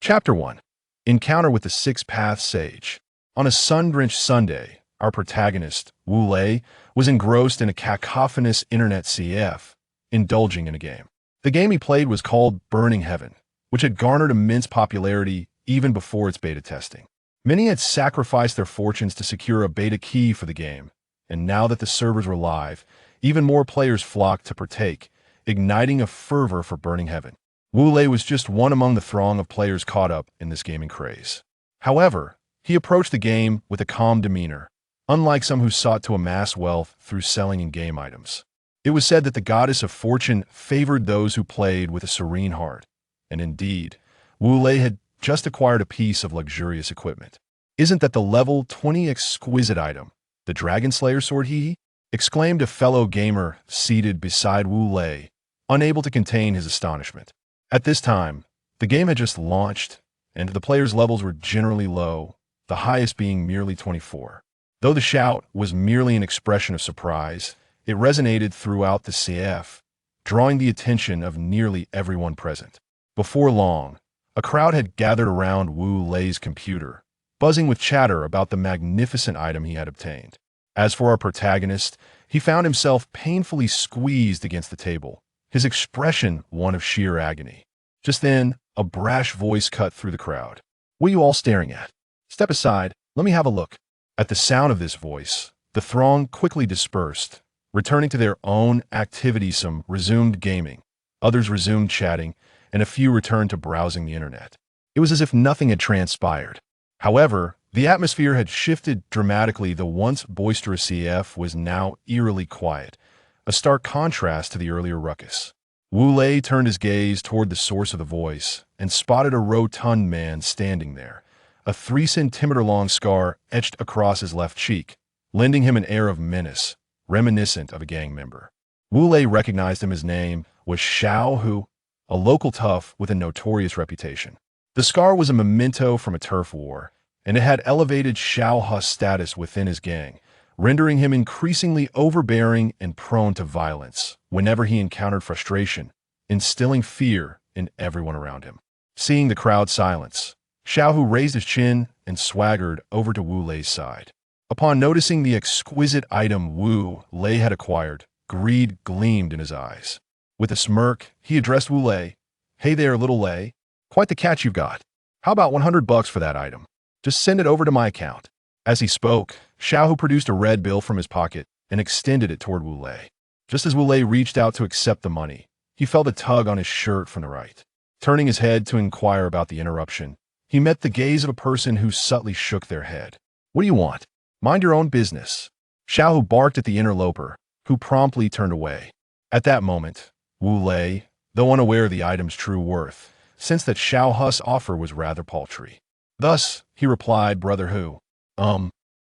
Chapter 1. Encounter with the Six-Path Sage. On a sun-drenched Sunday, our protagonist, Wu Lei, was engrossed in a cacophonous internet CF, indulging in a game. The game he played was called Burning Heaven, which had garnered immense popularity even before its beta testing. Many had sacrificed their fortunes to secure a beta key for the game, and now that the servers were live, even more players flocked to partake, igniting a fervor for Burning Heaven. Wu Lei was just one among the throng of players caught up in this gaming craze. However, he approached the game with a calm demeanor, unlike some who sought to amass wealth through selling in-game items. It was said that the goddess of fortune favored those who played with a serene heart, and indeed, Wu Lei had just acquired a piece of luxurious equipment. "Isn't that the level 20 exquisite item, the Dragon Slayer sword he?" exclaimed a fellow gamer seated beside Wu Lei, unable to contain his astonishment. At this time, the game had just launched, and the players' levels were generally low, the highest being merely 24. Though the shout was merely an expression of surprise, it resonated throughout the CF, drawing the attention of nearly everyone present. Before long, a crowd had gathered around Wu Lei's computer, buzzing with chatter about the magnificent item he had obtained. As for our protagonist, he found himself painfully squeezed against the table, his expression one of sheer agony. Just then, a brash voice cut through the crowd. "What are you all staring at? Step aside, let me have a look." At the sound of this voice, the throng quickly dispersed, returning to their own activities. Some resumed gaming, others resumed chatting, and a few returned to browsing the internet. It was as if nothing had transpired. However, the atmosphere had shifted dramatically. The once boisterous CF was now eerily quiet, a stark contrast to the earlier ruckus. Wu Lei turned his gaze toward the source of the voice and spotted a rotund man standing there, a 3-centimeter-long scar etched across his left cheek, lending him an air of menace, reminiscent of a gang member. Wu Lei recognized him. His name was Xiao Hu, a local tough with a notorious reputation. The scar was a memento from a turf war, and it had elevated Xiao Hu's status within his gang, rendering him increasingly overbearing and prone to violence whenever he encountered frustration, instilling fear in everyone around him. Seeing the crowd silence, Xiao Hu raised his chin and swaggered over to Wu Lei's side. Upon noticing the exquisite item Wu Lei had acquired, greed gleamed in his eyes. With a smirk, he addressed Wu Lei. "Hey there, little Lei. Quite the catch you've got. How about $100 for that item? Just send it over to my account." As he spoke, Xiao Hu produced a red bill from his pocket and extended it toward Wu Lei. Just as Wu Lei reached out to accept the money, he felt a tug on his shirt from the right. Turning his head to inquire about the interruption, he met the gaze of a person who subtly shook their head. "What do you want? Mind your own business." Xiao Hu barked at the interloper, who promptly turned away. At that moment, Wu Lei, though unaware of the item's true worth, sensed that Xiao Hu's offer was rather paltry. Thus, he replied, "Brother Hu,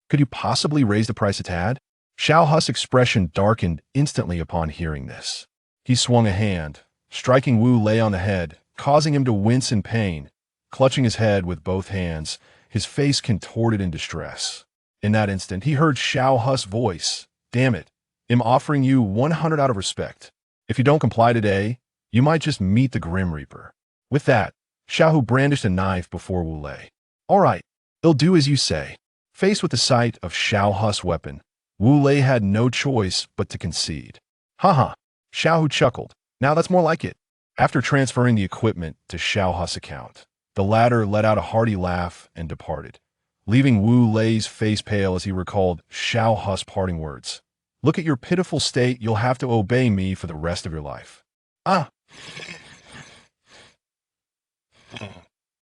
could you possibly raise the price a tad?" Xiao Hu's expression darkened instantly upon hearing this. He swung a hand, striking Wu Lei on the head, causing him to wince in pain. Clutching his head with both hands, his face contorted in distress. In that instant, he heard Xiao Hu's voice. "Damn it, I'm offering you 100 out of respect. If you don't comply today, you might just meet the Grim Reaper." With that, Xiao Hu brandished a knife before Wu Lei. "All right, I'll do as you say." Faced with the sight of Xiao Hu's weapon, Wu Lei had no choice but to concede. "Haha," Xiao Hu chuckled. "Now that's more like it." After transferring the equipment to Xiao Hu's account, the latter let out a hearty laugh and departed, leaving Wu Lei's face pale as he recalled Xiao Hu's parting words. "Look at your pitiful state. You'll have to obey me for the rest of your life." "Ah!"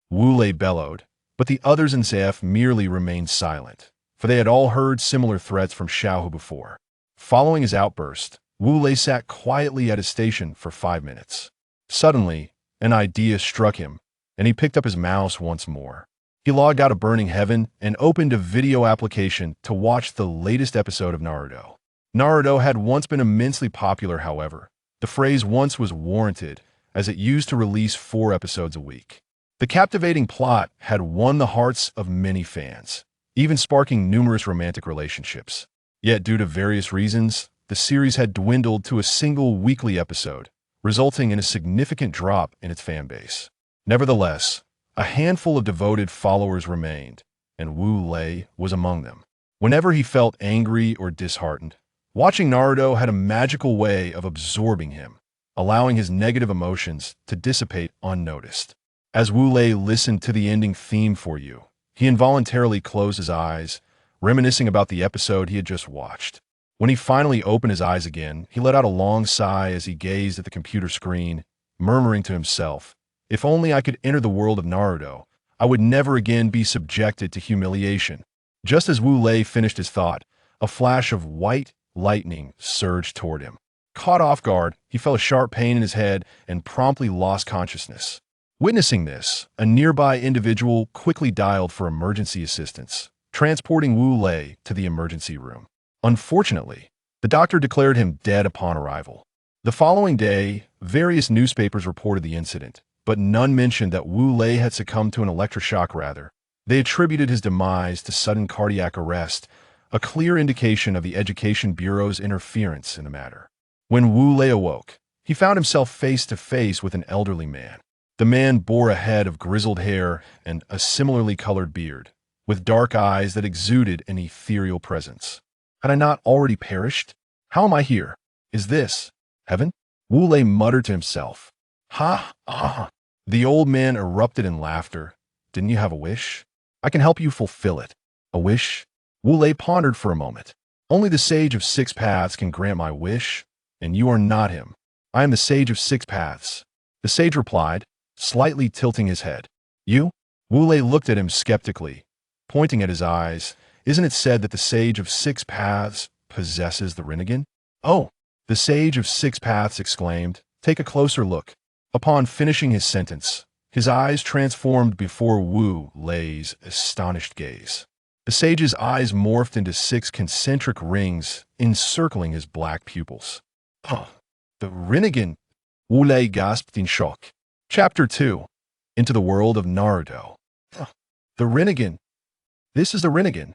Wu Lei bellowed, but the others in CF merely remained silent, for they had all heard similar threats from Xiao Hu before. Following his outburst, Wu Lei sat quietly at his station for 5 minutes. Suddenly, an idea struck him, and he picked up his mouse once more. He logged out of Burning Heaven and opened a video application to watch the latest episode of Naruto. Naruto had once been immensely popular, however. The phrase once was warranted, as it used to release 4 episodes a week. The captivating plot had won the hearts of many fans, even sparking numerous romantic relationships. Yet due to various reasons, the series had dwindled to a single weekly episode, resulting in a significant drop in its fan base. Nevertheless, A handful of devoted followers remained, and Wu Lei was among them. Whenever he felt angry or disheartened, watching Naruto had a magical way of absorbing him, allowing his negative emotions to dissipate unnoticed. As Wu Lei listened to the ending theme for you, he involuntarily closed his eyes, reminiscing about the episode he had just watched. When he finally opened his eyes again, he let out a long sigh as he gazed at the computer screen, murmuring to himself, "If only I could enter the world of Naruto, I would never again be subjected to humiliation." Just as Wu Lei finished his thought, a flash of white lightning surged toward him. Caught off guard, he felt a sharp pain in his head and promptly lost consciousness. Witnessing this, a nearby individual quickly dialed for emergency assistance, transporting Wu Lei to the emergency room. Unfortunately, the doctor declared him dead upon arrival. The following day, various newspapers reported the incident, but none mentioned that Wu Lei had succumbed to an electroshock. Rather, they attributed his demise to sudden cardiac arrest, a clear indication of the Education Bureau's interference in the matter. When Wu Lei awoke, he found himself face to face with an elderly man. The man bore a head of grizzled hair and a similarly colored beard, with dark eyes that exuded an ethereal presence. Had I not already perished? How am I here? Is this heaven? Wu Lei muttered to himself. Ha, ah. The old man erupted in laughter. Didn't you have a wish? I can help you fulfill it. A wish? Wu Lei pondered for a moment. Only the Sage of Six Paths can grant my wish, and you are not him. I am the Sage of Six Paths. The sage replied, slightly tilting his head. You? Wu Lei looked at him skeptically, pointing at his eyes. Isn't it said that the Sage of Six Paths possesses the Rinnegan? Oh, the Sage of Six Paths exclaimed. Take a closer look. Upon finishing his sentence, his eyes transformed before Wu Lei's astonished gaze. The sage's eyes morphed into 6 concentric rings encircling his black pupils. Oh, the Rinnegan! Wu Lei gasped in shock. Chapter 2. Into the World of Naruto. Oh, the Rinnegan! This is the Rinnegan!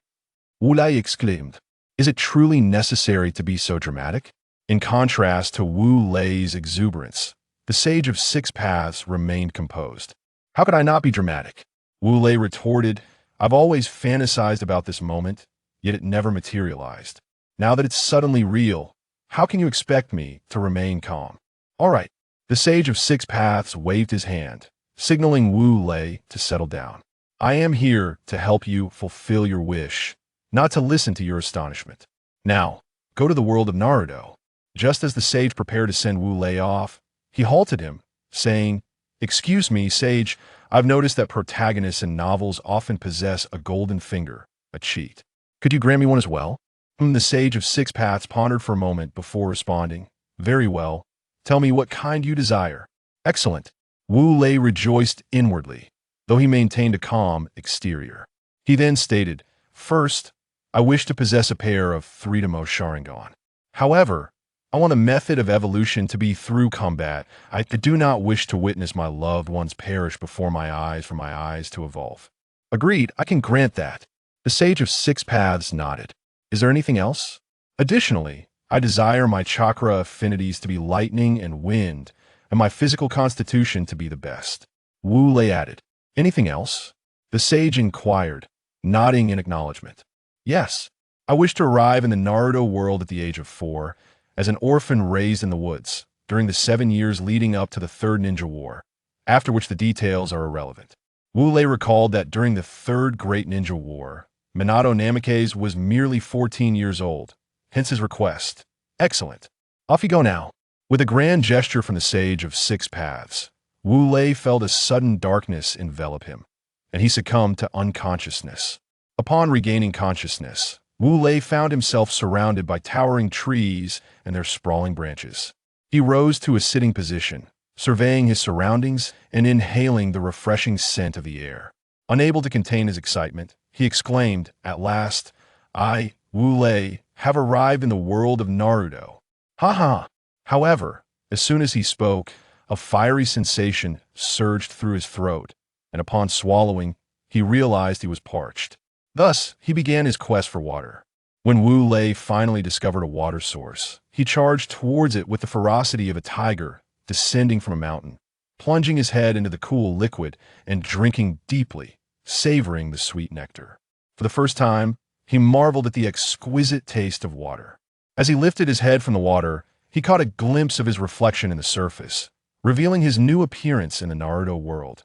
Wu Lei exclaimed. Is it truly necessary to be so dramatic? In contrast to Wu Lei's exuberance, the Sage of Six Paths remained composed. How could I not be dramatic? Wu Lei retorted. I've always fantasized about this moment, yet it never materialized. Now that it's suddenly real, how can you expect me to remain calm? All right. The Sage of Six Paths waved his hand, signaling Wu Lei to settle down. I am here to help you fulfill your wish, not to listen to your astonishment. Now, go to the world of Naruto. Just as the sage prepared to send Wu Lei off, he halted him, saying, Excuse me, Sage, I've noticed that protagonists in novels often possess a golden finger, a cheat. Could you grant me one as well? The Sage of Six Paths pondered for a moment before responding. Very well. Tell me what kind you desire. Excellent. Wu Lei rejoiced inwardly, though he maintained a calm exterior. He then stated, First, I wish to possess a pair of three-tomoe Sharingan. However, I want a method of evolution to be through combat. I do not wish to witness my loved ones perish before my eyes for my eyes to evolve. Agreed, I can grant that. The Sage of Six Paths nodded. Is there anything else? Additionally, I desire my chakra affinities to be lightning and wind, and my physical constitution to be the best. Wu Lei added. Anything else? The sage inquired, nodding in acknowledgement. Yes, I wish to arrive in the Naruto world at the age of 4, as an orphan raised in the woods, during the 7 years leading up to the Third Ninja War, after which the details are irrelevant. Wu Lei recalled that during the Third Great Ninja War, Minato Namikaze was merely 14 years old, hence his request. Excellent. Off you go now. With a grand gesture from the Sage of Six Paths, Wu Lei felt a sudden darkness envelop him, and he succumbed to unconsciousness. Upon regaining consciousness, Wu Lei found himself surrounded by towering trees and their sprawling branches. He rose to a sitting position, surveying his surroundings and inhaling the refreshing scent of the air. Unable to contain his excitement, he exclaimed, At last, I, Wu Lei, have arrived in the world of Naruto. Ha ha! However, as soon as he spoke, a fiery sensation surged through his throat, and upon swallowing, he realized he was parched. Thus, he began his quest for water. When Wu Lei finally discovered a water source, he charged towards it with the ferocity of a tiger descending from a mountain. plunging his head into the cool liquid and drinking deeply, savoring the sweet nectar. For the first time, he marveled at the exquisite taste of water. As he lifted his head from the water, he caught a glimpse of his reflection in the surface, revealing his new appearance in the Naruto world.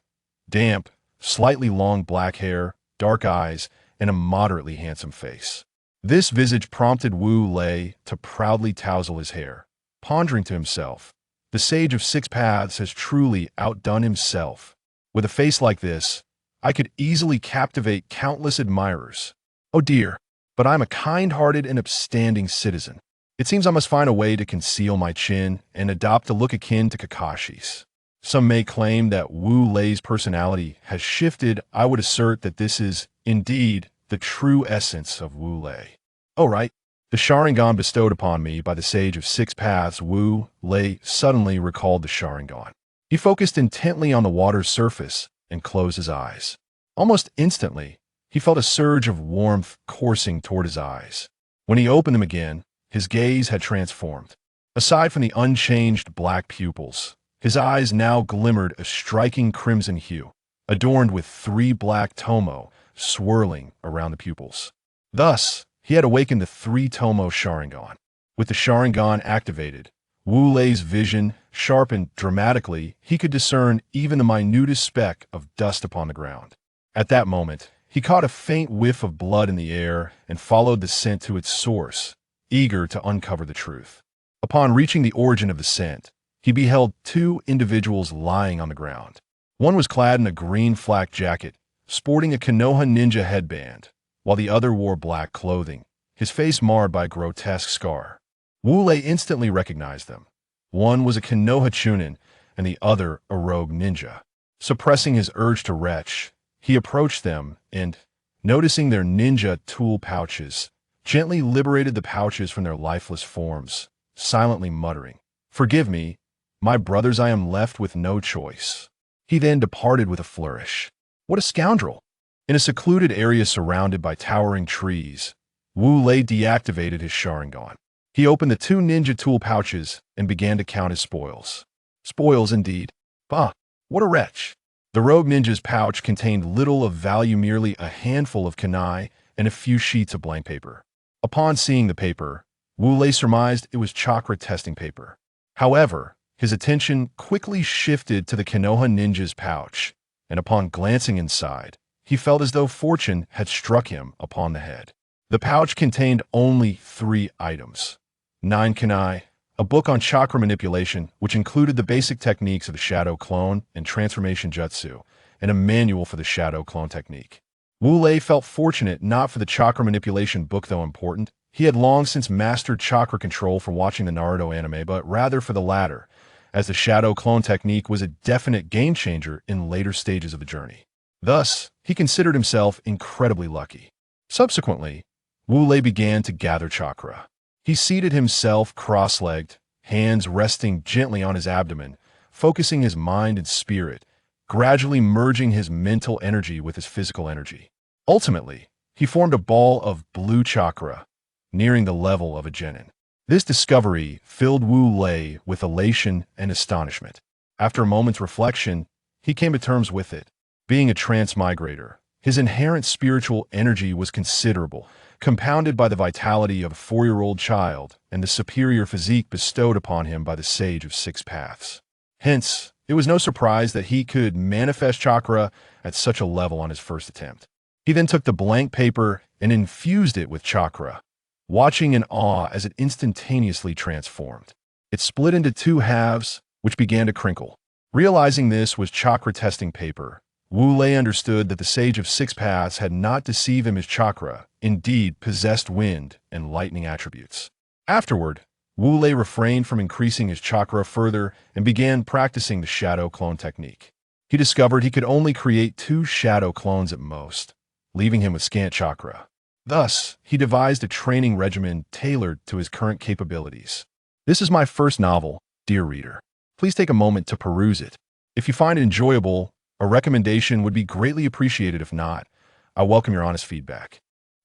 Damp, slightly long black hair, dark eyes, and a moderately handsome face. This visage prompted Wu Lei to proudly tousle his hair, pondering to himself, the sage of six paths has truly outdone himself. With a face like this, I could easily captivate countless admirers. Oh dear, but I'm a kind-hearted and upstanding citizen. It seems I must find a way to conceal my chin and adopt a look akin to Kakashi's. Some may claim that Wu Lei's personality has shifted. I would assert that this is, indeed, the true essence of Wu Lei. Oh right, the Sharingan bestowed upon me by the sage of six paths. Wu Lei suddenly recalled the Sharingan. He focused intently on the water's surface and closed his eyes. Almost instantly, he felt a surge of warmth coursing toward his eyes. When he opened them again, his gaze had transformed. Aside from the unchanged black pupils, his eyes now glimmered a striking crimson hue, adorned with three black tomoe swirling around the pupils. Thus, he had awakened the three-tomoe Sharingan. With the Sharingan activated, Wu Lei's vision sharpened dramatically. He could discern even the minutest speck of dust upon the ground. At that moment, he caught a faint whiff of blood in the air and followed the scent to its source, eager to uncover the truth. Upon reaching the origin of the scent, he beheld two individuals lying on the ground. One was clad in a green flak jacket, sporting a Konoha ninja headband, while the other wore black clothing, his face marred by a grotesque scar. Wu Lei instantly recognized them. One was a Konoha Chunin, and the other a rogue ninja. Suppressing his urge to retch, he approached them and, noticing their ninja tool pouches, gently liberated the pouches from their lifeless forms, silently muttering, "Forgive me, my brothers, I am left with no choice." He then departed with a flourish. What a scoundrel! In a secluded area surrounded by towering trees, Wu Lei deactivated his Sharingan. He opened the two ninja tool pouches and began to count his spoils. Spoils indeed. Bah, what a wretch! The rogue ninja's pouch contained little of value, merely a handful of kunai and a few sheets of blank paper. Upon seeing the paper, Wu Lei surmised it was chakra testing paper. However, his attention quickly shifted to the Konoha ninja's pouch, and upon glancing inside, he felt as though fortune had struck him upon the head. The pouch contained only 3 items: 9 kunai, a book on chakra manipulation, which included the basic techniques of the shadow clone and transformation jutsu, and a manual for the shadow clone technique. Wu Lei felt fortunate not for the chakra manipulation book, though important. He had long since mastered chakra control from watching the Naruto anime, but rather for the latter, as the shadow clone technique was a definite game changer in later stages of the journey. Thus, he considered himself incredibly lucky. Subsequently, Wu Lei began to gather chakra. He seated himself cross-legged, hands resting gently on his abdomen, focusing his mind and spirit, gradually merging his mental energy with his physical energy. Ultimately, he formed a ball of blue chakra, nearing the level of a genin. This discovery filled Wu Lei with elation and astonishment. After a moment's reflection, he came to terms with it. Being a transmigrator, his inherent spiritual energy was considerable, compounded by the vitality of a 4-year-old child and the superior physique bestowed upon him by the sage of 6 paths. Hence, it was no surprise that he could manifest chakra at such a level on his first attempt. He then took the blank paper and infused it with chakra, watching in awe as it instantaneously transformed. It split into 2 halves, which began to crinkle. Realizing this was chakra testing paper, Wu Lei understood that the sage of 6 paths had not deceived him. His chakra, indeed, possessed wind and lightning attributes. Afterward, Wu Lei refrained from increasing his chakra further and began practicing the shadow clone technique. He discovered he could only create 2 shadow clones at most, leaving him with scant chakra. Thus, he devised a training regimen tailored to his current capabilities. This is my first novel, dear reader. Please take a moment to peruse it. If you find it enjoyable, a recommendation would be greatly appreciated. If not, I welcome your honest feedback.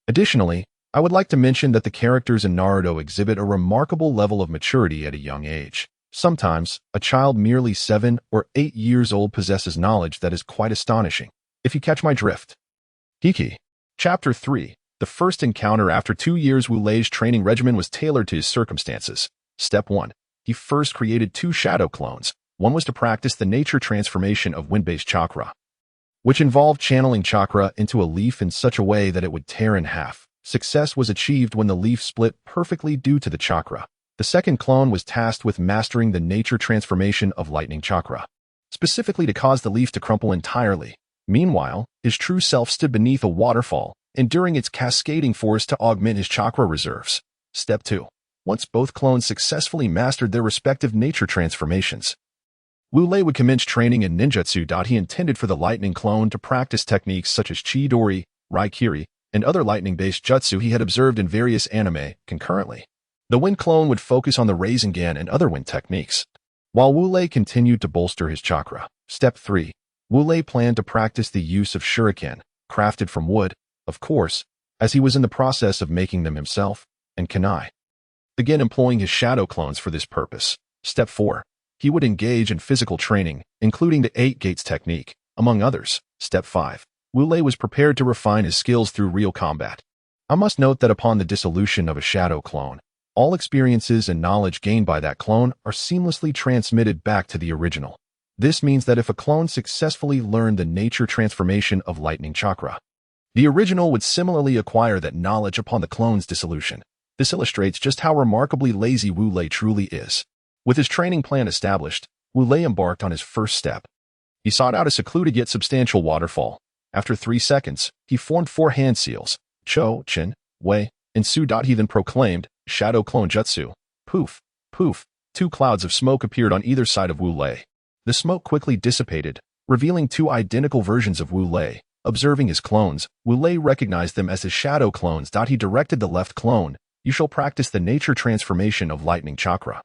Additionally, I would like to mention that the characters in Naruto exhibit a remarkable level of maturity at a young age. Sometimes, a child merely 7 or 8 years old possesses knowledge that is quite astonishing, if you catch my drift. Hiki. Chapter 3. The first encounter after 2 years. Wu Lei's training regimen was tailored to his circumstances. Step 1. He first created 2 shadow clones. One was to practice the nature transformation of wind-based chakra, which involved channeling chakra into a leaf in such a way that it would tear in half. Success was achieved when the leaf split perfectly due to the chakra. The second clone was tasked with mastering the nature transformation of lightning chakra, specifically to cause the leaf to crumple entirely. Meanwhile, his true self stood beneath a waterfall, enduring its cascading force to augment his chakra reserves. Step 2. Once both clones successfully mastered their respective nature transformations, Wu Lei would commence training in ninjutsu. He intended for the lightning clone to practice techniques such as Chidori, Raikiri, and other lightning-based jutsu he had observed in various anime concurrently. The wind clone would focus on the Sharingan and other wind techniques, while Wu Lei continued to bolster his chakra. Step 3. Wu Lei planned to practice the use of shuriken, crafted from wood, of course, as he was in the process of making them himself, and kunai, again employing his shadow clones for this purpose. Step 4. He would engage in physical training, including the 8 gates technique, among others. Step 5. Wu Lei was prepared to refine his skills through real combat. I must note that upon the dissolution of a shadow clone, all experiences and knowledge gained by that clone are seamlessly transmitted back to the original. This means that if a clone successfully learned the nature transformation of lightning chakra, the original would similarly acquire that knowledge upon the clone's dissolution. This illustrates just how remarkably lazy Wu Lei truly is. With his training plan established, Wu Lei embarked on his first step. He sought out a secluded yet substantial waterfall. After 3 seconds, he formed 4 hand seals, Cho, Chin, Wei, and Su. He then proclaimed, Shadow Clone Jutsu. Poof, poof, 2 clouds of smoke appeared on either side of Wu Lei. The smoke quickly dissipated, revealing 2 identical versions of Wu Lei. Observing his clones, Wu Lei recognized them as his shadow clones. He directed the left clone, You shall practice the nature transformation of lightning chakra.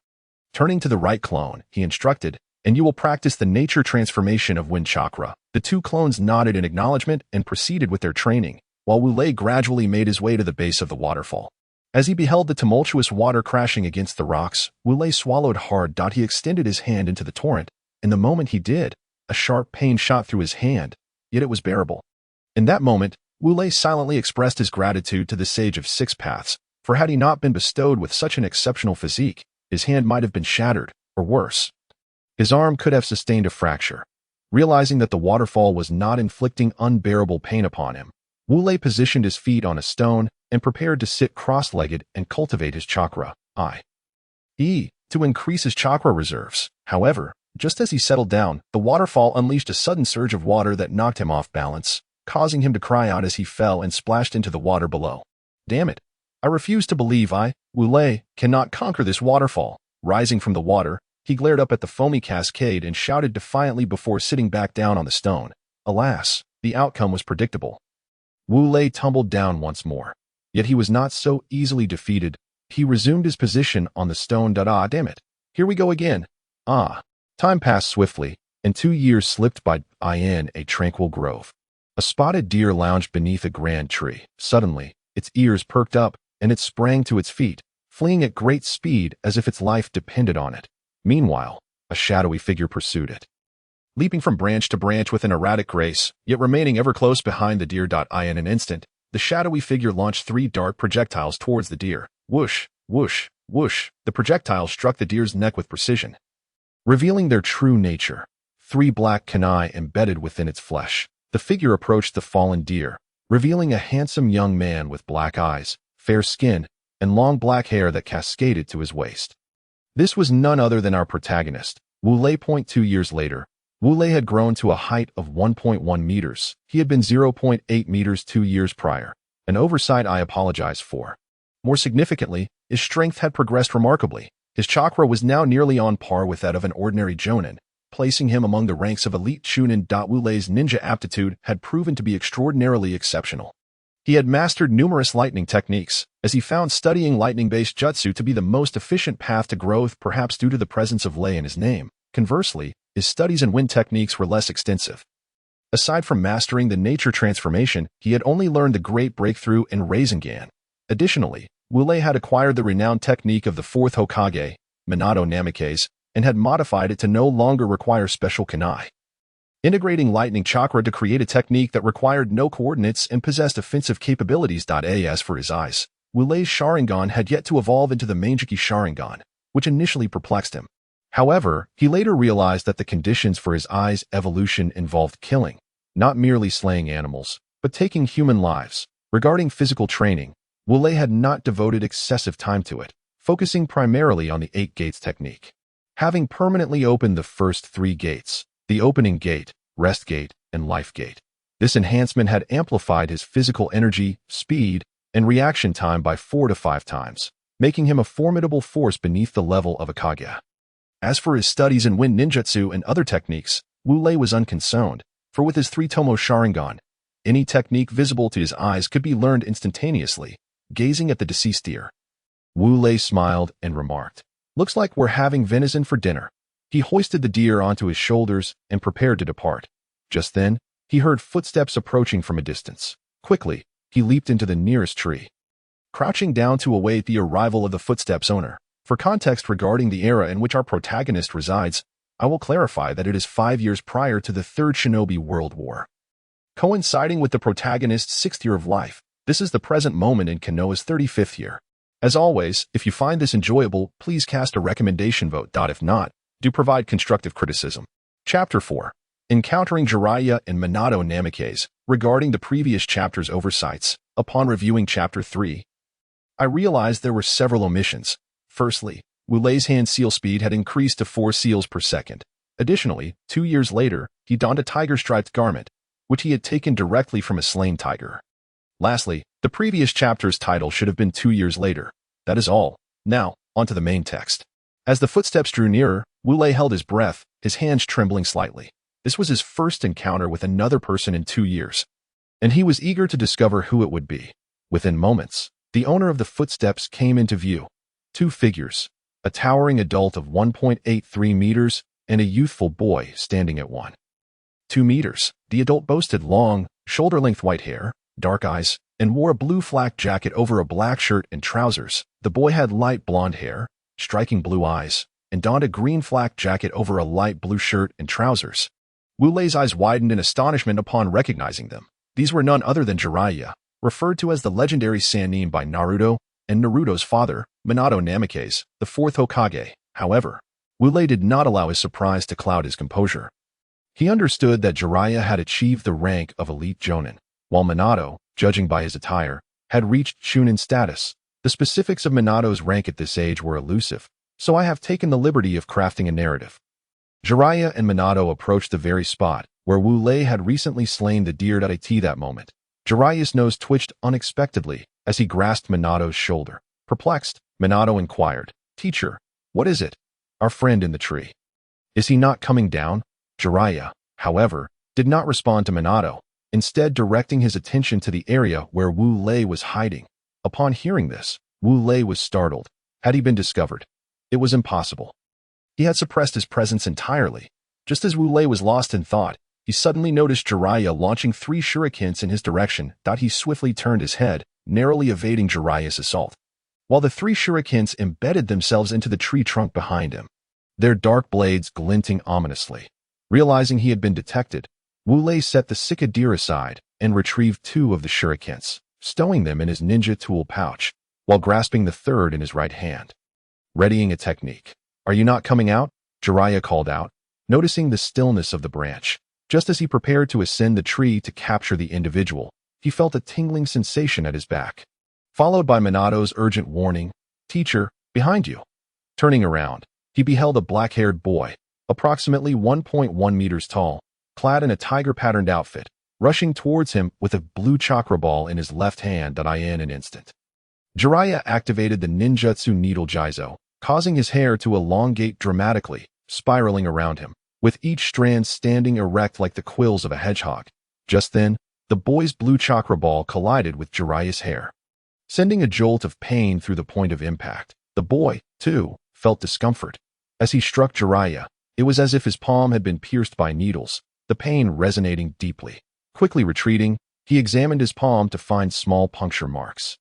Turning to the right clone, he instructed, And you will practice the nature transformation of wind chakra. The 2 clones nodded in acknowledgement and proceeded with their training, while Wu Lei gradually made his way to the base of the waterfall. As he beheld the tumultuous water crashing against the rocks, Wu Lei swallowed hard. He extended his hand into the torrent, and the moment he did, a sharp pain shot through his hand, yet it was bearable. In that moment, Wu Lei silently expressed his gratitude to the Sage of 6 Paths, for had he not been bestowed with such an exceptional physique, his hand might have been shattered, or worse, his arm could have sustained a fracture. Realizing that the waterfall was not inflicting unbearable pain upon him, Wu Lei positioned his feet on a stone and prepared to sit cross-legged and cultivate his chakra, i.e., to increase his chakra reserves. However, just as he settled down, the waterfall unleashed a sudden surge of water that knocked him off balance, causing him to cry out as he fell and splashed into the water below. Damn it! I refuse to believe Wu Lei, cannot conquer this waterfall. Rising from the water, he glared up at the foamy cascade and shouted defiantly before sitting back down on the stone. Alas, the outcome was predictable. Wu Lei tumbled down once more. Yet he was not so easily defeated. He resumed his position on the stone. Damn it. Here we go again. Time passed swiftly, and 2 years slipped by in a tranquil grove. A spotted deer lounged beneath a grand tree. Suddenly, its ears perked up, and it sprang to its feet, fleeing at great speed as if its life depended on it. Meanwhile, a shadowy figure pursued it, leaping from branch to branch with an erratic grace, yet remaining ever close behind the deer. In an instant, the shadowy figure launched 3 dark projectiles towards the deer. Whoosh, whoosh, whoosh. The projectiles struck the deer's neck with precision, revealing their true nature. 3 black kunai embedded within its flesh. The figure approached the fallen deer, revealing a handsome young man with black eyes, fair skin, and long black hair that cascaded to his waist. This was none other than our protagonist, Wu Lei. 2 years later, Wu Lei had grown to a height of 1.1 meters. He had been 0.8 meters 2 years prior, an oversight I apologize for. More significantly, his strength had progressed remarkably. His chakra was now nearly on par with that of an ordinary jonin, placing him among the ranks of elite chunin. Wu Lei's ninja aptitude had proven to be extraordinarily exceptional. He had mastered numerous lightning techniques, as he found studying lightning-based jutsu to be the most efficient path to growth, perhaps due to the presence of Lei in his name. Conversely, his studies in wind techniques were less extensive. Aside from mastering the nature transformation, he had only learned the great breakthrough in Sharingan. Additionally, Wu Lei had acquired the renowned technique of the 4th Hokage, Minato Namikaze, and had modified it to no longer require special kunai. Integrating lightning chakra to create a technique that required no coordinates and possessed offensive capabilities. As for his eyes, Wu Lei's Sharingan had yet to evolve into the Manjiki Sharingan, which initially perplexed him. However, he later realized that the conditions for his eyes' evolution involved killing, not merely slaying animals, but taking human lives. Regarding physical training, Wu Lei had not devoted excessive time to it, focusing primarily on the 8 gates technique. Having permanently opened the first 3 gates, the opening gate, rest gate, and life gate, this enhancement had amplified his physical energy, speed, and reaction time by 4 to 5 times, making him a formidable force beneath the level of a Kage. As for his studies in wind ninjutsu and other techniques, Wu Lei was unconcerned, for with his three-tomoe Sharingan, any technique visible to his eyes could be learned instantaneously, gazing at the deceased deer. Wu Lei smiled and remarked, "Looks like we're having venison for dinner." He hoisted the deer onto his shoulders and prepared to depart. Just then, he heard footsteps approaching from a distance. Quickly, he leaped into the nearest tree, crouching down to await the arrival of the footsteps' owner. For context regarding the era in which our protagonist resides, I will clarify that it is 5 years prior to the Third Shinobi World War. Coinciding with the protagonist's 6th year of life, this is the present moment in Konoha's 35th year. As always, if you find this enjoyable, please cast a recommendation vote. If not, do provide constructive criticism. Chapter 4. Encountering Jiraiya and Minato Namikaze. Regarding the previous chapter's oversights, upon reviewing Chapter 3, I realized there were several omissions. Firstly, Wu Lei's hand seal speed had increased to 4 seals per second. Additionally, 2 years later, he donned a tiger-striped garment, which he had taken directly from a slain tiger. Lastly, the previous chapter's title should have been 2 years later. That is all. Now, onto the main text. As the footsteps drew nearer, Wu Lei held his breath, his hands trembling slightly. This was his first encounter with another person in 2 years, and he was eager to discover who it would be. Within moments, the owner of the footsteps came into view. 2 figures, a towering adult of 1.83 meters and a youthful boy standing at 1.2 meters. The adult boasted long, shoulder-length white hair, dark eyes, and wore a blue flak jacket over a black shirt and trousers. The boy had light blonde hair, striking blue eyes, and donned a green flak jacket over a light blue shirt and trousers. Wu Lei's eyes widened in astonishment upon recognizing them. These were none other than Jiraiya, referred to as the legendary Sannin by Naruto, and Naruto's father, Minato Namikaze, the 4th Hokage. However, Wu Lei did not allow his surprise to cloud his composure. He understood that Jiraiya had achieved the rank of elite jonin, while Minato, judging by his attire, had reached Chunin status. The specifics of Minato's rank at this age were elusive, so I have taken the liberty of crafting a narrative. Jiraiya and Minato approached the very spot where Wu Lei had recently slain the deer. At that moment, Jiraiya's nose twitched unexpectedly as he grasped Minato's shoulder. Perplexed, Minato inquired, "Teacher, what is it? Our friend in the tree. Is he not coming down?" Jiraiya, however, did not respond to Minato, instead directing his attention to the area where Wu Lei was hiding. Upon hearing this, Wu Lei was startled. Had he been discovered? It was impossible. He had suppressed his presence entirely. Just as Wu Lei was lost in thought, he suddenly noticed Jiraiya launching 3 shurikens in his direction. He swiftly turned his head, narrowly evading Jiraiya's assault, while the 3 shurikens embedded themselves into the tree trunk behind him, their dark blades glinting ominously. Realizing he had been detected, Wu Lei set the Sika deer aside and retrieved 2 of the shurikens, stowing them in his ninja tool pouch, while grasping the 3rd in his right hand. Readying a technique. "Are you not coming out?" Jiraiya called out, noticing the stillness of the branch. Just as he prepared to ascend the tree to capture the individual, he felt a tingling sensation at his back, followed by Minato's urgent warning, "Teacher, behind you." Turning around, he beheld a black-haired boy, approximately 1.1 meters tall, clad in a tiger-patterned outfit, rushing towards him with a blue chakra ball in his left hand. In an instant, Jiraiya activated the ninjutsu needle Jizo, causing his hair to elongate dramatically, spiraling around him, with each strand standing erect like the quills of a hedgehog. Just then, the boy's blue chakra ball collided with Jiraiya's hair, sending a jolt of pain through the point of impact. The boy, too, felt discomfort. As he struck Jiraiya, it was as if his palm had been pierced by needles, the pain resonating deeply. Quickly retreating, he examined his palm to find small puncture marks,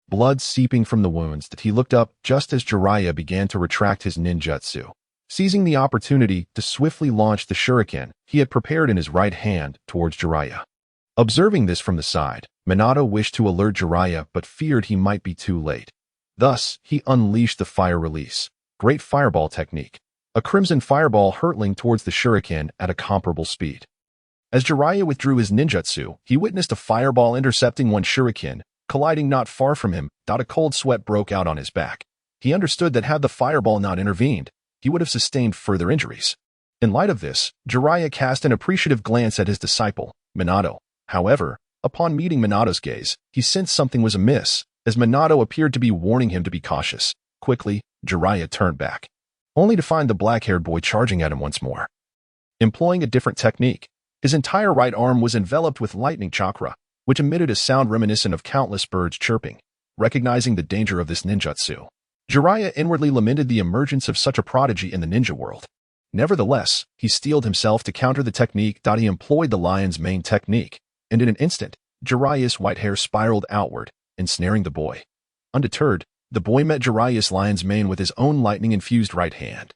blood seeping from the wounds. He looked up just as Jiraiya began to retract his ninjutsu, seizing the opportunity to swiftly launch the shuriken he had prepared in his right hand towards Jiraiya. Observing this from the side, Minato wished to alert Jiraiya but feared he might be too late. Thus, he unleashed the fire release, great fireball technique, a crimson fireball hurtling towards the shuriken at a comparable speed. As Jiraiya withdrew his ninjutsu, he witnessed a fireball intercepting one shuriken, colliding not far from him. A cold sweat broke out on his back. He understood that had the fireball not intervened, he would have sustained further injuries. In light of this, Jiraiya cast an appreciative glance at his disciple, Minato. However, upon meeting Minato's gaze, he sensed something was amiss, as Minato appeared to be warning him to be cautious. Quickly, Jiraiya turned back, only to find the black-haired boy charging at him once more. Employing a different technique, his entire right arm was enveloped with lightning chakra, which emitted a sound reminiscent of countless birds chirping. Recognizing the danger of this ninjutsu, Jiraiya inwardly lamented the emergence of such a prodigy in the ninja world. Nevertheless, he steeled himself to counter the technique. He employed the lion's mane technique, and in an instant, Jiraiya's white hair spiraled outward, ensnaring the boy. Undeterred, the boy met Jiraiya's lion's mane with his own lightning-infused right hand.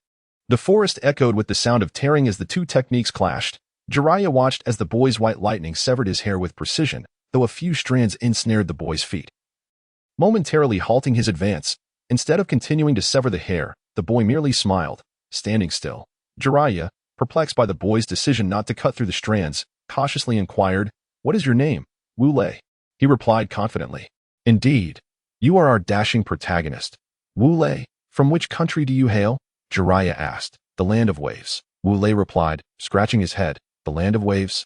The forest echoed with the sound of tearing as the two techniques clashed. Jiraiya watched as the boy's white lightning severed his hair with precision, though a few strands ensnared the boy's feet. Momentarily halting his advance, instead of continuing to sever the hair, the boy merely smiled, standing still. Jiraiya, perplexed by the boy's decision not to cut through the strands, cautiously inquired, "What is your name?" "Wu Lei," he replied confidently. "Indeed, you are our dashing protagonist. Wu Lei, from which country do you hail?" Jiraiya asked. "The land of waves," Wu Lei replied, scratching his head. "The land of waves?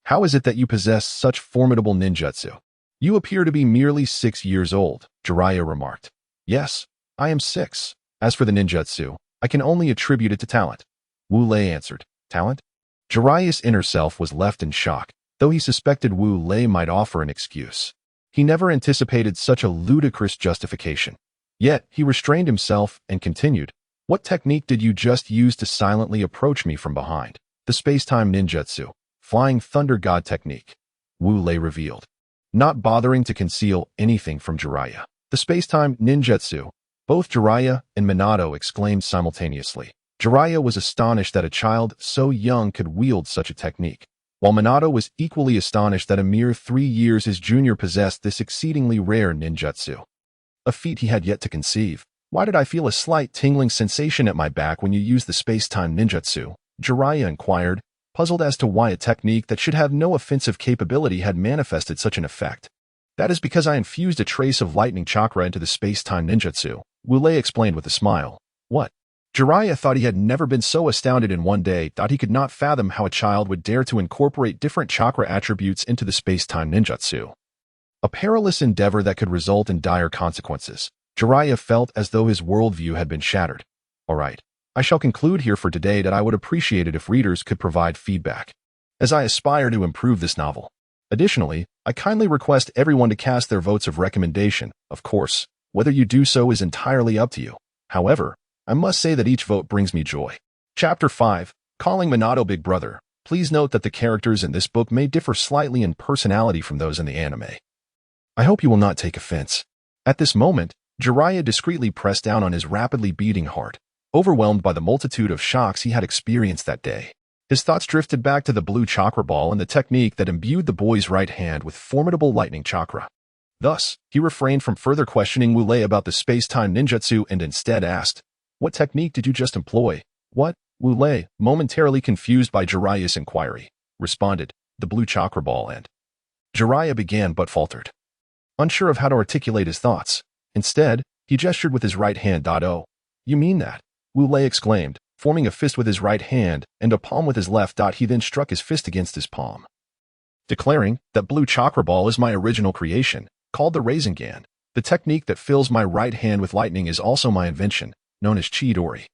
How is it that you possess such formidable ninjutsu?" "You appear to be merely 6 years old," Jiraiya remarked. "Yes, I am 6. As for the ninjutsu, I can only attribute it to talent," Wu Lei answered. "Talent?" Jiraiya's inner self was left in shock, though he suspected Wu Lei might offer an excuse. He never anticipated such a ludicrous justification. Yet, he restrained himself and continued, "What technique did you just use to silently approach me from behind?" "The space-time ninjutsu, flying thunder god technique," Wu Lei revealed, not bothering to conceal anything from Jiraiya. "The space-time ninjutsu," both Jiraiya and Minato exclaimed simultaneously. Jiraiya was astonished that a child so young could wield such a technique, while Minato was equally astonished that a mere 3 years his junior possessed this exceedingly rare ninjutsu. A feat he had yet to conceive. "Why did I feel a slight tingling sensation at my back when you used the space-time ninjutsu?" Jiraiya inquired, puzzled as to why a technique that should have no offensive capability had manifested such an effect. "That is because I infused a trace of lightning chakra into the space-time ninjutsu," Wu Lei explained with a smile. "What?" Jiraiya thought he had never been so astounded in one day. He could not fathom how a child would dare to incorporate different chakra attributes into the space-time ninjutsu. A perilous endeavor that could result in dire consequences. Jiraiya felt as though his worldview had been shattered. "All right, I shall conclude here for today. I would appreciate it if readers could provide feedback, as I aspire to improve this novel. Additionally, I kindly request everyone to cast their votes of recommendation. Of course, whether you do so is entirely up to you. However, I must say that each vote brings me joy." Chapter 5, Calling Minato Big Brother. Please note that the characters in this book may differ slightly in personality from those in the anime. I hope you will not take offense. At this moment, Jiraiya discreetly pressed down on his rapidly beating heart, overwhelmed by the multitude of shocks he had experienced that day. His thoughts drifted back to the blue chakra ball and the technique that imbued the boy's right hand with formidable lightning chakra. Thus, he refrained from further questioning Wu Lei about the space-time ninjutsu and instead asked, "What technique did you just employ?" "What?" Wu Lei, momentarily confused by Jiraiya's inquiry, responded, "The blue chakra ball," and Jiraiya began but faltered, unsure of how to articulate his thoughts. Instead, he gestured with his right hand. "Oh, you mean that?" Wu Lei exclaimed, forming a fist with his right hand and a palm with his left. He then struck his fist against his palm, declaring, "That blue chakra ball is my original creation, called the Sharingan. The technique that fills my right hand with lightning is also my invention, known as Chidori."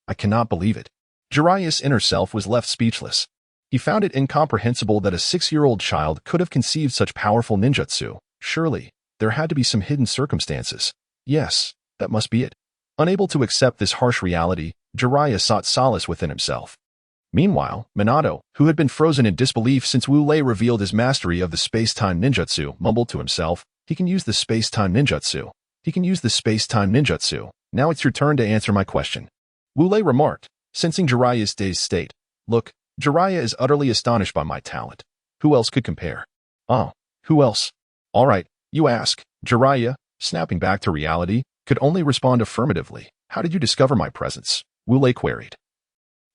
I cannot believe it. Jiraiya's inner self was left speechless. He found it incomprehensible that a 6-year-old child could have conceived such powerful ninjutsu. Surely, there had to be some hidden circumstances. Yes, that must be it. Unable to accept this harsh reality, Jiraiya sought solace within himself. Meanwhile, Minato, who had been frozen in disbelief since Wu Lei revealed his mastery of the space-time ninjutsu, mumbled to himself, "He can use the space-time ninjutsu. He can use the space-time ninjutsu. Now it's your turn to answer my question." Wu Lei remarked, sensing Jiraiya's dazed state. Look, Jiraiya is utterly astonished by my talent. Who else could compare? Oh, who else? All right, you ask. Jiraiya, snapping back to reality, could only respond affirmatively. How did you discover my presence? Wu Lei queried,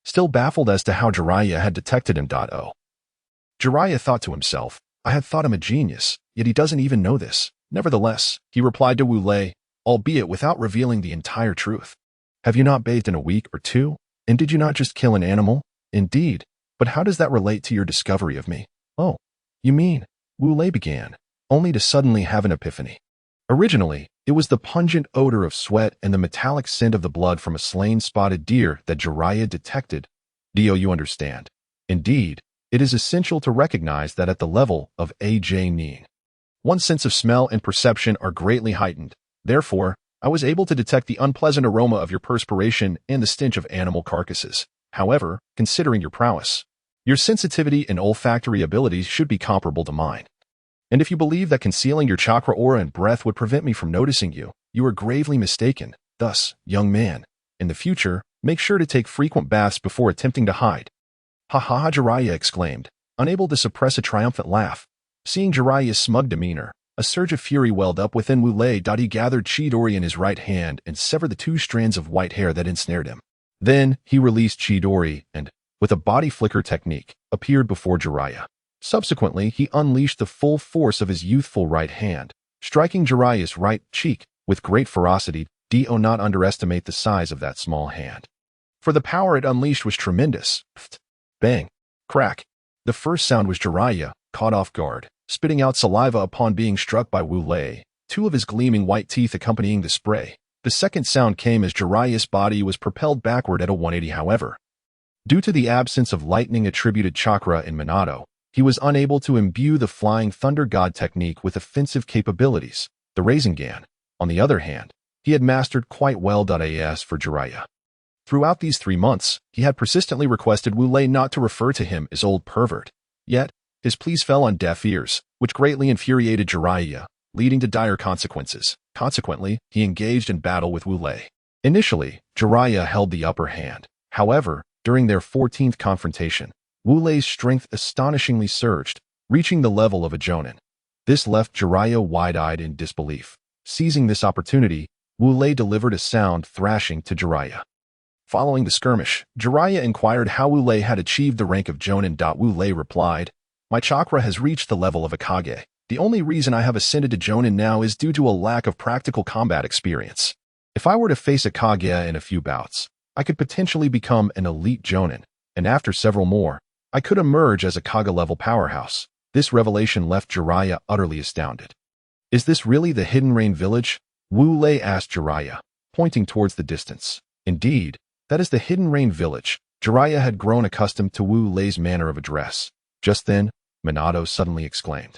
still baffled as to how Jiraiya had detected him. Jiraiya thought to himself, I had thought him a genius, yet he doesn't even know this. Nevertheless, he replied to Wu Lei, albeit without revealing the entire truth. Have you not bathed in a week or two? And did you not just kill an animal? Indeed, but how does that relate to your discovery of me? Oh, you mean, Wu Lei began, only to suddenly have an epiphany. Originally, it was the pungent odor of sweat and the metallic scent of the blood from a slain spotted deer that Jiraiya detected. Do you understand? Indeed, it is essential to recognize that at the level of AJ Ning, one's sense of smell and perception are greatly heightened. Therefore, I was able to detect the unpleasant aroma of your perspiration and the stench of animal carcasses. However, considering your prowess, your sensitivity and olfactory abilities should be comparable to mine. And if you believe that concealing your chakra aura and breath would prevent me from noticing you, you are gravely mistaken. Thus, young man, in the future, make sure to take frequent baths before attempting to hide. Ha ha ha, Jiraiya exclaimed, unable to suppress a triumphant laugh. Seeing Jiraiya's smug demeanor, a surge of fury welled up within Wu Lei. He gathered Chidori in his right hand and severed the 2 strands of white hair that ensnared him. Then, he released Chidori and, with a body flicker technique, appeared before Jiraiya. Subsequently, he unleashed the full force of his youthful right hand, striking Jiraiya's right cheek with great ferocity. Do not underestimate the size of that small hand, for the power it unleashed was tremendous. Bang! Crack! The first sound was Jiraiya, caught off guard, spitting out saliva upon being struck by Wu Lei, 2 of his gleaming white teeth accompanying the spray. The second sound came as Jiraiya's body was propelled backward at a 180. However, due to the absence of lightning-attributed chakra in Minato, he was unable to imbue the Flying Thunder God technique with offensive capabilities. The Rasengan, on the other hand, he had mastered quite well. As for Jiraiya, throughout these 3 months, he had persistently requested Wu Lei not to refer to him as old pervert. Yet, his pleas fell on deaf ears, which greatly infuriated Jiraiya, leading to dire consequences. Consequently, he engaged in battle with Wu Lei. Initially, Jiraiya held the upper hand. However, during their 14th confrontation, Wu Lei's strength astonishingly surged, reaching the level of a Jonin. This left Jiraiya wide-eyed in disbelief. Seizing this opportunity, Wu Lei delivered a sound thrashing to Jiraiya. Following the skirmish, Jiraiya inquired how Wu Lei had achieved the rank of Jonin. Wu Lei replied, my chakra has reached the level of a Kage. The only reason I have ascended to Jonin now is due to a lack of practical combat experience. If I were to face a Kage in a few bouts, I could potentially become an elite Jonin, and after several more, I could emerge as a Kage-level powerhouse. This revelation left Jiraiya utterly astounded. Is this really the Hidden Rain village? Wu Lei asked Jiraiya, pointing towards the distance. Indeed, that is the Hidden Rain village. Jiraiya had grown accustomed to Wu Lei's manner of address. Just then, Minato suddenly exclaimed,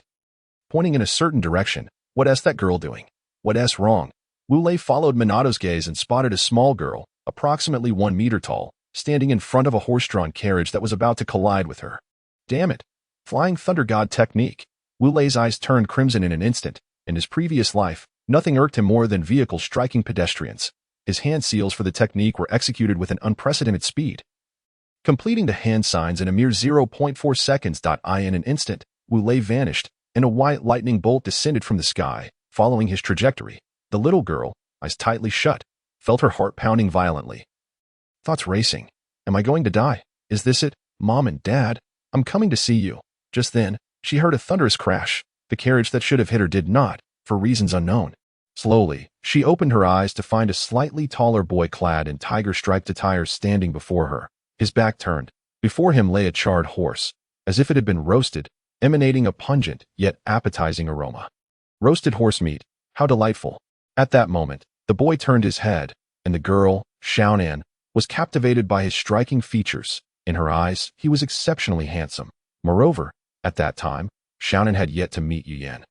pointing in a certain direction, What that girl doing? What's wrong? Wu Lei followed Minato's gaze and spotted a small girl, approximately 1 meter tall, standing in front of a horse-drawn carriage that was about to collide with her. Damn it! Flying Thunder God technique. Wu Lei's eyes turned crimson in an instant. In his previous life, nothing irked him more than vehicles striking pedestrians. His hand seals for the technique were executed with an unprecedented speed, completing the hand signs in a mere 0.4 seconds. In an instant, Wu Lei vanished, and a white lightning bolt descended from the sky, following his trajectory. The little girl, eyes tightly shut, felt her heart pounding violently. Thoughts racing. Am I going to die? Is this it? Mom and Dad? I'm coming to see you. Just then, she heard a thunderous crash. The carriage that should have hit her did not, for reasons unknown. Slowly, she opened her eyes to find a slightly taller boy clad in tiger-striped attire standing before her. His back turned. Before him lay a charred horse, as if it had been roasted, emanating a pungent yet appetizing aroma. Roasted horse meat, how delightful. At that moment, the boy turned his head, and the girl, Xiaonan, was captivated by his striking features. In her eyes, he was exceptionally handsome. Moreover, at that time, Xiaonan had yet to meet Yu Yan.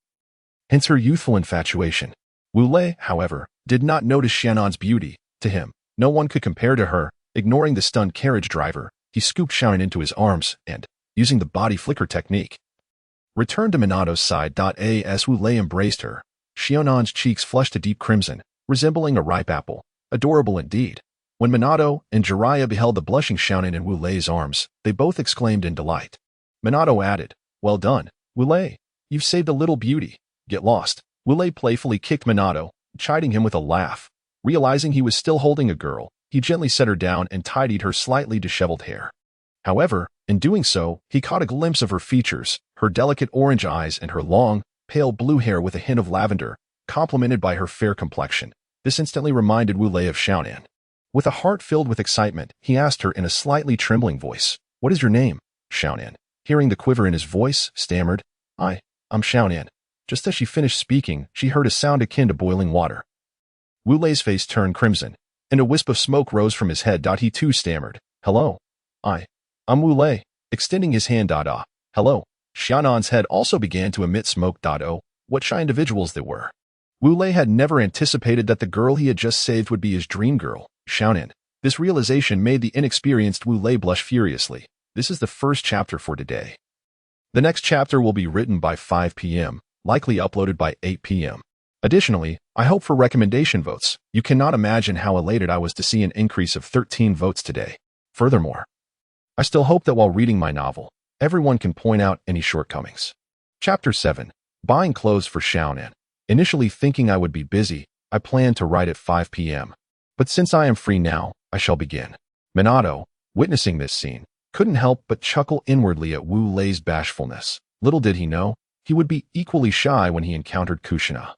Hence her youthful infatuation. Wu Lei, however, did not notice Xiaonan's beauty. To him, no one could compare to her. Ignoring the stunned carriage driver, he scooped Xiaonan into his arms and, using the body flicker technique, returned to Minato's side. As Wu Lei embraced her, Xiaonan's cheeks flushed a deep crimson, resembling a ripe apple. Adorable indeed. When Minato and Jiraiya beheld the blushing Xiaonan in Wu Lei's arms, they both exclaimed in delight. Minato added, "Well done, Wu Lei. You've saved a little beauty. Get lost." Wu Lei playfully kicked Minato, chiding him with a laugh. Realizing he was still holding a girl, he gently set her down and tidied her slightly disheveled hair. However, in doing so, he caught a glimpse of her features, her delicate orange eyes and her long, pale blue hair with a hint of lavender, complemented by her fair complexion. This instantly reminded Wu Lei of Xiaonan. With a heart filled with excitement, he asked her in a slightly trembling voice, "What is your name?" Xiaonan, hearing the quiver in his voice, stammered, I'm Xiaonan." Just as she finished speaking, she heard a sound akin to boiling water. Wu Lei's face turned crimson, and a wisp of smoke rose from his head. He too stammered, "Hello. I'm Wu Lei." Extending his hand, "Hello." Xiaonan's head also began to emit smoke. Oh, what shy individuals they were. Wu Lei had never anticipated that the girl he had just saved would be his dream girl, Xiaonan. This realization made the inexperienced Wu Lei blush furiously. This is the first chapter for today. The next chapter will be written by 5 p.m., likely uploaded by 8 p.m. Additionally, I hope for recommendation votes. You cannot imagine how elated I was to see an increase of 13 votes today. Furthermore, I still hope that while reading my novel, everyone can point out any shortcomings. Chapter 7. Buying clothes for Xiaonan. Initially thinking I would be busy, I planned to write at 5 p.m. But since I am free now, I shall begin. Minato, witnessing this scene, couldn't help but chuckle inwardly at Wu Lei's bashfulness. Little did he know, he would be equally shy when he encountered Kushina.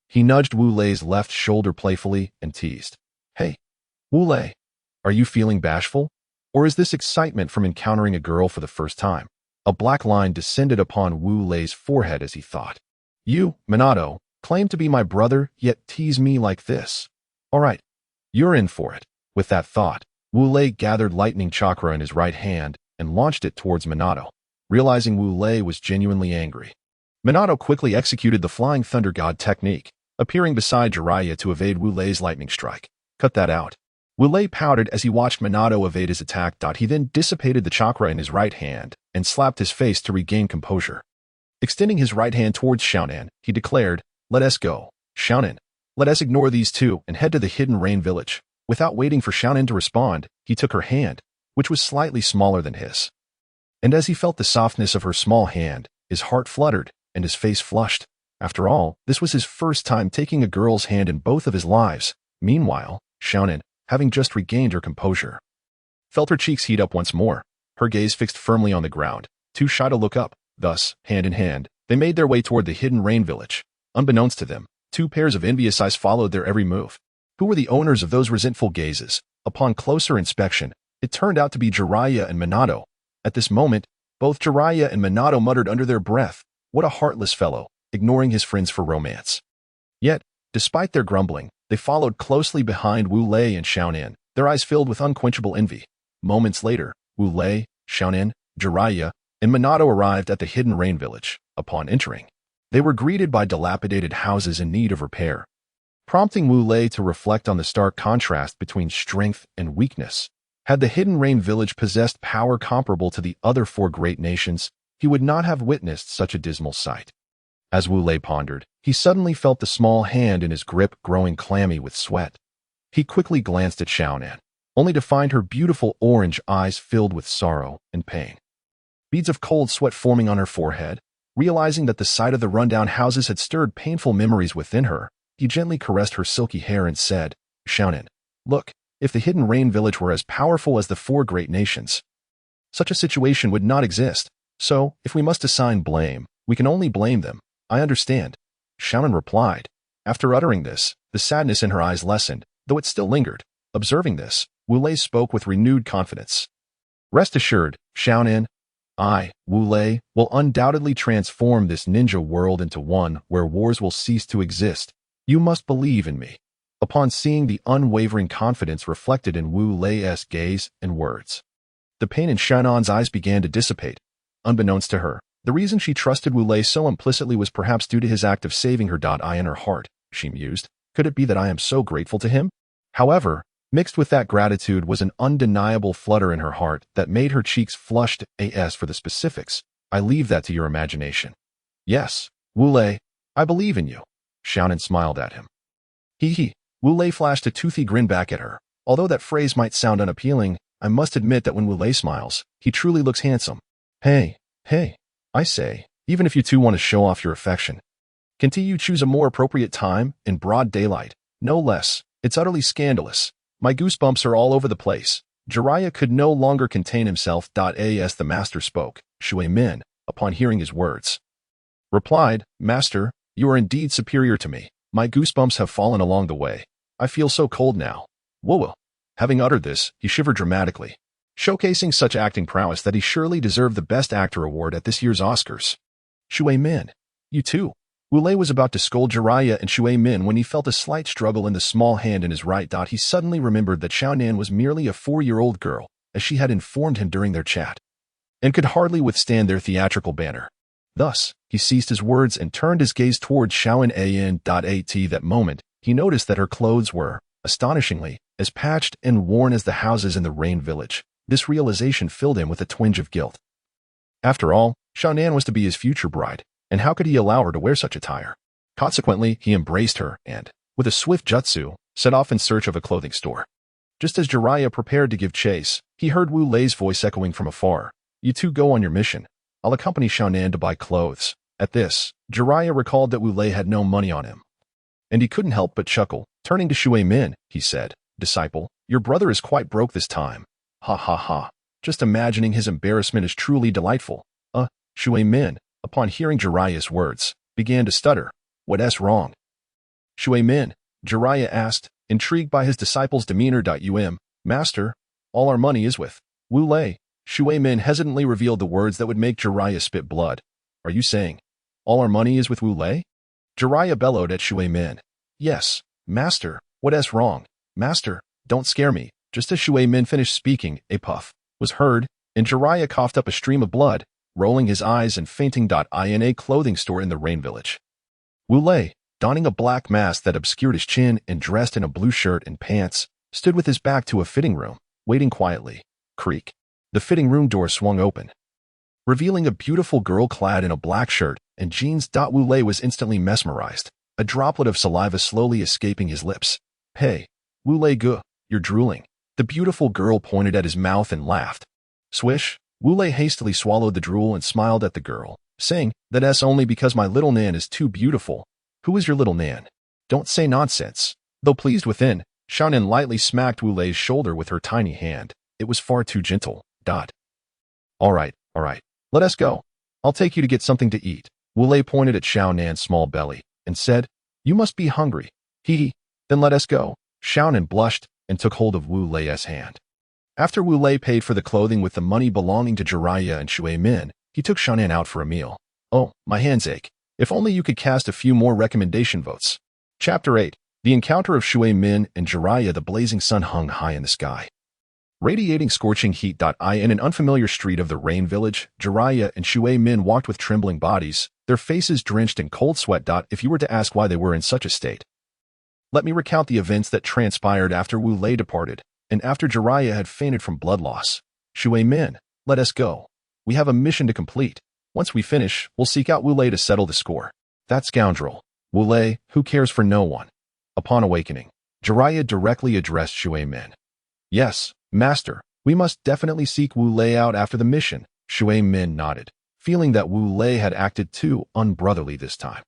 He nudged Wu Lei's left shoulder playfully and teased, "Hey, Wu Lei, are you feeling bashful? Or is this excitement from encountering a girl for the first time?" A black line descended upon Wu Lei's forehead as he thought. "You, Minato, claim to be my brother, yet tease me like this. All right, you're in for it." With that thought, Wu Lei gathered lightning chakra in his right hand and launched it towards Minato. Realizing Wu Lei was genuinely angry, Minato quickly executed the Flying Thunder God technique, appearing beside Jiraiya to evade Wu Lei's lightning strike. Cut that out. Wu Lei pouted as he watched Minato evade his attack. He then dissipated the chakra in his right hand and slapped his face to regain composure. Extending his right hand towards Xiaonan, he declared, "Let us go, Xiaonan. Let us ignore these two and head to the Hidden Rain Village." Without waiting for Xiaonan to respond, he took her hand, which was slightly smaller than his. And as he felt the softness of her small hand, his heart fluttered and his face flushed. After all, this was his first time taking a girl's hand in both of his lives. Meanwhile, Xiaonan, having just regained her composure, felt her cheeks heat up once more, her gaze fixed firmly on the ground, too shy to look up. Thus, hand in hand, they made their way toward the Hidden Rain Village. Unbeknownst to them, two pairs of envious eyes followed their every move. Who were the owners of those resentful gazes? Upon closer inspection, it turned out to be Jiraiya and Minato. At this moment, both Jiraiya and Minato muttered under their breath, "What a heartless fellow," ignoring his friends for romance. Yet, despite their grumbling, they followed closely behind Wu Lei and Xiaonan, their eyes filled with unquenchable envy. Moments later, Wu Lei, Xiaonan, Jiraiya, and Minato arrived at the Hidden Rain Village. Upon entering, they were greeted by dilapidated houses in need of repair, prompting Wu Lei to reflect on the stark contrast between strength and weakness. Had the Hidden Rain Village possessed power comparable to the other four great nations, he would not have witnessed such a dismal sight. As Wu Lei pondered, he suddenly felt the small hand in his grip growing clammy with sweat. He quickly glanced at Xiaonan, only to find her beautiful orange eyes filled with sorrow and pain. Beads of cold sweat forming on her forehead. Realizing that the sight of the rundown houses had stirred painful memories within her, he gently caressed her silky hair and said, "Xiaonan, look, if the Hidden Rain Village were as powerful as the four great nations, such a situation would not exist. So, if we must assign blame, we can only blame them. I understand," Xiaonan replied. After uttering this, the sadness in her eyes lessened, though it still lingered. Observing this, Wu Lei spoke with renewed confidence. "Rest assured, Xiaonan, I, Wu Lei, will undoubtedly transform this ninja world into one where wars will cease to exist. You must believe in me." Upon seeing the unwavering confidence reflected in Wu Lei's gaze and words, the pain in Xiaonan's eyes began to dissipate. Unbeknownst to her, the reason she trusted Wu Lei so implicitly was perhaps due to his act of saving her. In her heart, she mused, could it be that I am so grateful to him? However, mixed with that gratitude was an undeniable flutter in her heart that made her cheeks flushed. As for the specifics, I leave that to your imagination. "Yes, Wu Lei, I believe in you," Xiaonan smiled at him. Wu Lei flashed a toothy grin back at her. Although that phrase might sound unappealing, I must admit that when Wu Lei smiles, he truly looks handsome. Hey, I say, even if you two want to show off your affection, can't you choose a more appropriate time, in broad daylight? No less. It's utterly scandalous. My goosebumps are all over the place. Jiraiya could no longer contain himself. As the master spoke, Shui Min, upon hearing his words, replied, Master, you are indeed superior to me. My goosebumps have fallen along the way. I feel so cold now. Whoa. Having uttered this, he shivered dramatically, showcasing such acting prowess that he surely deserved the Best Actor award at this year's Oscars. Shui Min, you too. Wu Lei was about to scold Jiraiya and Shui Min when he felt a slight struggle in the small hand in his right. He suddenly remembered that Xiaonan was merely a 4-year-old girl, as she had informed him during their chat, and could hardly withstand their theatrical banter. Thus, he ceased his words and turned his gaze towards Xiaonan. At that moment, he noticed that her clothes were, astonishingly, as patched and worn as the houses in the Rain Village. This realization filled him with a twinge of guilt. After all, Xiaonan was to be his future bride, and how could he allow her to wear such attire? Consequently, he embraced her and, with a swift jutsu, set off in search of a clothing store. Just as Jiraiya prepared to give chase, he heard Wu Lei's voice echoing from afar. You two go on your mission. I'll accompany Xiaonan to buy clothes. At this, Jiraiya recalled that Wu Lei had no money on him, and he couldn't help but chuckle. Turning to Shui Min, he said, Disciple, your brother is quite broke this time. Ha ha ha. Just imagining his embarrassment is truly delightful. Shui Min, upon hearing Jiraiya's words, began to stutter. What's wrong? Shui Min, Jiraiya asked, intrigued by his disciple's demeanor. Master, all our money is with Wu Lei. Shui Min hesitantly revealed the words that would make Jiraiya spit blood. Are you saying, all our money is with Wu Lei? Jiraiya bellowed at Shui Min. Yes, Master, what's wrong? Master, don't scare me. Just as Shui Min finished speaking, a puff was heard, and Jiraiya coughed up a stream of blood, rolling his eyes and fainting. In a clothing store in the Rain Village, Wu Lei, donning a black mask that obscured his chin and dressed in a blue shirt and pants, stood with his back to a fitting room, waiting quietly. Creak. The fitting room door swung open, revealing a beautiful girl clad in a black shirt and jeans. Wu Lei was instantly mesmerized, a droplet of saliva slowly escaping his lips. Hey, Wu Lei, you're drooling. The beautiful girl pointed at his mouth and laughed. Swish. Wu Lei hastily swallowed the drool and smiled at the girl, saying, That's only because my little Nan is too beautiful. Who is your little Nan? Don't say nonsense. Though pleased within, Xiaonan lightly smacked Wu Lei's shoulder with her tiny hand. It was far too gentle. All right. Let us go. I'll take you to get something to eat. Wu Lei pointed at Xiaonan's small belly and said, You must be hungry. Then let us go. Xiaonan blushed and took hold of Wu Lei's hand. After Wu Lei paid for the clothing with the money belonging to Jiraiya and Shui Min, he took Xiaonan out for a meal. Oh, my hands ache. If only you could cast a few more recommendation votes. Chapter 8. The encounter of Shui Min and Jiraiya. The blazing sun hung high in the sky, radiating scorching heat. In an unfamiliar street of the Rain Village, Jiraiya and Shui Min walked with trembling bodies, their faces drenched in cold sweat. If you were to ask why they were in such a state, let me recount the events that transpired after Wu Lei departed, and after Jiraiya had fainted from blood loss. Shui Min, let us go. We have a mission to complete. Once we finish, we'll seek out Wu Lei to settle the score. That scoundrel, Wu Lei, who cares for no one. Upon awakening, Jiraiya directly addressed Shui Min. Yes, Master, we must definitely seek Wu Lei out after the mission. Shui Min nodded, feeling that Wu Lei had acted too unbrotherly this time.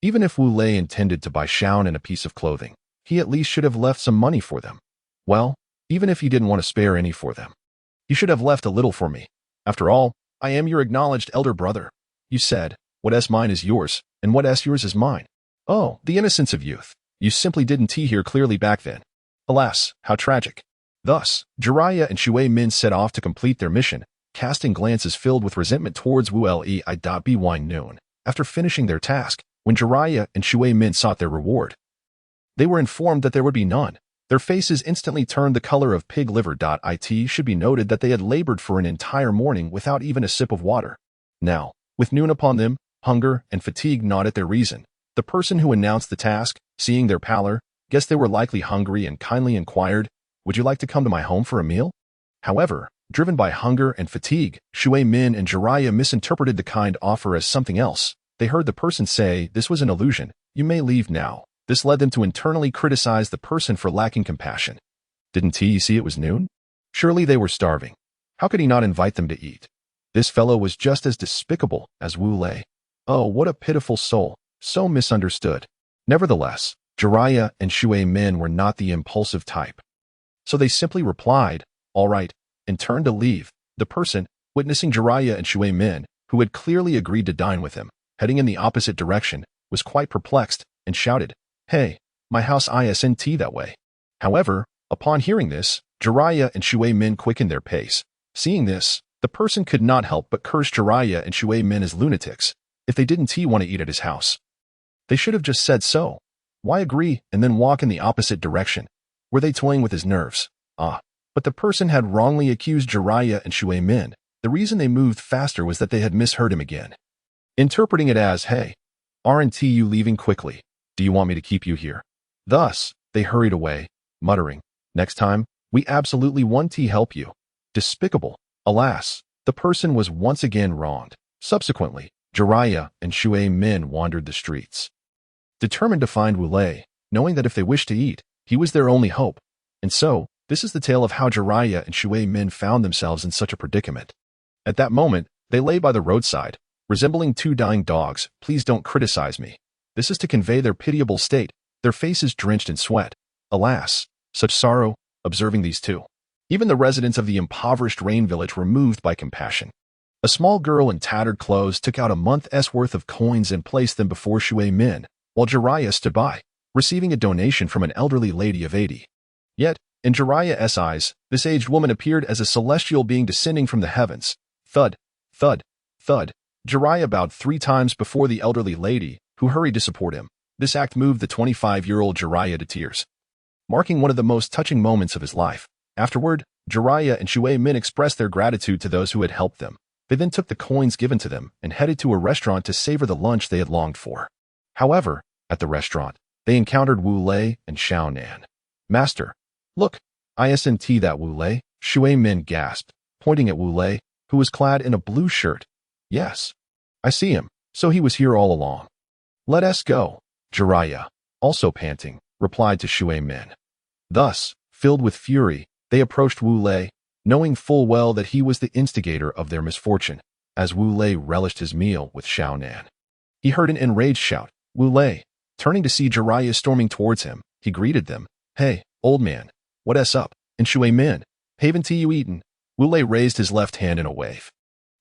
Even if Wu Lei intended to buy Xiaonan a piece of clothing, he at least should have left some money for them. Well, even if he didn't want to spare any for them, he should have left a little for me. After all, I am your acknowledged elder brother. You said, what's mine is yours, and what's yours is mine. Oh, the innocence of youth. You simply didn't hear clearly back then. Alas, how tragic. Thus, Jiraiya and Shui Min set off to complete their mission, casting glances filled with resentment towards Wu Lei. By noon, after finishing their task, when Jiraiya and Shui Min sought their reward, they were informed that there would be none. Their faces instantly turned the color of pig liver. It should be noted that they had labored for an entire morning without even a sip of water. Now, with noon upon them, hunger and fatigue gnawed at their reason. The person who announced the task, seeing their pallor, guessed they were likely hungry and kindly inquired, Would you like to come to my home for a meal? However, driven by hunger and fatigue, Shui Min and Jiraiya misinterpreted the kind offer as something else. They heard the person say, This was an illusion. You may leave now. This led them to internally criticize the person for lacking compassion. Didn't he see it was noon? Surely they were starving. How could he not invite them to eat? This fellow was just as despicable as Wu Lei. Oh, what a pitiful soul, so misunderstood. Nevertheless, Jiraiya and Shui Min were not the impulsive type. So they simply replied, all right, and turned to leave. The person, witnessing Jiraiya and Shui Min, who had clearly agreed to dine with him, heading in the opposite direction, was quite perplexed and shouted, "Hey, my house isn't that way." However, upon hearing this, Jiraiya and Shui Min quickened their pace. Seeing this, the person could not help but curse Jiraiya and Shui Min as lunatics. If they didn't want to eat at his house, they should have just said so. Why agree and then walk in the opposite direction? Were they toying with his nerves? But the person had wrongly accused Jiraiya and Shui Min. The reason they moved faster was that they had misheard him again, interpreting it as, "Hey, aren't you leaving quickly? Do you want me to keep you here?" Thus, they hurried away, muttering, "Next time, we absolutely want to help you." Despicable. Alas, the person was once again wronged. Subsequently, Jiraiya and Shui Min wandered the streets, determined to find Wu Lei, knowing that if they wished to eat, he was their only hope. And so, this is the tale of how Jiraiya and Shui Min found themselves in such a predicament. At that moment, they lay by the roadside, resembling two dying dogs. Please don't criticize me. This is to convey their pitiable state, their faces drenched in sweat. Alas, such sorrow, observing these two. Even the residents of the impoverished rain village were moved by compassion. A small girl in tattered clothes took out a month's worth of coins and placed them before Shui Min, while Jiraiya stood by, receiving a donation from an elderly lady of 80. Yet, in Jiraiya's eyes, this aged woman appeared as a celestial being descending from the heavens. Thud, thud, thud. Jiraiya bowed 3 times before the elderly lady, who hurried to support him. This act moved the 25-year-old Jiraiya to tears, marking one of the most touching moments of his life. Afterward, Jiraiya and Shui Min expressed their gratitude to those who had helped them. They then took the coins given to them and headed to a restaurant to savor the lunch they had longed for. However, at the restaurant, they encountered Wu Lei and Shaonan. "Master, look, isn't that Wu Lei?" Shui Min gasped, pointing at Wu Lei, who was clad in a blue shirt. "Yes, I see him, so he was here all along." "Let us go," Jiraiya, also panting, replied to Shui Min. Thus, filled with fury, they approached Wu Lei, knowing full well that he was the instigator of their misfortune. As Wu Lei relished his meal with Shaonan, he heard an enraged shout. Wu Lei, turning to see Jiraiya storming towards him, he greeted them. "Hey, old man, what's up?" And Shui Min, "Haven't you eaten?" Wu Lei raised his left hand in a wave.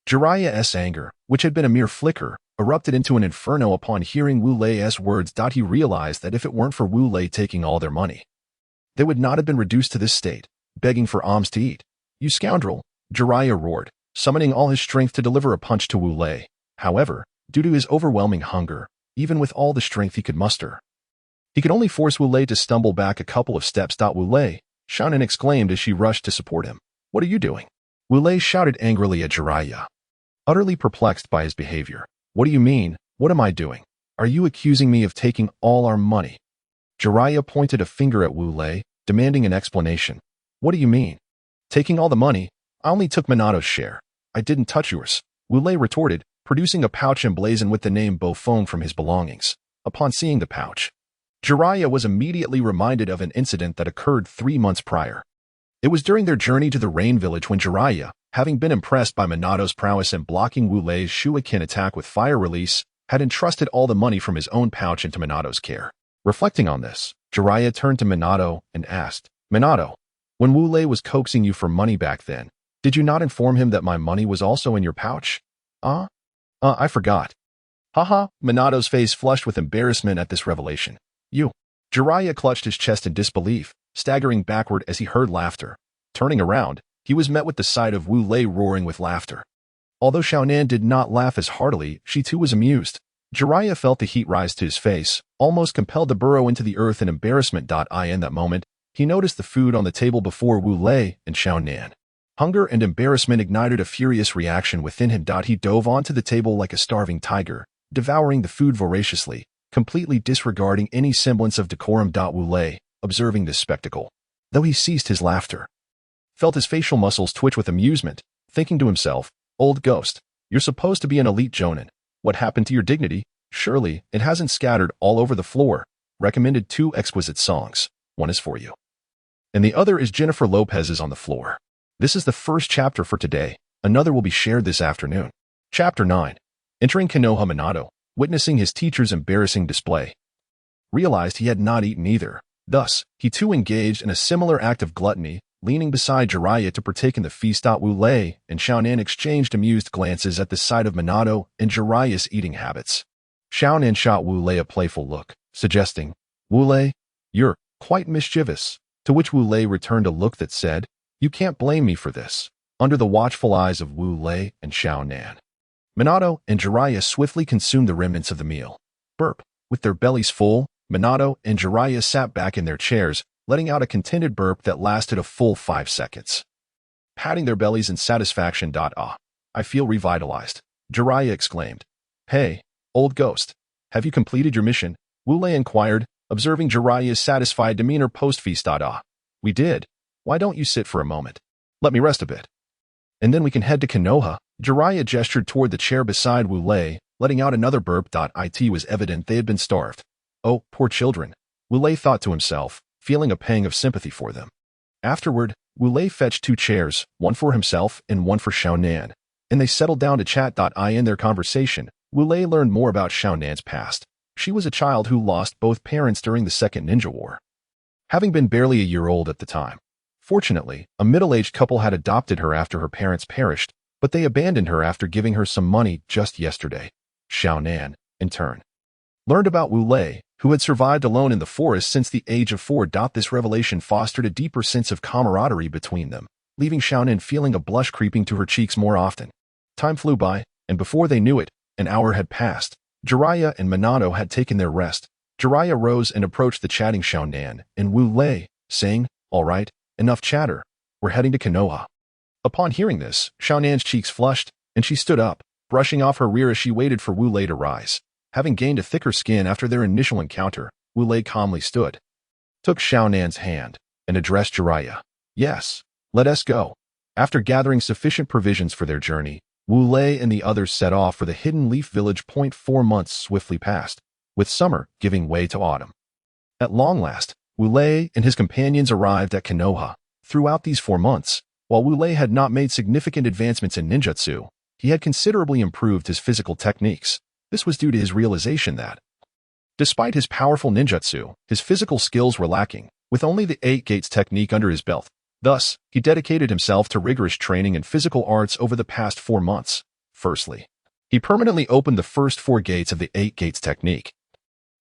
Jiraiya's anger, which had been a mere flicker, erupted into an inferno upon hearing Wu Lei's words. He realized that if it weren't for Wu Lei taking all their money, they would not have been reduced to this state, begging for alms to eat. "You scoundrel!" Jiraiya roared, summoning all his strength to deliver a punch to Wu Lei. However, due to his overwhelming hunger, even with all the strength he could muster, he could only force Wu Lei to stumble back a couple of steps. "Wu Lei," Shaonan exclaimed as she rushed to support him. "What are you doing?" Wu Lei shouted angrily at Jiraiya, utterly perplexed by his behavior. "What do you mean? What am I doing? Are you accusing me of taking all our money?" Jiraiya pointed a finger at Wu Lei, demanding an explanation. "What do you mean? Taking all the money? I only took Minato's share. I didn't touch yours," Wu Lei retorted, producing a pouch emblazoned with the name Beaufort from his belongings. Upon seeing the pouch, Jiraiya was immediately reminded of an incident that occurred 3 months prior. It was during their journey to the rain village when Jiraiya, having been impressed by Minato's prowess in blocking Wu Lei's shuriken attack with fire release, had entrusted all the money from his own pouch into Minato's care. Reflecting on this, Jiraiya turned to Minato and asked, "Minato, when Wu Lei was coaxing you for money back then, did you not inform him that my money was also in your pouch?" I forgot." Haha, Minato's face flushed with embarrassment at this revelation. "You." Jiraiya clutched his chest in disbelief, staggering backward as he heard laughter. Turning around, he was met with the sight of Wu Lei roaring with laughter. Although Shaonan did not laugh as heartily, she too was amused. Jiraiya felt the heat rise to his face, almost compelled to burrow into the earth in embarrassment. In that moment, he noticed the food on the table before Wu Lei and Shaonan. Hunger and embarrassment ignited a furious reaction within him. He dove onto the table like a starving tiger, devouring the food voraciously, completely disregarding any semblance of decorum. Wu Lei, observing this spectacle, though he ceased his laughter, felt his facial muscles twitch with amusement, thinking to himself, "Old ghost, you're supposed to be an elite jonin. What happened to your dignity? Surely it hasn't scattered all over the floor." Recommended 2 exquisite songs. One is for you. and the other is Jennifer Lopez's on the floor. This is the first chapter for today. Another will be shared this afternoon. Chapter 9. Entering Konoha. Minato, witnessing his teacher's embarrassing display, realized he had not eaten either. Thus, he too engaged in a similar act of gluttony, leaning beside Jiraiya to partake in the feast. Wu Lei and Shaonan exchanged amused glances at the sight of Minato and Jiraiya's eating habits. Shaonan shot Wu Lei a playful look, suggesting, "Wu Lei, you're quite mischievous," to which Wu Lei returned a look that said, "You can't blame me for this," under the watchful eyes of Wu Lei and Shaonan. Minato and Jiraiya swiftly consumed the remnants of the meal. Burp. With their bellies full, Minato and Jiraiya sat back in their chairs, letting out a contented burp that lasted a full 5 seconds. Patting their bellies in satisfaction. I feel revitalized, Jiraiya exclaimed. "Hey, old ghost, have you completed your mission?" Wu Lei inquired, observing Jiraiya's satisfied demeanor post-feast. "We did. Why don't you sit for a moment? Let me rest a bit. And then we can head to Konoha." Jiraiya gestured toward the chair beside Wu Lei, letting out another burp. It was evident they had been starved. Oh, poor children, Wu Lei thought to himself, feeling a pang of sympathy for them. Afterward, Wu Lei fetched 2 chairs, one for himself and one for Shaonan, and they settled down to chat. In their conversation, Wu Lei learned more about Shaonan's past. She was a child who lost both parents during the Second Ninja War, having been barely a year old at the time. Fortunately, a middle-aged couple had adopted her after her parents perished, but they abandoned her after giving her some money just yesterday. Shaonan, in turn, learned about Wu Lei, who had survived alone in the forest since the age of 4. This revelation fostered a deeper sense of camaraderie between them, leaving Shaonan feeling a blush creeping to her cheeks more often. Time flew by, and before they knew it, an hour had passed. Jiraiya and Minato had taken their rest. Jiraiya rose and approached the chatting Shaonan and Wu Lei, saying, "All right, enough chatter. We're heading to Konoha." Upon hearing this, Shaonan's cheeks flushed, and she stood up, brushing off her rear as she waited for Wu Lei to rise. Having gained a thicker skin after their initial encounter, Wu Lei calmly stood, took Shaonan's hand, and addressed Jiraiya. "Yes, let us go." After gathering sufficient provisions for their journey, Wu Lei and the others set off for the Hidden Leaf Village. 4 months swiftly passed, with summer giving way to autumn. At long last, Wu Lei and his companions arrived at Konoha. Throughout these 4 months, while Wu Lei had not made significant advancements in ninjutsu, he had considerably improved his physical techniques. This was due to his realization that, despite his powerful ninjutsu, his physical skills were lacking, with only the 8 gates technique under his belt. Thus, he dedicated himself to rigorous training in physical arts over the past 4 months. Firstly, he permanently opened the first 4 gates of the 8 gates technique,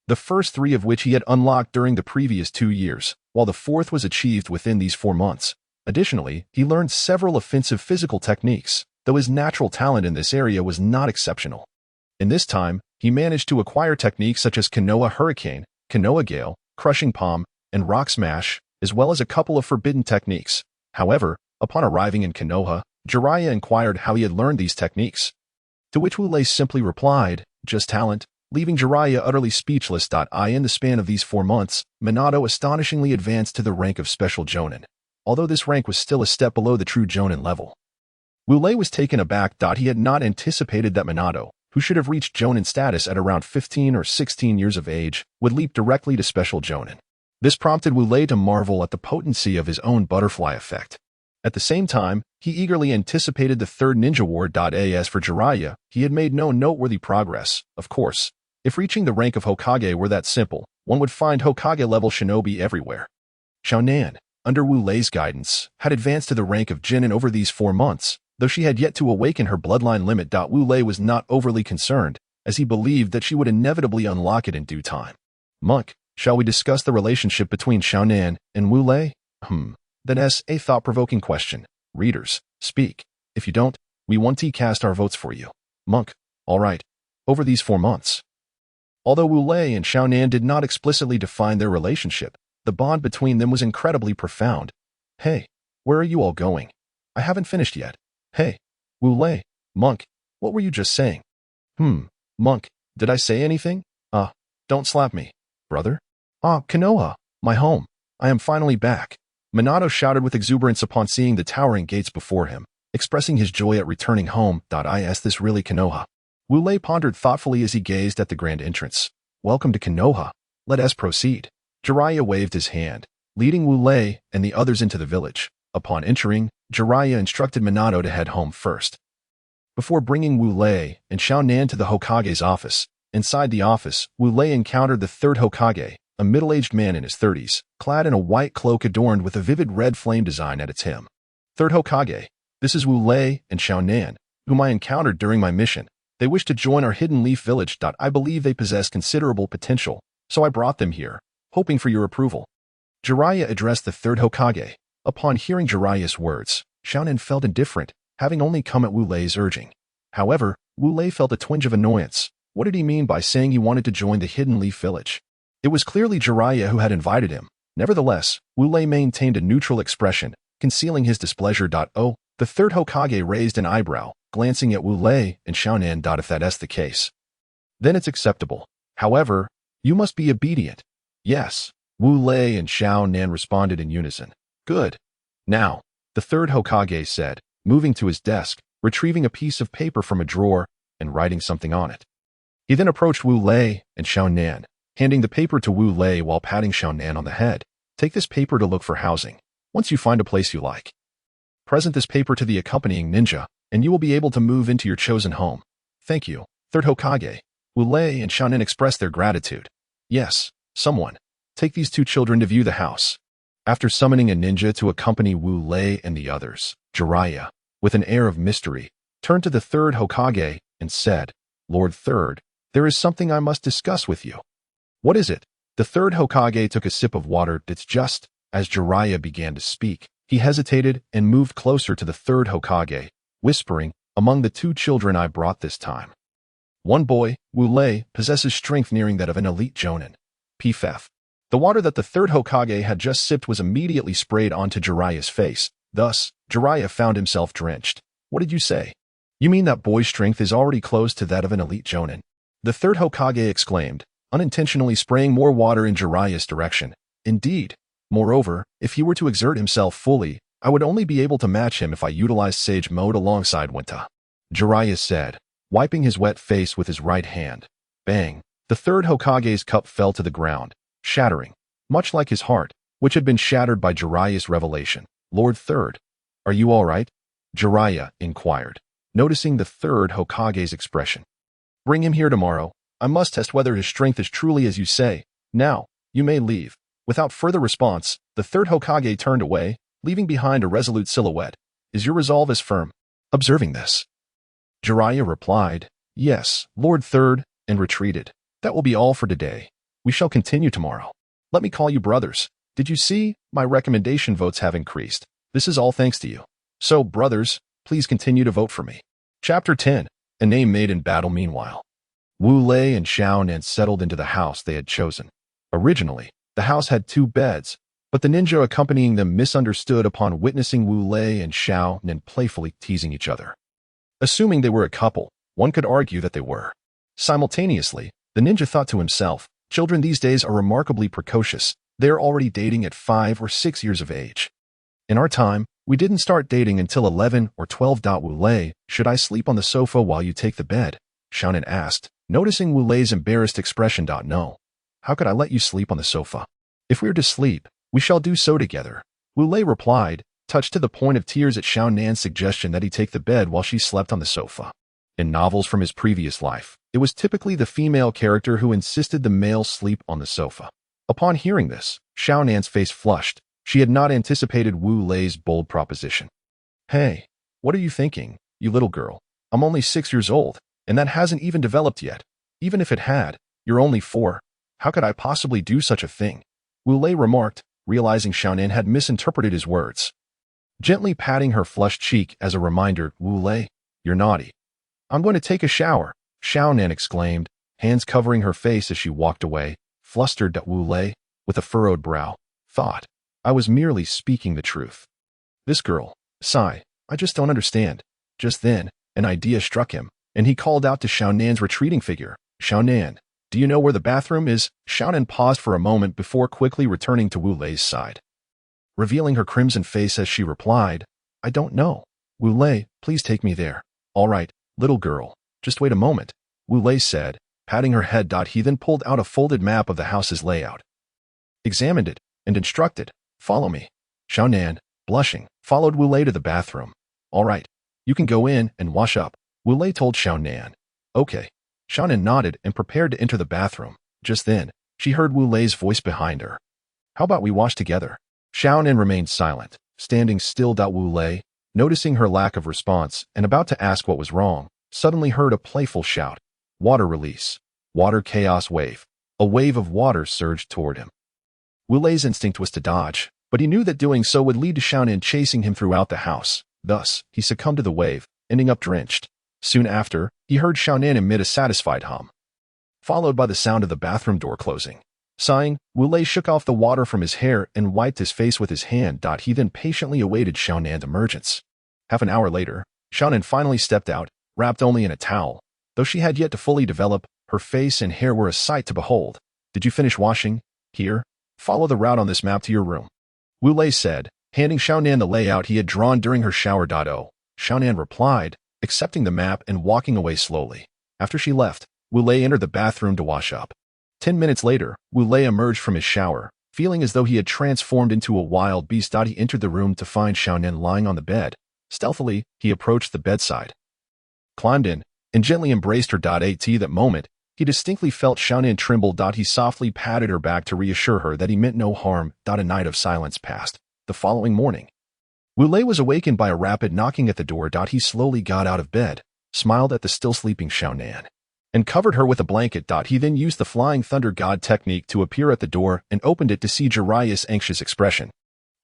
the first 3 of which he had unlocked during the previous 2 years, while the 4th was achieved within these 4 months. Additionally, he learned several offensive physical techniques, though his natural talent in this area was not exceptional. In this time, he managed to acquire techniques such as Konoha Hurricane, Konoha Gale, Crushing Palm, and Rock Smash, as well as a couple of forbidden techniques. However, upon arriving in Konoha, Jiraiya inquired how he had learned these techniques, to which Wu Lei simply replied, "Just talent," leaving Jiraiya utterly speechless. In the span of these 4 months, Minato astonishingly advanced to the rank of Special Jonin, although this rank was still a step below the true Jonin level. Wu Lei was taken aback. He had not anticipated that Minato, who should have reached Jonin status at around 15 or 16 years of age, would leap directly to Special Jonin. This prompted Wu Lei to marvel at the potency of his own butterfly effect. At the same time, he eagerly anticipated the third ninja war. As for Jiraiya, he had made no noteworthy progress. Of course, if reaching the rank of Hokage were that simple, one would find Hokage-level shinobi everywhere. Shaonan, under Wu Lei's guidance, had advanced to the rank of Genin over these 4 months, though she had yet to awaken her bloodline limit. Wu Lei was not overly concerned, as he believed that she would inevitably unlock it in due time. "Monk, shall we discuss the relationship between Shaonan and Wu Lei?" That's a thought-provoking question. Readers, speak. If you don't, we won't cast our votes for you. Monk, all right. Over these 4 months, although Wu Lei and Shaonan did not explicitly define their relationship, the bond between them was incredibly profound. "Hey, where are you all going? I haven't finished yet." "Hey, Wu Lei, Monk, what were you just saying?" Monk, did I say anything? Don't slap me, brother." Konoha, my home. I am finally back." Minato shouted with exuberance upon seeing the towering gates before him, expressing his joy at returning home. Is this really Konoha? Wu Lei pondered thoughtfully as he gazed at the grand entrance. "Welcome to Konoha. Let us proceed." Jiraiya waved his hand, leading Wu Lei and the others into the village. Upon entering, Jiraiya instructed Minato to head home first. Before bringing Wu Lei and Xiaonan to the Hokage's office, inside the office, Wu Lei encountered the third Hokage, a middle-aged man in his 30s, clad in a white cloak adorned with a vivid red flame design at its hem. Third Hokage, this is Wu Lei and Xiaonan, whom I encountered during my mission. They wish to join our Hidden Leaf Village. I believe they possess considerable potential, so I brought them here, hoping for your approval. Jiraiya addressed the third Hokage. Upon hearing Jiraiya's words, Xiaonan felt indifferent, having only come at Wu Lei's urging. However, Wu Lei felt a twinge of annoyance. What did he mean by saying he wanted to join the Hidden Leaf Village? It was clearly Jiraiya who had invited him. Nevertheless, Wu Lei maintained a neutral expression, concealing his displeasure. Oh, the third Hokage raised an eyebrow, glancing at Wu Lei and Xiaonan. If that's the case, then it's acceptable. However, you must be obedient. Yes, Wu Lei and Xiaonan responded in unison. Good. Now, the third Hokage said, moving to his desk, retrieving a piece of paper from a drawer, and writing something on it. He then approached Wu Lei and Xiaonan, handing the paper to Wu Lei while patting Xiaonan on the head. Take this paper to look for housing. Once you find a place you like, present this paper to the accompanying ninja, and you will be able to move into your chosen home. Thank you, third Hokage. Wu Lei and Xiaonan expressed their gratitude. Yes, someone. Take these two children to view the house. After summoning a ninja to accompany Wu Lei and the others, Jiraiya, with an air of mystery, turned to the third Hokage and said, Lord Third, there is something I must discuss with you. What is it? The third Hokage took a sip of water. It's just, as Jiraiya began to speak, he hesitated and moved closer to the third Hokage, whispering, among the two children I brought this time. One boy, Wu Lei, possesses strength nearing that of an elite jonin. Pff. The water that the third Hokage had just sipped was immediately sprayed onto Jiraiya's face. Thus, Jiraiya found himself drenched. What did you say? You mean that boy's strength is already close to that of an elite jonin? The third Hokage exclaimed, unintentionally spraying more water in Jiraiya's direction. Indeed. Moreover, if he were to exert himself fully, I would only be able to match him if I utilized Sage Mode alongside Winta. Jiraiya said, wiping his wet face with his right hand. Bang! The third Hokage's cup fell to the ground, shattering, much like his heart, which had been shattered by Jiraiya's revelation. Lord Third, are you all right? Jiraiya inquired, noticing the third Hokage's expression. Bring him here tomorrow. I must test whether his strength is truly as you say. Now, you may leave. Without further response, the third Hokage turned away, leaving behind a resolute silhouette. Is your resolve as firm? Observing this, Jiraiya replied, Yes, Lord Third, and retreated. That will be all for today. We shall continue tomorrow. Let me call you brothers. Did you see? My recommendation votes have increased. This is all thanks to you. So, brothers, please continue to vote for me. Chapter 10. A name made in battle. Meanwhile, Wu Lei and Xiaonan settled into the house they had chosen. Originally, the house had 2 beds, but the ninja accompanying them misunderstood upon witnessing Wu Lei and Xiaonan playfully teasing each other. Assuming they were a couple, one could argue that they were. Simultaneously, the ninja thought to himself, children these days are remarkably precocious. They are already dating at 5 or 6 years of age. In our time, we didn't start dating until 11 or 12. Wu Lei, should I sleep on the sofa while you take the bed? Xiaonan asked, noticing Wu Lei's embarrassed expression. No. How could I let you sleep on the sofa? If we are to sleep, we shall do so together. Wu Lei replied, touched to the point of tears at Xiaonan's suggestion that he take the bed while she slept on the sofa. In novels from his previous life, it was typically the female character who insisted the male sleep on the sofa. Upon hearing this, Xiaonan's face flushed. She had not anticipated Wu Lei's bold proposition. Hey, what are you thinking, you little girl? I'm only 6 years old, and that hasn't even developed yet. Even if it had, you're only 4. How could I possibly do such a thing? Wu Lei remarked, realizing Xiaonan had misinterpreted his words. Gently patting her flushed cheek as a reminder, Wu Lei, you're naughty. I'm going to take a shower, Xiaonan exclaimed, hands covering her face as she walked away. Flustered, Wu Lei, with a furrowed brow, thought, I was merely speaking the truth. This girl, sigh, I just don't understand. Just then, an idea struck him, and he called out to Xiaonan's retreating figure, Xiaonan, do you know where the bathroom is? Xiaonan paused for a moment before quickly returning to Wu Lei's side, revealing her crimson face as she replied, I don't know. Wu Lei, please take me there. All right, little girl, just wait a moment, Wu Lei said, patting her head. He then pulled out a folded map of the house's layout, examined it, and instructed, Follow me. Xiaonan, blushing, followed Wu Lei to the bathroom. All right, you can go in and wash up, Wu Lei told Xiaonan. Okay. Xiaonan nodded and prepared to enter the bathroom. Just then, she heard Wu Lei's voice behind her. How about we wash together? Xiaonan remained silent, standing still. Wu Lei, noticing her lack of response and about to ask what was wrong, suddenly heard a playful shout. Water release. Water chaos wave. A wave of water surged toward him. Wu Lei's instinct was to dodge, but he knew that doing so would lead to Xiaonan chasing him throughout the house. Thus, he succumbed to the wave, ending up drenched. Soon after, he heard Xiaonan emit a satisfied hum, followed by the sound of the bathroom door closing. Sighing, Wu Lei shook off the water from his hair and wiped his face with his hand. He then patiently awaited Xiaonan's emergence. Half an hour later, Xiaonan finally stepped out, wrapped only in a towel. Though she had yet to fully develop, her face and hair were a sight to behold. Did you finish washing? Here, follow the route on this map to your room, Wu Lei said, handing Xiaonan the layout he had drawn during her shower. Xiaonan replied, accepting the map and walking away slowly. After she left, Wu Lei entered the bathroom to wash up. 10 minutes later, Wu Lei emerged from his shower, feeling as though he had transformed into a wild beast. He entered the room to find Xiaonan lying on the bed. Stealthily, he approached the bedside, climbed in, and gently embraced her. At that moment, he distinctly felt Xiaonan tremble. He softly patted her back to reassure her that he meant no harm. A night of silence passed. The following morning, Wu Lei was awakened by a rapid knocking at the door. He slowly got out of bed, smiled at the still sleeping Xiaonan, and covered her with a blanket. He then used the flying thunder god technique to appear at the door and opened it to see Jiraiya's anxious expression.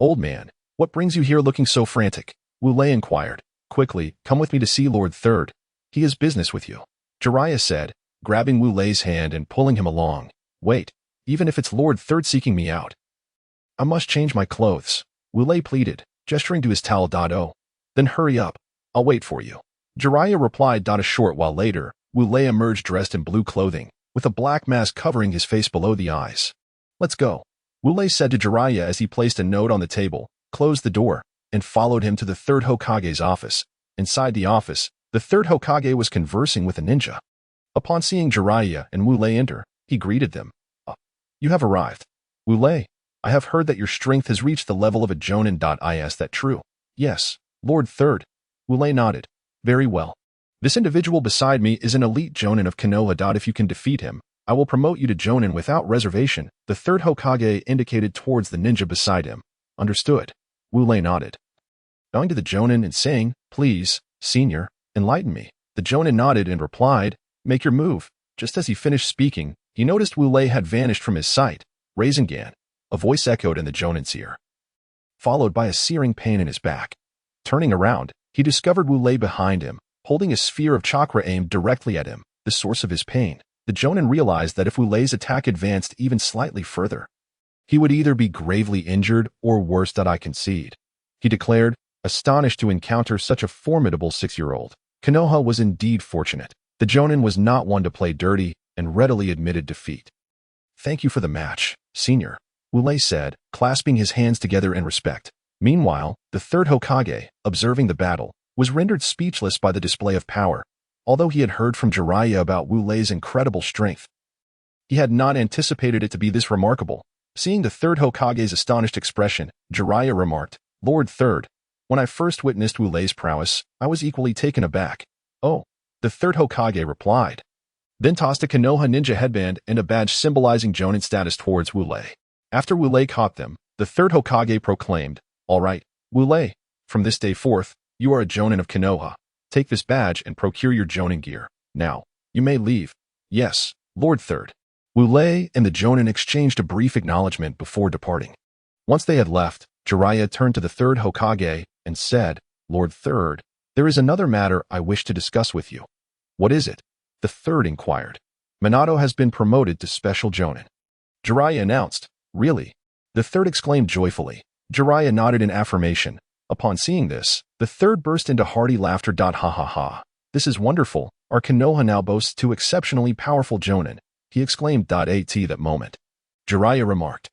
Old man, what brings you here looking so frantic? Wu Lei inquired. Quickly, come with me to see Lord Third. He has business with you, Jiraiya said, grabbing Wu Lei's hand and pulling him along. Wait, even if it's Lord Third seeking me out, I must change my clothes, Wu Lei pleaded, gesturing to his towel. Oh, then hurry up. I'll wait for you, Jiraiya replied. A short while later, Wu Lei emerged dressed in blue clothing, with a black mask covering his face below the eyes. Let's go, Wu Lei said to Jiraiya as he placed a note on the table, closed the door, and followed him to the third Hokage's office. Inside the office, the third Hokage was conversing with a ninja. Upon seeing Jiraiya and Wu Lei enter, he greeted them. You have arrived. Wu Lei, I have heard that your strength has reached the level of a Jonin. Is that true? Yes, Lord Third. Wu Lei nodded. Very well. This individual beside me is an elite Jonin of Konoha. If you can defeat him, I will promote you to Jonin without reservation. The third Hokage indicated towards the ninja beside him. Understood. Wu Lei nodded. Bowing to the Jonin and saying, please, senior, enlighten me. The Jonin nodded and replied, make your move. Just as he finished speaking, he noticed Wu Lei had vanished from his sight. Rasengan. A voice echoed in the Jonin's ear, followed by a searing pain in his back. Turning around, he discovered Wu Lei behind him, holding a sphere of chakra aimed directly at him, the source of his pain. The Jonin realized that if Wu Lei's attack advanced even slightly further, he would either be gravely injured or worse. I concede, he declared, astonished to encounter such a formidable 6-year-old. Konoha was indeed fortunate. The Jonin was not one to play dirty and readily admitted defeat. Thank you for the match, senior, Wu Lei said, clasping his hands together in respect. Meanwhile, the third Hokage, observing the battle, was rendered speechless by the display of power. Although he had heard from Jiraiya about Wu Lei's incredible strength, he had not anticipated it to be this remarkable. Seeing the third Hokage's astonished expression, Jiraiya remarked, Lord Third, when I first witnessed Wu Lei's prowess, I was equally taken aback. Oh, the third Hokage replied, then tossed a Konoha ninja headband and a badge symbolizing Jonin status towards Wu Lei. After Wu Lei caught them, the third Hokage proclaimed, all right, Wu Lei, from this day forth, you are a Jonin of Konoha. Take this badge and procure your Jonin gear. Now, you may leave. Yes, Lord Third. Wu Lei and the Jonin exchanged a brief acknowledgement before departing. Once they had left, Jiraiya turned to the third Hokage and said, Lord Third, there is another matter I wish to discuss with you. What is it? The third inquired. Minato has been promoted to special Jonin, Jiraiya announced. Really? The third exclaimed joyfully. Jiraiya nodded in affirmation. Upon seeing this, the third burst into hearty laughter. Ha ha ha. This is wonderful. Our Konoha now boasts 2 exceptionally powerful Jonin, he exclaimed. At that moment, Jiraiya remarked,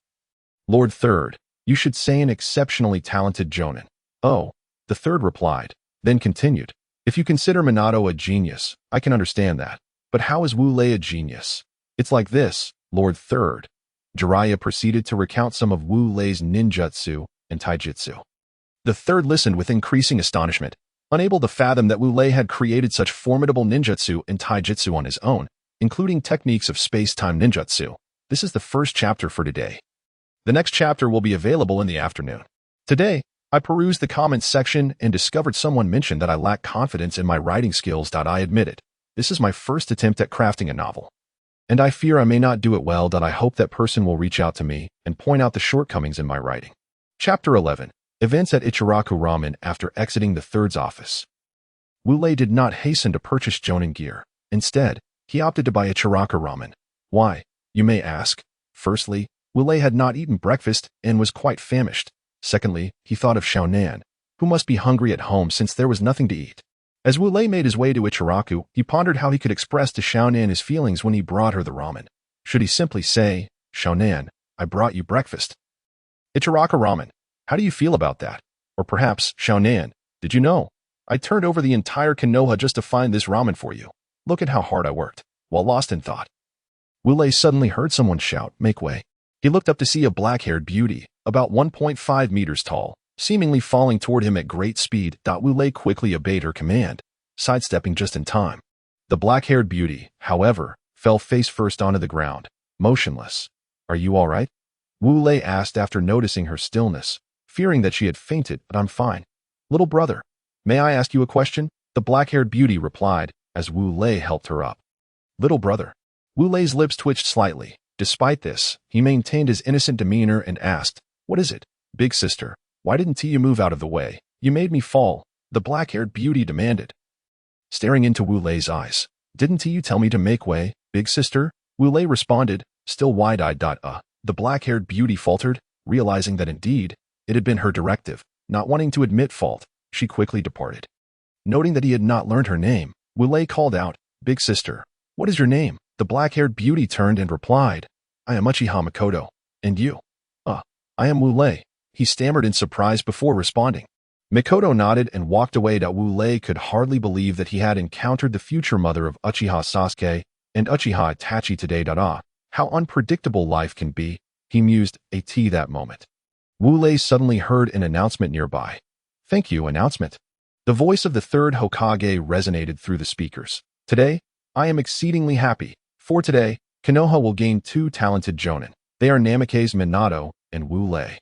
Lord Third, you should say an exceptionally talented Jonin. Oh, the third replied, then continued, if you consider Minato a genius, I can understand that. But how is Wu Lei a genius? It's like this, Lord Third. Jiraiya proceeded to recount some of Wu Lei's ninjutsu and taijutsu. The third listened with increasing astonishment, unable to fathom that Wu Lei had created such formidable ninjutsu and taijutsu on his own, including techniques of space-time ninjutsu. This is the first chapter for today. The next chapter will be available in the afternoon. Today, I perused the comments section and discovered someone mentioned that I lack confidence in my writing skills. I admit it. This is my first attempt at crafting a novel, and I fear I may not do it well. I hope that person will reach out to me and point out the shortcomings in my writing. Chapter 11. Events at Ichiraku Ramen after exiting the third's office. Wu Lei did not hasten to purchase Jonin gear. Instead, he opted to buy Ichiraku Ramen. Why, you may ask? Firstly, Wu Lei had not eaten breakfast and was quite famished. Secondly, he thought of Xiaonan, who must be hungry at home since there was nothing to eat. As Wu Lei made his way to Ichiraku, he pondered how he could express to Xiaonan his feelings when he brought her the ramen. Should he simply say, "Xiaonan, I brought you breakfast"? Ichiraku Ramen, how do you feel about that? Or perhaps, "Xiaonan, did you know? I turned over the entire Konoha just to find this ramen for you. Look at how hard I worked." While lost in thought, Wu Lei suddenly heard someone shout, "Make way." He looked up to see a black-haired beauty, about 1.5 meters tall, seemingly falling toward him at great speed. Wu Lei quickly obeyed her command, sidestepping just in time. The black-haired beauty, however, fell face-first onto the ground, motionless. "Are you all right?" Wu Lei asked after noticing her stillness, fearing that she had fainted. "But I'm fine. Little brother, may I ask you a question?" The black-haired beauty replied, as Wu Lei helped her up. "Little brother." Wu Lei's lips twitched slightly. Despite this, he maintained his innocent demeanor and asked, "What is it? Big sister, why didn't you move out of the way? You made me fall," the black-haired beauty demanded. Staring into Wu Lei's eyes, "Didn't you tell me to make way, big sister?" Wu Lei responded, still wide-eyed. The black-haired beauty faltered, realizing that indeed, it had been her directive. Not wanting to admit fault, she quickly departed. Noting that he had not learned her name, Wu Lei called out, "Big sister, what is your name?" The black-haired beauty turned and replied, "I am Uchiha Makoto. And you?" I am Wu Lei," he stammered in surprise before responding. Makoto nodded and walked away. Wu Lei could hardly believe that he had encountered the future mother of Uchiha Sasuke and Uchiha Itachi today. How unpredictable life can be, he mused, that moment. Wu Lei suddenly heard an announcement nearby. "Thank you, announcement." The voice of the third Hokage resonated through the speakers. "Today, I am exceedingly happy. For today, Konoha will gain 2 talented jonin. They are Namikaze Minato and Wu Lei.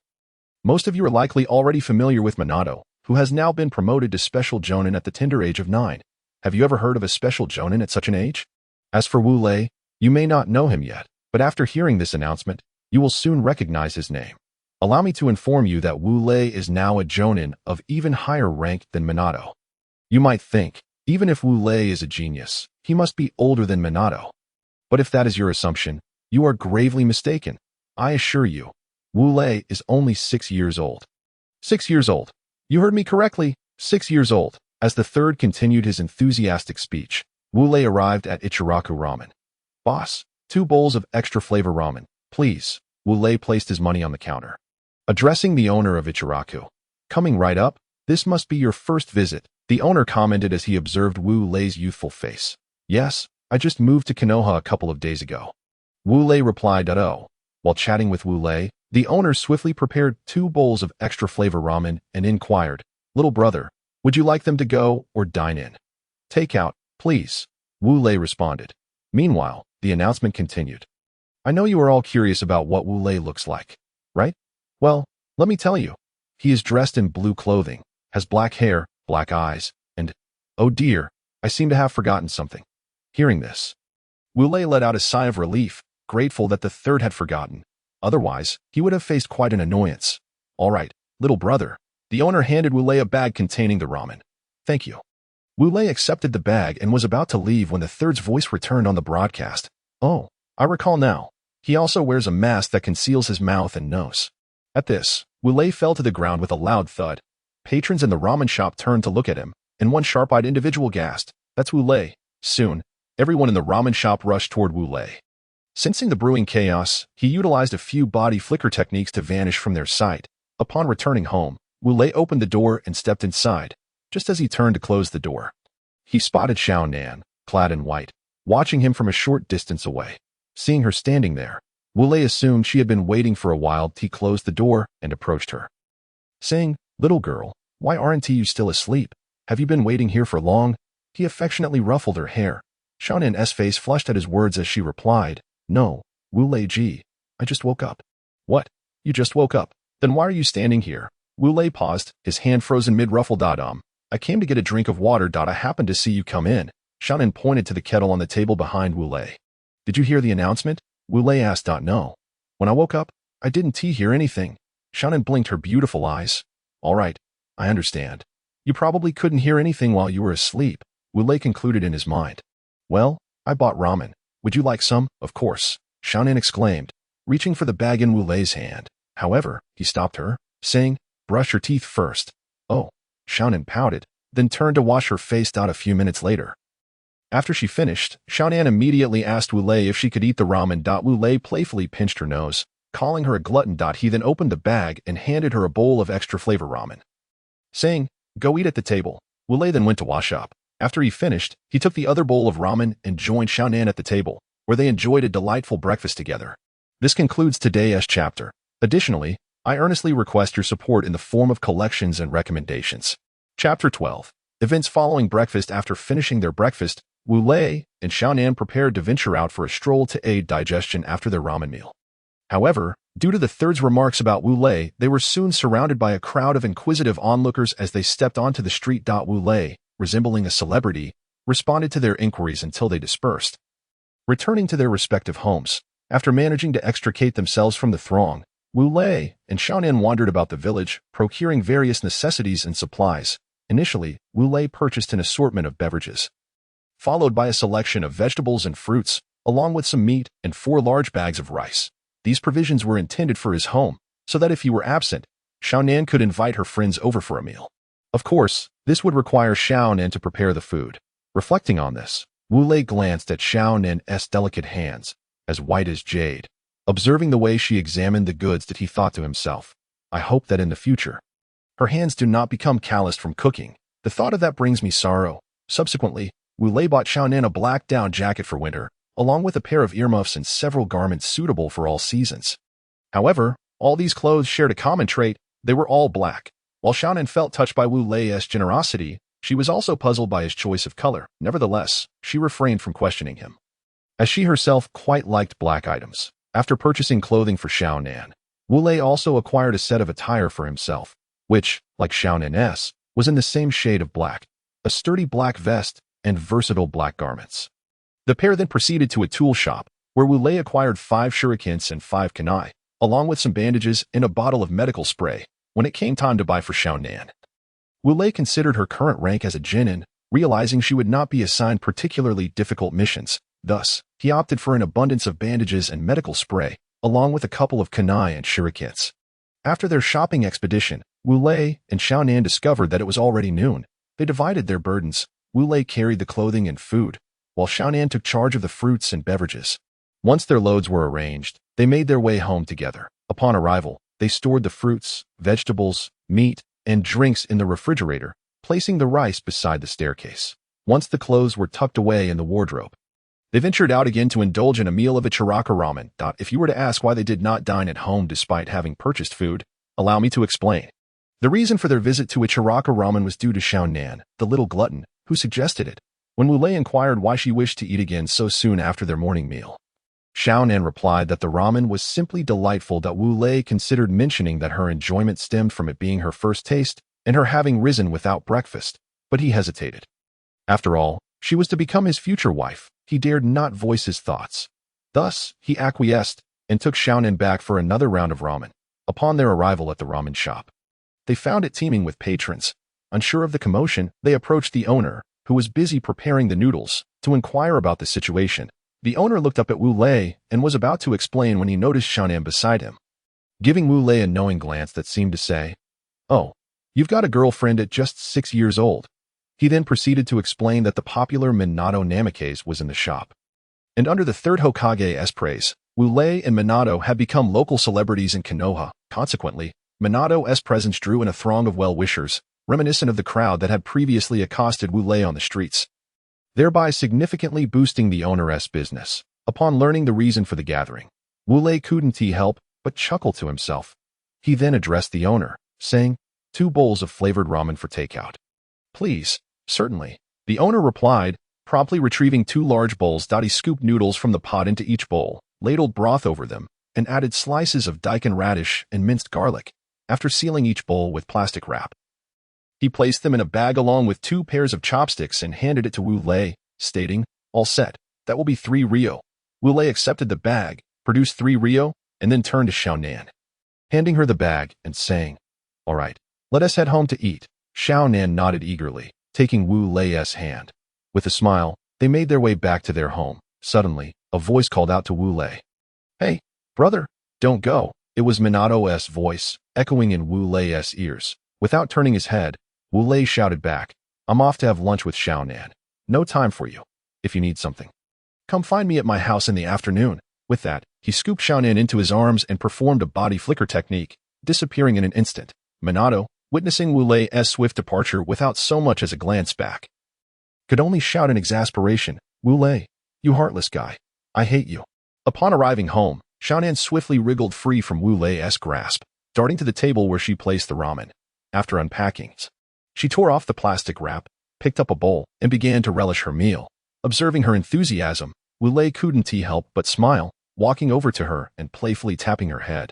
Most of you are likely already familiar with Minato, who has now been promoted to special jonin at the tender age of 9. Have you ever heard of a special jonin at such an age? As for Wu Lei, you may not know him yet, but after hearing this announcement, you will soon recognize his name. Allow me to inform you that Wu Lei is now a jonin of even higher rank than Minato. You might think, even if Wu Lei is a genius, he must be older than Minato. But if that is your assumption, you are gravely mistaken. I assure you, Wu Lei is only 6 years old. 6 years old. You heard me correctly, 6 years old. As the third continued his enthusiastic speech, Wu Lei arrived at Ichiraku Ramen. "Boss, 2 bowls of extra flavor ramen, please." Wu Lei placed his money on the counter. Addressing the owner of Ichiraku, "Coming right up, this must be your first visit," the owner commented as he observed Wu Lei's youthful face. "Yes, I just moved to Konoha a couple of days ago." Wu Lei replied, "Oh." While chatting with Wu Lei, the owner swiftly prepared 2 bowls of extra flavor ramen and inquired, "Little brother, would you like them to go or dine in?" "Take out, please," Wu Lei responded. Meanwhile, the announcement continued. "I know you are all curious about what Wu Lei looks like, right? Well, let me tell you. He is dressed in blue clothing, has black hair, black eyes, and, oh dear, I seem to have forgotten something." Hearing this, Wu Lei let out a sigh of relief, grateful that the third had forgotten. Otherwise, he would have faced quite an annoyance. "All right, little brother." The owner handed Wu Lei a bag containing the ramen. "Thank you." Wu Lei accepted the bag and was about to leave when the third's voice returned on the broadcast. "Oh, I recall now. He also wears a mask that conceals his mouth and nose." At this, Wu Lei fell to the ground with a loud thud. Patrons in the ramen shop turned to look at him, and one sharp-eyed individual gasped, "That's Wu Lei." Soon, everyone in the ramen shop rushed toward Wu Lei. Sensing the brewing chaos, he utilized a few body flicker techniques to vanish from their sight. Upon returning home, Wu Lei opened the door and stepped inside. Just as he turned to close the door, he spotted Xiaonan, clad in white, watching him from a short distance away. Seeing her standing there, Wu Lei assumed she had been waiting for a while. He closed the door and approached her, saying, "Little girl, why aren't you still asleep? Have you been waiting here for long?" He affectionately ruffled her hair. Xiaonan's face flushed at his words as she replied, "No, Wu Lei ji, I just woke up." "What? You just woke up? Then why are you standing here?" Wu Lei paused, his hand frozen mid-ruffle. "I came to get a drink of water. I happened to see you come in." Xiaonan pointed to the kettle on the table behind Wu Lei. "Did you hear the announcement?" Wu Lei asked. "No. When I woke up, I didn't hear anything." Xiaonan blinked her beautiful eyes. "All right, I understand. You probably couldn't hear anything while you were asleep," Wu Lei concluded in his mind. "Well, I bought ramen. Would you like some?" "Of course," Xiaonan exclaimed, reaching for the bag in Wu Lei's hand. However, he stopped her, saying, "Brush your teeth first." "Oh," Xiaonan pouted, then turned to wash her face. A few minutes later, after she finished, Xiaonan immediately asked Wu Lei if she could eat the ramen. Wu Lei playfully pinched her nose, calling her a glutton. He then opened the bag and handed her a bowl of extra flavor ramen, saying, "Go eat at the table." Wu Lei then went to wash up. After he finished, he took the other bowl of ramen and joined Xiaonan at the table, where they enjoyed a delightful breakfast together. This concludes today's chapter. Additionally, I earnestly request your support in the form of collections and recommendations. Chapter 12. Events following breakfast. After finishing their breakfast, Wu Lei and Xiaonan prepared to venture out for a stroll to aid digestion after their ramen meal. However, due to the third's remarks about Wu Lei, they were soon surrounded by a crowd of inquisitive onlookers as they stepped onto the street. Wu Lei, resembling a celebrity, responded to their inquiries until they dispersed. Returning to their respective homes, after managing to extricate themselves from the throng, Wu Lei and Xiaonan wandered about the village, procuring various necessities and supplies. Initially, Wu Lei purchased an assortment of beverages, followed by a selection of vegetables and fruits, along with some meat and 4 large bags of rice. These provisions were intended for his home, so that if he were absent, Xiaonan could invite her friends over for a meal. Of course, this would require Xiaonan to prepare the food. Reflecting on this, Wu Lei glanced at Xiaonan's delicate hands, as white as jade. Observing the way she examined the goods, he thought to himself, "I hope that in the future, her hands do not become calloused from cooking. The thought of that brings me sorrow." Subsequently, Wu Lei bought Xiaonan a black down jacket for winter, along with a pair of earmuffs and several garments suitable for all seasons. However, all these clothes shared a common trait: they were all black. While Xiaonan felt touched by Wu Lei's generosity, she was also puzzled by his choice of color. Nevertheless, she refrained from questioning him, as she herself quite liked black items. After purchasing clothing for Xiaonan, Wu Lei also acquired a set of attire for himself, which, like Xiaonan's, was in the same shade of black, a sturdy black vest, and versatile black garments. The pair then proceeded to a tool shop, where Wu Lei acquired 5 shurikens and 5 kunai, along with some bandages and a bottle of medical spray. When it came time to buy for Xiaonan, Wu Lei considered her current rank as a genin, realizing she would not be assigned particularly difficult missions. Thus, he opted for an abundance of bandages and medical spray, along with a couple of kunai and shurikens. After their shopping expedition, Wu Lei and Xiaonan discovered that it was already noon. They divided their burdens. Wu Lei carried the clothing and food, while Xiaonan took charge of the fruits and beverages. Once their loads were arranged, they made their way home together. Upon arrival, they stored the fruits, vegetables, meat, and drinks in the refrigerator, placing the rice beside the staircase. Once the clothes were tucked away in the wardrobe, they ventured out again to indulge in a meal of Ichiraka ramen. If you were to ask why they did not dine at home despite having purchased food, allow me to explain. The reason for their visit to Ichiraka ramen was due to Xiaonan, the little glutton, who suggested it. When Wu Lei inquired why she wished to eat again so soon after their morning meal, Xiaonan replied that the ramen was simply delightful. Wu Lei considered mentioning that her enjoyment stemmed from it being her first taste and her having risen without breakfast, but he hesitated. After all, she was to become his future wife. He dared not voice his thoughts. Thus, he acquiesced and took Xiaonan back for another round of ramen. Upon their arrival at the ramen shop, they found it teeming with patrons. Unsure of the commotion, they approached the owner, who was busy preparing the noodles, to inquire about the situation. The owner looked up at Wu Lei and was about to explain when he noticed Xiaonan beside him, giving Wu Lei a knowing glance that seemed to say, "Oh, you've got a girlfriend at just 6 years old." He then proceeded to explain that the popular Minato Namikaze was in the shop. And under the third Hokage's praise, Wu Lei and Minato had become local celebrities in Konoha. Consequently, Minato's presence drew in a throng of well-wishers, reminiscent of the crowd that had previously accosted Wu Lei on the streets, thereby significantly boosting the owner's business. Upon learning the reason for the gathering, Wu Lei couldn't help but chuckle to himself. He then addressed the owner, saying, 2 bowls of flavored ramen for takeout. Please, certainly. The owner replied, promptly retrieving 2 large bowls. He scooped noodles from the pot into each bowl, ladled broth over them, and added slices of daikon radish and minced garlic, after sealing each bowl with plastic wrap. He placed them in a bag along with 2 pairs of chopsticks and handed it to Wu Lei, stating, all set, that will be 3 Rio. Wu Lei accepted the bag, produced 3 Rio, and then turned to Xiaonan, handing her the bag and saying, all right, let us head home to eat. Xiaonan nodded eagerly, taking Wu Lei's hand. With a smile, they made their way back to their home. Suddenly, a voice called out to Wu Lei. Hey, brother, don't go. It was Minato's voice, echoing in Wu Lei's ears. Without turning his head, Wu Lei shouted back, I'm off to have lunch with Xiaonan. No time for you. If you need something, come find me at my house in the afternoon. With that, he scooped Xiaonan into his arms and performed a body flicker technique, disappearing in an instant. Minato, witnessing Wu Lei's swift departure without so much as a glance back, could only shout in exasperation, Wu Lei, you heartless guy. I hate you. Upon arriving home, Xiaonan swiftly wriggled free from Wu Lei's grasp, darting to the table where she placed the ramen. After unpacking, she tore off the plastic wrap, picked up a bowl, and began to relish her meal. Observing her enthusiasm, Wu Lei couldn't help but smile, walking over to her and playfully tapping her head,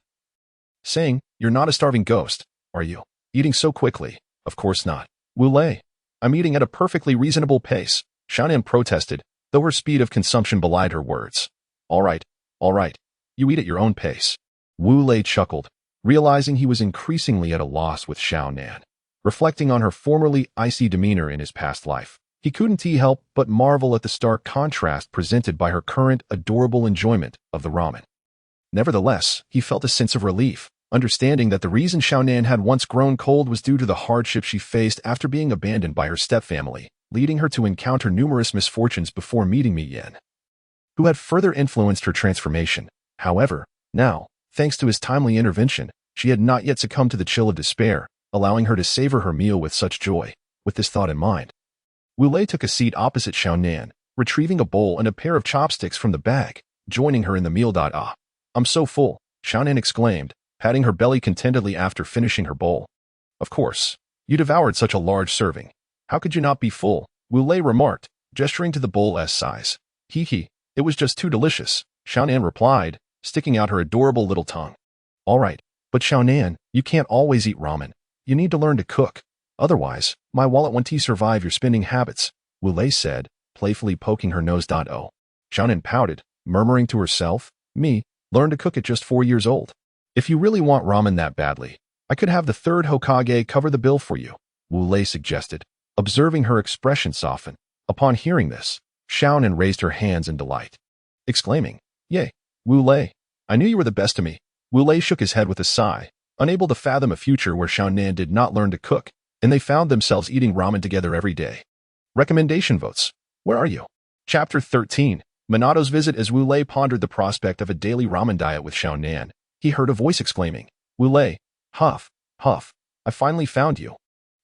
saying, you're not a starving ghost, are you? Eating so quickly? Of course not. Wu Lei, I'm eating at a perfectly reasonable pace, Xiaonan protested, though her speed of consumption belied her words. All right, you eat at your own pace. Wu Lei chuckled, realizing he was increasingly at a loss with Xiaonan. Reflecting on her formerly icy demeanor in his past life, he couldn't help but marvel at the stark contrast presented by her current adorable enjoyment of the ramen. Nevertheless, he felt a sense of relief, understanding that the reason Xiaonan had once grown cold was due to the hardship she faced after being abandoned by her stepfamily, leading her to encounter numerous misfortunes before meeting Mi Yin, who had further influenced her transformation. However, now, thanks to his timely intervention, she had not yet succumbed to the chill of despair, allowing her to savor her meal with such joy. With this thought in mind, Wu Lei took a seat opposite Xiaonan, retrieving a bowl and a pair of chopsticks from the bag, joining her in the meal. I'm so full, Xiaonan exclaimed, patting her belly contentedly after finishing her bowl. Of course, you devoured such a large serving. How could you not be full? Wu Lei remarked, gesturing to the bowl's size. Hee, it was just too delicious, Xiaonan replied, sticking out her adorable little tongue. All right, but Xiaonan, you can't always eat ramen. You need to learn to cook. Otherwise, my wallet won't survive your spending habits, Wu Lei said, playfully poking her nose. Xiaonan pouted, murmuring to herself, me, learn to cook at just 4 years old. If you really want ramen that badly, I could have the 3rd Hokage cover the bill for you, Wu Lei suggested, observing her expression soften. Upon hearing this, Xiaonan raised her hands in delight, exclaiming, yay, Wu Lei, I knew you were the best of me. Wu Lei shook his head with a sigh, unable to fathom a future where Xiaonan did not learn to cook, and they found themselves eating ramen together every day. Recommendation votes. Where are you? Chapter 13. Minato's visit. As Wu Lei pondered the prospect of a daily ramen diet with Xiaonan, he heard a voice exclaiming, Wu Lei, huff, I finally found you.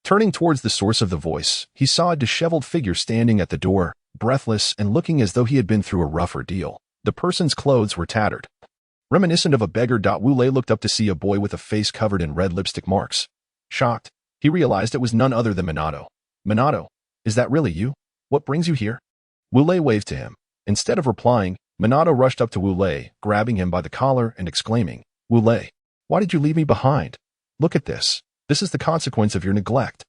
Turning towards the source of the voice, he saw a disheveled figure standing at the door, breathless and looking as though he had been through a rough ordeal. The person's clothes were tattered, reminiscent of a beggar. Wu Lei looked up to see a boy with a face covered in red lipstick marks. Shocked, he realized it was none other than Minato. Minato, is that really you? What brings you here? Wu Lei waved to him. Instead of replying, Minato rushed up to Wu Lei, grabbing him by the collar and exclaiming, Wu Lei, why did you leave me behind? Look at this. This is the consequence of your neglect.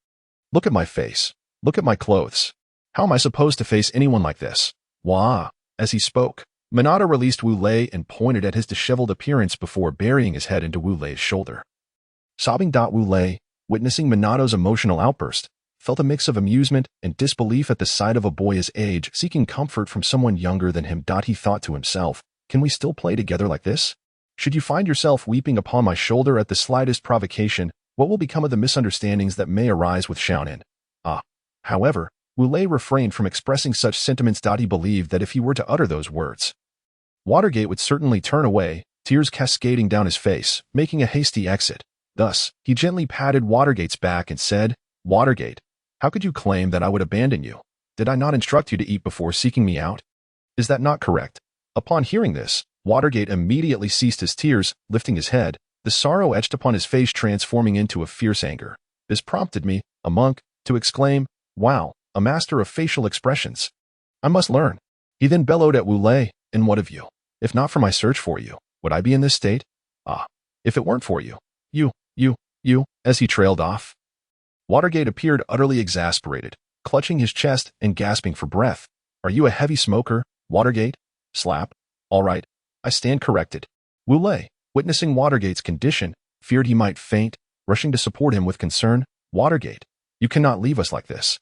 Look at my face. Look at my clothes. How am I supposed to face anyone like this? Wah! As he spoke, Minato released Wu Lei and pointed at his disheveled appearance before burying his head into Wu Lei's shoulder. Sobbing. Wu Lei, witnessing Minato's emotional outburst, felt a mix of amusement and disbelief at the sight of a boy his age seeking comfort from someone younger than him. He thought to himself, can we still play together like this? Should you find yourself weeping upon my shoulder at the slightest provocation, what will become of the misunderstandings that may arise with Xiaonan? However, Wu Lei refrained from expressing such sentiments. He believed that if he were to utter those words, Watergate would certainly turn away, tears cascading down his face, making a hasty exit. Thus, he gently patted Watergate's back and said, Watergate, how could you claim that I would abandon you? Did I not instruct you to eat before seeking me out? Is that not correct? Upon hearing this, Watergate immediately ceased his tears, lifting his head, the sorrow etched upon his face transforming into a fierce anger. This prompted me, a monk, to exclaim, "Wow, a master of facial expressions. I must learn." He then bellowed at Wu Lei, "And what of you? If not for my search for you, would I be in this state? Ah, if it weren't for you, you," as he trailed off. Watergate appeared utterly exasperated, clutching his chest and gasping for breath. "Are you a heavy smoker, Watergate?" Slap. "All right, I stand corrected." Wu Lei, witnessing Watergate's condition, feared he might faint, rushing to support him with concern. "Watergate, you cannot leave us like this.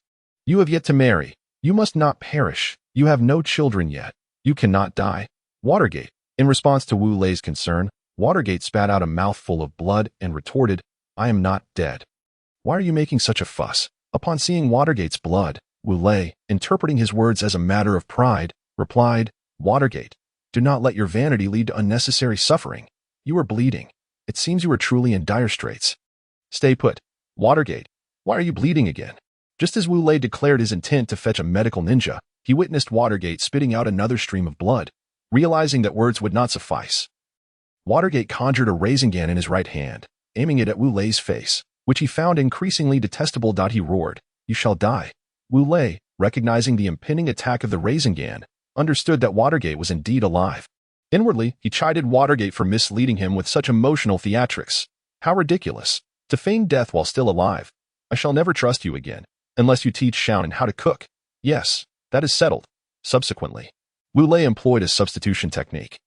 You have yet to marry. You must not perish. You have no children yet. You cannot die." Watergate, in response to Wu Lei's concern, Watergate spat out a mouthful of blood and retorted, "I am not dead. Why are you making such a fuss?" Upon seeing Watergate's blood, Wu Lei, interpreting his words as a matter of pride, replied, "Watergate, do not let your vanity lead to unnecessary suffering. You are bleeding. It seems you are truly in dire straits." "Stay put. Watergate, why are you bleeding again?" Just as Wu Lei declared his intent to fetch a medical ninja, he witnessed Watergate spitting out another stream of blood. Realizing that words would not suffice, Watergate conjured a Sharingan in his right hand, aiming it at Wu Lei's face, which he found increasingly detestable. He roared, "You shall die." Wu Lei, recognizing the impending attack of the Sharingan, understood that Watergate was indeed alive. Inwardly, he chided Watergate for misleading him with such emotional theatrics. How ridiculous, to feign death while still alive. "I shall never trust you again, unless you teach Shaonan how to cook." "Yes, that is settled." Subsequently, Wu Lei employed a substitution technique,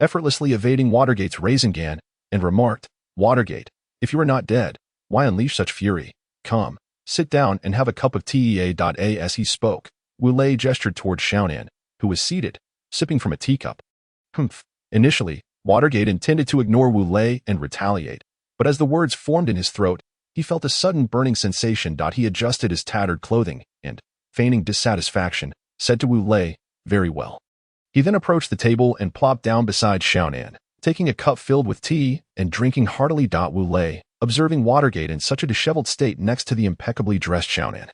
effortlessly evading Watergate's Sharingan, and remarked, "Watergate, if you are not dead, why unleash such fury? Come, sit down and have a cup of tea." As he spoke, Wu Lei gestured toward Shaonan, who was seated, sipping from a teacup. Initially, Watergate intended to ignore Wu Lei and retaliate, but as the words formed in his throat, he felt a sudden burning sensation. He adjusted his tattered clothing and, feigning dissatisfaction, said to Wu Lei, "Very well." He then approached the table and plopped down beside Shaonan, taking a cup filled with tea and drinking heartily. Wu Lei, observing Watergate in such a disheveled state next to the impeccably dressed Shaonan,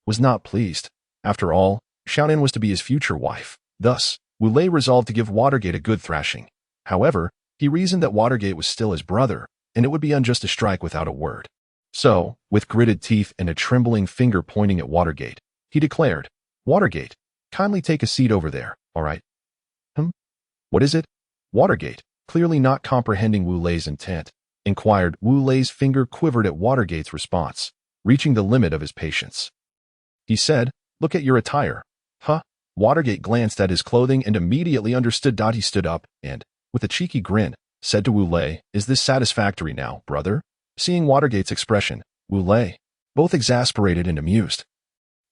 was not pleased. After all, Shaonan was to be his future wife. Thus, Wu Lei resolved to give Watergate a good thrashing. However, he reasoned that Watergate was still his brother, and it would be unjust to strike without a word. So, with gritted teeth and a trembling finger pointing at Watergate, he declared, "Watergate, kindly take a seat over there, all right?" "What is it?" Watergate, clearly not comprehending Wu Lei's intent, inquired. Wu Lei's finger quivered at Watergate's response, reaching the limit of his patience. He said, "Look at your attire." "Huh?" Watergate glanced at his clothing and immediately understood. He stood up and, with a cheeky grin, said to Wu Lei, "Is this satisfactory now, brother?" Seeing Watergate's expression, Wu Lei, both exasperated and amused,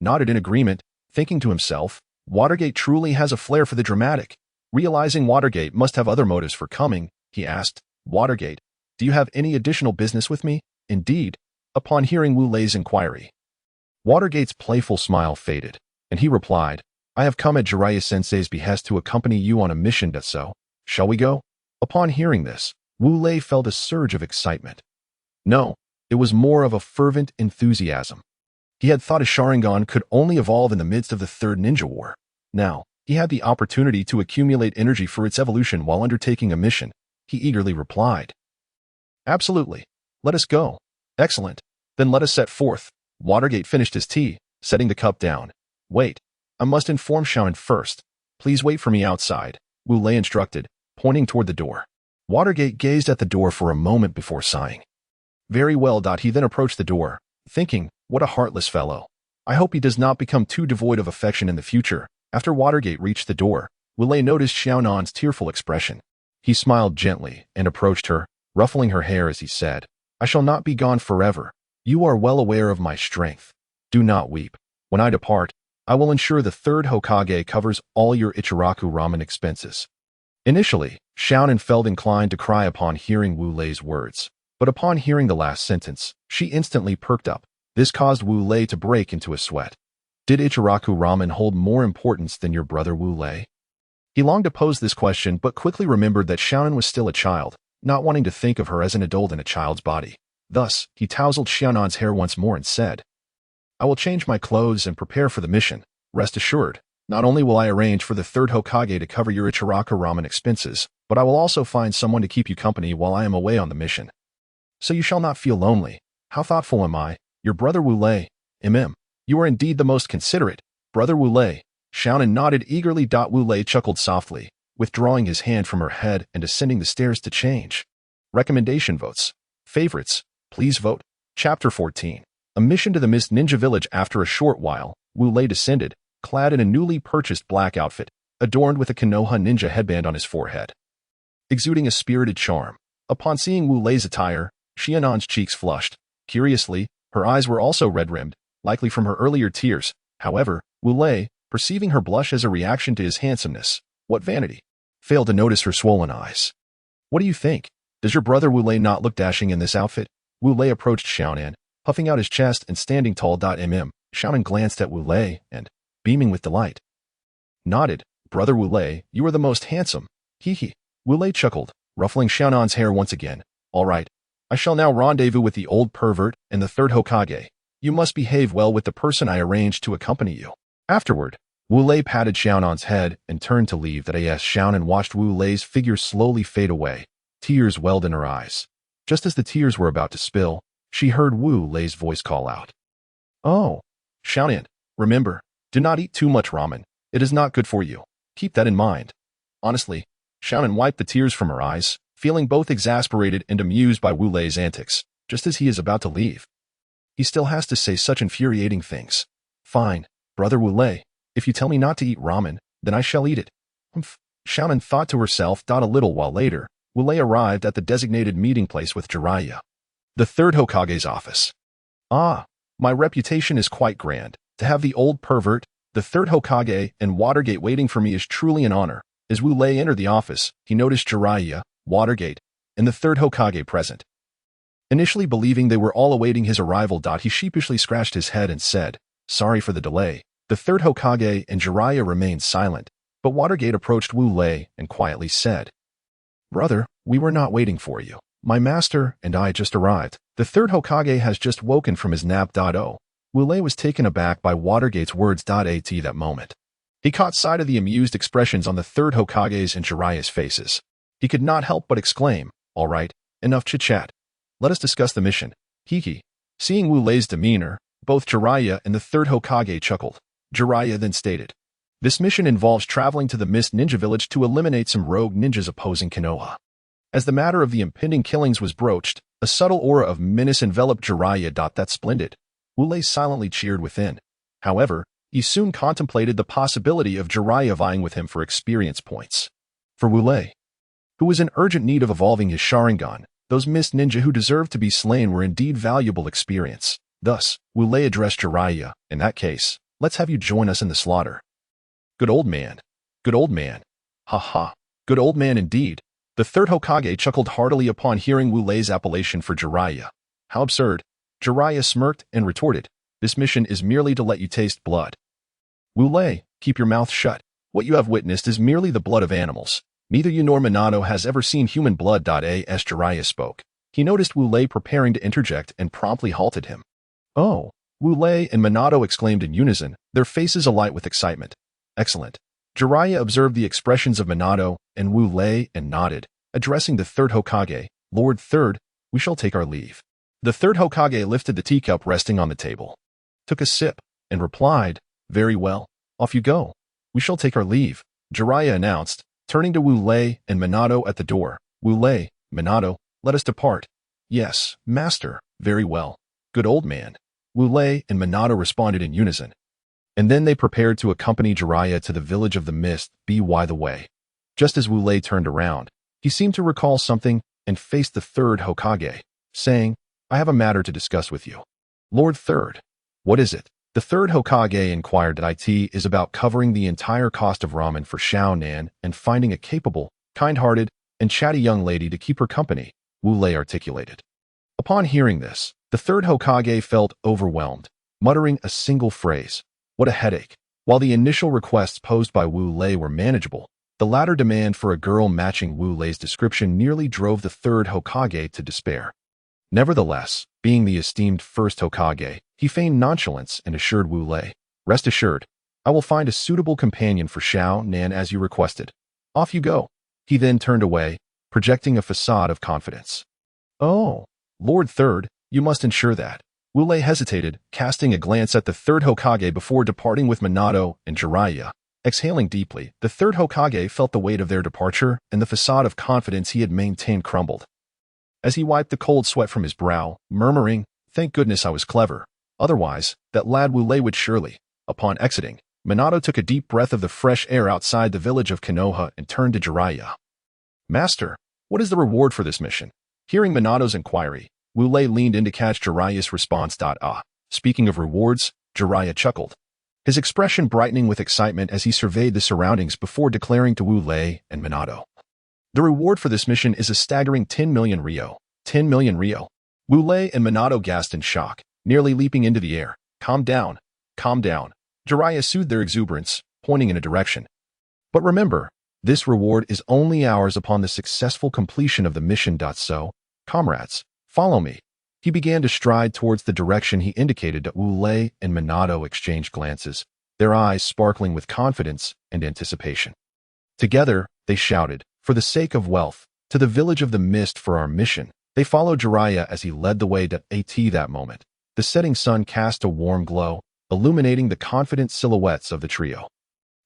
nodded in agreement, thinking to himself, Watergate truly has a flair for the dramatic. Realizing Watergate must have other motives for coming, he asked, "Watergate, do you have any additional business with me?" "Indeed." Upon hearing Wu Lei's inquiry, Watergate's playful smile faded, and he replied, "I have come at Jiraiya-sensei's behest to accompany you on a mission. So, shall we go?" Upon hearing this, Wu Lei felt a surge of excitement. No, it was more of a fervent enthusiasm. He had thought a Sharingan could only evolve in the midst of the Third Ninja War. Now, he had the opportunity to accumulate energy for its evolution while undertaking a mission. He eagerly replied, "Absolutely. Let us go." "Excellent. Then let us set forth." Watergate finished his tea, setting the cup down. "Wait. I must inform Shaonan first. Please wait for me outside," Wu Lei instructed, pointing toward the door. Watergate gazed at the door for a moment before sighing. "Very well." He then approached the door, thinking, "What a heartless fellow. I hope he does not become too devoid of affection in the future." After Watergate reached the door, Wu Lei noticed Xiaonan's tearful expression. He smiled gently and approached her, ruffling her hair as he said, "I shall not be gone forever. You are well aware of my strength. Do not weep. When I depart, I will ensure the third Hokage covers all your Ichiraku ramen expenses." Initially, Xiaonan felt inclined to cry upon hearing Wu Lei's words, but upon hearing the last sentence, she instantly perked up. This caused Wu Lei to break into a sweat. Did Ichiraku ramen hold more importance than your brother Wu Lei? He longed to pose this question but quickly remembered that Xiaonan was still a child, not wanting to think of her as an adult in a child's body. Thus, he tousled Xiaonan's hair once more and said, "I will change my clothes and prepare for the mission. Rest assured, Not only will I arrange for the third Hokage to cover your Ichiraka ramen expenses, but I will also find someone to keep you company while I am away on the mission. So you shall not feel lonely. How thoughtful am I, your brother Wu Lei. You are indeed the most considerate, brother Wu Lei. Xiaonan nodded eagerly. Wu Lei chuckled softly, withdrawing his hand from her head and descending the stairs to change. Recommendation votes. Favorites, please vote. Chapter 14. A mission to the Mist Ninja Village. After a short while, Wu Lei descended, clad in a newly purchased black outfit, adorned with a Konoha ninja headband on his forehead, exuding a spirited charm. Upon seeing Wu Lei's attire, Xianan's cheeks flushed. Curiously, her eyes were also red-rimmed, likely from her earlier tears. However, Wu Lei, perceiving her blush as a reaction to his handsomeness, what vanity, failed to notice her swollen eyes. What do you think? Does your brother Wu Lei not look dashing in this outfit? Wu Lei approached Xiaonan, puffing out his chest and standing tall. Xiaonan glanced at Wu Lei and, beaming with delight, nodded. Brother Wu Lei, you are the most handsome. Hee. Wu Lei chuckled, ruffling Xiaonan's hair once again. All right. I shall now rendezvous with the old pervert and the third Hokage. You must behave well with the person I arranged to accompany you. Afterward, Wu Lei patted Xiaonan's head and turned to leave. Xiaonan watched Wu Lei's figure slowly fade away. Tears welled in her eyes. Just as the tears were about to spill, she heard Wu Lei's voice call out. Oh, Xiaonan, remember, do not eat too much ramen. It is not good for you. Keep that in mind. Honestly, Xiaonan wiped the tears from her eyes, feeling both exasperated and amused by Wu Lei's antics, just as he is about to leave. He still has to say such infuriating things. Fine, brother Wu Lei, if you tell me not to eat ramen, then I shall eat it. Xiaonan thought to herself. A little while later, Wu Lei arrived at the designated meeting place with Jiraiya, the third Hokage's office. Ah, my reputation is quite grand. To have the old pervert, the third Hokage, and Watergate waiting for me is truly an honor. As Wu Lei entered the office, he noticed Jiraiya, Watergate, and the third Hokage present. Initially believing they were all awaiting his arrival, he sheepishly scratched his head and said, sorry for the delay. The third Hokage and Jiraiya remained silent, but Watergate approached Wu Lei and quietly said, Brother, we were not waiting for you. My master and I just arrived. The third Hokage has just woken from his nap. Wu Lei was taken aback by Watergate's words. At that moment, he caught sight of the amused expressions on the third Hokage's and Jiraiya's faces. He could not help but exclaim, all right, enough chit-chat. Let us discuss the mission. Hee. Seeing Wu Lei's demeanor, both Jiraiya and the third Hokage chuckled. Jiraiya then stated, this mission involves traveling to the Mist Ninja Village to eliminate some rogue ninjas opposing Konoha. As the matter of the impending killings was broached, a subtle aura of menace enveloped Jiraiya. That's splendid. Wu Lei silently cheered within. However, he soon contemplated the possibility of Jiraiya vying with him for experience points. For Wu Lei, who was in urgent need of evolving his Sharingan, those Mist Ninja who deserved to be slain were indeed valuable experience. Thus, Wu Lei addressed Jiraiya, in that case, let's have you join us in the slaughter. Good old man. Good old man. Ha. Good old man indeed. The third Hokage chuckled heartily upon hearing Wu Lei's appellation for Jiraiya. How absurd. Jiraiya smirked and retorted, this mission is merely to let you taste blood. Wu Lei, keep your mouth shut. What you have witnessed is merely the blood of animals. Neither you nor Minato has ever seen human blood. As Jiraiya spoke, he noticed Wu Lei preparing to interject and promptly halted him. Oh, Wu Lei and Minato exclaimed in unison, their faces alight with excitement. Excellent. Jiraiya observed the expressions of Minato and Wu Lei and nodded, addressing the third Hokage, Lord Third, we shall take our leave. The third Hokage lifted the teacup resting on the table, took a sip, and replied, very well, off you go. We shall take our leave, Jiraiya announced, turning to Wu Lei and Minato at the door. Wu Lei, Minato, let us depart. Yes, master, very well. Good old man. Wu Lei and Minato responded in unison. And then they prepared to accompany Jiraiya to the village of the mist. By the way, just as Wu Lei turned around, he seemed to recall something and faced the third Hokage, saying, I have a matter to discuss with you. Lord Third, what is it? The third Hokage inquired. It is about covering the entire cost of ramen for Xiaonan and finding a capable, kind-hearted, and chatty young lady to keep her company, Wu Lei articulated. Upon hearing this, the third Hokage felt overwhelmed, muttering a single phrase, what a headache. While the initial requests posed by Wu Lei were manageable, the latter demand for a girl matching Wu Lei's description nearly drove the third Hokage to despair. Nevertheless, being the esteemed first Hokage, he feigned nonchalance and assured Wu Lei, rest assured, I will find a suitable companion for Xiao Nan as you requested. Off you go. He then turned away, projecting a facade of confidence. Oh, Lord Third, you must ensure that. Wu Lei hesitated, casting a glance at the third Hokage before departing with Minato and Jiraiya. Exhaling deeply, the third Hokage felt the weight of their departure, and the facade of confidence he had maintained crumbled. As he wiped the cold sweat from his brow, murmuring, "Thank goodness I was clever. Otherwise, that lad Wu Lei would surely." Upon exiting, Minato took a deep breath of the fresh air outside the village of Konoha and turned to Jiraiya. "Master, what is the reward for this mission?" Hearing Minato's inquiry, Wu Lei leaned in to catch Jiraiya's response. Speaking of rewards, Jiraiya chuckled, his expression brightening with excitement as he surveyed the surroundings before declaring to Wu Lei and Minato. "The reward for this mission is a staggering 10 million Ryo. 10 million Ryo." Wu Lei and Minato gasped in shock, nearly leaping into the air. Calm down. Calm down. Jiraiya soothed their exuberance, pointing in a direction. "But remember, this reward is only ours upon the successful completion of the mission. So, comrades, follow me." He began to stride towards the direction he indicated. Wu Lei and Minato exchanged glances, their eyes sparkling with confidence and anticipation. Together, they shouted, "For the sake of wealth, to the village of the mist for our mission." They followed Jiraiya as he led the way. That moment, the setting sun cast a warm glow, illuminating the confident silhouettes of the trio.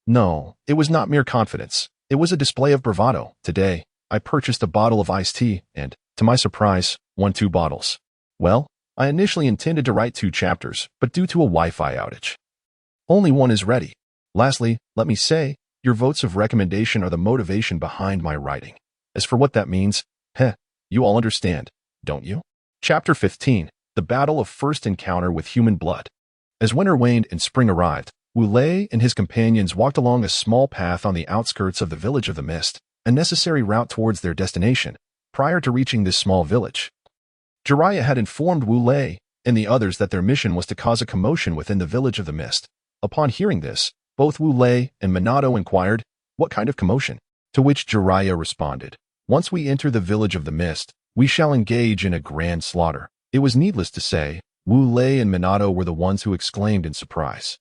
No, it was not mere confidence. It was a display of bravado. "Today, I purchased a bottle of iced tea and, to my surprise, won 2 bottles. Well, I initially intended to write 2 chapters, but due to a Wi-Fi outage, only one is ready. Lastly, let me say, your votes of recommendation are the motivation behind my writing. As for what that means, you all understand, don't you?" Chapter 15, The Battle of First Encounter with Human Blood. As winter waned and spring arrived, Wu Lei and his companions walked along a small path on the outskirts of the village of the mist, a necessary route towards their destination. Prior to reaching this small village, Jiraiya had informed Wu Lei and the others that their mission was to cause a commotion within the village of the mist. Upon hearing this, both Wu Lei and Minato inquired, "What kind of commotion?" To which Jiraiya responded, "Once we enter the village of the mist, we shall engage in a grand slaughter." It was needless to say, Wu Lei and Minato were the ones who exclaimed in surprise.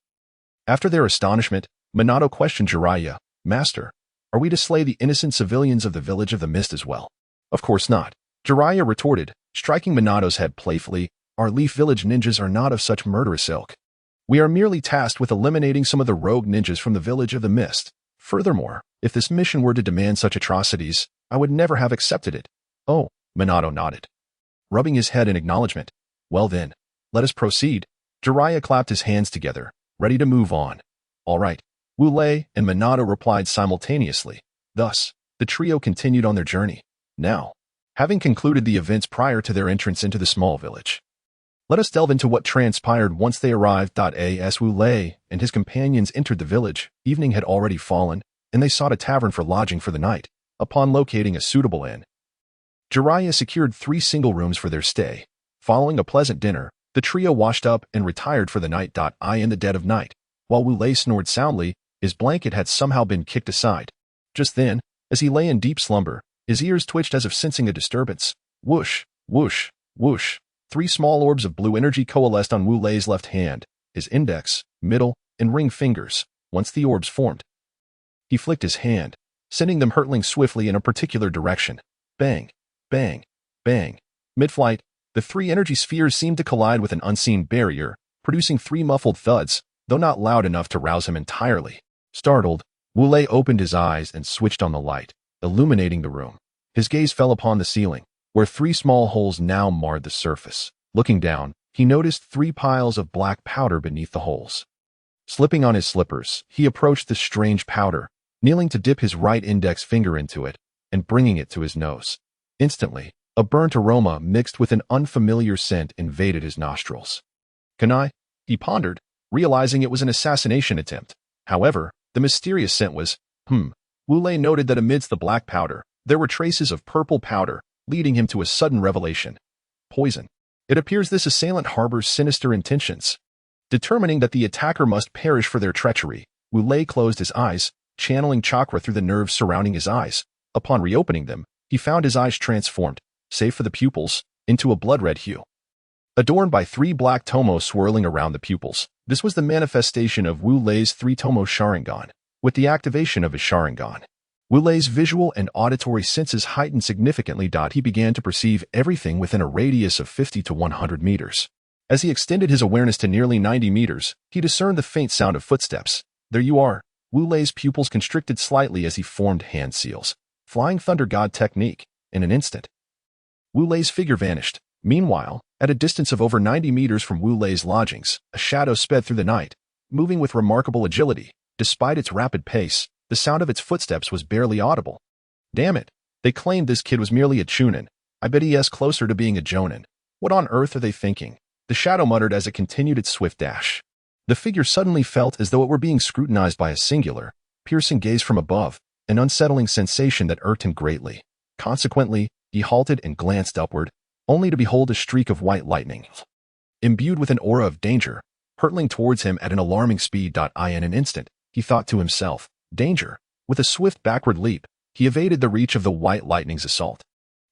After their astonishment, Minato questioned Jiraiya, "Master, are we to slay the innocent civilians of the village of the mist as well?" "Of course not," Jiraiya retorted, striking Minato's head playfully. "Our Leaf Village ninjas are not of such murderous ilk. We are merely tasked with eliminating some of the rogue ninjas from the village of the mist. Furthermore, if this mission were to demand such atrocities, I would never have accepted it." "Oh," Minato nodded, rubbing his head in acknowledgement. "Well then, let us proceed." Jiraiya clapped his hands together, ready to move on. "All right," Wu Lei and Minato replied simultaneously. Thus, the trio continued on their journey. Now, having concluded the events prior to their entrance into the small village, let us delve into what transpired once they arrived. As Wu Lei and his companions entered the village, evening had already fallen, and they sought a tavern for lodging for the night. Upon locating a suitable inn, Jiraiya secured 3 single rooms for their stay. Following a pleasant dinner, the trio washed up and retired for the night. In the dead of night, while Wu Lei snored soundly, his blanket had somehow been kicked aside. Just then, as he lay in deep slumber, his ears twitched as if sensing a disturbance. Whoosh, whoosh, whoosh. 3 small orbs of blue energy coalesced on Wu Lei's left hand, his index, middle, and ring fingers. Once the orbs formed, he flicked his hand, sending them hurtling swiftly in a particular direction. Bang, bang, bang. Mid-flight, the 3 energy spheres seemed to collide with an unseen barrier, producing 3 muffled thuds, though not loud enough to rouse him entirely. Startled, Wu Lei opened his eyes and switched on the light, illuminating the room. His gaze fell upon the ceiling, where 3 small holes now marred the surface. Looking down, he noticed 3 piles of black powder beneath the holes. Slipping on his slippers, he approached the strange powder, kneeling to dip his right index finger into it and bringing it to his nose. Instantly, a burnt aroma mixed with an unfamiliar scent invaded his nostrils. "Can I?" he pondered, realizing it was an assassination attempt. However, the mysterious scent was, Wu Lei noted that amidst the black powder, there were traces of purple powder, leading him to a sudden revelation. Poison. It appears this assailant harbors sinister intentions. Determining that the attacker must perish for their treachery, Wu Lei closed his eyes, channeling chakra through the nerves surrounding his eyes. Upon reopening them, he found his eyes transformed, save for the pupils, into a blood-red hue. adorned by three black tomos swirling around the pupils. This was the manifestation of Wu Lei's three-tomoe Sharingan. With the activation of his Sharingan, Wu Lei's visual and auditory senses heightened significantly. He began to perceive everything within a radius of 50 to 100 meters. As he extended his awareness to nearly 90 meters, he discerned the faint sound of footsteps. There you are. Wu Lei's pupils constricted slightly as he formed hand seals. Flying Thunder God technique. In an instant, Wu Lei's figure vanished. Meanwhile, at a distance of over 90 meters from Wu Lei's lodgings, a shadow sped through the night, moving with remarkable agility. Despite its rapid pace, the sound of its footsteps was barely audible. Damn it. They claimed this kid was merely a chunin. I bet he is closer to being a jonin. What on earth are they thinking? The shadow muttered as it continued its swift dash. The figure suddenly felt as though it were being scrutinized by a singular, piercing gaze from above, an unsettling sensation that irked him greatly. Consequently, he halted and glanced upward, only to behold a streak of white lightning, imbued with an aura of danger, hurtling towards him at an alarming speed. In an instant, he thought to himself, danger. With a swift backward leap, he evaded the reach of the white lightning's assault.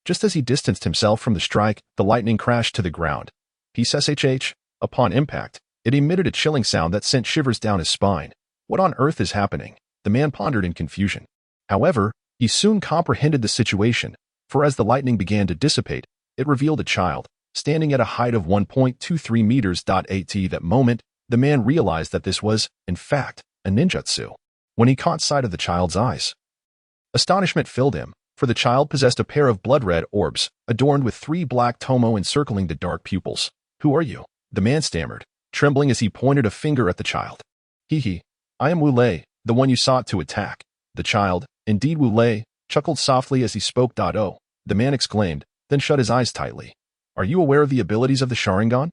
Just as he distanced himself from the strike, the lightning crashed to the ground. Pshh. Upon impact, it emitted a chilling sound that sent shivers down his spine. What on earth is happening? The man pondered in confusion. However, he soon comprehended the situation, for as the lightning began to dissipate, it revealed a child, standing at a height of 1.23 meters. At that moment, the man realized that this was, in fact, a ninjutsu. When he caught sight of the child's eyes, astonishment filled him, for the child possessed a pair of blood-red orbs, adorned with three black tomo encircling the dark pupils. Who are you? The man stammered, trembling as he pointed a finger at the child. Hee. I am Wu Lei, the one you sought to attack. The child, indeed Wu Lei, chuckled softly as he spoke. Oh, the man exclaimed, then shut his eyes tightly. Are you aware of the abilities of the Sharingan?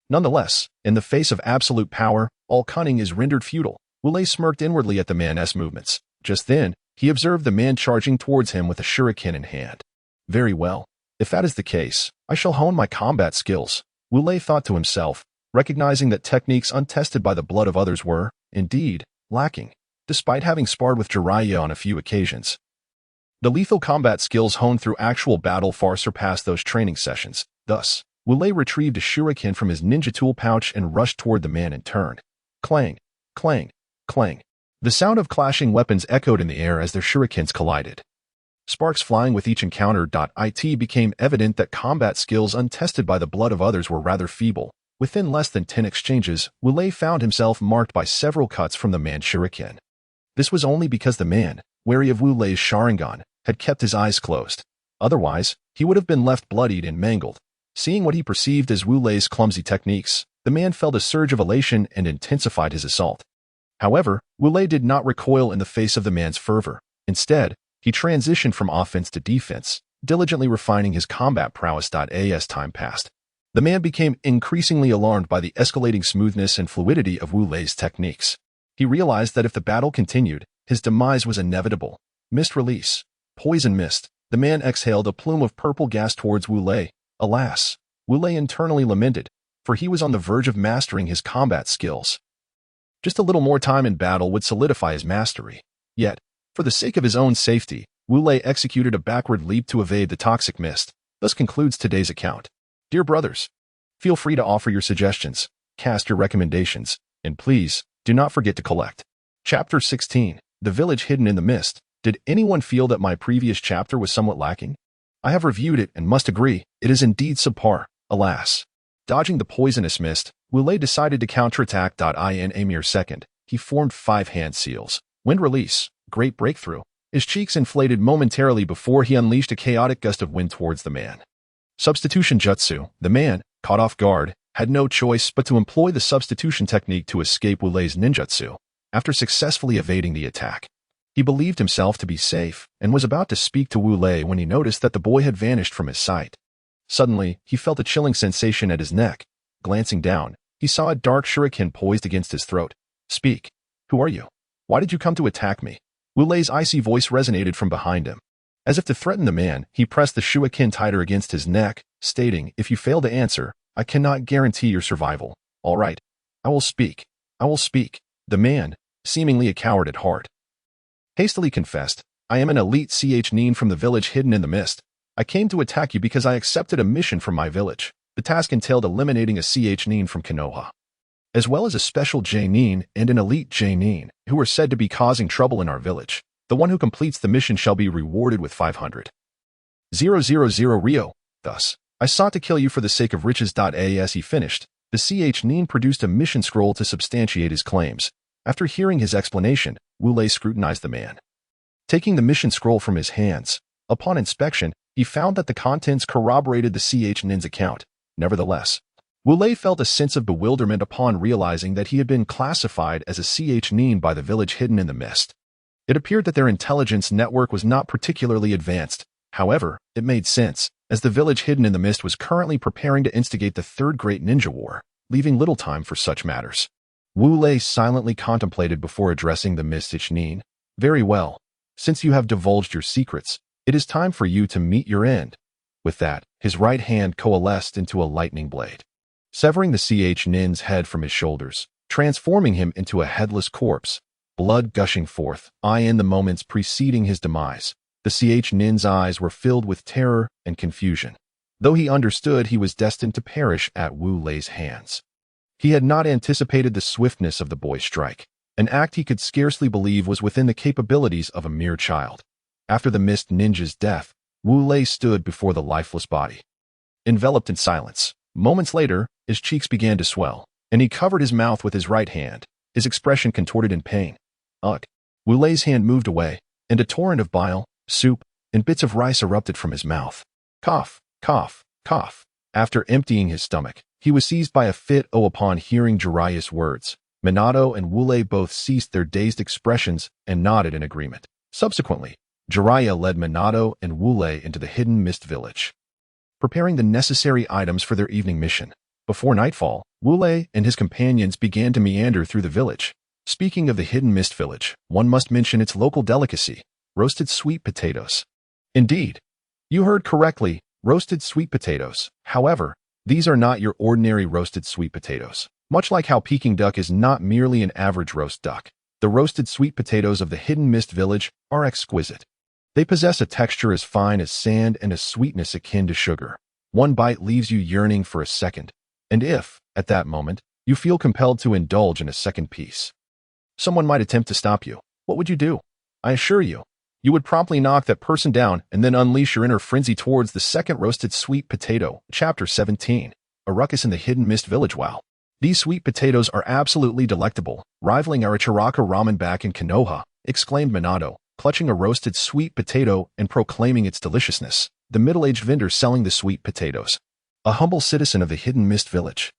Nonetheless, in the face of absolute power, all cunning is rendered futile. Wu Lei smirked inwardly at the man's movements. Just then, he observed the man charging towards him with a shuriken in hand. Very well. If that is the case, I shall hone my combat skills. Wu Lei thought to himself, recognizing that techniques untested by the blood of others were, indeed, lacking, despite having sparred with Jiraiya on a few occasions. The lethal combat skills honed through actual battle far surpassed those training sessions. Thus, Wu Lei retrieved a shuriken from his ninja tool pouch and rushed toward the man in turn. Clang, clang, clang. The sound of clashing weapons echoed in the air as their shurikens collided. Sparks flying with each encounter. It became evident that combat skills untested by the blood of others were rather feeble. Within less than 10 exchanges, Wu Lei found himself marked by several cuts from the man's shuriken. This was only because the man, wary of Wu Lei's Sharingan, had kept his eyes closed. Otherwise, he would have been left bloodied and mangled. Seeing what he perceived as Wu Lei's clumsy techniques, the man felt a surge of elation and intensified his assault. However, Wu Lei did not recoil in the face of the man's fervor. Instead, he transitioned from offense to defense, diligently refining his combat prowess. As time passed, the man became increasingly alarmed by the escalating smoothness and fluidity of Wu Lei's techniques. He realized that if the battle continued, his demise was inevitable. Mist release. Poison mist. The man exhaled a plume of purple gas towards Wu Lei. Alas, Wu Lei internally lamented, for he was on the verge of mastering his combat skills. Just a little more time in battle would solidify his mastery. Yet, for the sake of his own safety, Wu Lei executed a backward leap to evade the toxic mist. Thus concludes today's account. Dear brothers, feel free to offer your suggestions, cast your recommendations, and please, do not forget to collect. Chapter 16, The Village Hidden in the Mist. Did anyone feel that my previous chapter was somewhat lacking? I have reviewed it and must agree, it is indeed subpar, alas. Dodging the poisonous mist, Wu Lei decided to counterattack. In a mere second, he formed 5 hand seals. Wind release, great breakthrough. His cheeks inflated momentarily before he unleashed a chaotic gust of wind towards the man. Substitution jutsu. The man, caught off guard, had no choice but to employ the substitution technique to escape Wu Lei's ninjutsu. After successfully evading the attack, he believed himself to be safe and was about to speak to Wu Lei when he noticed that the boy had vanished from his sight. Suddenly, he felt a chilling sensation at his neck. Glancing down, he saw a dark shuriken poised against his throat. Speak. Who are you? Why did you come to attack me? Wu Lei's icy voice resonated from behind him. As if to threaten the man, he pressed the shuriken tighter against his neck, stating, if you fail to answer, I cannot guarantee your survival. All right. I will speak. I will speak. The man, seemingly a coward at heart, hastily confessed, I am an elite nin from the village hidden in the mist. I came to attack you because I accepted a mission from my village. The task entailed eliminating a ch-nin from Konoha, as well as a special j-nin and an elite j-nin, who were said to be causing trouble in our village. The one who completes the mission shall be rewarded with 500,000 Rio. Thus, I sought to kill you for the sake of riches. As he finished, the ch-nin produced a mission scroll to substantiate his claims. After hearing his explanation, Wu Lei scrutinized the man. Taking the mission scroll from his hands, upon inspection, he found that the contents corroborated the ch-nin's account. Nevertheless, Wu Lei felt a sense of bewilderment upon realizing that he had been classified as a ch-nin by the village hidden in the mist. It appeared that their intelligence network was not particularly advanced. However, it made sense, as the village hidden in the mist was currently preparing to instigate the Third Great Ninja War, leaving little time for such matters. Wu Lei silently contemplated before addressing the mist ch-nin. Very well. Since you have divulged your secrets, it is time for you to meet your end. With that, his right hand coalesced into a lightning blade, severing the ch-nin's head from his shoulders, transforming him into a headless corpse, blood gushing forth. In the moments preceding his demise, the ch-nin's eyes were filled with terror and confusion, though he understood he was destined to perish at Wu Lei's hands. He had not anticipated the swiftness of the boy's strike, an act he could scarcely believe was within the capabilities of a mere child. After the mist ninja's death, Wu Lei stood before the lifeless body, enveloped in silence. Moments later, his cheeks began to swell, and he covered his mouth with his right hand, his expression contorted in pain. Ugh! Wu Lei's hand moved away, and a torrent of bile, soup, and bits of rice erupted from his mouth. Cough, cough, cough. After emptying his stomach, he was seized by a fit. Upon hearing Jiraiya's words, Minato and Wu Lei both ceased their dazed expressions and nodded in agreement. Subsequently, Jiraiya led Minato and Wu Lei into the hidden mist village, preparing the necessary items for their evening mission. Before nightfall, Wu Lei and his companions began to meander through the village. Speaking of the hidden mist village, one must mention its local delicacy, roasted sweet potatoes. Indeed, you heard correctly, roasted sweet potatoes. However, these are not your ordinary roasted sweet potatoes. Much like how Peking duck is not merely an average roast duck, the roasted sweet potatoes of the hidden mist village are exquisite. They possess a texture as fine as sand and a sweetness akin to sugar. One bite leaves you yearning for a second, and if, at that moment, you feel compelled to indulge in a second piece, someone might attempt to stop you. What would you do? I assure you, you would promptly knock that person down and then unleash your inner frenzy towards the second roasted sweet potato. Chapter 17. A ruckus in the hidden mist village. Wow. These sweet potatoes are absolutely delectable, rivaling our Chiraka ramen back in Konoha, exclaimed Minato, clutching a roasted sweet potato and proclaiming its deliciousness. The middle-aged vendor selling the sweet potatoes, a humble citizen of the hidden mist village,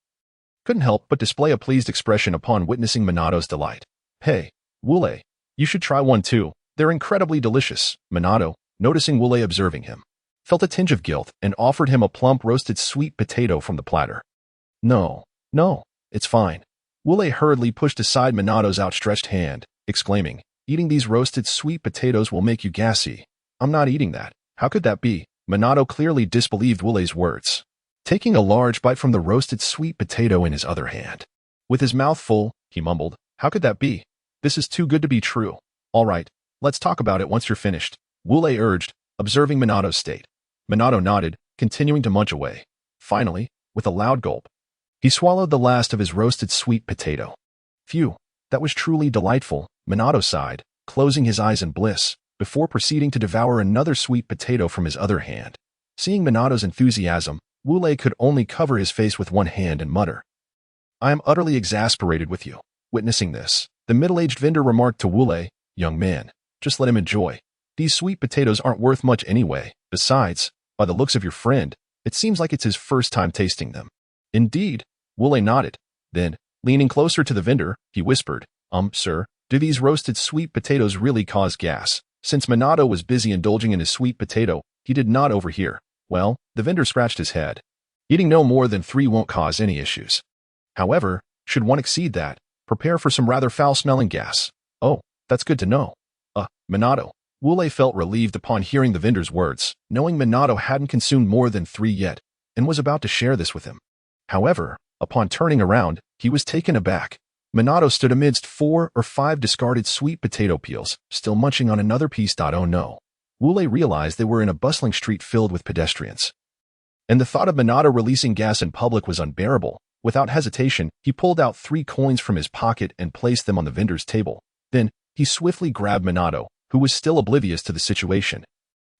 couldn't help but display a pleased expression upon witnessing Minato's delight. Hey, Wu Lei, you should try one too. They're incredibly delicious. Minato, noticing Wu Lei observing him, felt a tinge of guilt and offered him a plump roasted sweet potato from the platter. No, it's fine. Wu Lei hurriedly pushed aside Minato's outstretched hand, exclaiming, eating these roasted sweet potatoes will make you gassy. I'm not eating that. How could that be? Minato clearly disbelieved Wu Lei's words, taking a large bite from the roasted sweet potato in his other hand. With his mouth full, he mumbled, how could that be? This is too good to be true. All right, let's talk about it once you're finished, Wu Lei urged, observing Minato's state. Minato nodded, continuing to munch away. Finally, with a loud gulp, he swallowed the last of his roasted sweet potato. Phew, that was truly delightful, Minato sighed, closing his eyes in bliss, before proceeding to devour another sweet potato from his other hand. Seeing Minato's enthusiasm, Wu Lei could only cover his face with one hand and mutter, I am utterly exasperated with you. Witnessing this, the middle-aged vendor remarked to Wu Lei, young man, just let him enjoy. These sweet potatoes aren't worth much anyway. Besides, by the looks of your friend, it seems like it's his first time tasting them. Indeed, Wu Lei nodded. Then, leaning closer to the vendor, he whispered, sir, do these roasted sweet potatoes really cause gas? Since Minato was busy indulging in his sweet potato, he did not overhear. Well, the vendor scratched his head. Eating no more than 3 won't cause any issues. However, should one exceed that, prepare for some rather foul-smelling gas. Oh, that's good to know. Minato. Wu Lei felt relieved upon hearing the vendor's words, knowing Minato hadn't consumed more than 3 yet, and was about to share this with him. However, upon turning around, he was taken aback. Minato stood amidst 4 or 5 discarded sweet potato peels, still munching on another piece. Oh no. Wu Lei realized they were in a bustling street filled with pedestrians. and the thought of Minato releasing gas in public was unbearable. Without hesitation, he pulled out 3 coins from his pocket and placed them on the vendor's table. Then, he swiftly grabbed Minato, who was still oblivious to the situation,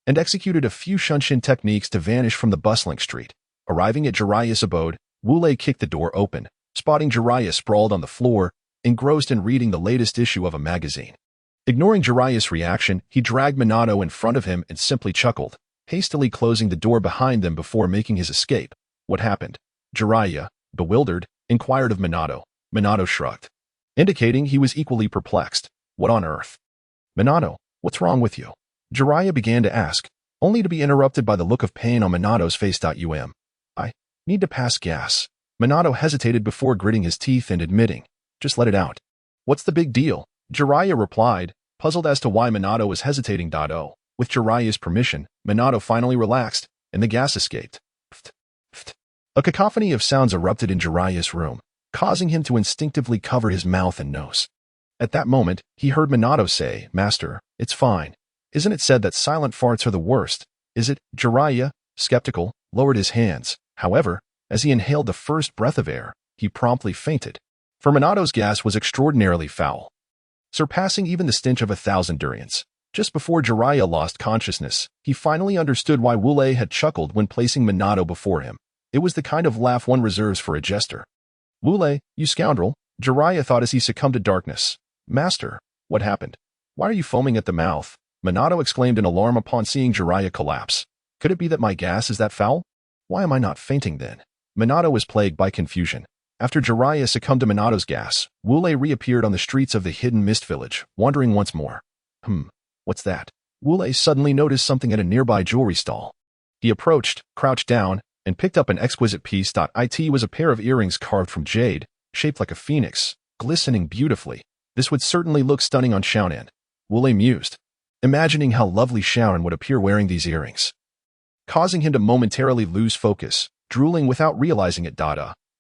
and executed a few Shunshin techniques to vanish from the bustling street. Arriving at Jiraiya's abode, Wu Lei kicked the door open, spotting Jiraiya sprawled on the floor, engrossed in reading the latest issue of a magazine. Ignoring Jiraiya's reaction, he dragged Minato in front of him and simply chuckled, hastily closing the door behind them before making his escape. What happened? Jiraiya, bewildered, inquired of Minato. Minato shrugged, indicating he was equally perplexed. What on earth? Minato, what's wrong with you? Jiraiya began to ask, only to be interrupted by the look of pain on Minato's face. I need to pass gas. Minato hesitated before gritting his teeth and admitting, just let it out. What's the big deal? Jiraiya replied, puzzled as to why Minato was hesitating. With Jiraiya's permission, Minato finally relaxed, and the gas escaped. A cacophony of sounds erupted in Jiraiya's room, causing him to instinctively cover his mouth and nose. At that moment, he heard Minato say, Master, it's fine. Isn't it said that silent farts are the worst? Is it? Jiraiya, skeptical, lowered his hands. However, as he inhaled the first breath of air, he promptly fainted. For Minato's gas was extraordinarily foul, surpassing even the stench of 1,000 durians. Just before Jiraiya lost consciousness, he finally understood why Wu Lei had chuckled when placing Minato before him. It was the kind of laugh one reserves for a jester. Wu Lei, you scoundrel, Jiraiya thought as he succumbed to darkness. Master, what happened? Why are you foaming at the mouth? Minato exclaimed in alarm upon seeing Jiraiya collapse. Could it be that my gas is that foul? Why am I not fainting then? Minato was plagued by confusion. After Jiraiya succumbed to Minato's gas, Wu Lei reappeared on the streets of the hidden mist village, wandering once more. What's that? Wu Lei suddenly noticed something at a nearby jewelry stall. He approached, crouched down, and picked up an exquisite piece. It was a pair of earrings carved from jade, shaped like a phoenix, glistening beautifully. This would certainly look stunning on Xiaonan. Wu Lei mused, imagining how lovely Xiaonan would appear wearing these earrings, causing him to momentarily lose focus, drooling without realizing it.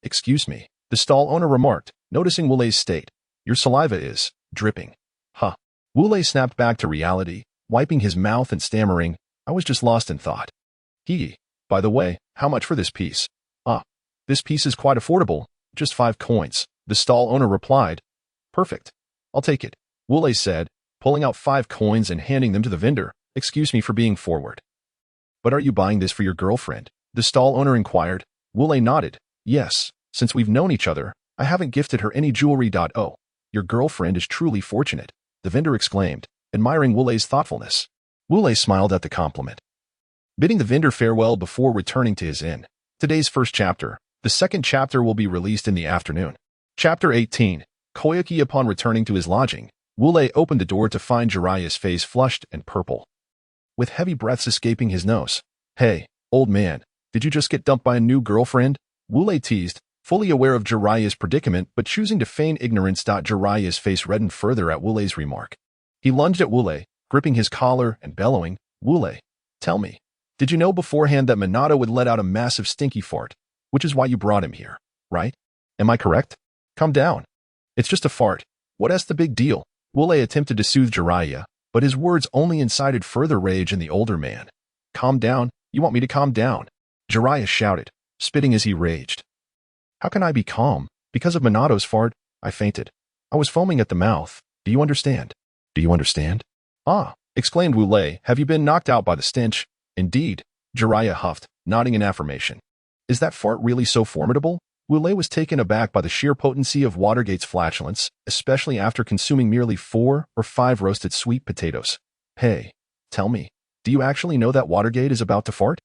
Excuse me, the stall owner remarked, noticing Wu Lei's state. Your saliva is dripping. Huh. Wu Lei snapped back to reality, wiping his mouth and stammering, I was just lost in thought. By the way, how much for this piece? This piece is quite affordable, just 5 coins, the stall owner replied. Perfect. I'll take it, Wu Lei said, pulling out 5 coins and handing them to the vendor. Excuse me for being forward, but are you buying this for your girlfriend? The stall owner inquired. Wu Lei nodded. Yes, since we've known each other, I haven't gifted her any jewelry. Oh, your girlfriend is truly fortunate, the vendor exclaimed, admiring Wu Lei's thoughtfulness. Wu Lei smiled at the compliment, bidding the vendor farewell before returning to his inn. Today's first chapter. The second chapter will be released in the afternoon. Chapter 18. Koyuki. Upon returning to his lodging, Wu Lei opened the door to find Jiraiya's face flushed and purple, with heavy breaths escaping his nose. Hey, old man, did you just get dumped by a new girlfriend? Wu Lei teased, fully aware of Jiraiya's predicament but choosing to feign ignorance. Jiraiya's face reddened further at Wu Lei's remark. He lunged at Wu Lei, gripping his collar and bellowing, Wu Lei, tell me, did you know beforehand that Minato would let out a massive stinky fart, which is why you brought him here, right? Am I correct? Calm down. It's just a fart. What's the big deal? Wu Lei attempted to soothe Jiraiya, but his words only incited further rage in the older man. Calm down? You want me to calm down? Jiraiya shouted, spitting as he raged. How can I be calm? Because of Minato's fart, I fainted. I was foaming at the mouth. Do you understand? Do you understand? Exclaimed Wu Lei, have you been knocked out by the stench? Indeed, Jiraiya huffed, nodding in affirmation. Is that fart really so formidable? Wu Lei was taken aback by the sheer potency of Watergate's flatulence, especially after consuming merely 4 or 5 roasted sweet potatoes. Hey, tell me, do you actually know that Watergate is about to fart?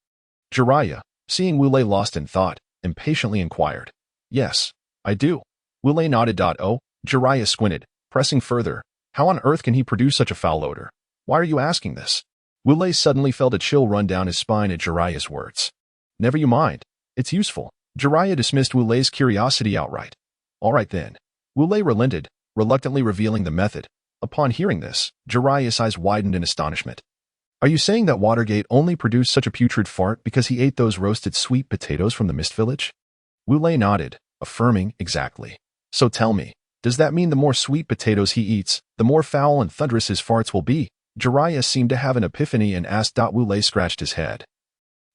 Jiraiya, seeing Wu Lei lost in thought, impatiently inquired. Yes, I do. Wu Lei nodded. Oh, Jiraiya squinted, pressing further. How on earth can he produce such a foul odor? Why are you asking this? Wu Lei suddenly felt a chill run down his spine at Jiraiya's words. Never you mind. It's useful. Jiraiya dismissed Wu Lei's curiosity outright. All right then. Wu Lei relented, reluctantly revealing the method. Upon hearing this, Jiraiya's eyes widened in astonishment. Are you saying that Watergate only produced such a putrid fart because he ate those roasted sweet potatoes from the Mist Village? Wu Lei nodded, affirming, exactly. So tell me, does that mean the more sweet potatoes he eats, the more foul and thunderous his farts will be? Jiraiya seemed to have an epiphany and asked. Wu Lei scratched his head,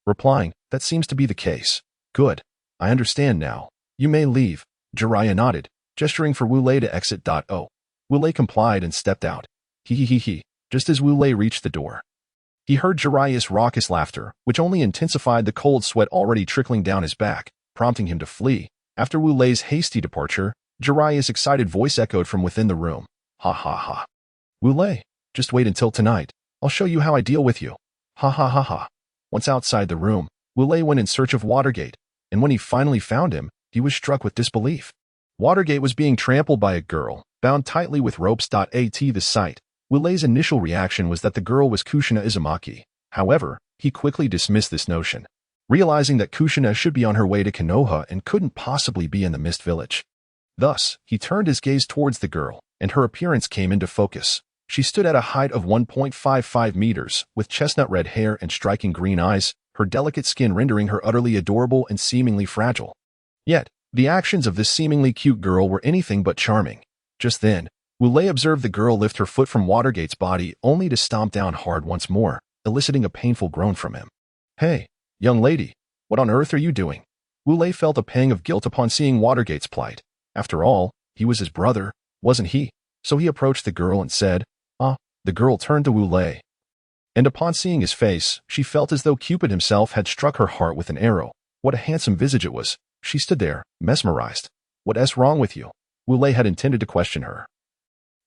replying, "That seems to be the case." "Good. I understand now. You may leave." Jiraiya nodded, gesturing for Wu Lei to exit. Wu Lei complied and stepped out. He. Just as Wu Lei reached the door, he heard Jiraiya's raucous laughter, which only intensified the cold sweat already trickling down his back, prompting him to flee. After Wu Lei's hasty departure, Jiraiya's excited voice echoed from within the room. "Ha ha ha. Wu Lei, just wait until tonight. I'll show you how I deal with you. Ha ha ha ha." Once outside the room, Wu Lei went in search of Watergate, and when he finally found him, he was struck with disbelief. Watergate was being trampled by a girl, bound tightly with ropes. At the sight, Wu Lei's initial reaction was that the girl was Kushina Izumaki. However, he quickly dismissed this notion, realizing that Kushina should be on her way to Konoha and couldn't possibly be in the Mist Village. Thus, he turned his gaze towards the girl, and her appearance came into focus. She stood at a height of 1.55 meters, with chestnut red hair and striking green eyes, her delicate skin rendering her utterly adorable and seemingly fragile. Yet, the actions of this seemingly cute girl were anything but charming. Just then, Wu Lei observed the girl lift her foot from Watergate's body only to stomp down hard once more, eliciting a painful groan from him. "Hey, young lady, what on earth are you doing?" Wu Lei felt a pang of guilt upon seeing Watergate's plight. After all, he was his brother, wasn't he? So he approached the girl and said, "Ah." The girl turned to Wu Lei, and upon seeing his face, she felt as though Cupid himself had struck her heart with an arrow. What a handsome visage it was. She stood there, mesmerized. "What's wrong with you?" Wu Lei had intended to question her,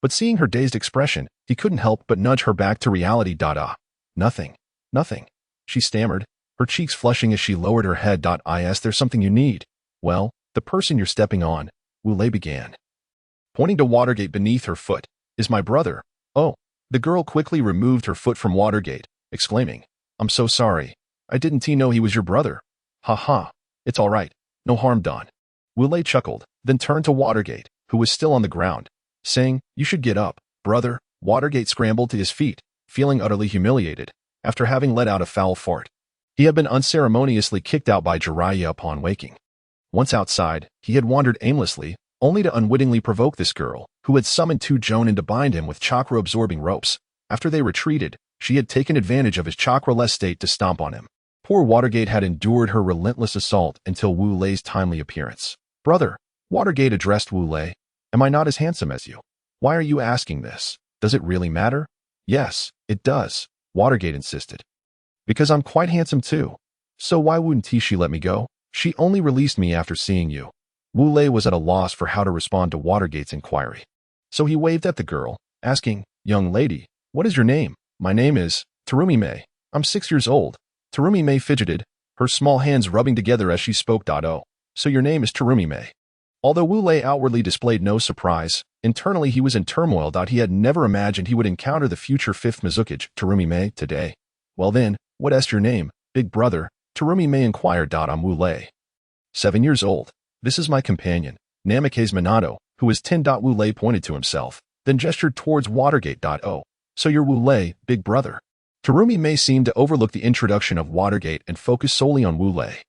but seeing her dazed expression, he couldn't help but nudge her back to reality. Nothing. She stammered, her cheeks flushing as she lowered her head. "Is there something you need?" "Well, the person you're stepping on," Wu Lei began, pointing to Watergate beneath her foot, "is my brother." "Oh." The girl quickly removed her foot from Watergate, exclaiming, "I'm so sorry. I didn't know he was your brother." "Ha ha. It's all right. No harm done." Wu Lei chuckled, then turned to Watergate, who was still on the ground, saying, "You should get up, brother." Watergate scrambled to his feet, feeling utterly humiliated, after having let out a foul fart. He had been unceremoniously kicked out by Jiraiya upon waking. Once outside, he had wandered aimlessly, only to unwittingly provoke this girl, who had summoned two Jonin to bind him with chakra-absorbing ropes. After they retreated, she had taken advantage of his chakra-less state to stomp on him. Poor Watergate had endured her relentless assault until Wu Lei's timely appearance. "Brother," Watergate addressed Wu Lei, "am I not as handsome as you? Why are you asking this? Does it really matter?" "Yes, it does," Watergate insisted. "Because I'm quite handsome too. So why wouldn't she let me go? She only released me after seeing you." Wu Lei was at a loss for how to respond to Watergate's inquiry. So he waved at the girl, asking, "Young lady, what is your name?" "My name is Terumi. I'm 6 years old." Terumi fidgeted, her small hands rubbing together as she spoke. "Oh, so your name is Terumi." Although Wu Lei outwardly displayed no surprise, internally he was in turmoil. He had never imagined he would encounter the future 5th Mizukage, Terumi today. "Well then, what's your name, big brother?" Terumi inquired. Wu Lei. 7 years old. This is my companion, Namikaze Minato, who is 10. Wu Lei pointed to himself, then gestured towards Watergate. "Oh, so you're Wu Lei, big brother." Terumi seemed to overlook the introduction of Watergate and focus solely on Wu Lei.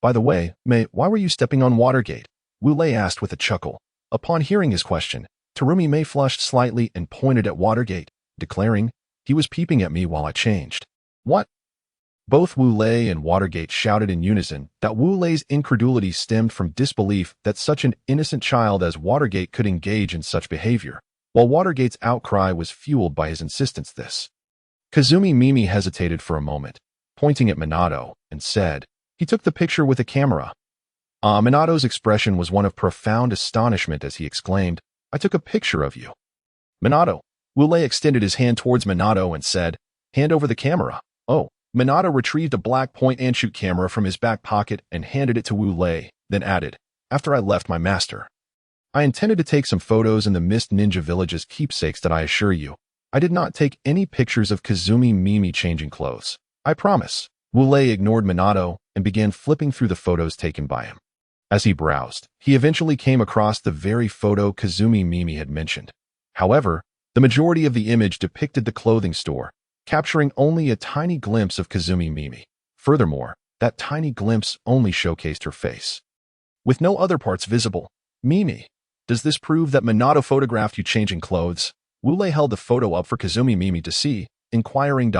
"By the way, why were you stepping on Watergate?" Wu Lei asked with a chuckle. Upon hearing his question, Terumi flushed slightly and pointed at Watergate, declaring, "He was peeping at me while I changed." "What?" Both Wu Lei and Watergate shouted in unison. Wu Lei's incredulity stemmed from disbelief that such an innocent child as Watergate could engage in such behavior, while Watergate's outcry was fueled by his insistence. This Kazumi Mimi hesitated for a moment, pointing at Minato, and said, "He took the picture with a camera." Minato's expression was one of profound astonishment as he exclaimed, "I took a picture of you." "Minato." Wu Lei extended his hand towards Minato and said, "Hand over the camera." "Oh." Minato retrieved a black point-and-shoot camera from his back pocket and handed it to Wu Lei, then added, "After I left my master, I intended to take some photos in the Mist Ninja Village as keepsakes. I assure you, I did not take any pictures of Kazumi Mimi changing clothes. I promise." Wu Lei ignored Minato and began flipping through the photos taken by him. As he browsed, he eventually came across the very photo Kazumi Mimi had mentioned. However, the majority of the image depicted the clothing store, capturing only a tiny glimpse of Kazumi Mimi. Furthermore, that tiny glimpse only showcased her face, with no other parts visible. "Mimi, does this prove that Minato photographed you changing clothes?" Wu Lei held the photo up for Kazumi Mimi to see, inquiring.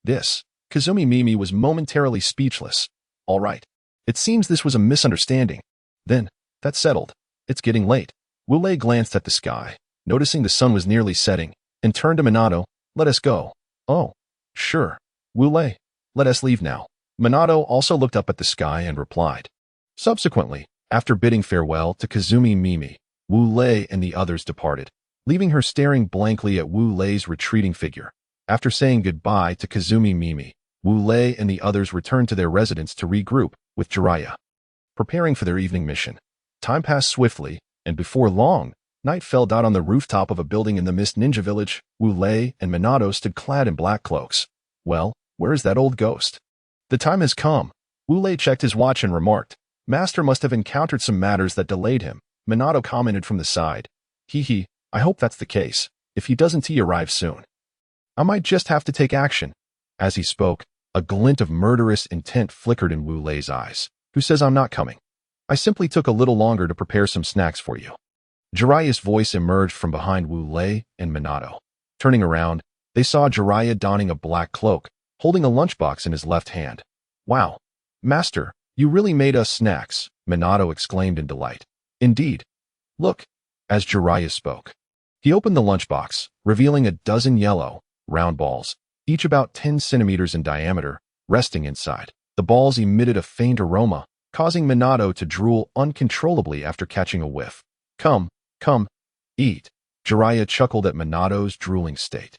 This. Kazumi Mimi was momentarily speechless. All right. It seems this was a misunderstanding. Then, that's settled. It's getting late. Wu Lei glanced at the sky, noticing the sun was nearly setting, and turned to Minato. Let us go. Oh, sure. Wu Lei, let us leave now. Minato also looked up at the sky and replied. Subsequently, after bidding farewell to Kazumi Mimi, Wu Lei and the others departed, leaving her staring blankly at Wu Lei's retreating figure. After saying goodbye to Kazumi Mimi, Wu Lei and the others returned to their residence to regroup with Jiraiya. Preparing for their evening mission. Time passed swiftly, and before long, night fell down on the rooftop of a building in the Mist Ninja Village. Wu Lei and Minato stood clad in black cloaks. Well, where is that old ghost? The time has come. Wu Lei checked his watch and remarked. Master must have encountered some matters that delayed him. Minato commented from the side. Hee, I hope that's the case. If he doesn't, he arrive soon. I might just have to take action. As he spoke, a glint of murderous intent flickered in Wu Lei's eyes. Who says I'm not coming? I simply took a little longer to prepare some snacks for you. Jiraiya's voice emerged from behind Wu Lei and Minato. Turning around, they saw Jiraiya donning a black cloak, holding a lunchbox in his left hand. Wow. Master, you really made us snacks, Minato exclaimed in delight. Indeed. Look. As Jiraiya spoke. He opened the lunchbox, revealing a dozen yellow, round balls, each about 10 centimeters in diameter, resting inside. The balls emitted a faint aroma, causing Minato to drool uncontrollably after catching a whiff. Come, eat. Jiraiya chuckled at Minato's drooling state,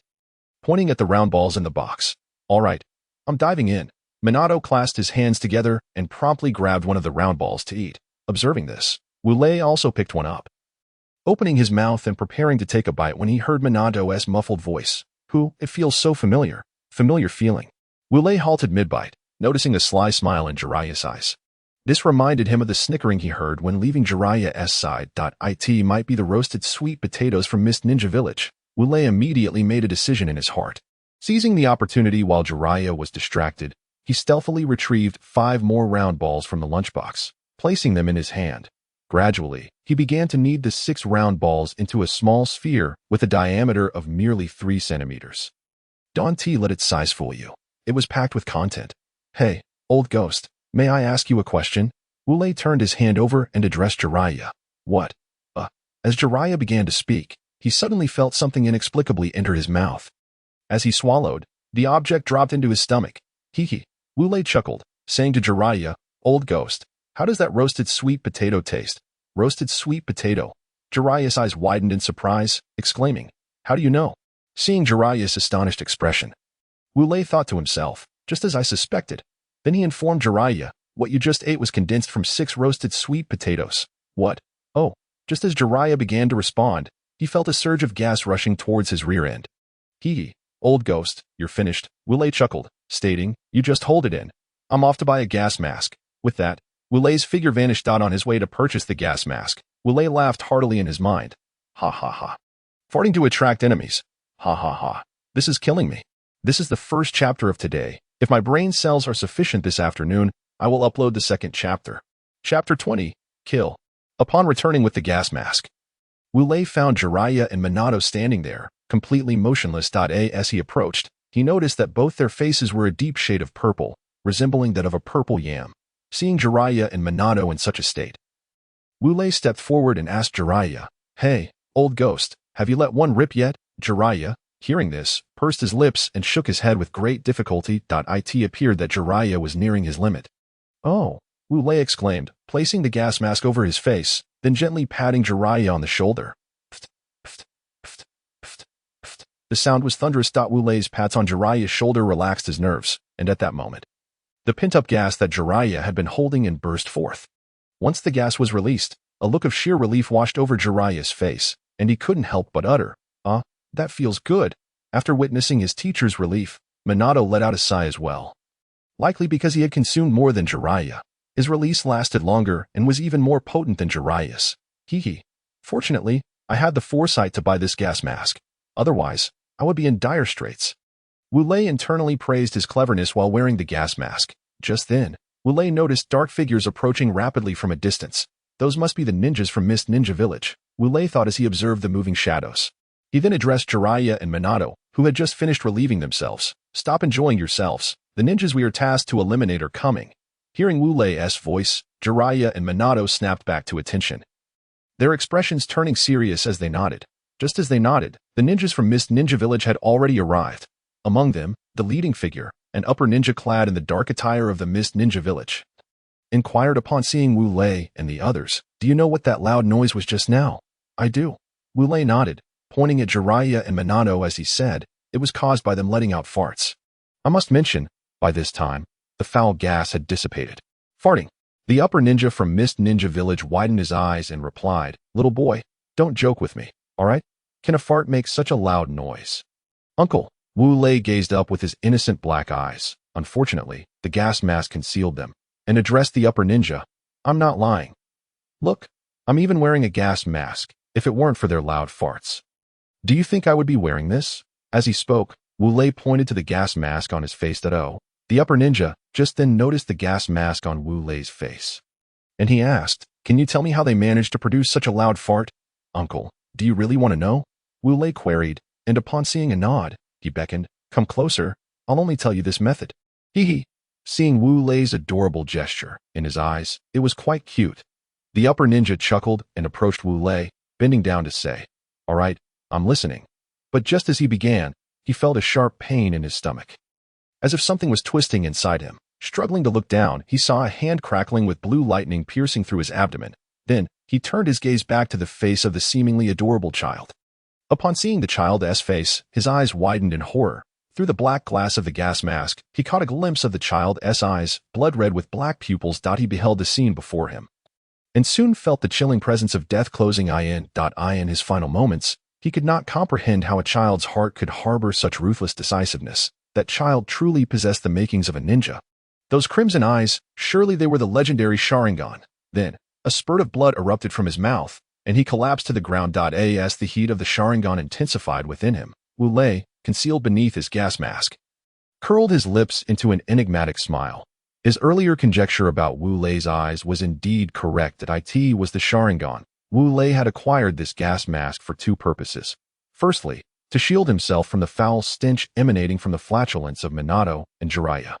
pointing at the round balls in the box. All right, I'm diving in. Minato clasped his hands together and promptly grabbed one of the round balls to eat. Observing this, Wu Lei also picked one up, opening his mouth and preparing to take a bite when he heard Minato's muffled voice. It feels so familiar. Familiar feeling. Wu Lei halted mid-bite, noticing a sly smile in Jiraiya's eyes. This reminded him of the snickering he heard when leaving Jiraiya's side. It might be the roasted sweet potatoes from Mist Ninja Village. Wu Lei immediately made a decision in his heart. Seizing the opportunity while Jiraiya was distracted, he stealthily retrieved 5 more round balls from the lunchbox, placing them in his hand. Gradually, he began to knead the 6 round balls into a small sphere with a diameter of merely 3 centimeters. Don't let its size fool you. It was packed with content. Hey, old ghost, may I ask you a question? Wu Lei turned his hand over and addressed Jiraiya. What? As Jiraiya began to speak, he suddenly felt something inexplicably enter his mouth. As he swallowed, the object dropped into his stomach. Wu Lei chuckled, saying to Jiraiya, Old ghost, how does that roasted sweet potato taste? Roasted sweet potato. Jiraiya's eyes widened in surprise, exclaiming, How do you know? Seeing Jiraiya's astonished expression, Wu Lei thought to himself, just as I suspected. Then he informed Jiraiya, what you just ate was condensed from 6 roasted sweet potatoes. What? Oh, just as Jiraiya began to respond, he felt a surge of gas rushing towards his rear end. Old ghost, you're finished, Wu Lei chuckled, stating, You just hold it in. I'm off to buy a gas mask. With that, Wu Lei's figure vanished out on his way to purchase the gas mask. Wu Lei laughed heartily in his mind. Ha. Farting to attract enemies. Ha. This is killing me. This is the first chapter of today. If my brain cells are sufficient this afternoon, I will upload the second chapter. Chapter 20, Kill. Upon returning with the gas mask, Wu Lei found Jiraiya and Minato standing there, completely motionless. As he approached, he noticed that both their faces were a deep shade of purple, resembling that of a purple yam. Seeing Jiraiya and Minato in such a state, Wu Lei stepped forward and asked Jiraiya, Hey, old ghost, have you let one rip yet? Jiraiya, hearing this, pursed his lips and shook his head with great difficulty. It appeared that Jiraiya was nearing his limit. Oh, Wu Lei exclaimed, placing the gas mask over his face, then gently patting Jiraiya on the shoulder. The sound was thunderous. Wu Lei's pats on Jiraiya's shoulder relaxed his nerves, and at that moment, the pent-up gas that Jiraiya had been holding in burst forth. Once the gas was released, a look of sheer relief washed over Jiraiya's face, and he couldn't help but utter, that feels good. After witnessing his teacher's relief, Minato let out a sigh as well. Likely because he had consumed more than Jiraiya. His release lasted longer and was even more potent than Jiraiya's. Fortunately, I had the foresight to buy this gas mask. Otherwise, I would be in dire straits. Wu Lei internally praised his cleverness while wearing the gas mask. Just then, Wu Lei noticed dark figures approaching rapidly from a distance. Those must be the ninjas from Mist Ninja Village, Wu Lei thought as he observed the moving shadows. He then addressed Jiraiya and Minato, who had just finished relieving themselves. Stop enjoying yourselves. The ninjas we are tasked to eliminate are coming. Hearing Wu Lei's voice, Jiraiya and Minato snapped back to attention, their expressions turning serious as they nodded. Just as they nodded, the ninjas from Mist Ninja Village had already arrived. Among them, the leading figure, an upper ninja clad in the dark attire of the Mist Ninja Village, inquired upon seeing Wu Lei and the others, "Do you know what that loud noise was just now?" "I do." Wu Lei nodded, pointing at Jiraiya and Minato as he said, "It was caused by them letting out farts." I must mention, by this time, the foul gas had dissipated. Farting. The upper ninja from Mist Ninja Village widened his eyes and replied, "Little boy, don't joke with me, all right? Can a fart make such a loud noise?" "Uncle." Wu Lei gazed up with his innocent black eyes. Unfortunately, the gas mask concealed them, and addressed the upper ninja, "I'm not lying. Look, I'm even wearing a gas mask, if it weren't for their loud farts. Do you think I would be wearing this?" As he spoke, Wu Lei pointed to the gas mask on his face. The upper ninja just then noticed the gas mask on Wu Lei's face, and he asked, "Can you tell me how they managed to produce such a loud fart?" "Uncle, do you really want to know?" Wu Lei queried, and upon seeing a nod, he beckoned, "Come closer, I'll only tell you this method." Hee hee. Seeing Wu Lei's adorable gesture in his eyes, it was quite cute. The upper ninja chuckled and approached Wu Lei, bending down to say, "All right, I'm listening." But just as he began, he felt a sharp pain in his stomach, as if something was twisting inside him. Struggling to look down, he saw a hand crackling with blue lightning piercing through his abdomen. Then, he turned his gaze back to the face of the seemingly adorable child. Upon seeing the child's face, his eyes widened in horror. Through the black glass of the gas mask, he caught a glimpse of the child's eyes, blood-red with black pupils. He beheld the scene before him, and soon felt the chilling presence of death closing in his final moments. He could not comprehend how a child's heart could harbor such ruthless decisiveness. That child truly possessed the makings of a ninja. Those crimson eyes, surely they were the legendary Sharingan. Then, a spurt of blood erupted from his mouth, and he collapsed to the ground. As the heat of the Sharingan intensified within him, Wu Lei, concealed beneath his gas mask, curled his lips into an enigmatic smile. His earlier conjecture about Wu Lei's eyes was indeed correct. That it was the Sharingan. Wu Lei had acquired this gas mask for two purposes. Firstly, to shield himself from the foul stench emanating from the flatulence of Minato and Jiraiya.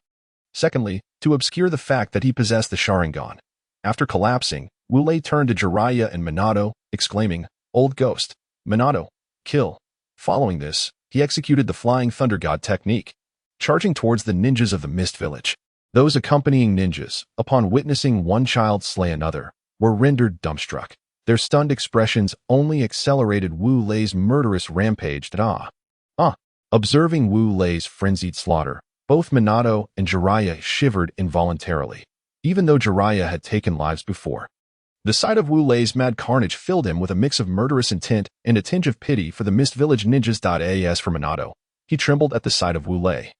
Secondly, to obscure the fact that he possessed the Sharingan. After collapsing, Wu Lei turned to Jiraiya and Minato, exclaiming, "Old ghost, Minato, kill." Following this, he executed the Flying Thunder God technique, charging towards the ninjas of the Mist Village. Those accompanying ninjas, upon witnessing one child slay another, were rendered dumbstruck. Their stunned expressions only accelerated Wu Lei's murderous rampage. Observing Wu Lei's frenzied slaughter, both Minato and Jiraiya shivered involuntarily, even though Jiraiya had taken lives before. The sight of Wu Lei's mad carnage filled him with a mix of murderous intent and a tinge of pity for the Mist Village ninjas. As for Minato, he trembled at the sight of Wu Lei,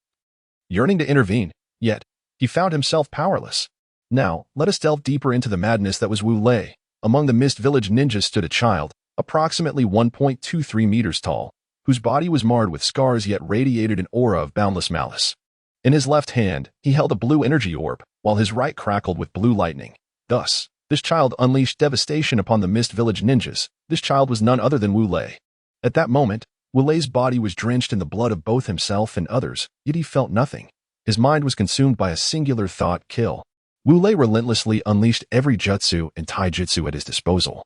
yearning to intervene, yet he found himself powerless. Now, let us delve deeper into the madness that was Wu Lei. Among the Mist Village ninjas stood a child, approximately 1.23 meters tall, whose body was marred with scars yet radiated an aura of boundless malice. In his left hand, he held a blue energy orb, while his right crackled with blue lightning. Thus, this child unleashed devastation upon the Mist Village ninjas. This child was none other than Wu Lei. At that moment, Wu Lei's body was drenched in the blood of both himself and others, yet he felt nothing. His mind was consumed by a singular thought: kill. Wu Lei relentlessly unleashed every jutsu and taijutsu at his disposal,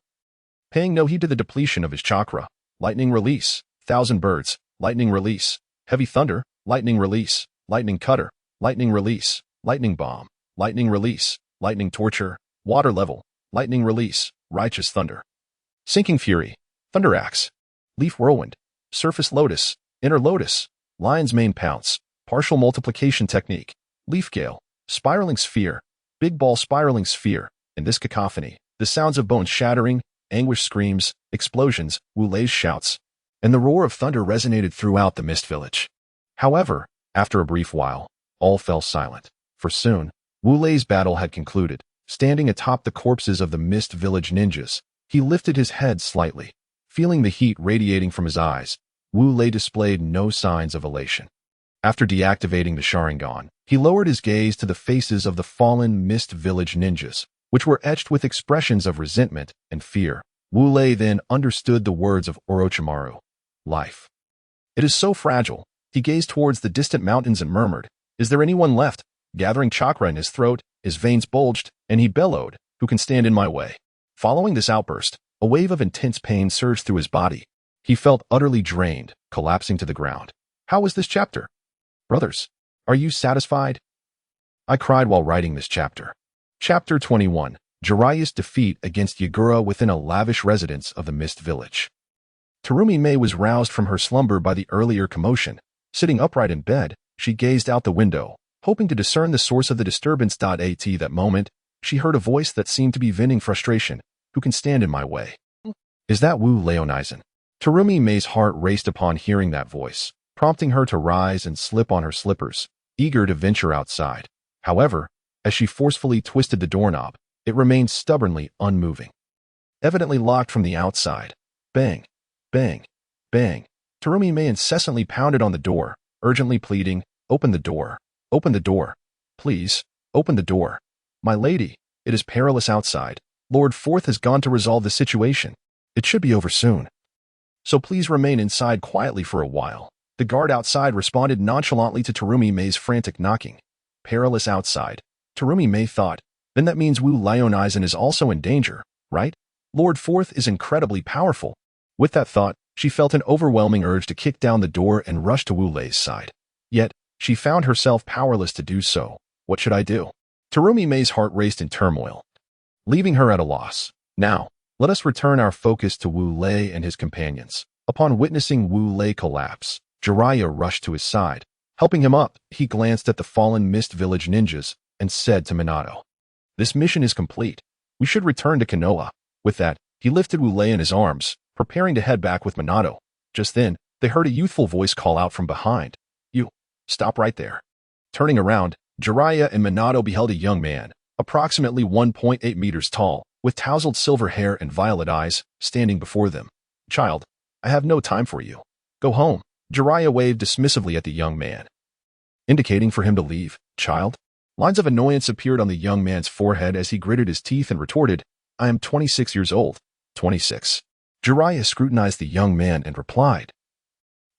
paying no heed to the depletion of his chakra. Lightning release, thousand birds, lightning release, heavy thunder, lightning release, lightning cutter, lightning release, lightning bomb, lightning release, lightning torture, water level, lightning release, righteous thunder, sinking fury, thunder axe, leaf whirlwind, surface lotus, inner lotus, lion's mane pounce, partial multiplication technique, leaf gale, spiraling sphere, big ball spiraling sphere. In this cacophony, the sounds of bone shattering, anguish screams, explosions, Wu Lei's shouts, and the roar of thunder resonated throughout the Mist Village. However, after a brief while, all fell silent, for soon, Wu Lei's battle had concluded. Standing atop the corpses of the Mist Village ninjas, he lifted his head slightly. Feeling the heat radiating from his eyes, Wu Lei displayed no signs of elation. After deactivating the Sharingan, he lowered his gaze to the faces of the fallen Mist Village ninjas, which were etched with expressions of resentment and fear. Wu Lei then understood the words of Orochimaru. Life. It is so fragile. He gazed towards the distant mountains and murmured, Is there anyone left? Gathering chakra in his throat, his veins bulged, and he bellowed, "Who can stand in my way?" Following this outburst, a wave of intense pain surged through his body. He felt utterly drained, collapsing to the ground. How was this chapter? Brothers, are you satisfied? I cried while writing this chapter. Chapter 21. Jiraiya's defeat against Yagura within a lavish residence of the Mist Village. Terumi Mei was roused from her slumber by the earlier commotion. Sitting upright in bed, she gazed out the window, hoping to discern the source of the disturbance. At that moment, she heard a voice that seemed to be venting frustration. "Who can stand in my way?" Is that Wu Leonizen? Terumi Mei's heart raced upon hearing that voice, prompting her to rise and slip on her slippers, eager to venture outside. However, as she forcefully twisted the doorknob, it remained stubbornly unmoving. Evidently locked from the outside. Bang, bang, bang. Terumi Mei incessantly pounded on the door, urgently pleading, "Open the door. Open the door. Please, open the door. My lady, it is perilous outside. Lord Fourth has gone to resolve the situation. It should be over soon. So please remain inside quietly for a while." The guard outside responded nonchalantly to Terumi Mei's frantic knocking. Perilous outside. Terumi Mei thought, then that means Wu Leonizen is also in danger, right? Lord Fourth is incredibly powerful. With that thought, she felt an overwhelming urge to kick down the door and rush to Wu Lei's side. Yet, she found herself powerless to do so. What should I do? Terumi Mei's heart raced in turmoil, leaving her at a loss. Now, let us return our focus to Wu Lei and his companions. Upon witnessing Wu Lei collapse, Jiraiya rushed to his side. Helping him up, he glanced at the fallen Mist Village ninjas and said to Minato, "This mission is complete. We should return to Konoha." With that, he lifted Wu Lei in his arms, preparing to head back with Minato. Just then, they heard a youthful voice call out from behind. "You, stop right there." Turning around, Jiraiya and Minato beheld a young man, approximately 1.8 meters tall, with tousled silver hair and violet eyes, standing before them. "Child, I have no time for you. Go home." Jiraiya waved dismissively at the young man, indicating for him to leave. "Child?" Lines of annoyance appeared on the young man's forehead as he gritted his teeth and retorted, "I am 26 years old." 26. Jiraiya scrutinized the young man and replied,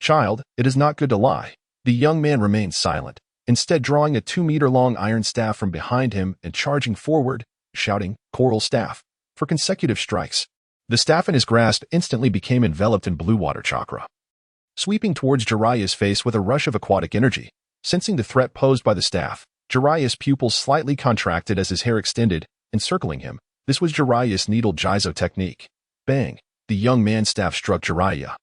"Child, it is not good to lie." The young man remained silent, instead drawing a 2-meter-long iron staff from behind him and charging forward, shouting, "Coral staff," for consecutive strikes. The staff in his grasp instantly became enveloped in blue water chakra, sweeping towards Jiraiya's face with a rush of aquatic energy. Sensing the threat posed by the staff, Jiraiya's pupils slightly contracted as his hair extended, encircling him. This was Jiraiya's needle Jizo technique. Bang! The young man's staff struck Jiraiya,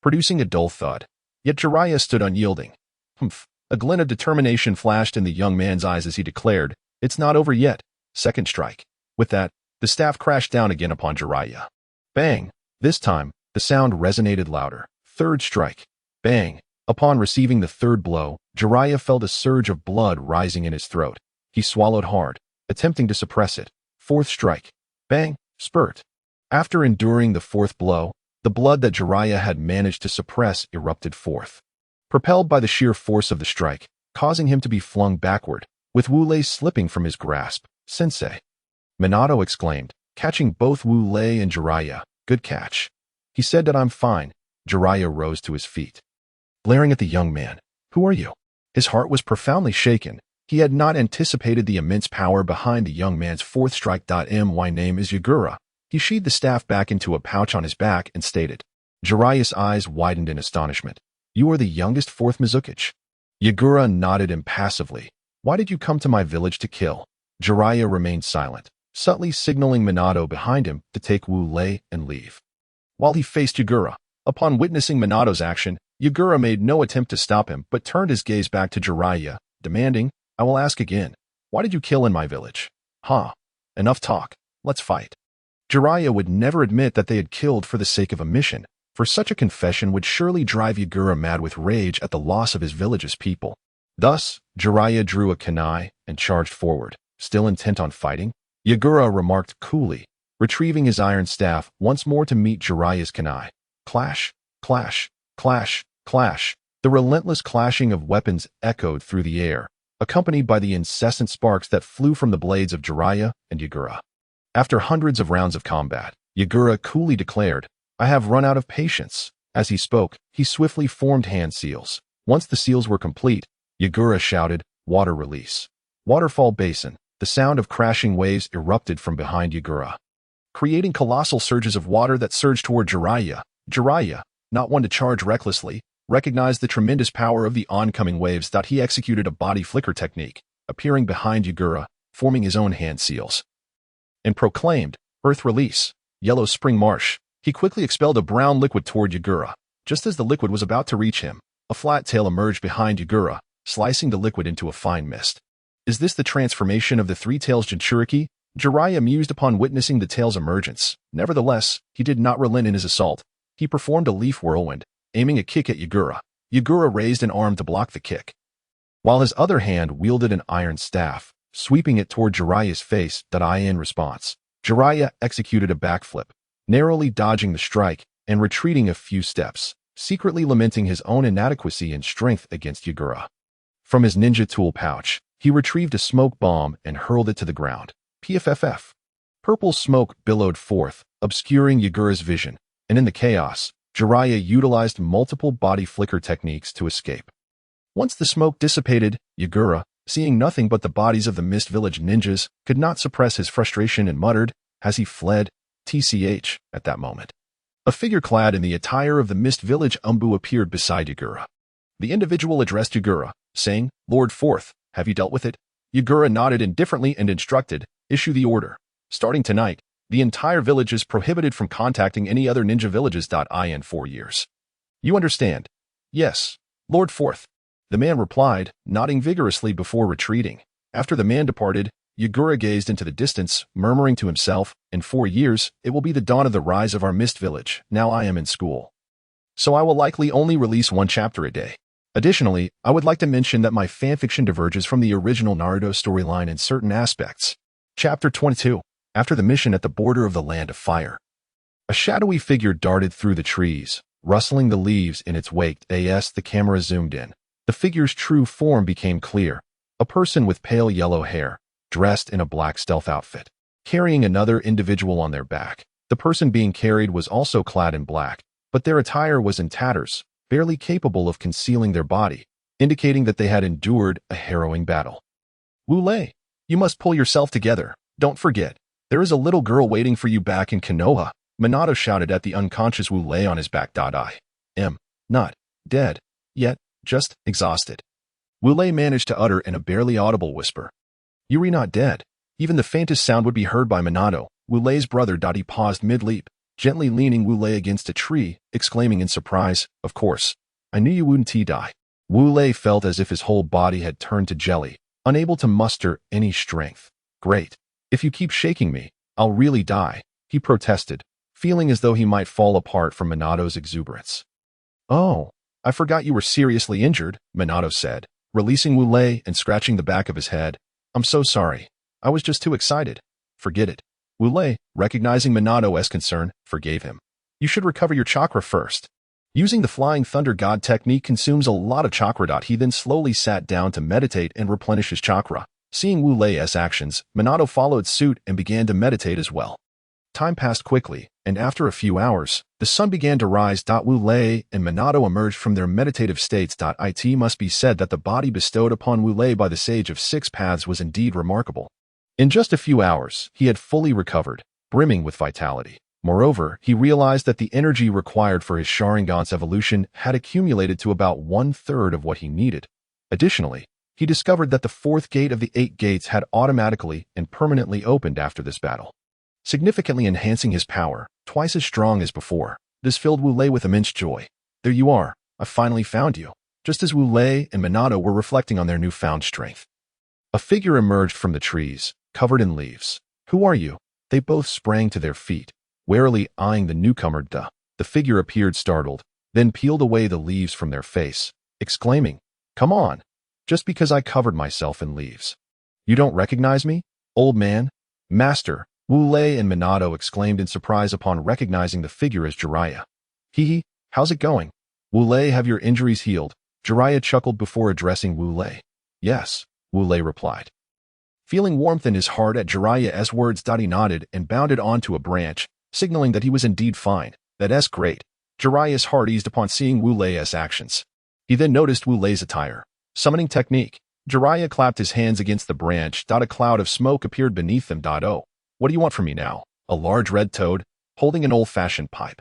producing a dull thud. Yet Jiraiya stood unyielding. Humph! A glint of determination flashed in the young man's eyes as he declared, "It's not over yet." Second strike. With that, the staff crashed down again upon Jiraiya. Bang! This time, the sound resonated louder. Third strike. Bang! Upon receiving the third blow, Jiraiya felt a surge of blood rising in his throat. He swallowed hard, attempting to suppress it. Fourth strike. Bang! Spurt. After enduring the fourth blow, the blood that Jiraiya had managed to suppress erupted forth, propelled by the sheer force of the strike, causing him to be flung backward, with Wu Lei slipping from his grasp. "Sensei!" Minato exclaimed, catching both Wu Lei and Jiraiya. "Good catch." He said that I'm fine. Jiraiya rose to his feet, glaring at the young man. "Who are you?" His heart was profoundly shaken. He had not anticipated the immense power behind the young man's fourth strike. My name is Yagura. He sheathed the staff back into a pouch on his back and stated. Jiraiya's eyes widened in astonishment. "You are the youngest fourth Mizukichi." Yagura nodded impassively. "Why did you come to my village to kill?" Jiraiya remained silent, subtly signaling Minato behind him to take Wu Lei and leave. While he faced Yagura, upon witnessing Minato's action, Yagura made no attempt to stop him but turned his gaze back to Jiraiya, demanding, "I will ask again. Why did you kill in my village?" Enough talk. Let's fight." Jiraiya would never admit that they had killed for the sake of a mission, for such a confession would surely drive Yagura mad with rage at the loss of his village's people. Thus, Jiraiya drew a kunai and charged forward, still intent on fighting. Yagura remarked coolly, retrieving his iron staff once more to meet Jiraiya's kunai. Clash, clash, clash, clash. The relentless clashing of weapons echoed through the air, accompanied by the incessant sparks that flew from the blades of Jiraiya and Yagura. After hundreds of rounds of combat, Yagura coolly declared, "I have run out of patience." As he spoke, he swiftly formed hand seals. Once the seals were complete, Yagura shouted, Water release. Waterfall basin. The sound of crashing waves erupted from behind Yagura, creating colossal surges of water that surged toward Jiraiya. Jiraiya, not one to charge recklessly, recognized the tremendous power of the oncoming waves. He executed a body flicker technique, appearing behind Yagura, forming his own hand seals, and proclaimed, Earth release. Yellow spring marsh. He quickly expelled a brown liquid toward Yagura. Just as the liquid was about to reach him, a flat tail emerged behind Yagura, slicing the liquid into a fine mist. Is this the transformation of the three tails Jinchuriki? Jiraiya mused upon witnessing the tail's emergence. Nevertheless, he did not relent in his assault. He performed a leaf whirlwind, aiming a kick at Yagura. Yagura raised an arm to block the kick, while his other hand wielded an iron staff, sweeping it toward Jiraiya's face. In response, Jiraiya executed a backflip, narrowly dodging the strike and retreating a few steps, secretly lamenting his own inadequacy and strength against Yagura. From his ninja tool pouch, he retrieved a smoke bomb and hurled it to the ground. PFFF. Purple smoke billowed forth, obscuring Yagura's vision, and in the chaos, Jiraiya utilized multiple body flicker techniques to escape. Once the smoke dissipated, Yagura, seeing nothing but the bodies of the Mist Village ninjas, could not suppress his frustration and muttered, as he fled, TCH, at that moment. A figure clad in the attire of the Mist Village Umbu appeared beside Yagura. The individual addressed Yagura, saying, Lord Forth, have you dealt with it? Yagura nodded indifferently and instructed, issue the order. Starting tonight, the entire village is prohibited from contacting any other ninja villages. In 4 years. You understand? Yes, Lord Forth. The man replied, nodding vigorously before retreating. After the man departed, Yagura gazed into the distance, murmuring to himself, in 4 years, it will be the dawn of the rise of our Mist Village. Now I am in school, so I will likely only release 1 chapter a day. Additionally, I would like to mention that my fanfiction diverges from the original Naruto storyline in certain aspects. Chapter 22. After the mission at the border of the Land of Fire. A shadowy figure darted through the trees, rustling the leaves in its wake. As the camera zoomed in, the figure's true form became clear. A person with pale yellow hair, dressed in a black stealth outfit, carrying another individual on their back. The person being carried was also clad in black, but their attire was in tatters, barely capable of concealing their body, indicating that they had endured a harrowing battle. Wu Lei, you must pull yourself together. Don't forget, there is a little girl waiting for you back in Konoha. Minato shouted at the unconscious Wu Lei on his back. I am not dead yet, just exhausted. Wu Lei managed to utter in a barely audible whisper. You're not dead. Even the faintest sound would be heard by Minato, Wu Lei's brother. He paused mid-leap, gently leaning Wu Lei against a tree, exclaiming in surprise, Of course, I knew you wouldn't die. Wu Lei felt as if his whole body had turned to jelly, unable to muster any strength. Great. If you keep shaking me, I'll really die, he protested, feeling as though he might fall apart from Minato's exuberance. Oh, I forgot you were seriously injured, Minato said, releasing Wu Lei and scratching the back of his head. I'm so sorry. I was just too excited. Forget it. Wu Lei, recognizing Minato's concern, forgave him. You should recover your chakra first. Using the Flying Thunder God technique consumes a lot of chakra. He then slowly sat down to meditate and replenish his chakra. Seeing Wu Lei's actions, Minato followed suit and began to meditate as well. Time passed quickly, and after a few hours, the sun began to rise. Wu Lei and Minato emerged from their meditative states. It must be said that the body bestowed upon Wu Lei by the Sage of Six Paths was indeed remarkable. In just a few hours, he had fully recovered, brimming with vitality. Moreover, he realized that the energy required for his Sharingan's evolution had accumulated to about 1/3 of what he needed. Additionally, he discovered that the 4th gate of the 8 gates had automatically and permanently opened after this battle, significantly enhancing his power, twice as strong as before. This filled Wu Lei with immense joy. There you are, I finally found you. Just as Wu Lei and Minato were reflecting on their newfound strength, a figure emerged from the trees, covered in leaves. Who are you? They both sprang to their feet, warily eyeing the newcomer. The figure appeared startled, then peeled away the leaves from their face, exclaiming, Come on, just because I covered myself in leaves. You don't recognize me, old man? Master, Wu Lei and Minato exclaimed in surprise upon recognizing the figure as Jiraiya. Hee, how's it going? Wu Lei, have your injuries healed? Jiraiya chuckled before addressing Wu Lei. Yes, Wu Lei replied, feeling warmth in his heart at Jiraiya's words. He nodded and bounded onto a branch, signaling that he was indeed fine. That's great. Jiraiya's heart eased upon seeing Wu Lei's actions. He then noticed Wu Lei's attire. Summoning technique. Jiraiya clapped his hands against the branch. A cloud of smoke appeared beneath them. Oh, what do you want from me now? A large red toad, holding an old-fashioned pipe,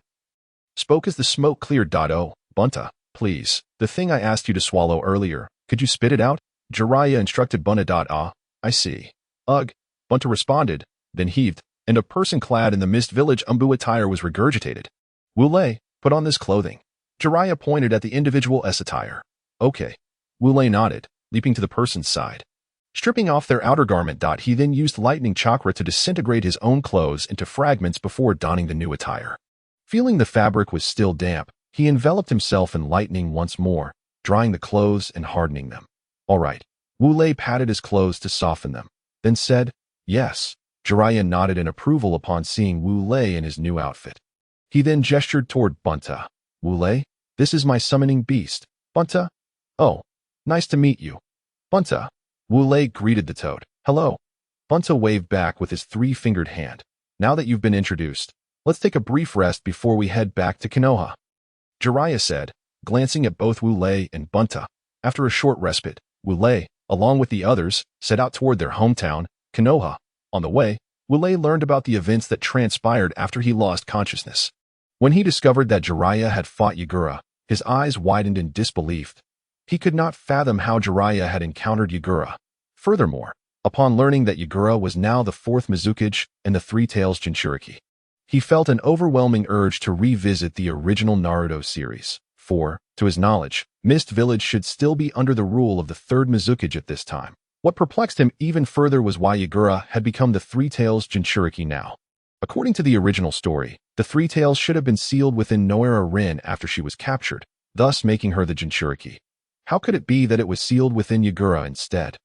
spoke as the smoke cleared. Oh, Bunta, please, the thing I asked you to swallow earlier, could you spit it out? Jiraiya instructed Bunta. Ah, I see. Ugh, Bunta responded, then heaved, and a person clad in the Mist Village Umbu attire was regurgitated. Wu Lei, put on this clothing. Jiraiya pointed at the individual S attire. Okay. Wu Lei nodded, leaping to the person's side. Stripping off their outer garment. He then used lightning chakra to disintegrate his own clothes into fragments before donning the new attire. Feeling the fabric was still damp, he enveloped himself in lightning once more, drying the clothes and hardening them. All right. Wu Lei patted his clothes to soften them, then said, yes. Jiraiya nodded in approval upon seeing Wu Lei in his new outfit. He then gestured toward Bunta. Wu Lei, this is my summoning beast. Bunta? Oh, nice to meet you. Bunta. Wu Lei greeted the toad. Hello. Bunta waved back with his three-fingered hand. Now that you've been introduced, let's take a brief rest before we head back to Konoha, Jiraiya said, glancing at both Wu Lei and Bunta. After a short respite, Wu Lei, along with the others, set out toward their hometown, Konoha. On the way, Wu Lei learned about the events that transpired after he lost consciousness. When he discovered that Jiraiya had fought Yagura, his eyes widened in disbelief. He could not fathom how Jiraiya had encountered Yagura. Furthermore, upon learning that Yagura was now the fourth Mizukage and the Three-Tails Jinchuriki, he felt an overwhelming urge to revisit the original Naruto series. For, to his knowledge, Mist Village should still be under the rule of the third Mizukage at this time. What perplexed him even further was why Yagura had become the Three-Tails Jinchuriki now. According to the original story, the Three-Tails should have been sealed within Noera Rin after she was captured, thus making her the Jinchuriki. How could it be that it was sealed within Yagura instead?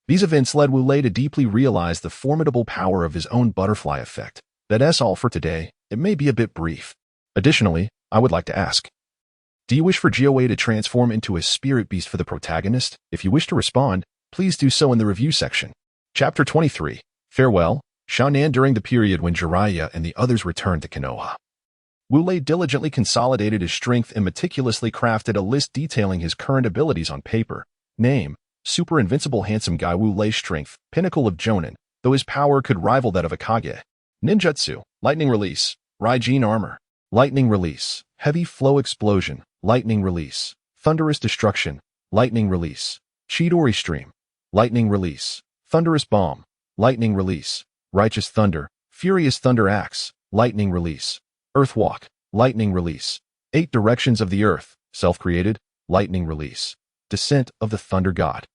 These events led Wu Lei to deeply realize the formidable power of his own butterfly effect. That's all for today. It may be a bit brief. Additionally, I would like to ask, do you wish for Jiawei to transform into a spirit beast for the protagonist? If you wish to respond, please do so in the review section. Chapter 23. Farewell, Sharingan. During the period when Jiraiya and the others returned to Konoha, Wu Lei diligently consolidated his strength and meticulously crafted a list detailing his current abilities on paper. Name: Super Invincible Handsome Guy. Wu Lei strength, Pinnacle of Jonin, though his power could rival that of a Kage. Ninjutsu, Lightning Release, Raijin Armor, Lightning Release, Heavy Flow Explosion, Lightning Release, Thunderous Destruction, Lightning Release, Chidori Stream, Lightning Release, Thunderous Bomb, Lightning Release, Righteous Thunder, Furious Thunder Axe, Lightning Release, Earthwalk, Lightning Release, 8 Directions of the Earth, Self-Created, Lightning Release, Descent of the Thunder God,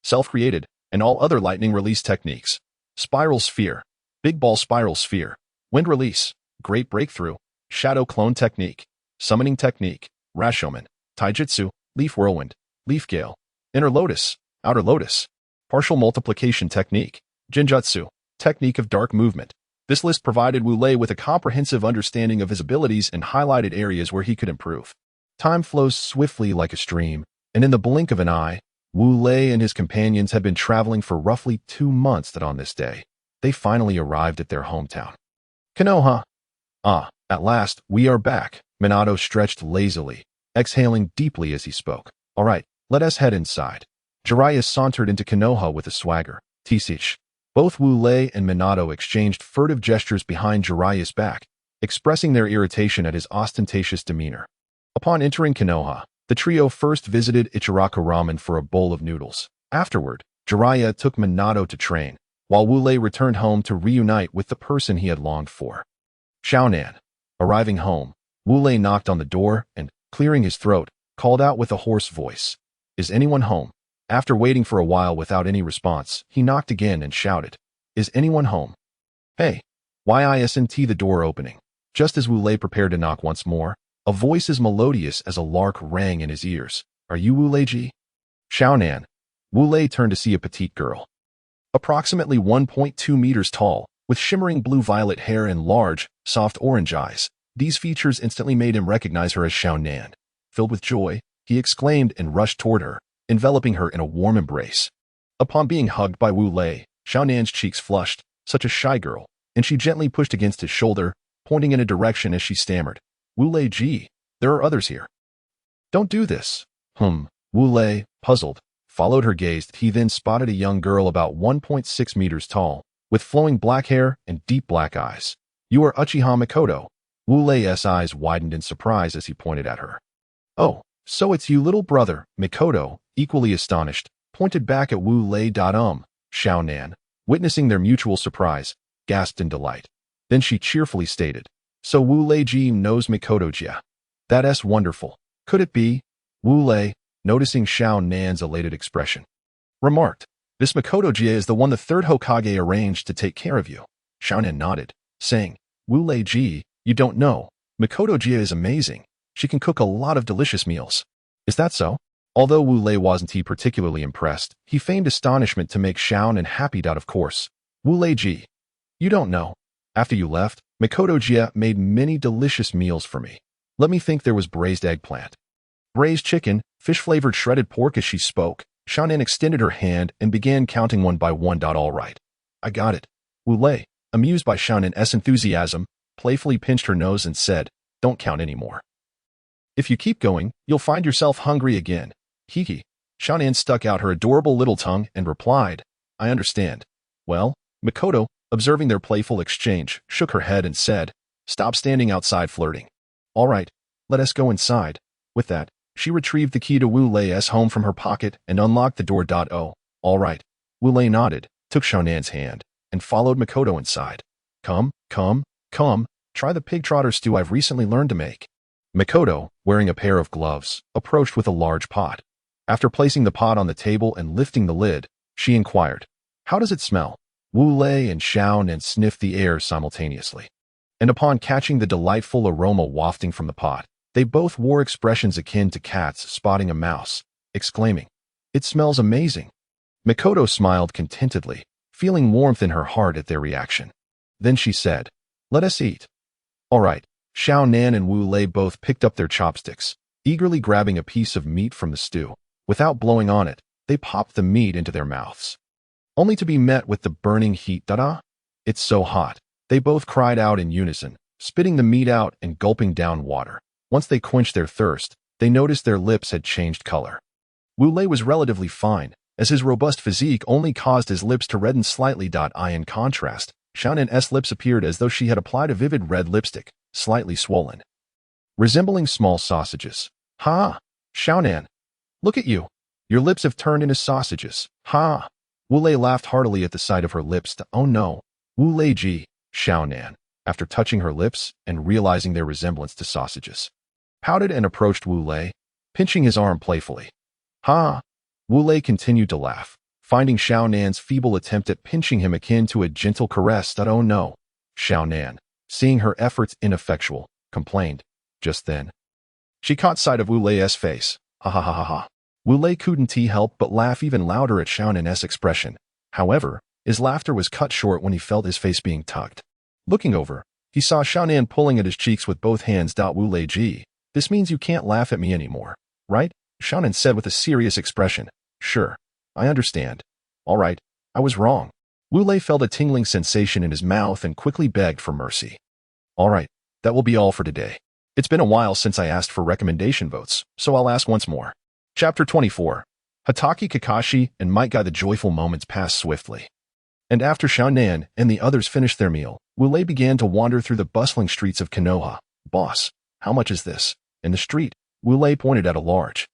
Self-Created, and all other Lightning Release techniques. Spiral Sphere, Big Ball Spiral Sphere, Wind Release, Great Breakthrough, Shadow Clone Technique, Summoning Technique, Rashomon, Taijutsu, Leaf Whirlwind, Leaf Gale, Inner Lotus, Outer Lotus, Partial Multiplication Technique, Jinjutsu, Technique of Dark Movement. This list provided Wu Lei with a comprehensive understanding of his abilities and highlighted areas where he could improve. Time flows swiftly like a stream, and in the blink of an eye, Wu Lei and his companions had been traveling for roughly 2 months. That on this day, they finally arrived at their hometown, Konoha. Ah, at last, we are back. Minato stretched lazily, exhaling deeply as he spoke. All right, let us head inside. Jiraiya sauntered into Konoha with a swagger. Tisich. Both Wu Lei and Minato exchanged furtive gestures behind Jiraiya's back, expressing their irritation at his ostentatious demeanor. Upon entering Konoha, the trio first visited Ichiraku Ramen for a bowl of noodles. Afterward, Jiraiya took Minato to train, while Wu Lei returned home to reunite with the person he had longed for. Shaonan. Arriving home, Wu Lei knocked on the door and, clearing his throat, called out with a hoarse voice, "Is anyone home?" After waiting for a while without any response, he knocked again and shouted, "Is anyone home?" "Hey, why isn't the door opening?" Just as Wu Lei prepared to knock once more, a voice as melodious as a lark rang in his ears. "Are you Wu Lei-ji?" Shaonan. Wu Lei turned to see a petite girl, approximately 1.2 meters tall, with shimmering blue-violet hair and large, soft orange eyes. These features instantly made him recognize her as Shaonan. Filled with joy, he exclaimed and rushed toward her, enveloping her in a warm embrace. Upon being hugged by Wu Lei, Shaonan's cheeks flushed, such a shy girl, and she gently pushed against his shoulder, pointing in a direction as she stammered, "Wu Lei-ji, there are others here." "Don't do this." Wu Lei, puzzled, followed her gaze. He then spotted a young girl about 1.6 meters tall, with flowing black hair and deep black eyes. "You are Uchiha Mikoto." Wu Lei's eyes widened in surprise as he pointed at her. "Oh, so it's you, little brother." Mikoto, equally astonished, pointed back at Wu Lei. Xiaonan, witnessing their mutual surprise, gasped in delight. Then she cheerfully stated, "So Wu Lei ji knows Mikoto jia. That's wonderful. Could it be?" Wu Lei, noticing Xiaonan's elated expression, remarked, "This Mikoto jia is the one the third Hokage arranged to take care of you." Xiaonan nodded, saying, "Wu Lei ji, you don't know. Mikoto jia is amazing. She can cook a lot of delicious meals." "Is that so?" Although Wu Lei wasn't particularly impressed, he feigned astonishment to make Xiaonan happy. Of course. "Wu Lei ji, you don't know. After you left, Mikoto jia made many delicious meals for me. Let me think, there was braised eggplant, braised chicken, fish-flavored shredded pork." As she spoke, Xiaonan extended her hand and began counting one by one. "All right. I got it." Wu Lei, amused by Xiaonan's enthusiasm, playfully pinched her nose and said, "Don't count anymore. If you keep going, you'll find yourself hungry again." Hee. Xiaonan stuck out her adorable little tongue and replied, "I understand." Well, Mikoto, observing their playful exchange, shook her head and said, "Stop standing outside flirting. All right, let us go inside." With that, she retrieved the key to Wu Lei's home from her pocket and unlocked the door. "Oh, all right." Wu Lei nodded, took Xiaonan's hand, and followed Mikoto inside. Come, try the pig trotter stew I've recently learned to make." Mikoto, wearing a pair of gloves, approached with a large pot. After placing the pot on the table and lifting the lid, she inquired, "How does it smell?" Wu Lei and Xiaonan sniffed the air simultaneously, and upon catching the delightful aroma wafting from the pot, they both wore expressions akin to cats spotting a mouse, exclaiming, "It smells amazing." Mikoto smiled contentedly, feeling warmth in her heart at their reaction. Then she said, "Let us eat." All right. Xiaonan and Wu Lei both picked up their chopsticks, eagerly grabbing a piece of meat from the stew. Without blowing on it, they popped the meat into their mouths, only to be met with the burning heat. "It's so hot." They both cried out in unison, spitting the meat out and gulping down water. Once they quenched their thirst, they noticed their lips had changed color. Wu Lei was relatively fine, as his robust physique only caused his lips to redden slightly. In contrast, Xiaonan's lips appeared as though she had applied a vivid red lipstick, slightly swollen, resembling small sausages. "Ha! Xiaonan, look at you. Your lips have turned into sausages." "Ha!" Wu Lei laughed heartily at the sight of her lips. "Oh no, Wu Lei ji." Xiaonan, after touching her lips and realizing their resemblance to sausages, pouted and approached Wu Lei, pinching his arm playfully. "Ha!" Wu Lei continued to laugh, finding Xiaonan's feeble attempt at pinching him akin to a gentle caress. "Oh no." Xiaonan, seeing her efforts ineffectual, complained. Just then, she caught sight of Wu Lei's face. "Ha ha ha ha ha." Wu Lei couldn't help but laugh even louder at Xiaonan's expression. However, his laughter was cut short when he felt his face being tugged. Looking over, he saw Xiaonan pulling at his cheeks with both hands. "Wu Lei ji, this means you can't laugh at me anymore, right?" Xiaonan said with a serious expression. "Sure, I understand. All right, I was wrong." Wu Lei felt a tingling sensation in his mouth and quickly begged for mercy. "All right, that will be all for today. It's been a while since I asked for recommendation votes, so I'll ask once more." Chapter 24. Hatake, Kakashi, and Might Guy. The joyful moments passed swiftly, and after Xiaonan and the others finished their meal, Wu Lei began to wander through the bustling streets of Konoha. "Boss, how much is this?" In the street, Wu Lei pointed at a large,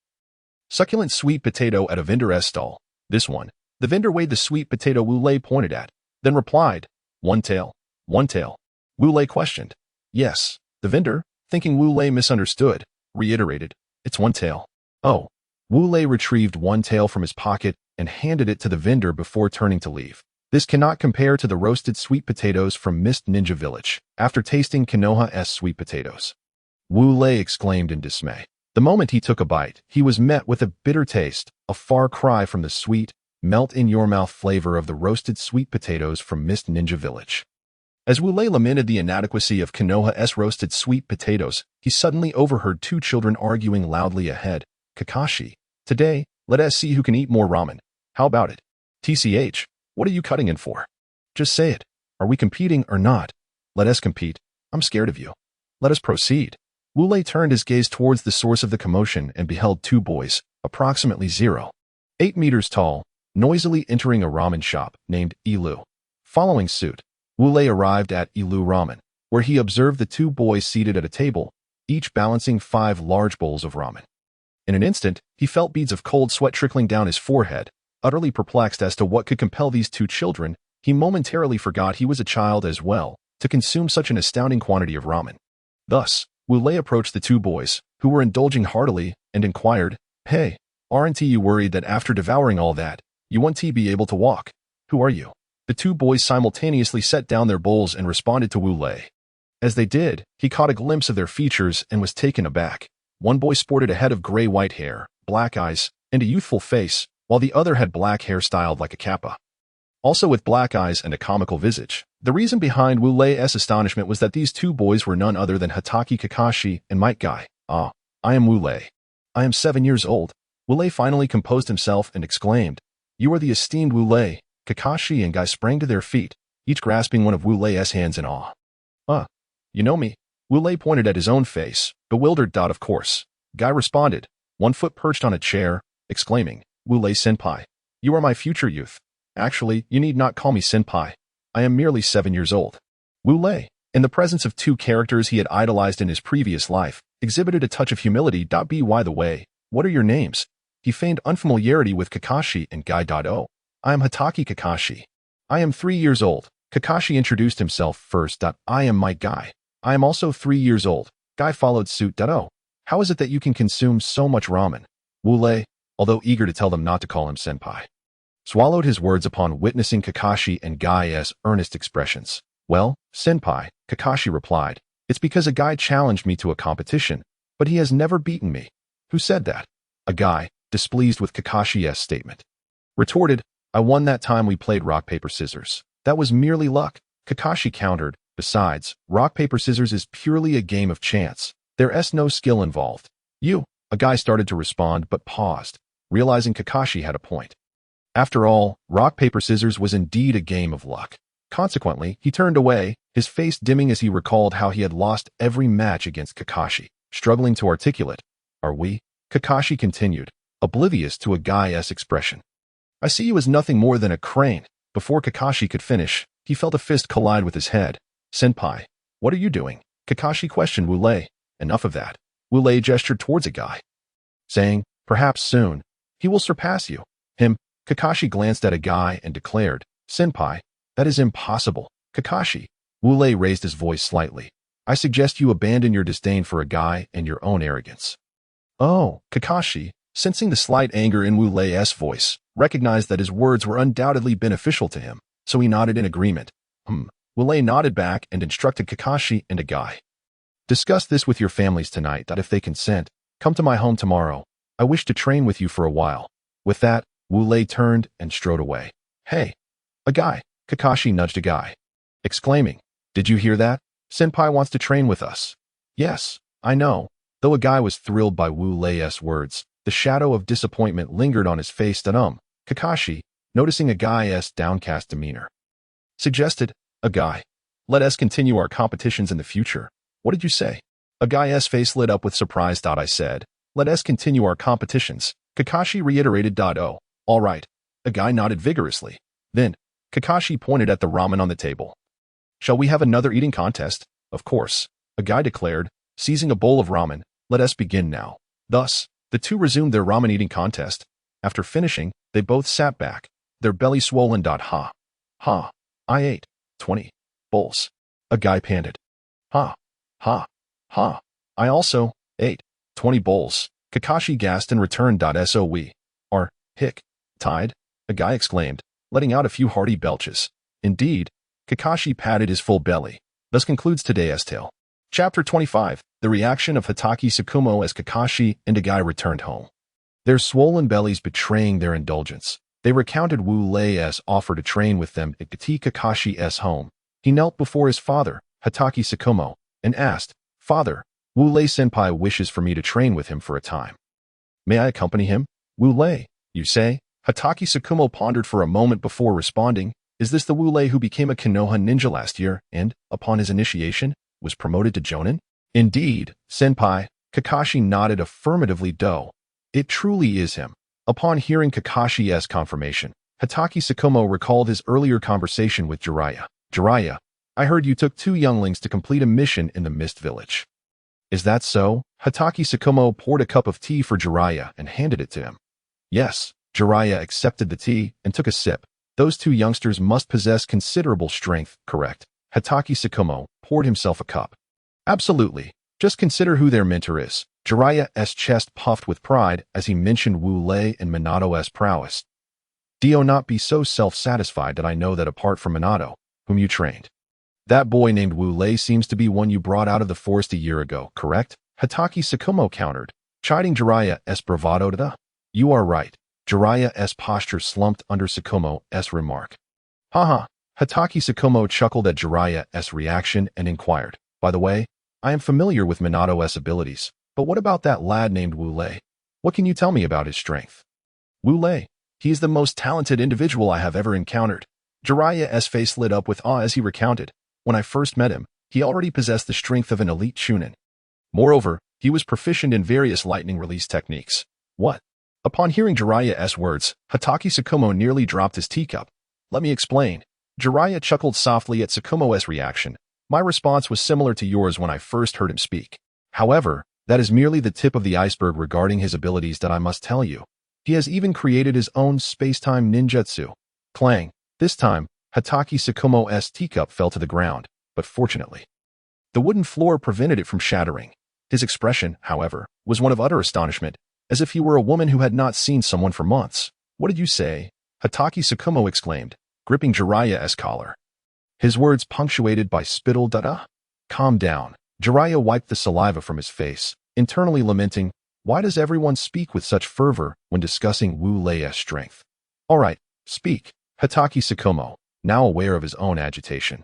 succulent sweet potato at a vendor's stall. "This one." The vendor weighed the sweet potato Wu Lei pointed at, then replied, "One tael." "One tael?" Wu Lei questioned. "Yes." The vendor, thinking Wu Lei misunderstood, reiterated, "It's one tael." "Oh." Wu Lei retrieved one tael from his pocket and handed it to the vendor before turning to leave. This cannot compare to the roasted sweet potatoes from Mist Ninja Village. After tasting Konoha's sweet potatoes, Wu Lei exclaimed in dismay. The moment he took a bite, he was met with a bitter taste, a far cry from the sweet, melt-in-your-mouth flavor of the roasted sweet potatoes from Mist Ninja Village. As Wu Lei lamented the inadequacy of Konoha's roasted sweet potatoes, he suddenly overheard two children arguing loudly ahead. "Kakashi, today, let us see who can eat more ramen. How about it?" "TCH, what are you cutting in for? Just say it. Are we competing or not?" "Let us compete. I'm scared of you. Let us proceed." Wu Lei turned his gaze towards the source of the commotion and beheld two boys, approximately 0. 8 meters tall, noisily entering a ramen shop named Ilu. Following suit, Wu Lei arrived at Ilu Ramen, where he observed the two boys seated at a table, each balancing 5 large bowls of ramen. In an instant, he felt beads of cold sweat trickling down his forehead. Utterly perplexed as to what could compel these two children, he momentarily forgot he was a child as well, to consume such an astounding quantity of ramen. Thus, Wu Lei approached the two boys, who were indulging heartily, and inquired, "Hey, aren't you worried that after devouring all that, you won't be able to walk? Who are you?" The two boys simultaneously set down their bowls and responded to Wu Lei. As they did, he caught a glimpse of their features and was taken aback. One boy sported a head of gray-white hair, black eyes, and a youthful face, while the other had black hair styled like a kappa. Also with black eyes and a comical visage. The reason behind Wu Lei's astonishment was that these two boys were none other than Hatake Kakashi and Might Guy. "Ah, I am Wu Lei. I am 7 years old." Wu Lei finally composed himself and exclaimed, "You are the esteemed Wu Lei." Kakashi and Guy sprang to their feet, each grasping one of Wu Lei's hands in awe. You know me?" Wu Lei pointed at his own face, bewildered. "Of course." Guy responded, one foot perched on a chair, exclaiming, "Wu Lei senpai, you are my future youth. Actually, you need not call me senpai. I am merely 7 years old." Wu Lei, in the presence of two characters he had idolized in his previous life, exhibited a touch of humility. By the way, what are your names? He feigned unfamiliarity with Kakashi and Guy. "Oh, I am Hatake Kakashi. I am 3 years old." Kakashi introduced himself first. "I am Might Guy. I am also 3 years old." Guy followed suit. "Oh, how is it that you can consume so much ramen?" Wu Lei, although eager to tell them not to call him senpai, swallowed his words upon witnessing Kakashi and Guy's earnest expressions. "Well, senpai," Kakashi replied, "it's because a guy challenged me to a competition, but he has never beaten me." "Who said that?" A guy, displeased with Kakashi's statement, retorted, "I won that time we played rock, paper, scissors. That was merely luck." Kakashi countered, "Besides, rock, paper, scissors is purely a game of chance. There's no skill involved." "You," a guy started to respond but paused, realizing Kakashi had a point. After all, rock, paper, scissors was indeed a game of luck. Consequently, he turned away, his face dimming as he recalled how he had lost every match against Kakashi. Struggling to articulate, "Are we?" Kakashi continued, oblivious to a Guy's expression. "I see you as nothing more than a crane." Before Kakashi could finish, he felt a fist collide with his head. "Senpai, what are you doing?" Kakashi questioned Wu Lei. "Enough of that." Wu Lei gestured towards a guy, saying, "Perhaps soon, he will surpass you." Him. Kakashi glanced at a guy and declared, "Senpai, that is impossible." "Kakashi," Wu Lei raised his voice slightly, "I suggest you abandon your disdain for a guy and your own arrogance." "Oh," Kakashi, sensing the slight anger in Wu Lei's voice, recognized that his words were undoubtedly beneficial to him, so he nodded in agreement. Wu Lei nodded back and instructed Kakashi and a guy, "Discuss this with your families tonight. That if they consent, come to my home tomorrow. I wish to train with you for a while." With that, Wu Lei turned and strode away. "Hey, a guy," Kakashi nudged a guy, exclaiming, "Did you hear that? Senpai wants to train with us." "Yes, I know." Though a guy was thrilled by Wu Lei's words, the shadow of disappointment lingered on his face. Kakashi, noticing a guy's downcast demeanor, suggested, "A guy, let us continue our competitions in the future." "What did you say?" A guy's face lit up with surprise. "I said, let us continue our competitions." Kakashi reiterated. "Oh, all right." A guy nodded vigorously. Then, Kakashi pointed at the ramen on the table. "Shall we have another eating contest?" "Of course," a guy declared, seizing a bowl of ramen. "Let us begin now." Thus, the two resumed their ramen eating contest. After finishing, they both sat back, their belly swollen. "Ha. Ha. I ate 20 bowls." A guy panted. "Ha. Ha. Ha. I also ate 20 bowls." Kakashi gasped and returned. "So we are tied?" a guy exclaimed, letting out a few hearty belches. Indeed, Kakashi patted his full belly. Thus concludes today's tale. Chapter 25, The Reaction of Hatake Tsukumo as Kakashi and a guy returned home. Their swollen bellies betraying their indulgence, they recounted Wu Lei's offer to train with them at Kakashi's home. He knelt before his father, Hatake Tsukumo, and asked, "Father, Wu Lei senpai wishes for me to train with him for a time. May I accompany him?" "Wu Lei, you say?" Hatake Tsukumo pondered for a moment before responding, "Is this the Wu Lei who became a Konoha ninja last year and, upon his initiation, was promoted to Jonin?" "Indeed, senpai." Kakashi nodded affirmatively. "It truly is him. Upon hearing Kakashi's confirmation, Hatake Tsukumo recalled his earlier conversation with Jiraiya. Jiraiya, I heard you took 2 younglings to complete a mission in the Mist Village. Is that so? Hatake Tsukumo poured a cup of tea for Jiraiya and handed it to him. Yes, Jiraiya accepted the tea and took a sip. Those 2 youngsters must possess considerable strength, correct? Hatake Tsukumo poured himself a cup. Absolutely. Just consider who their mentor is. Jiraiya's chest puffed with pride as he mentioned Wu Lei and Minato's prowess. Do not be so self-satisfied that I know that apart from Minato, whom you trained. That boy named Wu Lei seems to be one you brought out of the forest a year ago, correct? Hatake Tsukumo countered, chiding Jiraiya's bravado. You are right. Jiraiya's posture slumped under Tsukumo's remark. Haha. Hatake Tsukumo chuckled at Jiraiya's reaction and inquired, by the way, I am familiar with Minato's abilities, but what about that lad named Wu Lei? What can you tell me about his strength? Wu Lei. He is the most talented individual I have ever encountered. Jiraiya's face lit up with awe as he recounted. When I first met him, he already possessed the strength of an elite chunin. Moreover, he was proficient in various lightning release techniques. What? Upon hearing Jiraiya's words, Hatake Tsukumo nearly dropped his teacup. Let me explain. Jiraiya chuckled softly at Tsukumo's reaction. My response was similar to yours when I first heard him speak. However, that is merely the tip of the iceberg regarding his abilities that I must tell you. He has even created his own space-time ninjutsu. Clang. This time, Hatake Tsukumo's teacup fell to the ground, but fortunately, the wooden floor prevented it from shattering. His expression, however, was one of utter astonishment, as if he were a woman who had not seen someone for months. What did you say? Hatake Tsukumo exclaimed, gripping Jiraiya's collar. His words punctuated by spittle. Calm down. Jiraiya wiped the saliva from his face, internally lamenting, why does everyone speak with such fervor when discussing Wu Lei's strength? All right, speak. Hatake Tsukumo, now aware of his own agitation,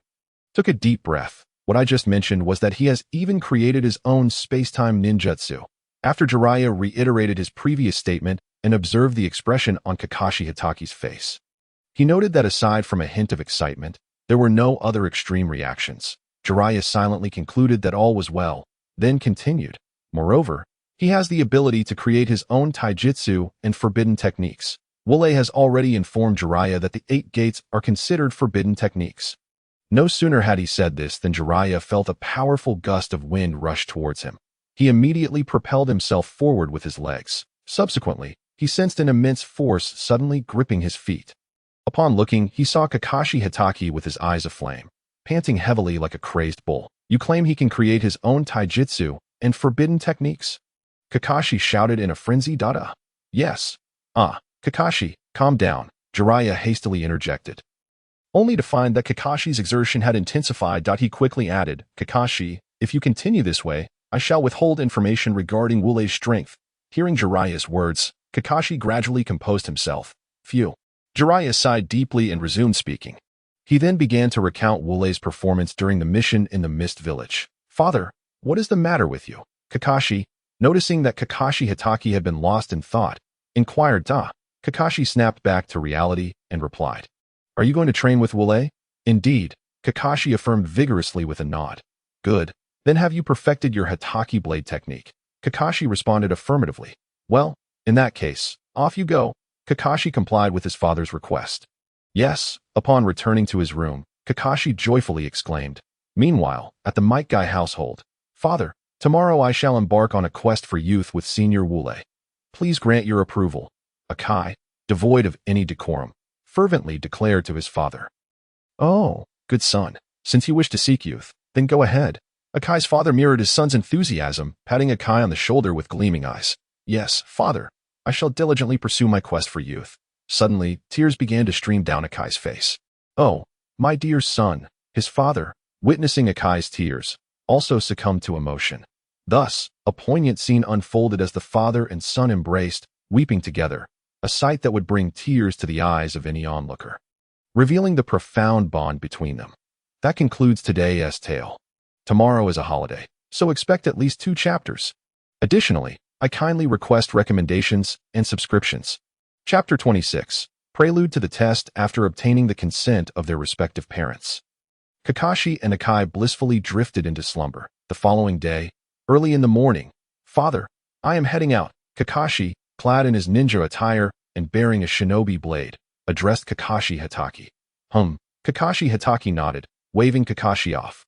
took a deep breath. What I just mentioned was that he has even created his own space-time ninjutsu. After Jiraiya reiterated his previous statement and observed the expression on Kakashi Hatake's face, he noted that aside from a hint of excitement, there were no other extreme reactions. Jiraiya silently concluded that all was well, then continued. Moreover, he has the ability to create his own taijutsu and forbidden techniques. Wu Lei has already informed Jiraiya that the 8 gates are considered forbidden techniques. No sooner had he said this than Jiraiya felt a powerful gust of wind rush towards him. He immediately propelled himself forward with his legs. Subsequently, he sensed an immense force suddenly gripping his feet. Upon looking, he saw Kakashi Hatake with his eyes aflame, panting heavily like a crazed bull. You claim he can create his own taijutsu and forbidden techniques? Kakashi shouted in a frenzy. Yes. Kakashi, calm down, Jiraiya hastily interjected. Only to find that Kakashi's exertion had intensified. He quickly added, Kakashi, if you continue this way, I shall withhold information regarding Wu Lei's strength. Hearing Jiraiya's words, Kakashi gradually composed himself. Phew. Jiraiya sighed deeply and resumed speaking. He then began to recount Wu Lei's performance during the mission in the Mist Village. Father, what is the matter with you? Kakashi, noticing that Kakashi Hatake had been lost in thought, inquired. Kakashi snapped back to reality and replied, Are you going to train with Wu Lei? Indeed, Kakashi affirmed vigorously with a nod. Good. Then have you perfected your Hatake blade technique? Kakashi responded affirmatively. Well, in that case, off you go. Kakashi complied with his father's request. Yes. Upon returning to his room, Kakashi joyfully exclaimed. Meanwhile, at the Might Guy household, Father, tomorrow I shall embark on a quest for youth with Senior Wu Lei. Please grant your approval. Akai, devoid of any decorum, fervently declared to his father. Oh, good son, since you wish to seek youth, then go ahead. Akai's father mirrored his son's enthusiasm, patting Akai on the shoulder with gleaming eyes. Yes, father, I shall diligently pursue my quest for youth. Suddenly, tears began to stream down Akai's face. Oh, my dear son, his father, witnessing Akai's tears, also succumbed to emotion. Thus, a poignant scene unfolded as the father and son embraced, weeping together, a sight that would bring tears to the eyes of any onlooker, revealing the profound bond between them. That concludes today's tale. Tomorrow is a holiday, so expect at least 2 chapters. Additionally, I kindly request recommendations and subscriptions. Chapter 26, Prelude to the Test after obtaining the consent of their respective parents. Kakashi and Akai blissfully drifted into slumber. The following day, early in the morning, Father, I am heading out. Kakashi, clad in his ninja attire and bearing a shinobi blade, addressed Kakashi Hatake. Kakashi Hatake nodded, waving Kakashi off.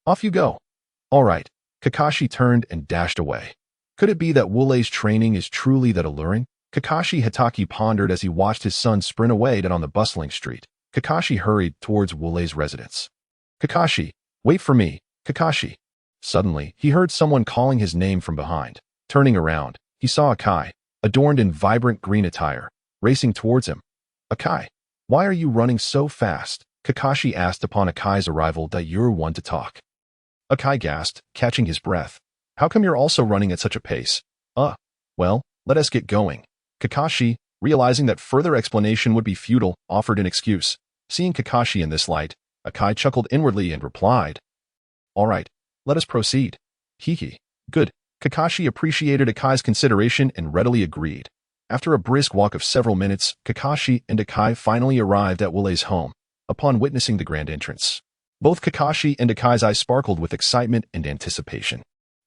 Off you go. All right. Kakashi turned and dashed away. Could it be that Wu Lei's training is truly that alluring? Kakashi Hatake pondered as he watched his son sprint away down the bustling street. Kakashi hurried towards Wu Lei's residence. Kakashi, wait for me, Kakashi. Suddenly, he heard someone calling his name from behind. Turning around, he saw Akai, adorned in vibrant green attire, racing towards him. Akai, why are you running so fast? Kakashi asked upon Akai's arrival. That you're one to talk. Akai gasped, catching his breath. How come you're also running at such a pace? Well, let us get going. Kakashi, realizing that further explanation would be futile, offered an excuse. Seeing Kakashi in this light, Akai chuckled inwardly and replied, All right, let us proceed. Hee. Good. Kakashi appreciated Akai's consideration and readily agreed. After a brisk walk of several minutes, Kakashi and Akai finally arrived at Wu Lei's home. Upon witnessing the grand entrance, both Kakashi and Akai's eyes sparkled with excitement and anticipation.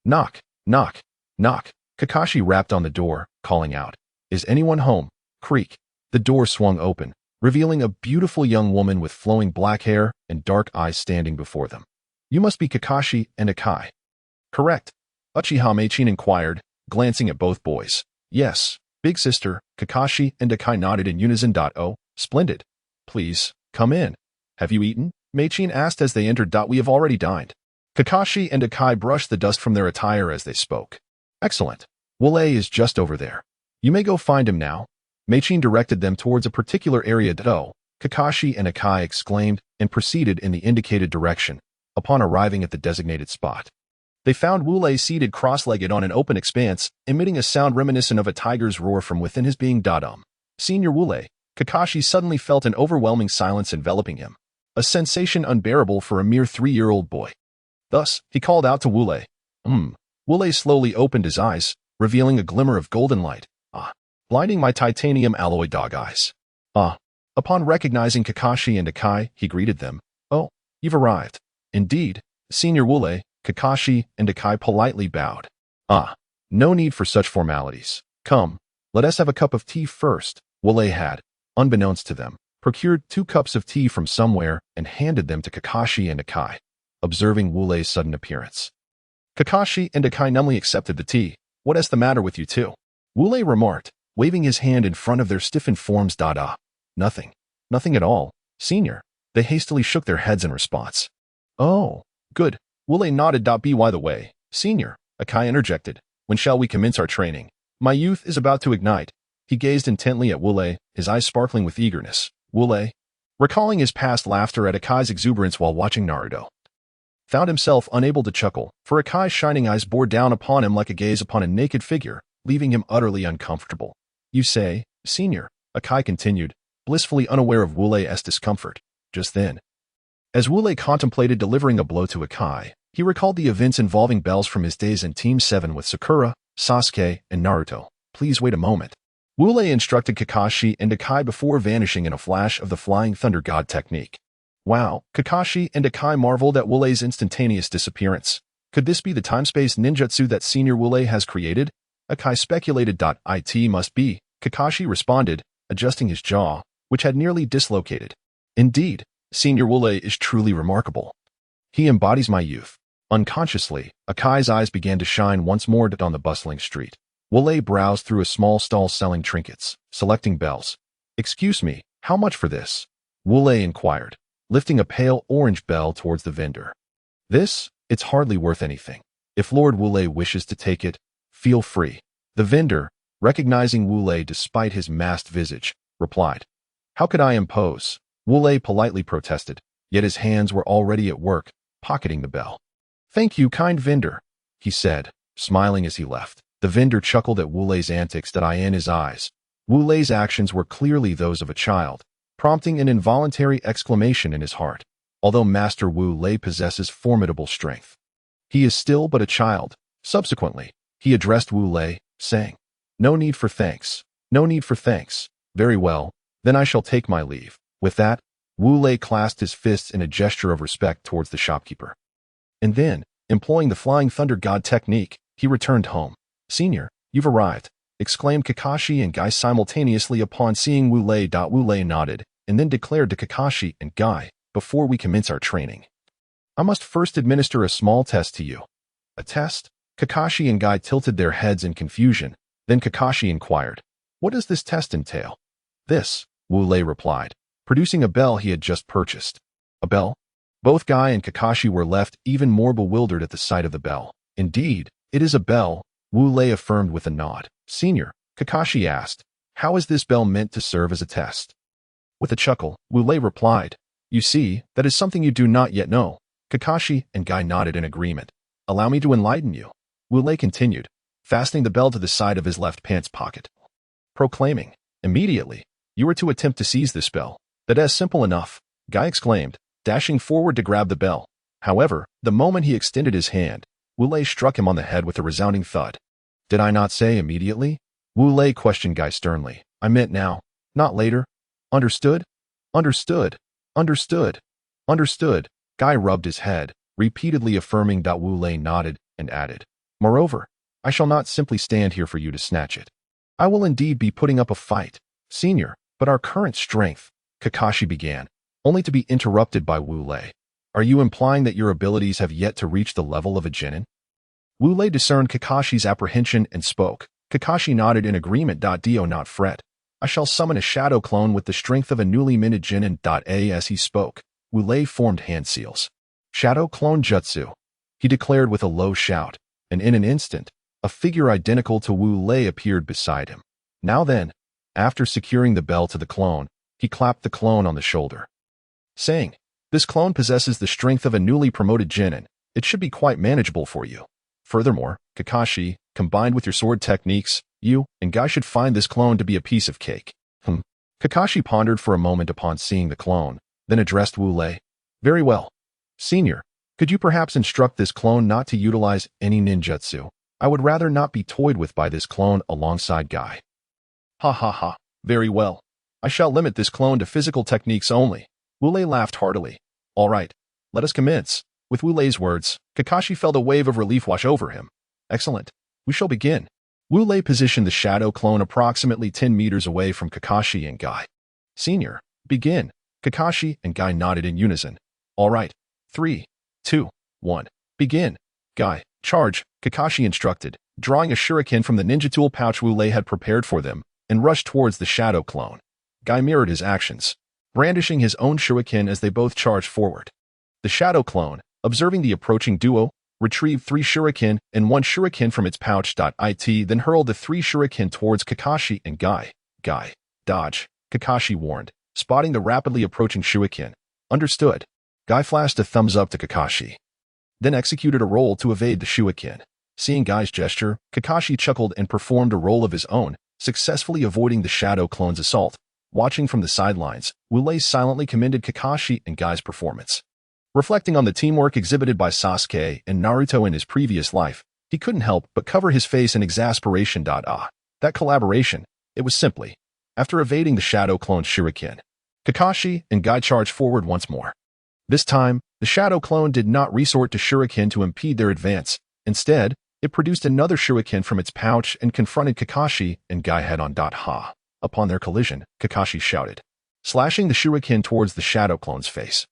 Knock, knock, knock. Kakashi rapped on the door, calling out, Is anyone home? Creak. The door swung open, revealing a beautiful young woman with flowing black hair and dark eyes standing before them. You must be Kakashi and Akai. Correct. Uchiha Meichin inquired, glancing at both boys. Yes, big sister. Kakashi and Akai nodded in unison. Oh, splendid. Please, come in. Have you eaten? Meichin asked as they entered. We have already dined. Kakashi and Akai brushed the dust from their attire as they spoke. Excellent. Wu Lei is just over there. You may go find him now. Meichin directed them towards a particular area. Kakashi and Akai exclaimed and proceeded in the indicated direction. Upon arriving at the designated spot, they found Wu Lei seated cross-legged on an open expanse, emitting a sound reminiscent of a tiger's roar from within his being. Senior Wu Lei, Kakashi suddenly felt an overwhelming silence enveloping him, a sensation unbearable for a mere 3-year-old boy. Thus, he called out to Wu Lei. Wu Lei slowly opened his eyes, revealing a glimmer of golden light. Blinding my titanium alloy dog eyes. Upon recognizing Kakashi and Akai, he greeted them. Oh, you've arrived. Indeed, Senior Wu Lei. Kakashi and Akai politely bowed. No need for such formalities. Come, let us have a cup of tea first. Wu Lei had, unbeknownst to them, procured 2 cups of tea from somewhere and handed them to Kakashi and Akai, observing Wu Lei's sudden appearance. Kakashi and Akai numbly accepted the tea. What is the matter with you two? Wu Lei remarked, waving his hand in front of their stiffened forms. Nothing. Nothing at all, Senior. They hastily shook their heads in response. Oh, good. Wu Lei nodded. By the way, Senior, Akai interjected, when shall we commence our training? My youth is about to ignite. He gazed intently at Wu Lei, his eyes sparkling with eagerness. Wu Lei, recalling his past laughter at Akai's exuberance while watching Naruto, found himself unable to chuckle, for Akai's shining eyes bore down upon him like a gaze upon a naked figure, leaving him utterly uncomfortable. You say, Senior, Akai continued, blissfully unaware of Wu Lei's discomfort. Just then, as Wu Lei contemplated delivering a blow to Akai, he recalled the events involving bells from his days in Team 7 with Sakura, Sasuke, and Naruto. Please wait a moment. Wu Lei instructed Kakashi and Akai before vanishing in a flash of the Flying Thunder God technique. Wow, Kakashi and Akai marveled at Wu Lei's instantaneous disappearance. Could this be the time-space ninjutsu that Senior Wu Lei has created? Akai speculated. It must be, Kakashi responded, adjusting his jaw, which had nearly dislocated. Indeed, Senior Wu Lei is truly remarkable. He embodies my youth. Unconsciously, Akai's eyes began to shine once more on the bustling street. Wu Lei browsed through a small stall selling trinkets, selecting bells. Excuse me, how much for this? Wu Lei inquired, lifting a pale orange bell towards the vendor. This? It's hardly worth anything. If Lord Wu Lei wishes to take it, feel free. The vendor, recognizing Wu Lei despite his masked visage, replied. How could I impose? Wu Lei politely protested, yet his hands were already at work, pocketing the bell. Thank you, kind vendor, he said, smiling as he left. The vendor chuckled at Wu Lei's antics in his eyes. Wu Lei's actions were clearly those of a child, prompting an involuntary exclamation in his heart. Although Master Wu Lei possesses formidable strength, he is still but a child. Subsequently, he addressed Wu Lei, saying, No need for thanks. No need for thanks. Very well, then I shall take my leave. With that, Wu Lei clasped his fists in a gesture of respect towards the shopkeeper. And then, employing the Flying Thunder God technique, he returned home. Senior, you've arrived. exclaimed Kakashi and Guy simultaneously upon seeing Wu Lei. Wu Lei nodded, and then declared to Kakashi and Guy, before we commence our training, I must first administer a small test to you. A test? Kakashi and Guy tilted their heads in confusion. Then Kakashi inquired, what does this test entail? This, Wu Lei replied, producing a bell he had just purchased. A bell? Both Guy and Kakashi were left even more bewildered at the sight of the bell. Indeed, it is a bell, Wu Lei affirmed with a nod. Senior, Kakashi asked, how is this bell meant to serve as a test? With a chuckle, Wu Lei replied, you see, that is something you do not yet know. Kakashi and Guy nodded in agreement. Allow me to enlighten you, Wu Lei continued, fastening the bell to the side of his left pants pocket, proclaiming, immediately, you are to attempt to seize this bell. That is simple enough, Guy exclaimed, dashing forward to grab the bell. However, the moment he extended his hand, Wu Lei struck him on the head with a resounding thud. Did I not say immediately? Wu Lei questioned Guy sternly. I meant now, not later. Understood? Understood. Understood. Understood. Guy rubbed his head, repeatedly affirming. Wu Lei nodded and added, moreover, I shall not simply stand here for you to snatch it. I will indeed be putting up a fight, senior, but our current strength, Kakashi began, only to be interrupted by Wu Lei. Are you implying that your abilities have yet to reach the level of a genin? Wu Lei discerned Kakashi's apprehension and spoke. Kakashi nodded in agreement. Do not fret. I shall summon a shadow clone with the strength of a newly minted genin. As he spoke, Wu Lei formed hand seals. Shadow clone jutsu, he declared with a low shout, and in an instant, a figure identical to Wu Lei appeared beside him. Now then, after securing the bell to the clone, he clapped the clone on the shoulder, saying, this clone possesses the strength of a newly promoted genin. It should be quite manageable for you. Furthermore, Kakashi, combined with your sword techniques, you and Guy should find this clone to be a piece of cake. Kakashi pondered for a moment upon seeing the clone, then addressed Wu Lei. Very well. Senior, could you perhaps instruct this clone not to utilize any ninjutsu? I would rather not be toyed with by this clone alongside Guy. Ha ha ha. Very well. I shall limit this clone to physical techniques only. Wu Lei laughed heartily. All right, let us commence. With Wu Lei's words, Kakashi felt a wave of relief wash over him. Excellent. We shall begin. Wu Lei positioned the shadow clone approximately 10 meters away from Kakashi and Guy. Senior, begin. Kakashi and Guy nodded in unison. All right. 3, 2, 1. Begin. Guy, charge, Kakashi instructed, drawing a shuriken from the ninja tool pouch Wu Lei had prepared for them, and rushed towards the shadow clone. Guy mirrored his actions, brandishing his own shuriken as they both charged forward. The shadow clone, observing the approaching duo, retrieved 3 shuriken and 1 shuriken from its pouch. Then hurled the 3 shuriken towards Kakashi and Guy. Guy, dodge, Kakashi warned, spotting the rapidly approaching shuriken. Understood. Guy flashed a thumbs up to Kakashi, then executed a roll to evade the shuriken. Seeing Guy's gesture, Kakashi chuckled and performed a roll of his own, successfully avoiding the shadow clone's assault. Watching from the sidelines, Wu Lei silently commended Kakashi and Guy's performance. Reflecting on the teamwork exhibited by Sasuke and Naruto in his previous life, he couldn't help but cover his face in exasperation. That collaboration, it was simply, after evading the shadow clone's shuriken, Kakashi and Guy charged forward once more. This time, the shadow clone did not resort to shuriken to impede their advance. Instead, it produced another shuriken from its pouch and confronted Kakashi and Guy head-on. Ha! Upon their collision, Kakashi shouted, slashing the shuriken towards the shadow clone's face,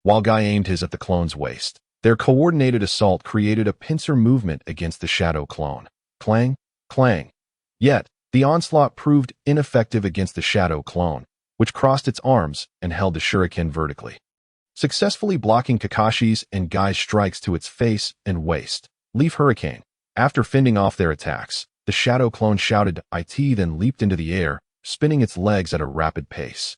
while Guy aimed his at the clone's waist. Their coordinated assault created a pincer movement against the shadow clone. Clang, clang. Yet, the onslaught proved ineffective against the shadow clone, which crossed its arms and held the shuriken vertically, successfully blocking Kakashi's and Guy's strikes to its face and waist. Leaf Hurricane. After fending off their attacks, the shadow clone shouted "IT" then leaped into the air, spinning its legs at a rapid pace,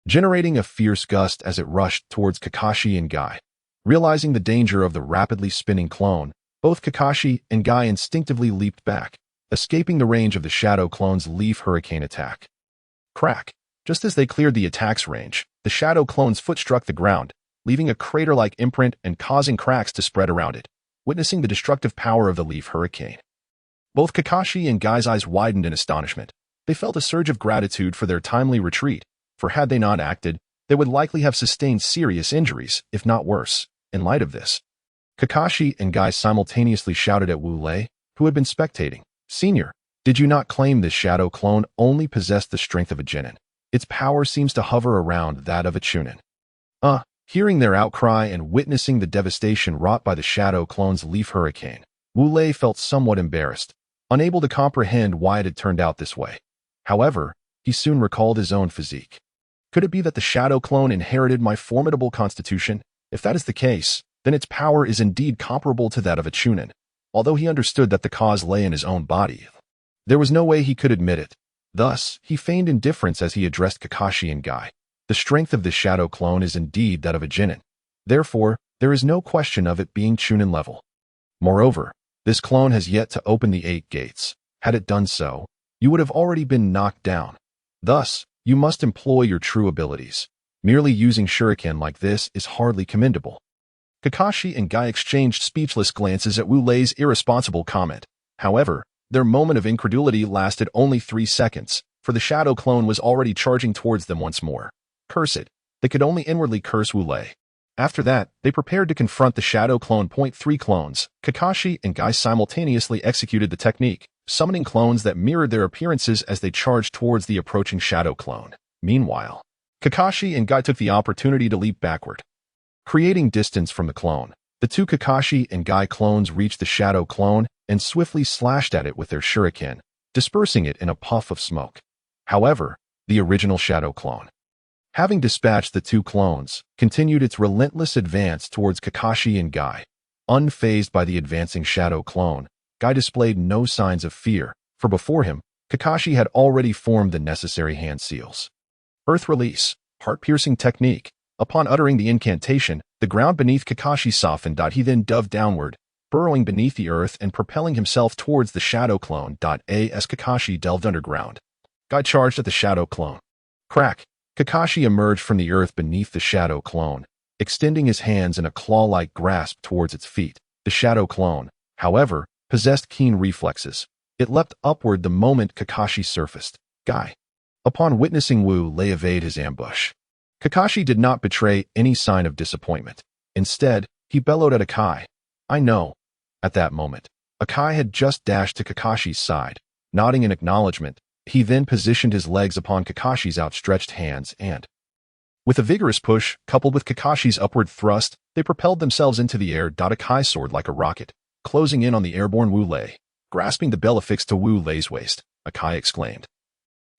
generating a fierce gust as it rushed towards Kakashi and Guy. Realizing the danger of the rapidly spinning clone, both Kakashi and Guy instinctively leaped back, escaping the range of the shadow clone's Leaf Hurricane attack. Crack! Just as they cleared the attack's range, the shadow clone's foot struck the ground, leaving a crater-like imprint and causing cracks to spread around it. Witnessing the destructive power of the Leaf Hurricane, both Kakashi and Guy's eyes widened in astonishment. They felt a surge of gratitude for their timely retreat, for had they not acted, they would likely have sustained serious injuries, if not worse. In light of this, Kakashi and Guy simultaneously shouted at Wu Lei, who had been spectating, Senior, Did you not claim this shadow clone only possessed the strength of a genin? Its power seems to hover around that of a chunin. Hearing their outcry and witnessing the devastation wrought by the shadow clone's leaf hurricane, Wu Lei felt somewhat embarrassed, unable to comprehend why it had turned out this way. However, he soon recalled his own physique. Could it be that the shadow clone inherited my formidable constitution? If that is the case, then its power is indeed comparable to that of a chunin. Although he understood that the cause lay in his own body, there was no way he could admit it. Thus, he feigned indifference as he addressed Kakashi and Guy. The strength of this shadow clone is indeed that of a genin. Therefore, there is no question of it being chunin level. Moreover, this clone has yet to open the 8 gates. Had it done so, you would have already been knocked down. Thus, you must employ your true abilities. Merely using shuriken like this is hardly commendable. Kakashi and Guy exchanged speechless glances at Wu Lei's irresponsible comment. However, their moment of incredulity lasted only 3 seconds, for the shadow clone was already charging towards them once more. Curse it. They could only inwardly curse Wu Lei. After that, they prepared to confront the shadow clone. 3 clones. Kakashi and Guy simultaneously executed the technique, summoning clones that mirrored their appearances as they charged towards the approaching shadow clone. Meanwhile, Kakashi and Guy took the opportunity to leap backward, creating distance from the clone. The 2 Kakashi and Guy clones reached the shadow clone and swiftly slashed at it with their shuriken, dispersing it in a puff of smoke. However, the original shadow clone, having dispatched the 2 clones, continued its relentless advance towards Kakashi and Guy. Unfazed by the advancing shadow clone, Guy displayed no signs of fear, for before him, Kakashi had already formed the necessary hand seals. Earth Release, heart-piercing technique. Upon uttering the incantation, the ground beneath Kakashi softened. He then dove downward, burrowing beneath the earth and propelling himself towards the shadow clone. As Kakashi delved underground, Guy charged at the shadow clone. Crack! Kakashi emerged from the earth beneath the shadow clone, extending his hands in a claw-like grasp towards its feet. The shadow clone, however, possessed keen reflexes. It leapt upward the moment Kakashi surfaced. Guy, upon witnessing Wu Lei evade his ambush, Kakashi did not betray any sign of disappointment. Instead, he bellowed at Akai. I know. At that moment, Akai had just dashed to Kakashi's side. Nodding in acknowledgement, he then positioned his legs upon Kakashi's outstretched hands and, with a vigorous push, coupled with Kakashi's upward thrust, they propelled themselves into the air. Akai soared like a rocket, closing in on the airborne Wu Lei. Grasping the bell affixed to Wu Lei's waist, Akai exclaimed,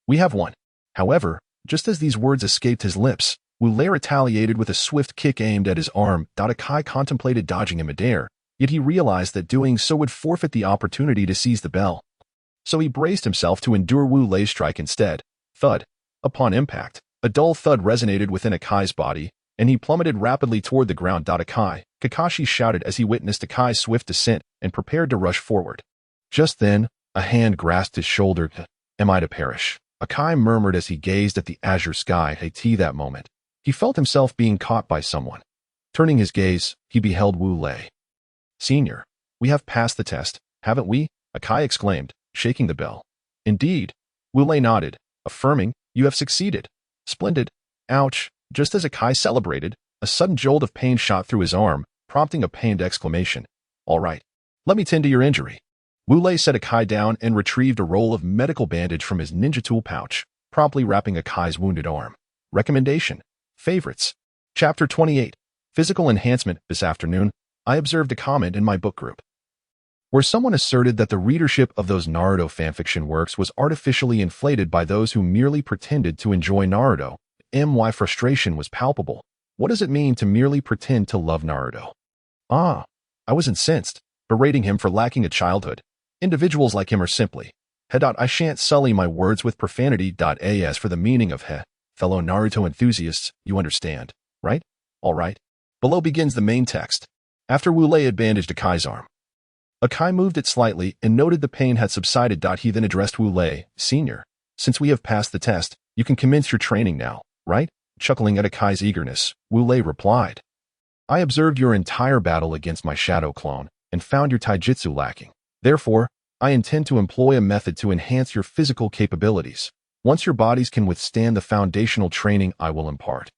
"We have won." However, just as these words escaped his lips, Wu Lei retaliated with a swift kick aimed at his arm. Akai contemplated dodging in midair, yet he realized that doing so would forfeit the opportunity to seize the bell. So he braced himself to endure Wu Lei's strike instead. Thud. Upon impact, a dull thud resonated within Akai's body, and he plummeted rapidly toward the ground. Kakashi shouted as he witnessed Akai's swift descent and prepared to rush forward. Just then, a hand grasped his shoulder. Am I to perish? Akai murmured as he gazed at the azure sky. That moment, he felt himself being caught by someone. Turning his gaze, he beheld Wu Lei. Senior, we have passed the test, haven't we? Akai exclaimed, shaking the bell. Indeed. Wu Lei nodded, affirming, you have succeeded. Splendid. Ouch. Just as Akai celebrated, a sudden jolt of pain shot through his arm, prompting a pained exclamation. All right. Let me tend to your injury. Wu Lei set Akai down and retrieved a roll of medical bandage from his ninja tool pouch, promptly wrapping Akai's wounded arm. Recommendation. Favorites. Chapter 28. Physical Enhancement. This afternoon, I observed a comment in my book group, where someone asserted that the readership of those Naruto fanfiction works was artificially inflated by those who merely pretended to enjoy Naruto. My frustration was palpable. What does it mean to merely pretend to love Naruto? I was incensed, berating him for lacking a childhood. Individuals like him are simply, I shan't sully my words with profanity. As for the meaning of fellow Naruto enthusiasts, you understand, right? All right. Below begins the main text. After Wu Lei had bandaged Akai's arm, Akai moved it slightly and noted the pain had subsided. He then addressed Wu Lei. Senior, since we have passed the test, you can commence your training now, right? Chuckling at Akai's eagerness, Wu Lei replied, I observed your entire battle against my shadow clone and found your taijutsu lacking. Therefore, I intend to employ a method to enhance your physical capabilities. Once your bodies can withstand the foundational training I will impart,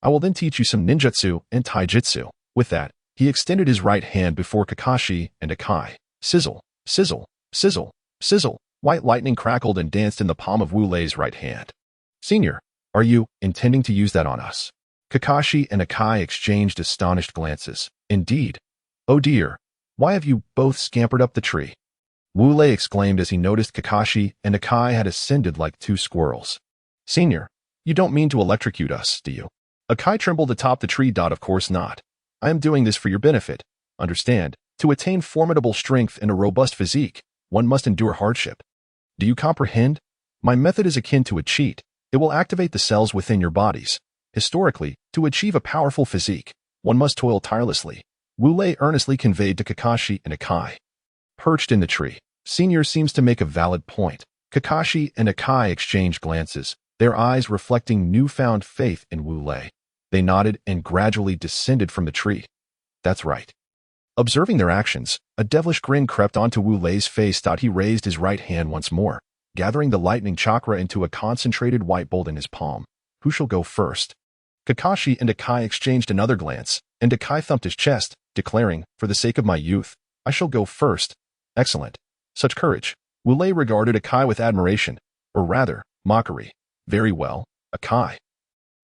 I will then teach you some ninjutsu and taijutsu. With that, he extended his right hand before Kakashi and Akai. Sizzle, sizzle, sizzle, sizzle. White lightning crackled and danced in the palm of Wu Lei's right hand. Senior, are you intending to use that on us? Kakashi and Akai exchanged astonished glances. Indeed. Oh dear, why have you both scampered up the tree? Wu Lei exclaimed as he noticed Kakashi and Akai had ascended like two squirrels. Senior, you don't mean to electrocute us, do you? Akai trembled atop the tree. Of course not. I am doing this for your benefit. Understand, to attain formidable strength and a robust physique, one must endure hardship. Do you comprehend? My method is akin to a cheat. It will activate the cells within your bodies. Historically, to achieve a powerful physique, one must toil tirelessly. Wu Lei earnestly conveyed to Kakashi and Akai. Perched in the tree, Senior seems to make a valid point. Kakashi and Akai exchanged glances, their eyes reflecting newfound faith in Wu Lei. They nodded and gradually descended from the tree. That's right. Observing their actions, a devilish grin crept onto Wu Lei's face. He raised his right hand once more, gathering the lightning chakra into a concentrated white bolt in his palm. Who shall go first? Kakashi and Akai exchanged another glance, and Akai thumped his chest, declaring, for the sake of my youth, I shall go first. Excellent. Such courage. Wu Lei regarded Akai with admiration, or rather, mockery. Very well, Akai.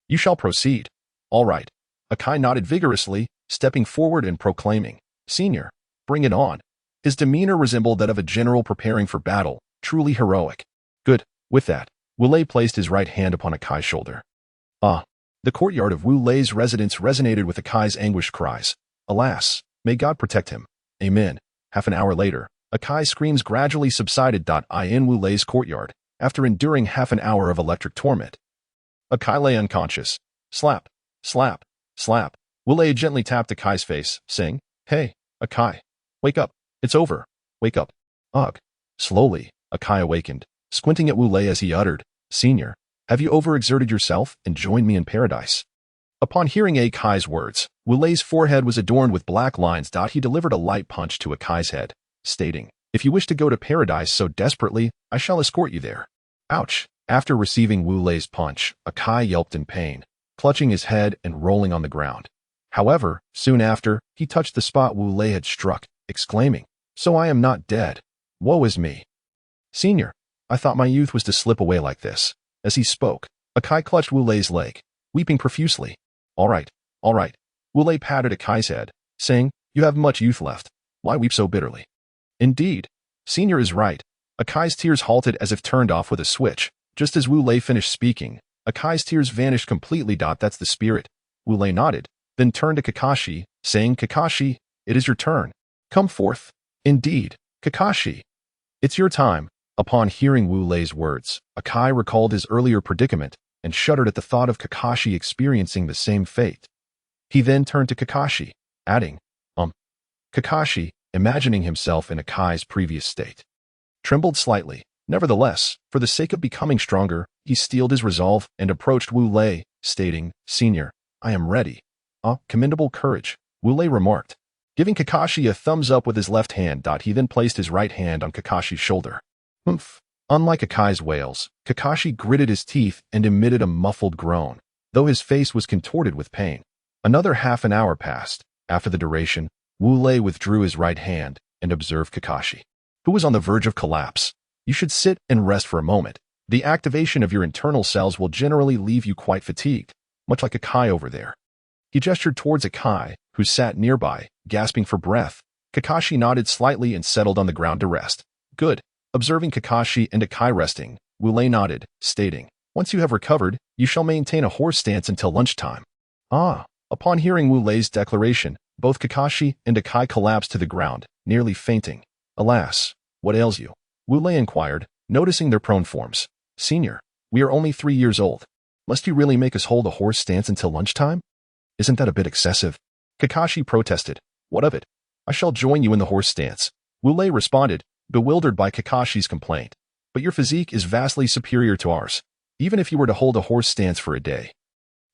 You shall proceed. All right. Akai nodded vigorously, stepping forward and proclaiming, Senior, bring it on. His demeanor resembled that of a general preparing for battle, truly heroic. Good. With that, Wu Lei placed his right hand upon Akai's shoulder. Ah. The courtyard of Wu Lei's residence resonated with Akai's anguished cries. Alas, may God protect him. Amen. Half an hour later, Akai's screams gradually subsided. In Wu Lei's courtyard, after enduring half an hour of electric torment. Akai lay unconscious. Slap, slap, slap. Wu Lei gently tapped Akai's face, saying, Hey, Akai, wake up. It's over. Wake up. Ugh. Slowly, Akai awakened, squinting at Wu Lei as he uttered, Senior, have you overexerted yourself and joined me in paradise? Upon hearing Akai's words, Wu Lei's forehead was adorned with black lines. He delivered a light punch to Akai's head, stating, If you wish to go to paradise so desperately, I shall escort you there. Ouch. After receiving Wu Lei's punch, Akai yelped in pain, clutching his head and rolling on the ground. However, soon after, he touched the spot Wu Lei had struck, exclaiming, So I am not dead. Woe is me. Senior, I thought my youth was to slip away like this. As he spoke, Akai clutched Wu Lei's leg, weeping profusely. All right, all right. Wu Lei patted Akai's head, saying, You have much youth left. Why weep so bitterly? Indeed, Senior is right. Akai's tears halted as if turned off with a switch. Just as Wu Lei finished speaking, Akai's tears vanished completely. That's the spirit. Wu Lei nodded, then turned to Kakashi, saying, Kakashi, it is your turn. Come forth. Indeed, Kakashi. It's your time. Upon hearing Wu Lei's words, Akai recalled his earlier predicament and shuddered at the thought of Kakashi experiencing the same fate. He then turned to Kakashi, adding, Kakashi, imagining himself in Akai's previous state, trembled slightly. Nevertheless, for the sake of becoming stronger, he steeled his resolve and approached Wu Lei, stating, Senior, I am ready. Commendable courage, Wu Lei remarked, giving Kakashi a thumbs up with his left hand. He then placed his right hand on Kakashi's shoulder. Humph. Unlike Akai's wails, Kakashi gritted his teeth and emitted a muffled groan, though his face was contorted with pain. Another half an hour passed. After the duration, Wu Lei withdrew his right hand and observed Kakashi, who was on the verge of collapse. You should sit and rest for a moment. The activation of your internal cells will generally leave you quite fatigued, much like Akai over there. He gestured towards Akai, who sat nearby, gasping for breath. Kakashi nodded slightly and settled on the ground to rest. Good. Observing Kakashi and Akai resting, Wu Lei nodded, stating, Once you have recovered, you shall maintain a horse stance until lunchtime. Upon hearing Wu Lei's declaration, both Kakashi and Akai collapsed to the ground, nearly fainting. Alas, what ails you? Wu Lei inquired, noticing their prone forms. Senior, we are only 3 years old. Must you really make us hold a horse stance until lunchtime? Isn't that a bit excessive? Kakashi protested. What of it? I shall join you in the horse stance. Wu Lei responded, bewildered by Kakashi's complaint. But your physique is vastly superior to ours. Even if you were to hold a horse stance for a day,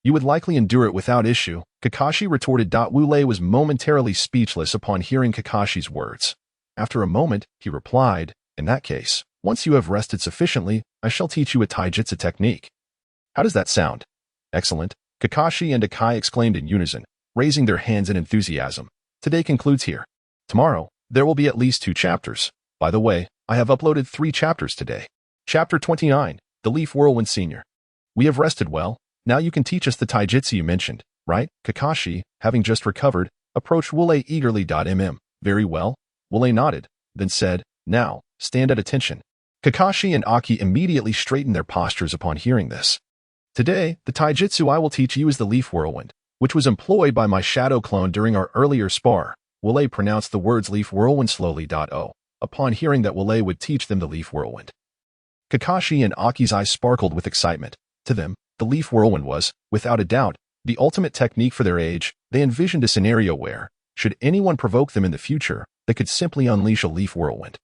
you would likely endure it without issue, Kakashi retorted. Wu Lei was momentarily speechless upon hearing Kakashi's words. After a moment, he replied, In that case, once you have rested sufficiently, I shall teach you a taijutsu technique. How does that sound? Excellent, Kakashi and Akai exclaimed in unison, raising their hands in enthusiasm. Today concludes here. Tomorrow, there will be at least 2 chapters. By the way, I have uploaded 3 chapters today. Chapter 29, The Leaf Whirlwind Senior. We have rested well. Now you can teach us the taijutsu you mentioned, right? Kakashi, having just recovered, approached Wu Lei eagerly. Very well. Wu Lei nodded, then said, now, stand at attention. Kakashi and Aki immediately straightened their postures upon hearing this. Today, the taijutsu I will teach you is the Leaf Whirlwind, which was employed by my shadow clone during our earlier spar. Wu Lei pronounced the words Leaf Whirlwind slowly. Upon hearing that Wu Lei would teach them the Leaf Whirlwind, Kakashi and Aki's eyes sparkled with excitement. To them, the Leaf Whirlwind was, without a doubt, the ultimate technique for their age. They envisioned a scenario where, should anyone provoke them in the future, they could simply unleash a Leaf Whirlwind,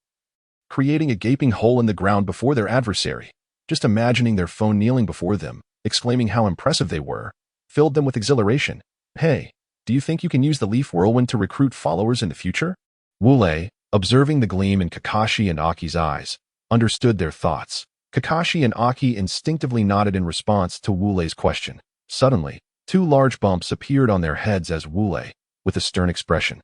creating a gaping hole in the ground before their adversary. Just imagining their foe kneeling before them, exclaiming how impressive they were, filled them with exhilaration. Hey, do you think you can use the Leaf Whirlwind to recruit followers in the future? Wu Lei, observing the gleam in Kakashi and Aki's eyes, understood their thoughts. Kakashi and Aki instinctively nodded in response to Wu Lei's question. Suddenly, 2 large bumps appeared on their heads as Wu Lei, with a stern expression,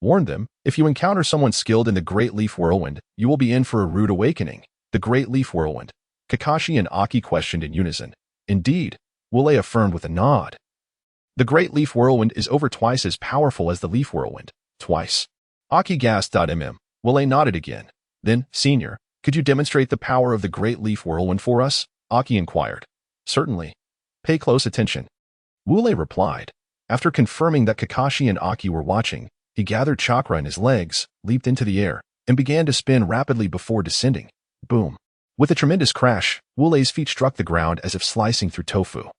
warned them, if you encounter someone skilled in the Great Leaf Whirlwind, you will be in for a rude awakening. The Great Leaf Whirlwind, Kakashi and Aki questioned in unison. Indeed, Wu Lei affirmed with a nod. The Great Leaf Whirlwind is over twice as powerful as the Leaf Whirlwind. Twice. Aki gasped. Wu Lei nodded again. Then, Senior, could you demonstrate the power of the Great Leaf Whirlwind for us? Aki inquired. Certainly. Pay close attention. Wu Lei replied. After confirming that Kakashi and Aki were watching, he gathered chakra in his legs, leaped into the air, and began to spin rapidly before descending. Boom. With a tremendous crash, Wu Lei's feet struck the ground as if slicing through tofu,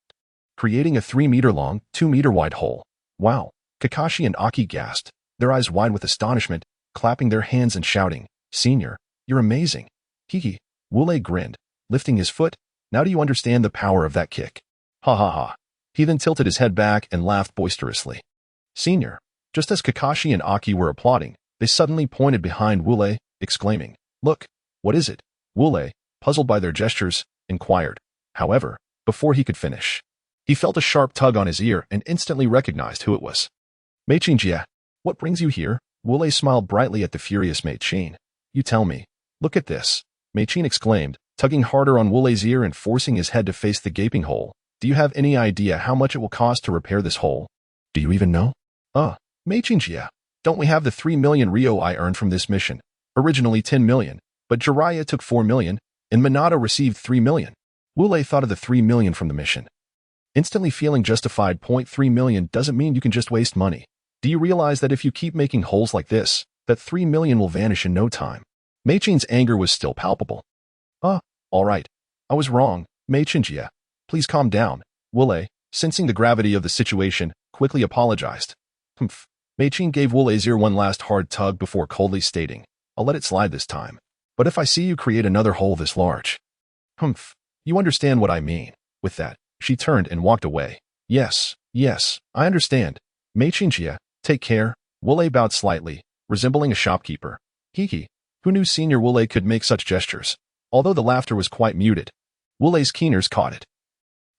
creating a 3-meter-long, 2-meter-wide hole. Wow! Kakashi and Aki gasped, their eyes wide with astonishment, clapping their hands and shouting, Senior, you're amazing. Hee. Wu Lei grinned, lifting his foot. Now do you understand the power of that kick? Ha ha ha. He then tilted his head back and laughed boisterously. Senior, just as Kakashi and Aki were applauding, they suddenly pointed behind Wu Lei, exclaiming, look, what is it? Wu Lei, puzzled by their gestures, inquired. However, before he could finish, he felt a sharp tug on his ear and instantly recognized who it was. Mei-chin Jia, what brings you here? Wu Lei smiled brightly at the furious Mei-chin. You tell me. Look at this, Mei-chin exclaimed, tugging harder on Wu Lei's ear and forcing his head to face the gaping hole. Do you have any idea how much it will cost to repair this hole? Do you even know? Mei-chin Jia, don't we have the 3 million Ryo I earned from this mission? Originally 10 million, but Jiraiya took 4 million, and Minato received 3 million. Wu Lei thought of the 3 million from the mission, instantly feeling justified. 3 million doesn't mean you can just waste money. Do you realize that if you keep making holes like this, that 3 million will vanish in no time? Mei-chin's anger was still palpable. All right. I was wrong, Mei-chin Jia. Please calm down. Wu Lei, sensing the gravity of the situation, quickly apologized. Mei-chin gave Wu Lei's ear one last hard tug before coldly stating, I'll let it slide this time. But if I see you create another hole this large. You understand what I mean. With that, she turned and walked away. Yes, I understand. Mei-chin Jia, take care. Wu Lei bowed slightly, resembling a shopkeeper. Hee. Who knew Senior Wu Lei could make such gestures? Although the laughter was quite muted, Wu Lei's keen ears caught it.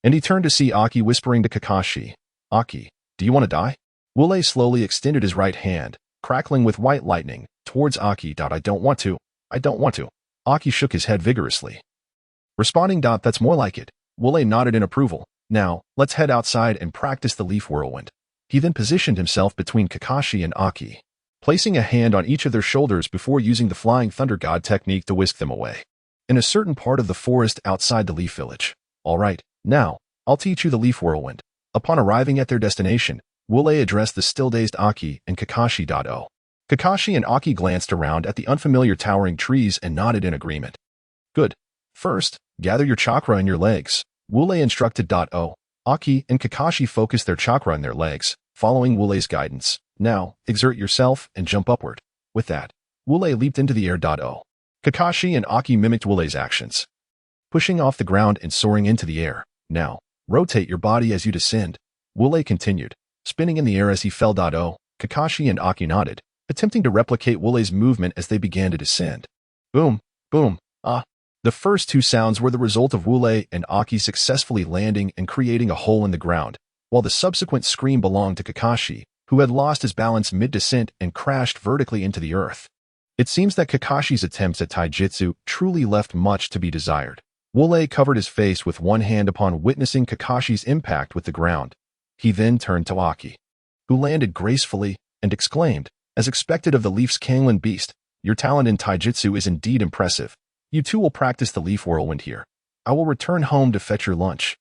And he turned to see Aki whispering to Kakashi, Aki, do you want to die? Wu Lei slowly extended his right hand, crackling with white lightning, towards Aki. I don't want to. Aki shook his head vigorously, responding, that's more like it. Wu Lei nodded in approval. Now, let's head outside and practice the Leaf Whirlwind. He then positioned himself between Kakashi and Aki, placing a hand on each of their shoulders before using the Flying Thunder God technique to whisk them away, in a certain part of the forest outside the Leaf Village. All right, now, I'll teach you the Leaf Whirlwind. Upon arriving at their destination, Wu Lei addressed the still-dazed Aki and Kakashi. Kakashi and Aki glanced around at the unfamiliar towering trees and nodded in agreement. Good. First, gather your chakra in your legs. Wu Lei instructed. Aki and Kakashi focused their chakra in their legs, following Wu Lei's guidance. Now, exert yourself and jump upward. With that, Wu Lei leaped into the air. Kakashi and Aki mimicked Wu Lei's actions, pushing off the ground and soaring into the air. Now, rotate your body as you descend. Wu Lei continued, spinning in the air as he fell. Kakashi and Aki nodded, attempting to replicate Wu Lei's movement as they began to descend. Boom, boom, The first 2 sounds were the result of Wu Lei and Aki successfully landing and creating a hole in the ground, while the subsequent scream belonged to Kakashi, who had lost his balance mid-descent and crashed vertically into the earth. It seems that Kakashi's attempts at taijutsu truly left much to be desired. Wu Lei covered his face with one hand upon witnessing Kakashi's impact with the ground. He then turned to Aki, who landed gracefully and exclaimed, as expected of the Leaf's Kanglen beast, "Your talent in taijutsu is indeed impressive. You too will practice the Leaf Whirlwind here. I will return home to fetch your lunch."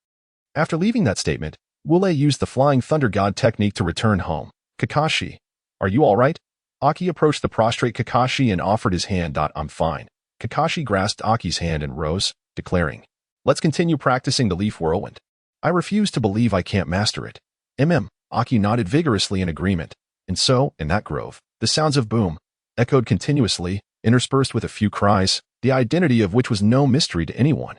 After leaving that statement, Wu Lei used the Flying Thunder God technique to return home. "Kakashi, are you all right?" Aki approached the prostrate Kakashi and offered his hand. "I'm fine." Kakashi grasped Aki's hand and rose, declaring, "Let's continue practicing the Leaf Whirlwind. I refuse to believe I can't master it." Aki nodded vigorously in agreement. And so, in that grove, the sounds of boom echoed continuously, interspersed with a few cries, the identity of which was no mystery to anyone.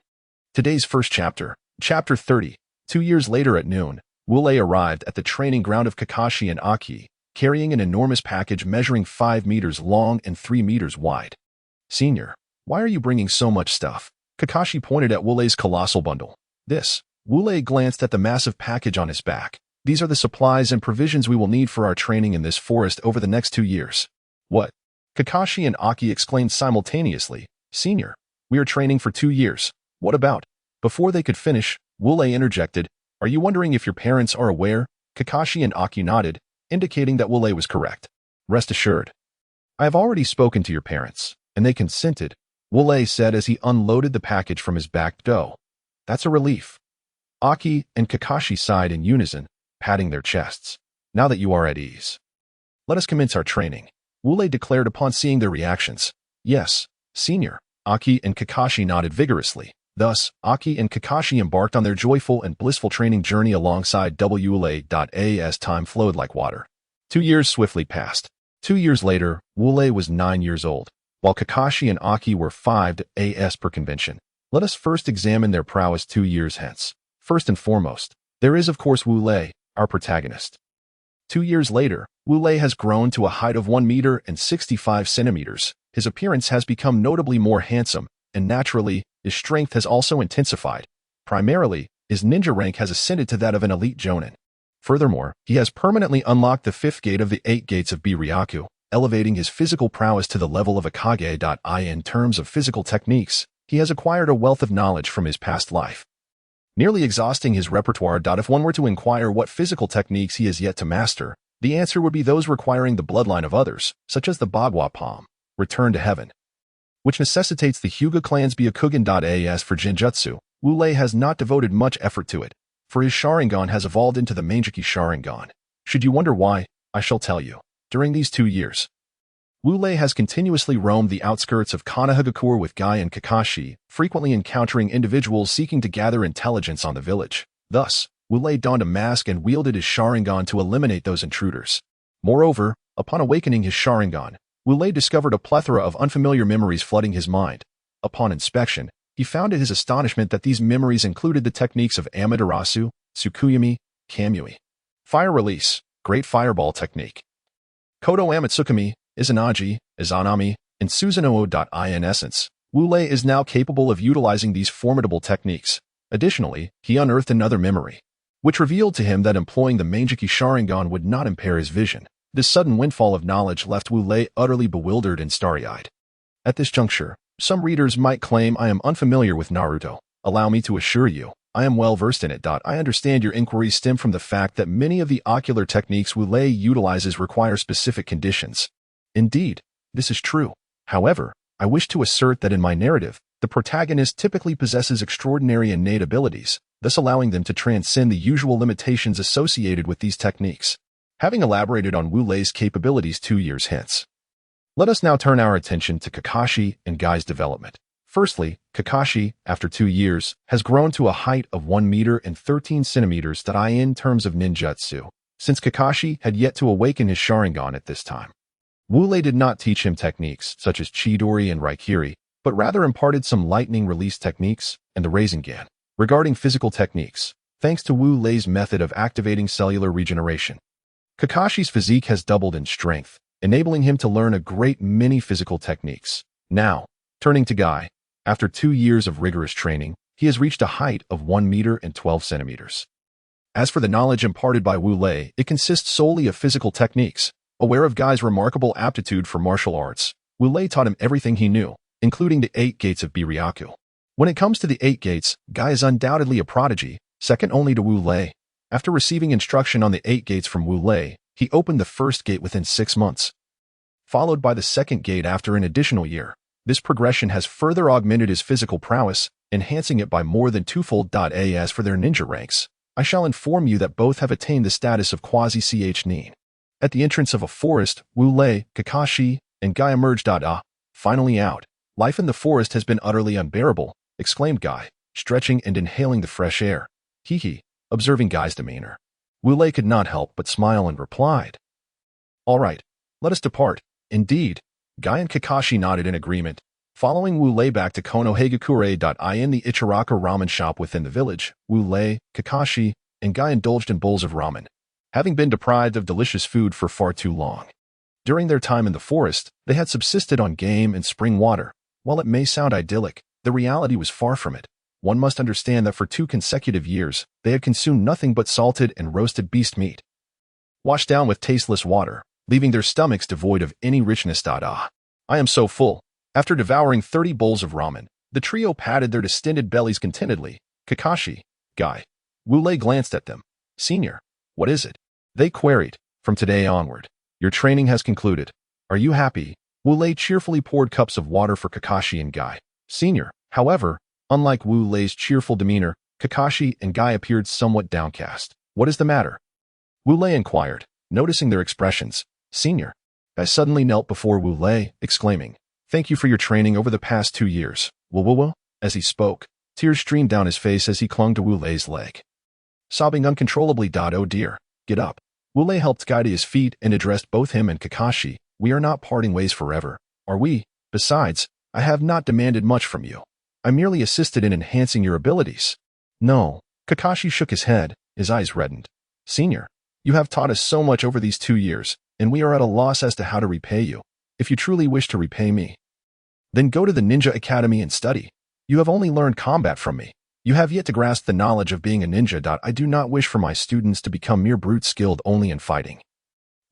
Today's first chapter, Chapter 30. 2 years later at noon, Wu Lei arrived at the training ground of Kakashi and Aki, carrying an enormous package measuring 5 meters long and 3 meters wide. "Senior, why are you bringing so much stuff?" Kakashi pointed at Wu Lei's colossal bundle. "This." Wu Lei glanced at the massive package on his back. "These are the supplies and provisions we will need for our training in this forest over the next 2 years. "What?" Kakashi and Aki exclaimed simultaneously. "Senior, we are training for 2 years. What about?" Before they could finish, Wu Lei interjected, "Are you wondering if your parents are aware?" Kakashi and Aki nodded, indicating that Wu Lei was correct. "Rest assured, I have already spoken to your parents, and they consented," Wu Lei said as he unloaded the package from his back door. "That's a relief." Aki and Kakashi sighed in unison, patting their chests. "Now that you are at ease, let us commence our training," Wu Lei declared upon seeing their reactions. "Yes, senior." Aki and Kakashi nodded vigorously. Thus, Aki and Kakashi embarked on their joyful and blissful training journey alongside Wu Lei. As time flowed like water. 2 years swiftly passed. 2 years later, Wu Lei was 9 years old, while Kakashi and Aki were 5 as per convention. Let us first examine their prowess 2 years hence. First and foremost, there is of course Wu Lei, our protagonist. 2 years later, Wu Lei has grown to a height of 1 meter and 65 centimeters. His appearance has become notably more handsome, and naturally, his strength has also intensified. Primarily, his ninja rank has ascended to that of an elite jonin. Furthermore, he has permanently unlocked the 5th gate of the 8 gates of Biryaku, elevating his physical prowess to the level of a Kage. In terms of physical techniques, he has acquired a wealth of knowledge from his past life, nearly exhausting his repertoire. If one were to inquire what physical techniques he has yet to master, the answer would be those requiring the bloodline of others, such as the Bagua Palm, Return to Heaven, which necessitates the Hyuga clan's Byakugan. As for Genjutsu, Wu Lei has not devoted much effort to it, for his Sharingan has evolved into the Manjiki Sharingan. Should you wonder why, I shall tell you. During these 2 years, Wu Lei has continuously roamed the outskirts of Konohagakure with Guy and Kakashi, frequently encountering individuals seeking to gather intelligence on the village. Thus, Wu Lei donned a mask and wielded his Sharingan to eliminate those intruders. Moreover, upon awakening his Sharingan, Wu Lei discovered a plethora of unfamiliar memories flooding his mind. Upon inspection, he found to his astonishment that these memories included the techniques of Amaterasu, Tsukuyomi, Kamui, Fire Release, Great Fireball Technique, Kodo Amatsukami, Izanagi, Izanami, and Susanoo. In essence, Wu Lei is now capable of utilizing these formidable techniques. Additionally, he unearthed another memory, which revealed to him that employing the Manjiki Sharingan would not impair his vision. This sudden windfall of knowledge left Wu Lei utterly bewildered and starry-eyed. At this juncture, some readers might claim I am unfamiliar with Naruto. Allow me to assure you, I am well versed in it. I understand your inquiries stem from the fact that many of the ocular techniques Wu Lei utilizes require specific conditions. Indeed, this is true. However, I wish to assert that in my narrative, the protagonist typically possesses extraordinary innate abilities, thus allowing them to transcend the usual limitations associated with these techniques. Having elaborated on Wu Lei's capabilities 2 years hence, let us now turn our attention to Kakashi and Guy's development. Firstly, Kakashi, after 2 years, has grown to a height of 1 meter and 13 centimeters. In terms of ninjutsu, since Kakashi had yet to awaken his Sharingan at this time, Wu Lei did not teach him techniques such as Chidori and Raikiri, but rather imparted some lightning release techniques and the Rasengan. Regarding physical techniques, thanks to Wu Lei's method of activating cellular regeneration, Kakashi's physique has doubled in strength, enabling him to learn a great many physical techniques. Now, turning to Guy, after 2 years of rigorous training, he has reached a height of 1 meter and 12 centimeters. As for the knowledge imparted by Wu Lei, it consists solely of physical techniques. Aware of Guy's remarkable aptitude for martial arts, Wu Lei taught him everything he knew, including the 8 gates of Biryaku. When it comes to the 8 gates, Guy is undoubtedly a prodigy, second only to Wu Lei. After receiving instruction on the 8 gates from Wu Lei, he opened the first gate within 6 months, followed by the second gate after an additional year. This progression has further augmented his physical prowess, enhancing it by more than twofold. As for their ninja ranks, I shall inform you that both have attained the status of quasi-ch nin. At the entrance of a forest, Wu Lei, Kakashi, and Guy emerged. Finally out. Life in the forest has been utterly unbearable, exclaimed Guy, stretching and inhaling the fresh air. Hee, observing Guy's demeanor. Wu Lei could not help but smile and replied, "All right, let us depart." Indeed, Guy and Kakashi nodded in agreement. Following Wu Lei back to Konohagakure.in, the Ichiraka ramen shop within the village, Wu Lei, Kakashi, and Guy indulged in bowls of ramen, having been deprived of delicious food for far too long. During their time in the forest, they had subsisted on game and spring water. While it may sound idyllic, the reality was far from it. One must understand that for 2 consecutive years, they had consumed nothing but salted and roasted beast meat, washed down with tasteless water, leaving their stomachs devoid of any richness. I am so full. After devouring 30 bowls of ramen, the trio patted their distended bellies contentedly. Kakashi, Guy, Wu Lei glanced at them. "Senior, what is it?" they queried. "From today onward, your training has concluded. Are you happy?" Wu Lei cheerfully poured cups of water for Kakashi and Guy. Senior, however, unlike Wu Lei's cheerful demeanor, Kakashi and Guy appeared somewhat downcast. "What is the matter?" Wu Lei inquired, noticing their expressions. "Senior." Guy suddenly knelt before Wu Lei, exclaiming, "Thank you for your training over the past 2 years. Whoa. As he spoke, tears streamed down his face as he clung to Wu Lei's leg, sobbing uncontrollably. "Oh dear, get up." Wu Lei helped Guy to his feet and addressed both him and Kakashi. "We are not parting ways forever, are we? Besides, I have not demanded much from you. I merely assisted in enhancing your abilities." "No." Kakashi shook his head, his eyes reddened. "Senior, you have taught us so much over these 2 years, and we are at a loss as to how to repay you. If you truly wish to repay me, then go to the Ninja Academy and study. You have only learned combat from me. You have yet to grasp the knowledge of being a ninja. I do not wish for my students to become mere brutes skilled only in fighting,"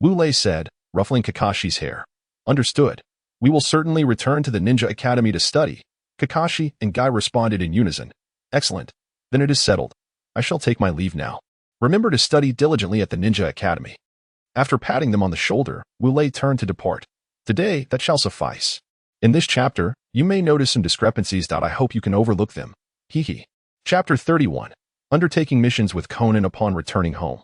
Wu Lei said, ruffling Kakashi's hair. "Understood. We will certainly return to the Ninja Academy to study." Kakashi and Guy responded in unison. "Excellent. Then it is settled. I shall take my leave now. Remember to study diligently at the Ninja Academy." After patting them on the shoulder, Wu Lei turned to depart. Today, that shall suffice. In this chapter, you may notice some discrepancies. I hope you can overlook them. Hee. Chapter 31. Undertaking missions with Conan upon returning home.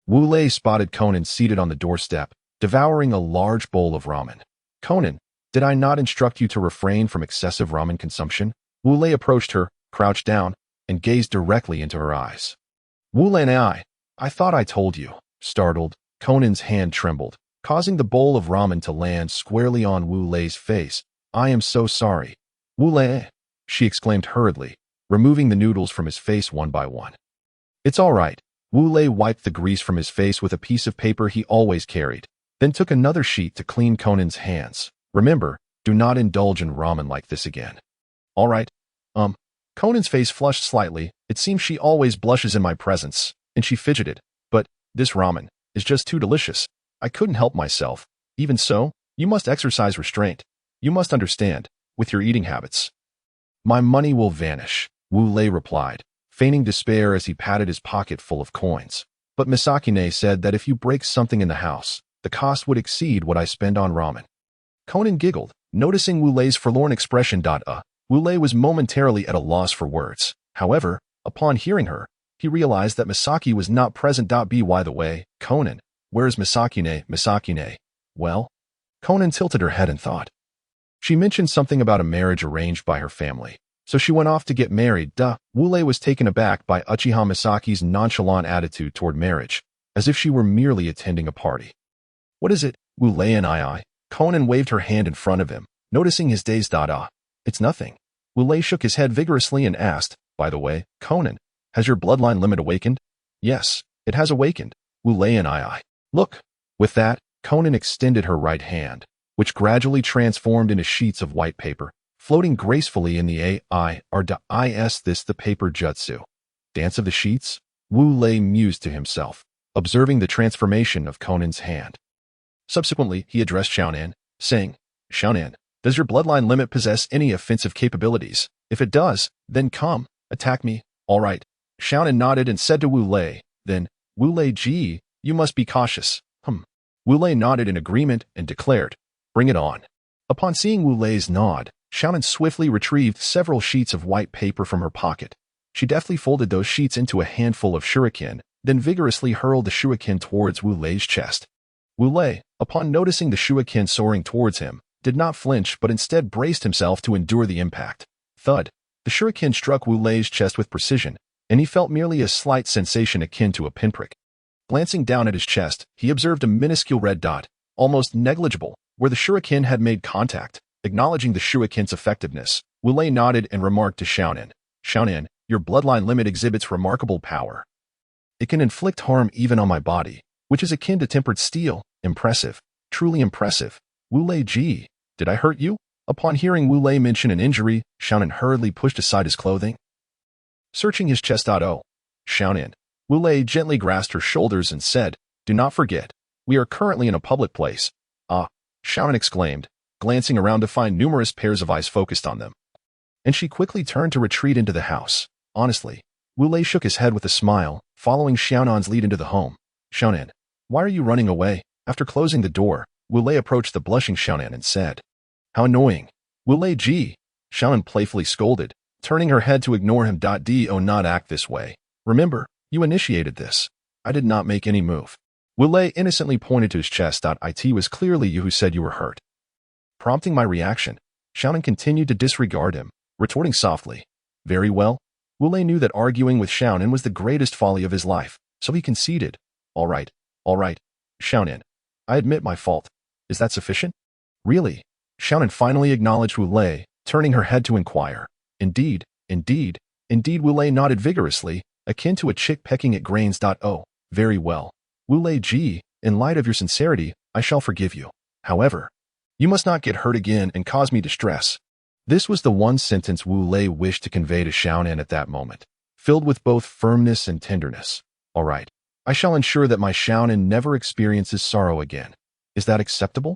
Wu Lei spotted Conan seated on the doorstep, devouring a large bowl of ramen. "Conan, did I not instruct you to refrain from excessive ramen consumption?" Wu Lei approached her, crouched down, and gazed directly into her eyes. "Wu Lei, I thought I told you." Startled, Conan's hand trembled, causing the bowl of ramen to land squarely on Wu Lei's face. "I am so sorry." "Wu Lei," she exclaimed hurriedly, removing the noodles from his face one by one. "It's all right." Wu Lei wiped the grease from his face with a piece of paper he always carried, then took another sheet to clean Conan's hands. "Remember, do not indulge in ramen like this again." "All right." Conan's face flushed slightly. "It seems she always blushes in my presence," and she fidgeted. "But this ramen is just too delicious. I couldn't help myself. Even so, you must exercise restraint. You must understand, with your eating habits." "My money will vanish," Wu Lei replied, feigning despair as he patted his pocket full of coins. "But Misakine said that if you break something in the house, the cost would exceed what I spend on ramen." Conan giggled, noticing Wu Lei's forlorn expression. Wu Lei was momentarily at a loss for words. However, upon hearing her, he realized that Misaki was not present. By the way, Conan, where is Misakine? Misakine? Well? Conan tilted her head and thought. She mentioned something about a marriage arranged by her family, so she went off to get married. Wu Lei was taken aback by Uchiha Misaki's nonchalant attitude toward marriage, as if she were merely attending a party. "What is it, Wu Lei and I?" Conan waved her hand in front of him, noticing his dazed. "It's nothing." Wu Lei shook his head vigorously and asked, "By the way, Conan, has your bloodline limit awakened?" "Yes, it has awakened." Wu Lei and I. "Look." With that, Conan extended her right hand, which gradually transformed into sheets of white paper, floating gracefully in the is this the paper jutsu? Dance of the sheets? Wu Lei mused to himself, observing the transformation of Conan's hand. Subsequently, he addressed Xiaonan, saying, "Xiaonan, Does your bloodline limit possess any offensive capabilities? If it does, then come, attack me. All right. Shaonan nodded and said to Wu Lei, then, Wu Lei gee, you must be cautious. Wu Lei nodded in agreement and declared, bring it on. Upon seeing Wu Lei's nod, Shaonan swiftly retrieved several sheets of white paper from her pocket. She deftly folded those sheets into a handful of shuriken, then vigorously hurled the shuriken towards Wu Lei's chest. Wu Lei, upon noticing the shuriken soaring towards him, did not flinch but instead braced himself to endure the impact. Thud. The shuriken struck Wu Lei's chest with precision, and he felt merely a slight sensation akin to a pinprick. Glancing down at his chest, he observed a minuscule red dot, almost negligible, where the shuriken had made contact. Acknowledging the shuriken's effectiveness, Wu Lei nodded and remarked to Shaonan, Shaonan, your bloodline limit exhibits remarkable power. It can inflict harm even on my body, which is akin to tempered steel. Impressive. Truly impressive. Wu Lei gee, did I hurt you? Upon hearing Wu Lei mention an injury, Shaonan hurriedly pushed aside his clothing. Searching his chest. Oh, Shaonan. Wu Lei gently grasped her shoulders and said, do not forget, we are currently in a public place. Ah, Shaonan exclaimed, glancing around to find numerous pairs of eyes focused on them. And she quickly turned to retreat into the house. Honestly, Wu Lei shook his head with a smile, following Xiaonan's lead into the home. Xiaonan, why are you running away? After closing the door, Wu Lei approached the blushing Xiaonan and said, how annoying. Wu Lei gee, Xiaonan playfully scolded, turning her head to ignore him. Do not act this way. Remember, you initiated this. I did not make any move. Wu Lei innocently pointed to his chest. It was clearly you who said you were hurt. Prompting my reaction, Xiaonan continued to disregard him, retorting softly, very well. Wu Lei knew that arguing with Xiaonan was the greatest folly of his life, so he conceded. All right, Xiaonan, I admit my fault. Is that sufficient? Really? Xiaonan finally acknowledged Wu Lei, turning her head to inquire. Indeed, Wu Lei nodded vigorously, akin to a chick pecking at grains. Oh, very well. Wu Lei gee, in light of your sincerity, I shall forgive you. However, you must not get hurt again and cause me distress. This was the one sentence Wu Lei wished to convey to Xiaonan at that moment, filled with both firmness and tenderness. All right, I shall ensure that my Xiaonan never experiences sorrow again. Is that acceptable?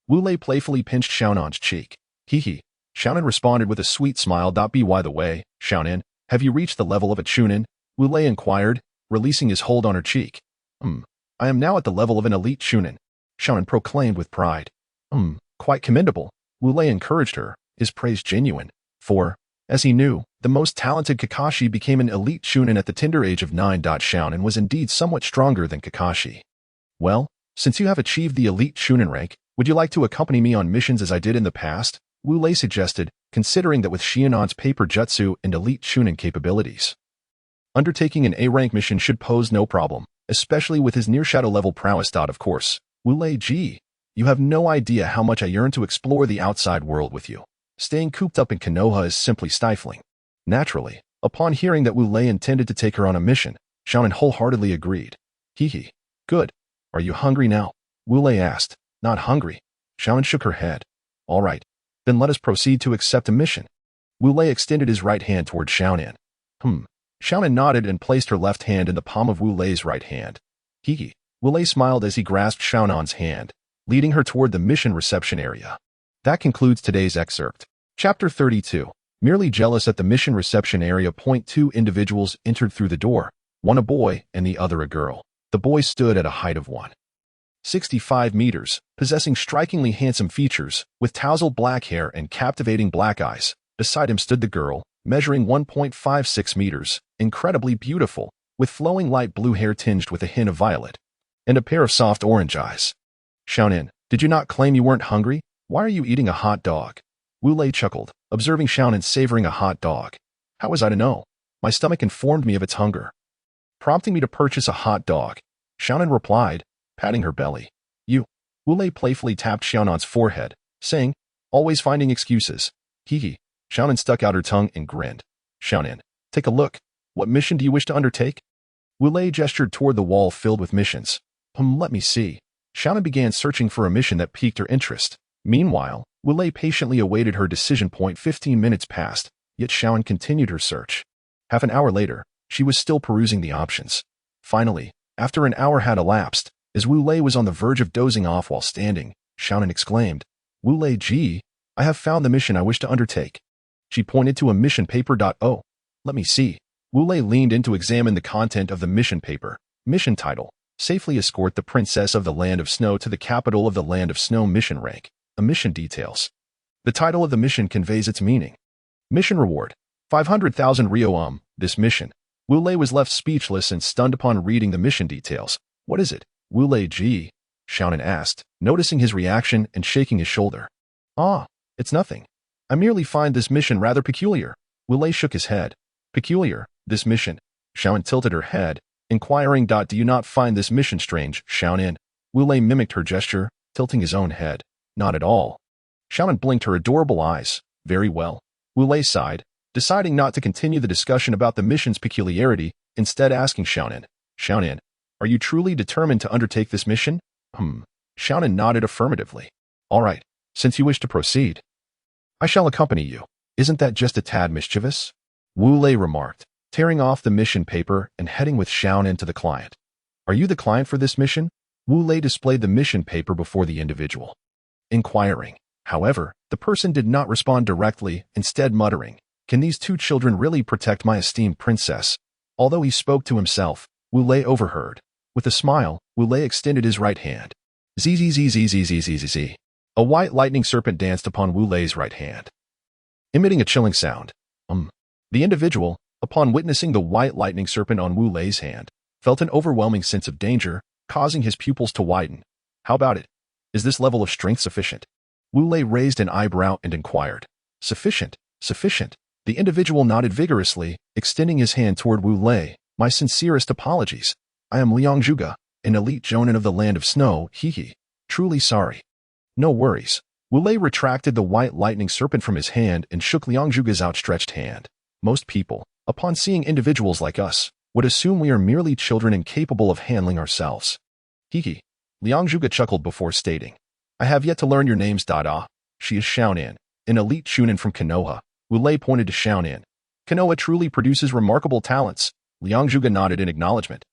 Wu Lei playfully pinched Xiaonan's cheek. Hee. Xiaonan responded with a sweet smile. By the way, Xiaonan, have you reached the level of a chunin? Wu Lei inquired, releasing his hold on her cheek. I am now at the level of an elite chunin, Xiaonan proclaimed with pride. Quite commendable. Wu Lei encouraged her, his praise genuine, for, as he knew, the most talented Kakashi became an elite chunin at the tender age of 9. Xiaonan was indeed somewhat stronger than Kakashi. Well, since you have achieved the elite chunin rank, would you like to accompany me on missions as I did in the past? Wu Lei suggested, considering that with Xianan's paper jutsu and elite chunin capabilities, undertaking an A-rank mission should pose no problem, especially with his near-shadow level prowess. Of course, Wu Lei gee, you have no idea how much I yearn to explore the outside world with you. Staying cooped up in Konoha is simply stifling. Naturally, upon hearing that Wu Lei intended to take her on a mission, Xiaonan wholeheartedly agreed. Hee. Good. Are you hungry now? Wu Lei asked. Not hungry. Xiaonan shook her head. All right. Then let us proceed to accept a mission. Wu Lei extended his right hand toward Xiaonan. Xiaonan nodded and placed her left hand in the palm of Wu Lei's right hand. Hee. Wu Lei smiled as he grasped Xiaonan's hand, leading her toward the mission reception area. That concludes today's excerpt. Chapter 32. Merely jealous at the mission reception area. Two individuals entered through the door, one a boy and the other a girl. The boy stood at a height of 165 meters, possessing strikingly handsome features, with tousled black hair and captivating black eyes. Beside him stood the girl, measuring 1.56 meters, incredibly beautiful, with flowing light blue hair tinged with a hint of violet, and a pair of soft orange eyes. Xiaonan, did you not claim you weren't hungry? Why are you eating a hot dog? Wu Lei chuckled, observing Xiaonan savoring a hot dog. How was I to know? My stomach informed me of its hunger, prompting me to purchase a hot dog. Xiaonan replied, patting her belly. You. Wu Lei playfully tapped Xiaonan's forehead, saying, always finding excuses. Hee. Xiaonan stuck out her tongue and grinned. Xiaonan, take a look. What mission do you wish to undertake? Wu Lei gestured toward the wall filled with missions. Let me see. Xiaonan began searching for a mission that piqued her interest. Meanwhile, Wu Lei patiently awaited her decision. 15 minutes passed, yet Xiaonan continued her search. Half an hour later, she was still perusing the options. Finally, after an hour had elapsed, as Wu Lei was on the verge of dozing off while standing, Xiaonan exclaimed, Wu Lei gee, I have found the mission I wish to undertake. She pointed to a mission paper. Oh, let me see. Wu Lei leaned in to examine the content of the mission paper. Mission title: Safely escort the Princess of the Land of Snow to the capital of the Land of Snow. Mission rank: A mission details. The title of the mission conveys its meaning. Mission reward: 500,000 Rio. This mission. Wu Lei was left speechless and stunned upon reading the mission details. What is it? Wu Lei Ji? Shaonan asked, noticing his reaction and shaking his shoulder. Ah, it's nothing. I merely find this mission rather peculiar. Wu Lei shook his head. Peculiar, this mission? Shaonan tilted her head, inquiring. Do you not find this mission strange, Shaonan? Wu Lei mimicked her gesture, tilting his own head. Not at all. Shaonan blinked her adorable eyes. Very well. Wu Lei sighed, deciding not to continue the discussion about the mission's peculiarity, instead asking Shaonan, Shaonan, are you truly determined to undertake this mission? Shaonan nodded affirmatively. All right, since you wish to proceed, I shall accompany you. Isn't that just a tad mischievous? Wu Lei remarked, tearing off the mission paper and heading with Shaonan to the client. Are you the client for this mission? Wu Lei displayed the mission paper before the individual, inquiring. However, the person did not respond directly, instead muttering, Can these two children really protect my esteemed princess? Although he spoke to himself, Wu Lei overheard. With a smile, Wu Lei extended his right hand. Zzzzzzzzzzzzz. A white lightning serpent danced upon Wu Lei's right hand, emitting a chilling sound. The individual, upon witnessing the white lightning serpent on Wu Lei's hand, felt an overwhelming sense of danger, causing his pupils to widen. How about it? Is this level of strength sufficient? Wu Lei raised an eyebrow and inquired. Sufficient, sufficient. The individual nodded vigorously, extending his hand toward Wu Lei. My sincerest apologies. I am Liang Zhuge, an elite jonin of the Land of Snow, hee. Truly sorry. No worries. Wu Lei retracted the white lightning serpent from his hand and shook Liang Zhuge's outstretched hand. Most people, upon seeing individuals like us, would assume we are merely children incapable of handling ourselves. Hee. Liang Zhuge chuckled before stating, I have yet to learn your names. She is Shaonan, an elite chunin from Konoha. Wu Lei pointed to Shaonan. Konoha truly produces remarkable talents. Liang Zhuge nodded in acknowledgement.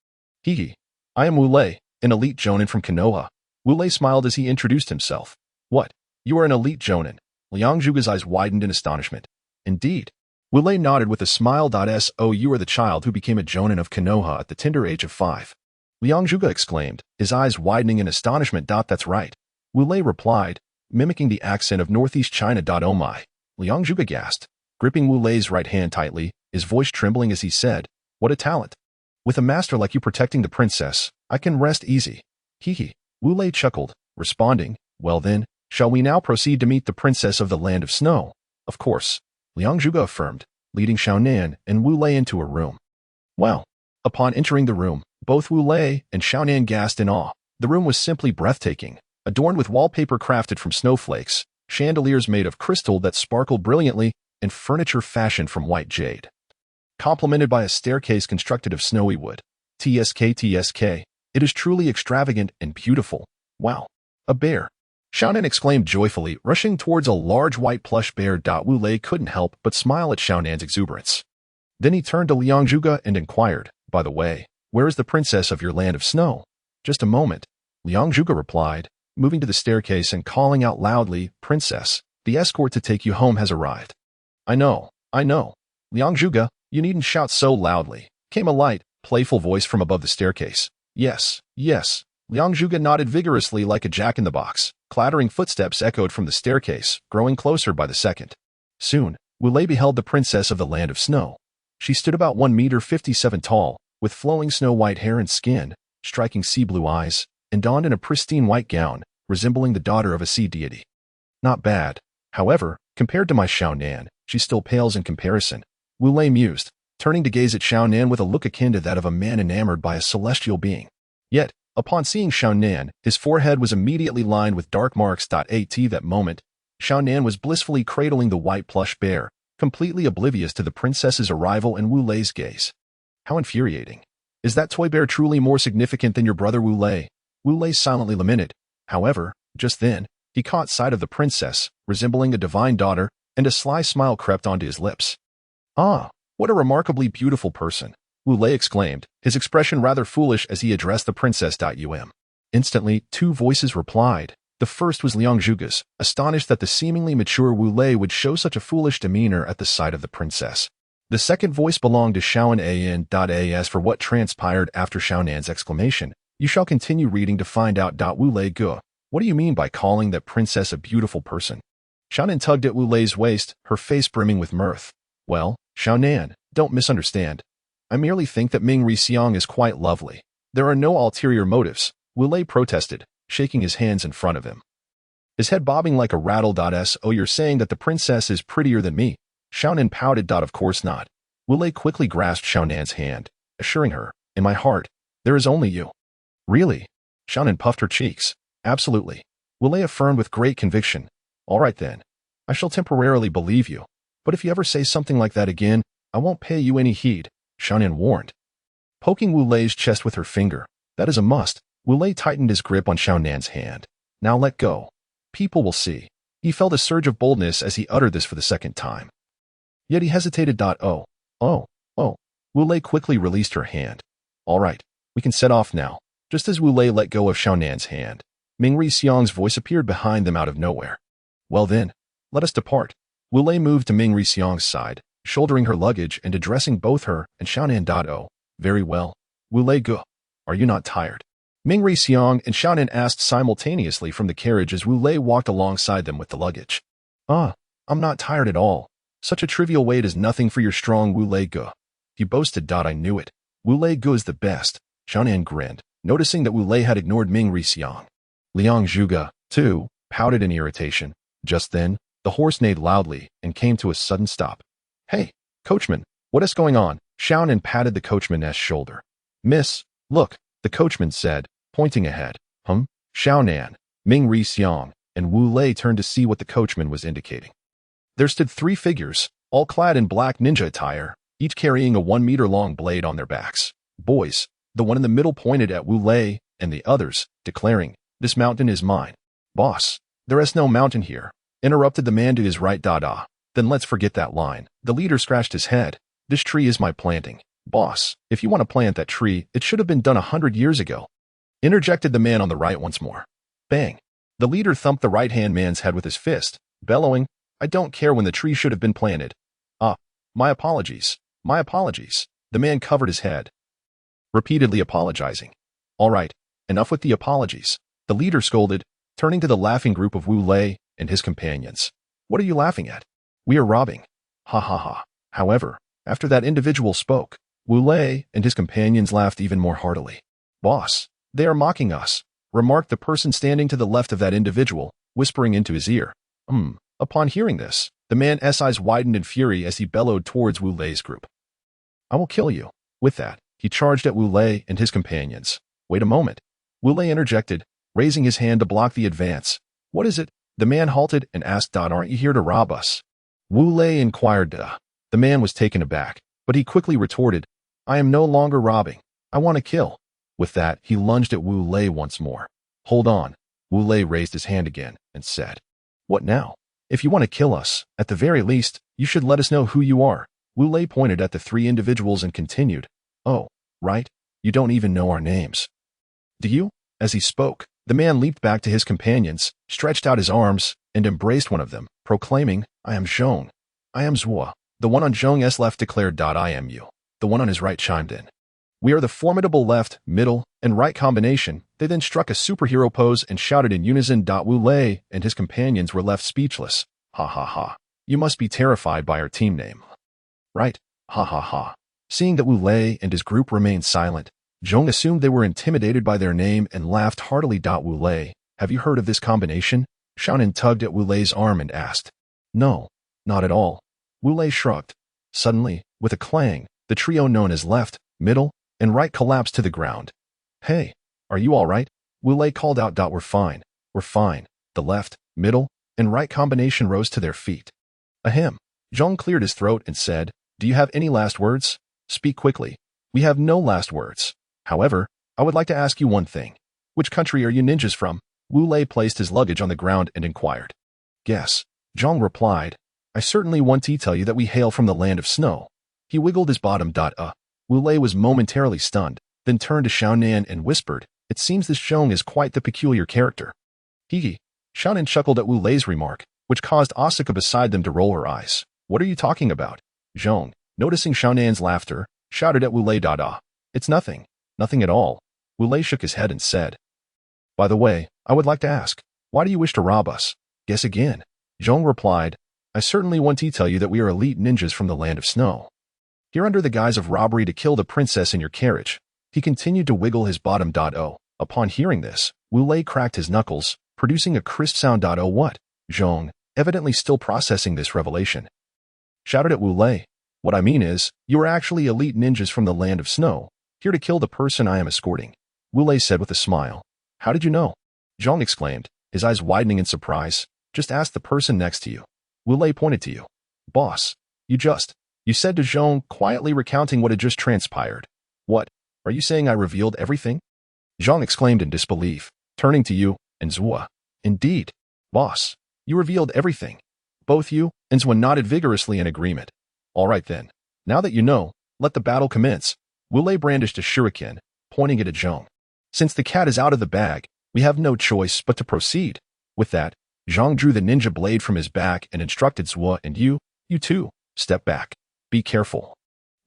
Hee. I am Wu Lei, an elite jonin from Konoha. Wu Lei smiled as he introduced himself. What? You are an elite jonin? Liang Zhuge's eyes widened in astonishment. Indeed. Wu Lei nodded with a smile. So you are the child who became a jonin of Konoha at the tender age of 5. Liang Zhuge exclaimed, his eyes widening in astonishment. That's right. Wu Lei replied, mimicking the accent of northeast China. Oh my. Liang Zhuge gasped, gripping Wu Lei's right hand tightly, his voice trembling as he said, What a talent. With a master like you protecting the princess, I can rest easy. Hee. Wu Lei chuckled, responding, Well then, shall we now proceed to meet the princess of the Land of Snow? Of course. Liang Zhuge affirmed, leading Shaonan and Wu Lei into a room. Well, upon entering the room, both Wu Lei and Shaonan gasped in awe. The room was simply breathtaking, adorned with wallpaper crafted from snowflakes, chandeliers made of crystal that sparkled brilliantly, and furniture fashioned from white jade, complemented by a staircase constructed of snowy wood. Tsk. It is truly extravagant and beautiful. Wow. A bear. Shaonan exclaimed joyfully, rushing towards a large white plush bear. Wu Lei couldn't help but smile at Shaonan's exuberance. Then he turned to Liang Zhuge and inquired, By the way, where is the princess of your Land of Snow? Just a moment. Liang Zhuge replied, moving to the staircase and calling out loudly, Princess, the escort to take you home has arrived. I know. Liang Zhuge, you needn't shout so loudly, came a light, playful voice from above the staircase. Yes. Liang Zhuge nodded vigorously like a jack-in-the-box. Clattering footsteps echoed from the staircase, growing closer by the second. Soon, Wu Lei beheld the princess of the Land of Snow. She stood about 1.57 meters tall, with flowing snow-white hair and skin, striking sea-blue eyes, and donned in a pristine white gown, resembling the daughter of a sea deity. Not bad. However, compared to my Shaonan, she still pales in comparison. Wu Lei mused, turning to gaze at Shaonan with a look akin to that of a man enamored by a celestial being. Yet, upon seeing Shaonan, his forehead was immediately lined with dark marks. At that moment, Shaonan was blissfully cradling the white plush bear, completely oblivious to the princess's arrival and Wu Lei's gaze. How infuriating. Is that toy bear truly more significant than your brother Wu Lei? Wu Lei silently lamented. However, just then, he caught sight of the princess, resembling a divine daughter, and a sly smile crept onto his lips. Ah, what a remarkably beautiful person, Wu Lei exclaimed, his expression rather foolish as he addressed the princess. Instantly, two voices replied. The first was Liang Zhuge's, astonished that the seemingly mature Wu Lei would show such a foolish demeanor at the sight of the princess. The second voice belonged to Xiaonan. For what transpired after Xiaonan's exclamation, "You shall continue reading to find out. Wu Lei Ge, what do you mean by calling that princess a beautiful person?" Xiaonan tugged at Wu Lei's waist, her face brimming with mirth. "Well, Xiaonan, don't misunderstand. I merely think that Ming Xiang is quite lovely. There are no ulterior motives," Wu Lei protested, shaking his hands in front of him, his head bobbing like a rattle. "So you're saying that the princess is prettier than me?" Xiaonan pouted. "Of course not." Wu Lei quickly grasped Xiaonan's hand, assuring her, "In my heart, there is only you." "Really?" Xiaonan puffed her cheeks. "Absolutely," Wu Lei affirmed with great conviction. "All right then. I shall temporarily believe you. But if you ever say something like that again, I won't pay you any heed," Xiaonan warned, poking Wu Lei's chest with her finger. "That is a must." Wu Lei tightened his grip on Xiaonan's hand. "Now let go. People will see." He felt a surge of boldness as he uttered this for the second time. Yet he hesitated. Oh. Wu Lei quickly released her hand. "All right, we can set off now." Just as Wu Lei let go of Xiaonan's hand, Ming Xiang's voice appeared behind them out of nowhere. "Well then, let us depart." Wu Lei moved to Ming Xiang's side, shouldering her luggage and addressing both her and Xiaonan. "Oh, very well. Wu Lei Ge, are you not tired?" Ming Xiang and Xiaonan asked simultaneously from the carriage as Wu Lei walked alongside them with the luggage. I'm not tired at all. Such a trivial weight is nothing for your strong Wu Lei Ge," he boasted. "I knew it. Wu Lei Ge is the best." Xiaonan grinned, noticing that Wu Lei had ignored Ming Xiang. Liang Zhuge, too, pouted in irritation. Just then, the horse neighed loudly and came to a sudden stop. "Hey, coachman, what is going on?" Xiaonan patted the coachman's shoulder. "Miss, look," the coachman said, pointing ahead. Xiaonan, Ming Xiang, and Wu Lei turned to see what the coachman was indicating. There stood 3 figures, all clad in black ninja attire, each carrying a 1-meter-long blade on their backs. Boys, the one in the middle pointed at Wu Lei and the others, declaring, "This mountain is mine." "Boss, there is no mountain here," interrupted the man to his right. Then let's forget that line. The leader scratched his head. "This tree is my planting. Boss, if you want to plant that tree, it should have been done 100 years ago," interjected the man on the right once more. Bang! The leader thumped the right-hand man's head with his fist, bellowing, "I don't care when the tree should have been planted." My apologies. My apologies." The man covered his head, repeatedly apologizing. "All right, enough with the apologies," the leader scolded, turning to the laughing group of Wu Lei and his companions. "What are you laughing at? We are robbing. Ha ha ha." However, after that individual spoke, Wu Lei and his companions laughed even more heartily. "Boss, they are mocking us," remarked the person standing to the left of that individual, whispering into his ear. Upon hearing this, the man's eyes widened in fury as he bellowed towards Wu Lei's group. "I will kill you." With that, he charged at Wu Lei and his companions. "Wait a moment," Wu Lei interjected, raising his hand to block the advance. "What is it?" The man halted and asked, "Aren't you here to rob us?" Wu Lei inquired. The man was taken aback, but he quickly retorted, "I am no longer robbing. I want to kill." With that, he lunged at Wu Lei once more. "Hold on." Wu Lei raised his hand again and said, "What now? If you want to kill us, at the very least, you should let us know who you are." Wu Lei pointed at the 3 individuals and continued, "Oh, right, you don't even know our names. Do you?" As he spoke, the man leaped back to his companions, stretched out his arms, and embraced one of them, proclaiming, "I am Zhong. I am Zhuo." The one on Zhong's left declared, "I am you." The one on his right chimed in, "We are the formidable left, middle, and right combination." They then struck a superhero pose and shouted in unison. Wu Lei and his companions were left speechless. "Ha ha ha. You must be terrified by our team name, right? Ha ha ha." Seeing that Wu Lei and his group remained silent, Zhong assumed they were intimidated by their name and laughed heartily. "Wu Lei, have you heard of this combination?" Xiaonan tugged at Wu Lei's arm and asked. "No, not at all." Wu Lei shrugged. Suddenly, with a clang, the trio known as left, middle, and right collapsed to the ground. "Hey, are you all right?" Wu Lei called out. "We're fine. We're fine." The left, middle, and right combination rose to their feet. Ahem. Zhong cleared his throat and said, "Do you have any last words? Speak quickly." "We have no last words. However, I would like to ask you one thing. Which country are you ninjas from?" Wu Lei placed his luggage on the ground and inquired. "Guess." Zhong replied, "I certainly want to tell you that we hail from the land of snow." He wiggled his bottom. Wu Lei was momentarily stunned, then turned to Xiaonan and whispered, "It seems this Zhong is quite the peculiar character." Shaonan chuckled at Wu Lei's remark, which caused Asuka beside them to roll her eyes. What are you talking about? Zhong, noticing Shaonan's laughter, shouted at Wu Lei. It's nothing. Nothing at all. Wu Lei shook his head and said. By the way, I would like to ask, why do you wish to rob us? Guess again. Zhong replied, I certainly want to tell you that we are elite ninjas from the land of snow. Here under the guise of robbery to kill the princess in your carriage. He continued to wiggle his bottom. Upon hearing this, Wu Lei cracked his knuckles, producing a crisp sound. What? Zhong, evidently still processing this revelation, shouted at Wu Lei. What I mean is, you are actually elite ninjas from the land of snow, here to kill the person I am escorting. Wu Lei said with a smile. How did you know? Zhong exclaimed, his eyes widening in surprise. Just ask the person next to you. Wu Lei pointed to you. Boss, you said to Zhong, quietly recounting what had just transpired. What? Are you saying I revealed everything? Zhong exclaimed in disbelief, turning to you and Zhua. Indeed, boss, you revealed everything. Both you and Zhua nodded vigorously in agreement. All right then. Now that you know, let the battle commence. Wu Lei brandished a shuriken, pointing it at Zhong. Since the cat is out of the bag, we have no choice but to proceed. With that, Zhong drew the ninja blade from his back and instructed Zhua and you too, step back. Be careful.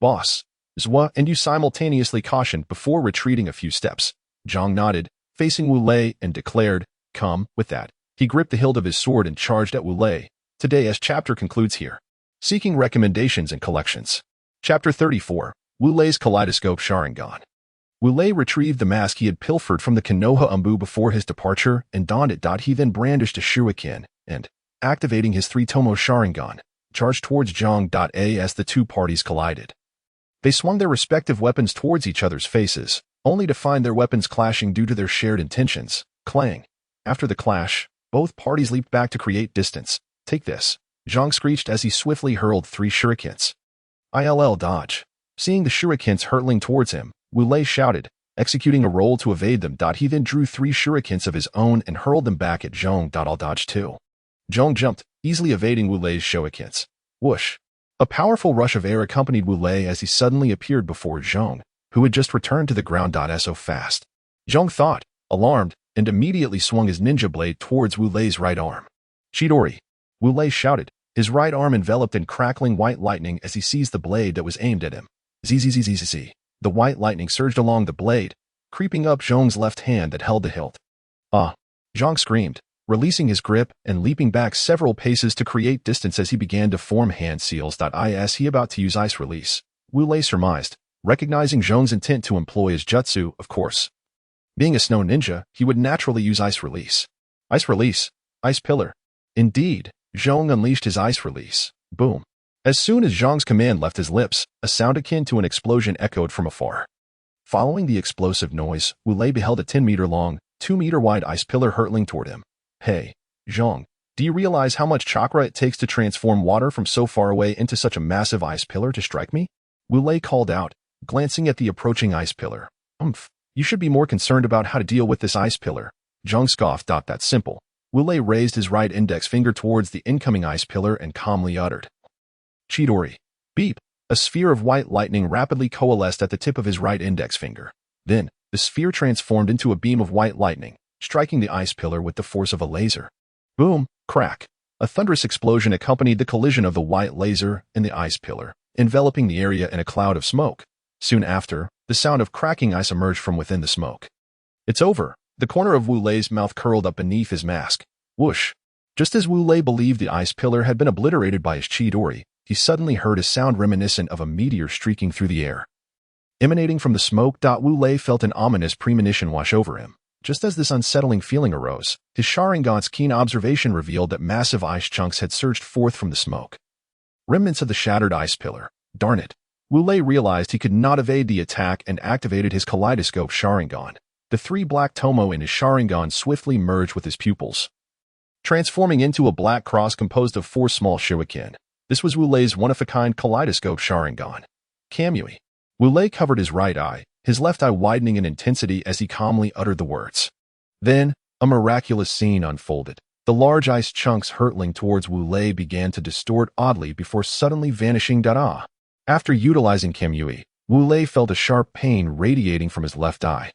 Boss, Zhua and you simultaneously cautioned before retreating a few steps. Zhong nodded, facing Wu Lei, and declared, come. With that, he gripped the hilt of his sword and charged at Wu Lei. Today's chapter concludes here. Seeking recommendations and collections. Chapter 34, Wu Lei's Kaleidoscope Sharingan. Wu Lei retrieved the mask he had pilfered from the Konoha Umbu before his departure and donned it. He then brandished a shuriken and, activating his three-tomoe Sharingan, charged towards Zhong. As the two parties collided. They swung their respective weapons towards each other's faces, only to find their weapons clashing due to their shared intentions. Clang. After the clash, both parties leaped back to create distance. Take this, Zhong screeched as he swiftly hurled 3 shurikens. ILL dodge. Seeing the shurikens hurtling towards him, Wu Lei shouted, executing a roll to evade them. He then drew 3 shurikens of his own and hurled them back at Zhong. I'll dodge too. Zhong jumped, easily evading Wu Lei's shurikens. Whoosh. A powerful rush of air accompanied Wu Lei as he suddenly appeared before Zhong, who had just returned to the ground. So fast. Zhong thought, alarmed, and immediately swung his ninja blade towards Wu Lei's right arm. Chidori. Wu Lei shouted, his right arm enveloped in crackling white lightning as he seized the blade that was aimed at him. Zzz. The white lightning surged along the blade, creeping up Zhong's left hand that held the hilt. Ah! Zhong screamed, releasing his grip and leaping back several paces to create distance as he began to form hand seals. Is he about to use ice release? Wu Lei surmised, recognizing Zhong's intent to employ his jutsu, of course. Being a snow ninja, he would naturally use ice release. Ice release. Ice pillar. Indeed, Zhong unleashed his ice release. Boom. As soon as Zhong's command left his lips, a sound akin to an explosion echoed from afar. Following the explosive noise, Wu Lei beheld a 10-meter-long, 2-meter-wide ice pillar hurtling toward him. Hey, Zhong, do you realize how much chakra it takes to transform water from so far away into such a massive ice pillar to strike me? Wu Lei called out, glancing at the approaching ice pillar. You should be more concerned about how to deal with this ice pillar. Zhong scoffed. That's simple. Wu Lei raised his right index finger towards the incoming ice pillar and calmly uttered. Chidori. Beep. A sphere of white lightning rapidly coalesced at the tip of his right index finger. Then, the sphere transformed into a beam of white lightning, striking the ice pillar with the force of a laser. Boom. Crack. A thunderous explosion accompanied the collision of the white laser and the ice pillar, enveloping the area in a cloud of smoke. Soon after, the sound of cracking ice emerged from within the smoke. It's over. The corner of Wu Lei's mouth curled up beneath his mask. Whoosh. Just as Wu Lei believed the ice pillar had been obliterated by his Chidori, he suddenly heard a sound reminiscent of a meteor streaking through the air. Emanating from the smoke. Wu Lei felt an ominous premonition wash over him. Just as this unsettling feeling arose, his Sharingan's keen observation revealed that massive ice chunks had surged forth from the smoke. Remnants of the shattered ice pillar. Darn it. Wu Lei realized he could not evade the attack and activated his Kaleidoscope Sharingan. The 3 black tomoe in his Sharingan swiftly merged with his pupils, transforming into a black cross composed of 4 small shuriken. This was Wu Lei's one-of-a-kind Kaleidoscope Sharingan. Kamui. Wu Lei covered his right eye, his left eye widening in intensity as he calmly uttered the words. Then, a miraculous scene unfolded. The large ice chunks hurtling towards Wu Lei began to distort oddly before suddenly vanishing. After utilizing Kamui, Wu Lei felt a sharp pain radiating from his left eye.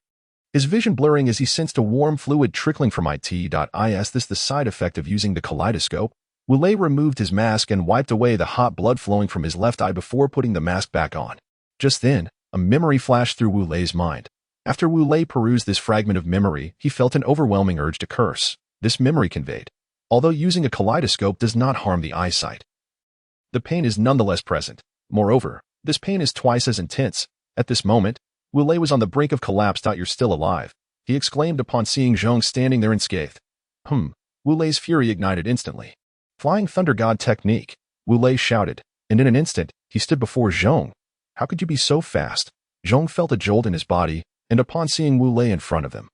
his vision blurring as he sensed a warm fluid trickling from it.is. This the side effect of using the kaleidoscope. Wu Lei removed his mask and wiped away the hot blood flowing from his left eye before putting the mask back on. Just then, a memory flashed through Wu Lei's mind. After Wu Lei perused this fragment of memory, he felt an overwhelming urge to curse. This memory conveyed, although using a kaleidoscope does not harm the eyesight, the pain is nonetheless present. Moreover, this pain is twice as intense. At this moment, Wu Lei was on the brink of collapse. You're still alive, he exclaimed upon seeing Zhong standing there unscathed. Wu Lei's fury ignited instantly. Flying Thunder God technique, Wu Lei shouted, and in an instant, he stood before Zhong. How could you be so fast? Zhong felt a jolt in his body, and upon seeing Wu Lei in front of him,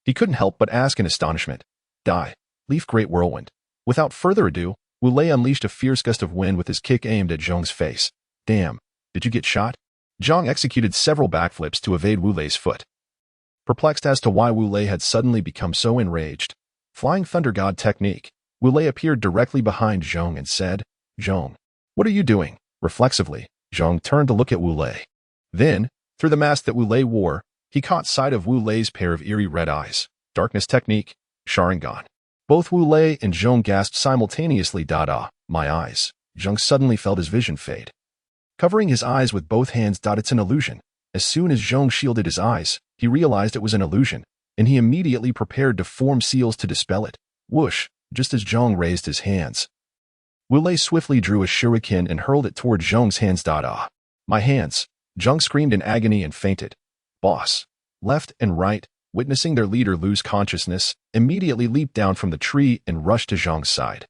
he couldn't help but ask in astonishment, Die, Leaf Great Whirlwind. Without further ado, Wu Lei unleashed a fierce gust of wind with his kick aimed at Zhong's face. Damn, did you get shot? Zhong executed several backflips to evade Wu Lei's foot. Perplexed as to why Wu Lei had suddenly become so enraged, Flying Thunder God technique, Wu Lei appeared directly behind Zhong and said, Zhong, what are you doing? Reflexively, Zhong turned to look at Wu Lei. Then, through the mask that Wu Lei wore, he caught sight of Wu Lei's pair of eerie red eyes. Darkness technique, Sharingan. Both Wu Lei and Zhong gasped simultaneously. My eyes. Zhong suddenly felt his vision fade. Covering his eyes with both hands. It's an illusion. As soon as Zhong shielded his eyes, he realized it was an illusion, and he immediately prepared to form seals to dispel it. Whoosh, just as Zhong raised his hands, Wu Lei swiftly drew a shuriken and hurled it toward Zhong's hands. My hands. Zhong screamed in agony and fainted. Boss. Left and right, witnessing their leader lose consciousness, immediately leaped down from the tree and rushed to Zhong's side,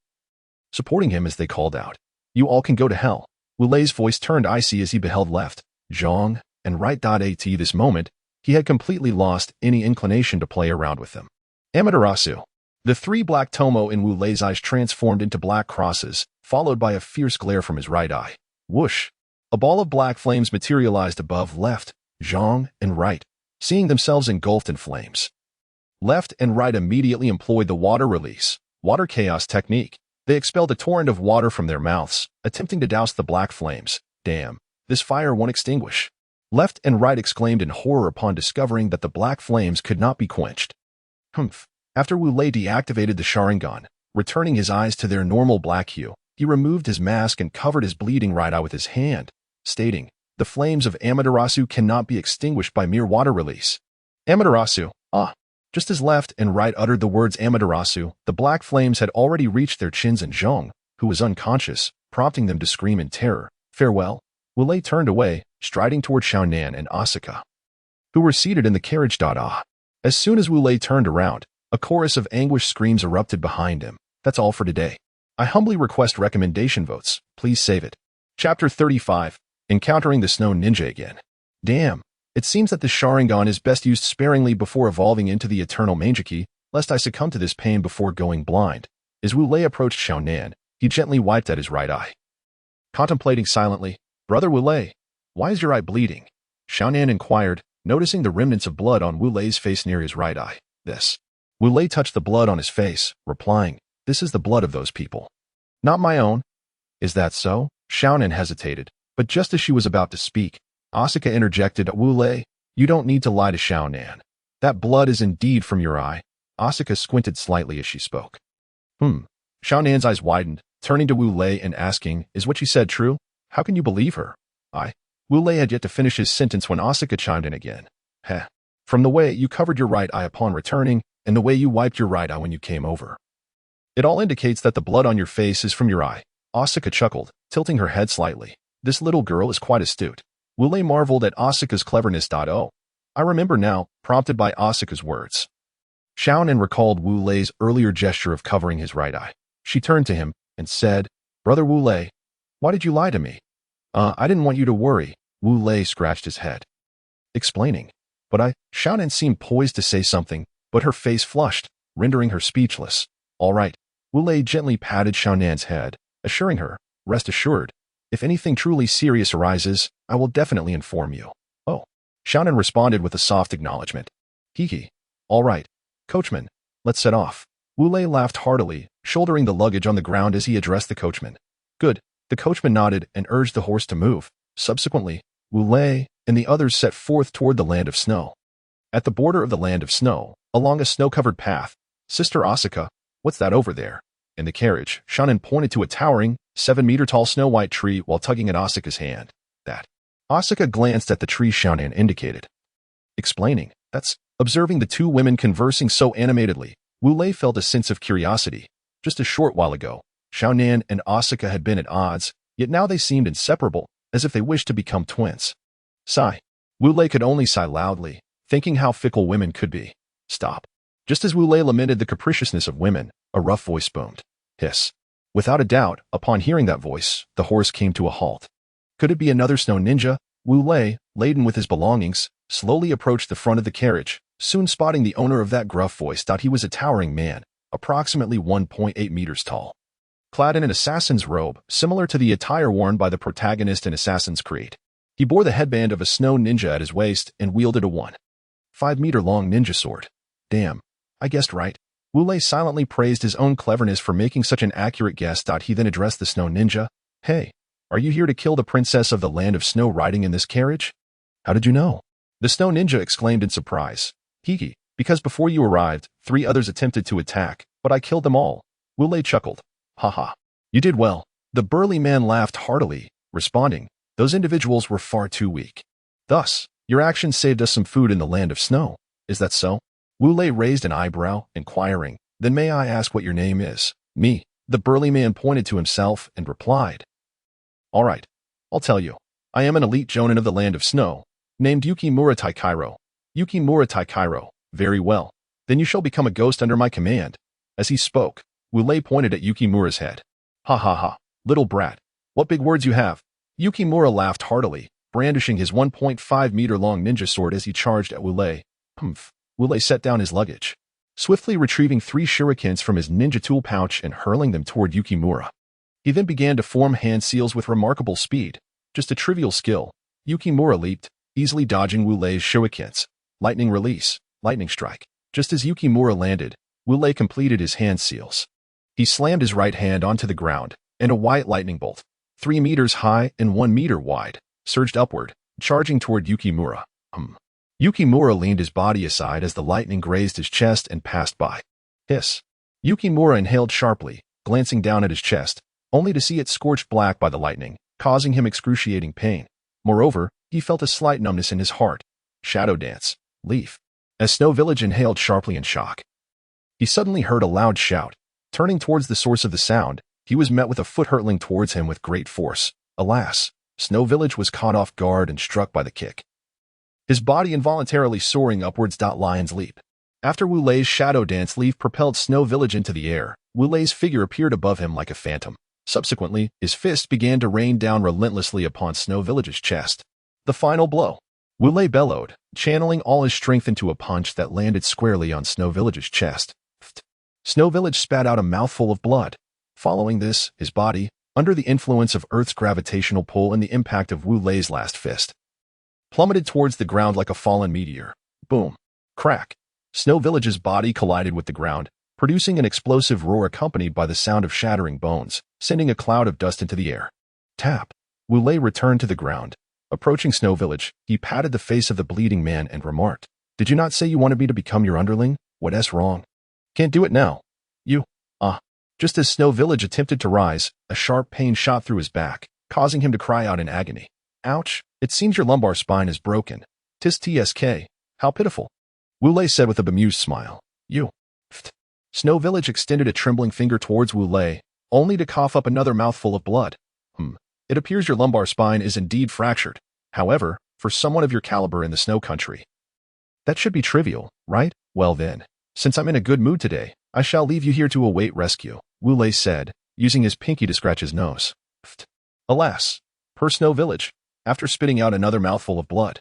supporting him as they called out, You all can go to hell. Wu Lei's voice turned icy as he beheld left, Zhong, and right. At this moment, he had completely lost any inclination to play around with them. Amaterasu. The three black tomo in Wu Lei's eyes transformed into black crosses, followed by a fierce glare from his right eye. Whoosh! A ball of black flames materialized above left, Zhong, and right, seeing themselves engulfed in flames. Left and right immediately employed the water release, water chaos technique. They expelled a torrent of water from their mouths, attempting to douse the black flames. Damn, this fire won't extinguish. Left and right exclaimed in horror upon discovering that the black flames could not be quenched. After Wu Lei deactivated the Sharingan, returning his eyes to their normal black hue, he removed his mask and covered his bleeding right eye with his hand, stating, The flames of Amaterasu cannot be extinguished by mere water release. Amaterasu, Just as left and right uttered the words Amaterasu, the black flames had already reached their chins and Zhong, who was unconscious, prompting them to scream in terror. Farewell. Wu Lei turned away, striding toward Xiaonan and Asuka, who were seated in the carriage. As soon as Wu Lei turned around, a chorus of anguished screams erupted behind him. That's all for today. I humbly request recommendation votes. Please save it. Chapter 35. Encountering the Snow Ninja again. Damn. It seems that the Sharingan is best used sparingly before evolving into the eternal Mangeki, lest I succumb to this pain before going blind. As Wu Lei approached Xiaonan, he gently wiped at his right eye. Contemplating silently, Brother Wu Lei, why is your eye bleeding? Xiaonan inquired, noticing the remnants of blood on Wu Lei's face near his right eye. This. Wu Lei touched the blood on his face, replying, This is the blood of those people. Not my own. Is that so? Xiaonan hesitated, but just as she was about to speak, Asuka interjected, Wu Lei, you don't need to lie to Xiaonan. That blood is indeed from your eye. Asuka squinted slightly as she spoke. Xiaonan's eyes widened, turning to Wu Lei and asking, Is what she said true? How can you believe her? Wu Lei had yet to finish his sentence when Asuka chimed in again. From the way you covered your right eye upon returning, and the way you wiped your right eye when you came over, it all indicates that the blood on your face is from your eye. Asuka chuckled, tilting her head slightly. This little girl is quite astute. Wu Lei marveled at Asuka's cleverness. I remember now, prompted by Asuka's words. Xiaonan recalled Wu Lei's earlier gesture of covering his right eye. She turned to him and said, Brother Wu Lei, why did you lie to me? I didn't want you to worry. Wu Lei scratched his head, explaining. But Xiaonan seemed poised to say something, but her face flushed, rendering her speechless. All right. Wu Lei gently patted Xiaonan's head, assuring her, Rest assured, if anything truly serious arises, I will definitely inform you. Oh. Xiaonan responded with a soft acknowledgement. Hee. All right. Coachman, let's set off. Wu Lei laughed heartily, shouldering the luggage on the ground as he addressed the coachman. Good. The coachman nodded and urged the horse to move. Subsequently, Wu Lei and the others set forth toward the land of snow. At the border of the land of snow, along a snow-covered path, Sister Asuka, what's that over there? In the carriage, Sharingan pointed to a towering, 7-meter-tall snow-white tree while tugging at Asuka's hand. That. Asuka glanced at the tree Sharingan indicated. Explaining, that's. Observing the two women conversing so animatedly, Wu Lei felt a sense of curiosity. Just a short while ago, Sharingan and Asuka had been at odds, yet now they seemed inseparable, as if they wished to become twins. Sigh. Wu Lei could only sigh loudly, thinking how fickle women could be. Stop. Just as Wu Lei lamented the capriciousness of women, a rough voice boomed. Hiss. Without a doubt, upon hearing that voice, the horse came to a halt. Could it be another snow ninja? Wu Lei, laden with his belongings, slowly approached the front of the carriage, soon spotting the owner of that gruff voice. He was a towering man, approximately 1.8 meters tall. Clad in an assassin's robe, similar to the attire worn by the protagonist in Assassin's Creed. He bore the headband of a snow ninja at his waist and wielded a 1.5-meter-long ninja sword. Damn, I guessed right. Wu Lei silently praised his own cleverness for making such an accurate guess. He then addressed the snow ninja. Hey, are you here to kill the princess of the land of snow riding in this carriage? How did you know? The snow ninja exclaimed in surprise. Hiki, because before you arrived, 3 others attempted to attack, but I killed them all. Wu Lei chuckled. Haha. You did well. The burly man laughed heartily, responding, those individuals were far too weak. Thus, your actions saved us some food in the land of snow. Is that so? Wu Lei raised an eyebrow, inquiring, then may I ask what your name is? Me. The burly man pointed to himself and replied. All right, I'll tell you. I am an elite jonin of the land of snow, named Yukimura Taikairo. Yukimura Taikairo. Very well. Then you shall become a ghost under my command. As he spoke, Wu Lei pointed at Yukimura's head. Ha ha ha. Little brat. What big words you have. Yukimura laughed heartily, brandishing his 1.5-meter-long ninja sword as he charged at Wu Lei. Humph. Wu Lei set down his luggage, swiftly retrieving 3 shurikens from his ninja tool pouch and hurling them toward Yukimura. He then began to form hand seals with remarkable speed. Just a trivial skill. Yukimura leaped, easily dodging Wu Lei's shurikens. Lightning release, lightning strike. Just as Yukimura landed, Wu Lei completed his hand seals. He slammed his right hand onto the ground, and a white lightning bolt, 3 meters high and 1 meter wide, surged upward, charging toward Yukimura. Yukimura leaned his body aside as the lightning grazed his chest and passed by. Hiss. Yukimura inhaled sharply, glancing down at his chest, only to see it scorched black by the lightning, causing him excruciating pain. Moreover, he felt a slight numbness in his heart. Shadow dance. Leaf. As Snow Village inhaled sharply in shock, he suddenly heard a loud shout. Turning towards the source of the sound, he was met with a foot hurtling towards him with great force. Alas, Snow Village was caught off guard and struck by the kick, his body involuntarily soaring upwards. Lion's leap. After Wu Lei's shadow dance leaf propelled Snow Village into the air, Wu Lei's figure appeared above him like a phantom. Subsequently, his fist began to rain down relentlessly upon Snow Village's chest. The final blow. Wu Lei bellowed, channeling all his strength into a punch that landed squarely on Snow Village's chest. Snow Village spat out a mouthful of blood. Following this, his body, under the influence of Earth's gravitational pull and the impact of Wu Lei's last fist, plummeted towards the ground like a fallen meteor. Boom. Crack. Snow Village's body collided with the ground, producing an explosive roar accompanied by the sound of shattering bones, sending a cloud of dust into the air. Tap. Wu Lei returned to the ground. Approaching Snow Village, he patted the face of the bleeding man and remarked, Did you not say you wanted me to become your underling? What's wrong? Can't do it now. Just as Snow Village attempted to rise, a sharp pain shot through his back, causing him to cry out in agony. Ouch, it seems your lumbar spine is broken. Tsk, how pitiful. Wu Lei said with a bemused smile. Snow Village extended a trembling finger towards Wu Lei, only to cough up another mouthful of blood. It appears your lumbar spine is indeed fractured. However, for someone of your caliber in the snow country, that should be trivial, right? Well then, since I'm in a good mood today, I shall leave you here to await rescue, Wu Lei said, using his pinky to scratch his nose. Alas, per Snow Village, after spitting out another mouthful of blood,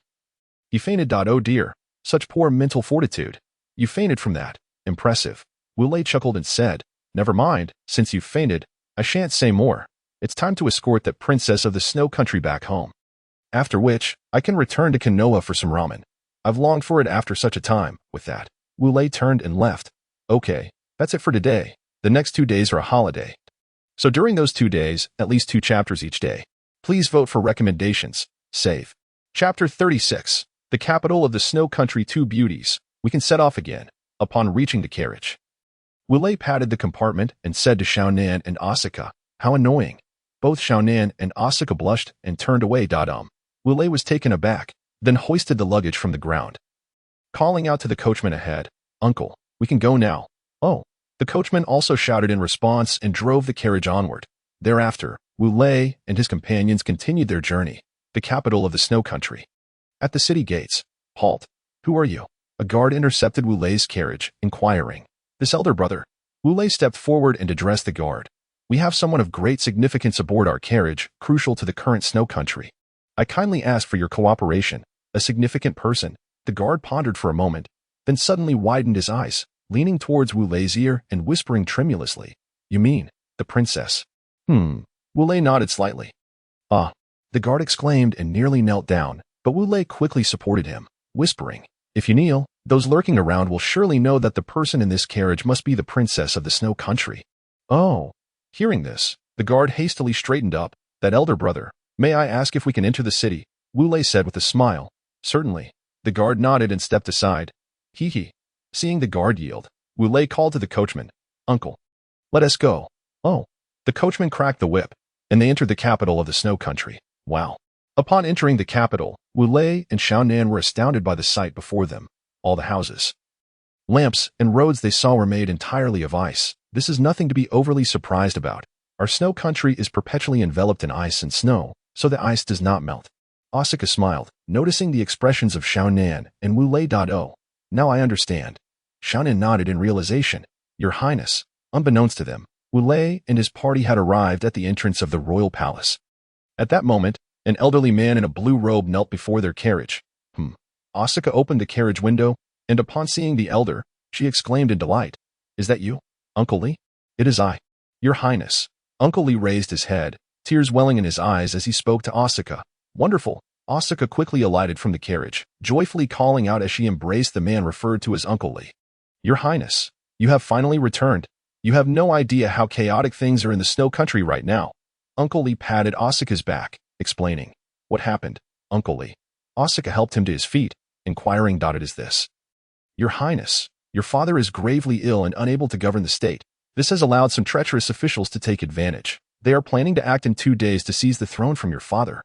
he fainted. Oh dear, such poor mental fortitude. You fainted from that. Impressive. Wu Lei chuckled and said, Never mind, since you've fainted, I shan't say more. It's time to escort that princess of the snow country back home. After which, I can return to Konoha for some ramen. I've longed for it after such a time. With that, Wu Lei turned and left. Okay, that's it for today. The next 2 days are a holiday. So during those 2 days, at least 2 chapters each day. Please vote for recommendations. Save. Chapter 36. the capital of the snow country. Two beauties. We can set off again. Upon reaching the carriage, Wu Lei patted the compartment and said to Xiaonan and Asuka, "How annoying." Both Xiaonan and Asuka blushed and turned away. Wu Lei was taken aback, then hoisted the luggage from the ground, calling out to the coachman ahead, "Uncle, we can go now." "Oh." The coachman also shouted in response and drove the carriage onward. Thereafter, Wu Lei and his companions continued their journey, the capital of the snow country. At the city gates, "Halt. Who are you?" A guard intercepted Wu Lei's carriage, inquiring. "This elder brother." Wu Lei stepped forward and addressed the guard. "We have someone of great significance aboard our carriage, crucial to the current snow country. I kindly ask for your cooperation." A significant person. The guard pondered for a moment, then suddenly widened his eyes, leaning towards Wu Lei's ear and whispering tremulously, "You mean, the princess?" Wu Lei nodded slightly. "Ah," the guard exclaimed and nearly knelt down, but Wu Lei quickly supported him, whispering, "If you kneel, those lurking around will surely know that the person in this carriage must be the princess of the snow country." "Oh." Hearing this, the guard hastily straightened up. "That elder brother, may I ask if we can enter the city?" Wu Lei said with a smile. "Certainly." The guard nodded and stepped aside. Hee. Seeing the guard yield, Wu Lei called to the coachman, "Uncle, let us go." "Oh." The coachman cracked the whip, and they entered the capital of the snow country. Wow. Upon entering the capital, Wu Lei and Xiaonan were astounded by the sight before them. All the houses, lamps, and roads they saw were made entirely of ice. This is nothing to be overly surprised about. Our snow country is perpetually enveloped in ice and snow, so the ice does not melt. Asuka smiled, noticing the expressions of Xiaonan and Wu Lei. "Oh, now I understand." Xiaonan nodded in realization. "Your Highness." Unbeknownst to them, Wu Lei and his party had arrived at the entrance of the royal palace. At that moment, an elderly man in a blue robe knelt before their carriage. Asuka opened the carriage window, and upon seeing the elder, she exclaimed in delight, "Is that you, Uncle Li?" "It is I, Your Highness." Uncle Li raised his head, tears welling in his eyes as he spoke to Asuka. "Wonderful." Asuka quickly alighted from the carriage, joyfully calling out as she embraced the man referred to as Uncle Li. "Your Highness, you have finally returned. You have no idea how chaotic things are in the snow country right now." Uncle Li patted Asuka's back, explaining, "What happened, Uncle Li?" Asuka helped him to his feet, inquiring, "It is this. Your Highness, your father is gravely ill and unable to govern the state. This has allowed some treacherous officials to take advantage. They are planning to act in 2 days to seize the throne from your father."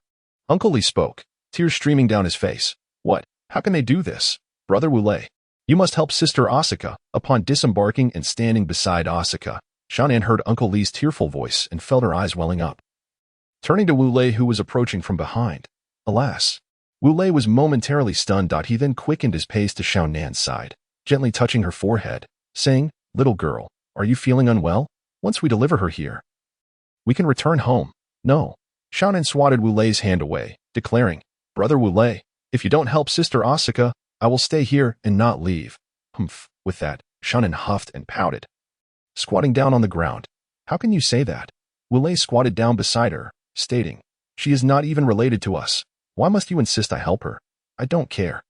Uncle Li spoke, tears streaming down his face. "What? How can they do this? Brother Wu Lei, you must help Sister Asuka." Upon disembarking and standing beside Asuka, Xiaonan heard Uncle Li's tearful voice and felt her eyes welling up. Turning to Wu Lei, who was approaching from behind. Alas, Wu Lei was momentarily stunned. He then quickened his pace to Xiaonan's side, gently touching her forehead, saying, "Little girl, are you feeling unwell? Once we deliver her here, we can return home." "No." Xiaonan swatted Wu Lei's hand away, declaring, "Brother Wu Lei, if you don't help Sister Asuka, I will stay here and not leave." "Humph." With that, Xiaonan huffed and pouted, squatting down on the ground. "How can you say that?" Wu Lei squatted down beside her, stating, "She is not even related to us. Why must you insist I help her? I don't care.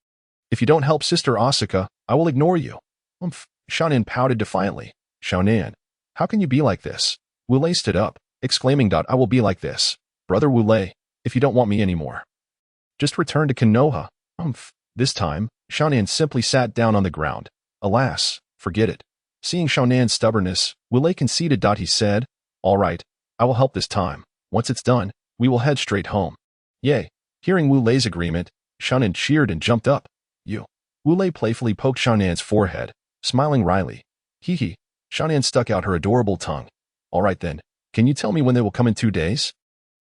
If you don't help Sister Asuka, I will ignore you." "Humph." Xiaonan pouted defiantly. "Xiaonan, how can you be like this?" Wu Lei stood up, exclaiming, "I will be like this, Brother Wu Lei, if you don't want me anymore. Just return to Konoha." "Humph." This time, Xiaonan simply sat down on the ground. "Alas, forget it." Seeing Xiaonan's stubbornness, Wu Lei conceded. He said, "All right, I will help this time. Once it's done, we will head straight home." "Yay." Hearing Wu Lei's agreement, Xiaonan cheered and jumped up. "You." Wu Lei playfully poked Xiaonan's forehead, smiling wryly. Hee. Xiaonan stuck out her adorable tongue. "All right then, can you tell me when they will come in 2 days?"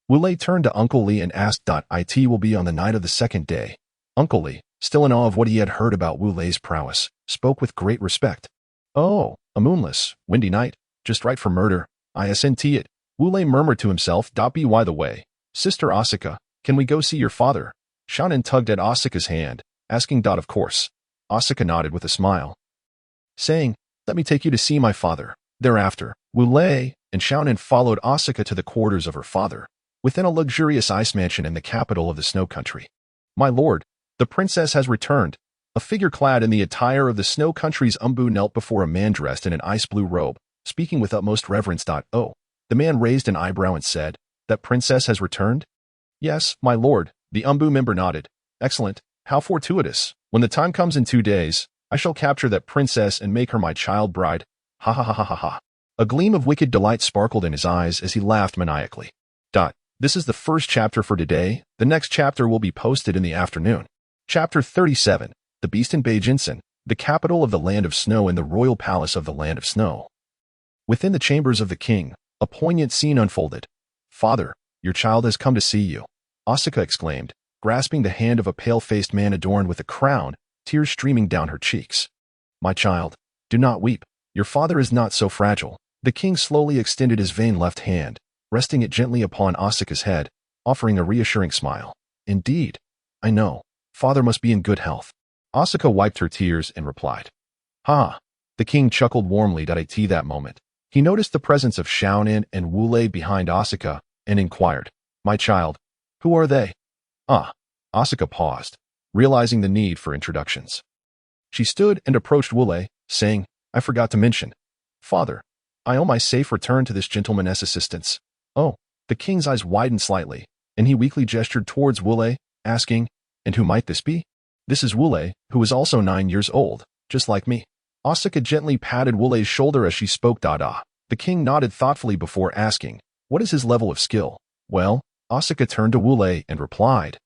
Wu Lei turned to Uncle Li and asked. "It will be on the night of the 2nd day." Uncle Li, still in awe of what he had heard about Wu Lei's prowess, spoke with great respect. "Oh, a moonless, windy night, just right for murder. Isn't it?" Wu Lei murmured to himself. By the way, Sister Asuka, can we go see your father?" Xiaonan tugged at Asuka's hand, asking. "Of course." Asuka nodded with a smile, saying, "Let me take you to see my father." Thereafter, Wu Lei and Xiaonan followed Asuka to the quarters of her father, within a luxurious ice mansion in the capital of the snow country. "My lord, the princess has returned." A figure clad in the attire of the snow country's umbu knelt before a man dressed in an ice-blue robe, speaking with utmost reverence. "Oh." The man raised an eyebrow and said, "That princess has returned?" "Yes, my lord." The umbu member nodded. "Excellent. How fortuitous. When the time comes in 2 days, I shall capture that princess and make her my child bride. Ha ha ha ha ha ha. A gleam of wicked delight sparkled in his eyes as he laughed maniacally. This is the first chapter for today. The next chapter will be posted in the afternoon. Chapter 37. The Beast in Beijinsen, the capital of the Land of Snow and the royal palace of the Land of Snow. Within the chambers of the king, a poignant scene unfolded. Father, your child has come to see you, Asuka exclaimed, grasping the hand of a pale-faced man adorned with a crown, tears streaming down her cheeks. My child, do not weep. Your father is not so fragile. The king slowly extended his veined left hand, resting it gently upon Asuka's head, offering a reassuring smile. Indeed, I know. Father must be in good health. Asuka wiped her tears and replied. Ha! The king chuckled warmly at that moment. He noticed the presence of Sharingan and Wu Lei behind Asuka and inquired, My child, who are they? Asuka paused, realizing the need for introductions. She stood and approached Wu Lei, saying, I forgot to mention. Father, I owe my safe return to this gentleman's assistance. Oh, the king's eyes widened slightly, and he weakly gestured towards Wu Lei, asking, And who might this be? This is Wu Lei, who is also 9 years old, just like me. Asuka gently patted Wu Lei's shoulder as she spoke. The king nodded thoughtfully before asking, What is his level of skill? Well, Asuka turned to Wu Lei and replied,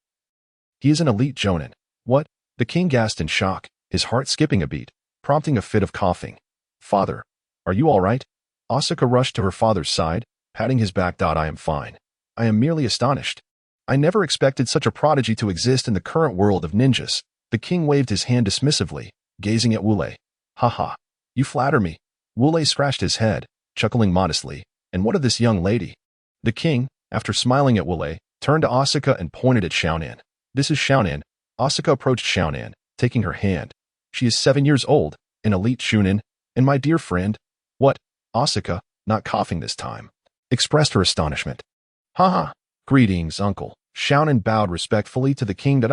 He is an elite jonin. What? The king gasped in shock, his heart skipping a beat, prompting a fit of coughing. Father, are you all right? Asuka rushed to her father's side, patting his back. I am fine. I am merely astonished. I never expected such a prodigy to exist in the current world of ninjas. The king waved his hand dismissively, gazing at Wu Lei. Ha, you flatter me. Wu Lei scratched his head, chuckling modestly. And what of this young lady? The king, after smiling at Wu Lei, turned to Asuka and pointed at Sharingan. This is Sharingan. Asuka approached Sharingan, taking her hand. She is 7 years old, an elite chunin, and my dear friend. What? Asuka, not coughing this time, expressed her astonishment. Ha. Greetings, uncle. Sharingan bowed respectfully to the king.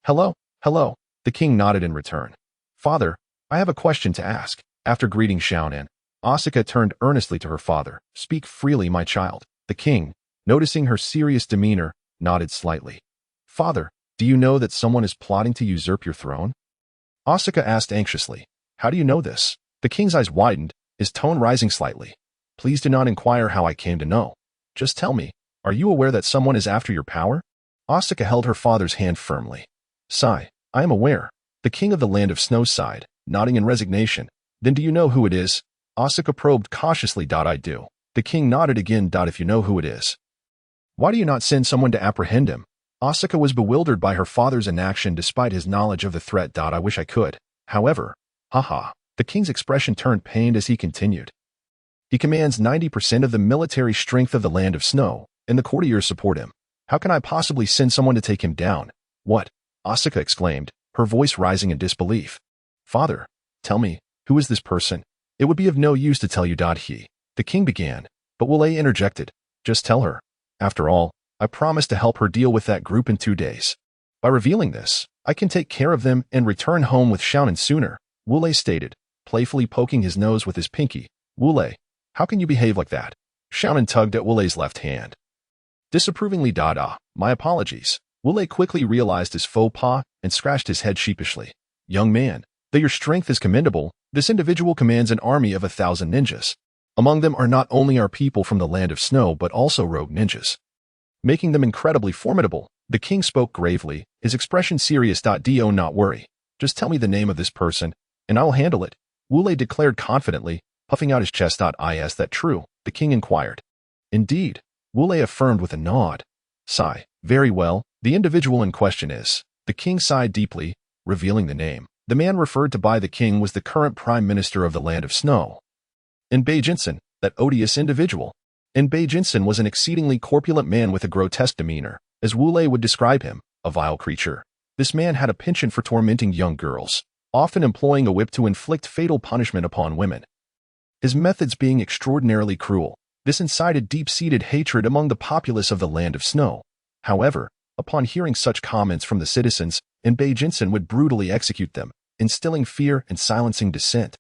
Hello. The king nodded in return. Father, I have a question to ask. After greeting Sharingan, Asuka turned earnestly to her father. Speak freely, my child. The king, noticing her serious demeanor, nodded slightly. Father, do you know that someone is plotting to usurp your throne? Asuka asked anxiously. How do you know this? The king's eyes widened, his tone rising slightly. Please do not inquire how I came to know. Just tell me, are you aware that someone is after your power? Asuka held her father's hand firmly. Sigh, I am aware. The king of the Land of Snow sighed, nodding in resignation. Then do you know who it is? Asuka probed cautiously. I do. The king nodded again. If you know who it is, why do you not send someone to apprehend him? Asuka was bewildered by her father's inaction despite his knowledge of the threat. I wish I could. However, the king's expression turned pained as he continued. He commands 90% of the military strength of the Land of Snow, and the courtiers support him. How can I possibly send someone to take him down? What? Asuka exclaimed, her voice rising in disbelief. Father, tell me, who is this person? It would be of no use to tell you. The king began, but Wu Lei interjected. Just tell her. After all, I promised to help her deal with that group in 2 days. By revealing this, I can take care of them and return home with Sharingan sooner, Wu Lei stated, playfully poking his nose with his pinky. Wu Lei, how can you behave like that? Sharingan tugged at Wu Lei's left hand. Disapprovingly. My apologies. Wu Lei quickly realized his faux pas and scratched his head sheepishly. Young man, though your strength is commendable, this individual commands an army of 1,000 ninjas. Among them are not only our people from the Land of Snow but also rogue ninjas, making them incredibly formidable. The king spoke gravely, his expression serious. Do not worry. Just tell me the name of this person, and I'll handle it, Wu Lei declared confidently, puffing out his chest. Is that true? The king inquired. Indeed, Wu Lei affirmed with a nod. Sigh. Very well, the individual in question is. The king sighed deeply, revealing the name. The man referred to by the king was the current prime minister of the Land of Snow. In Beijinsen, that odious individual. In Beijinsen was an exceedingly corpulent man with a grotesque demeanor, as Wu Lei would describe him, a vile creature. This man had a penchant for tormenting young girls, often employing a whip to inflict fatal punishment upon women. His methods being extraordinarily cruel, this incited deep-seated hatred among the populace of the Land of Snow. However, upon hearing such comments from the citizens, Beijinsen would brutally execute them, instilling fear and silencing dissent.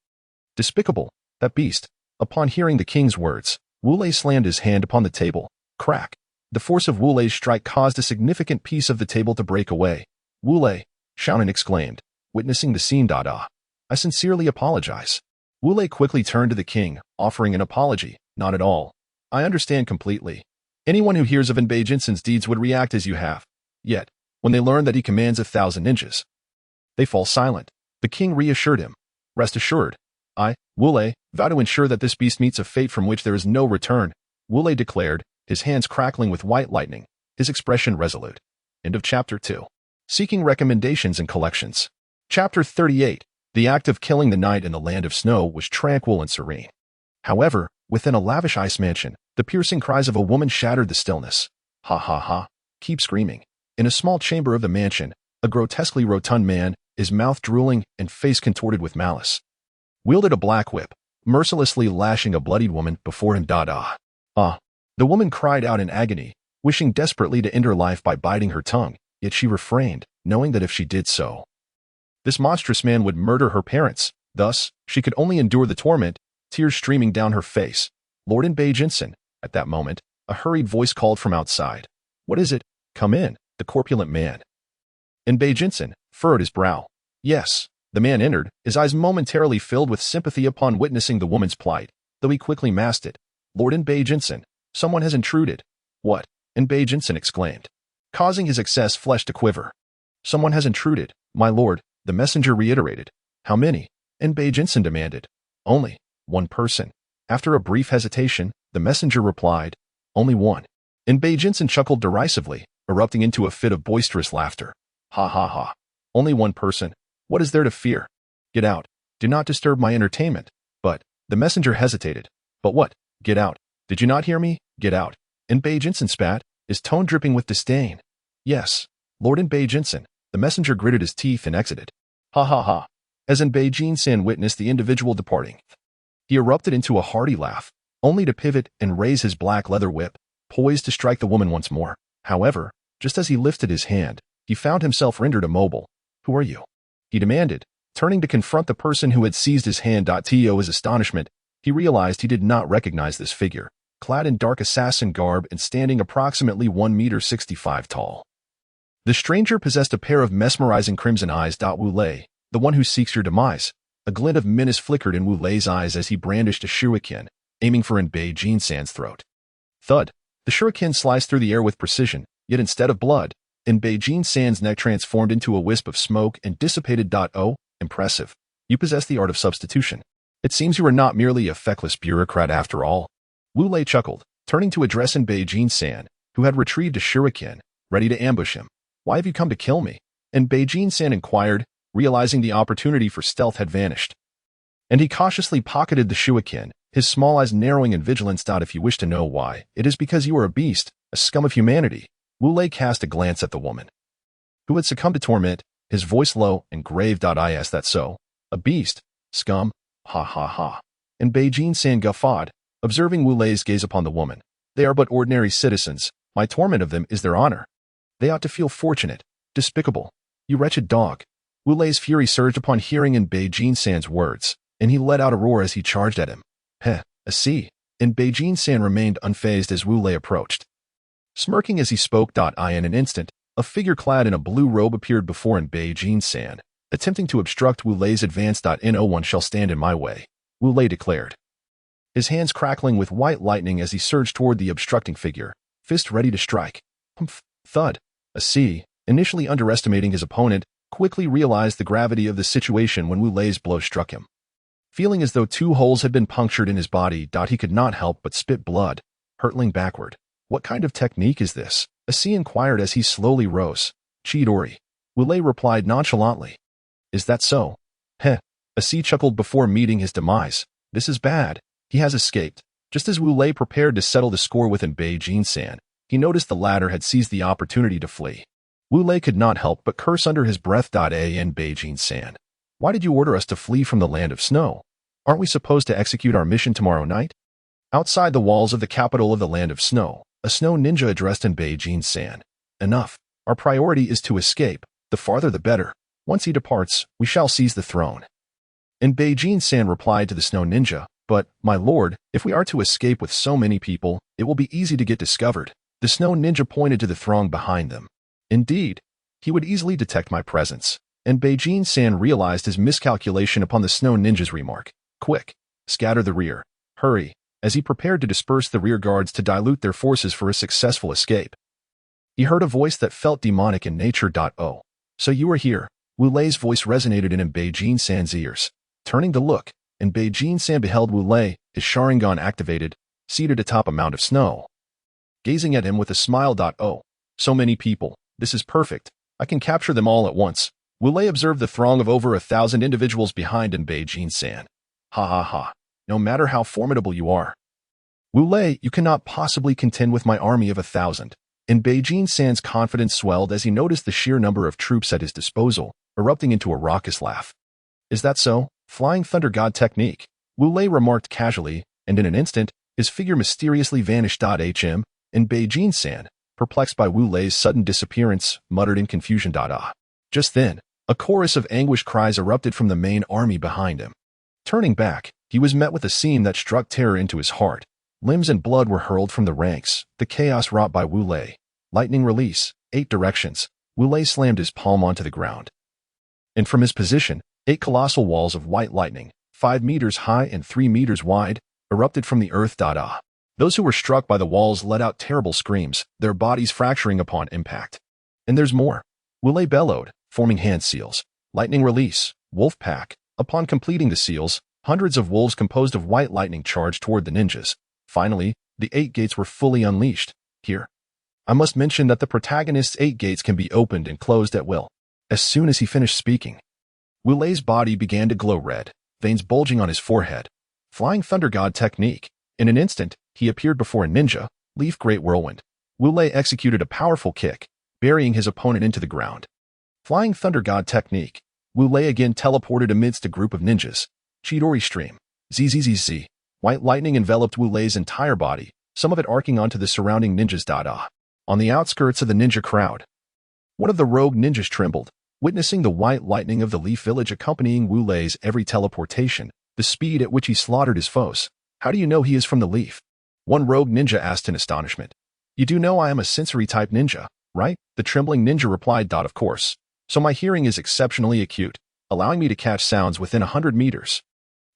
Despicable, that beast. Upon hearing the king's words, Wu Lei slammed his hand upon the table. Crack. The force of Wu Lei's strike caused a significant piece of the table to break away. Wu Lei, Shaonan exclaimed, witnessing the scene. I sincerely apologize. Wu Lei quickly turned to the king, offering an apology. Not at all. I understand completely. Anyone who hears of Bei Jinsen's deeds would react as you have. Yet, when they learn that he commands 1,000 ninjas, they fall silent. The king reassured him. Rest assured. I, Wu Lei, vow to ensure that this beast meets a fate from which there is no return, Wu Lei declared, his hands crackling with white lightning, his expression resolute. End of Chapter 2. Seeking recommendations and collections. Chapter 38. The act of killing the knight in the land of snow was tranquil and serene. However, within a lavish ice mansion, the piercing cries of a woman shattered the stillness. Ha ha ha. Keep screaming. In a small chamber of the mansion, a grotesquely rotund man, his mouth drooling and face contorted with malice, wielded a black whip, mercilessly lashing a bloodied woman before him. The woman cried out in agony, wishing desperately to end her life by biting her tongue, yet she refrained, knowing that if she did so, this monstrous man would murder her parents. Thus, she could only endure the torment, tears streaming down her face. Lord Bei Jinsen. At that moment, a hurried voice called from outside. What is it? Come in, the corpulent man. Bei Jinsen furrowed his brow. Yes. The man entered, his eyes momentarily filled with sympathy upon witnessing the woman's plight, though he quickly masked it. Lord Bei Jinsen, someone has intruded. What? Bei Jinsen exclaimed, causing his excess flesh to quiver. Someone has intruded, my lord, the messenger reiterated. How many? Bei Jinsen demanded. Only one person. After a brief hesitation, the messenger replied, only one. Bei Jinsen chuckled derisively, erupting into a fit of boisterous laughter. Ha ha ha. Only one person. What is there to fear? Get out. Do not disturb my entertainment. But, the messenger hesitated. But what? Get out. Did you not hear me? Get out. Bei Jinsen spat, his tone dripping with disdain. Yes. Lord Bei Jinsen. The messenger gritted his teeth and exited. Ha ha ha. As Bei Jinsen witnessed the individual departing, he erupted into a hearty laugh, only to pivot and raise his black leather whip, poised to strike the woman once more. However, just as he lifted his hand, he found himself rendered immobile. Who are you? He demanded, turning to confront the person who had seized his hand. To his astonishment, he realized he did not recognize this figure, clad in dark assassin garb and standing approximately 1.65 meters tall. The stranger possessed a pair of mesmerizing crimson eyes. Wu Lei, the one who seeks your demise. A glint of menace flickered in Wu Lei's eyes as he brandished a shuriken, aiming for Bei Jinsen's throat. Thud. The shuriken sliced through the air with precision, yet instead of blood, Bei Jinsen's neck transformed into a wisp of smoke and dissipated. Oh, impressive. You possess the art of substitution. It seems you are not merely a feckless bureaucrat after all. Wu Lei chuckled, turning to address Bei Jinsen, who had retrieved a shuriken, ready to ambush him. Why have you come to kill me? Bei Jinsen inquired, realizing the opportunity for stealth had vanished. And he cautiously pocketed the shuriken, his small eyes narrowing in vigilance. If you wish to know why, it is because you are a beast, a scum of humanity. Wu Lei cast a glance at the woman, who had succumbed to torment, his voice low and grave. Is that so? A beast? Scum? Ha ha ha. Bei Jinsen guffawed, observing Wu Lei's gaze upon the woman. They are but ordinary citizens. My torment of them is their honor. They ought to feel fortunate. Despicable. You wretched dog. Wu Lei's fury surged upon hearing Bei Jinsen's words, and he let out a roar as he charged at him. Heh, I see. Bei Jinsen remained unfazed as Wu Lei approached, smirking as he spoke. In an instant, a figure clad in a blue robe appeared before Bei Jinsen, attempting to obstruct Wu Lei's advance. No one shall stand in my way, Wu Lei declared, his hands crackling with white lightning as he surged toward the obstructing figure, fist ready to strike. Humph. Thud. A C, initially underestimating his opponent, quickly realized the gravity of the situation when Wu Lei's blow struck him. Feeling as though 2 holes had been punctured in his body. He could not help but spit blood, hurtling backward. What kind of technique is this? A C inquired as he slowly rose. Chidori. Wu Lei replied nonchalantly. Is that so? Heh. A C chuckled before meeting his demise. This is bad. He has escaped. Just as Wu Lei prepared to settle the score with Bei Jinsen, he noticed the latter had seized the opportunity to flee. Wu Lei could not help but curse under his breath. Bei Jinsen, why did you order us to flee from the land of snow? Aren't we supposed to execute our mission tomorrow night? Outside the walls of the capital of the land of snow, a snow ninja addressed Bei Jinsen. Enough. Our priority is to escape. The farther the better. Once he departs, we shall seize the throne. Bei Jinsen replied to the snow ninja, but, my lord, if we are to escape with so many people, it will be easy to get discovered. The snow ninja pointed to the throng behind them. Indeed, he would easily detect my presence. and Beijing-san realized his miscalculation upon the snow ninja's remark. Quick, scatter the rear. Hurry, as he prepared to disperse the rear guards to dilute their forces for a successful escape. He heard a voice that felt demonic in nature. Oh, so you are here. Wu Lei's voice resonated in Beijing-san's ears. Turning to look, and Beijing-san beheld Wu Lei, his Sharingan activated, seated atop a mound of snow. Gazing at him with a smile. Oh, so many people. This is perfect. I can capture them all at once. Wu Lei observed the throng of over 1,000 individuals behind Beijing-san. Ha ha ha. No matter how formidable you are, Wu Lei, you cannot possibly contend with my army of 1,000. And Beijing-san's confidence swelled as he noticed the sheer number of troops at his disposal, erupting into a raucous laugh. Is that so? Flying Thunder God technique, Wu Lei remarked casually, and in an instant, his figure mysteriously vanished. And Beijing-san, perplexed by Wu Lei's sudden disappearance, muttered in confusion. Just then, a chorus of anguish cries erupted from the main army behind him. Turning back, he was met with a scene that struck terror into his heart. Limbs and blood were hurled from the ranks, the chaos wrought by Wu Lei. Lightning release, 8 directions. Wu Lei slammed his palm onto the ground. And from his position, 8 colossal walls of white lightning, 5 meters high and 3 meters wide, erupted from the earth. Those who were struck by the walls let out terrible screams, their bodies fracturing upon impact. And there's more. Wu Lei bellowed, forming hand seals. Lightning release, wolf pack. Upon completing the seals, hundreds of wolves composed of white lightning charged toward the ninjas. Finally, the 8 gates were fully unleashed. Here, I must mention that the protagonist's 8 gates can be opened and closed at will. As soon as he finished speaking, Wu Lei's body began to glow red, veins bulging on his forehead. Flying Thunder God technique. In an instant, he appeared before a ninja, Leaf Great Whirlwind. Wu Lei executed a powerful kick, burying his opponent into the ground. Flying Thunder God technique. Wu Lei again teleported amidst a group of ninjas. Chidori Stream. ZZZZ. White lightning enveloped Wu Lei's entire body, some of it arcing onto the surrounding ninjas. On the outskirts of the ninja crowd, one of the rogue ninjas trembled, witnessing the white lightning of the Leaf Village accompanying Wu Lei's every teleportation, the speed at which he slaughtered his foes. How do you know he is from the Leaf? One rogue ninja asked in astonishment. You do know I am a sensory-type ninja, right? The trembling ninja replied. Of course. So my hearing is exceptionally acute, allowing me to catch sounds within 100 meters.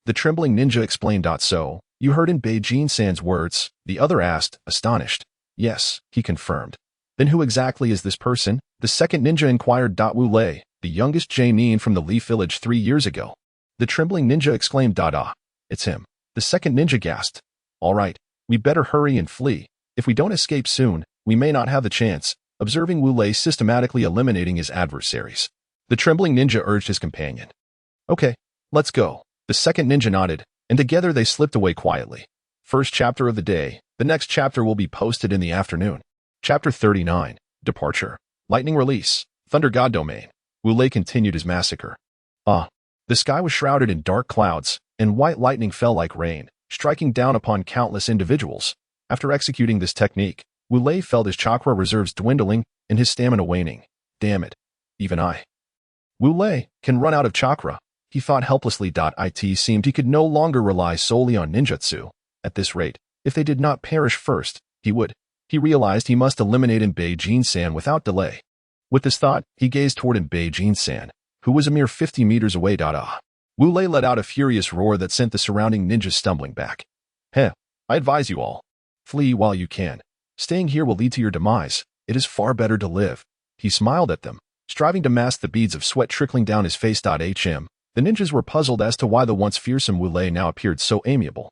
The trembling ninja explained. So, you heard in Beijing-san's words, the other asked, astonished. Yes, he confirmed. Then who exactly is this person? The second ninja inquired. Wu Lei, the youngest Jainin from the Leaf Village 3 years ago. The trembling ninja exclaimed. It's him. The second ninja gasped. All right, we better hurry and flee. If we don't escape soon, we may not have the chance, observing Wu Lei systematically eliminating his adversaries. The trembling ninja urged his companion. Okay, let's go. The second ninja nodded, and together they slipped away quietly. First chapter of the day. The next chapter will be posted in the afternoon. Chapter 39. Departure. Lightning release. Thunder God domain. Wu Lei continued his massacre. The sky was shrouded in dark clouds, and white lightning fell like rain, striking down upon countless individuals. After executing this technique, Wu Lei felt his chakra reserves dwindling and his stamina waning. Damn it. Even I, Wu Lei, can run out of chakra. He thought helplessly. It seemed he could no longer rely solely on ninjutsu. At this rate, if they did not perish first, he would. He realized he must eliminate Beijing-san without delay. With this thought, he gazed toward Beijing-san, who was a mere 50 meters away. Wu Lei let out a furious roar that sent the surrounding ninjas stumbling back. I advise you all. Flee while you can. Staying here will lead to your demise. It is far better to live. He smiled at them, striving to mask the beads of sweat trickling down his face. The ninjas were puzzled as to why the once fearsome Wu Lei now appeared so amiable.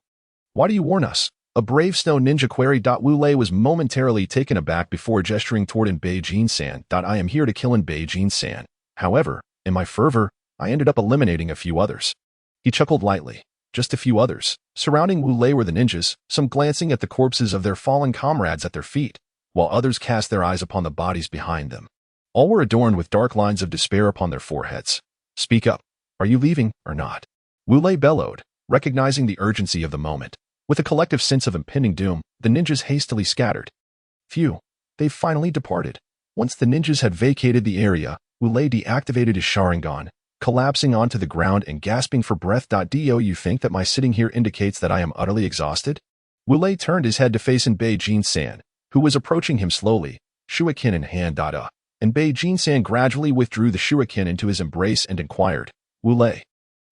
Why do you warn us? A brave snow ninja queried. Wu Lei was momentarily taken aback before gesturing toward Beijing-san. I am here to kill Beijing-san. However, in my fervor, I ended up eliminating a few others. He chuckled lightly. Just a few others. Surrounding Wu Lei were the ninjas, some glancing at the corpses of their fallen comrades at their feet, while others cast their eyes upon the bodies behind them. All were adorned with dark lines of despair upon their foreheads. Speak up. Are you leaving or not? Wu Lei bellowed, recognizing the urgency of the moment. With a collective sense of impending doom, the ninjas hastily scattered. Phew, they've finally departed. Once the ninjas had vacated the area, Wu Lei deactivated his Sharingan, collapsing onto the ground and gasping for breath. Do you think that my sitting here indicates that I am utterly exhausted? Wu Lei turned his head to face Beijing-san, who was approaching him slowly, shuiken in hand. and Bei Jin-san gradually withdrew the shuriken into his embrace and inquired, Wu Lei,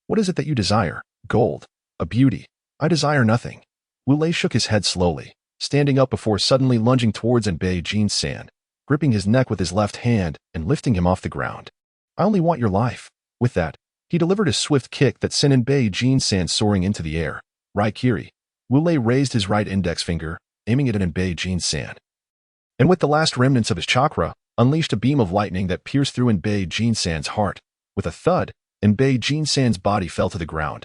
what is it that you desire? Gold. A beauty. I desire nothing. Wu Lei shook his head slowly, standing up before suddenly lunging towards Bei Jin-san, gripping his neck with his left hand and lifting him off the ground. I only want your life. With that, he delivered a swift kick that sent Bei Jin-san soaring into the air. Raikiri. Wu Lei raised his right index finger, aiming it at Bei Jin-san, and with the last remnants of his chakra, unleashed a beam of lightning that pierced through Bei Jin-san's heart. With a thud, Bei Jin-san's body fell to the ground,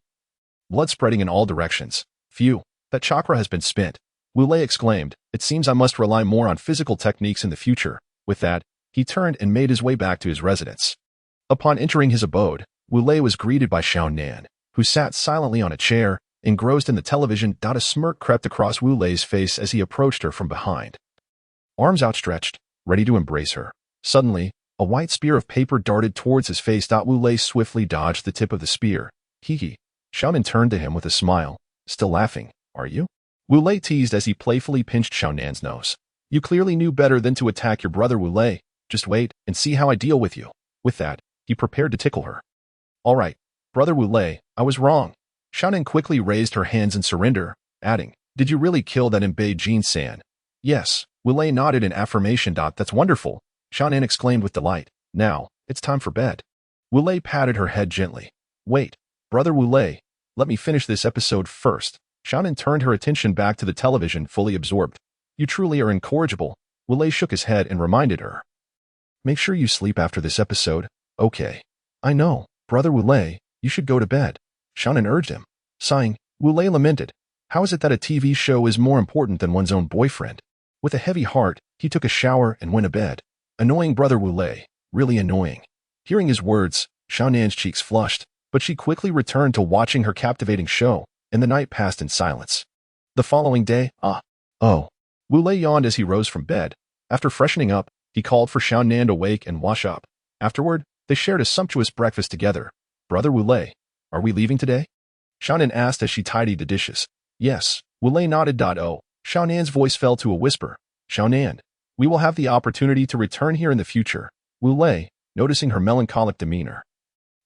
blood spreading in all directions. Phew, that chakra has been spent. Wu Lei exclaimed, it seems I must rely more on physical techniques in the future. With that, he turned and made his way back to his residence. Upon entering his abode, Wu Lei was greeted by Shaonan, who sat silently on a chair, engrossed in the television. A smirk crept across Wu Lei's face as he approached her from behind, arms outstretched, ready to embrace her. Suddenly, a white spear of paper darted towards his face. Wu Lei swiftly dodged the tip of the spear. Hee. Shaonan turned to him with a smile, still laughing. Are you? Wu Lei teased as he playfully pinched Shaonan's nose. You clearly knew better than to attack your brother, Wu Lei. Just wait and see how I deal with you. With that, he prepared to tickle her. All right, brother Wu Lei, I was wrong. Shaonan quickly raised her hands in surrender, adding, did you really kill that Bei Jin-san? Yes. Wu Lei nodded in affirmation. That's wonderful, Shaonan exclaimed with delight. Now, it's time for bed. Wu Lei patted her head gently. Wait, brother Wu Lei, let me finish this episode first. Shaonan turned her attention back to the television, fully absorbed. You truly are incorrigible. Wu Lei shook his head and reminded her. Make sure you sleep after this episode. Okay. I know, brother Wu Lei, you should go to bed. Shaonan urged him. Sighing, Wu Lei lamented. How is it that a TV show is more important than one's own boyfriend? With a heavy heart, he took a shower and went to bed. Annoying brother Wu Lei, really annoying. Hearing his words, Shaonan's cheeks flushed, but she quickly returned to watching her captivating show, and the night passed in silence. The following day, Wu Lei yawned as he rose from bed. After freshening up, he called for Shaonan to wake and wash up. Afterward, they shared a sumptuous breakfast together. Brother Wu Lei, are we leaving today? Shaonan asked as she tidied the dishes. Yes, Wu Lei nodded. Shaonan's voice fell to a whisper. Shaonan, we will have the opportunity to return here in the future. Wu Lei, noticing her melancholic demeanor,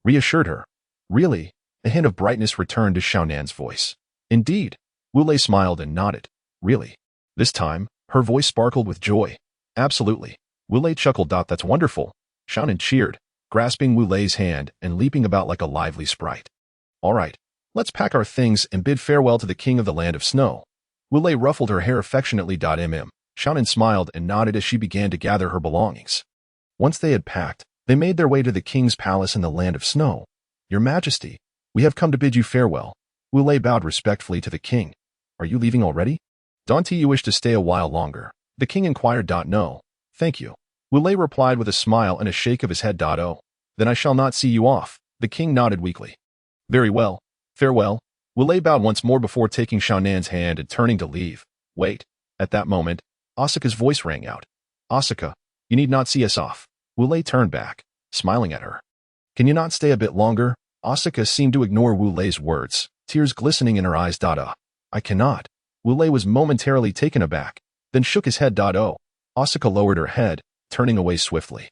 reassured her. Really? A hint of brightness returned to Shaonan's voice. Indeed. Wu Lei smiled and nodded. Really? This time, her voice sparkled with joy. Absolutely. Wu Lei chuckled. That's wonderful. Shaonan cheered, grasping Wu Lei's hand and leaping about like a lively sprite. All right, let's pack our things and bid farewell to the king of the land of snow. Wu Lei ruffled her hair affectionately. Shaonan smiled and nodded as she began to gather her belongings. Once they had packed, they made their way to the king's palace in the land of snow. Your Majesty, we have come to bid you farewell. Wu Lei bowed respectfully to the king. Are you leaving already? Don't you wish to stay a while longer? The king inquired. No, thank you. Wu Lei replied with a smile and a shake of his head. Oh, then I shall not see you off. The king nodded weakly. Very well. Farewell. Wu Lei bowed once more before taking Shaonan's hand and turning to leave. Wait. At that moment, Asuka's voice rang out. Asuka, you need not see us off. Wu Lei turned back, smiling at her. Can you not stay a bit longer? Asuka seemed to ignore Wu Lei's words, tears glistening in her eyes. I cannot. Wu Lei was momentarily taken aback, then shook his head. Asuka lowered her head, turning away swiftly.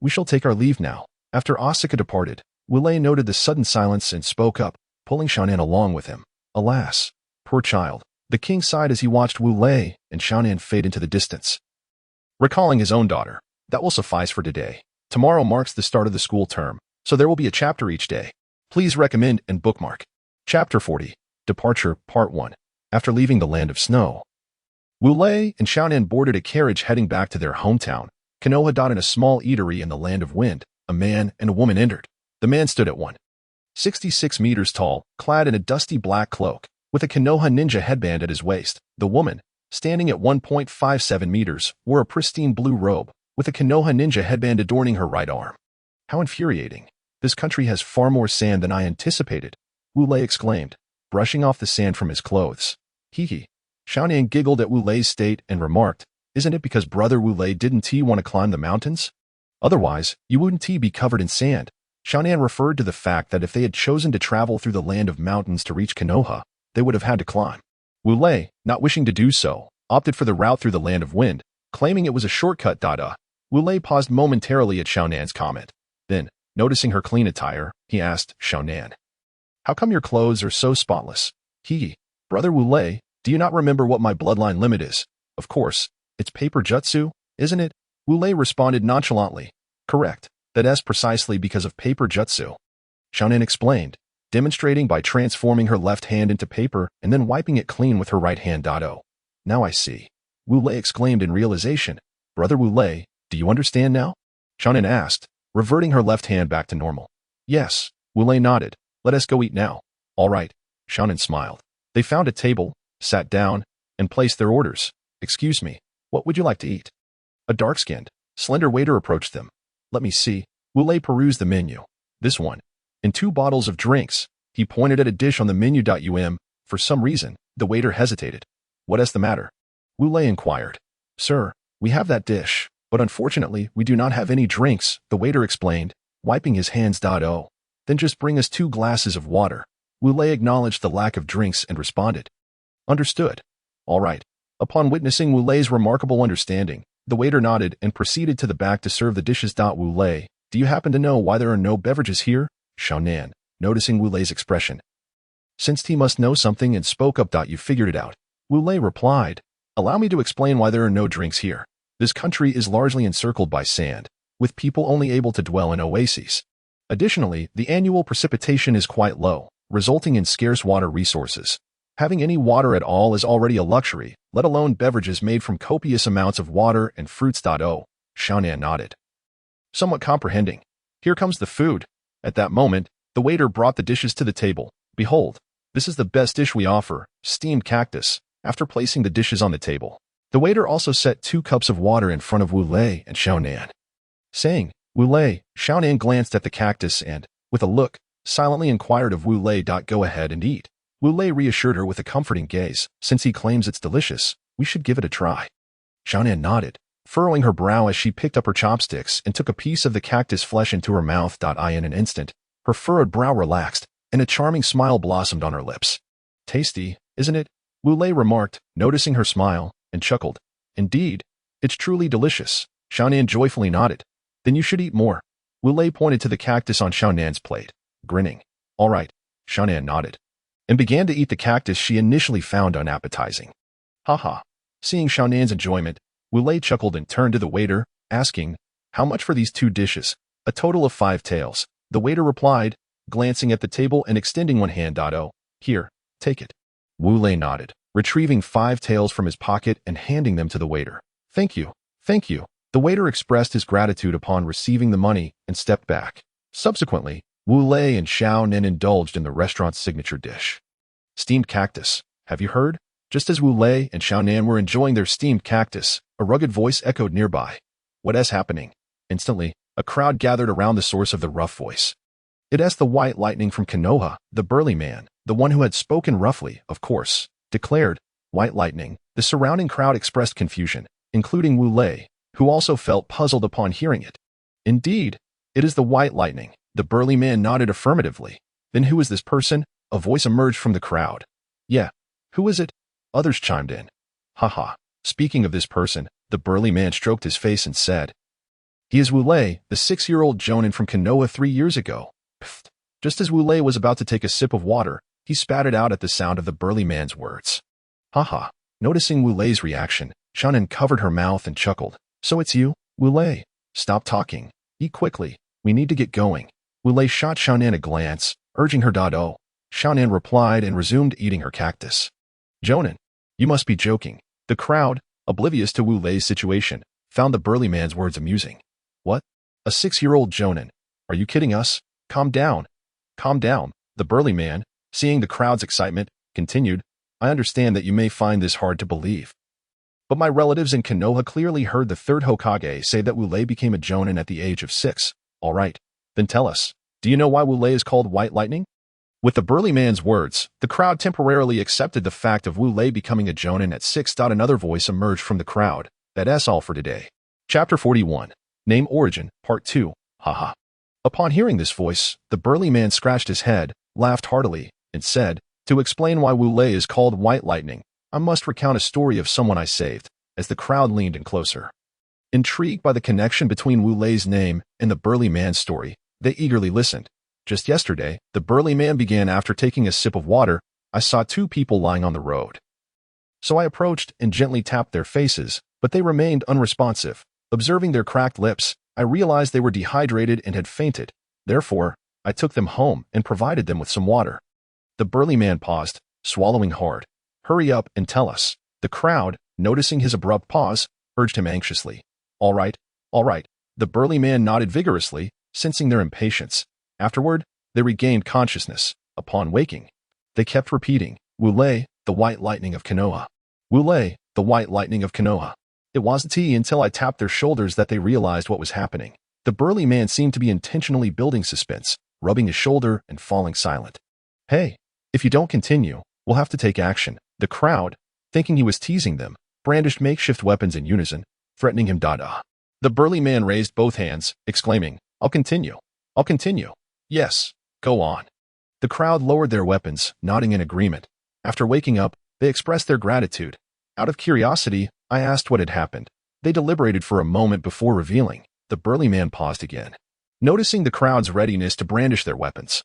We shall take our leave now. After Asuka departed, Wu Lei noted the sudden silence and spoke up, pulling Shaonan along with him. Alas, poor child. The king sighed as he watched Wu Lei and Shaonan fade into the distance. Recalling his own daughter, that will suffice for today. Tomorrow marks the start of the school term, so there will be a chapter each day. Please recommend and bookmark. Chapter 40, Departure, Part 1. After leaving the land of snow, Wu Lei and Shaonan boarded a carriage heading back to their hometown. Konoha. In a small eatery in the land of wind, a man and a woman entered. The man stood at 1.66 meters tall, clad in a dusty black cloak, with a Konoha ninja headband at his waist. The woman, standing at 1.57 meters, wore a pristine blue robe, with a Konoha ninja headband adorning her right arm. How infuriating. This country has far more sand than I anticipated, Wu Lei exclaimed, brushing off the sand from his clothes. Hee. Shaonan giggled at Wu Lei's state and remarked, isn't it because brother Wu Lei didn't want to climb the mountains? Otherwise, you wouldn't be covered in sand. Shaonan referred to the fact that if they had chosen to travel through the land of mountains to reach Konoha, they would have had to climb. Wu Lei, not wishing to do so, opted for the route through the land of wind, claiming it was a shortcut. Wu Lei paused momentarily at Xiaonan's comment. Then, noticing her clean attire, he asked Xiaonan, "How come your clothes are so spotless?" Brother Wu Lei, do you not remember what my bloodline limit is? Of course, it's paper jutsu, isn't it? Wu Lei responded nonchalantly. Correct, that's precisely because of paper jutsu. Xiaonan explained, demonstrating by transforming her left hand into paper and then wiping it clean with her right hand. Oh, now I see. Wu Lei exclaimed in realization. Brother Wu Lei, do you understand now? Xiaonan asked, reverting her left hand back to normal. Yes, Wu Lei nodded. Let us go eat now. All right, Xiaonan smiled. They found a table, sat down, and placed their orders. Excuse me, what would you like to eat? A dark-skinned, slender waiter approached them. Let me see. Wu Lei perused the menu. This one. And 2 bottles of drinks. He pointed at a dish on the menu. For some reason, the waiter hesitated. What is the matter? Wu Lei inquired. Sir, we have that dish, but unfortunately we do not have any drinks, the waiter explained, wiping his hands. Oh, then just bring us 2 glasses of water. Wu Lei acknowledged the lack of drinks and responded. Understood. All right. Upon witnessing Wu Lei's remarkable understanding, the waiter nodded and proceeded to the back to serve the dishes. Wu Lei, do you happen to know why there are no beverages here? Xiaonan, noticing Wu Lei's expression. Sensed he must know something and spoke up. You figured it out. Wu Lei replied, allow me to explain why there are no drinks here. This country is largely encircled by sand, with people only able to dwell in oases. Additionally, the annual precipitation is quite low, resulting in scarce water resources. Having any water at all is already a luxury, let alone beverages made from copious amounts of water and fruits. Oh, Xiaonan nodded. Somewhat comprehending. Here comes the food. At that moment, the waiter brought the dishes to the table. Behold, this is the best dish we offer, steamed cactus. After placing the dishes on the table, the waiter also set 2 cups of water in front of Wu Lei and Xiaonan. Saying, Wu Lei, Xiaonan glanced at the cactus and, with a look, silently inquired of Wu Lei. Go ahead and eat. Wu Lei reassured her with a comforting gaze. Since he claims it's delicious, we should give it a try. Xiaonan nodded, furrowing her brow as she picked up her chopsticks and took a piece of the cactus flesh into her mouth. In an instant, her furrowed brow relaxed, and a charming smile blossomed on her lips. Tasty, isn't it? Wu Lei remarked, noticing her smile, and chuckled. Indeed, it's truly delicious. Xiaonan joyfully nodded. Then you should eat more. Wu Lei pointed to the cactus on Xiaonan's plate, grinning. All right, Xiaonan nodded, and began to eat the cactus she initially found unappetizing. Haha. Seeing Xiaonan's enjoyment, Wu Lei chuckled and turned to the waiter, asking, how much for these 2 dishes? A total of 5 taels. The waiter replied, glancing at the table and extending one hand. Oh, here, take it. Wu Lei nodded, retrieving 5 taels from his pocket and handing them to the waiter. Thank you, thank you. The waiter expressed his gratitude upon receiving the money and stepped back. Subsequently, Wu Lei and Xiaonan indulged in the restaurant's signature dish. Steamed cactus. Have you heard? Just as Wu Lei and Xiaonan were enjoying their steamed cactus, a rugged voice echoed nearby. What is happening? Instantly, a crowd gathered around the source of the rough voice. It is the White Lightning from Konoha, the burly man, the one who had spoken roughly, of course, declared. White Lightning. The surrounding crowd expressed confusion, including Wu Lei, who also felt puzzled upon hearing it. Indeed, it is the White Lightning. The burly man nodded affirmatively. Then who is this person? A voice emerged from the crowd. Yeah, who is it? Others chimed in. Haha. Speaking of this person, the burly man stroked his face and said, he is Wu Lei, the 6-year-old jonin from Konoha 3 years ago. Pfft. Just as Wu Lei was about to take a sip of water, he spat it out at the sound of the burly man's words. Haha. Noticing Wu Lei's reaction, Xiaonan covered her mouth and chuckled. So it's you, Wu Lei. Stop talking. Eat quickly. We need to get going. Wu Lei shot Xiaonan a glance, urging her. Oh. Xiaonan replied and resumed eating her cactus. Jonin, you must be joking. The crowd, oblivious to Wu Lei's situation, found the burly man's words amusing. What? A 6-year-old jonin? Are you kidding us? Calm down. Calm down. The burly man, seeing the crowd's excitement, continued. I understand that you may find this hard to believe, but my relatives in Konoha clearly heard the 3rd Hokage say that Wu Lei became a jonin at the age of 6. All right, then tell us, do you know why Wu Lei is called White Lightning? With the burly man's words, the crowd temporarily accepted the fact of Wu Lei becoming a jonin at 6. Another voice emerged from the crowd. That's all for today. Chapter 41. Name Origin, Part 2. Haha. Upon hearing this voice, the burly man scratched his head, laughed heartily, and said, to explain why Wu Lei is called White Lightning, I must recount a story of someone I saved, as the crowd leaned in closer. Intrigued by the connection between Wu Lei's name and the burly man's story, they eagerly listened. Just yesterday, the burly man began after taking a sip of water. I saw two people lying on the road. So I approached and gently tapped their faces, but they remained unresponsive. Observing their cracked lips, I realized they were dehydrated and had fainted. Therefore, I took them home and provided them with some water. The burly man paused, swallowing hard. Hurry up and tell us. The crowd, noticing his abrupt pause, urged him anxiously. All right, all right. The burly man nodded vigorously, sensing their impatience. Afterward, they regained consciousness. Upon waking, they kept repeating, Wu Lei, the white lightning of Konoha. Wu Lei, the white lightning of Konoha. It wasn't until I tapped their shoulders that they realized what was happening. The burly man seemed to be intentionally building suspense, rubbing his shoulder and falling silent. Hey, if you don't continue, we'll have to take action. The crowd, thinking he was teasing them, brandished makeshift weapons in unison, threatening him. The burly man raised both hands, exclaiming, I'll continue. I'll continue. Yes, go on. The crowd lowered their weapons, nodding in agreement. After waking up, they expressed their gratitude. Out of curiosity, I asked what had happened. They deliberated for a moment before revealing. The burly man paused again, noticing the crowd's readiness to brandish their weapons.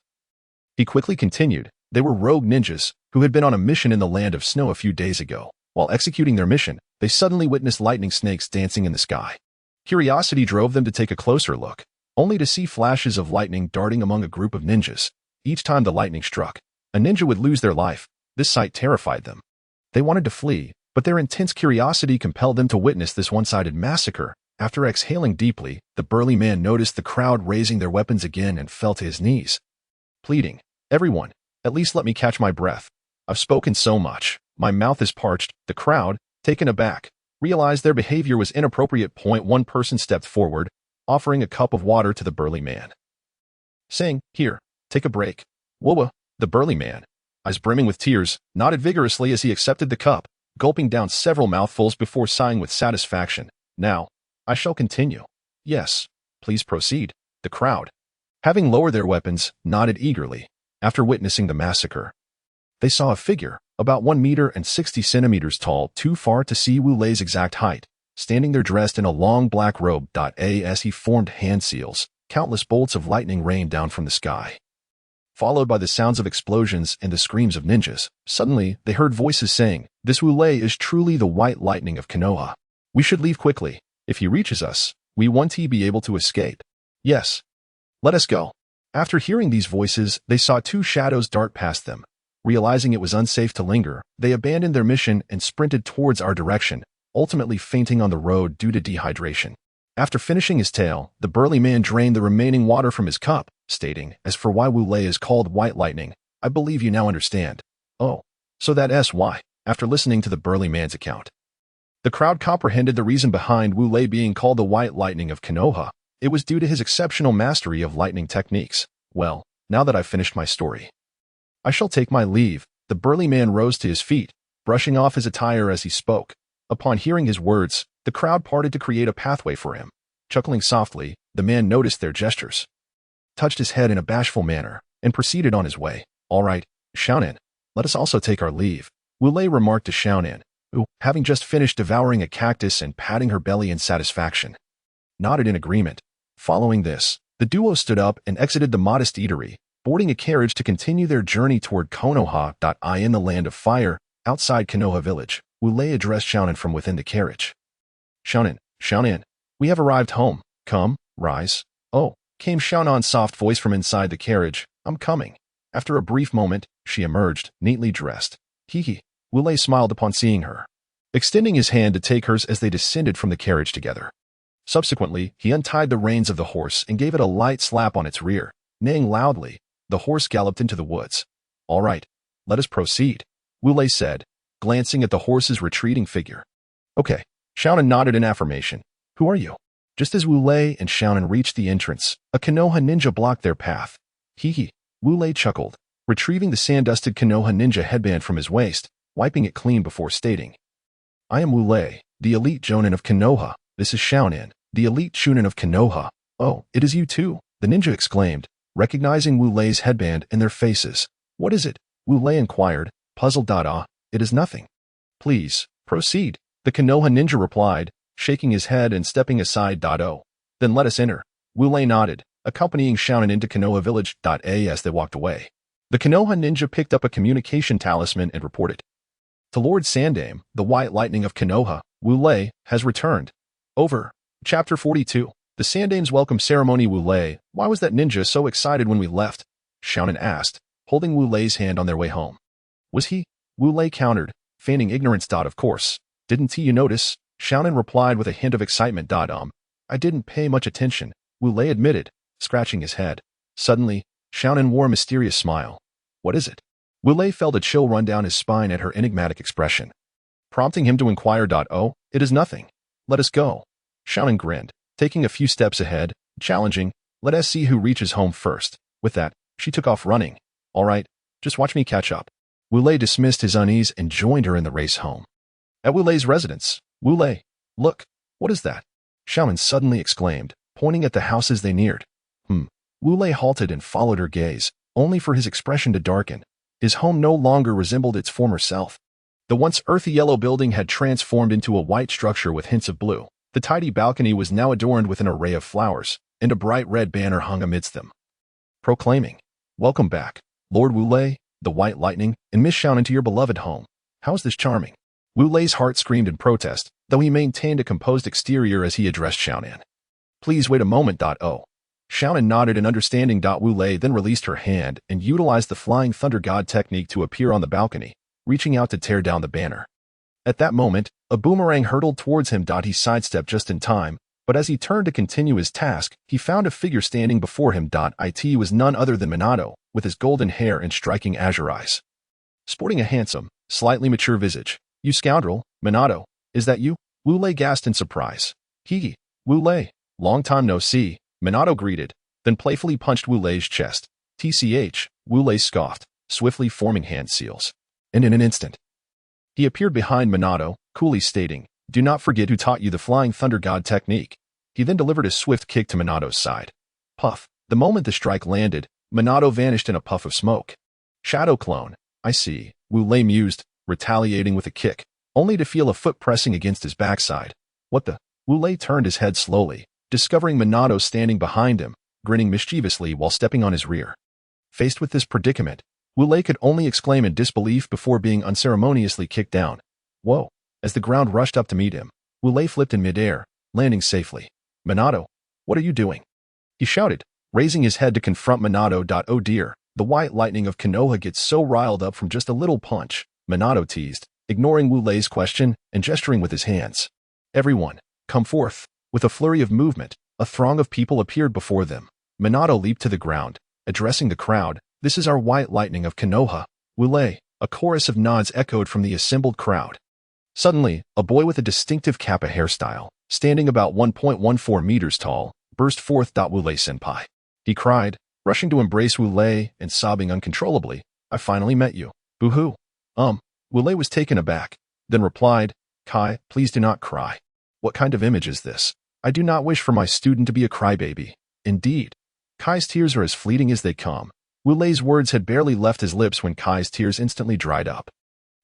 He quickly continued, they were rogue ninjas who had been on a mission in the land of snow a few days ago. While executing their mission, they suddenly witnessed lightning snakes dancing in the sky. Curiosity drove them to take a closer look, only to see flashes of lightning darting among a group of ninjas. Each time the lightning struck, a ninja would lose their life. This sight terrified them. They wanted to flee, but their intense curiosity compelled them to witness this one-sided massacre. After exhaling deeply, the burly man noticed the crowd raising their weapons again and fell to his knees, pleading, Everyone, at least let me catch my breath. I've spoken so much. My mouth is parched. The crowd, taken aback, realized their behavior was inappropriate. One person stepped forward, offering a cup of water to the burly man, saying, Here, take a break. Whoa, the burly man, eyes brimming with tears, nodded vigorously as he accepted the cup, gulping down several mouthfuls before sighing with satisfaction. Now, I shall continue. Yes, please proceed. The crowd, having lowered their weapons, nodded eagerly. After witnessing the massacre, they saw a figure, about 1 meter and 60 centimeters tall, too far to see Wu Lei's exact height, standing there dressed in a long black robe. As he formed hand seals, countless bolts of lightning rained down from the sky, followed by the sounds of explosions and the screams of ninjas. Suddenly, they heard voices saying, This Wu Lei is truly the white lightning of Konoha. We should leave quickly. If he reaches us, we won't be able to escape. Yes. Let us go. After hearing these voices, they saw two shadows dart past them. Realizing it was unsafe to linger, they abandoned their mission and sprinted towards our direction, ultimately fainting on the road due to dehydration. After finishing his tale, the burly man drained the remaining water from his cup, stating, As for why Wu Lei is called white lightning, I believe you now understand. Oh, so that's why. After listening to the burly man's account, the crowd comprehended the reason behind Wu Lei being called the white lightning of Konoha. It was due to his exceptional mastery of lightning techniques. Well, now that I've finished my story, I shall take my leave. The burly man rose to his feet, brushing off his attire as he spoke. Upon hearing his words, the crowd parted to create a pathway for him. Chuckling softly, the man noticed their gestures, touched his head in a bashful manner, and proceeded on his way. All right, Shaonan, let us also take our leave. Wu Lei remarked to Shaonan, who, having just finished devouring a cactus and patting her belly in satisfaction, nodded in agreement. Following this, the duo stood up and exited the modest eatery, boarding a carriage to continue their journey toward Konoha. In the land of fire, outside Konoha village, Wu Lei addressed Shaonan from within the carriage. Shaonan, we have arrived home. Come, rise. Oh, came Shaonan's soft voice from inside the carriage. I'm coming. After a brief moment, she emerged, neatly dressed. Hee. Wu Lei smiled upon seeing her, extending his hand to take hers as they descended from the carriage together. Subsequently, he untied the reins of the horse and gave it a light slap on its rear. Neighing loudly, the horse galloped into the woods. All right, let us proceed, Wu Lei said, glancing at the horse's retreating figure. Okay, Shaonan nodded in affirmation. Who are you? Just as Wu Lei and Shaonan reached the entrance, a Konoha ninja blocked their path. Hee. Wu Lei chuckled, retrieving the sand-dusted Konoha ninja headband from his waist, wiping it clean before stating, I am Wu Lei, the elite Jonin of Konoha. This is Shaonan, the elite Chunin of Konoha. Oh, it is you too, the ninja exclaimed, recognizing Wu Lei's headband in their faces. What is it? Wu Lei inquired, puzzled. It is nothing. Please, proceed, the Konoha ninja replied, shaking his head and stepping aside. Oh, then let us enter. Wu Lei nodded, accompanying Shaonan into Konoha village. As they walked away, the Konoha ninja picked up a communication talisman and reported. To Lord Sandame, the White Lightning of Konoha, Wu Lei, has returned. Over. Chapter 42. The Sandame's welcome ceremony. Wu Lei, why was that ninja so excited when we left? Shaonan asked, holding Wu Lei's hand on their way home. Was he? Wu Lei countered, feigning ignorance. Of course. Didn't you notice? Shaonan replied with a hint of excitement. I didn't pay much attention, Wu Lei admitted, scratching his head. Suddenly, Shaonan wore a mysterious smile. What is it? Wu Lei felt a chill run down his spine at her enigmatic expression, prompting him to inquire. Oh, it is nothing. Let us go. Shaonan grinned, taking a few steps ahead, challenging, let us see who reaches home first. With that, she took off running. All right, just watch me catch up. Wu Lei dismissed his unease and joined her in the race home. At Wu Lei's residence, Wu Lei, look, what is that? Shaonan suddenly exclaimed, pointing at the houses they neared. Wu Lei halted and followed her gaze, only for his expression to darken. His home no longer resembled its former self. The once earthy yellow building had transformed into a white structure with hints of blue. The tidy balcony was now adorned with an array of flowers, and a bright red banner hung amidst them, proclaiming, Welcome back, Lord Wu Lei, the White Lightning, and Miss Shaonan to your beloved home. How's this charming? Wu Lei's heart screamed in protest, though he maintained a composed exterior as he addressed Shaonan. Please wait a moment. Oh. Shaonan nodded in understanding. Wu Lei then released her hand and utilized the Flying Thunder God technique to appear on the balcony, reaching out to tear down the banner. At that moment, a boomerang hurtled towards him. He sidestepped just in time, but as he turned to continue his task, he found a figure standing before him. It was none other than Minato, with his golden hair and striking azure eyes, sporting a handsome, slightly mature visage. You scoundrel, Minato, is that you? Wu Lei gasped in surprise. Wu Lei, long time no see, Minato greeted, then playfully punched Wu Lei's chest. Wu Lei scoffed, swiftly forming hand seals. And in an instant, he appeared behind Minato, coolly stating, Do not forget who taught you the Flying Thunder God technique. He then delivered a swift kick to Minato's side. Puff. The moment the strike landed, Minato vanished in a puff of smoke. Shadow clone. I see, Wu Lei mused, retaliating with a kick, only to feel a foot pressing against his backside. What the? Wu Lei turned his head slowly, discovering Minato standing behind him, grinning mischievously while stepping on his rear. Faced with this predicament, Wu Lei could only exclaim in disbelief before being unceremoniously kicked down. Whoa! As the ground rushed up to meet him, Wu Lei flipped in midair, landing safely. Minato, what are you doing? He shouted, raising his head to confront Minato. Oh dear, the White Lightning of Konoha gets so riled up from just a little punch, Minato teased, ignoring Wu Lei's question and gesturing with his hands. Everyone, come forth. With a flurry of movement, a throng of people appeared before them. Minato leaped to the ground, addressing the crowd. This is our White Lightning of Konoha, Wu Lei. A chorus of nods echoed from the assembled crowd. Suddenly, a boy with a distinctive kappa hairstyle, standing about 1.14 meters tall, burst forth. Wu Lei senpai. He cried, rushing to embrace Wu Lei and sobbing uncontrollably. I finally met you. Boo-hoo. Wu Lei was taken aback, then replied, Kai, please do not cry. What kind of image is this? I do not wish for my student to be a crybaby. Indeed. Kai's tears are as fleeting as they come. Wu Lei's words had barely left his lips when Kai's tears instantly dried up.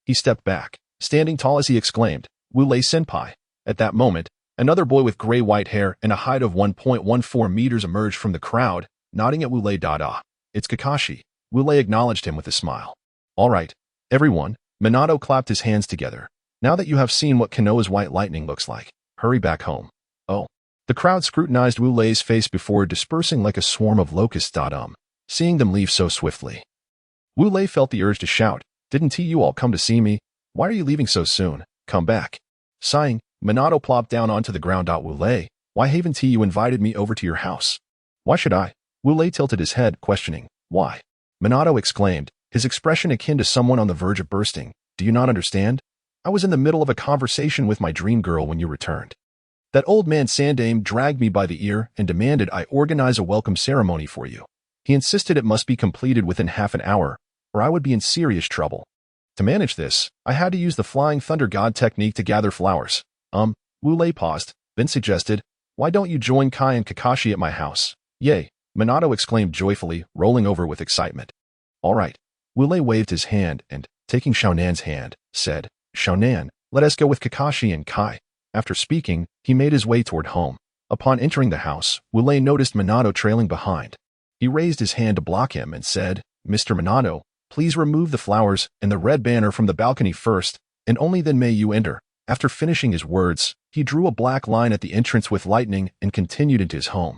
He stepped back, standing tall as he exclaimed, Wu Lei senpai. At that moment, another boy with gray-white hair and a height of 1.14 meters emerged from the crowd, nodding at Wu Lei. It's Kakashi. Wu Lei acknowledged him with a smile. All right, everyone. Minato clapped his hands together. Now that you have seen what Konoha's White Lightning looks like, hurry back home. Oh. The crowd scrutinized Wu Lei's face before dispersing like a swarm of locusts. Seeing them leave so swiftly, Wu Lei felt the urge to shout, Didn't you all come to see me? Why are you leaving so soon? Come back. Sighing, Minato plopped down onto the ground. Wu Lei, why haven't you invited me over to your house? Why should I? Wu Lei tilted his head, questioning, Why? Minato exclaimed, his expression akin to someone on the verge of bursting. Do you not understand? I was in the middle of a conversation with my dream girl when you returned. That old man Sandame dragged me by the ear and demanded I organize a welcome ceremony for you. He insisted it must be completed within half an hour, or I would be in serious trouble. To manage this, I had to use the Flying Thunder God technique to gather flowers. Wu Lei paused, then suggested, Why don't you join Kai and Kakashi at my house? Yay, Minato exclaimed joyfully, rolling over with excitement. All right. Wu Lei waved his hand and, taking Shaonan's hand, said, Shaonan, let us go with Kakashi and Kai. After speaking, he made his way toward home. Upon entering the house, Wu Lei noticed Minato trailing behind. He raised his hand to block him and said, "Mr. Minato, please remove the flowers and the red banner from the balcony first, and only then may you enter." After finishing his words, he drew a black line at the entrance with lightning and continued into his home.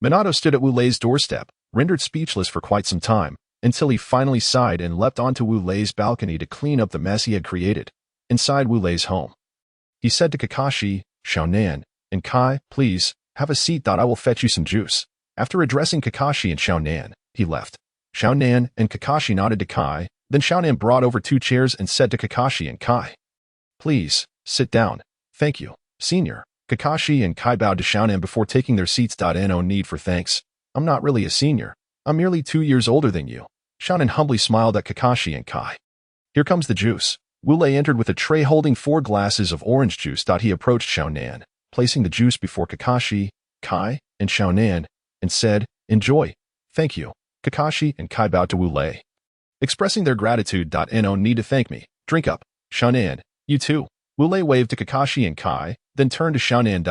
Minato stood at Wu Lei's doorstep, rendered speechless for quite some time, until he finally sighed and leapt onto Wu Lei's balcony to clean up the mess he had created. Inside Wu Lei's home, he said to Kakashi, Shaonan, and Kai, "Please, have a seat. I will fetch you some juice." After addressing Kakashi and Shaonan, he left. Shaonan and Kakashi nodded to Kai, then Shaonan brought over 2 chairs and said to Kakashi and Kai, "Please, sit down. Thank you, senior." Kakashi and Kai bowed to Shaonan before taking their seats. No need for thanks. I'm not really a senior. I'm merely 2 years older than you. Shaonan humbly smiled at Kakashi and Kai. Here comes the juice. Wu Lei entered with a tray holding 4 glasses of orange juice. He approached Shaonan, placing the juice before Kakashi, Kai, and Shaonan, and said, "Enjoy." "Thank you." Kakashi and Kai bowed to Wu Lei, expressing their gratitude. No need to thank me. Drink up. Shaonan, you too. Wu Lei waved to Kakashi and Kai, then turned to Shaonan.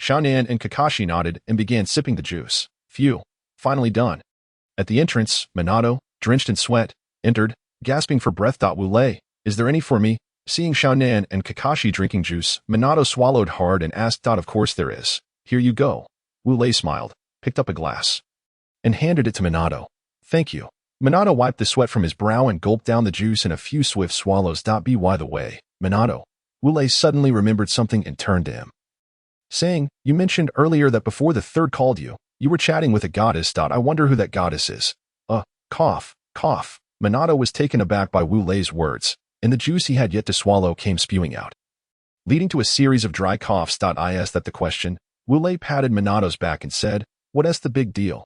Shaonan and Kakashi nodded and began sipping the juice. Phew. Finally done. At the entrance, Minato, drenched in sweat, entered, gasping for breath. Wu Lei, is there any for me? Seeing Shaonan and Kakashi drinking juice, Minato swallowed hard and asked, "Of course there is. Here you go." Wu Lei smiled, picked up a glass, and handed it to Minato. "Thank you." Minato wiped the sweat from his brow and gulped down the juice in a few swift swallows. By the way, Minato, Wu Lei suddenly remembered something and turned to him, saying, "You mentioned earlier that before the third called you, you were chatting with a goddess. I wonder who that goddess is." Cough, cough. Minato was taken aback by Wu Lei's words, and the juice he had yet to swallow came spewing out, leading to a series of dry coughs. Is that the question? Wu Lei patted Minato's back and said, "What's the big deal?"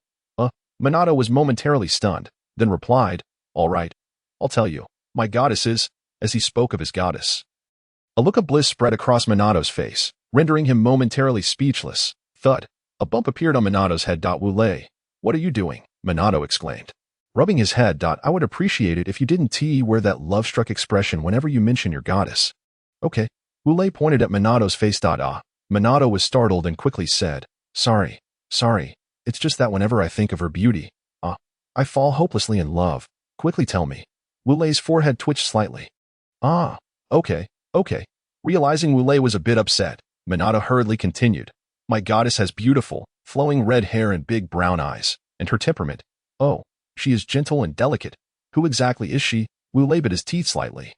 Minato was momentarily stunned, then replied, "All right, I'll tell you. My goddess is," as he spoke of his goddess. A look of bliss spread across Minato's face, rendering him momentarily speechless. Thud. A bump appeared on Minato's head. Wu Lei, what are you doing? Minato exclaimed, rubbing his head. "I would appreciate it if you didn't wear that love-struck expression whenever you mention your goddess." "Okay." Wu Lei pointed at Minato's face. Minato was startled and quickly said, Sorry. It's just that whenever I think of her beauty, I fall hopelessly in love. Quickly tell me." Wu Lei's forehead twitched slightly. Okay. Realizing Wu Lei was a bit upset, Minato hurriedly continued, "My goddess has beautiful, flowing red hair and big brown eyes, and her temperament. Oh, she is gentle and delicate. Who exactly is she?" Wu Lei bit his teeth slightly,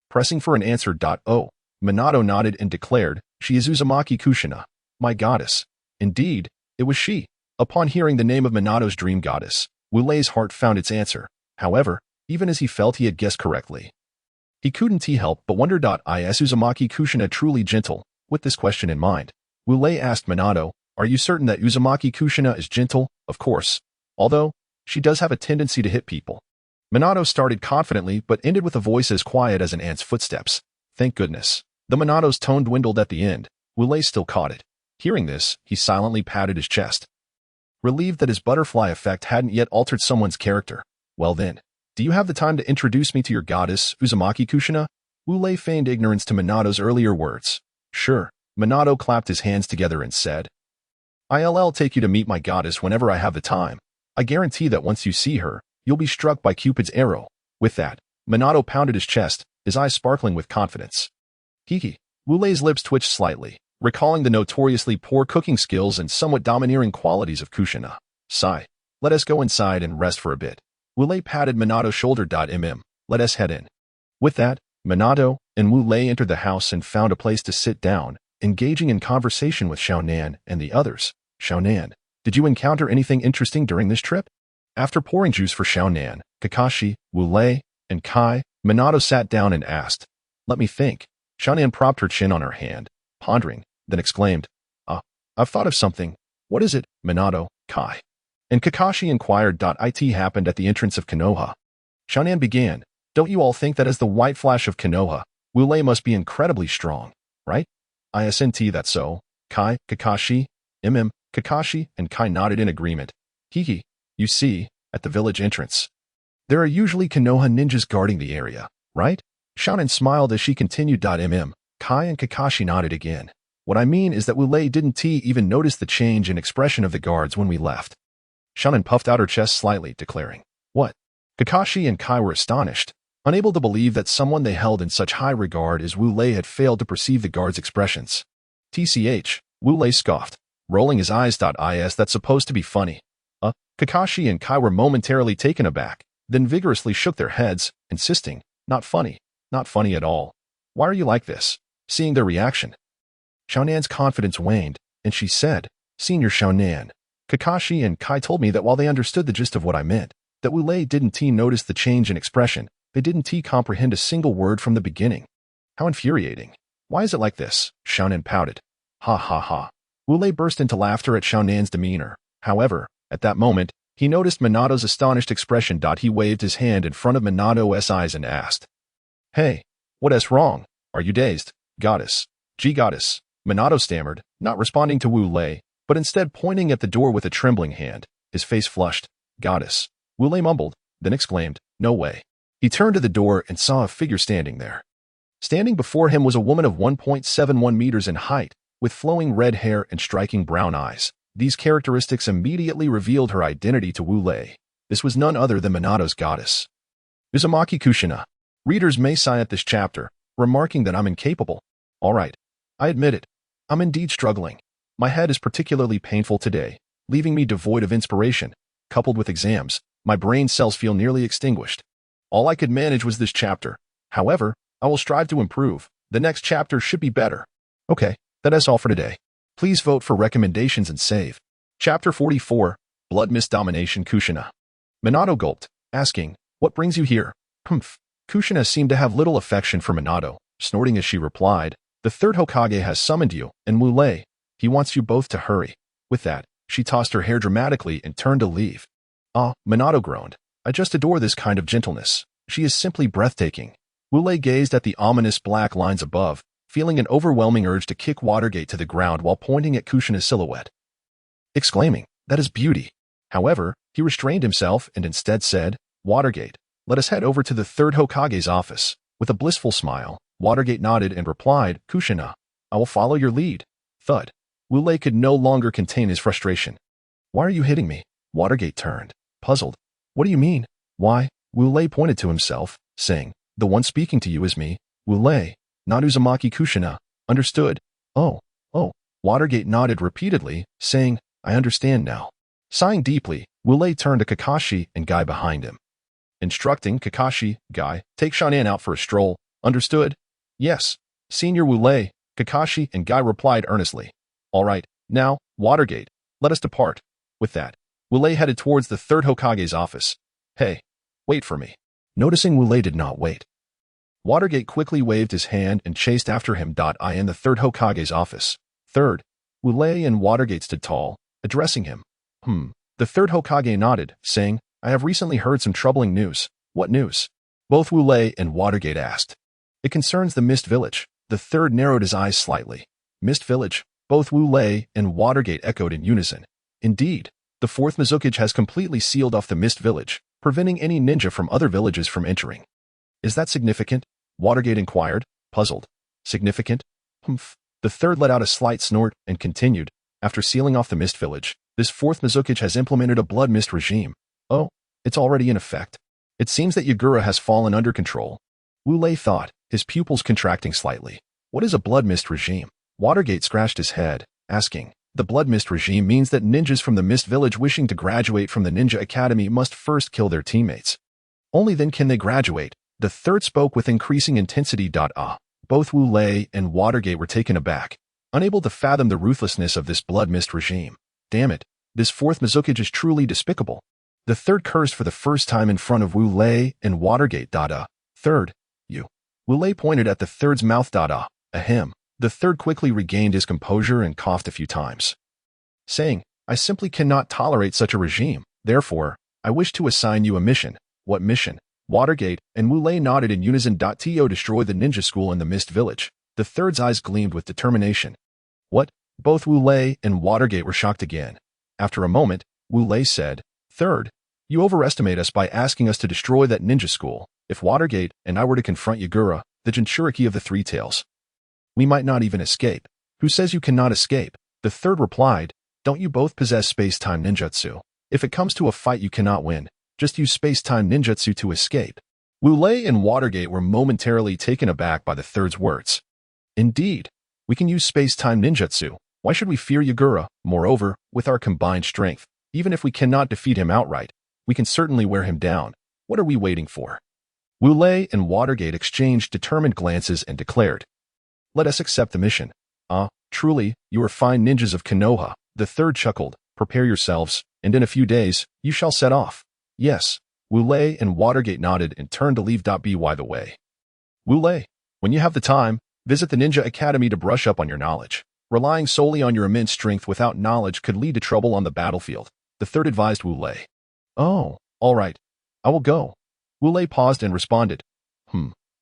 pressing for an answer. Minato nodded and declared, "She is Uzumaki Kushina, my goddess." Indeed, it was she. Upon hearing the name of Minato's dream goddess, Wu Lei's heart found its answer. However, even as he felt he had guessed correctly, he couldn't help but wonder. Is Uzumaki Kushina truly gentle? With this question in mind, Wu Lei asked Minato, "Are you certain that Uzumaki Kushina is gentle?" "Of course. Although, she does have a tendency to hit people." Minato started confidently but ended with a voice as quiet as an ant's footsteps. Thank goodness. Though Minato's tone dwindled at the end, Wu Lei still caught it. Hearing this, he silently patted his chest, relieved that his butterfly effect hadn't yet altered someone's character. "Well then, do you have the time to introduce me to your goddess, Uzumaki Kushina?" Wu Lei feigned ignorance to Minato's earlier words. "Sure." Minato clapped his hands together and said, "I'll take you to meet my goddess whenever I have the time. I guarantee that once you see her, you'll be struck by Cupid's arrow." With that, Minato pounded his chest, his eyes sparkling with confidence. Hiki. Wu Lei's lips twitched slightly, recalling the notoriously poor cooking skills and somewhat domineering qualities of Kushina. Sigh. "Let us go inside and rest for a bit." Wu Lei patted Minato's shoulder. Let us head in. With that, Minato and Wu Lei entered the house and found a place to sit down, engaging in conversation with Shaonan and the others. "Shaonan, did you encounter anything interesting during this trip?" After pouring juice for Shaonan, Kakashi, Wu Lei, and Kai, Minato sat down and asked, "Let me think." Shaonan propped her chin on her hand, pondering, then exclaimed, I've thought of something." "What is it?" Minato, Kai, and Kakashi inquired. It happened at the entrance of Konoha. Shaonan began, "Don't you all think that as the white flash of Konoha, Wu Lei must be incredibly strong, right?" "Isn't that so?" Kai, Kakashi, Kakashi, and Kai nodded in agreement. "Hiki, you see, at the village entrance, there are usually Konoha ninjas guarding the area, right?" Shaonan smiled as she continued. Kai and Kakashi nodded again. What I mean is that Wu Lei didn't even notice the change in expression of the guards when we left. Sharingan puffed out her chest slightly, declaring, "What?" Kakashi and Kai were astonished, unable to believe that someone they held in such high regard as Wu Lei had failed to perceive the guards' expressions. "TCH, Wu Lei scoffed, rolling his eyes. Is that supposed to be funny?" Kakashi and Kai were momentarily taken aback, then vigorously shook their heads, insisting, "Not funny. Not funny at all. Why are you like this?" Seeing their reaction, Xiaonan's confidence waned, and she said, "Senior Xiaonan, Kakashi and Kai told me that while they understood the gist of what I meant, that Wu Lei didn't notice the change in expression, they didn't comprehend a single word from the beginning. How infuriating. Why is it like this?" Xiaonan pouted. Ha ha ha. Wu Lei burst into laughter at Xiaonan's demeanor. However, at that moment, he noticed Minato's astonished expression. He waved his hand in front of Minato's eyes and asked, "Hey, what's wrong? Are you dazed, goddess?" "Gee, goddess," Minato stammered, not responding to Wu Lei, but instead pointing at the door with a trembling hand. His face flushed. "Goddess," Wu Lei mumbled, then exclaimed, "No way." He turned to the door and saw a figure standing there. Standing before him was a woman of 1.71 meters in height, with flowing red hair and striking brown eyes. These characteristics immediately revealed her identity to Wu Lei. This was none other than Minato's goddess. Uzumaki Kushina. Readers may sigh at this chapter, remarking that I'm incapable. All right, I admit it. I'm indeed struggling. My head is particularly painful today, leaving me devoid of inspiration. Coupled with exams, my brain cells feel nearly extinguished. All I could manage was this chapter. However, I will strive to improve. The next chapter should be better. Okay, that is all for today. Please vote for recommendations and save. Chapter 44, Blood Mist Domination Kushina. Minato gulped, asking, "What brings you here?" Humph. Kushina seemed to have little affection for Minato, snorting as she replied, "The third Hokage has summoned you, and Wu Lei. He wants you both to hurry." With that, she tossed her hair dramatically and turned to leave. Minato groaned. "I just adore this kind of gentleness. She is simply breathtaking." Wu Lei gazed at the ominous black lines above, feeling an overwhelming urge to kick Watergate to the ground while pointing at Kushina's silhouette, exclaiming, "That is beauty." However, he restrained himself and instead said, "Watergate, let us head over to the third Hokage's office." With a blissful smile, Watergate nodded and replied, "Kushina, I will follow your lead." Thud. Wu Lei could no longer contain his frustration. "Why are you hitting me?" Watergate turned, puzzled. "What do you mean?" "Why?" Wu Lei pointed to himself, saying, "The one speaking to you is me, Wu Lei, not Uzumaki Kushina. Understood?" Oh. Watergate nodded repeatedly, saying, "I understand now." Sighing deeply, Wu Lei turned to Kakashi and Guy behind him, instructing Kakashi, "Guy, take Xiaonan out for a stroll." "Understood?" "Yes, Senior Wu Lei," Kakashi and Guy replied earnestly. "All right, now, Watergate, let us depart." With that, Wu Lei headed towards the third Hokage's office. "Hey, wait for me." Noticing Wu Lei did not wait, Watergate quickly waved his hand and chased after him. I in the third Hokage's office. Third, Wu Lei and Watergate stood tall, addressing him. The third Hokage nodded, saying, "I have recently heard some troubling news." "What news?" both Wu Lei and Watergate asked. "It concerns the Mist Village." The third narrowed his eyes slightly. "Mist Village?" Both Wu Lei and Watergate echoed in unison. Indeed, the fourth Mizukage has completely sealed off the Mist Village, preventing any ninja from other villages from entering. "Is that significant?" Watergate inquired, puzzled. "Significant?" The third let out a slight snort and continued, "After sealing off the Mist Village, this fourth Mizukage has implemented a blood mist regime." "Oh, it's already in effect." "It seems that Yagura has fallen under control." Wu Lei thought, his pupils contracting slightly. "What is a blood mist regime?" Watergate scratched his head, asking, "The blood mist regime means that ninjas from the Mist Village wishing to graduate from the Ninja Academy must first kill their teammates. Only then can they graduate." The third spoke with increasing intensity. Both Wu Lei and Watergate were taken aback, unable to fathom the ruthlessness of this blood mist regime. "Damn it, this fourth Mizukage is truly despicable." The third cursed for the first time in front of Wu Lei and Watergate. "Third, you." Wu Lei pointed at the third's mouth. Ahem. The third quickly regained his composure and coughed a few times, saying, "I simply cannot tolerate such a regime. Therefore, I wish to assign you a mission." "What mission?" Watergate and Wu Lei nodded in unison. To destroy the ninja school in the Mist Village. The third's eyes gleamed with determination. "What?" Both Wu Lei and Watergate were shocked again. After a moment, Wu Lei said, "Third, you overestimate us by asking us to destroy that ninja school. If Watergate and I were to confront Yagura, the Jinchuriki of the Three Tails, We might not even escape. Who says you cannot escape? The third replied, don't you both possess space-time ninjutsu? If it comes to a fight you cannot win, just use space-time ninjutsu to escape. Wu Lei and Watergate were momentarily taken aback by the third's words. Indeed, we can use space-time ninjutsu. Why should we fear Yagura? Moreover, with our combined strength, even if we cannot defeat him outright, we can certainly wear him down. What are we waiting for? Wu Lei and Watergate exchanged determined glances and declared, let us accept the mission. Truly, you are fine ninjas of Konoha. The third chuckled, prepare yourselves, and in a few days, you shall set off. Yes, Wu Lei and Watergate nodded and turned to leave. By the way, Wu Lei, when you have the time, visit the Ninja Academy to brush up on your knowledge. Relying solely on your immense strength without knowledge could lead to trouble on the battlefield, the third advised Wu Lei. Oh, all right. I will go. Wu Lei paused and responded.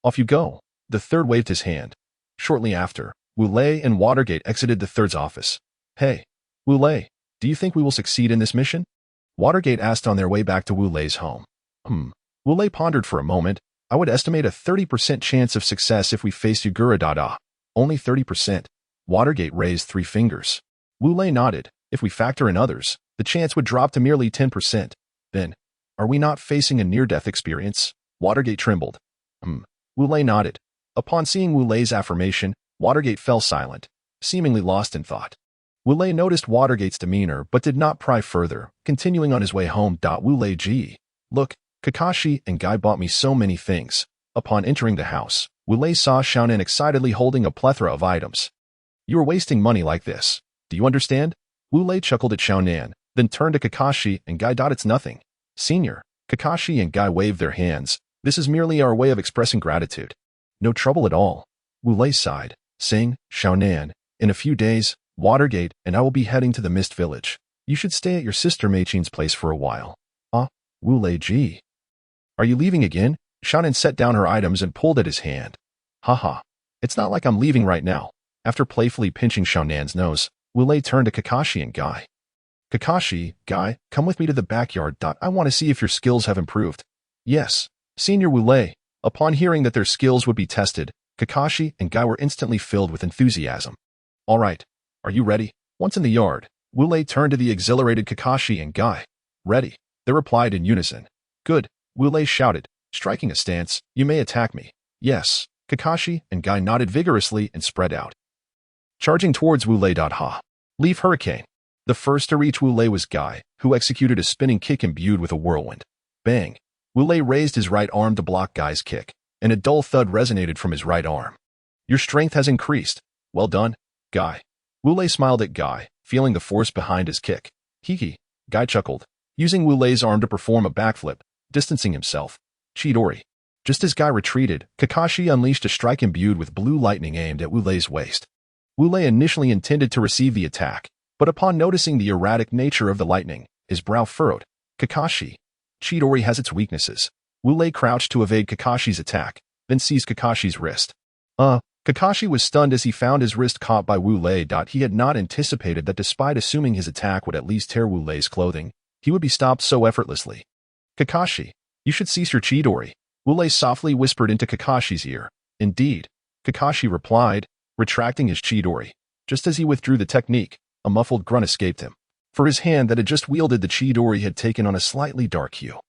Off you go. The third waved his hand. Shortly after, Wu Lei and Watergate exited the third's office. Hey, Wu Lei, do you think we will succeed in this mission? Watergate asked on their way back to Wu Lei's home. Wu Lei pondered for a moment. I would estimate a 30% chance of success if we face Yagura. Only 30%. Watergate raised 3 fingers. Wu Lei nodded. If we factor in others, the chance would drop to merely 10%. Then, are we not facing a near-death experience? Watergate trembled. Wu Lei nodded. Upon seeing Wu Lei's affirmation, Watergate fell silent, seemingly lost in thought. Wu Lei noticed Watergate's demeanor but did not pry further, continuing on his way home. Wu Lei gee. Look, Kakashi and Guy bought me so many things. Upon entering the house, Wu Lei saw Xiaonan excitedly holding a plethora of items. You are wasting money like this. Do you understand? Wu Lei chuckled at Xiaonan, then turned to Kakashi and Guy. It's nothing. Senior, Kakashi and Guy waved their hands. This is merely our way of expressing gratitude. No trouble at all. Wu Lei sighed, saying, Xiaonan, in a few days, Watergate and I will be heading to the Mist Village. You should stay at your sister Meiqin's place for a while. Wu Lei gee. Are you leaving again? Xiaonan set down her items and pulled at his hand. Haha. It's not like I'm leaving right now. After playfully pinching Xiaonan's nose, Wu Lei turned to Kakashi and Guy. Kakashi, Guy, come with me to the backyard. I want to see if your skills have improved. Yes, Senior Wu Lei. Upon hearing that their skills would be tested, Kakashi and Guy were instantly filled with enthusiasm. All right, are you ready? Once in the yard, Wu Lei turned to the exhilarated Kakashi and Guy. Ready, they replied in unison. Good, Wu Lei shouted, striking a stance. You may attack me. Yes, Kakashi and Guy nodded vigorously and spread out. Charging towards Wu Lei. Leaf Hurricane. The first to reach Wu Lei was Guy, who executed a spinning kick imbued with a whirlwind. Bang! Wu Lei raised his right arm to block Guy's kick, and a dull thud resonated from his right arm. Your strength has increased. Well done, Guy. Wu Lei smiled at Guy, feeling the force behind his kick. Hee. Guy chuckled, using Wu Lei's arm to perform a backflip, distancing himself. Chidori. Just as Guy retreated, Kakashi unleashed a strike imbued with blue lightning aimed at Wu Lei's waist. Wu Lei initially intended to receive the attack, but upon noticing the erratic nature of the lightning, his brow furrowed. Kakashi. Chidori has its weaknesses. Wu Lei crouched to evade Kakashi's attack, then seized Kakashi's wrist. Kakashi was stunned as he found his wrist caught by Wu Lei. He had not anticipated that despite assuming his attack would at least tear Wu Lei's clothing, he would be stopped so effortlessly. Kakashi, you should cease your Chidori, Wu Lei softly whispered into Kakashi's ear. Indeed, Kakashi replied, retracting his Chidori. Just as he withdrew the technique, a muffled grunt escaped him, for his hand that had just wielded the Chidori had taken on a slightly dark hue.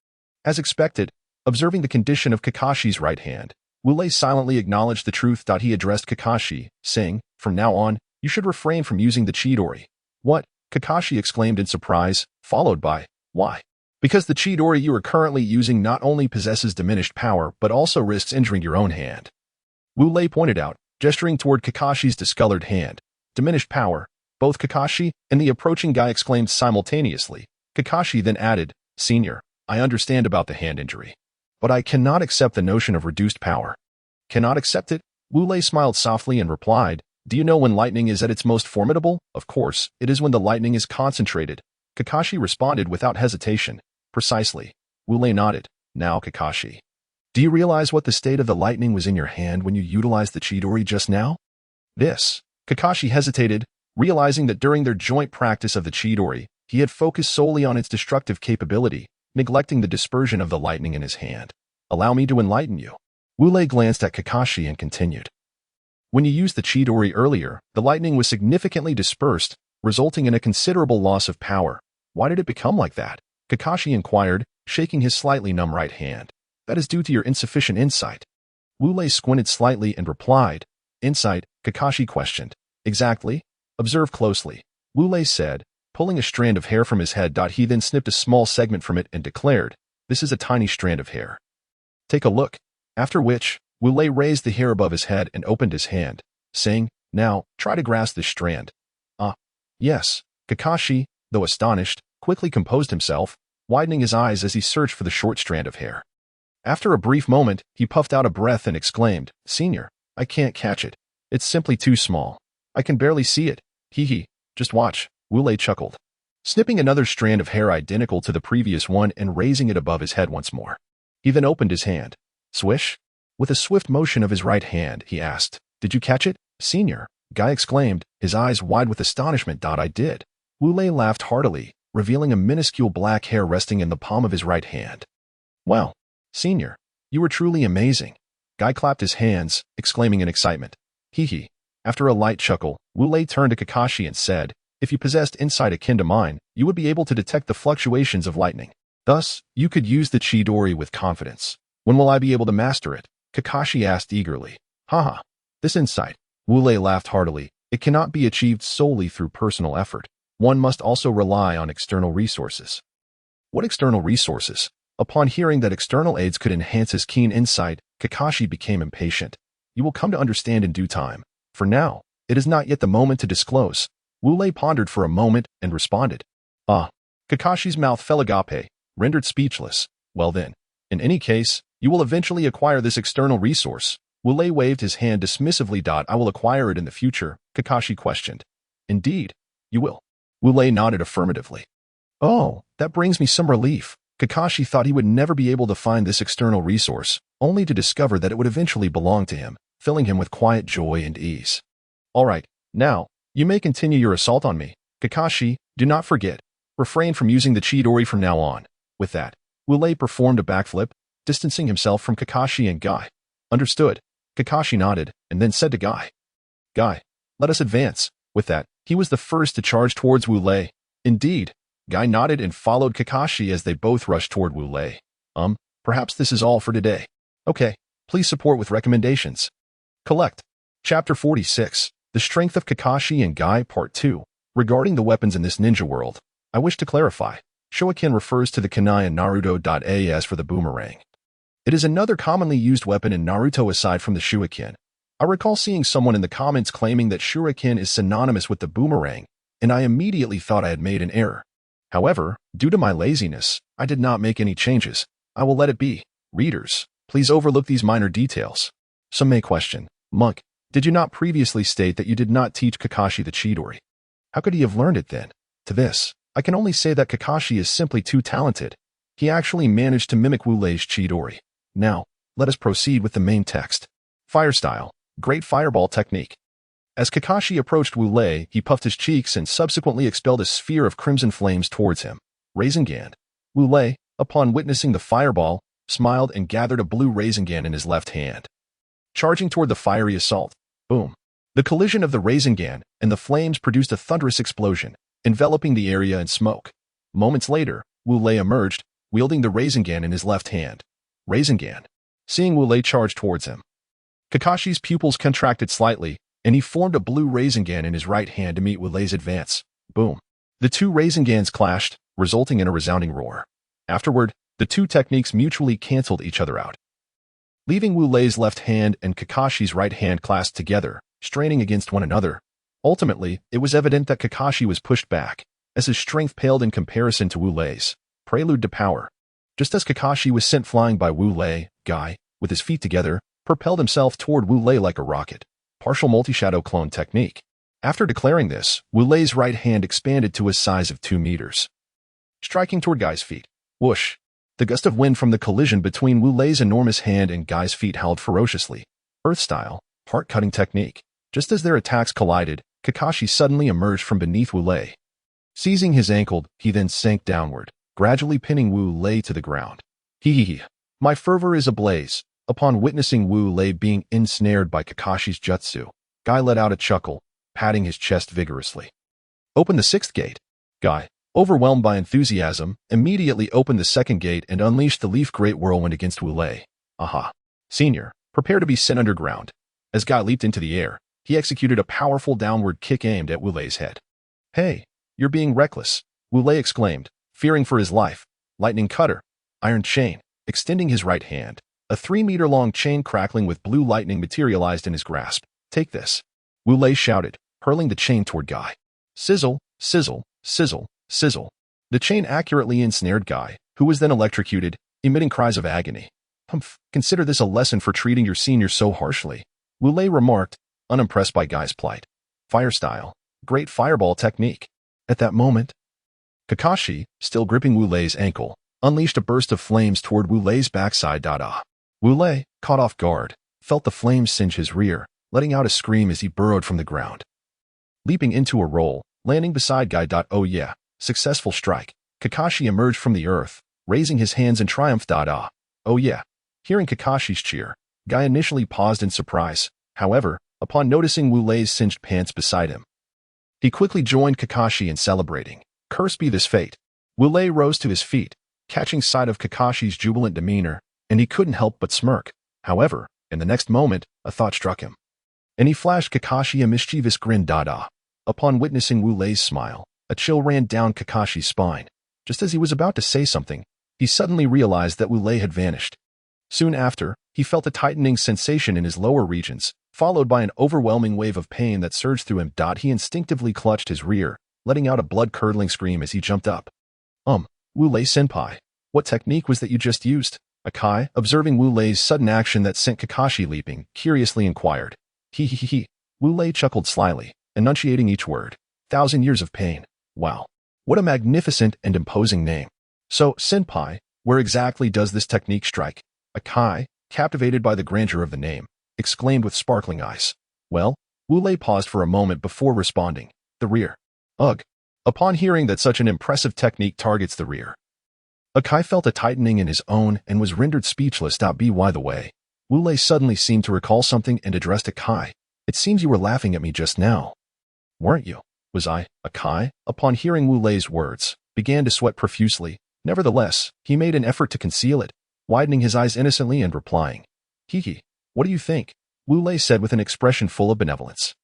As expected, observing the condition of Kakashi's right hand, Wu Lei silently acknowledged the truth. He addressed Kakashi, saying, from now on, you should refrain from using the Chidori. What? Kakashi exclaimed in surprise, followed by, why? Because the Chidori you are currently using not only possesses diminished power but also risks injuring your own hand. Wu Lei pointed out, gesturing toward Kakashi's discolored hand. Diminished power. Both Kakashi and the approaching Guy exclaimed simultaneously. Kakashi then added, Senior, I understand about the hand injury, but I cannot accept the notion of reduced power. Cannot accept it? Wu Lei smiled softly and replied, do you know when lightning is at its most formidable? Of course, it is when the lightning is concentrated. Kakashi responded without hesitation. Precisely. Wu Lei nodded. Now, Kakashi, do you realize what the state of the lightning was in your hand when you utilized the Chidori just now? This. Kakashi hesitated, realizing that during their joint practice of the Chidori, he had focused solely on its destructive capability, neglecting the dispersion of the lightning in his hand. Allow me to enlighten you. Wu Lei glanced at Kakashi and continued. When you used the Chidori earlier, the lightning was significantly dispersed, resulting in a considerable loss of power. Why did it become like that? Kakashi inquired, shaking his slightly numb right hand. That is due to your insufficient insight. Wu Lei squinted slightly and replied. Insight? Kakashi questioned. Exactly. Observe closely. Wu Lei said, pulling a strand of hair from his head. He then snipped a small segment from it and declared, this is a tiny strand of hair. Take a look. After which, Wu Lei raised the hair above his head and opened his hand, saying, now, try to grasp this strand. Yes. Kakashi, though astonished, quickly composed himself, widening his eyes as he searched for the short strand of hair. After a brief moment, he puffed out a breath and exclaimed, Senior, I can't catch it. It's simply too small. I can barely see it. Hee. Just watch, Wu Lei chuckled, snipping another strand of hair identical to the previous one and raising it above his head once more. He then opened his hand. Swish? With a swift motion of his right hand, he asked, Did you catch it, Senior? Guy exclaimed, his eyes wide with astonishment. I did. Wu Lei laughed heartily, revealing a minuscule black hair resting in the palm of his right hand. Well, Senior, you were truly amazing. Guy clapped his hands, exclaiming in excitement. Hee. After a light chuckle, Wu Lei turned to Kakashi and said, if you possessed insight akin to mine, you would be able to detect the fluctuations of lightning. Thus, you could use the Chidori with confidence. When will I be able to master it? Kakashi asked eagerly. Haha. This insight. Wu Lei laughed heartily. It cannot be achieved solely through personal effort. One must also rely on external resources. What external resources? Upon hearing that external aids could enhance his keen insight, Kakashi became impatient. You will come to understand in due time. For now, it is not yet the moment to disclose. Wu Lei pondered for a moment and responded. Kakashi's mouth fell agape, rendered speechless. Well then, in any case, you will eventually acquire this external resource. Wu Lei waved his hand dismissively. I will acquire it in the future, Kakashi questioned. Indeed, you will. Wu Lei nodded affirmatively. Oh, that brings me some relief. Kakashi thought he would never be able to find this external resource, only to discover that it would eventually belong to him, filling him with quiet joy and ease. All right, now, you may continue your assault on me. Kakashi, do not forget. Refrain from using the Chidori from now on. With that, Wu Lei performed a backflip, distancing himself from Kakashi and Guy. Understood. Kakashi nodded, and then said to Guy. Guy, let us advance. With that, he was the first to charge towards Wu Lei. Indeed. Guy nodded and followed Kakashi as they both rushed toward Wu Lei. Perhaps this is all for today. Okay, please support with recommendations. Collect. Chapter 46. The Strength of Kakashi and Guy Part 2. Regarding the weapons in this ninja world, I wish to clarify. Shoiken refers to the kunai in Naruto.as for the boomerang. It is another commonly used weapon in Naruto aside from the shuriken. I recall seeing someone in the comments claiming that shuriken is synonymous with the boomerang, and I immediately thought I had made an error. However, due to my laziness, I did not make any changes. I will let it be. Readers, please overlook these minor details. Some may question, Monk, did you not previously state that you did not teach Kakashi the Chidori? How could he have learned it then? To this, I can only say that Kakashi is simply too talented. He actually managed to mimic Wu Lei's Chidori. Now, let us proceed with the main text. Fire Style. Great Fireball Technique. As Kakashi approached Wu Lei, he puffed his cheeks and subsequently expelled a sphere of crimson flames towards him. Rasengan. Wu Lei, upon witnessing the fireball, smiled and gathered a blue Rasengan in his left hand. Charging toward the fiery assault. Boom. The collision of the Rasengan and the flames produced a thunderous explosion, enveloping the area in smoke. Moments later, Wu Lei emerged, wielding the Rasengan in his left hand. Rasengan. Seeing Wu Lei charge towards him, Kakashi's pupils contracted slightly, and he formed a blue Rasengan in his right hand to meet Wu Lei's advance. Boom. The two Rasengans clashed, resulting in a resounding roar. Afterward, the two techniques mutually canceled each other out, leaving Wu Lei's left hand and Kakashi's right hand clasped together, straining against one another. Ultimately, it was evident that Kakashi was pushed back, as his strength paled in comparison to Wu Lei's. Prelude to Power. Just as Kakashi was sent flying by Wu Lei, Guy, with his feet together, propelled himself toward Wu Lei like a rocket. Partial Multi-Shadow Clone Technique. After declaring this, Wu Lei's right hand expanded to a size of 2 meters. Striking toward Guy's feet. Whoosh. The gust of wind from the collision between Wu Lei's enormous hand and Guy's feet howled ferociously. Earth Style. Heart-Cutting Technique. Just as their attacks collided, Kakashi suddenly emerged from beneath Wu Lei. Seizing his ankle, he then sank downward, gradually pinning Wu Lei to the ground. Hee. My fervor is ablaze. Upon witnessing Wu Lei being ensnared by Kakashi's jutsu, Guy let out a chuckle, patting his chest vigorously. Open the sixth gate. Guy, overwhelmed by enthusiasm, immediately opened the second gate and unleashed the leaf great whirlwind against Wu Lei. Aha. Senior, prepare to be sent underground. As Guy leaped into the air, he executed a powerful downward kick aimed at Wu Lei's head. Hey, you're being reckless, Wu Lei exclaimed, fearing for his life. Lightning cutter, iron chain, extending his right hand. A 3-meter-long chain crackling with blue lightning materialized in his grasp. Take this, Wu Lei shouted, hurling the chain toward Guy. Sizzle, sizzle, sizzle, sizzle. The chain accurately ensnared Guy, who was then electrocuted, emitting cries of agony. Humph, consider this a lesson for treating your senior so harshly, Wu Lei remarked, unimpressed by Guy's plight. Fire style. Great fireball technique. At that moment, Kakashi, still gripping Wu Lei's ankle, unleashed a burst of flames toward Wu Lei's backside. Wu Lei, caught off guard, felt the flames singe his rear, letting out a scream as he burrowed from the ground. Leaping into a roll, landing beside Guy. Oh yeah, successful strike. Kakashi emerged from the earth, raising his hands in triumph. Oh yeah. Hearing Kakashi's cheer, Guy initially paused in surprise. However, upon noticing Wu Lei's singed pants beside him, he quickly joined Kakashi in celebrating. Cursed be this fate. Wu Lei rose to his feet, catching sight of Kakashi's jubilant demeanor, and he couldn't help but smirk. However, in the next moment, a thought struck him, and he flashed Kakashi a mischievous grin. Upon witnessing Wu Lei's smile, a chill ran down Kakashi's spine. Just as he was about to say something, he suddenly realized that Wu Lei had vanished. Soon after, he felt a tightening sensation in his lower regions, followed by an overwhelming wave of pain that surged through him. He instinctively clutched his rear, letting out a blood-curdling scream as he jumped up. Wu Lei senpai, what technique was that you just used? Akai, observing Wu Lei's sudden action that sent Kakashi leaping, curiously inquired. He. Wu Lei chuckled slyly, enunciating each word. 1,000 years of pain. Wow. What a magnificent and imposing name. So, senpai, where exactly does this technique strike? Akai, captivated by the grandeur of the name, exclaimed with sparkling eyes. Well, Wu Lei paused for a moment before responding. The rear. Ugh. Upon hearing that such an impressive technique targets the rear, Akai felt a tightening in his own and was rendered speechless. By the way, Wu Lei suddenly seemed to recall something and addressed Akai. It seems you were laughing at me just now. Weren't you? Was I? Akai, upon hearing Wu Lei's words, began to sweat profusely. Nevertheless, he made an effort to conceal it, widening his eyes innocently and replying. Hee. What do you think? Wu Lei said with an expression full of benevolence.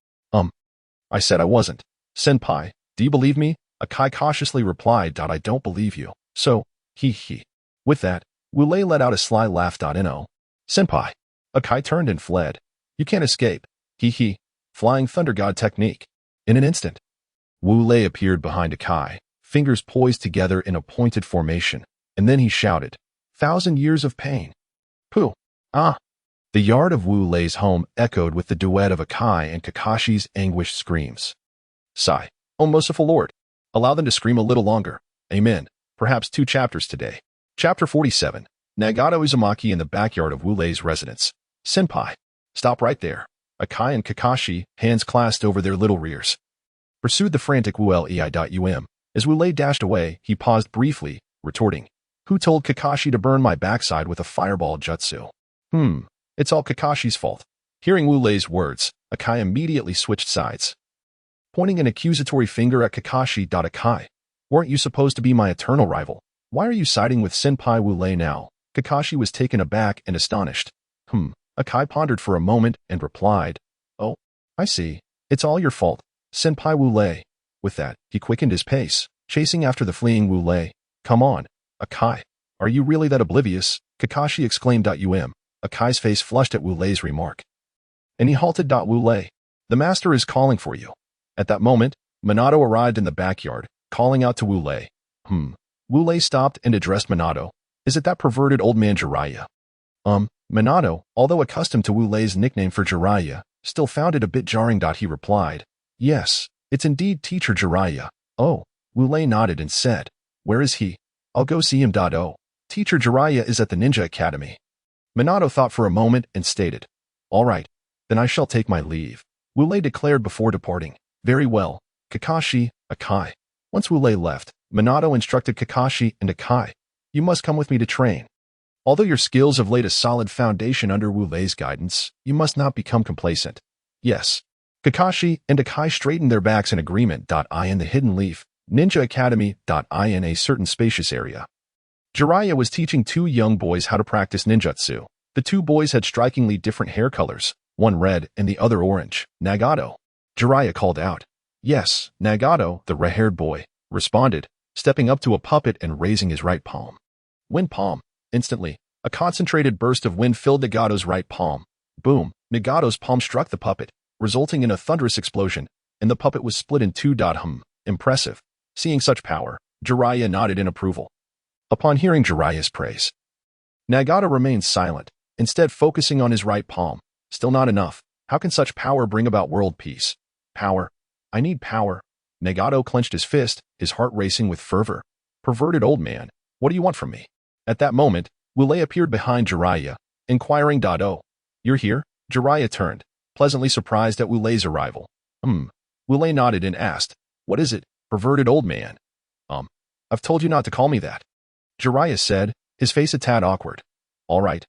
I said I wasn't. Senpai, do you believe me? Akai cautiously replied. I don't believe you. So, he. With that, Wu Lei let out a sly laugh. No. Senpai. Akai turned and fled. You can't escape. He. Flying Thunder God technique. In an instant, Wu Lei appeared behind Akai, fingers poised together in a pointed formation, and then he shouted, 1,000 years of pain. Pooh. Ah. The yard of Wu Lei's home echoed with the duet of Akai and Kakashi's anguished screams. Sigh. Oh merciful Lord. Allow them to scream a little longer. Amen. Perhaps 2 chapters today. Chapter 47. Nagato Uzumaki in the backyard of Wu Lei's residence. Senpai. Stop right there. Akai and Kakashi, hands clasped over their little rears, pursued the frantic Wu Lei. As Wu Lei dashed away, he paused briefly, retorting. Who told Kakashi to burn my backside with a fireball jutsu? It's all Kakashi's fault. Hearing Wu Lei's words, Akai immediately switched sides, pointing an accusatory finger at Kakashi. Akai, weren't you supposed to be my eternal rival? Why are you siding with Senpai Wu Lei now? Kakashi was taken aback and astonished. Akai pondered for a moment and replied, Oh, I see. It's all your fault, Senpai Wu Lei. With that, he quickened his pace, chasing after the fleeing Wu Lei. Come on, Akai. Are you really that oblivious? Kakashi exclaimed. Akai's face flushed at Wu Lei's remark, and he halted. Wu Lei, the master is calling for you. At that moment, Minato arrived in the backyard, calling out to Wu Lei. Wu Lei stopped and addressed Minato. Is it that perverted old man Jiraiya? Minato, although accustomed to Wu Lei's nickname for Jiraiya, still found it a bit jarring. He replied, Yes, it's indeed Teacher Jiraiya. Oh, Wu Lei nodded and said, Where is he? I'll go see him. Oh, Teacher Jiraiya is at the Ninja Academy. Minato thought for a moment and stated, All right, then I shall take my leave. Wu Lei declared before departing. Very well, Kakashi, Akai. Once Wu Lei left, Minato instructed Kakashi and Akai, You must come with me to train. Although your skills have laid a solid foundation under Wu Lei's guidance, you must not become complacent. Yes, Kakashi and Akai straightened their backs in agreement. In the hidden leaf, Ninja Academy. In a certain spacious area. Jiraiya was teaching two young boys how to practice ninjutsu. The two boys had strikingly different hair colors, one red and the other orange. Nagato. Jiraiya called out. Yes, Nagato, the red-haired boy, responded, stepping up to a puppet and raising his right palm. Wind palm. Instantly, a concentrated burst of wind filled Nagato's right palm. Boom, Nagato's palm struck the puppet, resulting in a thunderous explosion, and the puppet was split in two. Impressive. Seeing such power, Jiraiya nodded in approval. Upon hearing Jiraiya's praise, Nagato remained silent, instead focusing on his right palm. Still not enough. How can such power bring about world peace? Power. I need power. Nagato clenched his fist, his heart racing with fervor. Perverted old man, what do you want from me? At that moment, Wu Lei appeared behind Jiraiya, inquiring. Oh, you're here? Jiraiya turned, pleasantly surprised at Wu Lei's arrival. Wu Lei nodded and asked, what is it, perverted old man? I've told you not to call me that. Jiraiya said, his face a tad awkward. All right,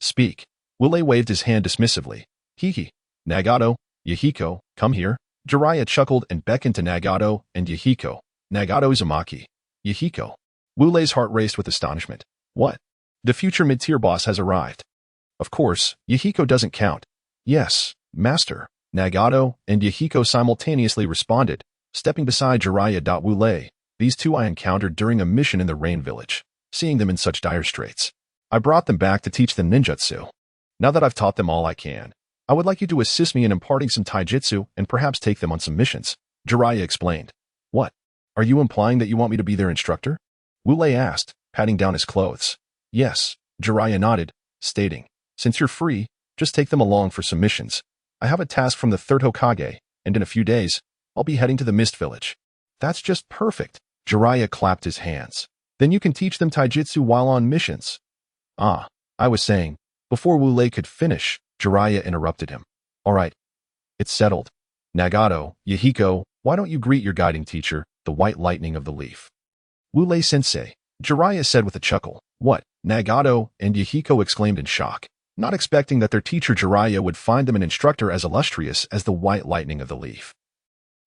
speak. Wu Lei waved his hand dismissively. Hee. Nagato, Yahiko, come here. Jiraiya chuckled and beckoned to Nagato and Yahiko. Nagato Uzumaki. Yahiko. Wu Lei's heart raced with astonishment. What? The future mid-tier boss has arrived. Of course, Yahiko doesn't count. Yes, master. Nagato and Yahiko simultaneously responded, stepping beside Jiraiya. Wu Lei. These two I encountered during a mission in the Rain Village. Seeing them in such dire straits, I brought them back to teach them ninjutsu. Now that I've taught them all I can, I would like you to assist me in imparting some taijutsu and perhaps take them on some missions. Jiraiya explained. What? Are you implying that you want me to be their instructor? Wu Lei asked, patting down his clothes. Yes, Jiraiya nodded, stating, since you're free, just take them along for some missions. I have a task from the third Hokage, and in a few days, I'll be heading to the Mist Village. That's just perfect. Jiraiya clapped his hands. Then you can teach them taijutsu while on missions. I was saying. Before Wu Lei could finish, Jiraiya interrupted him. All right. It's settled. Nagato, Yahiko, why don't you greet your guiding teacher, the white lightning of the leaf? Wu Lei sensei, Jiraiya said with a chuckle. What? Nagato and Yahiko exclaimed in shock, not expecting that their teacher Jiraiya would find them an instructor as illustrious as the white lightning of the leaf.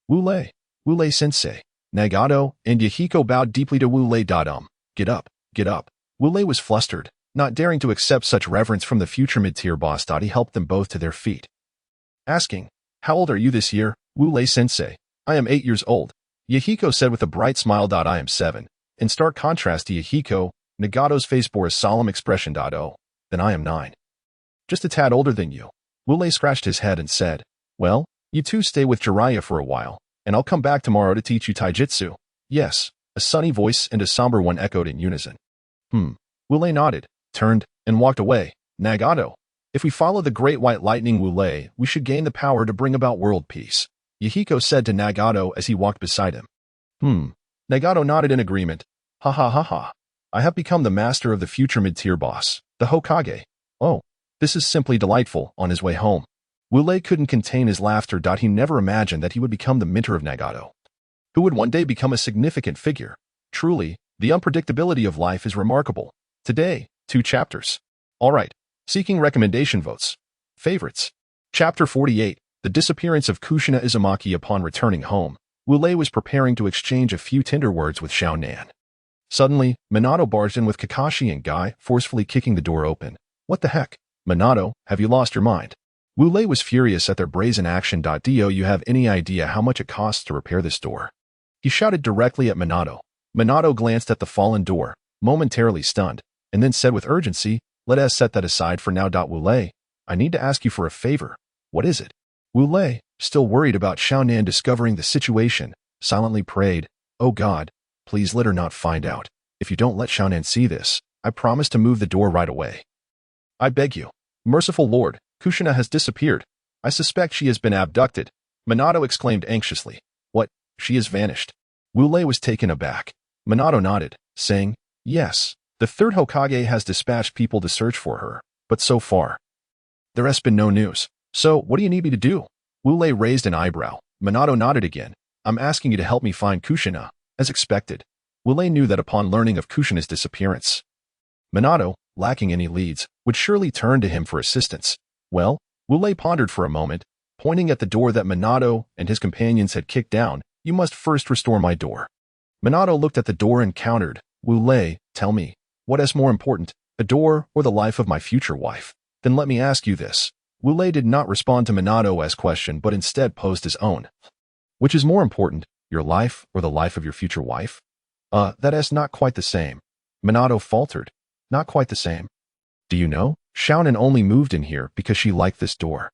Wu Lei sensei. Nagato and Yahiko bowed deeply to Wu Lei. Get up. Wu Lei was flustered, not daring to accept such reverence from the future mid-tier boss. He helped them both to their feet. Asking, how old are you this year, Wu Lei sensei? I am 8 years old. Yahiko said with a bright smile. I am 7. In stark contrast to Yahiko, Nagato's face bore a solemn expression. Oh, then I am 9. Just a tad older than you. Wu Lei scratched his head and said, well, you two stay with Jiraiya for a while, and I'll come back tomorrow to teach you taijutsu. Yes, a sunny voice and a somber one echoed in unison. Wu Lei nodded, turned, and walked away. Nagato, if we follow the great white lightning Wu Lei, we should gain the power to bring about world peace. Yahiko said to Nagato as he walked beside him. Nagato nodded in agreement. Ha. I have become the master of the future mid-tier boss, the Hokage. Oh, this is simply delightful. On his way home, Wu Lei couldn't contain his laughter. He never imagined that he would become the mentor of Nagato, who would one day become a significant figure. Truly, the unpredictability of life is remarkable. Today, 2 chapters. All right, seeking recommendation votes. Favorites. Chapter 48, The Disappearance of Kushina Izumaki. Upon returning home, Wu Lei was preparing to exchange a few tender words with Shaonan. Suddenly, Minato barged in with Kakashi and Guy, forcefully kicking the door open. What the heck? Minato, have you lost your mind? Wu Lei was furious at their brazen action. Do you have any idea how much it costs to repair this door? He shouted directly at Minato. Minato glanced at the fallen door, momentarily stunned, and then said with urgency, let us set that aside for now. Wu Lei, I need to ask you for a favor. What is it? Wu Lei, still worried about Shaonan discovering the situation, silently prayed, oh God, please let her not find out. If you don't let Shaonan see this, I promise to move the door right away. I beg you. Merciful Lord, Kushina has disappeared. I suspect she has been abducted. Minato exclaimed anxiously. What? She has vanished. Wu Lei was taken aback. Minato nodded, saying, yes, the third Hokage has dispatched people to search for her, but so far, there has been no news. So, what do you need me to do? Wu Lei raised an eyebrow. Minato nodded again. I'm asking you to help me find Kushina. As expected, Wu Lei knew that upon learning of Kushina's disappearance, Minato, lacking any leads, would surely turn to him for assistance. Well, Wu Lei pondered for a moment, pointing at the door that Minato and his companions had kicked down. You must first restore my door. Minato looked at the door and countered, Wu Lei, tell me, what is more important, a door or the life of my future wife? Then let me ask you this. Wu Lei did not respond to Minato's question but instead posed his own. Which is more important, your life or the life of your future wife? That is not quite the same. Minato faltered. Not quite the same. Do you know? Shaonan only moved in here because she liked this door.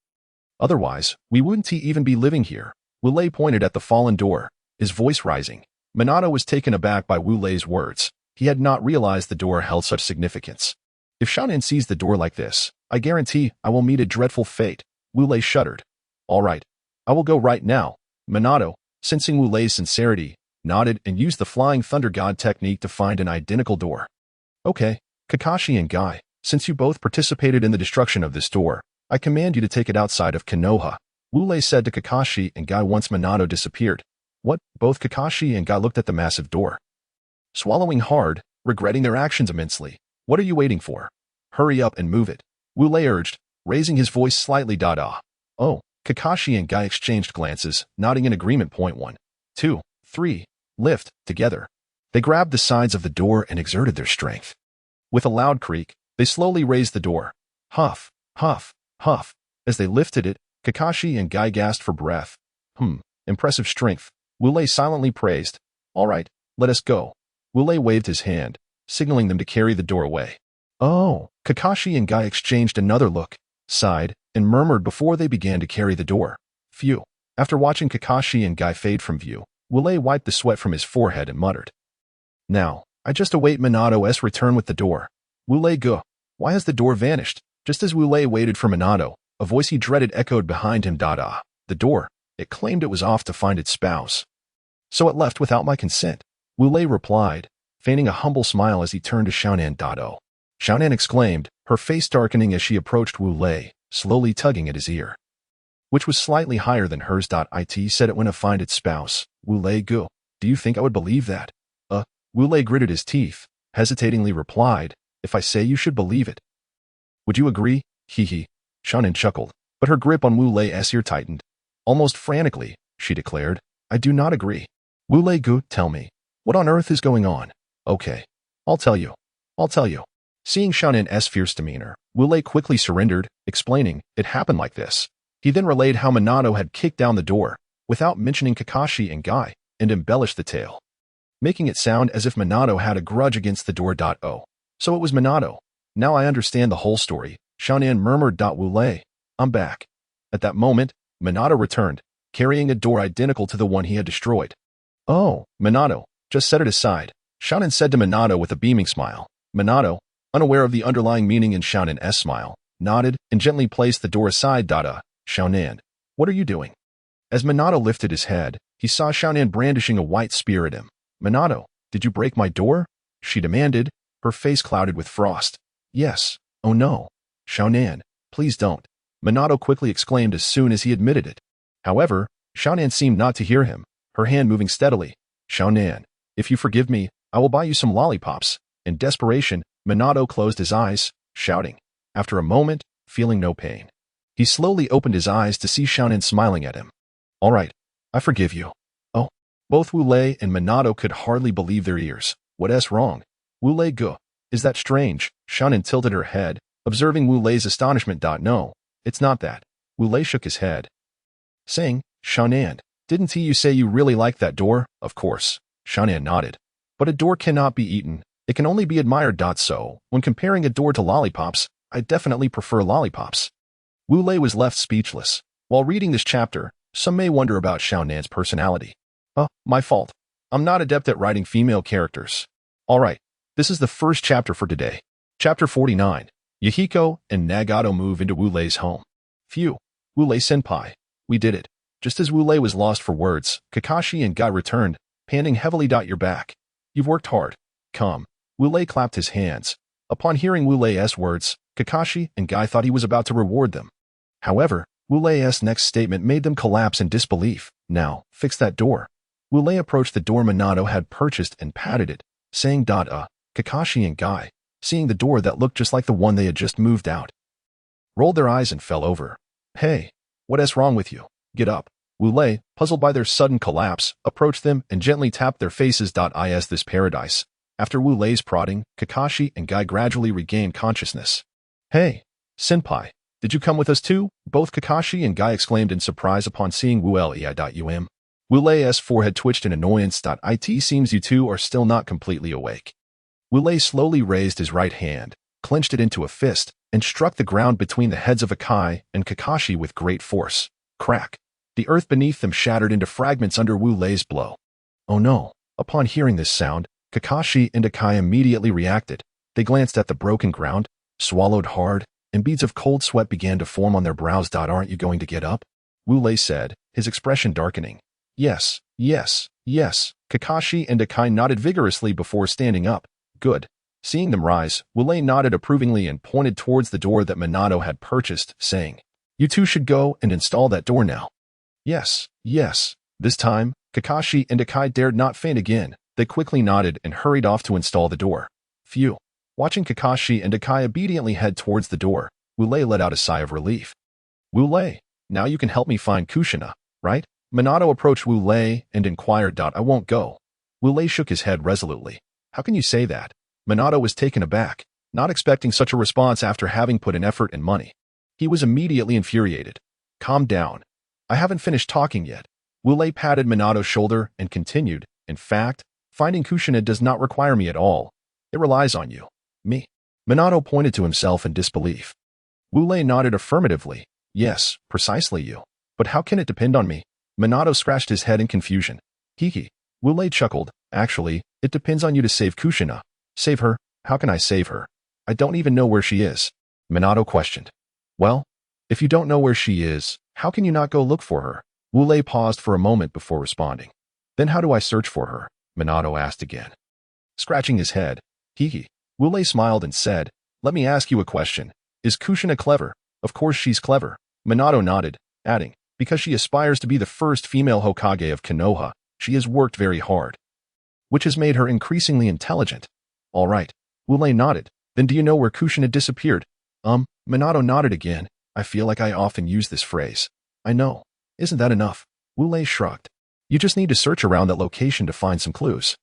Otherwise, we wouldn't even be living here. Wu Lei pointed at the fallen door, his voice rising. Minato was taken aback by Wu Lei's words. He had not realized the door held such significance. If Shaonan sees the door like this, I guarantee I will meet a dreadful fate. Wu Lei shuddered. All right. I will go right now. Minato, sensing Wu Lei's sincerity, nodded and used the Flying Thunder God technique to find an identical door. Okay, Kakashi and Guy, since you both participated in the destruction of this door, I command you to take it outside of Konoha. Wu Lei said to Kakashi and Guy once Minato disappeared. What? Both Kakashi and Guy looked at the massive door. Swallowing hard, regretting their actions immensely. What are you waiting for? Hurry up and move it. Wu Lei urged, raising his voice slightly. Oh, Kakashi and Guy exchanged glances, nodding in agreement. 1, 2, 3, lift, together. They grabbed the sides of the door and exerted their strength. With a loud creak, they slowly raised the door. Huff, huff, huff. As they lifted it, Kakashi and Guy gasped for breath. Impressive strength. Wu Lei silently praised. All right, let us go. Wu Lei waved his hand, signaling them to carry the door away. Oh, Kakashi and Guy exchanged another look, sighed, and murmured before they began to carry the door. Phew. After watching Kakashi and Guy fade from view, Wu Lei wiped the sweat from his forehead and muttered. Now, I just await Minato's return with the door. Wu Lei go. Why has the door vanished? Just as Wu Lei waited for Minato, a voice he dreaded echoed behind him. The door. It claimed it was off to find its spouse. So it left without my consent. Wu Lei replied, feigning a humble smile as he turned to Shaonan. Shaonan exclaimed, her face darkening as she approached Wu Lei, slowly tugging at his ear, which was slightly higher than hers. It said it went to find its spouse. Wu Lei go. Do you think I would believe that? Wu Lei gritted his teeth, hesitatingly replied, if I say you should believe it. Would you agree? Hee. Shaonan chuckled, but her grip on Wu Lei's ear tightened. Almost frantically, she declared, I do not agree. Wu Lei go, tell me. What on earth is going on? Okay. I'll tell you. Seeing Shaonan's fierce demeanor, Wu Lei quickly surrendered, explaining, it happened like this. He then relayed how Minato had kicked down the door, without mentioning Kakashi and Guy, and embellished the tale, making it sound as if Minato had a grudge against the door. Oh. So it was Minato. Now I understand the whole story, Shaonan murmured. Wu Lei, I'm back. At that moment, Minato returned, carrying a door identical to the one he had destroyed. Oh, Minato, just set it aside, Shaonan said to Minato with a beaming smile. Minato, unaware of the underlying meaning in Shaonan's smile, nodded and gently placed the door aside. Shaonan, what are you doing? As Minato lifted his head, he saw Shaonan brandishing a white spear at him. Minato, did you break my door? She demanded, her face clouded with frost. Yes. Oh no. Shaonan, please don't. Minato quickly exclaimed as soon as he admitted it. However, Shaonan seemed not to hear him, her hand moving steadily. Shaonan, if you forgive me, I will buy you some lollipops. In desperation, Minato closed his eyes, shouting. After a moment, feeling no pain, he slowly opened his eyes to see Shaonan smiling at him. All right, I forgive you. Oh, both Wu Lei and Minato could hardly believe their ears. What's wrong? Wu Lei go. Is that strange? Shaonan tilted her head, observing Wu Lei's astonishment. No, it's not that. Wu Lei shook his head, saying, Shaonan, didn't you say you really liked that door? Of course. Shaonan nodded. But a door cannot be eaten. It can only be admired. So, when comparing a door to lollipops, I definitely prefer lollipops. Wu Lei was left speechless. While reading this chapter, some may wonder about Shaonan's personality. My fault. I'm not adept at writing female characters. Alright, this is the first chapter for today. Chapter 49. Yahiko and Nagato move into Wu Lei's home. Phew, Wu Lei senpai. We did it. Just as Wu Lei was lost for words, Kakashi and Guy returned, panting heavily. You're back. You've worked hard. Come. Wu Lei clapped his hands. Upon hearing Wu Lei's words, Kakashi and Guy thought he was about to reward them. However, Wu Lei's next statement made them collapse in disbelief. Now, fix that door. Wu Lei approached the door Minato had purchased and patted it, saying, Kakashi and Guy, seeing the door that looked just like the one they had just moved out, rolled their eyes and fell over. Hey, What's wrong with you? Get up. Wu Lei, puzzled by their sudden collapse, approached them and gently tapped their faces. Is this paradise? After Wu Lei's prodding, Kakashi and Guy gradually regained consciousness. Hey, senpai, did you come with us too? Both Kakashi and Guy exclaimed in surprise upon seeing Wu Lei. Wu Lei's forehead twitched in annoyance. It seems you two are still not completely awake. Wu Lei slowly raised his right hand, clenched it into a fist, and struck the ground between the heads of Akai and Kakashi with great force. Crack! The earth beneath them shattered into fragments under Wu Lei's blow. Oh no! Upon hearing this sound, Kakashi and Akai immediately reacted. They glanced at the broken ground, swallowed hard, and beads of cold sweat began to form on their brows. Aren't you going to get up? Wu Lei said, his expression darkening. Yes, yes, yes. Kakashi and Akai nodded vigorously before standing up. Good. Seeing them rise, Wu Lei nodded approvingly and pointed towards the door that Minato had purchased, saying, You two should go and install that door now. Yes, yes. This time, Kakashi and Akai dared not faint again. They quickly nodded and hurried off to install the door. Phew. Watching Kakashi and Akai obediently head towards the door, Wu Lei let out a sigh of relief. Wu Lei, now you can help me find Kushina, right? Minato approached Wu Lei and inquired. I won't go. Wu Lei shook his head resolutely. How can you say that? Minato was taken aback, not expecting such a response after having put in effort and money. He was immediately infuriated. Calm down. I haven't finished talking yet. Wu Lei patted Minato's shoulder and continued, In fact, finding Kushina does not require me at all. It relies on you. Me. Minato pointed to himself in disbelief. Wu Lei nodded affirmatively. Yes, precisely you. But how can it depend on me? Minato scratched his head in confusion. Hee. Wu Lei chuckled. Actually, it depends on you to save Kushina. Save her? How can I save her? I don't even know where she is. Minato questioned. Well, if you don't know where she is, how can you not go look for her? Wu Lei paused for a moment before responding. Then how do I search for her? Minato asked again. Scratching his head. Hee. Wu Lei smiled and said, Let me ask you a question. Is Kushina clever? Of course she's clever. Minato nodded, adding, Because she aspires to be the first female Hokage of Konoha, she has worked very hard, which has made her increasingly intelligent. All right. Wu Lei nodded. Then do you know where Kushina disappeared? Minato nodded again. I feel like I often use this phrase. I know. Isn't that enough? Wu Lei shrugged. You just need to search around that location to find some clues.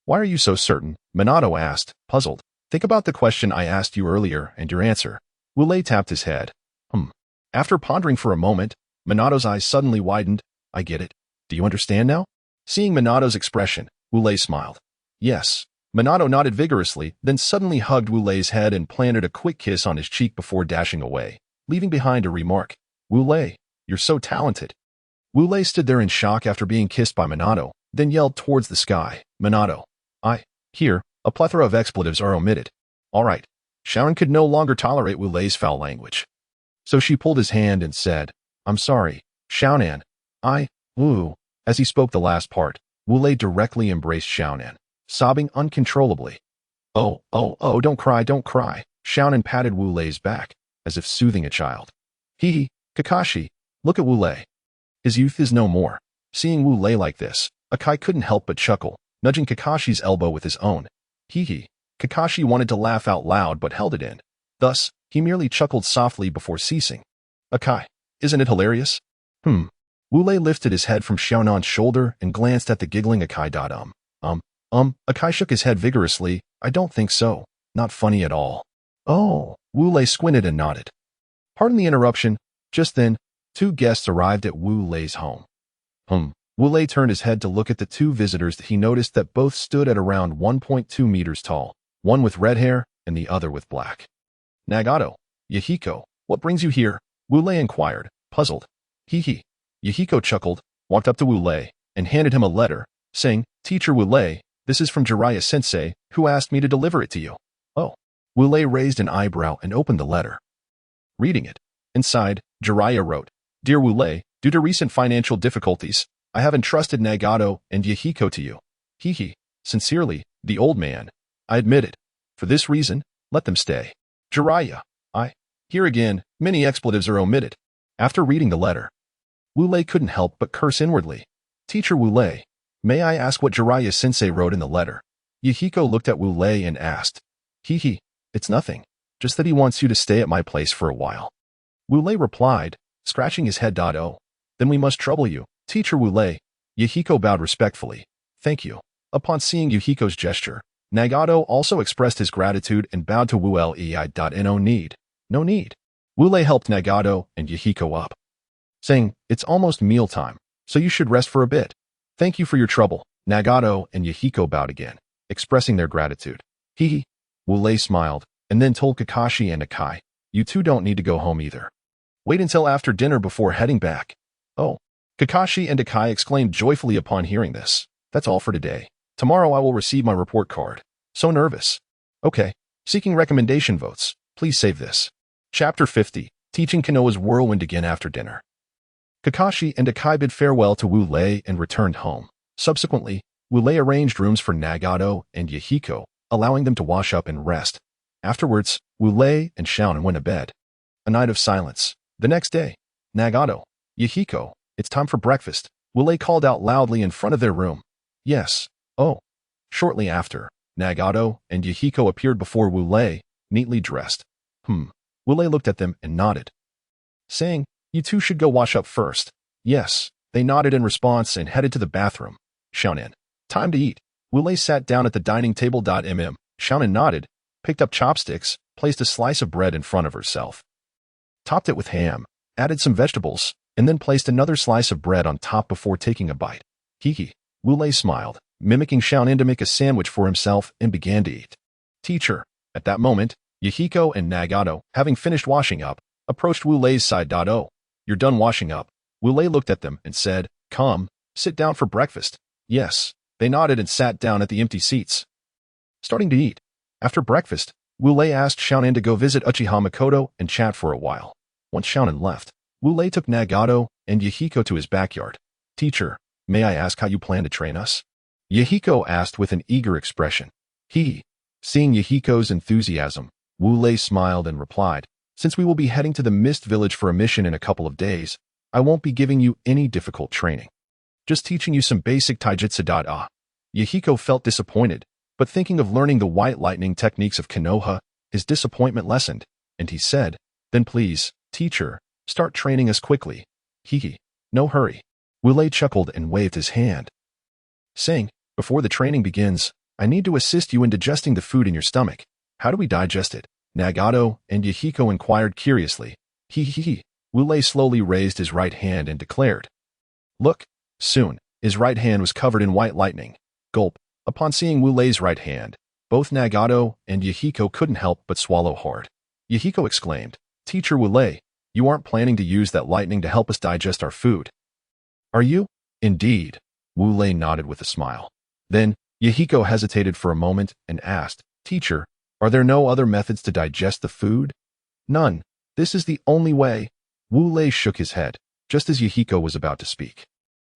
Why are you so certain? Minato asked, puzzled. Think about the question I asked you earlier and your answer. Wu Lei tapped his head. After pondering for a moment, Minato's eyes suddenly widened. I get it. Do you understand now? Seeing Minato's expression, Wu Lei smiled. Yes. Minato nodded vigorously, then suddenly hugged Wu Lei's head and planted a quick kiss on his cheek before dashing away, leaving behind a remark. Wu Lei, you're so talented. Wu Lei stood there in shock after being kissed by Minato, then yelled towards the sky. Minato. Here, a plethora of expletives are omitted. All right. Sharon could no longer tolerate Wu Lei's foul language. So she pulled his hand and said, I'm sorry, Xiaonan. Wu. As he spoke the last part, Wu Lei directly embraced Xiaonan, sobbing uncontrollably. Oh, don't cry. Xiaonan patted Wu Lei's back, as if soothing a child. Kakashi, look at Wu Lei. His youth is no more. Seeing Wu Lei like this, Akai couldn't help but chuckle, nudging Kakashi's elbow with his own. Kakashi wanted to laugh out loud but held it in. Thus, he merely chuckled softly before ceasing. Akai, isn't it hilarious? Wu Lei lifted his head from Xiaonan's shoulder and glanced at the giggling Akai. Akai shook his head vigorously. I don't think so. Not funny at all. Oh, Wu Lei squinted and nodded. Pardon the interruption. Just then, two guests arrived at Wu Lei's home. Wu Lei turned his head to look at the two visitors. He noticed that both stood at around 1.2 meters tall, one with red hair and the other with black. Nagato, Yahiko, what brings you here? Wu Lei inquired, puzzled. Yahiko chuckled, walked up to Wu Lei, and handed him a letter, saying, Teacher Wu Lei, this is from Jiraiya-sensei, who asked me to deliver it to you. Oh. Wu Lei raised an eyebrow and opened the letter. Reading it, inside, Jiraiya wrote, Dear Wu Lei, due to recent financial difficulties, I have entrusted Nagato and Yahiko to you. Sincerely, the old man. I admit it. For this reason, let them stay. Jiraiya. Here again, many expletives are omitted. After reading the letter, Wu Lei couldn't help but curse inwardly. Teacher Wu Lei, may I ask what Jiraiya-sensei wrote in the letter? Yahiko looked at Wu Lei and asked. It's nothing. Just that he wants you to stay at my place for a while. Wu Lei replied, scratching his head. Oh, then we must trouble you, Teacher Wu Lei. Yahiko bowed respectfully. Thank you. Upon seeing Yahiko's gesture, Nagato also expressed his gratitude and bowed to Wu Lei. No need. No need. Wu Lei helped Nagato and Yahiko up, saying, it's almost mealtime, so you should rest for a bit. Thank you for your trouble. Nagato and Yahiko bowed again, expressing their gratitude. Hee. Wu Lei smiled, and then told Kakashi and Akai, you two don't need to go home either. Wait until after dinner before heading back. Oh. Kakashi and Akai exclaimed joyfully upon hearing this. That's all for today. Tomorrow I will receive my report card. So nervous. Okay. Seeking recommendation votes. Please save this. Chapter 50. Teaching Konoha's whirlwind again after dinner. Kakashi and Akai bid farewell to Wu Lei and returned home. Subsequently, Wu Lei arranged rooms for Nagato and Yahiko, allowing them to wash up and rest. Afterwards, Wu Lei and Shaonin went to bed. A night of silence. The next day, Nagato, Yahiko, it's time for breakfast, Wu Lei called out loudly in front of their room. Yes. Oh. Shortly after, Nagato and Yahiko appeared before Wu Lei, neatly dressed. Wu Lei looked at them and nodded, saying, you two should go wash up first. Yes. They nodded in response and headed to the bathroom. Shaonin. Time to eat. Wu Lei sat down at the dining table. Shaonin nodded, picked up chopsticks, placed a slice of bread in front of herself, topped it with ham, added some vegetables, and then placed another slice of bread on top before taking a bite. Hee. Wu Lei smiled, mimicking Shaonin to make a sandwich for himself and began to eat. Teacher. At that moment, Yahiko and Nagato, having finished washing up, approached Wu Lei's side. Oh, you're done washing up. Wu Lei looked at them and said, come, sit down for breakfast. Yes. They nodded and sat down at the empty seats, starting to eat. After breakfast, Wu Lei asked Shaonin to go visit Uchiha Makoto and chat for a while. Once Shaonin left, Wu Lei took Nagato and Yahiko to his backyard. Teacher, may I ask how you plan to train us? Yahiko asked with an eager expression. Seeing Yahiko's enthusiasm, Wu Lei smiled and replied, since we will be heading to the Mist Village for a mission in a couple of days, I won't be giving you any difficult training. Just teaching you some basic taijutsu. Yahiko felt disappointed, but thinking of learning the white lightning techniques of Konoha, his disappointment lessened, and he said, then please, teacher, start training us quickly. No hurry. Wu Lei chuckled and waved his hand, saying, before the training begins, I need to assist you in digesting the food in your stomach. How do we digest it? Nagato and Yahiko inquired curiously. Wu Lei slowly raised his right hand and declared. Look. Soon, his right hand was covered in white lightning. Gulp. Upon seeing Wu Lei's right hand, both Nagato and Yahiko couldn't help but swallow hard. Yahiko exclaimed, Teacher Wu Lei, you aren't planning to use that lightning to help us digest our food, are you? Indeed. Wu Lei nodded with a smile. Then, Yahiko hesitated for a moment and asked, Teacher, are there no other methods to digest the food? None. This is the only way. Wu Lei shook his head, just as Yahiko was about to speak.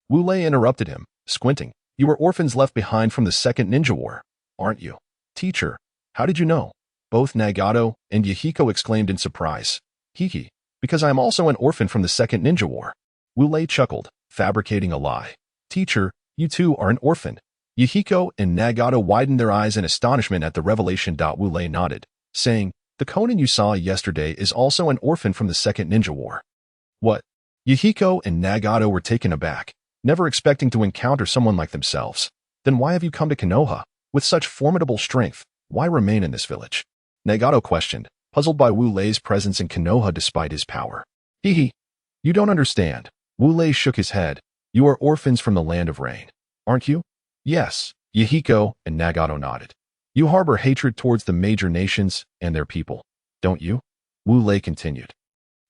Wu Lei interrupted him, squinting. You were orphans left behind from the Second Ninja War, aren't you? Teacher, how did you know? Both Nagato and Yahiko exclaimed in surprise. Because I am also an orphan from the Second Ninja War. Wu Lei chuckled, fabricating a lie. Teacher, you too are an orphan. Yahiko and Nagato widened their eyes in astonishment at the revelation. Wu Lei nodded, saying, the Conan you saw yesterday is also an orphan from the Second Ninja War. What? Yahiko and Nagato were taken aback, never expecting to encounter someone like themselves. Then why have you come to Konoha? With such formidable strength, why remain in this village? Nagato questioned, puzzled by Wu Lei's presence in Konoha despite his power. You don't understand. Wu Lei shook his head. You are orphans from the land of rain, aren't you? Yes. Yahiko and Nagato nodded. You harbor hatred towards the major nations and their people, don't you? Wu Lei continued.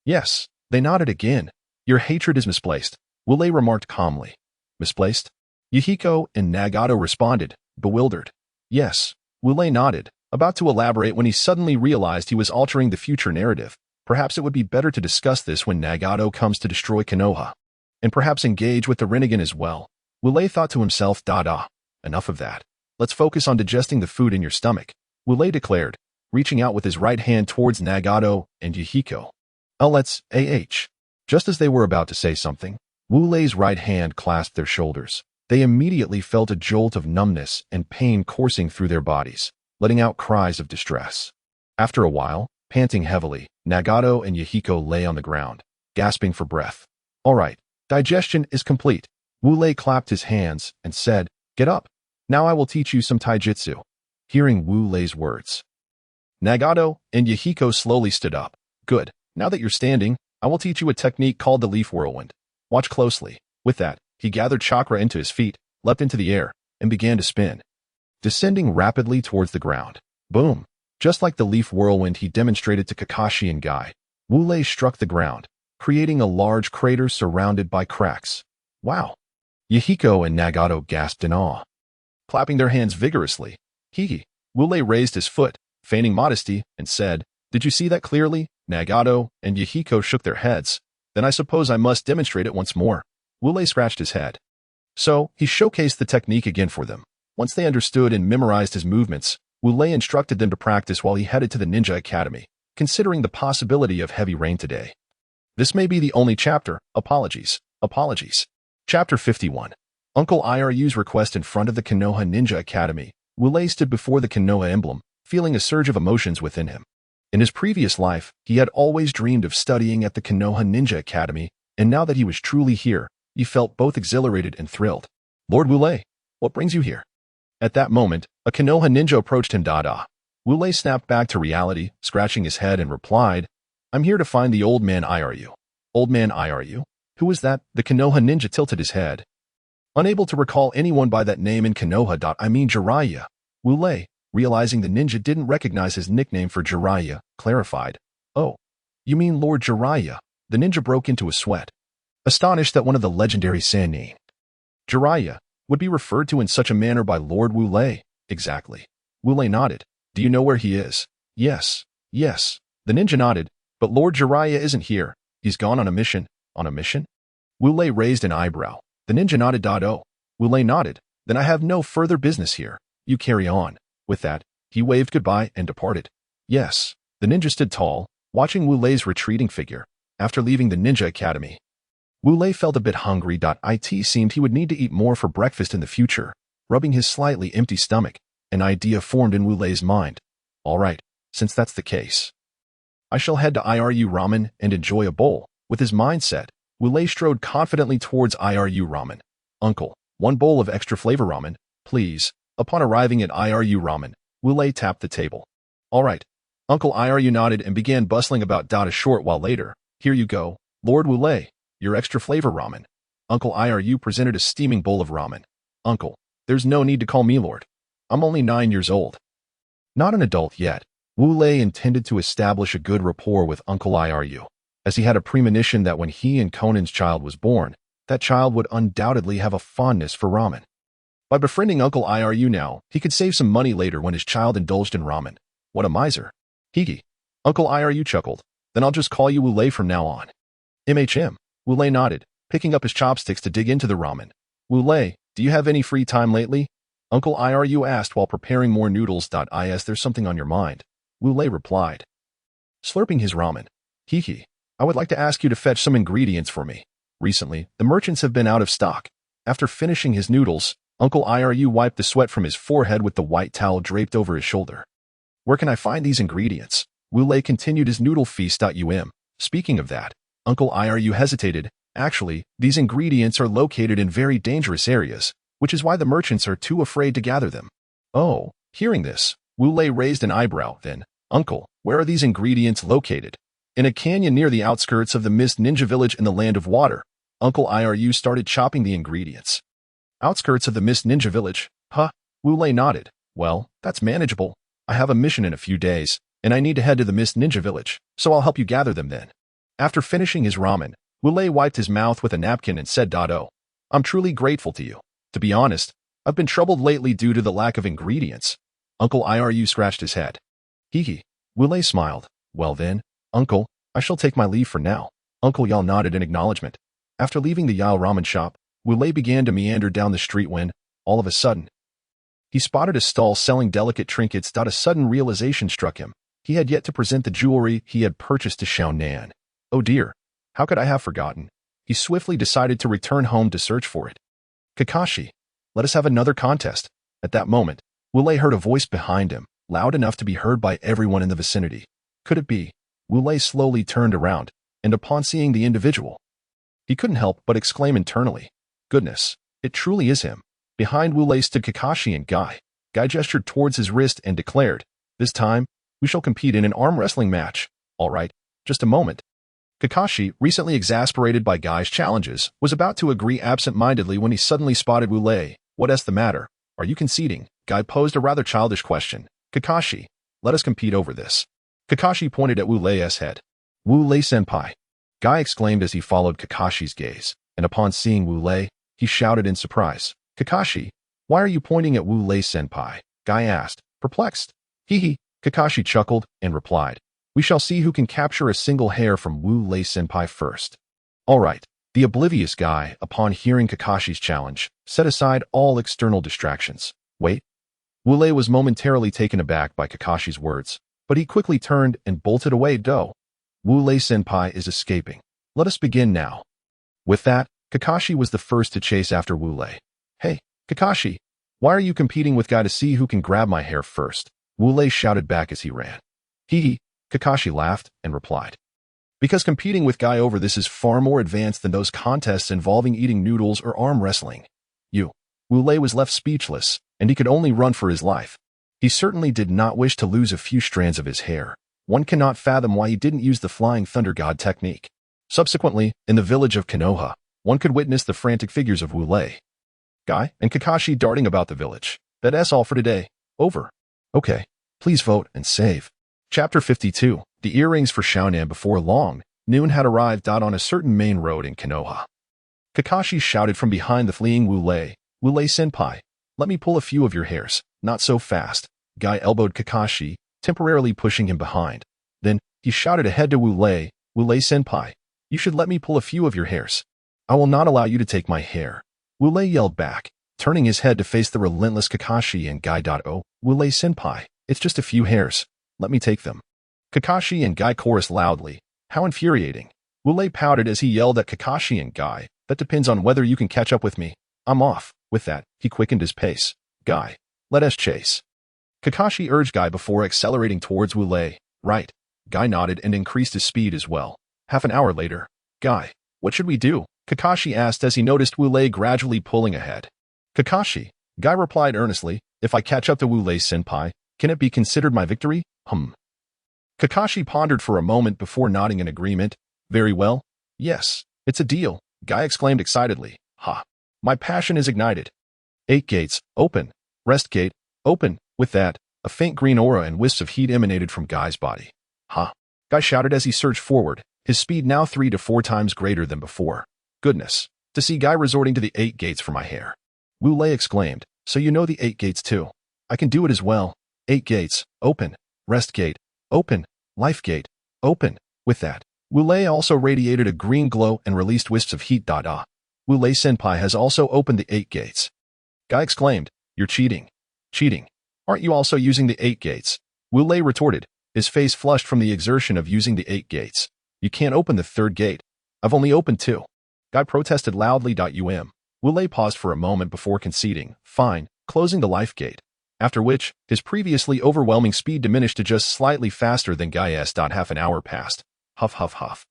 Yes. They nodded again. Your hatred is misplaced, Wu Lei remarked calmly. Misplaced? Yahiko and Nagato responded, bewildered. Yes. Wu Lei nodded, about to elaborate when he suddenly realized he was altering the future narrative. Perhaps it would be better to discuss this when Nagato comes to destroy Konoha, and perhaps engage with the Rinnegan as well. Wu Lei thought to himself, enough of that. Let's focus on digesting the food in your stomach, Wu Lei declared, reaching out with his right hand towards Nagato and Yahiko. Let's Just as they were about to say something, Wu Lei's right hand clasped their shoulders. They immediately felt a jolt of numbness and pain coursing through their bodies, letting out cries of distress. After a while, panting heavily, Nagato and Yahiko lay on the ground, gasping for breath. All right, digestion is complete. Wu Lei clapped his hands and said, "Get up. Now I will teach you some taijutsu." Hearing Wu Lei's words, Nagato and Yahiko slowly stood up. Good. Now that you're standing, I will teach you a technique called the leaf whirlwind. Watch closely. With that, he gathered chakra into his feet, leapt into the air, and began to spin, descending rapidly towards the ground. Boom! Just like the leaf whirlwind he demonstrated to Kakashi and Guy, Wu Lei struck the ground, creating a large crater surrounded by cracks. Wow! Yahiko and Nagato gasped in awe, clapping their hands vigorously. Wu Lei raised his foot, feigning modesty, and said, "Did you see that clearly?" Nagato and Yahiko shook their heads. "Then I suppose I must demonstrate it once more." Wu Lei scratched his head. So, he showcased the technique again for them. Once they understood and memorized his movements, Wu Lei instructed them to practice while he headed to the Ninja Academy, considering the possibility of heavy rain today. This may be the only chapter. Apologies. Chapter 51. Uncle Iru's request in front of the Konoha Ninja Academy. Wu Lei stood before the Konoha emblem, feeling a surge of emotions within him. In his previous life, he had always dreamed of studying at the Konoha Ninja Academy, and now that he was truly here, he felt both exhilarated and thrilled. "Lord Wu Lei, what brings you here?" At that moment, a Konoha ninja approached him. Wu Lei snapped back to reality, scratching his head, and replied, "I'm here to find the old man Iru." Old man Iru? Who was that? The Konoha ninja tilted his head, unable to recall anyone by that name in Konoha. I mean Jiraiya. Wu Lei, realizing the ninja didn't recognize his nickname for Jiraiya, clarified, "Oh, you mean Lord Jiraiya?" The ninja broke into a sweat, astonished that one of the legendary Sannin, Jiraiya, would be referred to in such a manner by Lord Wu Lei. Exactly. Wu Lei nodded. "Do you know where he is?" Yes. The ninja nodded, "But Lord Jiraiya isn't here. He's gone on a mission." On a mission? Wu Lei raised an eyebrow. The ninja nodded. "Oh." Wu Lei nodded. "Then I have no further business here. You carry on." With that, he waved goodbye and departed. Yes. The ninja stood tall, watching Wu Lei's retreating figure. After leaving the Ninja Academy, Wu Lei felt a bit hungry. It seemed he would need to eat more for breakfast in the future. Rubbing his slightly empty stomach, an idea formed in Wu Lei's mind. All right, since that's the case, I shall head to Iru Ramen and enjoy a bowl. With his mind set, Wu Lei strode confidently towards Iru Ramen. "Uncle, 1 bowl of extra flavor ramen, please." Upon arriving at Iru Ramen, Wu Lei tapped the table. "All right." Uncle Iru nodded and began bustling about. A short while later, "Here you go, Lord Wu Lei, your extra flavor ramen." Uncle Iru presented a steaming bowl of ramen. "Uncle, there's no need to call me Lord. I'm only 9 years old." Not an adult yet, Wu Lei intended to establish a good rapport with Uncle Iru, as he had a premonition that when he and Conan's child was born, that child would undoubtedly have a fondness for ramen. By befriending Uncle Iru now, he could save some money later when his child indulged in ramen. What a miser. Uncle Iru chuckled. "Then I'll just call you Wu Lei from now on." Wu Lei nodded, picking up his chopsticks to dig into the ramen. "Wu Lei, do you have any free time lately?" Uncle Iru asked while preparing more noodles. Is there something on your mind? Wu Lei replied, slurping his ramen. I would like to ask you to fetch some ingredients for me. Recently, the merchants have been out of stock." After finishing his noodles, Uncle Iru wiped the sweat from his forehead with the white towel draped over his shoulder. "Where can I find these ingredients?" Wu Lei continued his noodle feast. Speaking of that, Uncle Iru hesitated. "Actually, these ingredients are located in very dangerous areas, which is why the merchants are too afraid to gather them." Oh, hearing this, Wu Lei raised an eyebrow. Then, "Uncle, where are these ingredients located?" "In a canyon near the outskirts of the Mist Ninja Village in the Land of Water." Uncle Iru started chopping the ingredients. "Outskirts of the Mist Ninja Village? Huh?" Wu Lei nodded. "Well, that's manageable. I have a mission in a few days, and I need to head to the Mist Ninja Village, so I'll help you gather them then." After finishing his ramen, Wu Lei wiped his mouth with a napkin and said, "Oh, I'm truly grateful to you. To be honest, I've been troubled lately due to the lack of ingredients." Uncle Iru scratched his head. Wu Lei smiled. "Well then, Uncle, I shall take my leave for now." Uncle Yao nodded in acknowledgement. After leaving the Yao ramen shop, Wu Lei began to meander down the street when, all of a sudden, he spotted a stall selling delicate trinkets. A sudden realization struck him. He had yet to present the jewelry he had purchased to Xiao Nan. Oh dear, how could I have forgotten? He swiftly decided to return home to search for it. "Kakashi, let us have another contest." At that moment, Wu Lei heard a voice behind him, loud enough to be heard by everyone in the vicinity. Could it be? Wu Lei slowly turned around, and upon seeing the individual, he couldn't help but exclaim internally, "Goodness, it truly is him." Behind Wu Lei stood Kakashi and Guy. Guy gestured towards his wrist and declared, "This time, we shall compete in an arm wrestling match." "All right, just a moment." Kakashi, recently exasperated by Guy's challenges, was about to agree absent-mindedly when he suddenly spotted Wu Lei. "What's the matter? Are you conceding?" Guy posed a rather childish question. "Kakashi, let us compete over this." Kakashi pointed at Wu Lei's head. "Wu Lei-senpai," Guy exclaimed as he followed Kakashi's gaze, and upon seeing Wu Lei, he shouted in surprise, "Kakashi, why are you pointing at Wu Lei-senpai?" Guy asked, perplexed. "Hee." Kakashi chuckled and replied, "We shall see who can capture a single hair from Wu Lei-senpai first." All right. The oblivious Guy, upon hearing Kakashi's challenge, set aside all external distractions. Wait. Wu Lei was momentarily taken aback by Kakashi's words, but he quickly turned and bolted away. Wu Lei-senpai is escaping. Let us begin now. With that, Kakashi was the first to chase after Wu Lei. "Hey, Kakashi, why are you competing with Guy to see who can grab my hair first?" Wu Lei shouted back as he ran. "Hee." Kakashi laughed and replied, "Because competing with Guy over this is far more advanced than those contests involving eating noodles or arm wrestling." Wu Lei was left speechless, and he could only run for his life. He certainly did not wish to lose a few strands of his hair. One cannot fathom why he didn't use the Flying Thunder God technique. Subsequently, in the village of Konoha, one could witness the frantic figures of Wu Lei, Guy, and Kakashi darting about the village. That's all for today. Over. Okay, please vote and save. Chapter 52. The earrings for Shaonan. Before long, noon had arrived on a certain main road in Konoha. Kakashi shouted from behind the fleeing Wu Lei, "Wu Lei-senpai, let me pull a few of your hairs." "Not so fast." Guy elbowed Kakashi, temporarily pushing him behind. Then, he shouted ahead to Wu Lei, "Wu Lei-senpai, you should let me pull a few of your hairs." "I will not allow you to take my hair." Wu Lei yelled back, turning his head to face the relentless Kakashi and Guy. "Oh, Wu Lei-senpai, it's just a few hairs. Let me take them." Kakashi and Guy chorused loudly. "How infuriating." Wu Lei pouted as he yelled at Kakashi and Guy, "That depends on whether you can catch up with me. I'm off." With that, he quickened his pace. "Guy, let us chase." Kakashi urged Guy before accelerating towards Wu Lei. "Right." Guy nodded and increased his speed as well. Half an hour later, "Guy, what should we do?" Kakashi asked as he noticed Wu Lei gradually pulling ahead. "Kakashi," Guy replied earnestly, "if I catch up to Wu Lei-senpai, can it be considered my victory?" Kakashi pondered for a moment before nodding in agreement. "Very well. Yes, it's a deal," Guy exclaimed excitedly. "Ha! My passion is ignited." 8 gates, open. Rest gate, open. With that, a faint green aura and wisps of heat emanated from Guy's body. "Ha!" Guy shouted as he surged forward, his speed now 3 to 4 times greater than before. "Goodness, to see Guy resorting to the 8 gates for my hair." Wu Lei exclaimed, "So you know the 8 gates too? I can do it as well." 8 gates, open. Rest gate, open. Life gate, open. With that, Wu Lei also radiated a green glow and released wisps of heat. Wu Lei-senpai has also opened the 8 gates. Guy exclaimed, "You're cheating." "Cheating? Aren't you also using the 8 gates?" Wu Lei retorted, his face flushed from the exertion of using the 8 gates. "You can't open the 3rd gate. I've only opened 2. Guy protested loudly. Wu Lei paused for a moment before conceding, "Fine," closing the life gate. After which, his previously overwhelming speed diminished to just slightly faster than Guy's. Half an hour passed. Huff, huff, huff.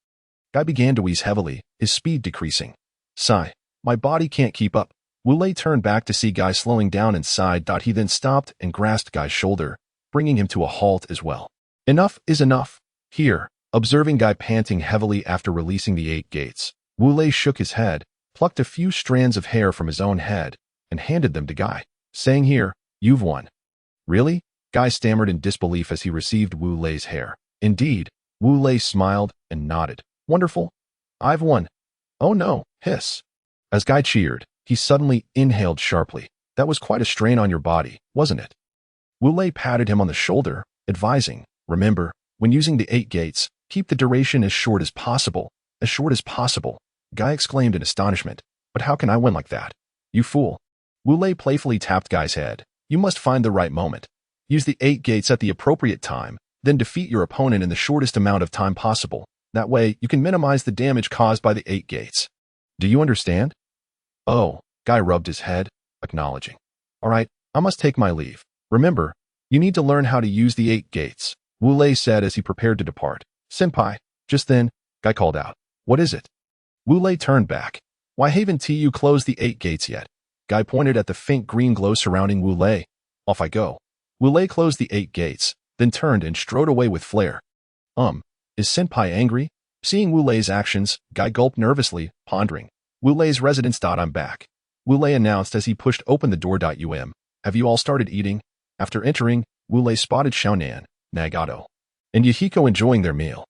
Guy began to wheeze heavily, his speed decreasing. Sigh. "My body can't keep up." Wu Lei turned back to see Guy slowing down and sighed. He then stopped and grasped Guy's shoulder, bringing him to a halt as well. "Enough is enough." Here, observing Guy panting heavily after releasing the 8 gates, Wu Lei shook his head, plucked a few strands of hair from his own head, and handed them to Guy, saying, "Here, you've won." "Really?" Guy stammered in disbelief as he received Wu Lei's hair. "Indeed." Wu Lei smiled and nodded. "Wonderful. I've won." "Oh no," hiss. As Guy cheered, he suddenly inhaled sharply. "That was quite a strain on your body, wasn't it?" Wu Lei patted him on the shoulder, advising, "Remember, when using the 8 gates, keep the duration as short as possible." "As short as possible?" Guy exclaimed in astonishment. "But how can I win like that?" "You fool." Wu Lei playfully tapped Guy's head. "You must find the right moment. Use the 8 gates at the appropriate time, then defeat your opponent in the shortest amount of time possible. That way, you can minimize the damage caused by the 8 gates. Do you understand?" "Oh," Guy rubbed his head, acknowledging. "All right, I must take my leave. Remember, you need to learn how to use the 8 gates," Wu Lei said as he prepared to depart. "Senpai." Just then, Guy called out. What is it? Wu Lei turned back. Why haven't you closed the 8 gates yet? Guy pointed at the faint green glow surrounding Wu Lei. Off I go. Wu Lei closed the 8 gates, then turned and strode away with flair. Is Senpai angry? Seeing Wu Lei's actions, Guy gulped nervously, pondering. Wu Lei's residence. I'm back. Wu Lei announced as he pushed open the door. Have you all started eating? After entering, Wu Lei spotted Xiaonan, Nagato, and Yahiko enjoying their meal.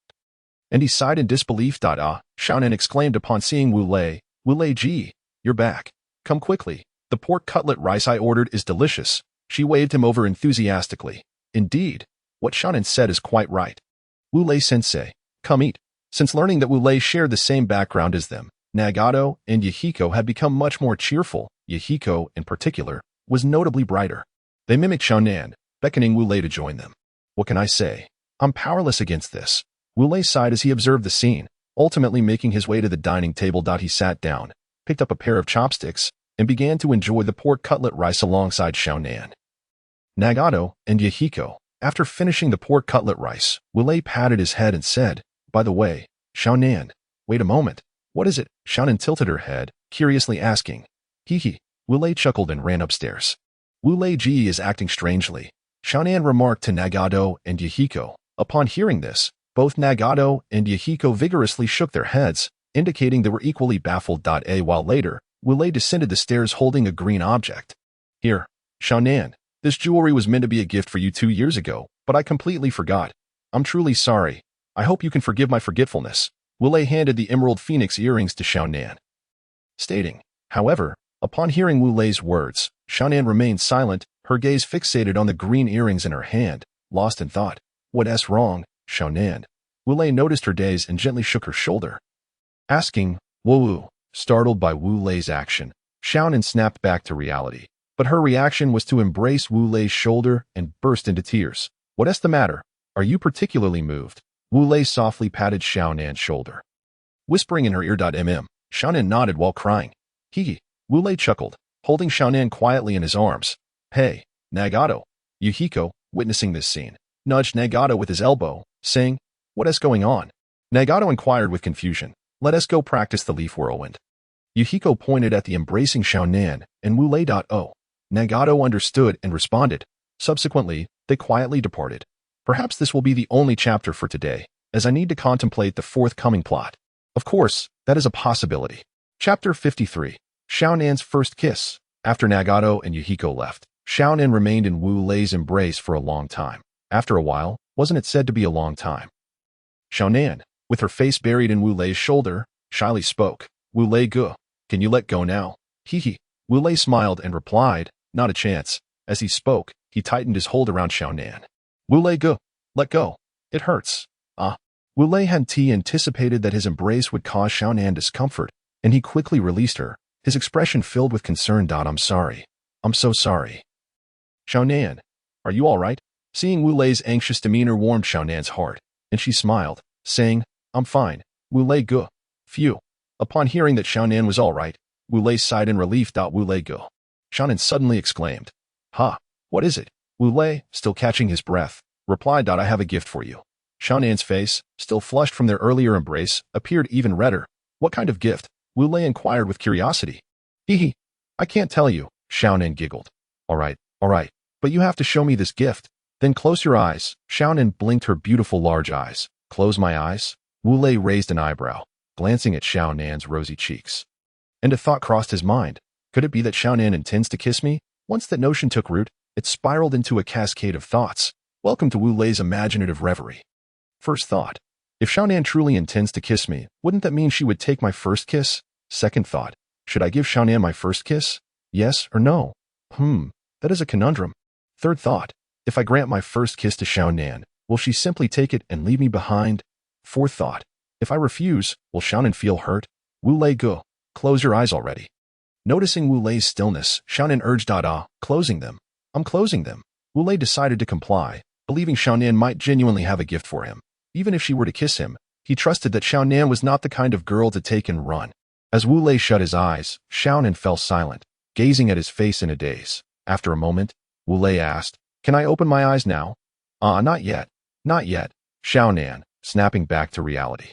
And he sighed in disbelief. Xiaonan exclaimed upon seeing Wu Lei. Wu Lei, gee, you're back. Come quickly. The pork cutlet rice I ordered is delicious. She waved him over enthusiastically. Indeed, what Xiaonan said is quite right. Wu Lei sensei, come eat. Since learning that Wu Lei shared the same background as them, Nagato and Yahiko had become much more cheerful. Yahiko, in particular, was notably brighter. They mimicked Xiaonan, beckoning Wu Lei to join them. What can I say? I'm powerless against this. Wu Lei sighed as he observed the scene, ultimately making his way to the dining table. He sat down, picked up a pair of chopsticks, and began to enjoy the pork cutlet rice alongside Xiaonan. Nagato and Yahiko, after finishing the pork cutlet rice, Wu Lei patted his head and said, by the way, Xiaonan, wait a moment. What is it? Xiaonan tilted her head, curiously asking. Hee. Wu Lei chuckled and ran upstairs. Wu Lei Ji is acting strangely, Xiaonan remarked to Nagato and Yahiko. Upon hearing this, both Nagato and Yahiko vigorously shook their heads, indicating they were equally baffled. A while later, Wu Lei descended the stairs holding a green object. Here, Xiaonan, this jewelry was meant to be a gift for you 2 years ago, but I completely forgot. I'm truly sorry. I hope you can forgive my forgetfulness. Wu Lei handed the emerald phoenix earrings to Xiaonan. Stating, however, upon hearing Wu Lei's words, Xiaonan remained silent, her gaze fixated on the green earrings in her hand, lost in thought. What's wrong, Xiaonan? Wu Lei noticed her daze and gently shook her shoulder. Asking, Wu. Startled by Wu Lei's action, Xiaonan snapped back to reality. But her reaction was to embrace Wu Lei's shoulder and burst into tears. What's the matter? Are you particularly moved? Wu Lei softly patted Xiaonan's shoulder. Whispering in her ear. Xiaonan nodded while crying. Hee. Wu Lei chuckled, holding Xiaonan quietly in his arms. Hey, Nagato. Yahiko, witnessing this scene, nudged Nagato with his elbow, saying, What's going on? Nagato inquired with confusion. Let us go practice the leaf whirlwind. Yahiko pointed at the embracing Xiaonan, and Wu Lei. Nagato understood and responded. Subsequently, they quietly departed. Perhaps this will be the only chapter for today, as I need to contemplate the forthcoming plot. Of course, that is a possibility. Chapter 53. Xiaonan's first kiss. After Nagato and Yahiko left, Xiaonan remained in Wu Lei's embrace for a long time. After a while, wasn't it said to be a long time? Xiaonan, with her face buried in Wu Lei's shoulder, shyly spoke. Wu Lei Gu, can you let go now? Hee. Wu Lei smiled and replied, not a chance. As he spoke, he tightened his hold around Xiaonan. Wu Lei Gu, let go. It hurts. Wu Lei had anticipated that his embrace would cause Xiaonan discomfort, and he quickly released her, his expression filled with concern. I'm sorry. I'm so sorry. Xiaonan, are you all right? Seeing Wu Lei's anxious demeanor warmed Xiaonan's heart, and she smiled, saying, I'm fine. Wu Lei Gu. Phew. Upon hearing that Xiaonan was all right, Wu Lei sighed in relief. Wu Lei Gu. Xiaonan suddenly exclaimed. What is it? Wu Lei, still catching his breath, replied. I have a gift for you. Xiaonan's face, still flushed from their earlier embrace, appeared even redder. What kind of gift? Wu Lei inquired with curiosity. Hee. I can't tell you, Xiaonan giggled. All right, but you have to show me this gift. Then close your eyes. Xiaonan blinked her beautiful large eyes. Close my eyes? Wu Lei raised an eyebrow, glancing at Xiaonan's rosy cheeks. And a thought crossed his mind. Could it be that Xiaonan intends to kiss me? Once that notion took root, it spiraled into a cascade of thoughts. Welcome to Wu Lei's imaginative reverie. First thought. If Xiaonan truly intends to kiss me, wouldn't that mean she would take my first kiss? Second thought. Should I give Xiaonan my first kiss? Yes or no? That is a conundrum. Third thought. If I grant my first kiss to Xiaonan, will she simply take it and leave me behind? Fourth thought. If I refuse, will Xiaonan feel hurt? Wu Lei Gu, close your eyes already. Noticing Wu Lei's stillness, Xiaonan urged. Closing them. I'm closing them. Wu Lei decided to comply, believing Xiaonan might genuinely have a gift for him. Even if she were to kiss him, he trusted that Xiaonan was not the kind of girl to take and run. As Wu Lei shut his eyes, Xiaonan fell silent, gazing at his face in a daze. After a moment, Wu Lei asked, Can I open my eyes now? Not yet. Not yet. Xiaonan, snapping back to reality.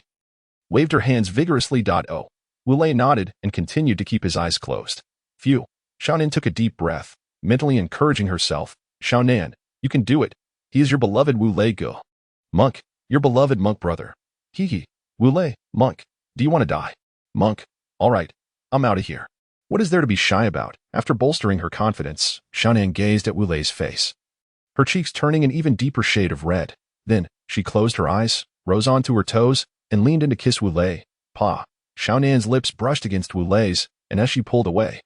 waved her hands vigorously. Oh. Wu Lei nodded and continued to keep his eyes closed. Phew. Xiaonan took a deep breath, mentally encouraging herself. Xiaonan, you can do it. He is your beloved Wu Lei girl. Monk, your beloved monk brother. Hee. Wu Lei, monk, do you want to die? Monk, all right, I'm out of here. What is there to be shy about? After bolstering her confidence, Xiaonan gazed at Wu Lei's face, her cheeks turning an even deeper shade of red. Then, she closed her eyes, rose onto her toes, and leaned in to kiss Wu Lei. Pa. Xiaonan's lips brushed against Wu Lei's, and as she pulled away,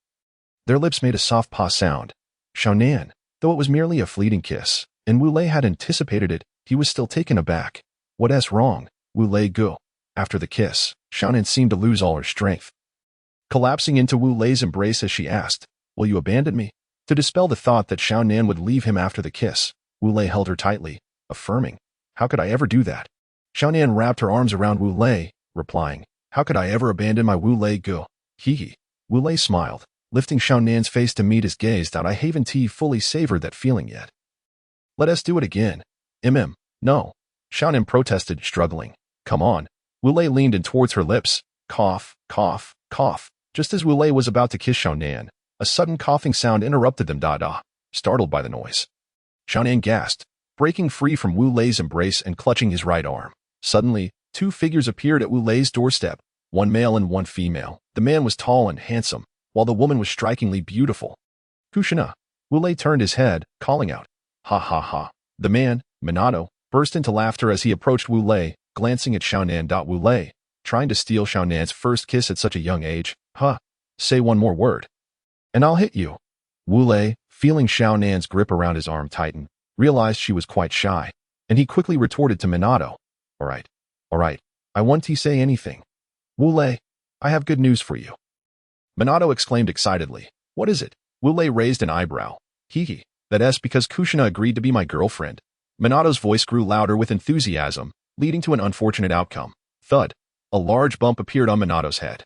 their lips made a soft pa sound. Xiaonan, though it was merely a fleeting kiss, and Wu Lei had anticipated it, he was still taken aback. What's wrong? Wu Lei go. After the kiss, Xiaonan seemed to lose all her strength, collapsing into Wu Lei's embrace as she asked, will you abandon me? To dispel the thought that Xiaonan would leave him after the kiss, Wu Lei held her tightly, affirming, how could I ever do that? Xiaonan wrapped her arms around Wu Lei, replying, how could I ever abandon my Wu Lei girl? Hee. Wu Lei smiled, lifting Xiaonan's face to meet his gaze. I haven't fully savored that feeling yet. Let us do it again. No. Xiaonan protested, struggling. Come on. Wu Lei leaned in towards her lips. Cough, cough, cough. Just as Wu Lei was about to kiss Xiaonan, a sudden coughing sound interrupted them. Startled by the noise, Xiaonan gasped, breaking free from Wu Lei's embrace and clutching his right arm. Suddenly, two figures appeared at Wu Lei's doorstep, one male and one female. The man was tall and handsome, while the woman was strikingly beautiful. Kushina. Wu Lei turned his head, calling out, ha ha ha. The man, Minato, burst into laughter as he approached Wu Lei, glancing at Xiaonan. Wu Lei, trying to steal Xiaonan's first kiss at such a young age. Huh. Say one more word, and I'll hit you. Wu Lei, feeling Xiaonan's grip around his arm tighten, realized she was quite shy, and he quickly retorted to Minato. All right, I want to say anything. Wu Lei, I have good news for you. Minato exclaimed excitedly. What is it? Wu Lei raised an eyebrow. Hee. That's because Kushina agreed to be my girlfriend. Minato's voice grew louder with enthusiasm, leading to an unfortunate outcome. Thud. A large bump appeared on Minato's head.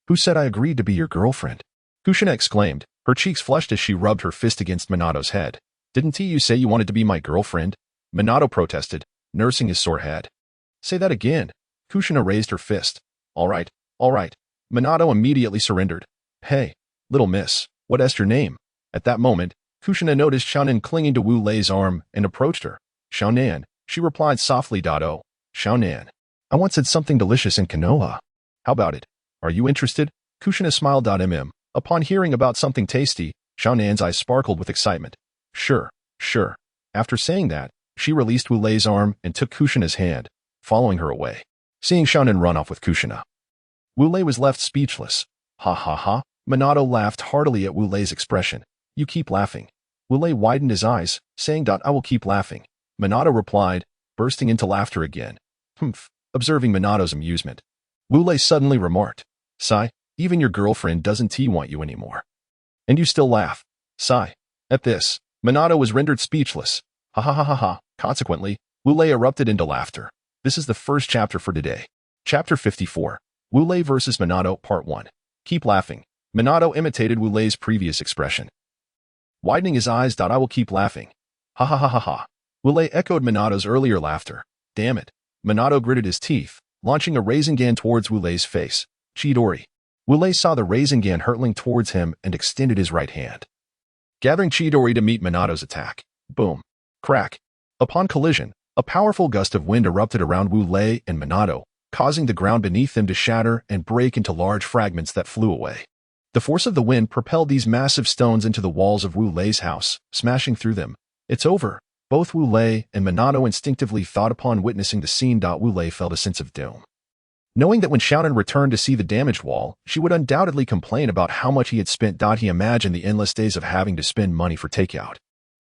Who said I agreed to be your girlfriend? Kushina exclaimed, her cheeks flushed as she rubbed her fist against Minato's head. Didn't you say you wanted to be my girlfriend? Minato protested, nursing his sore head. Say that again. Kushina raised her fist. All right. Minato immediately surrendered. Hey, little miss, what's your name? At that moment, Kushina noticed Xiaonan clinging to Wu Lei's arm and approached her. Xiaonan, she replied softly. Oh, Xiaonan, I once said something delicious in Konoha. How about it? Are you interested? Kushina smiled. Upon hearing about something tasty, Xiaonan's eyes sparkled with excitement. Sure. After saying that, she released Wu Lei's arm and took Kushina's hand, following her away. Seeing Xiaonan run off with Kushina, Wu Lei was left speechless. Ha ha ha. Minato laughed heartily at Wu Lei's expression. You keep laughing. Wu Lei widened his eyes, saying, I will keep laughing. Minato replied, bursting into laughter again. Observing Minato's amusement, Wu Lei suddenly remarked, Sigh, even your girlfriend doesn't want you anymore. And you still laugh. Sigh. At this, Minato was rendered speechless. Ha ha ha ha ha. Consequently, Wu Lei erupted into laughter. This is the first chapter for today. Chapter 54. Wu Lei vs. Minato, Part 1. Keep laughing. Minato imitated Wu Lei's previous expression, widening his eyes. I will keep laughing. Ha ha ha ha ha. Wu Lei echoed Minato's earlier laughter. Damn it. Minato gritted his teeth, launching a Rasengan towards Wu Lei's face. Chidori. Wu Lei saw the Rasengan hurtling towards him and extended his right hand, gathering Chidori to meet Minato's attack. Boom. Crack. Upon collision, a powerful gust of wind erupted around Wu Lei and Minato, causing the ground beneath them to shatter and break into large fragments that flew away. The force of the wind propelled these massive stones into the walls of Wu Lei's house, smashing through them. It's over. Both Wu Lei and Minato instinctively thought. Upon witnessing the scene. Wu Lei felt a sense of doom, knowing that when Xiaonan returned to see the damaged wall, she would undoubtedly complain about how much he had spent. He imagined the endless days of having to spend money for takeout.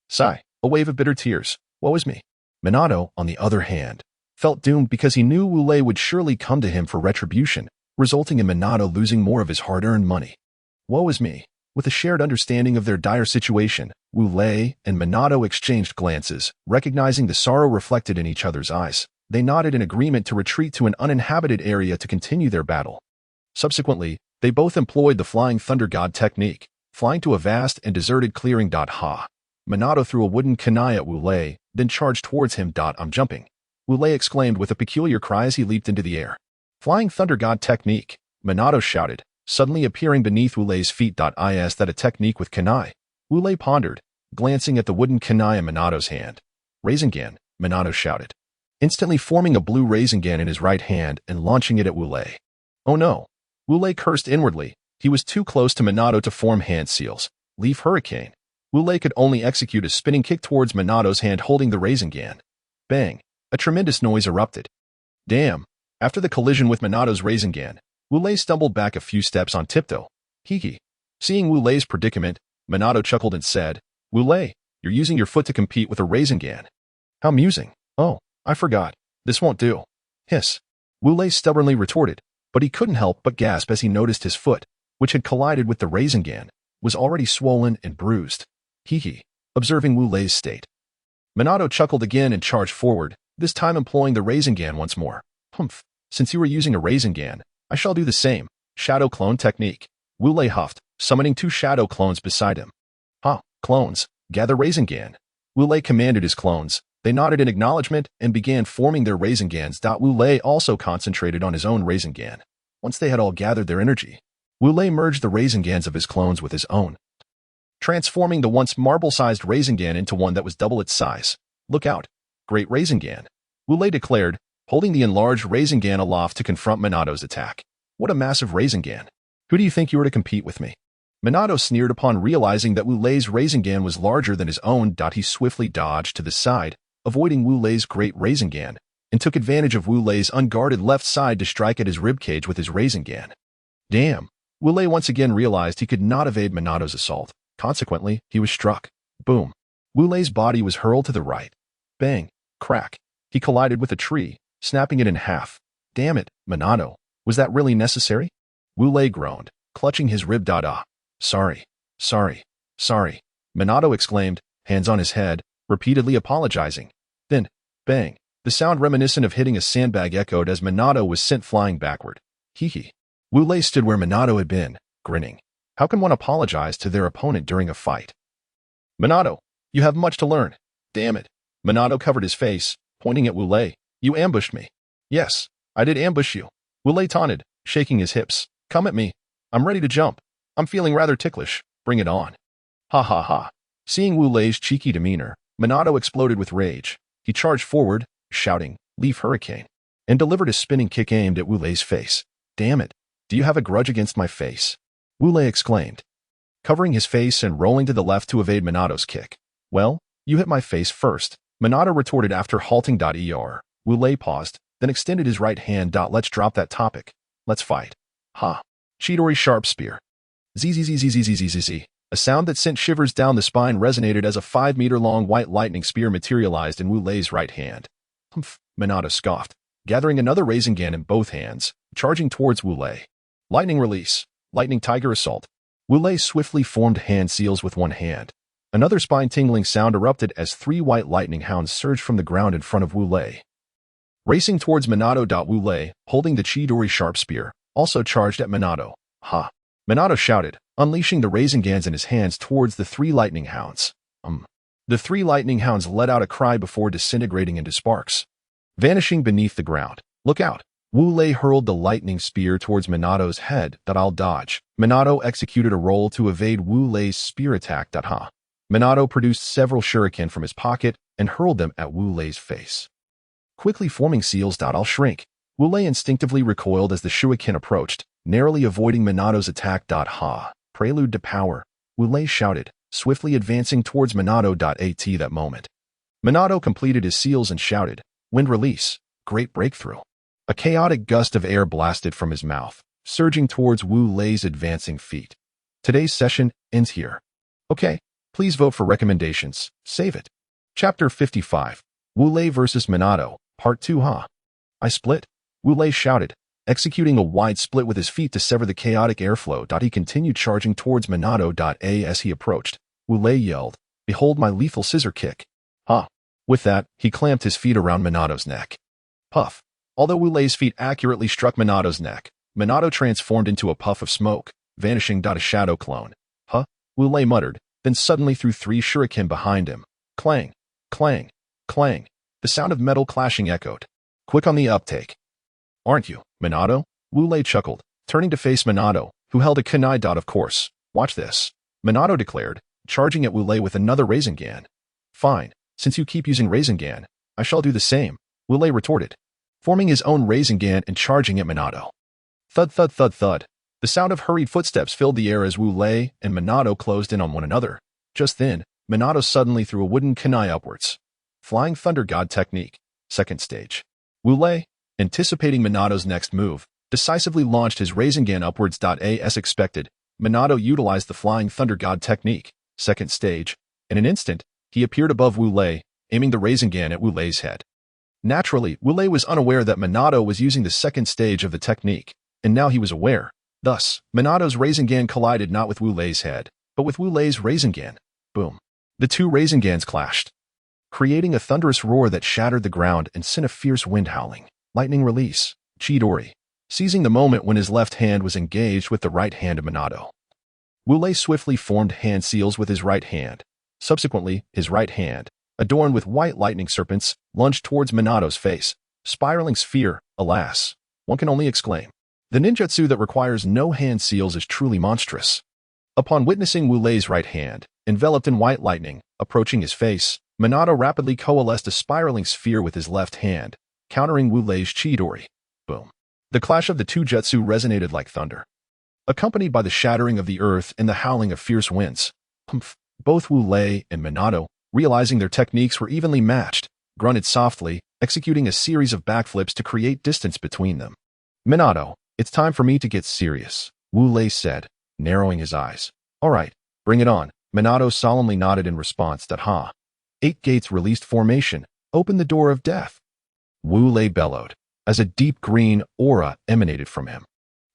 Sigh. A wave of bitter tears. Woe is me. Minato, on the other hand, felt doomed because he knew Wu Lei would surely come to him for retribution, resulting in Minato losing more of his hard-earned money. Woe is me. With a shared understanding of their dire situation, Wu Lei and Minato exchanged glances, recognizing the sorrow reflected in each other's eyes. They nodded in agreement to retreat to an uninhabited area to continue their battle. Subsequently, they both employed the Flying Thunder God technique, flying to a vast and deserted clearing. Ha. Minato threw a wooden kunai at Wu Lei, then charged towards him. I'm jumping. Wu Lei exclaimed with a peculiar cry as he leaped into the air. Flying Thunder God technique, Minato shouted, suddenly appearing beneath Wu Lei's feet. Is that a technique with kunai? Wu Lei pondered, glancing at the wooden kunai in Minato's hand. Rasengan, Minato shouted, instantly forming a blue Rasengan in his right hand and launching it at Wu Lei. Oh no! Wu Lei cursed inwardly. He was too close to Minato to form hand seals. Leaf Hurricane. Wu Lei could only execute a spinning kick towards Minato's hand holding the Rasengan. Bang! A tremendous noise erupted. Damn! After the collision with Minato's Rasengan, Wu Lei stumbled back a few steps on tiptoe. Hee. Seeing Wu Lei's predicament, Minato chuckled and said, Wu Lei, you're using your foot to compete with a Rasengan. How amusing. Oh, I forgot. This won't do. Hiss. Wu Lei stubbornly retorted, but he couldn't help but gasp as he noticed his foot, which had collided with the Rasengan, was already swollen and bruised. Hee. Observing Wu Lei's state, Minato chuckled again and charged forward, this time employing the Rasengan once more. Humph. Since you are using a Rasengan, I shall do the same. Shadow clone technique. Wu Lei huffed, summoning 2 shadow clones beside him. Clones, gather Rasengan. Wu Lei commanded his clones. They nodded in acknowledgement and began forming their Rasengans. Wu Lei also concentrated on his own Rasengan. Once they had all gathered their energy, Wu Lei merged the Rasengans of his clones with his own, transforming the once marble-sized Rasengan into one that was double its size. Look out, great Rasengan, Wu Lei declared, holding the enlarged Rasengan aloft to confront Minato's attack. What a massive Rasengan. Who do you think you are to compete with me? Minato sneered upon realizing that Wu Lei's Rasengan was larger than his own. He swiftly dodged to the side, avoiding Wu Lei's great Rasengan, and took advantage of Wu Lei's unguarded left side to strike at his ribcage with his Rasengan. Damn! Wu Lei once again realized he could not evade Minato's assault. Consequently, he was struck. Boom! Wu Lei's body was hurled to the right. Bang! Crack! He collided with a tree, snapping it in half. Damn it, Minato! Was that really necessary? Wu Lei groaned, clutching his rib. Sorry. Minato exclaimed, hands on his head, repeatedly apologizing. Then, bang! The sound reminiscent of hitting a sandbag echoed as Minato was sent flying backward. Hee. Wu Lei stood where Minato had been, grinning. How can one apologize to their opponent during a fight? Minato, you have much to learn. Damn it. Minato covered his face, pointing at Wu Lei. You ambushed me. Yes, I did ambush you. Wu Lei taunted, shaking his hips. Come at me. I'm ready to jump. I'm feeling rather ticklish. Bring it on. Ha. Seeing Wu Lei's cheeky demeanor, Minato exploded with rage. He charged forward, shouting, Leaf Hurricane, and delivered a spinning kick aimed at Wu Lei's face. Damn it. Do you have a grudge against my face? Wu Lei exclaimed, covering his face and rolling to the left to evade Minato's kick. Well, you hit my face first, Minato retorted after halting. Wu Lei paused, then extended his right hand. Let's drop that topic. Let's fight. Ha. Chidori Sharp Spear. Zzz. A sound that sent shivers down the spine resonated as a 5-meter-long white lightning spear materialized in Wu Lei's right hand. Humph, Minato scoffed, gathering another Rasengan in both hands, charging towards Wu Lei. Lightning release. Lightning Tiger Assault. Wu Lei swiftly formed hand seals with one hand. Another spine-tingling sound erupted as 3 white lightning hounds surged from the ground in front of Wu Lei. Racing towards Minato. Wu Lei, holding the Chidori Sharp Spear, also charged at Minato. Ha! Minato shouted, unleashing the Rasengans in his hands towards the 3 lightning hounds. The 3 lightning hounds let out a cry before disintegrating into sparks, vanishing beneath the ground. Look out! Wu Lei hurled the lightning spear towards Minato's head. I'll dodge. Minato executed a roll to evade Wu Lei's spear attack. Minato produced several shuriken from his pocket and hurled them at Wu Lei's face, quickly forming seals. I'll shrink. Wu Lei instinctively recoiled as the shuriken approached, narrowly avoiding Minato's attack. Ha! Prelude to power, Wu Lei shouted, swiftly advancing towards Minato. At that moment, Minato completed his seals and shouted, Wind release, great breakthrough. A chaotic gust of air blasted from his mouth, surging towards Wu Lei's advancing feet. Today's session ends here. Okay, please vote for recommendations. Save it. Chapter 55. Wu Lei vs. Minato, Part 2. I split. Wu Lei shouted, executing a wide split with his feet to sever the chaotic airflow. He continued charging towards Minato. As he approached, Wu Lei yelled, Behold my lethal scissor kick. With that, he clamped his feet around Minato's neck. Puff. Although Wu Lei's feet accurately struck Minato's neck, Minato transformed into a puff of smoke, vanishing. A shadow clone. Wu Lei muttered, then suddenly threw 3 shuriken behind him. Clang, clang, clang. The sound of metal clashing echoed. Quick on the uptake. Aren't you, Minato? Wu Lei chuckled, turning to face Minato, who held a kunai dot. Of course. Watch this. Minato declared, charging at Wu Lei with another Rasengan. Fine, since you keep using Rasengan, I shall do the same, Wu Lei retorted, forming his own Rasengan and charging at Minato. Thud thud thud thud. The sound of hurried footsteps filled the air as Wu Lei and Minato closed in on one another. Just then, Minato suddenly threw a wooden kunai upwards. Flying Thunder God technique, second stage. Wu Lei, anticipating Minato's next move, decisively launched his Rasengan upwards. As expected, Minato utilized the Flying Thunder God technique, second stage. In an instant, he appeared above Wu Lei, aiming the Rasengan at Wu Lei's head. Naturally, Wu Lei was unaware that Minato was using the second stage of the technique, and now he was aware. Thus, Minato's Rasengan collided not with Wu Lei's head, but with Wu Lei's Rasengan. Boom. The two Rasengans clashed, creating a thunderous roar that shattered the ground and sent a fierce wind howling. Lightning release. Chidori, seizing the moment when his left hand was engaged with the right hand of Minato. Wu Lei swiftly formed hand seals with his right hand. Subsequently, his right hand, adorned with white lightning serpents, lunged towards Minato's face. Spiraling sphere, alas, one can only exclaim. The ninjutsu that requires no hand seals is truly monstrous. Upon witnessing Wu Lei's right hand, enveloped in white lightning, approaching his face, Minato rapidly coalesced a spiraling sphere with his left hand, countering Wu Lei's Chidori. Boom. The clash of the two jutsu resonated like thunder, accompanied by the shattering of the earth and the howling of fierce winds. Humph. Both Wu Lei and Minato, realizing their techniques were evenly matched, grunted softly, executing a series of backflips to create distance between them. Minato, it's time for me to get serious, Wu Lei said, narrowing his eyes. All right, bring it on. Minato solemnly nodded in response. Ha. 8 gates released formation, open the door of death. Wu Lei bellowed, as a deep green aura emanated from him,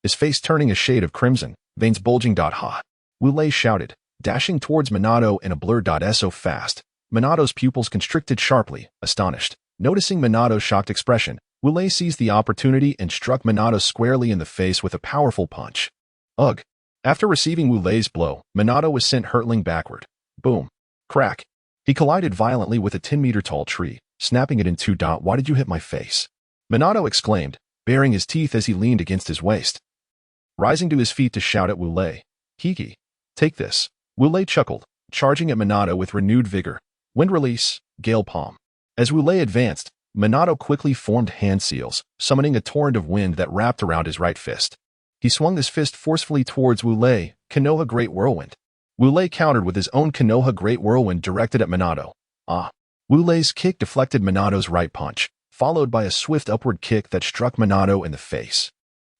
his face turning a shade of crimson, veins bulging. Ha. Wu Lei shouted, dashing towards Minato in a blur. So fast, Minato's pupils constricted sharply, astonished. Noticing Minato's shocked expression, Wu Lei seized the opportunity and struck Minato squarely in the face with a powerful punch. Ugh. After receiving Wu Lei's blow, Minato was sent hurtling backward. Boom. Crack. He collided violently with a 10-meter-tall tree, snapping it in two. Why did you hit my face? Minato exclaimed, baring his teeth as he leaned against his waist. Rising to his feet to shout at Wu Lei. Hiki. Take this. Wu Lei chuckled, charging at Minato with renewed vigor. Wind release, gale palm. As Wu Lei advanced, Minato quickly formed hand seals, summoning a torrent of wind that wrapped around his right fist. He swung this fist forcefully towards Wu Lei, Konoha Great Whirlwind. Wu Lei countered with his own Konoha Great Whirlwind directed at Minato. Ah. Wu Lei's kick deflected Minato's right punch, followed by a swift upward kick that struck Minato in the face.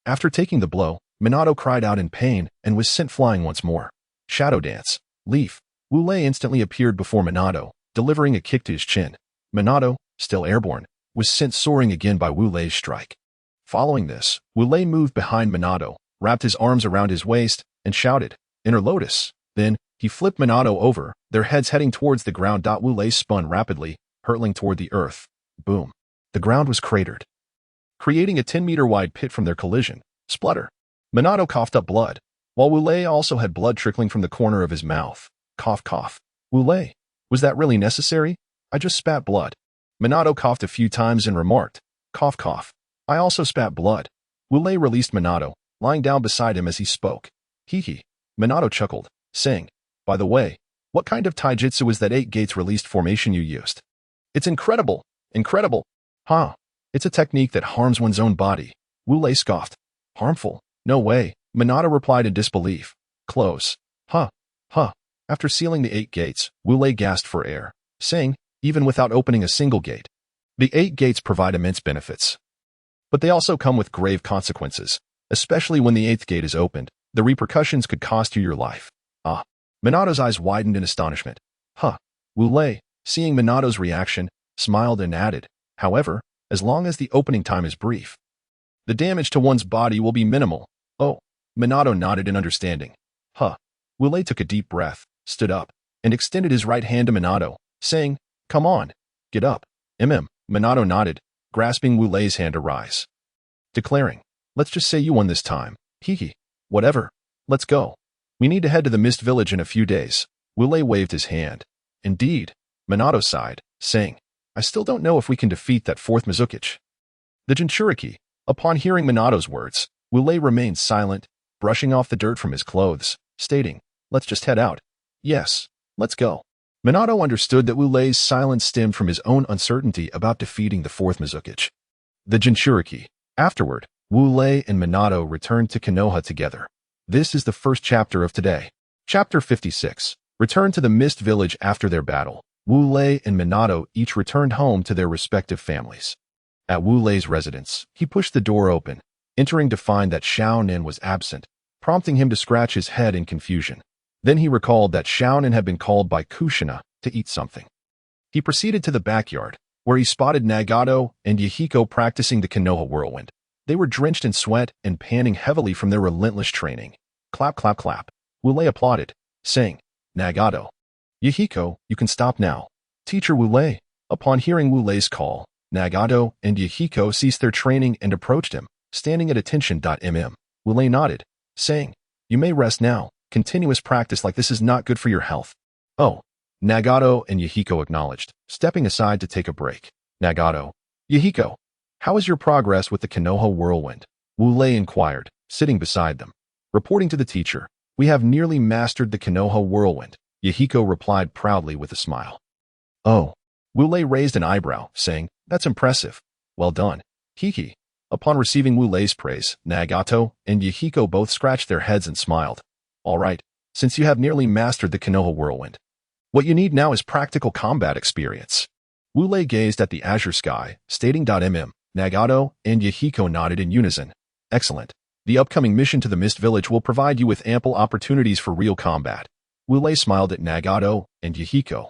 After taking the blow, Minato cried out in pain and was sent flying once more. Shadow Dance. Leaf. Wu Lei instantly appeared before Minato, delivering a kick to his chin. Minato, still airborne, was sent soaring again by Wu Lei's strike. Following this, Wu Lei moved behind Minato, wrapped his arms around his waist, and shouted, Inner Lotus. Then, he flipped Minato over, their heads heading towards the ground. Wu Lei spun rapidly, hurtling toward the earth. Boom. The ground was cratered, creating a 10-meter-wide pit from their collision. Splutter. Minato coughed up blood, while Wu Lei also had blood trickling from the corner of his mouth. Cough, cough. Wu Lei, was that really necessary? I just spat blood. Minato coughed a few times and remarked, cough, cough. I also spat blood. Wu Lei released Minato, lying down beside him as he spoke. Hee. Minato chuckled, saying, by the way, what kind of taijutsu is that 8 gates released formation you used? It's incredible. Incredible. Huh. It's a technique that harms one's own body. Wu Lei scoffed. Harmful? No way. Minato replied in disbelief. Close. Huh. Huh. After sealing the 8 gates, Wu Lei gasped for air, saying, even without opening a single gate. The 8 gates provide immense benefits, but they also come with grave consequences, especially when the 8th gate is opened. The repercussions could cost you your life. Ah. Minato's eyes widened in astonishment. Huh. Wu Lei, seeing Minato's reaction, smiled and added, however, as long as the opening time is brief, the damage to one's body will be minimal. Oh. Minato nodded in understanding. Huh. Wu Lei took a deep breath, stood up, and extended his right hand to Minato, saying, come on, get up. Minato nodded, grasping Wu Lei's hand to rise, declaring, let's just say you won this time. Hee. Whatever. Let's go. We need to head to the Mist Village in a few days. Wu Lei waved his hand. Indeed. Minato sighed, saying, I still don't know if we can defeat that 4th Mizukichi. The Jinchuriki. Upon hearing Minato's words, Wu Lei remained silent, brushing off the dirt from his clothes, stating, "Let's just head out." "Yes, let's go." Minato understood that Wu Lei's silence stemmed from his own uncertainty about defeating the fourth Mizukage. The Jinchuriki. Afterward, Wu Lei and Minato returned to Konoha together. This is the first chapter of today. Chapter 56. Return to the Mist Village after their battle. Wu Lei and Minato each returned home to their respective families. At Wu Lei's residence, he pushed the door open, entering to find that Xiaonin was absent, prompting him to scratch his head in confusion. Then he recalled that Xiaonin had been called by Kushina to eat something. He proceeded to the backyard, where he spotted Nagato and Yahiko practicing the Konoha whirlwind. They were drenched in sweat and panting heavily from their relentless training. Clap, clap, clap. Wu Lei applauded, saying, "Nagato, Yahiko, you can stop now." "Teacher Wu Lei." Upon hearing Wu Lei's call, Nagato and Yahiko ceased their training and approached him, standing at attention. Wu Lei nodded, saying, "You may rest now. Continuous practice like this is not good for your health." "Oh." Nagato and Yahiko acknowledged, stepping aside to take a break. Nagato, "Yahiko, how is your progress with the Konoha whirlwind?" Wu Lei inquired, sitting beside them. Reporting to the teacher, "We have nearly mastered the Konoha whirlwind," Yahiko replied proudly with a smile. "Oh." Wu Lei raised an eyebrow, saying, "That's impressive. Well done. Hiki." Upon receiving Wu Lei's praise, Nagato and Yahiko both scratched their heads and smiled. "All right, since you have nearly mastered the Konoha whirlwind, what you need now is practical combat experience." Wu Lei gazed at the azure sky, stating, Nagato and Yahiko nodded in unison. "Excellent. The upcoming mission to the Mist Village will provide you with ample opportunities for real combat." Wu Lei smiled at Nagato and Yahiko.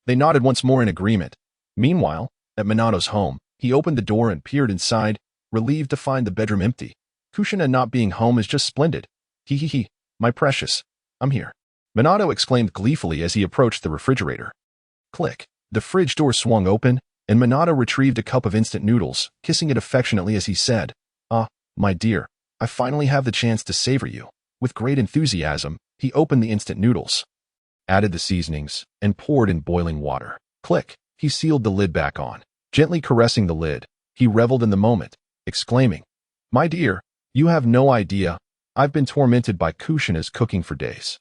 They nodded once more in agreement. Meanwhile, at Minato's home, he opened the door and peered inside, relieved to find the bedroom empty. "Kushina not being home is just splendid. He, my precious, I'm here." Minato exclaimed gleefully as he approached the refrigerator. Click. The fridge door swung open, and Minato retrieved a cup of instant noodles, kissing it affectionately as he said, "Ah, my dear, I finally have the chance to savor you." With great enthusiasm, he opened the instant noodles, added the seasonings, and poured in boiling water. Click. He sealed the lid back on. Gently caressing the lid, he reveled in the moment, exclaiming, "My dear, you have no idea. I've been tormented by Kushina's cooking for days.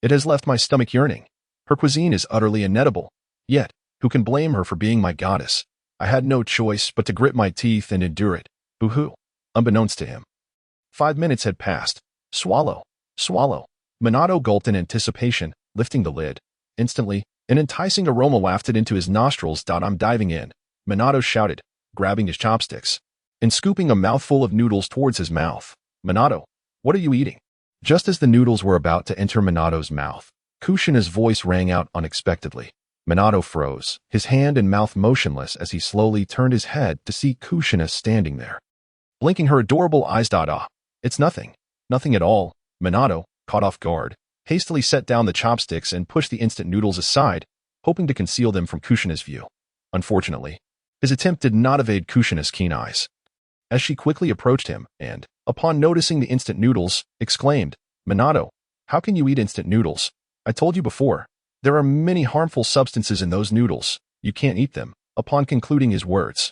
It has left my stomach yearning. Her cuisine is utterly inedible. Yet, who can blame her for being my goddess? I had no choice but to grit my teeth and endure it." Boo-hoo. Unbeknownst to him. 5 minutes had passed. Swallow. Swallow. Minato gulped in anticipation, lifting the lid. Instantly, an enticing aroma wafted into his nostrils. "I'm diving in," Minato shouted, grabbing his chopsticks and scooping a mouthful of noodles towards his mouth. "Minato, what are you eating?" Just as the noodles were about to enter Minato's mouth, Kushina's voice rang out unexpectedly. Minato froze, his hand and mouth motionless as he slowly turned his head to see Kushina standing there, blinking her adorable eyes. "It's nothing. Nothing at all." Minato, caught off guard, hastily set down the chopsticks and pushed the instant noodles aside, hoping to conceal them from Kushina's view. Unfortunately, his attempt did not evade Kushina's keen eyes, as she quickly approached him and, upon noticing the instant noodles, exclaimed, "Minato, how can you eat instant noodles? I told you before, there are many harmful substances in those noodles. You can't eat them." Upon concluding his words,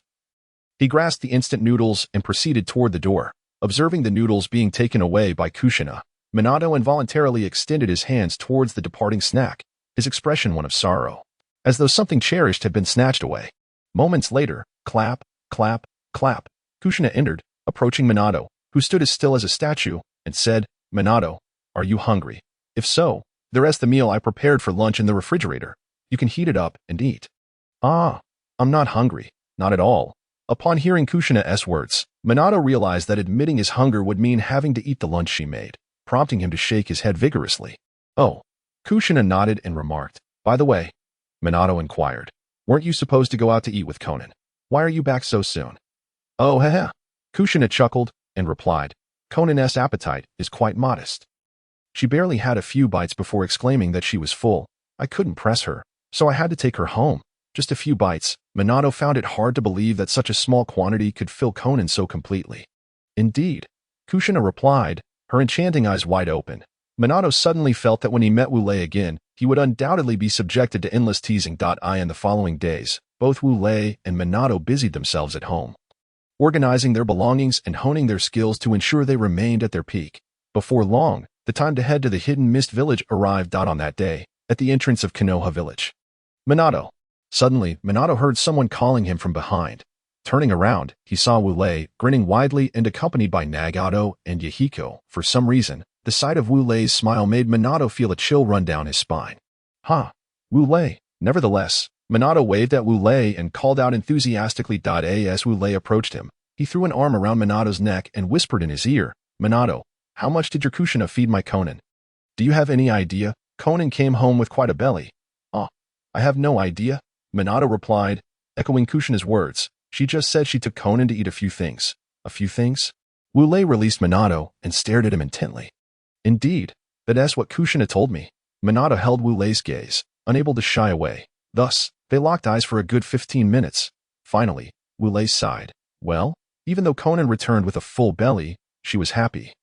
he grasped the instant noodles and proceeded toward the door. Observing the noodles being taken away by Kushina, Minato involuntarily extended his hands towards the departing snack, his expression one of sorrow, as though something cherished had been snatched away. Moments later, clap, clap, clap, Kushina entered, approaching Minato, who stood as still as a statue, and said, "Minato, are you hungry? If so, there's the meal I prepared for lunch in the refrigerator. You can heat it up and eat." "Ah, I'm not hungry, not at all." Upon hearing Kushina's words, Minato realized that admitting his hunger would mean having to eat the lunch she made, prompting him to shake his head vigorously. "Oh." Kushina nodded and remarked, "By the way," Minato inquired, "weren't you supposed to go out to eat with Conan? Why are you back so soon?" "Oh, heh." Kushina chuckled and replied, "Conan's appetite is quite modest." She barely had a few bites before exclaiming that she was full. "I couldn't press her, so I had to take her home." Just a few bites. Minato found it hard to believe that such a small quantity could fill Conan so completely. "Indeed," Kushina replied, her enchanting eyes wide open. Minato suddenly felt that when he met Wu Lei again, he would undoubtedly be subjected to endless teasing. In the following days, both Wu Lei and Minato busied themselves at home, organizing their belongings and honing their skills to ensure they remained at their peak. Before long, the time to head to the hidden mist village arrived. On that day, at the entrance of Konoha village. Minato. Suddenly, Minato heard someone calling him from behind. Turning around, he saw Wu Lei, grinning widely and accompanied by Nagato and Yahiko. For some reason, the sight of Wu Lei's smile made Minato feel a chill run down his spine. Ha! Wu Lei. Nevertheless, Minato waved at Wu Lei and called out enthusiastically. As Wu Lei approached him, he threw an arm around Minato's neck and whispered in his ear, Minato, how much did your Kushina feed my Konan? Do you have any idea? Konan came home with quite a belly. Ah, I have no idea, Minato replied, echoing Kushina's words. She just said she took Konan to eat a few things. A few things? Wu Lei released Minato and stared at him intently. Indeed, that's what Kushina told me. Minato held Wu Lei's gaze, unable to shy away. Thus, they locked eyes for a good 15 minutes. Finally, Wu Lei sighed. Well, even though Konan returned with a full belly, she was happy.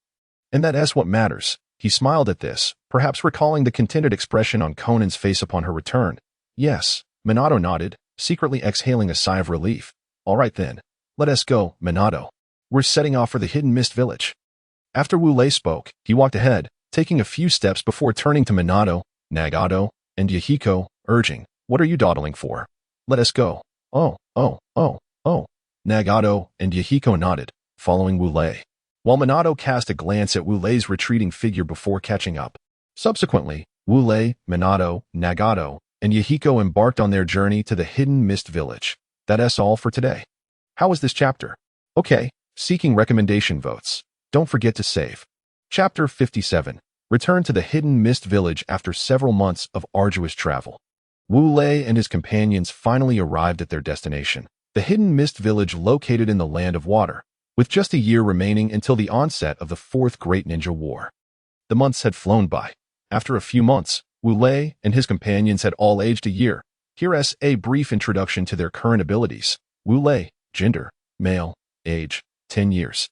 And that's what matters. He smiled at this, perhaps recalling the contented expression on Konan's face upon her return. Yes, Minato nodded, secretly exhaling a sigh of relief. All right then, let us go, Minato. We're setting off for the hidden mist village. After Wu Lei spoke, he walked ahead, taking a few steps before turning to Minato, Nagato, and Yahiko, urging, what are you dawdling for? Let us go. Oh. Nagato and Yahiko nodded, following Wu Lei, while Minato cast a glance at Wu Lei's retreating figure before catching up. Subsequently, Wu Lei, Minato, Nagato, and Yahiko embarked on their journey to the hidden mist village. That's all for today. How was this chapter? Okay, seeking recommendation votes. Don't forget to save. Chapter 57. Return to the hidden mist village after several months of arduous travel. Wu Lei and his companions finally arrived at their destination, the hidden mist village located in the Land of Water, with just a year remaining until the onset of the Fourth Great Ninja War. The months had flown by. After a few months, Wu Lei and his companions had all aged a year. Here's a brief introduction to their current abilities. Wu Lei, gender, male, age, 10 years.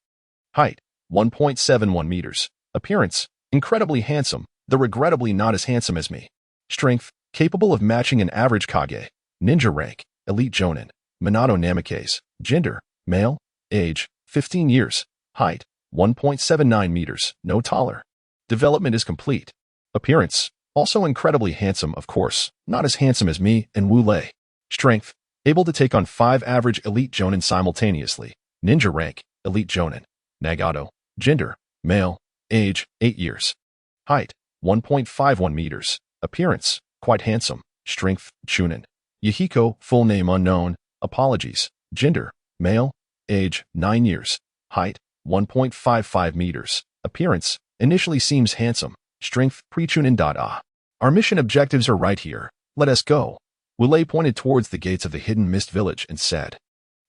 Height, 1.71 meters. Appearance, incredibly handsome, though regrettably not as handsome as me. Strength, capable of matching an average Kage. Ninja rank, elite Jonin. Minato Namikaze, gender, male, age, 15 years. Height, 1.79 meters, no taller. Development is complete. Appearance, also incredibly handsome, of course, not as handsome as me and Wu Lei. Strength, able to take on 5 average elite Jonin simultaneously. Ninja rank, elite Jonin. Nagato, gender, male, age, 8 years. Height, 1.51 meters. Appearance, quite handsome. Strength, Chunin. Yahiko, full name unknown. Apologies. Gender, male, age, 9 years. Height, 1.55 meters. Appearance, initially seems handsome. Strength, pre-Chunin. Our mission objectives are right here. Let us go. Wu Lei pointed towards the gates of the hidden mist village and said.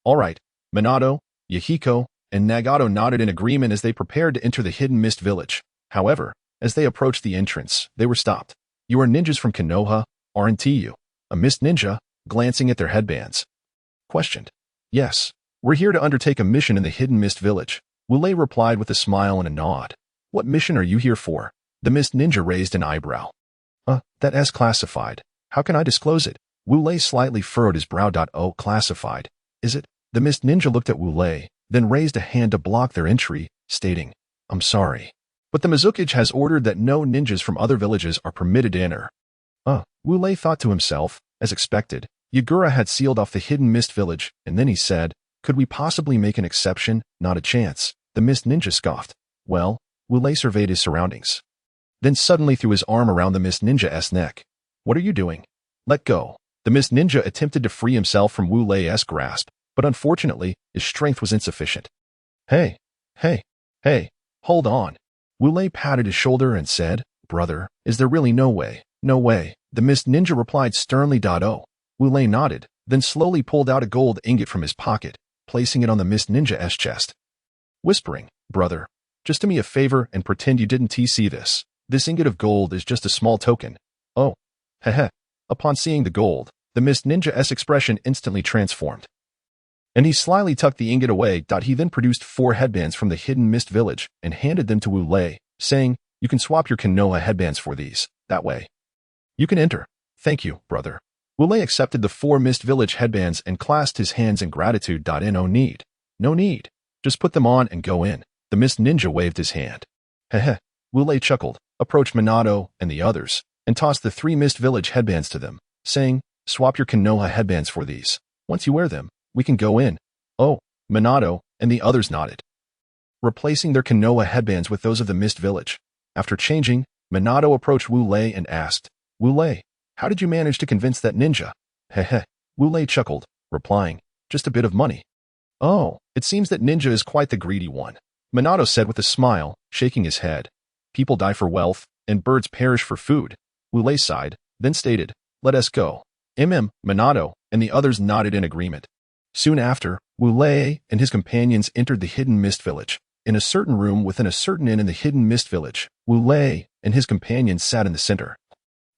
All right. Minato, Yahiko, and Nagato nodded in agreement as they prepared to enter the hidden mist village. However, as they approached the entrance, they were stopped. You are ninjas from Konoha, aren't you? A mist ninja, glancing at their headbands, questioned. Yes, we're here to undertake a mission in the hidden mist village. Wu Lei replied with a smile and a nod. What mission are you here for? The mist ninja raised an eyebrow. That's classified. How can I disclose it? Wu Lei slightly furrowed his brow. Oh, classified. Is it? The mist ninja looked at Wu Lei, then raised a hand to block their entry, stating, I'm sorry, but the Mizukage has ordered that no ninjas from other villages are permitted to enter. Wu Lei thought to himself. As expected, Yagura had sealed off the hidden mist village, and then he said, could we possibly make an exception? Not a chance. The mist ninja scoffed. Well, Wu Lei surveyed his surroundings, then suddenly threw his arm around the mist ninja's neck. What are you doing? Let go. The mist ninja attempted to free himself from Wu Lei's grasp, but unfortunately, his strength was insufficient. Hey, hold on. Wu Lei patted his shoulder and said, brother, is there really no way? No way. The mist ninja replied sternly. Wu Lei nodded, then slowly pulled out a gold ingot from his pocket, placing it on the mist ninja's chest. Whispering, brother, just do me a favor and pretend you didn't see this. This ingot of gold is just a small token. Oh, heh. Upon seeing the gold, the mist ninja's expression instantly transformed, and he slyly tucked the ingot away. He then produced 4 headbands from the hidden mist village and handed them to Wu Lei, saying, you can swap your Konoha headbands for these. That way, you can enter. Thank you, brother. Wu Lei accepted the 4 mist village headbands and clasped his hands in gratitude. No need. No need. Just put them on and go in. The Mist Ninja waved his hand. Heh. Wu Lei chuckled, approached Minato and the others, and tossed the 3 Mist Village headbands to them, saying, swap your Konoha headbands for these. Once you wear them, we can go in. Oh, Minato and the others nodded, replacing their Konoha headbands with those of the Mist Village. After changing, Minato approached Wu Lei and asked, Wu Lei, how did you manage to convince that ninja? Heh. Wu Lei chuckled, replying, just a bit of money. Oh, it seems that ninja is quite the greedy one, Minato said with a smile, shaking his head. People die for wealth, and birds perish for food. Wu Lei sighed, then stated, let us go. Minato and the others nodded in agreement. Soon after, Wu Lei and his companions entered the hidden Mist Village. In a certain room within a certain inn in the hidden Mist Village, Wu Lei and his companions sat in the center,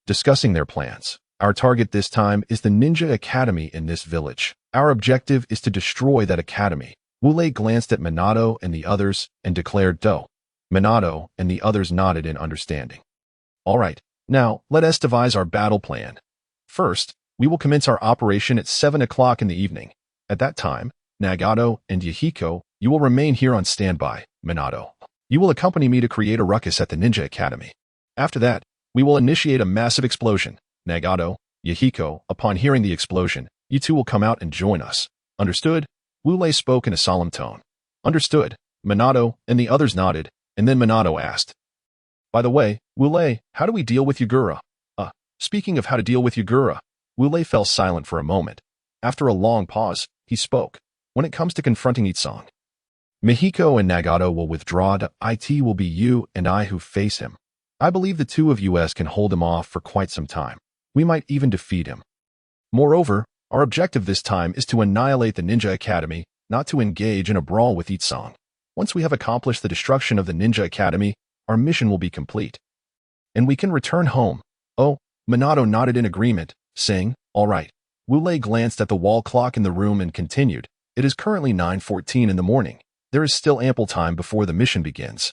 discussing their plans. Our target this time is the Ninja Academy in this village. Our objective is to destroy that academy. Wu Lei glanced at Minato and the others and declared, Do. Minato and the others nodded in understanding. All right, now let us devise our battle plan. First, we will commence our operation at 7 o'clock in the evening. At that time, Nagato and Yahiko, you will remain here on standby. Minato, you will accompany me to create a ruckus at the Ninja Academy. After that, we will initiate a massive explosion. Nagato, Yahiko, upon hearing the explosion, you two will come out and join us. Understood? Wu Lei spoke in a solemn tone. Understood. Minato and the others nodded, and then Minato asked, by the way, Wu Lei, how do we deal with Yagura? Speaking of how to deal with Yagura, Wu Lei fell silent for a moment. After a long pause, he spoke. When it comes to confronting Itsong, Mihiko and Nagato will withdraw. It will be you and I who face him. I believe the two of us can hold him off for quite some time. We might even defeat him. Moreover, our objective this time is to annihilate the Ninja Academy, not to engage in a brawl with Itsong. Once we have accomplished the destruction of the Ninja Academy, our mission will be complete, and we can return home. Oh, Minato nodded in agreement, saying, all right. Wu Lei glanced at the wall clock in the room and continued, it is currently 9:14 in the morning. There is still ample time before the mission begins.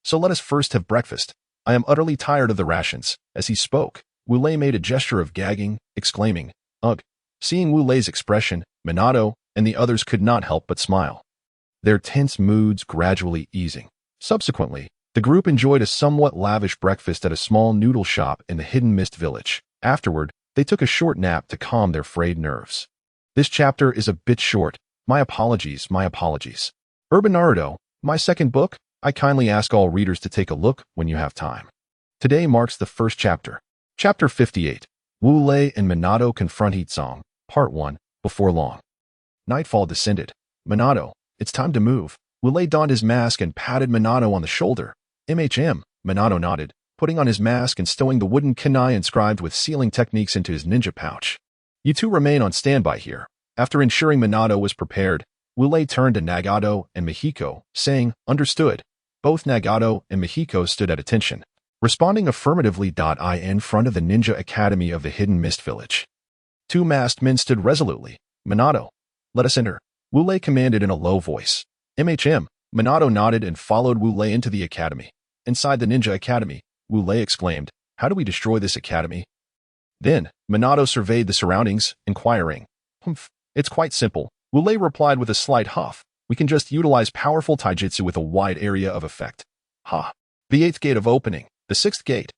So let us first have breakfast. I am utterly tired of the rations. As he spoke, Wu Lei made a gesture of gagging, exclaiming, ugh. Seeing Wu Lei's expression, Minato and the others could not help but smile, their tense moods gradually easing. Subsequently, the group enjoyed a somewhat lavish breakfast at a small noodle shop in the hidden Mist Village. Afterward, they took a short nap to calm their frayed nerves. This chapter is a bit short. My apologies. Urban Naruto, my second book, I kindly ask all readers to take a look when you have time. Today marks the first chapter. Chapter 58. Wu Lei and Minato confront Itsong, Part 1, before long. Nightfall descended. Minato, it's time to move. Wu Lei donned his mask and patted Minato on the shoulder. Minato nodded, putting on his mask and stowing the wooden kunai inscribed with sealing techniques into his ninja pouch. You two remain on standby here. After ensuring Minato was prepared, Wu Lei turned to Nagato and Mihiko, saying, understood. Both Nagato and Mihiko stood at attention, responding affirmatively. In front of the Ninja Academy of the Hidden Mist Village, 2 masked men stood resolutely. Minato, let us enter, Wu Lei commanded in a low voice. Minato nodded and followed Wu Lei into the academy. Inside the Ninja Academy, Wu Lei exclaimed, how do we destroy this academy? Then, Minato surveyed the surroundings, inquiring, it's quite simple. Wu Lei replied with a slight huff. We can just utilize powerful taijutsu with a wide area of effect. Ha! The 8th gate of opening, the 6th gate.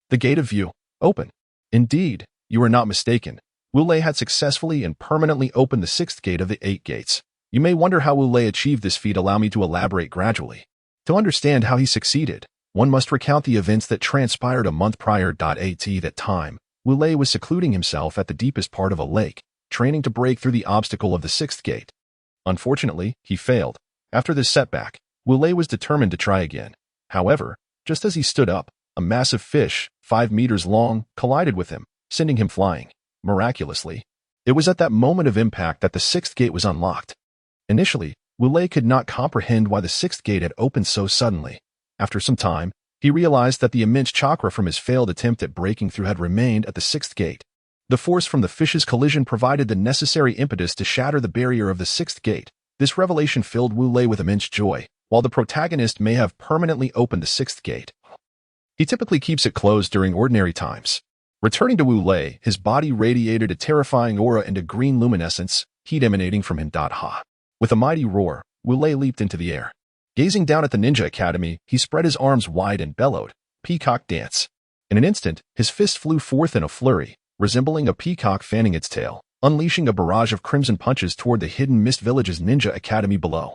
The gate of view, open. Indeed, you are not mistaken. Wu Lei had successfully and permanently opened the 6th gate of the 8 gates. You may wonder how Wu Lei achieved this feat. Allow me to elaborate gradually. To understand how he succeeded, one must recount the events that transpired a month prior. At that time, Wu Lei was secluding himself at the deepest part of a lake, training to break through the obstacle of the 6th gate. Unfortunately, he failed. After this setback, Wu Lei was determined to try again. However, just as he stood up, a massive fish, 5 meters long, collided with him, sending him flying. Miraculously, it was at that moment of impact that the 6th gate was unlocked. Initially, Wu Lei could not comprehend why the 6th gate had opened so suddenly. After some time, he realized that the immense chakra from his failed attempt at breaking through had remained at the 6th gate. The force from the fish's collision provided the necessary impetus to shatter the barrier of the 6th gate. This revelation filled Wu Lei with immense joy. While the protagonist may have permanently opened the 6th gate, he typically keeps it closed during ordinary times. Returning to Wu Lei, his body radiated a terrifying aura and a green luminescence, heat emanating from him. With a mighty roar, Wu Lei leaped into the air. Gazing down at the ninja academy, he spread his arms wide and bellowed, "Peacock dance." In an instant, his fist flew forth in a flurry, resembling a peacock fanning its tail, unleashing a barrage of crimson punches toward the hidden mist village's ninja academy below.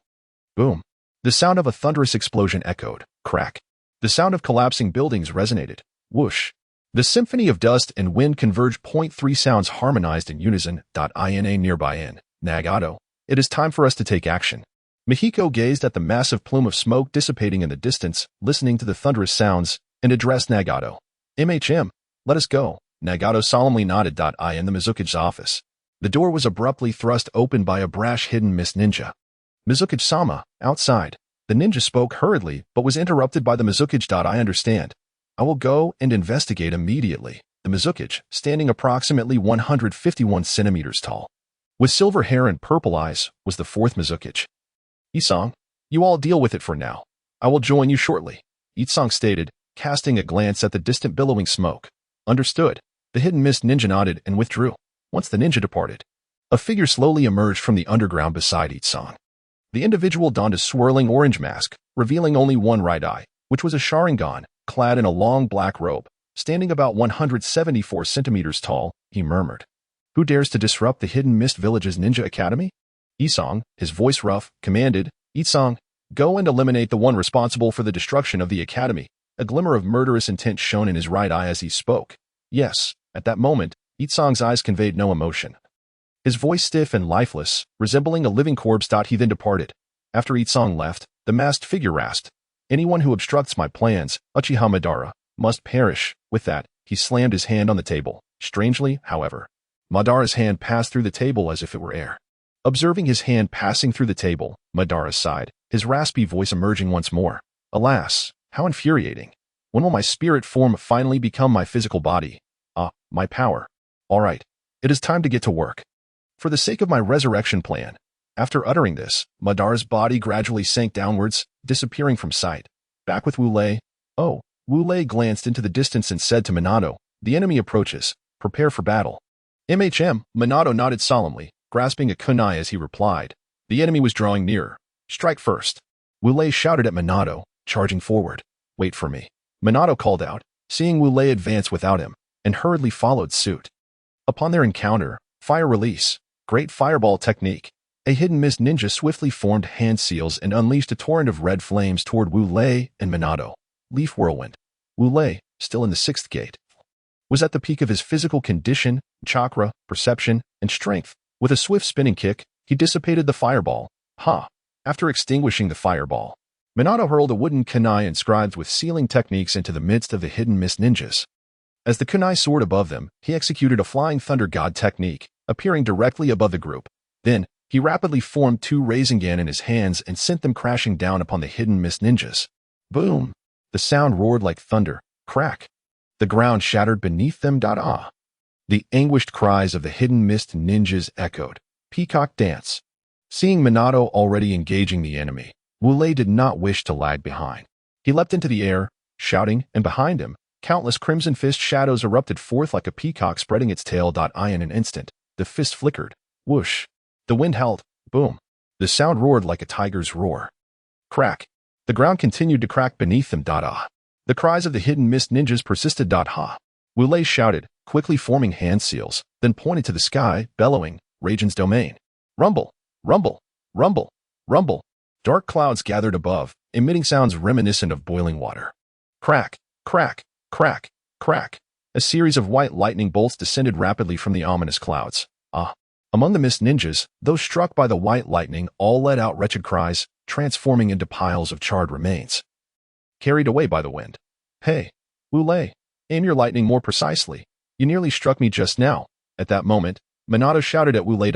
Boom! The sound of a thunderous explosion echoed. Crack! The sound of collapsing buildings resonated. Whoosh! The symphony of dust and wind converged. Three sounds harmonized in unison. In nearby in Nagato, it is time for us to take action. Mihiko gazed at the massive plume of smoke dissipating in the distance, listening to the thunderous sounds, and addressed Nagato. Let us go. Nagato solemnly nodded. In the Mizuki's office. The door was abruptly thrust open by a brash hidden mist ninja. Mizuki-sama, outside. The ninja spoke hurriedly, but was interrupted by the Mizuki. I understand. I will go and investigate immediately. The Mizuki, standing approximately 151 centimeters tall, with silver hair and purple eyes, was the fourth Mizuki. Isong, you all deal with it for now. I will join you shortly, Isong stated, casting a glance at the distant billowing smoke. Understood. The hidden mist ninja nodded and withdrew. Once the ninja departed, a figure slowly emerged from the underground beside Isong. The individual donned a swirling orange mask, revealing only one right eye, which was a Sharingan, clad in a long black robe. Standing about 174 centimeters tall, he murmured, "Who dares to disrupt the hidden mist village's ninja academy?" Isong, his voice rough, commanded, "Isong, go and eliminate the one responsible for the destruction of the academy." A glimmer of murderous intent shone in his right eye as he spoke. Yes, at that moment, Isong's eyes conveyed no emotion. His voice stiff and lifeless, resembling a living corpse. He then departed. After Isong left, the masked figure rasped, "Anyone who obstructs my plans, Uchiha Madara, must perish." With that, he slammed his hand on the table. Strangely, however, Madara's hand passed through the table as if it were air. Observing his hand passing through the table, Madara sighed, his raspy voice emerging once more. "Alas, how infuriating. When will my spirit form finally become my physical body? My power. All right, it is time to get to work. For the sake of my resurrection plan." After uttering this, Madara's body gradually sank downwards, disappearing from sight. Back with Wu Lei. Oh, Wu Lei glanced into the distance and said to Minato, "The enemy approaches. Prepare for battle." Minato nodded solemnly, grasping a kunai as he replied. The enemy was drawing nearer. "Strike first." Wu Lei shouted at Minato, charging forward. "Wait for me," Minato called out, seeing Wu Lei advance without him, and hurriedly followed suit. Upon their encounter, fire release, great fireball technique. A hidden mist ninja swiftly formed hand seals and unleashed a torrent of red flames toward Wu Lei and Minato. Leaf whirlwind. Wu Lei, still in the sixth gate, was at the peak of his physical condition, chakra, perception, and strength. With a swift spinning kick, he dissipated the fireball. After extinguishing the fireball, Minato hurled a wooden kunai inscribed with sealing techniques into the midst of the hidden mist ninjas. As the kunai soared above them, he executed a flying thunder god technique, appearing directly above the group. Then, he rapidly formed two Rasengan in his hands and sent them crashing down upon the hidden mist ninjas. Boom! The sound roared like thunder. Crack! The ground shattered beneath them. The anguished cries of the hidden mist ninjas echoed. Peacock dance. Seeing Minato already engaging the enemy, Wu Lei did not wish to lag behind. He leapt into the air, shouting, and behind him, countless crimson fist shadows erupted forth like a peacock spreading its tail. In an instant, the fist flickered. Whoosh! The wind howled. Boom! The sound roared like a tiger's roar. Crack! The ground continued to crack beneath them. The cries of the hidden mist ninjas persisted. Wu Lei shouted, quickly forming hand seals, then pointed to the sky, bellowing, Ragen's domain. Rumble! Rumble! Rumble! Rumble! Dark clouds gathered above, emitting sounds reminiscent of boiling water. Crack! Crack! Crack! Crack! A series of white lightning bolts descended rapidly from the ominous clouds. Among the mist ninjas, those struck by the white lightning all let out wretched cries, transforming into piles of charred remains. Carried away by the wind. Hey, Wu Lei, aim your lightning more precisely. You nearly struck me just now. At that moment, Minato shouted at Wu Lei.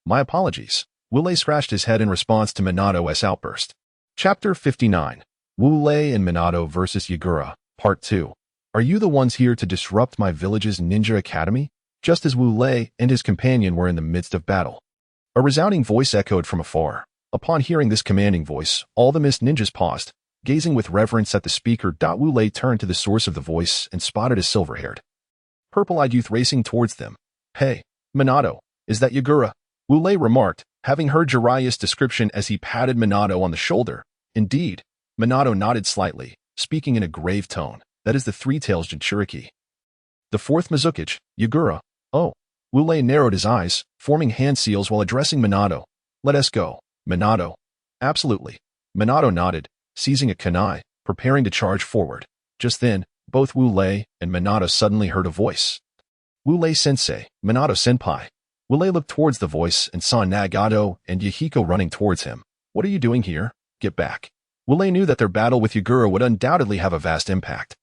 My apologies. Wu Lei scratched his head in response to Minato's outburst. Chapter 59. Wu Lei and Minato vs. Yagura, Part 2. Are you the ones here to disrupt my village's ninja academy? Just as Wu Lei and his companion were in the midst of battle, a resounding voice echoed from afar. Upon hearing this commanding voice, all the mist ninjas paused, gazing with reverence at the speaker. Wu Lei turned to the source of the voice and spotted a silver-haired, purple-eyed youth racing towards them. Hey, Minato, is that Yagura? Wu Lei remarked, having heard Jiraiya's description as he patted Minato on the shoulder. Indeed, Minato nodded slightly, speaking in a grave tone. That is the three-tails Jinchuriki. The fourth Mizukichi, Yagura. Oh. Wu Lei narrowed his eyes, forming hand seals while addressing Minato. Let us go. Minato. Absolutely. Minato nodded, seizing a kunai, preparing to charge forward. Just then, both Wu Lei and Minato suddenly heard a voice. Wu Lei sensei, Minato senpai. Wu Lei looked towards the voice and saw Nagato and Yahiko running towards him. What are you doing here? Get back. Wu Lei knew that their battle with Yagura would undoubtedly have a vast impact.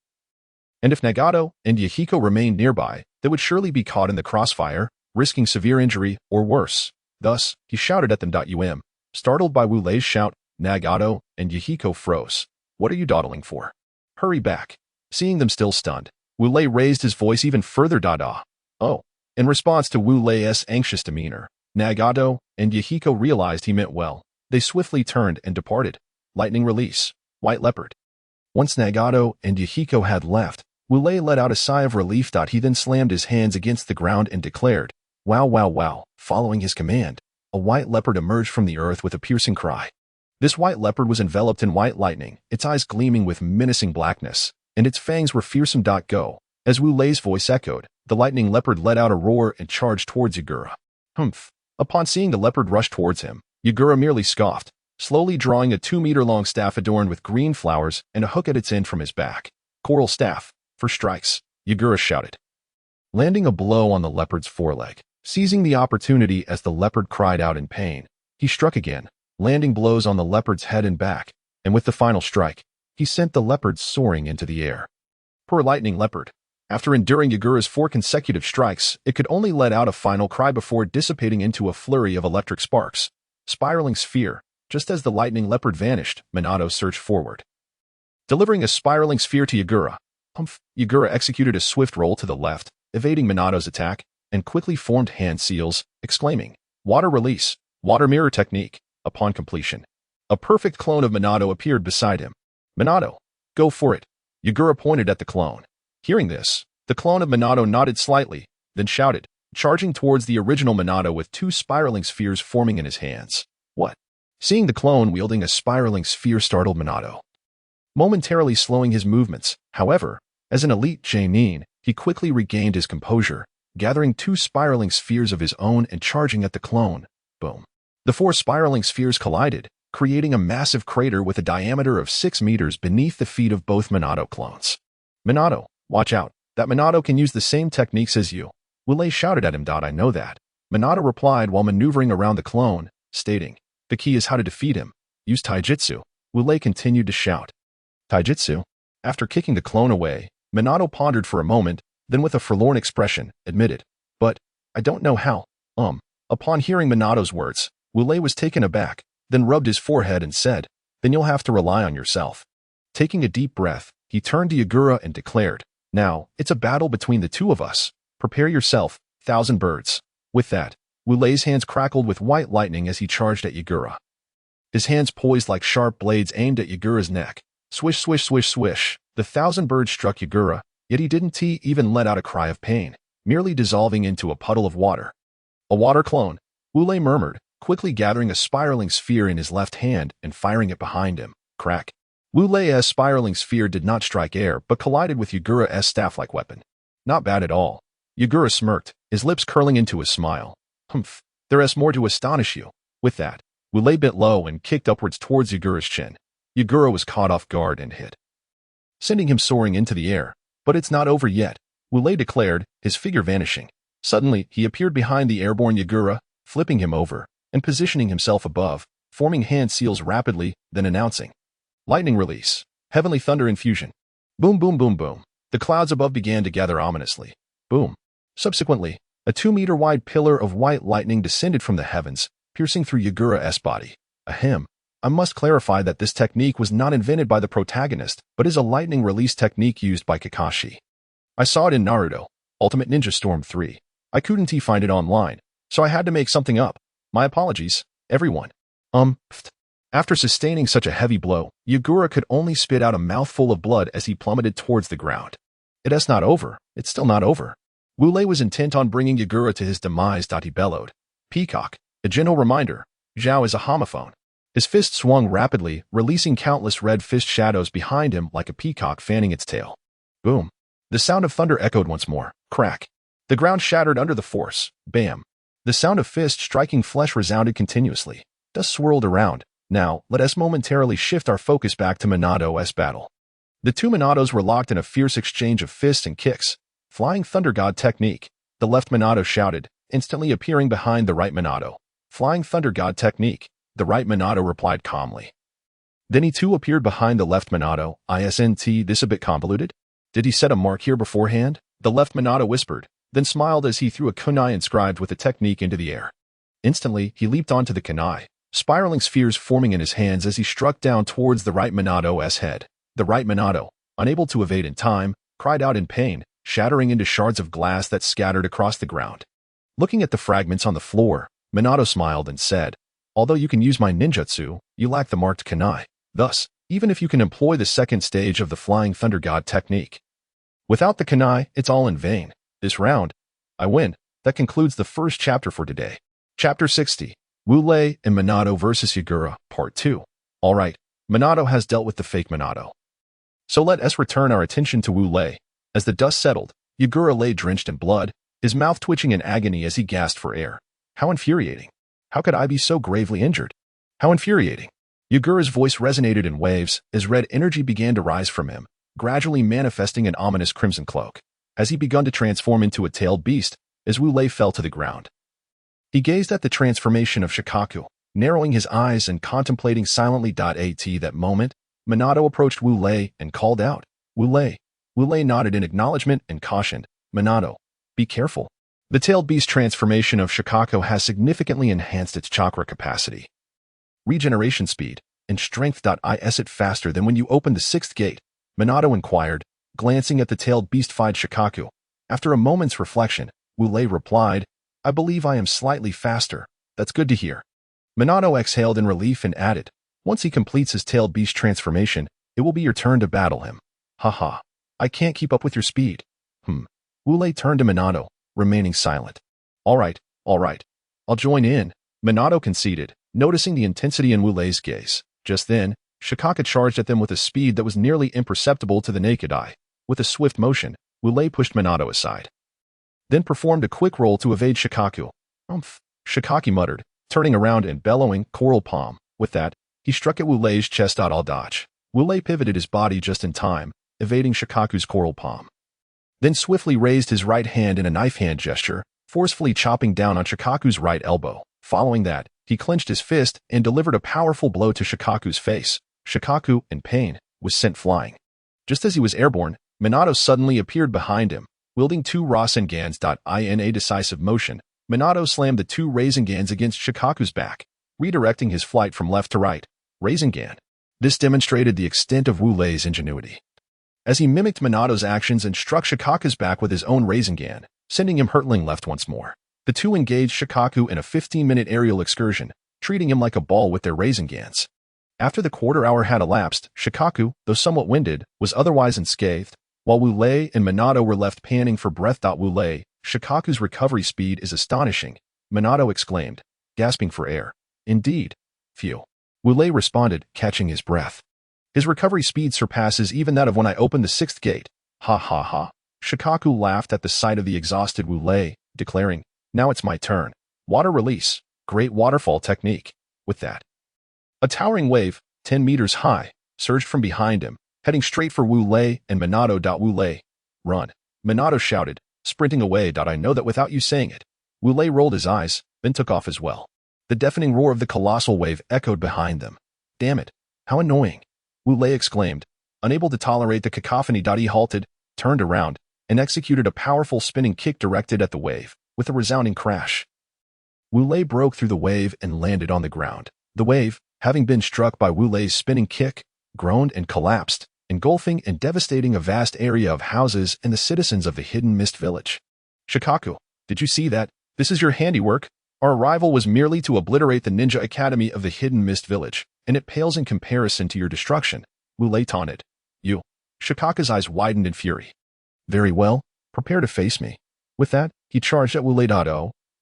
And if Nagato and Yahiko remained nearby, they would surely be caught in the crossfire, risking severe injury or worse. Thus, he shouted at them. Startled by Wu Lei's shout, Nagato and Yahiko froze. What are you dawdling for? Hurry back. Seeing them still stunned, Wu Lei raised his voice even further. Oh. In response to Wu Lei's anxious demeanor, Nagato and Yahiko realized he meant well. They swiftly turned and departed. Lightning release. White leopard. Once Nagato and Yahiko had left, Wu Lei let out a sigh of relief. He then slammed his hands against the ground and declared, Wow, wow, wow. Following his command, a white leopard emerged from the earth with a piercing cry. This white leopard was enveloped in white lightning, its eyes gleaming with menacing blackness, and its fangs were fearsome. Go. As Wu Lei's voice echoed, the lightning leopard let out a roar and charged towards Yagura. Humph. Upon seeing the leopard rush towards him, Yagura merely scoffed, slowly drawing a 2-meter-long staff adorned with green flowers and a hook at its end from his back. Coral staff. For strikes, Yagura shouted, landing a blow on the leopard's foreleg. Seizing the opportunity as the leopard cried out in pain, he struck again, landing blows on the leopard's head and back, and with the final strike, he sent the leopard soaring into the air. Poor lightning leopard. After enduring Yagura's 4 consecutive strikes, it could only let out a final cry before dissipating into a flurry of electric sparks. Spiraling sphere. Just as the lightning leopard vanished, Minato surged forward, delivering a spiraling sphere to Yagura. Humph. Yagura executed a swift roll to the left, evading Minato's attack, and quickly formed hand seals, exclaiming, Water release, water mirror technique. Upon completion, a perfect clone of Minato appeared beside him. Minato, go for it. Yagura pointed at the clone. Hearing this, the clone of Minato nodded slightly, then shouted, charging towards the original Minato with 2 spiraling spheres forming in his hands. What? Seeing the clone wielding a spiraling sphere startled Minato, momentarily slowing his movements. However, as an elite Genin, he quickly regained his composure, gathering 2 spiraling spheres of his own and charging at the clone. Boom. The 4 spiraling spheres collided, creating a massive crater with a diameter of 6 meters beneath the feet of both Minato clones. Minato, watch out. That Minato can use the same techniques as you. Wu Lei shouted at him. I know that. Minato replied while maneuvering around the clone, stating, the key is how to defeat him. Use taijutsu. Wu Lei continued to shout. Taijutsu? After kicking the clone away, Minato pondered for a moment, then with a forlorn expression, admitted, but I don't know how. Upon hearing Minato's words, Wu Lei was taken aback, then rubbed his forehead and said, then you'll have to rely on yourself. Taking a deep breath, he turned to Yagura and declared, now, it's a battle between the 2 of us. Prepare yourself, 1,000 birds. With that, Wu Lei's hands crackled with white lightning as he charged at Yagura. His hands poised like sharp blades aimed at Yagura's neck. Swish, swish, swish, swish. The 1,000 birds struck Yagura, yet he didn't even let out a cry of pain, merely dissolving into a puddle of water. A water clone, Wu Lei murmured, quickly gathering a spiraling sphere in his left hand and firing it behind him. Crack. Wu Lei's spiraling sphere did not strike air but collided with Yagura's staff-like weapon. Not bad at all. Yagura smirked, his lips curling into a smile. Humph, there is more to astonish you. With that, Wu Lei bent low and kicked upwards towards Yagura's chin. Yagura was caught off guard and hit, sending him soaring into the air. But it's not over yet, Wu Lei declared, his figure vanishing. Suddenly, he appeared behind the airborne Yagura, flipping him over, and positioning himself above, forming hand seals rapidly, then announcing, lightning release, heavenly thunder infusion. Boom, boom, boom, boom. The clouds above began to gather ominously. Boom. Subsequently, a 2-meter-wide pillar of white lightning descended from the heavens, piercing through Yagura's body. Ahem. I must clarify that this technique was not invented by the protagonist, but is a lightning release technique used by Kakashi. I saw it in Naruto, Ultimate Ninja Storm 3. I couldn't find it online, so I had to make something up. My apologies, everyone. After sustaining such a heavy blow, Yagura could only spit out a mouthful of blood as he plummeted towards the ground. It's not over. It's still not over. Wu Lei was intent on bringing Yagura to his demise. He bellowed. Peacock, a gentle reminder, Zhao is a homophone. His fist swung rapidly, releasing countless red fist shadows behind him like a peacock fanning its tail. Boom. The sound of thunder echoed once more. Crack. The ground shattered under the force. Bam. The sound of fist striking flesh resounded continuously. Dust swirled around. Now, let us momentarily shift our focus back to Minado's battle. The two Minados were locked in a fierce exchange of fists and kicks. Flying Thunder God technique. The left Minado shouted, instantly appearing behind the right Minado. Flying Thunder God technique. The right Minado replied calmly. Then he too appeared behind the left Minado. Isn't this a bit convoluted? Did he set a mark here beforehand? The left Minado whispered, then smiled as he threw a kunai inscribed with the technique into the air. Instantly, he leaped onto the kunai, spiraling spheres forming in his hands as he struck down towards the right Minado's head. The right Minado, unable to evade in time, cried out in pain, shattering into shards of glass that scattered across the ground. Looking at the fragments on the floor, Minato smiled and said, "Although you can use my ninjutsu, you lack the marked kunai. Thus, even if you can employ the second stage of the Flying Thunder God technique, without the kunai, it's all in vain. This round, I win." That concludes the first chapter for today. Chapter 60, Wu Lei and Minato vs. Yagura, Part 2. Alright, Minato has dealt with the fake Minato. So let us return our attention to Wu Lei. As the dust settled, Yagura lay drenched in blood, his mouth twitching in agony as he gasped for air. How infuriating. How could I be so gravely injured? How infuriating. Yagura's voice resonated in waves as red energy began to rise from him, gradually manifesting an ominous crimson cloak, as he begun to transform into a tailed beast as Wu Lei fell to the ground. He gazed at the transformation of Shikaku, narrowing his eyes and contemplating silently. At that moment, Minato approached Wu Lei and called out, "Wu Lei." Wu Lei nodded in acknowledgement and cautioned, "Minato, be careful. The tailed beast transformation of Shikaku has significantly enhanced its chakra capacity, regeneration speed, and strength. Is it faster than when you opened the sixth gate?" Minato inquired, glancing at the tailed beast-fied Shikaku. After a moment's reflection, Wu Lei replied, "I believe I am slightly faster. That's good to hear." Minato exhaled in relief and added, "Once he completes his tailed beast transformation, it will be your turn to battle him." "Haha, I can't keep up with your speed." Wu Lei turned to Minato, remaining silent. All right, I'll join in," Minato conceded, noticing the intensity in Wu Lei's gaze. Just then, Shikaku charged at them with a speed that was nearly imperceptible to the naked eye. With a swift motion, Wu Lei pushed Minato aside, then performed a quick roll to evade Shikaku. Shikaku muttered, turning around and bellowing, "Coral Palm." With that, he struck at Wu Lei's chest. I'll dodge. Wu Lei pivoted his body just in time, evading Shikaku's Coral Palm. Then swiftly raised his right hand in a knife hand gesture, forcefully chopping down on Shikaku's right elbow. Following that, he clenched his fist and delivered a powerful blow to Shikaku's face. Shikaku, in pain, was sent flying. Just as he was airborne, Minato suddenly appeared behind him, wielding two Rasengans. In a decisive motion, Minato slammed the two Rasengans against Shikaku's back, redirecting his flight from left to right. Rasengan. This demonstrated the extent of Wu Lei's ingenuity, as he mimicked Minato's actions and struck Shikaku's back with his own Rasengan, sending him hurtling left once more. The two engaged Shikaku in a 15-minute aerial excursion, treating him like a ball with their Rasengans. After the quarter hour had elapsed, Shikaku, though somewhat winded, was otherwise unscathed, while Wu Lei and Minato were left panting for breath. Wu Lei, Shikaku's recovery speed is astonishing, Minato exclaimed, gasping for air. Indeed. Phew. Wu Lei responded, catching his breath. His recovery speed surpasses even that of when I opened the sixth gate. Ha ha ha. Shikaku laughed at the sight of the exhausted Wu Lei, declaring, "Now it's my turn. Water release. Great waterfall technique." With that, a towering wave, 10 meters high, surged from behind him, heading straight for Wu Lei and Minato. Wu Lei, run. Minato shouted, sprinting away. I know that without you saying it. Wu Lei rolled his eyes, then took off as well. The deafening roar of the colossal wave echoed behind them. Damn it, how annoying, Wu Lei exclaimed, unable to tolerate the cacophony. He halted, turned around, and executed a powerful spinning kick directed at the wave, with a resounding crash. Wu Lei broke through the wave and landed on the ground. The wave, having been struck by Wu Lei's spinning kick, groaned and collapsed, engulfing and devastating a vast area of houses and the citizens of the Hidden Mist Village. Shikaku, did you see that? This is your handiwork. Our arrival was merely to obliterate the ninja academy of the Hidden Mist Village, and it pales in comparison to your destruction, Wu Lei taunted. You. Shikaku's eyes widened in fury. Very well, prepare to face me. With that, he charged at Wu Lei.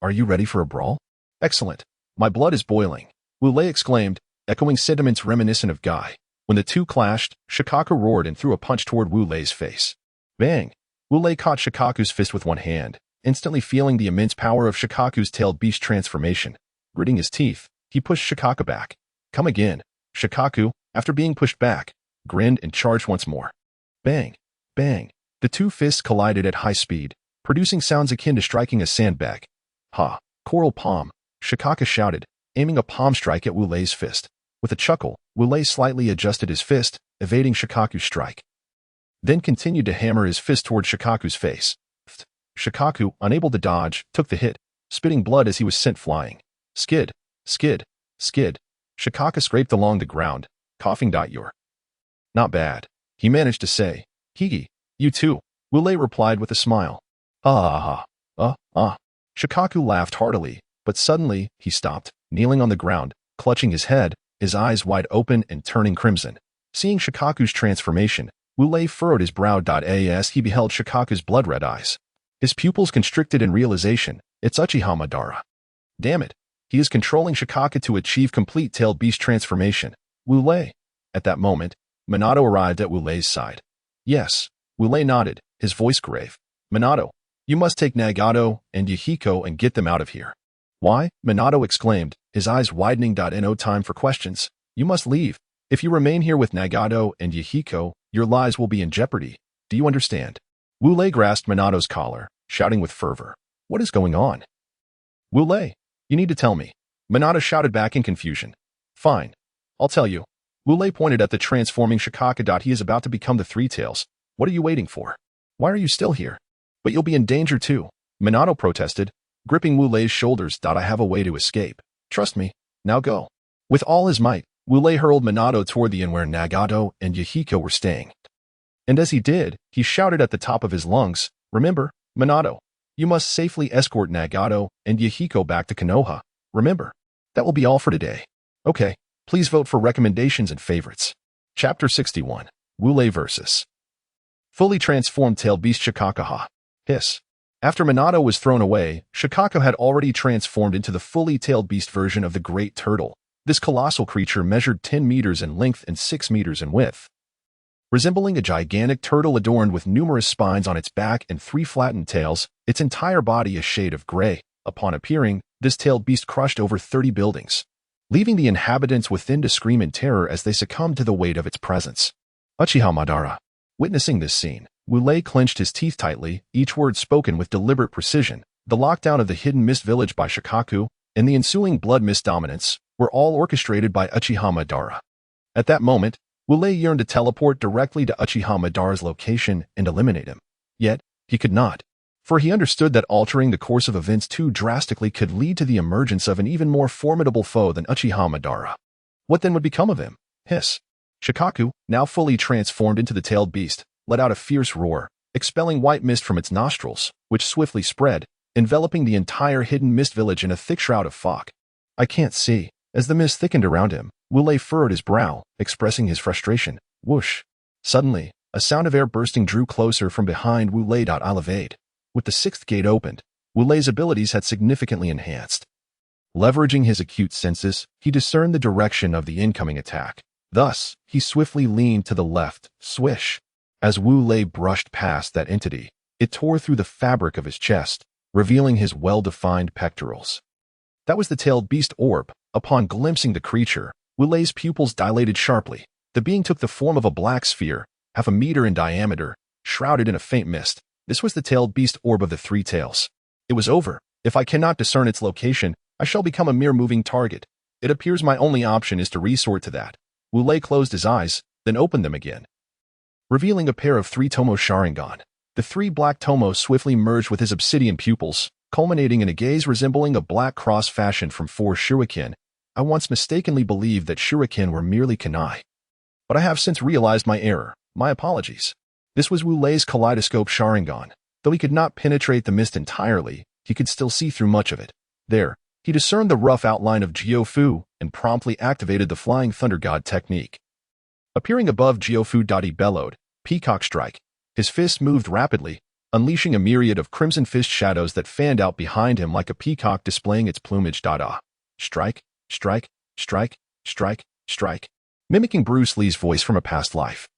Are you ready for a brawl? Excellent. My blood is boiling. Wu Lei exclaimed, echoing sentiments reminiscent of Guy. When the two clashed, Shikaku roared and threw a punch toward Wu Lei's face. Bang! Wu Lei caught Shikaku's fist with one hand, instantly feeling the immense power of Shikaku's tailed beast transformation. Gritting his teeth, he pushed Shikaku back. Come again. Shikaku, after being pushed back, grinned and charged once more. Bang! Bang! The two fists collided at high speed, producing sounds akin to striking a sandbag. Ha! Coral palm! Shikaku shouted, aiming a palm strike at Wu Lei's fist. With a chuckle, Wu Lei slightly adjusted his fist, evading Shikaku's strike. Then continued to hammer his fist toward Shikaku's face. Shikaku, unable to dodge, took the hit, spitting blood as he was sent flying. Skid, skid, skid. Shikaku scraped along the ground, coughing. You're not bad, he managed to say. Hee, you too, Wu Lei replied with a smile. Shikaku laughed heartily, but suddenly he stopped, kneeling on the ground, clutching his head, his eyes wide open and turning crimson. Seeing Shikaku's transformation, Wu Lei furrowed his brow. As he beheld Shikaku's blood-red eyes. His pupils constricted in realization, it's Uchiha Madara. Damn it, he is controlling Shikaku to achieve complete tailed beast transformation. Wu Lei. At that moment, Minato arrived at Wu Lei's side. Yes, Wu Lei nodded, his voice grave. Minato, you must take Nagato and Yahiko and get them out of here. Why? Minato exclaimed, his eyes widening. No time for questions. You must leave. If you remain here with Nagato and Yahiko, your lives will be in jeopardy. Do you understand? Wu Lei grasped Minato's collar, shouting with fervor. What is going on? Wu Lei, you need to tell me. Minato shouted back in confusion. Fine. I'll tell you. Wu Lei pointed at the transforming Shikaku. He is about to become the Three Tails. What are you waiting for? Why are you still here? But you'll be in danger too. Minato protested, gripping Wu Lei's shoulders. I have a way to escape. Trust me. Now go. With all his might, Wu Lei hurled Minato toward the inn where Nagato and Yahiko were staying. And as he did, he shouted at the top of his lungs, remember, Minato, you must safely escort Nagato and Yahiko back to Konoha. Remember, that will be all for today. Okay, please vote for recommendations and favorites. Chapter 61, Wu Lei vs. Fully transformed tailed beast Shikaku. Hiss. After Minato was thrown away, Shikaku had already transformed into the fully tailed beast version of the Great Turtle. This colossal creature measured 10 meters in length and 6 meters in width. Resembling a gigantic turtle adorned with numerous spines on its back and 3 flattened tails, its entire body a shade of gray. Upon appearing, this tailed beast crushed over 30 buildings, leaving the inhabitants within to scream in terror as they succumbed to the weight of its presence. Uchiha Madara. Witnessing this scene, Wu Lei clenched his teeth tightly, each word spoken with deliberate precision. The lockdown of the hidden mist village by Shikaku and the ensuing blood mist dominance were all orchestrated by Uchiha Madara. At that moment, Wu Lei yearned to teleport directly to Uchiha Madara's location and eliminate him. Yet, he could not, for he understood that altering the course of events too drastically could lead to the emergence of an even more formidable foe than Uchiha Madara. What then would become of him? Hiss. Shikaku, now fully transformed into the tailed beast, let out a fierce roar, expelling white mist from its nostrils, which swiftly spread, enveloping the entire hidden mist village in a thick shroud of fog. I can't see. As the mist thickened around him, Wu Lei furrowed his brow, expressing his frustration. Whoosh. Suddenly, a sound of air bursting drew closer from behind Wu Lei. Elevate. With the 6th gate opened, Wu Lei's abilities had significantly enhanced. Leveraging his acute senses, he discerned the direction of the incoming attack. Thus, he swiftly leaned to the left, swish. As Wu Lei brushed past that entity, it tore through the fabric of his chest, revealing his well-defined pectorals. That was the tailed beast orb. Upon glimpsing the creature, Wu Lei's pupils dilated sharply. The being took the form of a black sphere, half a meter in diameter, shrouded in a faint mist. This was the tailed beast orb of the 3 tails. It was over. If I cannot discern its location, I shall become a mere moving target. It appears my only option is to resort to that. Wu Lei closed his eyes, then opened them again, revealing a pair of three-tomoe Sharingan. The 3 black tomoe swiftly merged with his obsidian pupils, culminating in a gaze resembling a black cross fashioned from 4 shuriken. I once mistakenly believed that shuriken were merely kunai, but I have since realized my error. My apologies. This was Wu Lei's kaleidoscope Sharingan. Though he could not penetrate the mist entirely, he could still see through much of it. There, he discerned the rough outline of Jiufu and promptly activated the Flying Thunder God technique. Appearing above Jiufu, he bellowed, Peacock Strike. His fists moved rapidly, unleashing a myriad of crimson fist shadows that fanned out behind him like a peacock displaying its plumage. Strike, strike. strike, strike, strike, mimicking Bruce Lee's voice from a past life.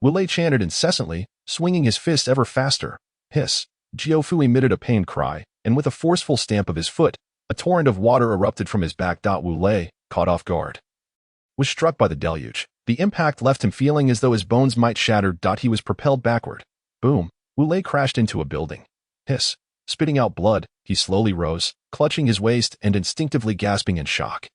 Wu Lei chanted incessantly, swinging his fists ever faster. Hiss. Jiaofu emitted a pained cry, and with a forceful stamp of his foot, a torrent of water erupted from his back. Wu Lei, caught off guard, was struck by the deluge. The impact left him feeling as though his bones might shatter. He was propelled backward. Boom. Wu Lei crashed into a building. Hiss. Spitting out blood, he slowly rose, clutching his waist and instinctively gasping in shock.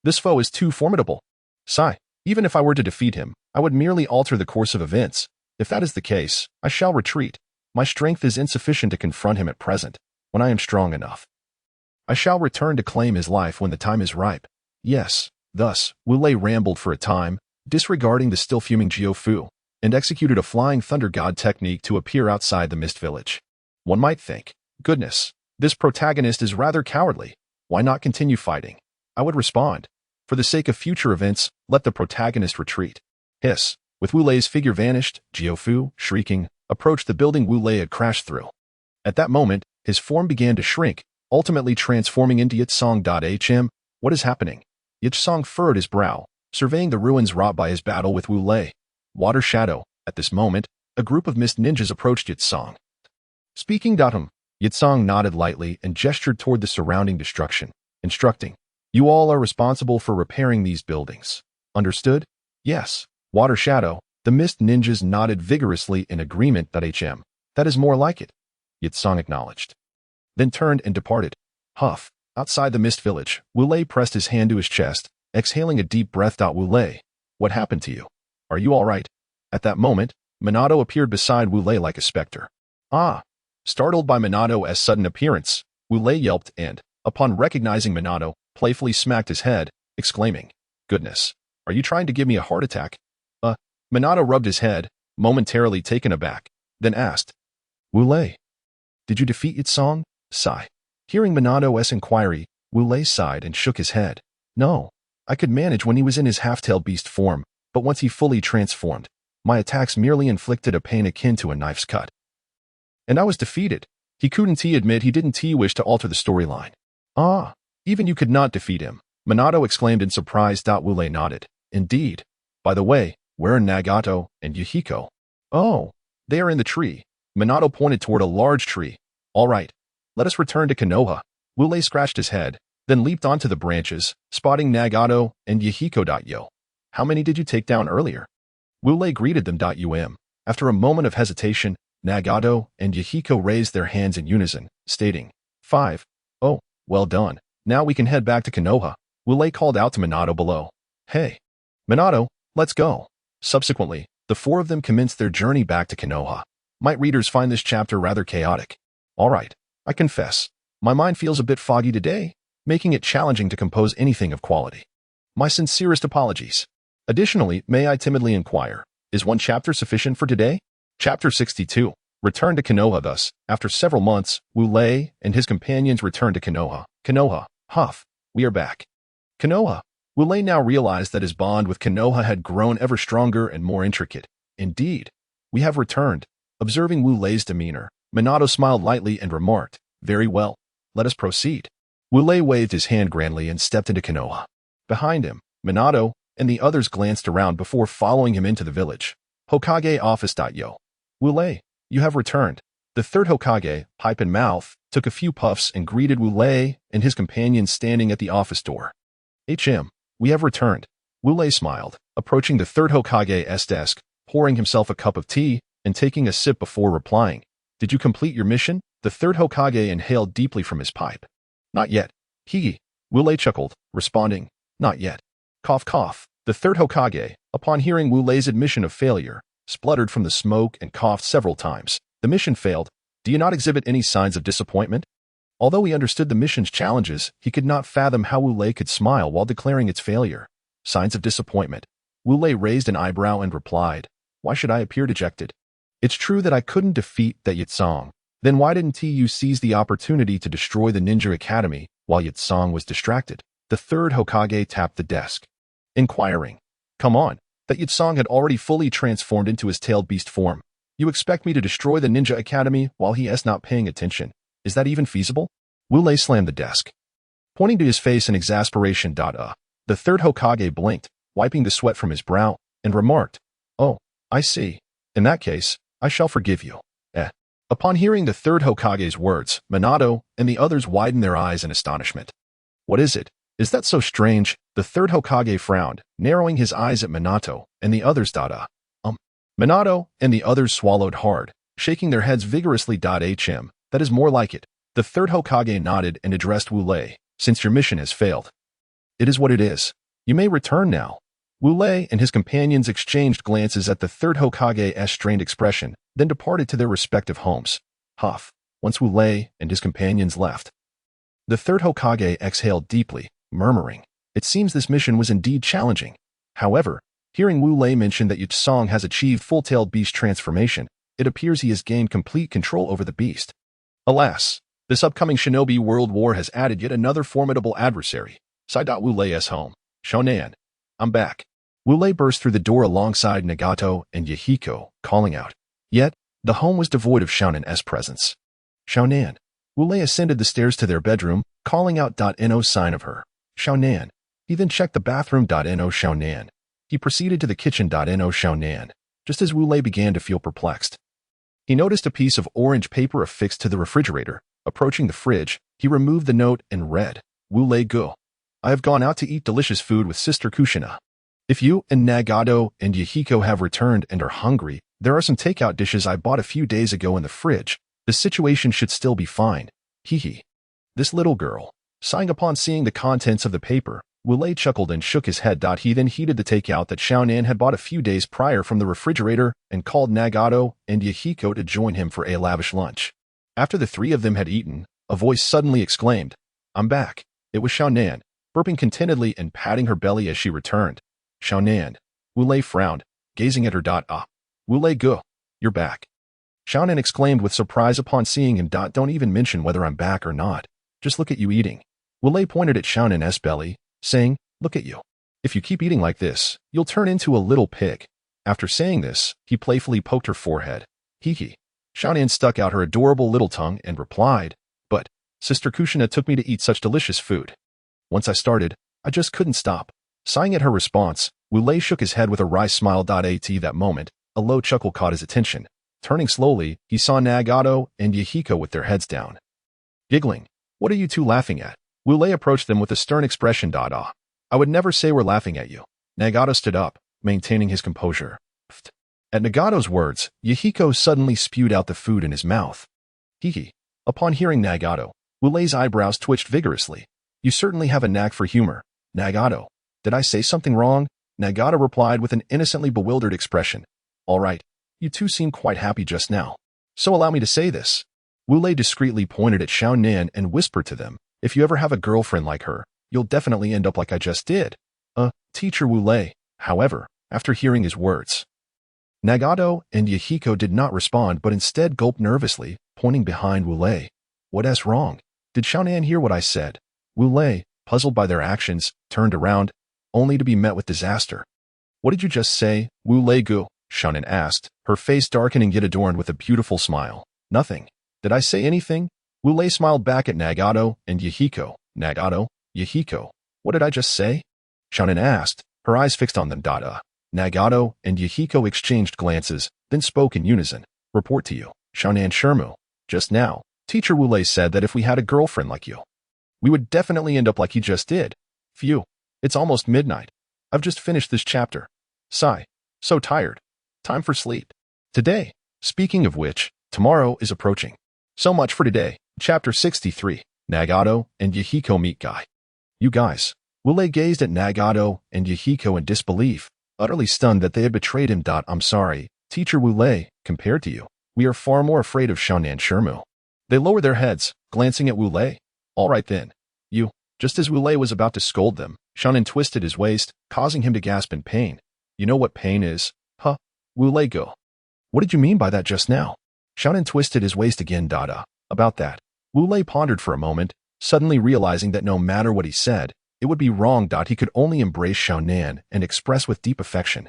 This foe is too formidable. Sigh. Even if I were to defeat him, I would merely alter the course of events. If that is the case, I shall retreat. My strength is insufficient to confront him at present. When I am strong enough, I shall return to claim his life when the time is ripe. Yes. Thus, Wu Lei rambled for a time, disregarding the still fuming Jiaofu, and executed a flying thunder god technique to appear outside the mist village. One might think, goodness, this protagonist is rather cowardly. Why not continue fighting? I would respond, for the sake of future events, let the protagonist retreat. Hiss. With Wu Lei's figure vanished, Jiaofu, shrieking, approached the building Wu Lei had crashed through. At that moment, his form began to shrink, ultimately transforming into Yitsong. What is happening? Yitsong furrowed his brow, surveying the ruins wrought by his battle with Wu Lei. Water shadow. At this moment, a group of mist ninjas approached Yitsong. Speaking. Yitsong nodded lightly and gestured toward the surrounding destruction, instructing, "You all are responsible for repairing these buildings. Understood?" Yes. Water shadow. The mist ninjas nodded vigorously in agreement. That is more like it, Yitsong acknowledged. Then turned and departed. Huff. Outside the mist village, Wu Lei pressed his hand to his chest, exhaling a deep breath. Wu Lei, what happened to you? Are you all right? At that moment, Minato appeared beside Wu Lei like a specter. Ah! Startled by Minato's sudden appearance, Wu Lei yelped and, upon recognizing Minato, playfully smacked his head, exclaiming, "Goodness, are you trying to give me a heart attack?" Minato rubbed his head, momentarily taken aback, then asked, "Wu Lei, did you defeat Yitsong?" Sigh. Hearing Minato's inquiry, Wu Lei sighed and shook his head. "No, I could manage when he was in his half-tailed beast form, but once he fully transformed, my attacks merely inflicted a pain akin to a knife's cut. And I was defeated." He couldn't admit he didn't wish to alter the storyline. "Ah, even you could not defeat him," Minato exclaimed in surprise. Wu Lei nodded. "Indeed. By the way, where are Nagato and Yuhiko?" "Oh, they are in the tree." Minato pointed toward a large tree. "All right, let us return to Konoha." Wu Lei scratched his head, then leaped onto the branches, spotting Nagato and Yuhiko. "Yo, how many did you take down earlier?" Wu Lei greeted them. After a moment of hesitation, Nagato and Yuhiko raised their hands in unison, stating, 5. "Oh, well done. Now we can head back to Konoha." Wu Lei called out to Minato below. "Hey, Minato, let's go." Subsequently, the four of them commenced their journey back to Konoha. Might readers find this chapter rather chaotic? All right, I confess, my mind feels a bit foggy today, making it challenging to compose anything of quality. My sincerest apologies. Additionally, may I timidly inquire, is one chapter sufficient for today? Chapter 62. Return to Konoha. Thus, after several months, Wu Lei and his companions returned to Konoha. Konoha. Huff. We are back. Konoha. Wu Lei now realized that his bond with Konoha had grown ever stronger and more intricate. Indeed, we have returned. Observing Wu Lei's demeanor, Minato smiled lightly and remarked, "Very well, let us proceed." Wu Lei waved his hand grandly and stepped into Konoha. Behind him, Minato and the others glanced around before following him into the village. Hokage office. Yo. Wu Lei, you have returned. The third Hokage, pipe in mouth, took a few puffs and greeted Wu Lei and his companions standing at the office door. We have returned. Wu Lei smiled, approaching the third Hokage's desk, pouring himself a cup of tea, and taking a sip before replying. "Did you complete your mission?" The third Hokage inhaled deeply from his pipe. "Not yet." Wu Lei chuckled, responding, "Not yet." Cough cough. The third Hokage, upon hearing Wu Lei's admission of failure, spluttered from the smoke and coughed several times. "The mission failed. Do you not exhibit any signs of disappointment?" Although he understood the mission's challenges, he could not fathom how Wu Lei could smile while declaring its failure. Signs of disappointment. Wu Lei raised an eyebrow and replied, "Why should I appear dejected? It's true that I couldn't defeat that Yitsong. Then why didn't you seize the opportunity to destroy the Ninja Academy while Yitsong was distracted?" The third Hokage tapped the desk, inquiring, "Come on, that Yitsong had already fully transformed into his tailed beast form. You expect me to destroy the Ninja Academy while he is not paying attention? Is that even feasible?" Wu Lei slammed the desk, pointing to his face in exasperation. The third Hokage blinked, wiping the sweat from his brow, and remarked, "Oh, I see. In that case, I shall forgive you." Upon hearing the third Hokage's words, Minato and the others widened their eyes in astonishment. "What is it? Is that so strange?" The third Hokage frowned, narrowing his eyes at Minato and the others. Minato and the others swallowed hard, shaking their heads vigorously. That is more like it. The third Hokage nodded and addressed Wu Lei. "Since your mission has failed, it is what it is. You may return now." Wu Lei and his companions exchanged glances at the third Hokage's strained expression, then departed to their respective homes. Once Wu Lei and his companions left, the third Hokage exhaled deeply, murmuring, "It seems this mission was indeed challenging." However, hearing Wu Lei mention that Song has achieved full-tailed beast transformation, it appears he has gained complete control over the beast. Alas, this upcoming shinobi world war has added yet another formidable adversary. Wu Lei's home. "Shonan, I'm back." Wu Lei burst through the door alongside Nagato and Yahiko, calling out. Yet, the home was devoid of Shounen's presence. "Shonan." Wu Lei ascended the stairs to their bedroom, calling out no sign of her. "Shonan." He then checked the bathroom. No Shonan. He proceeded to the kitchen. No Shonan. Just as Wu Lei began to feel perplexed, he noticed a piece of orange paper affixed to the refrigerator. Approaching the fridge, he removed the note and read, "Wu Lei go. I have gone out to eat delicious food with Sister Kushina. If you and Nagato and Yahiko have returned and are hungry, there are some takeout dishes I bought a few days ago in the fridge. The situation should still be fine. Hee." This little girl. Sighing upon seeing the contents of the paper, Wu Lei chuckled and shook his head. He then heated the takeout that Xiaonan had bought a few days prior from the refrigerator and called Nagato and Yahiko to join him for a lavish lunch. After the three of them had eaten, a voice suddenly exclaimed, "I'm back." It was Xiaonan, burping contentedly and patting her belly as she returned. "Xiaonan." Wu Lei frowned, gazing at her. "Wu Lei go. You're back." Xiaonan exclaimed with surprise upon seeing him. "Don't even mention whether I'm back or not. Just look at you eating." Wu Lei pointed at Xiaonan's belly, saying, "Look at you. If you keep eating like this, you'll turn into a little pig." After saying this, he playfully poked her forehead. Hee. Xiaonan stuck out her adorable little tongue and replied, "But Sister Kushina took me to eat such delicious food. Once I started, I just couldn't stop." Sighing at her response, Wu Lei shook his head with a wry smile. At that moment, a low chuckle caught his attention. Turning slowly, he saw Nagato and Yahiko with their heads down. Giggling. "What are you two laughing at?" Wu Lei approached them with a stern expression. "I would never say we're laughing at you." Nagato stood up, maintaining his composure. At Nagato's words, Yahiko suddenly spewed out the food in his mouth. Hee. Upon hearing Nagato, Wu Lei's eyebrows twitched vigorously. "You certainly have a knack for humor, Nagato. Did I say something wrong?" Nagato replied with an innocently bewildered expression. "All right, you two seem quite happy just now. So allow me to say this." Wu Lei discreetly pointed at Xiaonan and whispered to them, "If you ever have a girlfriend like her, you'll definitely end up like I just did." Teacher Wu Lei, however, after hearing his words. Nagato and Yahiko did not respond but instead gulped nervously, pointing behind Wu Lei. "What's wrong? Did Xiaonan hear what I said?" Wu Lei, puzzled by their actions, turned around, only to be met with disaster. "What did you just say, Wu Lei Gu?" Xiaonan asked, her face darkening yet adorned with a beautiful smile. "Nothing. Did I say anything?" Wu Lei smiled back at Nagato and Yahiko. "Nagato, Yahiko, what did I just say?" Xiaonan asked, her eyes fixed on them. Nagato and Yahiko exchanged glances, then spoke in unison. "Report to you, Xiaonan Shermu. Just now, Teacher Wu Lei said that if we had a girlfriend like you, we would definitely end up like he just did. Phew, it's almost midnight. I've just finished this chapter. Sigh, so tired. Time for sleep. Today, speaking of which, tomorrow is approaching. So much for today. Chapter 63, Nagato and Yahiko meet Guy. You guys." Wu Lei gazed at Nagato and Yahiko in disbelief, utterly stunned that they had betrayed him. "I'm sorry, Teacher Wu Lei, compared to you, we are far more afraid of Xiaonan Shermu." They lowered their heads, glancing at Wu Lei. "All right then. You." Just as Wu Lei was about to scold them, Xiaonan twisted his waist, causing him to gasp in pain. "You know what pain is, huh? Wu Lei go. What did you mean by that just now?" Xiaonan twisted his waist again. About that. Wu Lei pondered for a moment, suddenly realizing that no matter what he said, it would be wrong. He could only embrace Xiaonan and express with deep affection.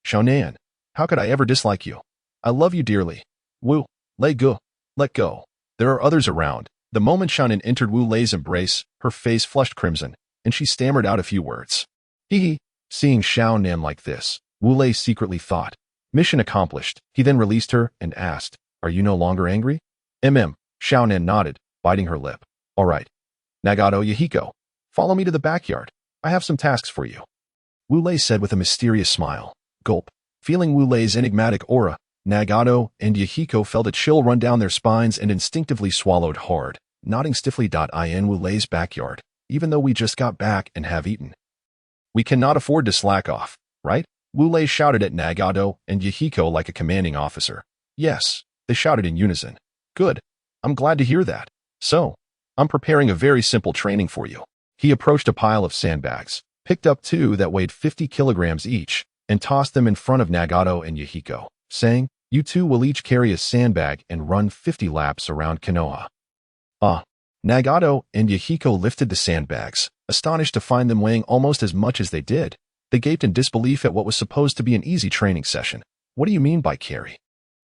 "Xiaonan, how could I ever dislike you? I love you dearly. Wu Lei go. Let go." There are others around. The moment Xiaonan entered Wu Lei's embrace, her face flushed crimson. and she stammered out a few words. Hee hee. Seeing Xiaonan like this, Wu Lei secretly thought. Mission accomplished. He then released her and asked, "Are you no longer angry?" Xiaonan nodded, biting her lip. "All right. Nagato Yahiko, follow me to the backyard. I have some tasks for you," Wu Lei said with a mysterious smile. Gulp. Feeling Wu Lei's enigmatic aura, Nagato and Yahiko felt a chill run down their spines and instinctively swallowed hard, nodding stiffly. In Wu Lei's backyard, even though we just got back and have eaten. We cannot afford to slack off, right? Wu Lei shouted at Nagato and Yahiko like a commanding officer. Yes, they shouted in unison. Good. I'm glad to hear that. So, I'm preparing a very simple training for you. He approached a pile of sandbags, picked up two that weighed 50 kilograms each, and tossed them in front of Nagato and Yahiko, saying, "You two will each carry a sandbag and run 50 laps around Konoha." Nagato and Yahiko lifted the sandbags, astonished to find them weighing almost as much as they did. They gaped in disbelief at what was supposed to be an easy training session. "What do you mean by carry?"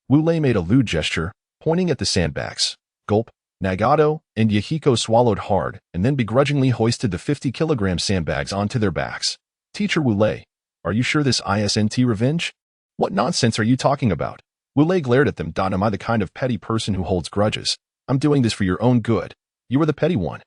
Wu Lei made a lewd gesture, pointing at the sandbags. Gulp. Nagato and Yahiko swallowed hard and then begrudgingly hoisted the 50-kilogram sandbags onto their backs. "Teacher Wu Lei, are you sure this isn't revenge? What nonsense are you talking about?" Wu Lei glared at them. "Am I the kind of petty person who holds grudges? I'm doing this for your own good. You are the petty one."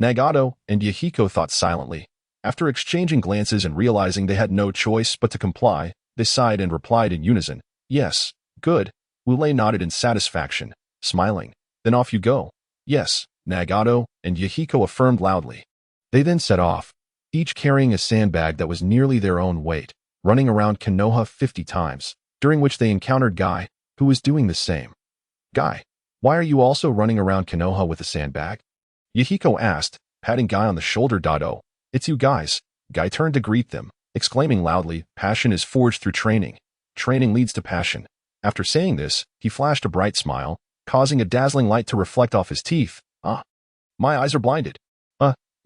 Nagato and Yahiko thought silently. After exchanging glances and realizing they had no choice but to comply, they sighed and replied in unison, "Yes, good." Wu Lei nodded in satisfaction, smiling. "Then off you go." "Yes," Nagato and Yahiko affirmed loudly. They then set off, each carrying a sandbag that was nearly their own weight, running around Konoha 50 times, during which they encountered Guy, who was doing the same. "Guy, why are you also running around Konoha with a sandbag?" Yahiko asked, patting Guy on the shoulder. "Oh, it's you guys." Guy turned to greet them, exclaiming loudly, "Passion is forged through training. Training leads to passion." After saying this, he flashed a bright smile, causing a dazzling light to reflect off his teeth. My eyes are blinded."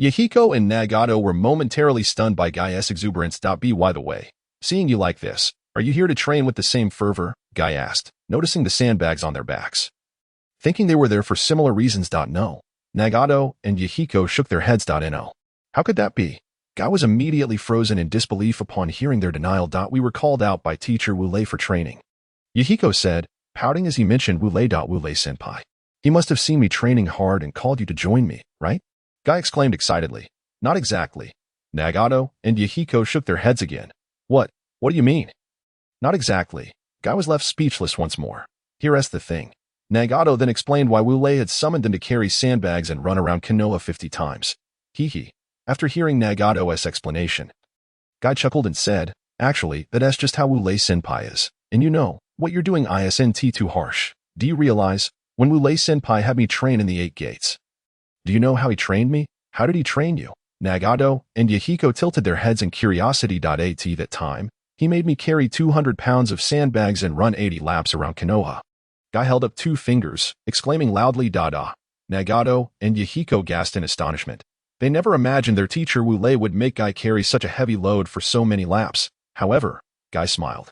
Yahiko and Nagato were momentarily stunned by Guy's exuberance. By the way, seeing you like this, are you here to train with the same fervor? Guy asked, noticing the sandbags on their backs. Thinking they were there for similar reasons. No. Nagato and Yahiko shook their heads. No. How could that be? Guy was immediately frozen in disbelief upon hearing their denial. We were called out by teacher Wu Lei for training, Yahiko said, pouting as he mentioned Wu Lei. Wu Lei senpai. He must have seen me training hard and called you to join me, right? Guy exclaimed excitedly. Not exactly. Nagato and Yahiko shook their heads again. What do you mean? Not exactly. Guy was left speechless once more. Here's the thing. Nagato then explained why Wu Lei had summoned them to carry sandbags and run around Konoha 50 times. Hee. After hearing Nagato's explanation, Guy chuckled and said, actually, that's just how Wu Lei senpai is. And you know, what you're doing isn't too harsh. Do you realize, when Wu Lei senpai had me train in the 8 gates? Do you know how he trained me? How did he train you? Nagato and Yahiko tilted their heads in curiosity. At that time, he made me carry 200 pounds of sandbags and run 80 laps around Konoha. Guy held up 2 fingers, exclaiming loudly. Nagato and Yahiko gasped in astonishment. They never imagined their teacher Wu Lei would make Guy carry such a heavy load for so many laps. However, Guy smiled,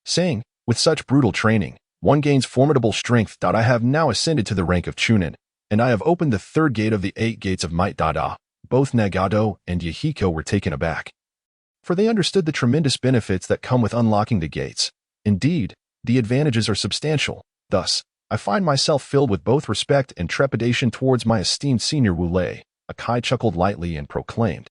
saying, with such brutal training, one gains formidable strength. I have now ascended to the rank of Chunin, and I have opened the 3rd gate of the 8 gates of might. Both Nagato and Yahiko were taken aback, for they understood the tremendous benefits that come with unlocking the gates. Indeed, the advantages are substantial. Thus, I find myself filled with both respect and trepidation towards my esteemed senior Wu Lei. Akai chuckled lightly and proclaimed,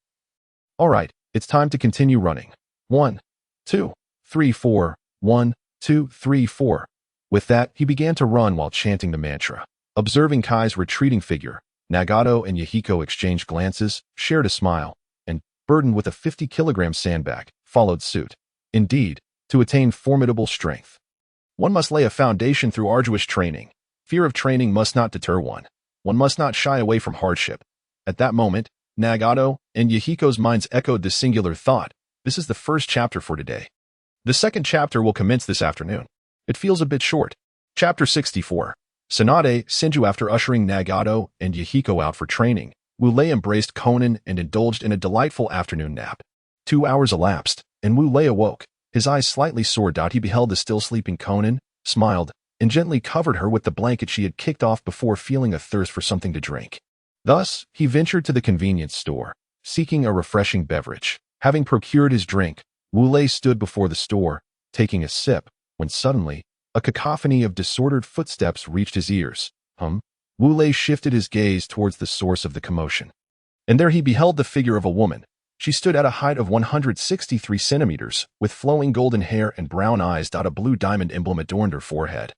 all right, it's time to continue running. 1, 2, 3, 4, 1, 2, 3, 4. With that, he began to run while chanting the mantra. Observing Kai's retreating figure, Nagato and Yahiko exchanged glances, shared a smile, and, burdened with a 50-kilogram sandbag, followed suit. Indeed, to attain formidable strength, one must lay a foundation through arduous training. Fear of training must not deter one. One must not shy away from hardship. At that moment, Nagato and Yahiko's minds echoed the singular thought. This is the first chapter for today. The second chapter will commence this afternoon. It feels a bit short. Chapter 64. Tsunade Senju. After ushering Nagato and Yahiko out for training, Wu Lei embraced Conan and indulged in a delightful afternoon nap. 2 hours elapsed, and Wu Lei awoke, his eyes slightly sore. He beheld the still sleeping Conan, smiled, and gently covered her with the blanket she had kicked off before feeling a thirst for something to drink. Thus, he ventured to the convenience store, seeking a refreshing beverage. Having procured his drink, Wu Lei stood before the store, taking a sip, when suddenly, a cacophony of disordered footsteps reached his ears. Wu Lei shifted his gaze towards the source of the commotion. And there he beheld the figure of a woman. She stood at a height of 163 centimeters, with flowing golden hair and brown eyes. A blue diamond emblem adorned her forehead.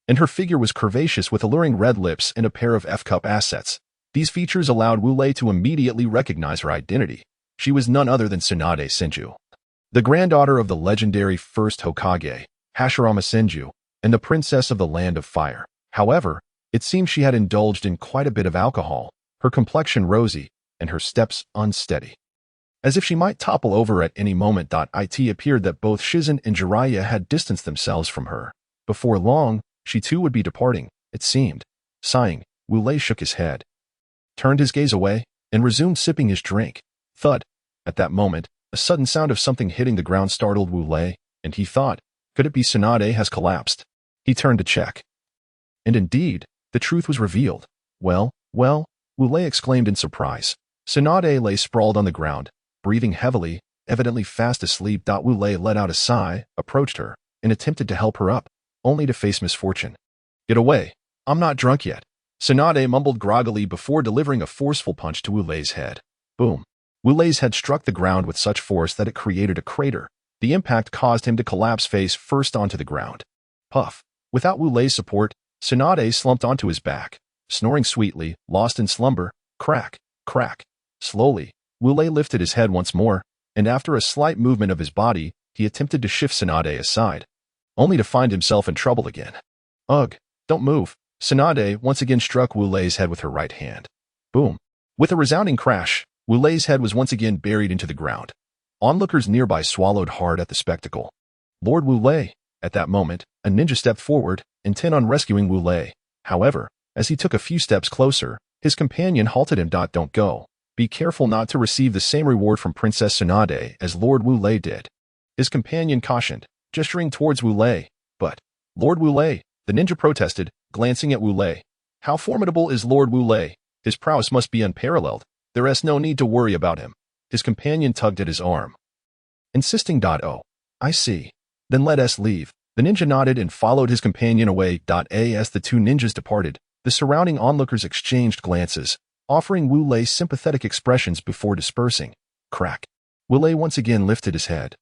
And her figure was curvaceous with alluring red lips and a pair of F-cup assets. These features allowed Wu Lei to immediately recognize her identity. She was none other than Tsunade Senju, the granddaughter of the legendary first Hokage, Hashirama Senju, and the princess of the Land of Fire. However, it seemed she had indulged in quite a bit of alcohol, her complexion rosy, and her steps unsteady, as if she might topple over at any moment. It appeared that both Shizen and Jiraiya had distanced themselves from her. Before long, she too would be departing, it seemed. Sighing, Wu Lei shook his head, turned his gaze away, and resumed sipping his drink. Thud. At that moment, a sudden sound of something hitting the ground startled Wu Lei, and he thought, could it be Tsunade has collapsed? He turned to check. And indeed, the truth was revealed. Well, Wu Lei exclaimed in surprise. Tsunade lay sprawled on the ground, breathing heavily, evidently fast asleep. Wu Lei let out a sigh, approached her, and attempted to help her up, only to face misfortune. Get away. I'm not drunk yet. Tsunade mumbled groggily before delivering a forceful punch to Wu Lei's head. Boom. Wu Lei's head struck the ground with such force that it created a crater. The impact caused him to collapse face first onto the ground. Puff. Without Wu Lei's support, Tsunade slumped onto his back, snoring sweetly, lost in slumber. Crack, crack. Slowly, Wu Lei lifted his head once more, and after a slight movement of his body, he attempted to shift Tsunade aside, only to find himself in trouble again. Ugh, don't move. Tsunade once again struck Wu Lei's head with her right hand. Boom. With a resounding crash, Wu Lei's head was once again buried into the ground. Onlookers nearby swallowed hard at the spectacle. Lord Wu Lei. At that moment, a ninja stepped forward, intent on rescuing Wu Lei. However, as he took a few steps closer, his companion halted him. Don't go. Be careful not to receive the same reward from Princess Tsunade as Lord Wu Lei did. His companion cautioned, gesturing towards Wu Lei. But, Lord Wu Lei, the ninja protested, glancing at Wu Lei. How formidable is Lord Wu Lei? His prowess must be unparalleled. There is no need to worry about him. His companion tugged at his arm, insisting. Oh, I see. Then let us leave. The ninja nodded and followed his companion away. As the two ninjas departed, the surrounding onlookers exchanged glances, offering Wu Lei sympathetic expressions before dispersing. Crack. Wu Lei once again lifted his head,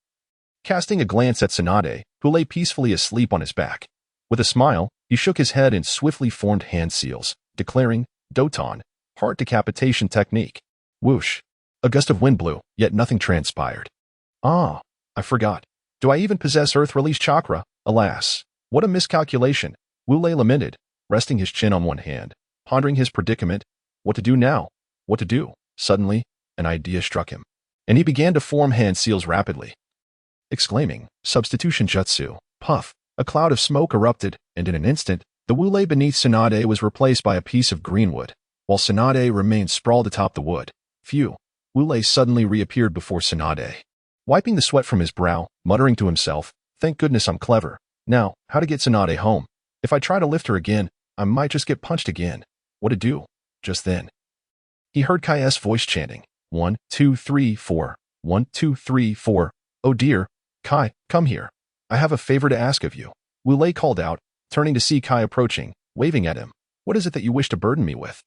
casting a glance at Tsunade, who lay peacefully asleep on his back. With a smile, he shook his head in swiftly formed hand seals, declaring, Doton, heart decapitation technique. Whoosh. A gust of wind blew, yet nothing transpired. Ah, I forgot. Do I even possess Earth Release Chakra? Alas, what a miscalculation. Wu Lei lamented, resting his chin on one hand, pondering his predicament. What to do now? What to do? Suddenly, an idea struck him, and he began to form hand seals rapidly. Exclaiming, substitution jutsu, puff, a cloud of smoke erupted, and in an instant, the Wu Lei beneath Tsunade was replaced by a piece of green wood, while Tsunade remained sprawled atop the wood. Phew. Wu Lei suddenly reappeared before Tsunade, wiping the sweat from his brow, muttering to himself, thank goodness I'm clever. Now, how to get Tsunade home? If I try to lift her again, I might just get punched again. What to do? Just then, he heard Kai's voice chanting, 1, 2, 3, 4, 1, 2, 3, 4. Oh dear, Kai, come here. I have a favor to ask of you. Wu Lei called out, turning to see Kai approaching, waving at him. What is it that you wish to burden me with?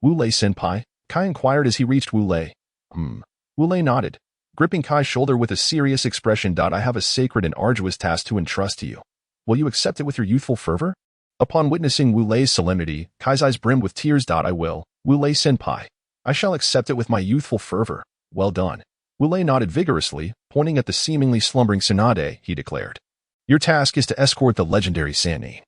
Wu Lei senpai, Kai inquired as he reached Wu Lei. Wu Lei nodded, gripping Kai's shoulder with a serious expression. I have a sacred and arduous task to entrust to you. Will you accept it with your youthful fervor? Upon witnessing Wu Lei's solemnity, Kai's eyes brimmed with tears. I will, Wu Lei senpai. I shall accept it with my youthful fervor. Well done. Wu Lei nodded vigorously, pointing at the seemingly slumbering Tsunade, he declared. Your task is to escort the legendary Sannin,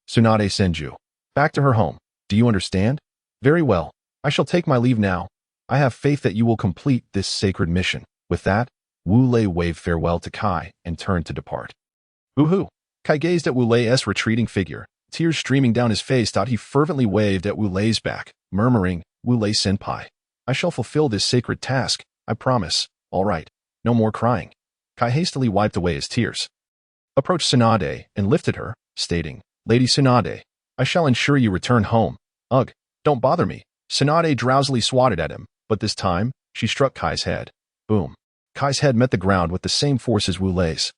Tsunade Senju, back to her home. Do you understand? Very well. I shall take my leave now. I have faith that you will complete this sacred mission. With that, Wu Lei waved farewell to Kai and turned to depart. Woohoo! Kai gazed at Wu Lei's retreating figure, tears streaming down his face. He fervently waved at Wu Lei's back, murmuring, Wu Lei senpai. I shall fulfill this sacred task, I promise. All right, no more crying. Kai hastily wiped away his tears, approached Tsunade and lifted her, stating, Lady Tsunade, I shall ensure you return home. Ugh, don't bother me. Tsunade drowsily swatted at him, But this time, she struck Kai's head. Boom. Kai's head met the ground with the same force as Wu Lei's.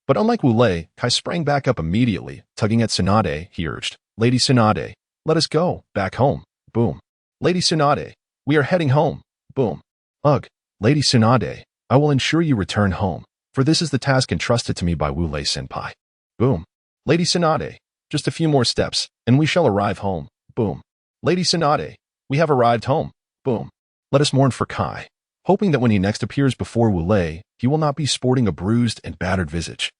But unlike Wu Lei, Kai sprang back up immediately, tugging at Tsunade. He urged, "Lady Tsunade, let us go, back home." Boom. "Lady Tsunade, we are heading home." Boom. "Ugh, Lady Tsunade, I will ensure you return home, for this is the task entrusted to me by Wu Lei-senpai." Boom. "Lady Tsunade, just a few more steps, and we shall arrive home." Boom. "Lady Tsunade, we have arrived home." Boom. Let us mourn for Kai, hoping that when he next appears before Wu Lei, he will not be sporting a bruised and battered visage.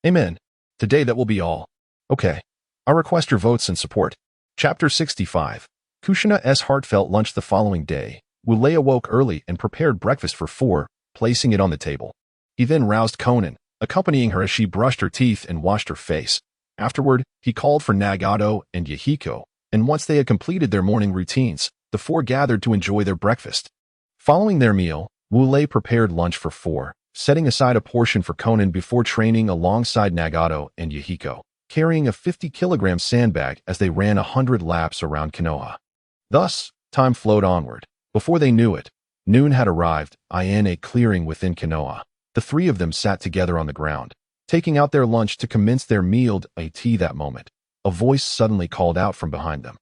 Amen. Today that will be all. Okay. I request your votes and support. Chapter 65. Kushina's heartfelt lunch. The following day, Wu Lei awoke early and prepared breakfast for 4, placing it on the table. He then roused Konan, accompanying her as she brushed her teeth and washed her face. Afterward, he called for Nagato and Yahiko, and once they had completed their morning routines, the 4 gathered to enjoy their breakfast. Following their meal, Wu Lei prepared lunch for 4, setting aside a portion for Konan before training alongside Nagato and Yahiko, carrying a 50-kilogram sandbag as they ran 100 laps around Konoha. Thus, time flowed onward. Before they knew it, noon had arrived. In a clearing within Konoha, the 3 of them sat together on the ground, taking out their lunch to commence their meal. At that moment, a voice suddenly called out from behind them.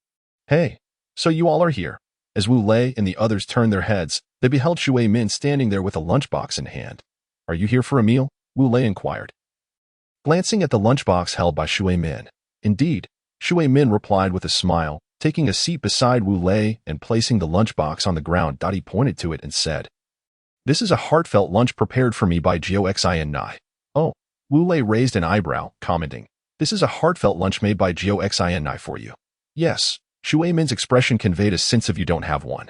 "Hey, so you all are here." As Wu Lei and the others turned their heads, they beheld Shui Min standing there with a lunchbox in hand. "Are you here for a meal?" Wu Lei inquired, glancing at the lunchbox held by Shui Min. "Indeed," Shui Min replied with a smile, taking a seat beside Wu Lei and placing the lunchbox on the ground. He pointed to it and said, "This is a heartfelt lunch prepared for me by Gyo-xin Nai." "Oh," Wu Lei raised an eyebrow, commenting, "This is a heartfelt lunch made by Gyo-xin Nai for you." "Yes," Shui Min's expression conveyed a sense of you don't have one.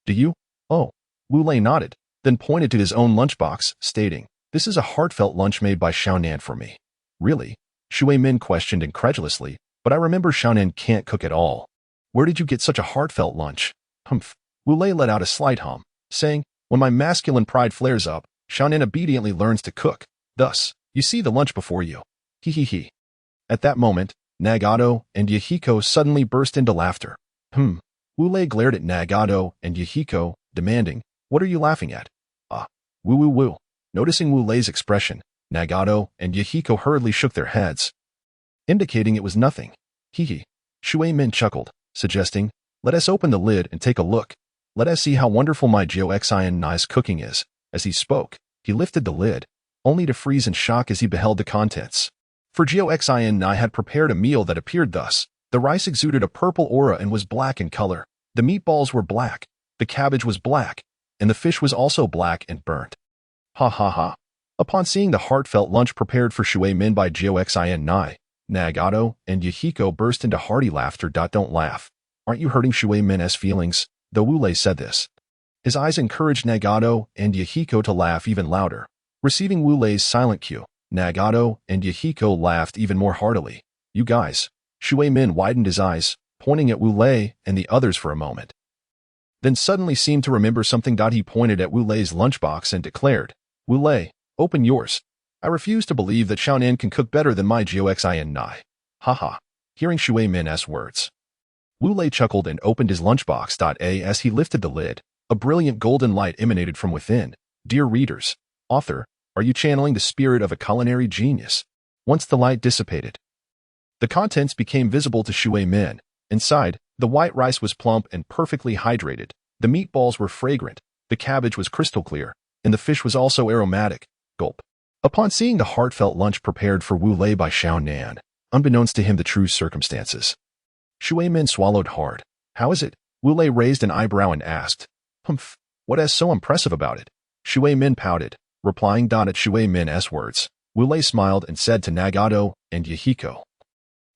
"Do you?" "Oh." Wu Lei nodded, then pointed to his own lunchbox, stating, "This is a heartfelt lunch made by Xiaonan for me." "Really?" Shui Min questioned incredulously, "But I remember Xiaonan can't cook at all. Where did you get such a heartfelt lunch?" "Humph." Wu Lei let out a slight hum, saying, "When my masculine pride flares up, Xiaonan obediently learns to cook. Thus, you see the lunch before you. He he he." At that moment, Nagato and Yahiko suddenly burst into laughter. Wu Lei glared at Nagato and Yahiko, demanding, "What are you laughing at?" Woo woo woo." Noticing Wu Lei's expression, Nagato and Yahiko hurriedly shook their heads, indicating it was nothing. Hee. Shui Min chuckled, suggesting, "Let us open the lid and take a look. Let us see how wonderful my Gyo-xin Nai's cooking is." As he spoke, he lifted the lid, only to freeze in shock as he beheld the contents. For Gyo-xin Nai had prepared a meal that appeared thus. The rice exuded a purple aura and was black in color. The meatballs were black, the cabbage was black, and the fish was also black and burnt. Ha ha ha. Upon seeing the heartfelt lunch prepared for Shui Min by Gyo-xin Nai, Nagato and Yahiko burst into hearty laughter. Don't laugh. Aren't you hurting Shui Min's feelings? Though Wu Lei said this, his eyes encouraged Nagato and Yahiko to laugh even louder. Receiving Wu Lei's silent cue, Nagato and Yahiko laughed even more heartily. "You guys." Shui Min widened his eyes, pointing at Wu Lei and the others for a moment, then suddenly seemed to remember something. He pointed at Wu Lei's lunchbox and declared, "Wu Lei, open yours. I refuse to believe that Xiaonan can cook better than my Gyo-xin Nai." Haha. Hearing Shui Min's words, Wu Lei chuckled and opened his lunchbox. As he lifted the lid, a brilliant golden light emanated from within. Dear readers, author, are you channeling the spirit of a culinary genius? Once the light dissipated, the contents became visible to Shui Min. Inside, the white rice was plump and perfectly hydrated, the meatballs were fragrant, the cabbage was crystal clear, and the fish was also aromatic. Gulp. Upon seeing the heartfelt lunch prepared for Wu Lei by Xiaonan, unbeknownst to him the true circumstances, Shui Min swallowed hard. "How is it?" Wu Lei raised an eyebrow and asked. "Humph, what is so impressive about it?" Shui Min pouted, replying. At Shui Min's words, Wu Lei smiled and said to Nagato and Yahiko,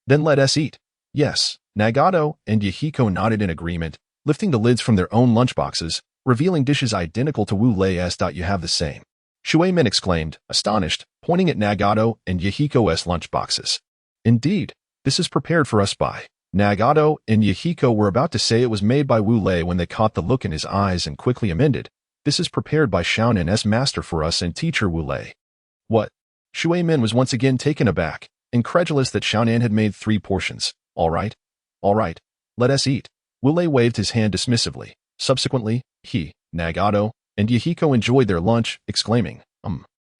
"Then let us eat." "Yes." Nagato and Yahiko nodded in agreement, lifting the lids from their own lunchboxes, revealing dishes identical to Wu Lei's. "You have the same," Shui Min exclaimed, astonished, pointing at Nagato and Yahiko's lunchboxes. "Indeed, this is prepared for us by." Nagato and Yahiko were about to say it was made by Wu Lei when they caught the look in his eyes and quickly amended, "This is prepared by Xiaonan's master for us and teacher Wu Lei." "What?" Shui Min was once again taken aback, incredulous that Xiaonan had made 3 portions. All right, let us eat." Wu Lei waved his hand dismissively, Subsequently, he, Nagato, and Yahiko enjoyed their lunch, exclaiming,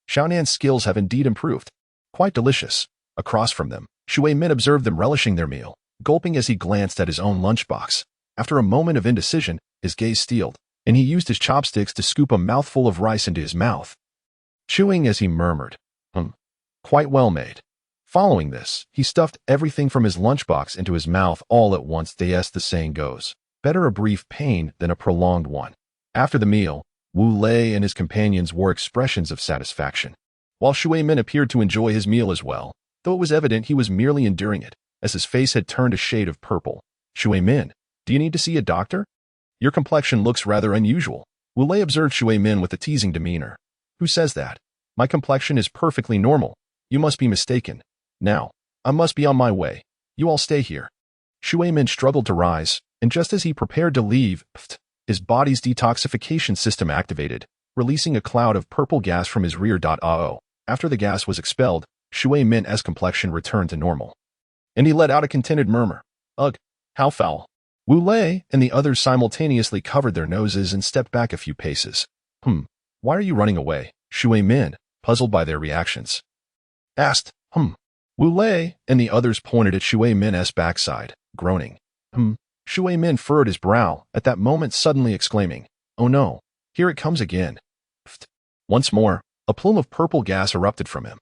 Xiaonan's skills have indeed improved. Quite delicious. Across from them, Shui Min observed them relishing their meal, gulping as he glanced at his own lunchbox. After a moment of indecision, his gaze steeled, and he used his chopsticks to scoop a mouthful of rice into his mouth, chewing as he murmured, quite well made. Following this, he stuffed everything from his lunchbox into his mouth all at once. As the saying goes, better a brief pain than a prolonged one. After the meal, Wu Lei and his companions wore expressions of satisfaction, while Shui Min appeared to enjoy his meal as well, though it was evident he was merely enduring it, as his face had turned a shade of purple. Shui Min, do you need to see a doctor? Your complexion looks rather unusual. Wu Lei observed Shui Min with a teasing demeanor. Who says that? My complexion is perfectly normal. You must be mistaken. Now, I must be on my way. You all stay here. Shui Min struggled to rise, and just as he prepared to leave, his body's detoxification system activated, releasing a cloud of purple gas from his rear. After the gas was expelled, Shui Min's complexion returned to normal, and he let out a contented murmur. Ugh, how foul. Wu Lei and the others simultaneously covered their noses and stepped back a few paces. Why are you running away? Shui Min, puzzled by their reactions, asked. Wu Lei and the others pointed at Shui Min's backside, groaning. Shui Min furrowed his brow at that moment, suddenly exclaiming, oh no, here it comes again. Once more, a plume of purple gas erupted from him.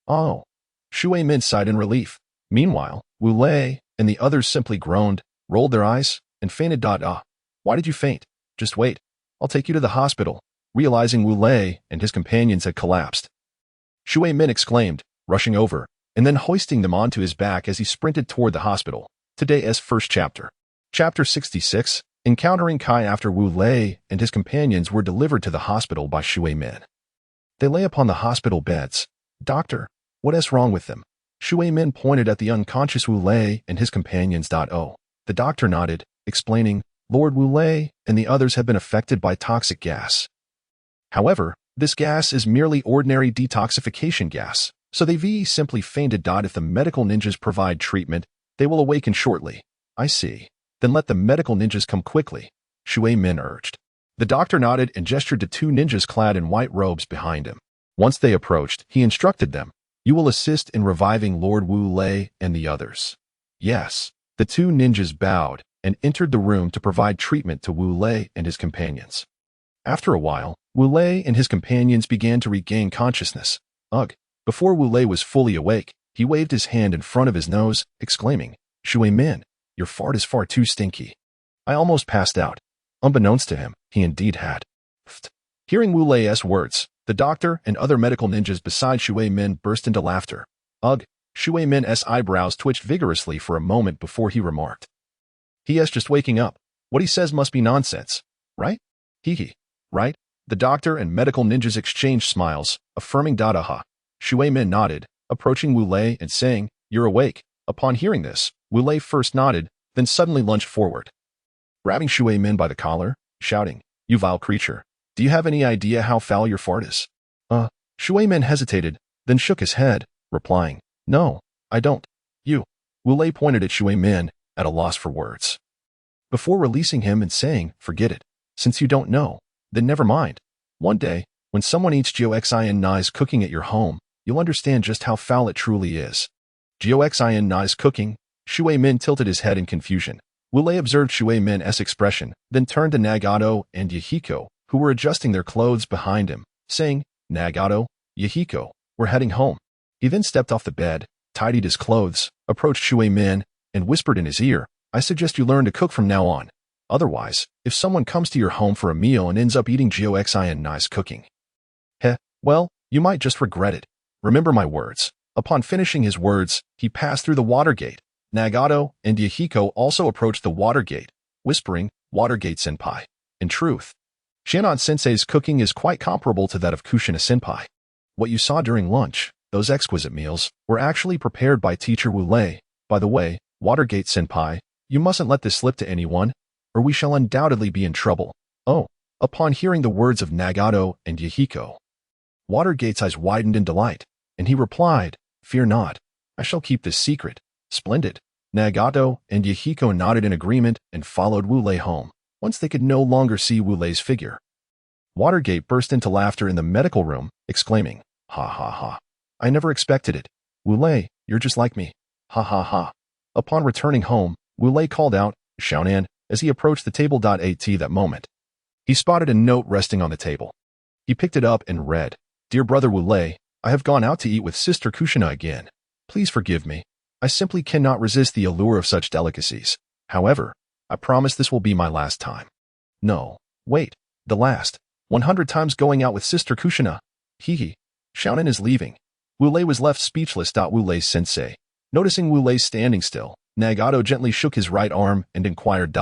Oh. Shui Min sighed in relief. Meanwhile, Wu Lei and the others simply groaned, rolled their eyes, and fainted. Why did you faint? Just wait. I'll take you to the hospital. Realizing Wu Lei and his companions had collapsed, Shui Min exclaimed, rushing over, and then hoisting them onto his back as he sprinted toward the hospital. Today's first chapter. Chapter 66, Encountering Kai. After Wu Lei and his companions were delivered to the hospital by Shui Min, they lay upon the hospital beds. Doctor, what is wrong with them? Shui Min pointed at the unconscious Wu Lei and his companions. The doctor nodded, explaining, Lord Wu Lei and the others have been affected by toxic gas. However, this gas is merely ordinary detoxification gas, so they simply fainted. If the medical ninjas provide treatment, they will awaken shortly. I see. Then let the medical ninjas come quickly, Shui Min urged. The doctor nodded and gestured to two ninjas clad in white robes behind him. Once they approached, he instructed them, you will assist in reviving Lord Wu Lei and the others. Yes. The two ninjas bowed and entered the room to provide treatment to Wu Lei and his companions. After a while, Wu Lei and his companions began to regain consciousness. Ugh. Before Wu Lei was fully awake, he waved his hand in front of his nose, exclaiming, Shui Min, your fart is far too stinky. I almost passed out. Unbeknownst to him, he indeed had. Hearing Wu Lei's words, the doctor and other medical ninjas beside Shui Min burst into laughter. Ugh. Shui Min's eyebrows twitched vigorously for a moment before he remarked, he is just waking up. What he says must be nonsense. Right? Hee. Right? The doctor and medical ninjas exchanged smiles, affirming Dadaha. Shui Min nodded, approaching Wu Lei and saying, you're awake. Upon hearing this, Wu Lei first nodded, then suddenly lunged forward, grabbing Shui Min by the collar, shouting, you vile creature, do you have any idea how foul your fart is? Shui Min hesitated, then shook his head, replying, no, I don't. You. Wu Lei pointed at Shui Min, at a loss for words, before releasing him and saying, forget it. Since you don't know, then never mind. One day, when someone eats Gioxin-Nai's cooking at your home, you'll understand just how foul it truly is. Gioxin-Nai's cooking? Shui Min tilted his head in confusion. Wu Lei observed Shui Min's expression, then turned to Nagato and Yahiko, who were adjusting their clothes behind him, saying, Nagato, Yahiko, we're heading home. He then stepped off the bed, tidied his clothes, approached Shui Min, and whispered in his ear, I suggest you learn to cook from now on. Otherwise, if someone comes to your home for a meal and ends up eating Gioxin-Nai's cooking, well, you might just regret it. Remember my words. Upon finishing his words, he passed through the water gate. Nagato and Yahiko also approached the water gate, whispering, Watergate Senpai. In truth, Shannon-sensei's cooking is quite comparable to that of Kushina Senpai. What you saw during lunch, those exquisite meals, were actually prepared by teacher Wu Lei. By the way, Watergate Senpai, you mustn't let this slip to anyone, or we shall undoubtedly be in trouble. Oh. Upon hearing the words of Nagato and Yahiko, Watergate's eyes widened in delight, and he replied, fear not. I shall keep this secret. Splendid. Nagato and Yahiko nodded in agreement and followed Wu Lei home. once they could no longer see Wu Lei's figure. Watergate burst into laughter in the medical room, exclaiming, "Ha ha ha. I never expected it. Wu Lei, you're just like me. Ha ha ha." Upon returning home, Wu Lei called out, "Shaonan," as he approached the table. At that moment, he spotted a note resting on the table. He picked it up and read, "Dear brother Wu Lei, I have gone out to eat with Sister Kushina again. Please forgive me. I simply cannot resist the allure of such delicacies. However, I promise this will be my last time." No, wait, the last. 100 times going out with Sister Kushina. Hee. Shaonan is leaving. Wu Lei was left speechless. Wu Lei's sensei, noticing Wu Lei standing still, Nagato gently shook his right arm and inquired,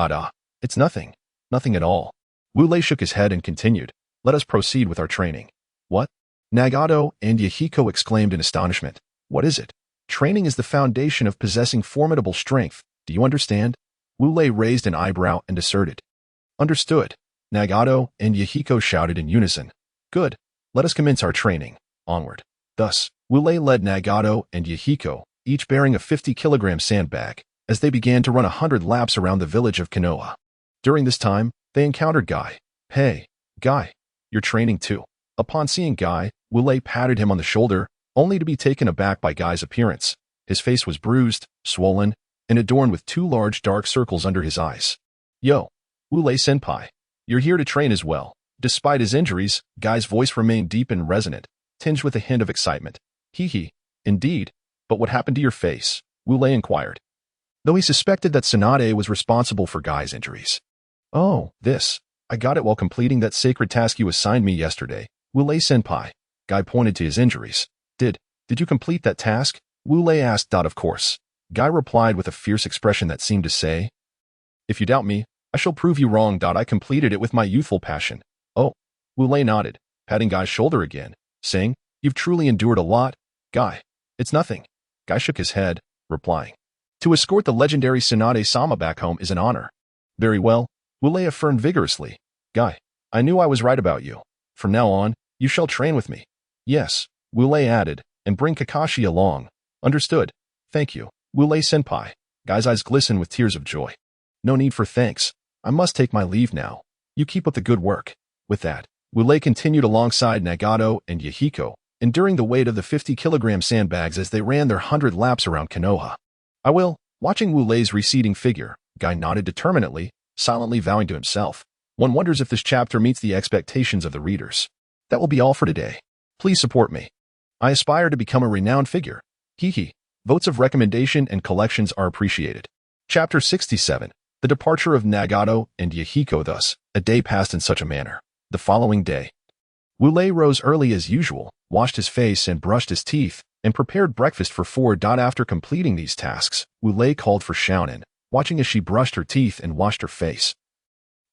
"It's nothing. Nothing at all." Wu Lei shook his head and continued, "Let us proceed with our training." "What?" Nagato and Yahiko exclaimed in astonishment. "What is it?" "Training is the foundation of possessing formidable strength. Do you understand?" Wu Lei raised an eyebrow and asserted. "Understood." Nagato and Yahiko shouted in unison. "Good. Let us commence our training. Onward." Thus, Wu Lei led Nagato and Yahiko, each bearing a 50-kilogram sandbag, as they began to run 100 laps around the village of Konoha. During this time, they encountered Guy. "Hey, Guy, you're training too." Upon seeing Guy, Wu Lei patted him on the shoulder, only to be taken aback by Guy's appearance. His face was bruised, swollen, and adorned with 2 large dark circles under his eyes. "Yo, Wu Lei senpai, you're here to train as well." Despite his injuries, Guy's voice remained deep and resonant, tinged with a hint of excitement. "Hee. Indeed. But what happened to your face?" Wu Lei inquired, though he suspected that Tsunade was responsible for Guy's injuries. "Oh, this. I got it while completing that sacred task you assigned me yesterday, Wu Lei senpai." Guy pointed to his injuries. Did you complete that task?" Wu Lei asked. "Of course." Guy replied with a fierce expression that seemed to say, "If you doubt me, I shall prove you wrong. I completed it with my youthful passion." "Oh." Wu Lei nodded, patting Guy's shoulder again, saying, "You've truly endured a lot, Guy." "It's nothing." Guy shook his head, replying, "To escort the legendary Tsunade-sama back home is an honor." "Very well," Wu Lei affirmed vigorously. "Guy, I knew I was right about you. From now on, you shall train with me." "Yes," Wu Lei added, "and bring Kakashi along." "Understood. Thank you, Wu Lei senpai." Guy's eyes glistened with tears of joy. "No need for thanks. I must take my leave now. You keep up the good work." With that, Wu Lei continued alongside Nagato and Yahiko, enduring the weight of the 50-kilogram sandbags as they ran their 100 laps around Konoha. "I will." Watching Wu Lei's receding figure, Guy nodded determinedly, silently vowing to himself, "One wonders if this chapter meets the expectations of the readers." That will be all for today. Please support me. I aspire to become a renowned figure. Hee. Votes of recommendation and collections are appreciated. Chapter 67. The departure of Nagato and Yahiko. Thus, a day passed in such a manner. The following day, Wu Lei rose early as usual, washed his face and brushed his teeth, and prepared breakfast for 4. After completing these tasks, Wu Lei called for Shaonan, watching as she brushed her teeth and washed her face.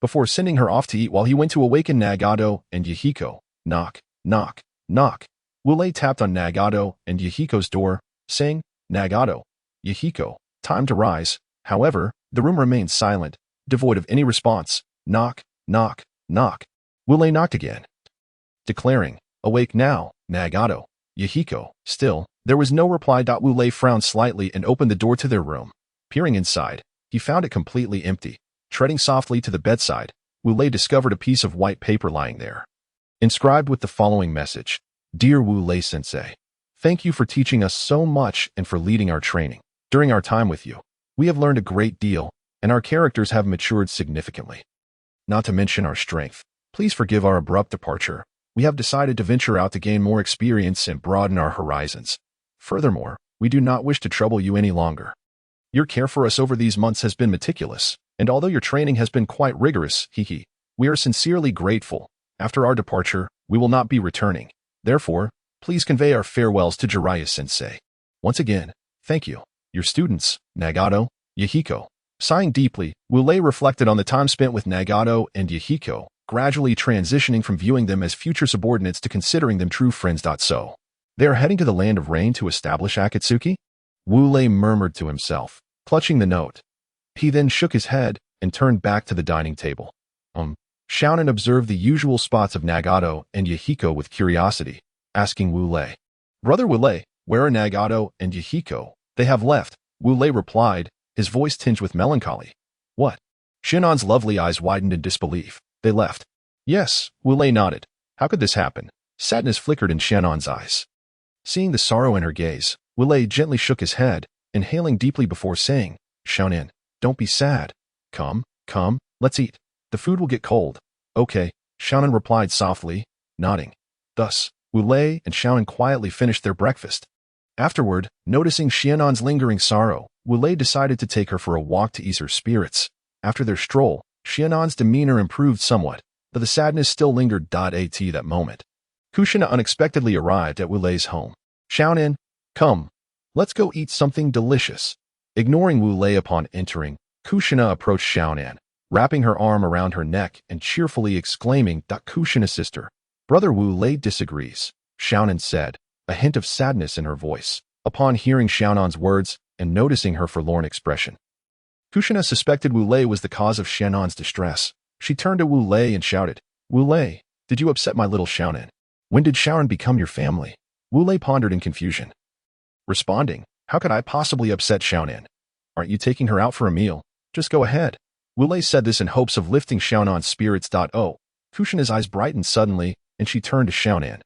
Before sending her off to eat, while he went to awaken Nagato and Yahiko. Knock, knock, knock. Wu Lei tapped on Nagato and Yahiko's door, saying, "Nagato, Yahiko, time to rise." However, the room remained silent, devoid of any response. Knock, knock, knock. Wu Lei knocked again, declaring, "Awake now, Nagato, Yahiko." Still, there was no reply. Wu Lei frowned slightly and opened the door to their room. Peering inside, he found it completely empty. Treading softly to the bedside, Wu Lei discovered a piece of white paper lying there, inscribed with the following message: "Dear Wu Lei sensei, thank you for teaching us so much and for leading our training. During our time with you, we have learned a great deal, and our characters have matured significantly. Not to mention our strength. Please forgive our abrupt departure. We have decided to venture out to gain more experience and broaden our horizons. Furthermore, we do not wish to trouble you any longer. Your care for us over these months has been meticulous, and although your training has been quite rigorous, we are sincerely grateful. After our departure, we will not be returning. Therefore, please convey our farewells to Jiraiya-sensei. Once again, thank you. Your students, Nagato, Yahiko." Sighing deeply, Wu Lei reflected on the time spent with Nagato and Yahiko, gradually transitioning from viewing them as future subordinates to considering them true friends. So, they are heading to the land of rain to establish Akatsuki? Wu Lei murmured to himself, clutching the note. He then shook his head and turned back to the dining table. Shaonan observed the usual spots of Nagato and Yahiko with curiosity, asking Wu Lei, "Brother Wu Lei, where are Nagato and Yahiko?" "They have left," Wu Lei replied, his voice tinged with melancholy. "What?" Xianan's lovely eyes widened in disbelief. They left. Yes, Wu Lei nodded. How could this happen? Sadness flickered in Xianan's eyes. Seeing the sorrow in her gaze, Wu Lei gently shook his head, inhaling deeply before saying, Xiaonan, don't be sad. Come, let's eat. The food will get cold. Okay, Xiaonan replied softly, nodding. Thus, Wu Lei and Xiaonan quietly finished their breakfast. Afterward, noticing Xianan's lingering sorrow, Wu Lei decided to take her for a walk to ease her spirits. After their stroll, Xianan's demeanor improved somewhat, but the sadness still lingered. At that moment, Kushina unexpectedly arrived at Wu Lei's home. Xiaonan, come, let's go eat something delicious. Ignoring Wu Lei upon entering, Kushina approached Xiaonan, wrapping her arm around her neck and cheerfully exclaiming, Kushina's sister. Brother Wu Lei disagrees, Xiaonan said, a hint of sadness in her voice, upon hearing Xiaonan's words and noticing her forlorn expression. Kushina suspected Wu Lei was the cause of Xiaonan's distress. She turned to Wu Lei and shouted, Wu Lei, did you upset my little Xiaonan? When did Xiaonan become your family? Wu Lei pondered in confusion. Responding, how could I possibly upset Xiaonan? Aren't you taking her out for a meal? Just go ahead. Wu Lei said this in hopes of lifting Xiaonan's spirits. Oh, Kushina's eyes brightened suddenly, and she turned to Xiaonan,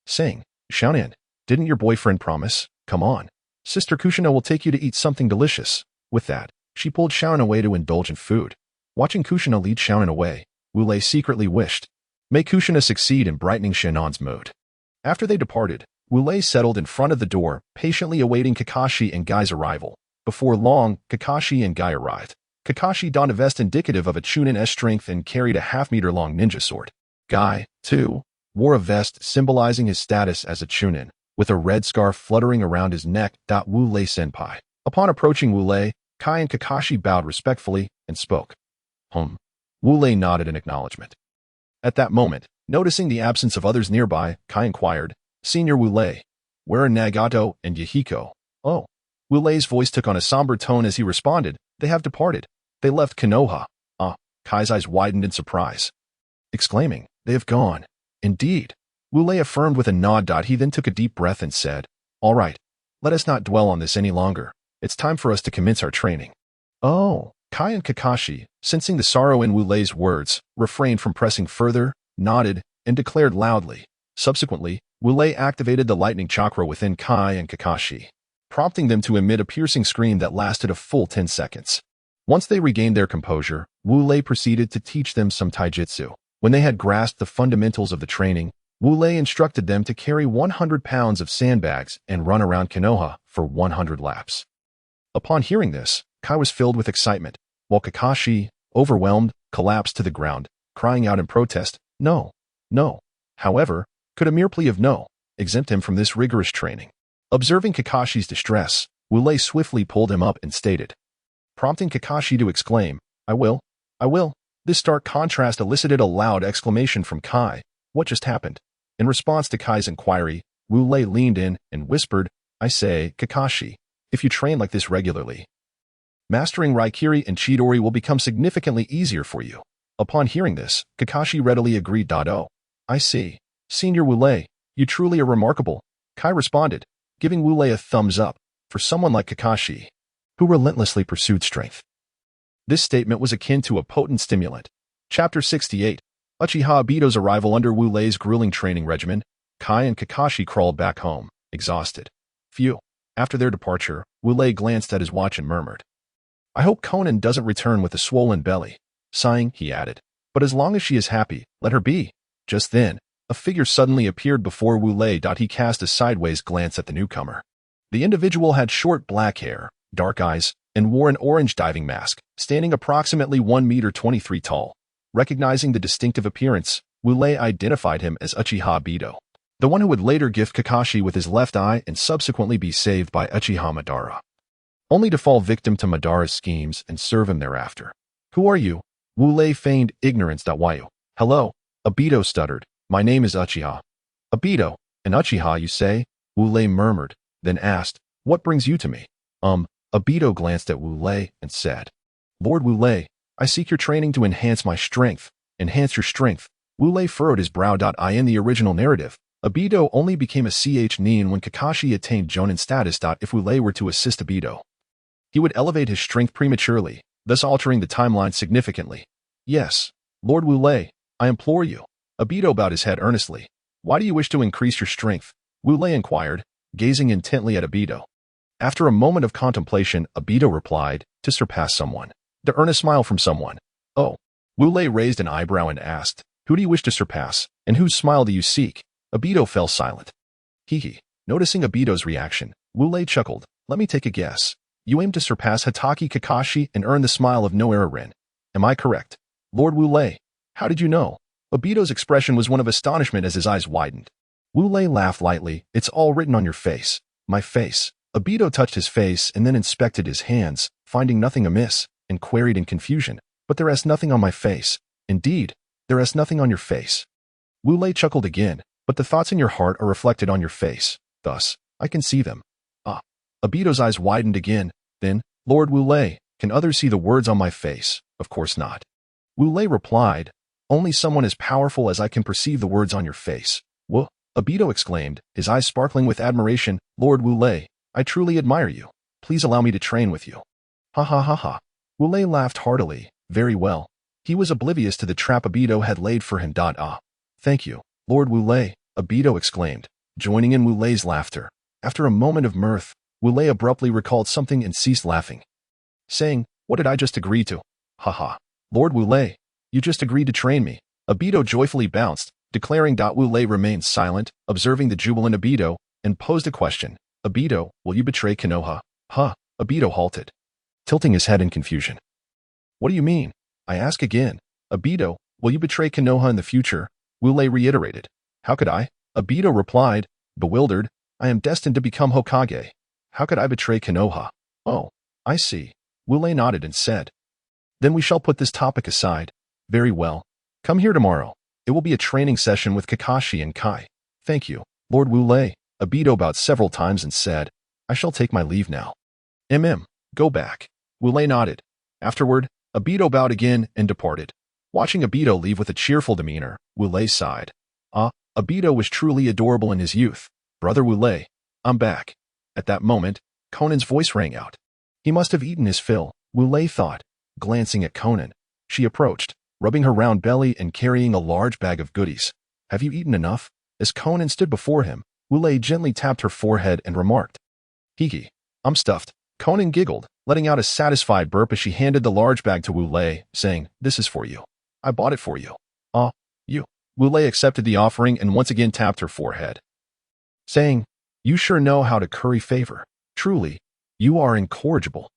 saying, Xiaonan, didn't your boyfriend promise? Come on. Sister Kushina will take you to eat something delicious. With that, she pulled Xiaonan away to indulge in food. Watching Kushina lead Xiaonan away, Wu Lei secretly wished, may Kushina succeed in brightening Xianan's mood. After they departed, Wu Lei settled in front of the door, patiently awaiting Kakashi and Gai's arrival. Before long, Kakashi and Gai arrived. Kakashi donned a vest indicative of a Chunin's strength and carried a half-meter-long ninja sword. Gai, too, wore a vest symbolizing his status as a Chunin, with a red scarf fluttering around his neck. Wu Lei senpai. Upon approaching Wu Lei, Kai and Kakashi bowed respectfully and spoke. Wu Lei nodded in acknowledgement. At that moment, noticing the absence of others nearby, Kai inquired, Senior Wu Lei, where are Nagato and Yahiko? Oh. Wu Lei's voice took on a somber tone as he responded, they have departed. They left Konoha. Kai's eyes widened in surprise, exclaiming, they have gone. Indeed. Wu Lei affirmed with a nod. He then took a deep breath and said, all right, let us not dwell on this any longer. It's time for us to commence our training. Oh. Kai and Kakashi, sensing the sorrow in Wu Lei's words, refrained from pressing further, nodded, and declared loudly. Subsequently, Wu Lei activated the lightning chakra within Kai and Kakashi, prompting them to emit a piercing scream that lasted a full 10 seconds. Once they regained their composure, Wu Lei proceeded to teach them some taijutsu. When they had grasped the fundamentals of the training, Wu Lei instructed them to carry 100 pounds of sandbags and run around Konoha for 100 laps. Upon hearing this, Kai was filled with excitement, while Kakashi, overwhelmed, collapsed to the ground, crying out in protest, no. However, could a mere plea of no exempt him from this rigorous training? Observing Kakashi's distress, Wu Lei swiftly pulled him up and stated, prompting Kakashi to exclaim, I will. This stark contrast elicited a loud exclamation from Kai. What just happened? In response to Kai's inquiry, Wu Lei leaned in and whispered, I say, Kakashi, if you train like this regularly, mastering Raikiri and Chidori will become significantly easier for you. Upon hearing this, Kakashi readily agreed. Oh, I see. Senior Wu Lei, you truly are remarkable. Kai responded, giving Wu Lei a thumbs up, for someone like Kakashi, who relentlessly pursued strength. This statement was akin to a potent stimulant. Chapter 68. Uchiha Obito's arrival. Under Wu Lei's grueling training regimen, Kai and Kakashi crawled back home, exhausted. Phew. After their departure, Wu Lei glanced at his watch and murmured, I hope Conan doesn't return with a swollen belly. Sighing, he added, but as long as she is happy, let her be. Just then, a figure suddenly appeared before Wu Lei. He cast a sideways glance at the newcomer. The individual had short black hair, dark eyes, and wore an orange diving mask, standing approximately 1.23 meters tall. Recognizing the distinctive appearance, Wu Lei identified him as Uchiha Obito, the one who would later gift Kakashi with his left eye and subsequently be saved by Uchiha Madara, only to fall victim to Madara's schemes and serve him thereafter. Who are you? Wu Lei feigned ignorance. Why you? Hello, Obito stuttered. My name is Uchiha. Obito, an Uchiha you say? Wu Lei murmured, then asked, what brings you to me? Obito glanced at Wu Lei and said, Lord Wu Lei, I seek your training to enhance my strength. Enhance your strength. Wu Lei furrowed his brow. In the original narrative, Obito only became a nin when Kakashi attained Jonin status. If Wu Lei were to assist Obito, he would elevate his strength prematurely, thus altering the timeline significantly. Yes, Lord Wu Lei, I implore you. Obito bowed his head earnestly. Why do you wish to increase your strength? Wu Lei inquired, gazing intently at Obito. After a moment of contemplation, Obito replied, to surpass someone. To earn a smile from someone. Oh. Wu Lei raised an eyebrow and asked, who do you wish to surpass, and whose smile do you seek? Obito fell silent. Hee. Noticing Obito's reaction, Wu Lei chuckled. Let me take a guess. You aim to surpass Hatake Kakashi and earn the smile of Noera-rin. Am I correct? Lord Wu Lei, how did you know? Obito's expression was one of astonishment as his eyes widened. Wu Lei laughed lightly. It's all written on your face. My face. Obito touched his face and then inspected his hands, finding nothing amiss, and queried in confusion. But there is nothing on my face. Indeed, there is nothing on your face. Wu Lei chuckled again, but the thoughts in your heart are reflected on your face. Thus, I can see them. Ah. Obito's eyes widened again. Then, Lord Wu Lei, can others see the words on my face? Of course not. Wu Lei replied, only someone as powerful as I can perceive the words on your face. Whoa. Obito exclaimed, his eyes sparkling with admiration. Lord Wu Lei, I truly admire you. Please allow me to train with you. Ha ha ha ha. Wu Lei laughed heartily. Very well. He was oblivious to the trap Obito had laid for him. Thank you, Lord Wu Lei, Obito exclaimed, joining in Wu Lei's laughter. After a moment of mirth, Wu Lei abruptly recalled something and ceased laughing, saying, what did I just agree to? Haha. Lord Wu Lei, you just agreed to train me. Obito joyfully bounced, declaring. Wu Lei remained silent, observing the jubilant Obito, and posed a question. Obito, will you betray Konoha? Huh. Obito halted, tilting his head in confusion. What do you mean? I ask again. Obito, will you betray Konoha in the future? Wu Lei reiterated. How could I? Obito replied, bewildered. I am destined to become Hokage. How could I betray Konoha? Oh, I see. Wu Lei nodded and said, then we shall put this topic aside. Very well. Come here tomorrow. It will be a training session with Kakashi and Kai. Thank you, Lord Wu Lei. Obito bowed several times and said, I shall take my leave now. Go back. Wu Lei nodded. Afterward, Obito bowed again and departed. Watching Obito leave with a cheerful demeanor, Wu Lei sighed. Obito was truly adorable in his youth. Brother Wu Lei, I'm back. At that moment, Conan's voice rang out. He must have eaten his fill, Wu Lei thought, glancing at Conan. She approached, rubbing her round belly and carrying a large bag of goodies. Have you eaten enough? As Conan stood before him, Wu Lei gently tapped her forehead and remarked, Hee, I'm stuffed. Conan giggled, letting out a satisfied burp as she handed the large bag to Wu Lei, saying, this is for you. I bought it for you. You. Wu Lei accepted the offering and once again tapped her forehead, saying, you sure know how to curry favor. Truly, you are incorrigible.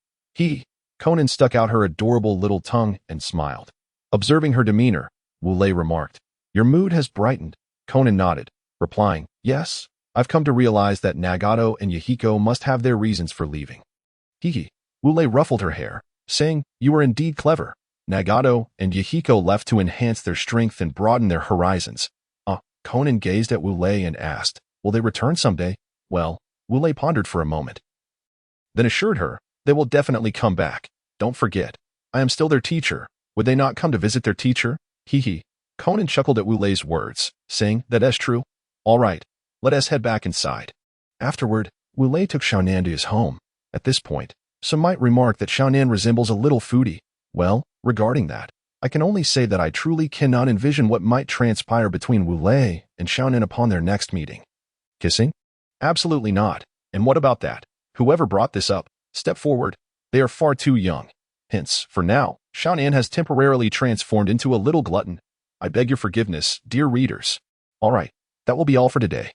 Conan stuck out her adorable little tongue and smiled. Observing her demeanor, Wu Lei remarked, your mood has brightened. Conan nodded, replying, yes, I've come to realize that Nagato and Yahiko must have their reasons for leaving. Wu Lei ruffled her hair, saying, you are indeed clever. Nagato and Yahiko left to enhance their strength and broaden their horizons. Conan gazed at Wu Lei and asked, will they return someday? Well, Wu Lei pondered for a moment, then assured her, they will definitely come back. Don't forget, I am still their teacher. Would they not come to visit their teacher? Conan chuckled at Wu Lei's words, saying, that is true. All right, let us head back inside. Afterward, Wu Lei took Xiaonan to his home. At this point, some might remark that Xiaonan resembles a little foodie. Well, regarding that, I can only say that I truly cannot envision what might transpire between Wu Lei and Xiaonan upon their next meeting. Kissing? Absolutely not. And what about that? Whoever brought this up, step forward. They are far too young. Hence, for now, Xiaonan has temporarily transformed into a little glutton. I beg your forgiveness, dear readers. All right, that will be all for today.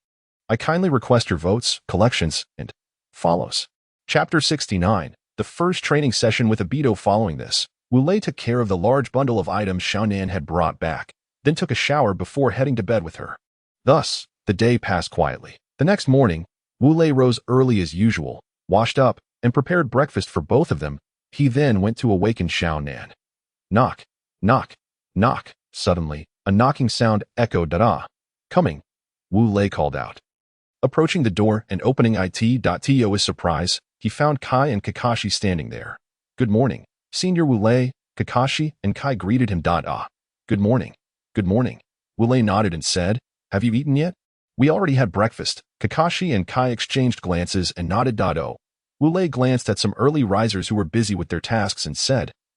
I kindly request your votes, collections, and follows. Chapter 69, the first training session with Obito. Following this, Wu Lei took care of the large bundle of items Xiaonan had brought back, then took a shower before heading to bed with her. Thus, the day passed quietly. The next morning, Wu Lei rose early as usual, washed up, and prepared breakfast for both of them. He then went to awaken Xiaonan. Knock, knock, knock. Suddenly, a knocking sound echoed. Coming, Wu Lei called out. Approaching the door and opening it. To his surprise, he found Kai and Kakashi standing there. Good morning, Senior Wu Lei. Kakashi and Kai greeted him. Good morning. Good morning. Wu Lei nodded and said, have you eaten yet? We already had breakfast. Kakashi and Kai exchanged glances and nodded. Wu Lei glanced at some early risers who were busy with their tasks and said,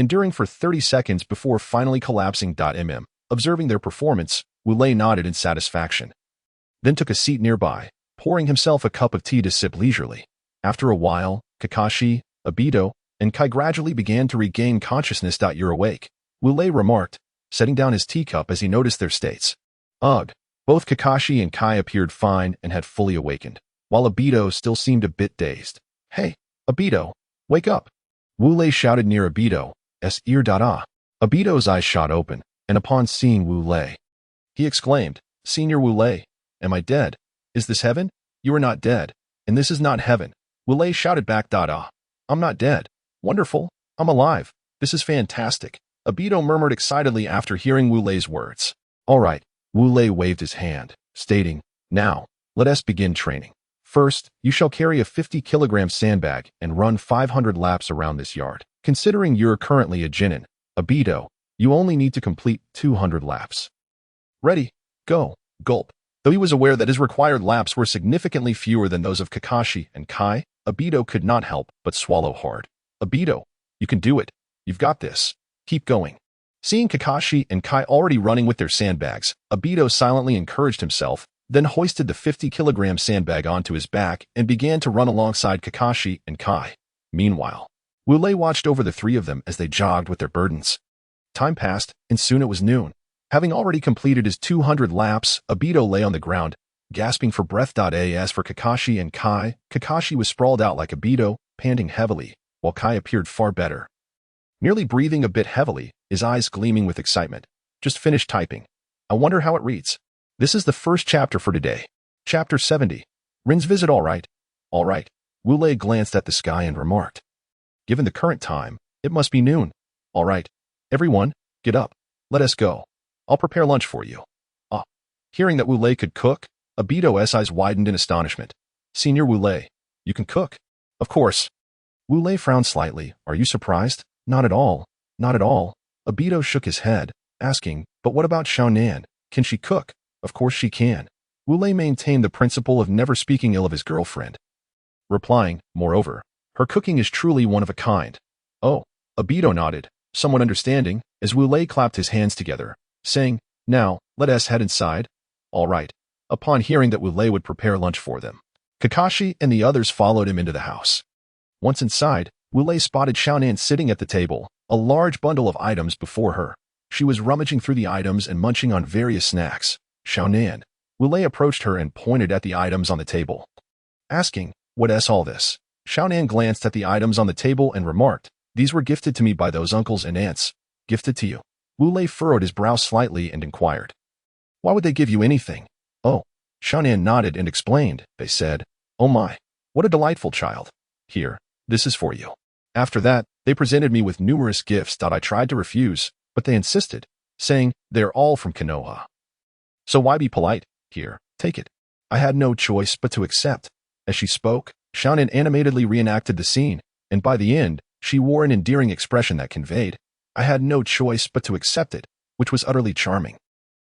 enduring for 30 seconds before finally collapsing. Observing their performance, Wu Lei nodded in satisfaction, then took a seat nearby, pouring himself a cup of tea to sip leisurely. After a while, Kakashi, Obito, and Kai gradually began to regain consciousness. You're awake, Wu Lei remarked, setting down his teacup as he noticed their states. Ugh. Both Kakashi and Kai appeared fine and had fully awakened, while Obito still seemed a bit dazed. Hey, Obito, wake up! Wu Lei shouted near Obito's ear. Obito's eyes shot open, and upon seeing Wu Lei, he exclaimed, Senior Wu Lei, am I dead? Is this heaven? You are not dead, and this is not heaven. Wu Lei shouted back. I'm not dead. Wonderful, I'm alive. This is fantastic, Obito murmured excitedly after hearing Wu Lei's words. All right, Wu Lei waved his hand, stating, Now, let us begin training. First, you shall carry a 50-kilogram sandbag and run 500 laps around this yard. Considering you're currently a Genin, Obito, you only need to complete 200 laps. Ready, go, gulp. Though he was aware that his required laps were significantly fewer than those of Kakashi and Kai, Obito could not help but swallow hard. Obito, you can do it. You've got this. Keep going. Seeing Kakashi and Kai already running with their sandbags, Obito silently encouraged himself, then hoisted the 50-kilogram sandbag onto his back and began to run alongside Kakashi and Kai. Meanwhile, Wu Lei watched over the three of them as they jogged with their burdens. Time passed, and soon it was noon. Having already completed his 200 laps, Obito lay on the ground, gasping for breath. As for Kakashi and Kai, Kakashi was sprawled out like Obito, panting heavily, while Kai appeared far better, nearly breathing a bit heavily, his eyes gleaming with excitement. Just finished typing. I wonder how it reads. This is the first chapter for today. Chapter 70. Rin's visit all right? All right. Wu Lei glanced at the sky and remarked. Given the current time, it must be noon. All right. Everyone, get up. Let us go. I'll prepare lunch for you. Ah. Hearing that Wu Lei could cook, Obito's eyes widened in astonishment. Senior Wu Lei, you can cook? Of course. Wu Lei frowned slightly. Are you surprised? Not at all. Not at all. Obito shook his head, asking, but what about Xiaonan? Can she cook? Of course she can. Wu Lei maintained the principle of never speaking ill of his girlfriend. Replying, moreover, her cooking is truly one of a kind. Oh, Obito nodded, somewhat understanding, as Wu Lei clapped his hands together, saying, now, let us head inside. All right. Upon hearing that Wu Lei would prepare lunch for them, Kakashi and the others followed him into the house. Once inside, Wu Lei spotted Xiaonan sitting at the table, a large bundle of items before her. She was rummaging through the items and munching on various snacks. Xiaonan. Wu Lei approached her and pointed at the items on the table, asking, what all this? Xiaonan glanced at the items on the table and remarked, these were gifted to me by those uncles and aunts. Gifted to you. Wu Lei furrowed his brow slightly and inquired, why would they give you anything? Oh. Xiaonan nodded and explained, they said, oh my, what a delightful child. Here, this is for you. After that, they presented me with numerous gifts that I tried to refuse, but they insisted, saying, they're all from Konoha. So why be polite? Here, take it. I had no choice but to accept. As she spoke, Xiaonan animatedly reenacted the scene, and by the end, she wore an endearing expression that conveyed, I had no choice but to accept it, which was utterly charming.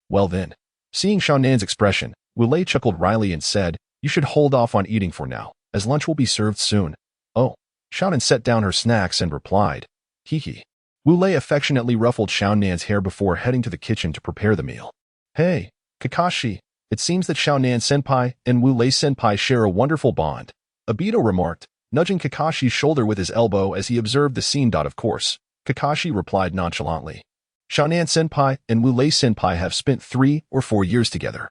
Well then, seeing Xiaonan's expression, Wu Lei chuckled wryly and said, you should hold off on eating for now, as lunch will be served soon. Oh. Xiaonan set down her snacks and replied, hee hee. Wu Lei affectionately ruffled Xiaonan's hair before heading to the kitchen to prepare the meal. Hey, Kakashi, it seems that Xiaonan-senpai and Wu Lei-senpai share a wonderful bond, Obito remarked, nudging Kakashi's shoulder with his elbow as he observed the scene. Of course, Kakashi replied nonchalantly. Xiaonan-senpai and Wu Lei-senpai have spent 3 or 4 years together.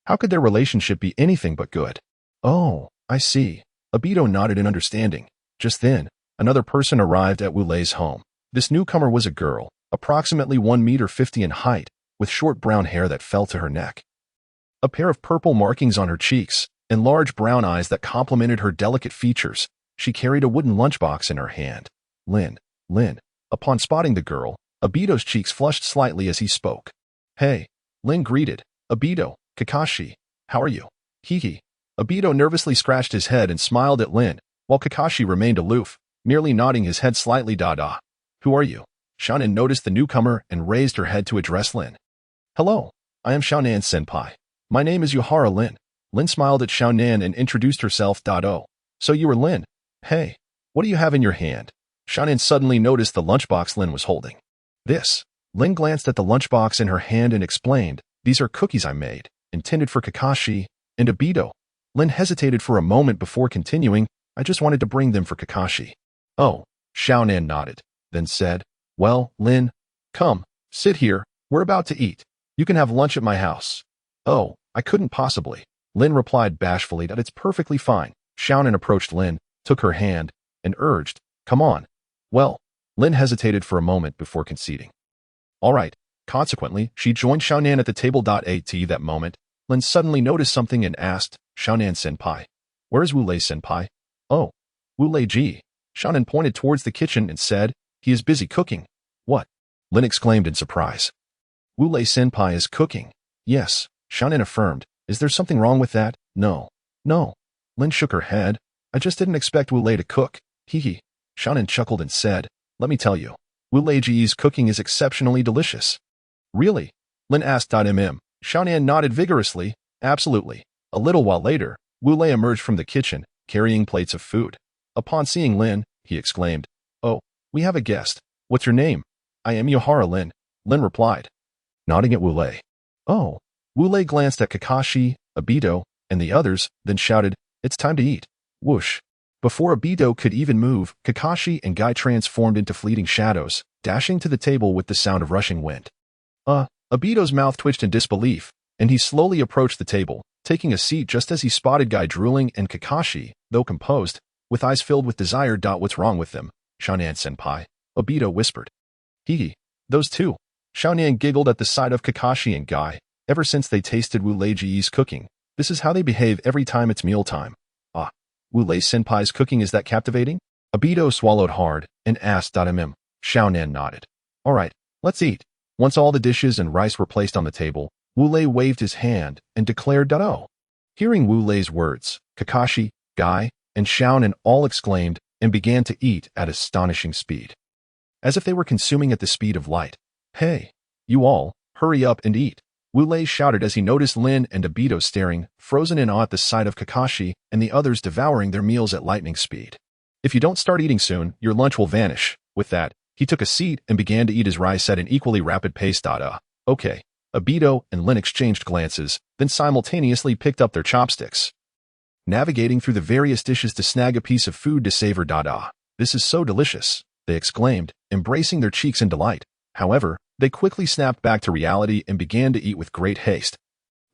How could their relationship be anything but good? Oh, I see. Obito nodded in understanding. Just then, another person arrived at Wu Lei's home. This newcomer was a girl, approximately 1.50 meters in height, with short brown hair that fell to her neck. A pair of purple markings on her cheeks, and large brown eyes that complemented her delicate features. She carried a wooden lunchbox in her hand. Lin. Upon spotting the girl, Obito's cheeks flushed slightly as he spoke. Hey. Lin greeted. Obito, Kakashi, how are you? Hee hee. Obito nervously scratched his head and smiled at Lin, while Kakashi remained aloof, merely nodding his head slightly. Who are you? Xiaonan noticed the newcomer and raised her head to address Lin. Hello, I am Xiaonan-senpai. My name is Yuhara Lin. Lin smiled at Xiaonan and introduced herself. Oh, so you are Lin. Hey, what do you have in your hand? Xiaonan suddenly noticed the lunchbox Lin was holding. This. Lin glanced at the lunchbox in her hand and explained, these are cookies I made, intended for Kakashi and Obito. Lin hesitated for a moment before continuing, I just wanted to bring them for Kakashi. Oh, Xiaonan nodded, then said, well, Lin, come, sit here, we're about to eat. You can have lunch at my house. Oh, I couldn't possibly. Lin replied bashfully that it's perfectly fine. Xiaonan approached Lin, took her hand, and urged, come on. Well, Lin hesitated for a moment before conceding. All right. Consequently, she joined Xiaonan at the table. At that moment, Lin suddenly noticed something and asked, Xiaonan-senpai, where is Wu Lei-senpai? Oh, Wu Lei-ji. Xiaonan pointed towards the kitchen and said, he is busy cooking. What? Lin exclaimed in surprise. Wu Lei-senpai is cooking. Yes, Xiaonan affirmed. Is there something wrong with that? No. Lin shook her head. I just didn't expect Wu Lei to cook. Hee hee. Xiaonan chuckled and said, let me tell you, Wu Lei-ji's cooking is exceptionally delicious. Really? Lin asked. Xiaonan nodded vigorously. Absolutely. A little while later, Wu Lei emerged from the kitchen, carrying plates of food. Upon seeing Lin, he exclaimed, oh, we have a guest. What's your name? I am Yuhara Lin. Lin replied, nodding at Wu Lei. Oh. Wu Lei glanced at Kakashi, Obito, and the others, then shouted, it's time to eat. Whoosh. Before Obito could even move, Kakashi and Guy transformed into fleeting shadows, dashing to the table with the sound of rushing wind. Obito's mouth twitched in disbelief, and he slowly approached the table, taking a seat just as he spotted Guy drooling and Kakashi, though composed, with eyes filled with desire. What's wrong with them? Xiaonan-senpai, Obito whispered. Hee, those two. Xiaonan giggled at the sight of Kakashi and Guy. Ever since they tasted Wu Lei's cooking, this is how they behave every time it's mealtime. Ah, Wu Lei Senpai's cooking is that captivating? Abito swallowed hard and asked. Xiaonan nodded. All right, let's eat. Once all the dishes and rice were placed on the table, Wu Lei waved his hand and declared, "Oh." Hearing Wu Lei's words, Kakashi, Guy, and Xiaonan all exclaimed and began to eat at astonishing speed. As if they were consuming at the speed of light. Hey, you all, hurry up and eat. Wu Lei shouted as he noticed Lin and Abito staring, frozen in awe at the sight of Kakashi and the others devouring their meals at lightning speed. If you don't start eating soon, your lunch will vanish. With that, he took a seat and began to eat his rice at an equally rapid pace. Okay. Abito and Lin exchanged glances, then simultaneously picked up their chopsticks. Navigating through the various dishes to snag a piece of food to savor. This is so delicious, they exclaimed, embracing their cheeks in delight. However, they quickly snapped back to reality and began to eat with great haste.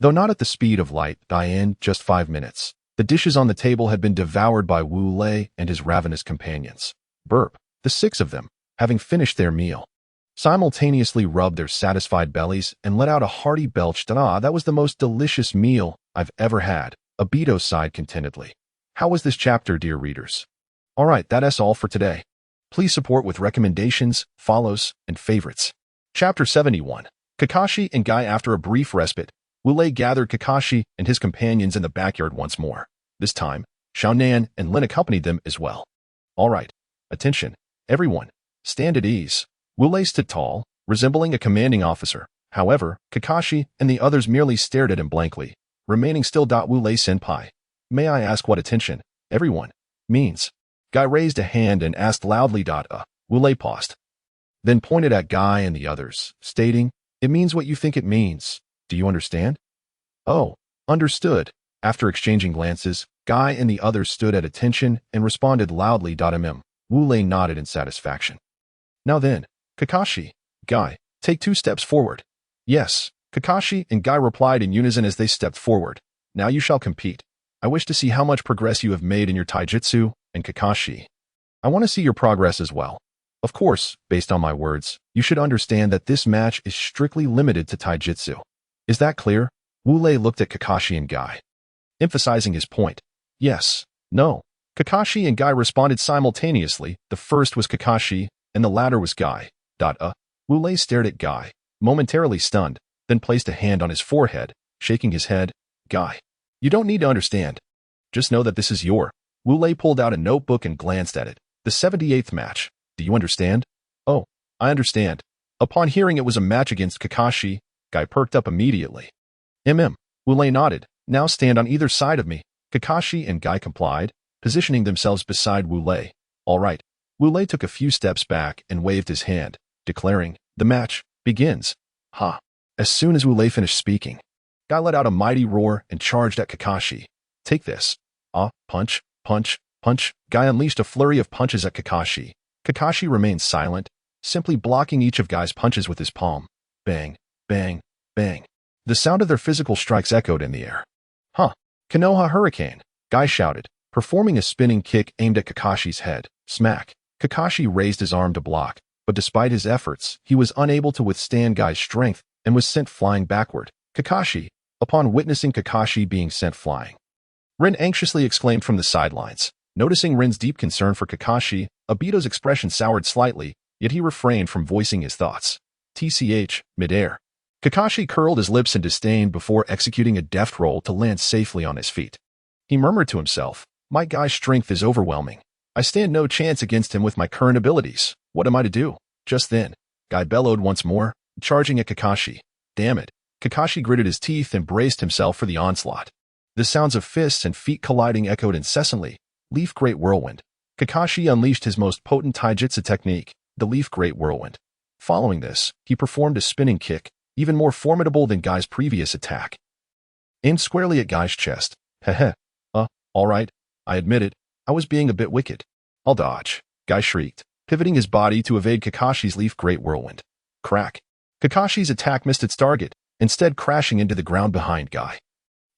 Though not at the speed of light, in just 5 minutes, the dishes on the table had been devoured by Wu Lei and his ravenous companions. Burp, the 6 of them, having finished their meal, simultaneously rubbed their satisfied bellies and let out a hearty belch. That was the most delicious meal I've ever had, Abito sighed contentedly. How was this chapter, dear readers? Alright, that's all for today. Please support with recommendations, follows, and favorites. Chapter 71. Kakashi and Guy. After a brief respite, Wu Lei gathered Kakashi and his companions in the backyard once more. This time, Xiaonan and Lin accompanied them as well. Alright, attention, everyone, stand at ease. Wu Lei stood tall, resembling a commanding officer. However, Kakashi and the others merely stared at him blankly, remaining still. Wu Lei Senpai, may I ask what attention, everyone, means? Guy raised a hand and asked loudly. Wu Lei paused, then pointed at Guy and the others, stating, "It means what you think it means. Do you understand?" "Oh, understood." After exchanging glances, Guy and the others stood at attention and responded loudly. Wu Lei nodded in satisfaction. "Now then, Kakashi, Guy, take 2 steps forward." "Yes." Kakashi and Guy replied in unison as they stepped forward. "Now you shall compete. I wish to see how much progress you have made in your taijutsu, and Kakashi, I want to see your progress as well. Of course, based on my words, you should understand that this match is strictly limited to taijutsu. Is that clear?" Wu Lei looked at Kakashi and Guy, emphasizing his point. "Yes, no." Kakashi and Guy responded simultaneously. The first was Kakashi, and the latter was Guy. Wu Lei stared at Guy, momentarily stunned, then placed a hand on his forehead, shaking his head. "Guy, you don't need to understand. Just know that this is your..." Wu Lei pulled out a notebook and glanced at it. "The 78th match. Do you understand?" "Oh, I understand." Upon hearing it was a match against Kakashi, Guy perked up immediately. Wu Lei nodded. "Now stand on either side of me." Kakashi and Guy complied, positioning themselves beside Wu Lei. "All right." Wu Lei took a few steps back and waved his hand, declaring, "The match begins." Ha! As soon as Wu Lei finished speaking, Guy let out a mighty roar and charged at Kakashi. "Take this." Punch, punch, punch. Guy unleashed a flurry of punches at Kakashi. Kakashi remained silent, simply blocking each of Guy's punches with his palm. Bang, bang, bang. The sound of their physical strikes echoed in the air. Konoha Hurricane, Guy shouted, performing a spinning kick aimed at Kakashi's head. Smack. Kakashi raised his arm to block, but despite his efforts, he was unable to withstand Guy's strength and was sent flying backward. Kakashi, upon witnessing Kakashi being sent flying, Rin anxiously exclaimed from the sidelines. Noticing Rin's deep concern for Kakashi, Abito's expression soured slightly, yet he refrained from voicing his thoughts. Midair. Kakashi curled his lips in disdain before executing a deft roll to land safely on his feet. He murmured to himself, "My Guy's strength is overwhelming. I stand no chance against him with my current abilities. What am I to do?" Just then, Guy bellowed once more, charging at Kakashi. Damn it. Kakashi gritted his teeth and braced himself for the onslaught. The sounds of fists and feet colliding echoed incessantly. Leaf Great Whirlwind. Kakashi unleashed his most potent taijutsu technique, the Leaf Great Whirlwind. Following this, he performed a spinning kick, even more formidable than Guy's previous attack, aimed squarely at Guy's chest. Alright, I admit it, I was being a bit wicked. I'll dodge, Guy shrieked, pivoting his body to evade Kakashi's Leaf Great Whirlwind. Crack. Kakashi's attack missed its target, instead crashing into the ground behind Guy,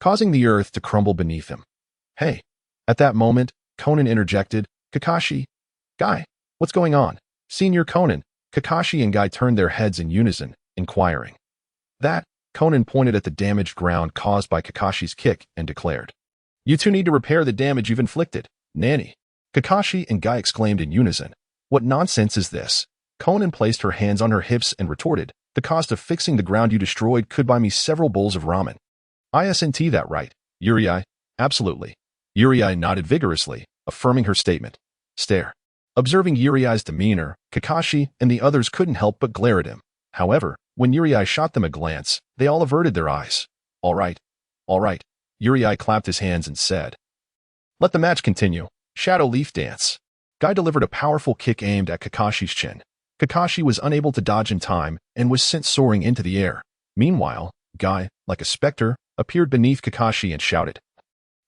causing the earth to crumble beneath him. Hey. At that moment, Conan interjected, "Kakashi? Guy, what's going on?" Senior Conan. Kakashi and Guy turned their heads in unison, inquiring. "That, Conan pointed at the damaged ground caused by Kakashi's kick and declared, "You two need to repair the damage you've inflicted, Nanny." Kakashi and Guy exclaimed in unison. "What nonsense is this?" Conan placed her hands on her hips and retorted, "The cost of fixing the ground you destroyed could buy me several bowls of ramen." "Isn't that right, Yuri?" "Absolutely." Yuri nodded vigorously, affirming her statement. Stare. Observing Yuri's demeanor, Kakashi and the others couldn't help but glare at him. However, when Yuri shot them a glance, they all averted their eyes. All right. Yuri clapped his hands and said, "Let the match continue. Shadow Leaf Dance." Guy delivered a powerful kick aimed at Kakashi's chin. Kakashi was unable to dodge in time and was sent soaring into the air. Meanwhile, Guy, like a specter, appeared beneath Kakashi and shouted,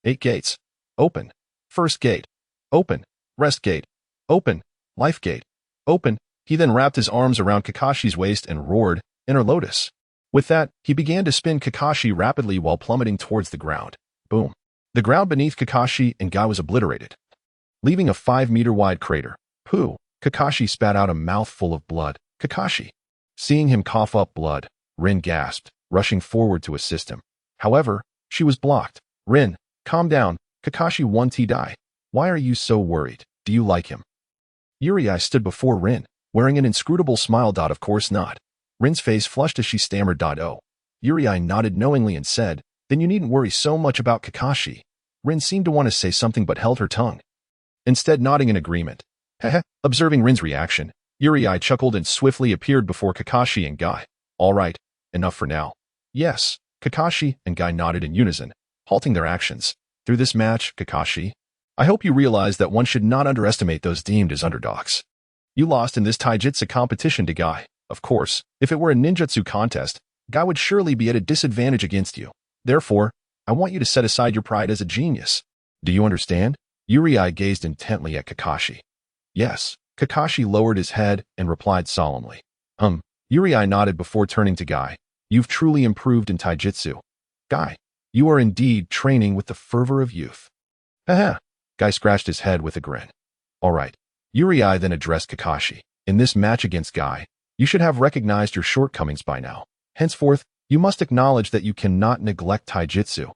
"8 gates. Open. First gate. Open. Rest gate. Open. Life gate. Open." He then wrapped his arms around Kakashi's waist and roared, "Inner Lotus." With that, he began to spin Kakashi rapidly while plummeting towards the ground. Boom. The ground beneath Kakashi and Guy was obliterated, leaving a 5-meter-wide crater. Pooh. Kakashi spat out a mouthful of blood. Kakashi. Seeing him cough up blood, Rin gasped, rushing forward to assist him. However, she was blocked. "Rin, calm down. Kakashi won't die. Why are you so worried? Do you like him?" Yuri stood before Rin, wearing an inscrutable smile. "Of course not." Rin's face flushed as she stammered. "Oh." Yuri nodded knowingly and said, "Then you needn't worry so much about Kakashi." Rin seemed to want to say something but held her tongue, instead nodding in agreement. Heh. Observing Rin's reaction, Yuri chuckled and swiftly appeared before Kakashi and Guy. "All right, enough for now." "Yes." Kakashi and Guy nodded in unison, halting their actions. "Through this match, Kakashi, I hope you realize that one should not underestimate those deemed as underdogs. You lost in this taijutsu competition to Guy. Of course, if it were a ninjutsu contest, Guy would surely be at a disadvantage against you. Therefore, I want you to set aside your pride as a genius. Do you understand?" Yuri gazed intently at Kakashi. "Yes." Kakashi lowered his head and replied solemnly. Yuri nodded before turning to Guy. "You've truly improved in taijutsu. Guy, you are indeed training with the fervor of youth." "Haha." Guy scratched his head with a grin. "All right." Yuri then addressed Kakashi. "In this match against Guy, you should have recognized your shortcomings by now. Henceforth, you must acknowledge that you cannot neglect taijutsu."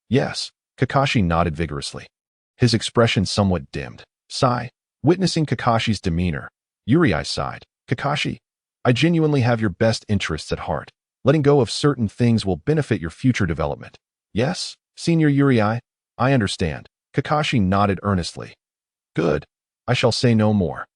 "Yes." Kakashi nodded vigorously, his expression somewhat dimmed. Sigh. Witnessing Kakashi's demeanor, Yuri sighed. "Kakashi, I genuinely have your best interests at heart. Letting go of certain things will benefit your future development." "Yes, Senior Yuri, I understand." Kakashi nodded earnestly. "Good. I shall say no more.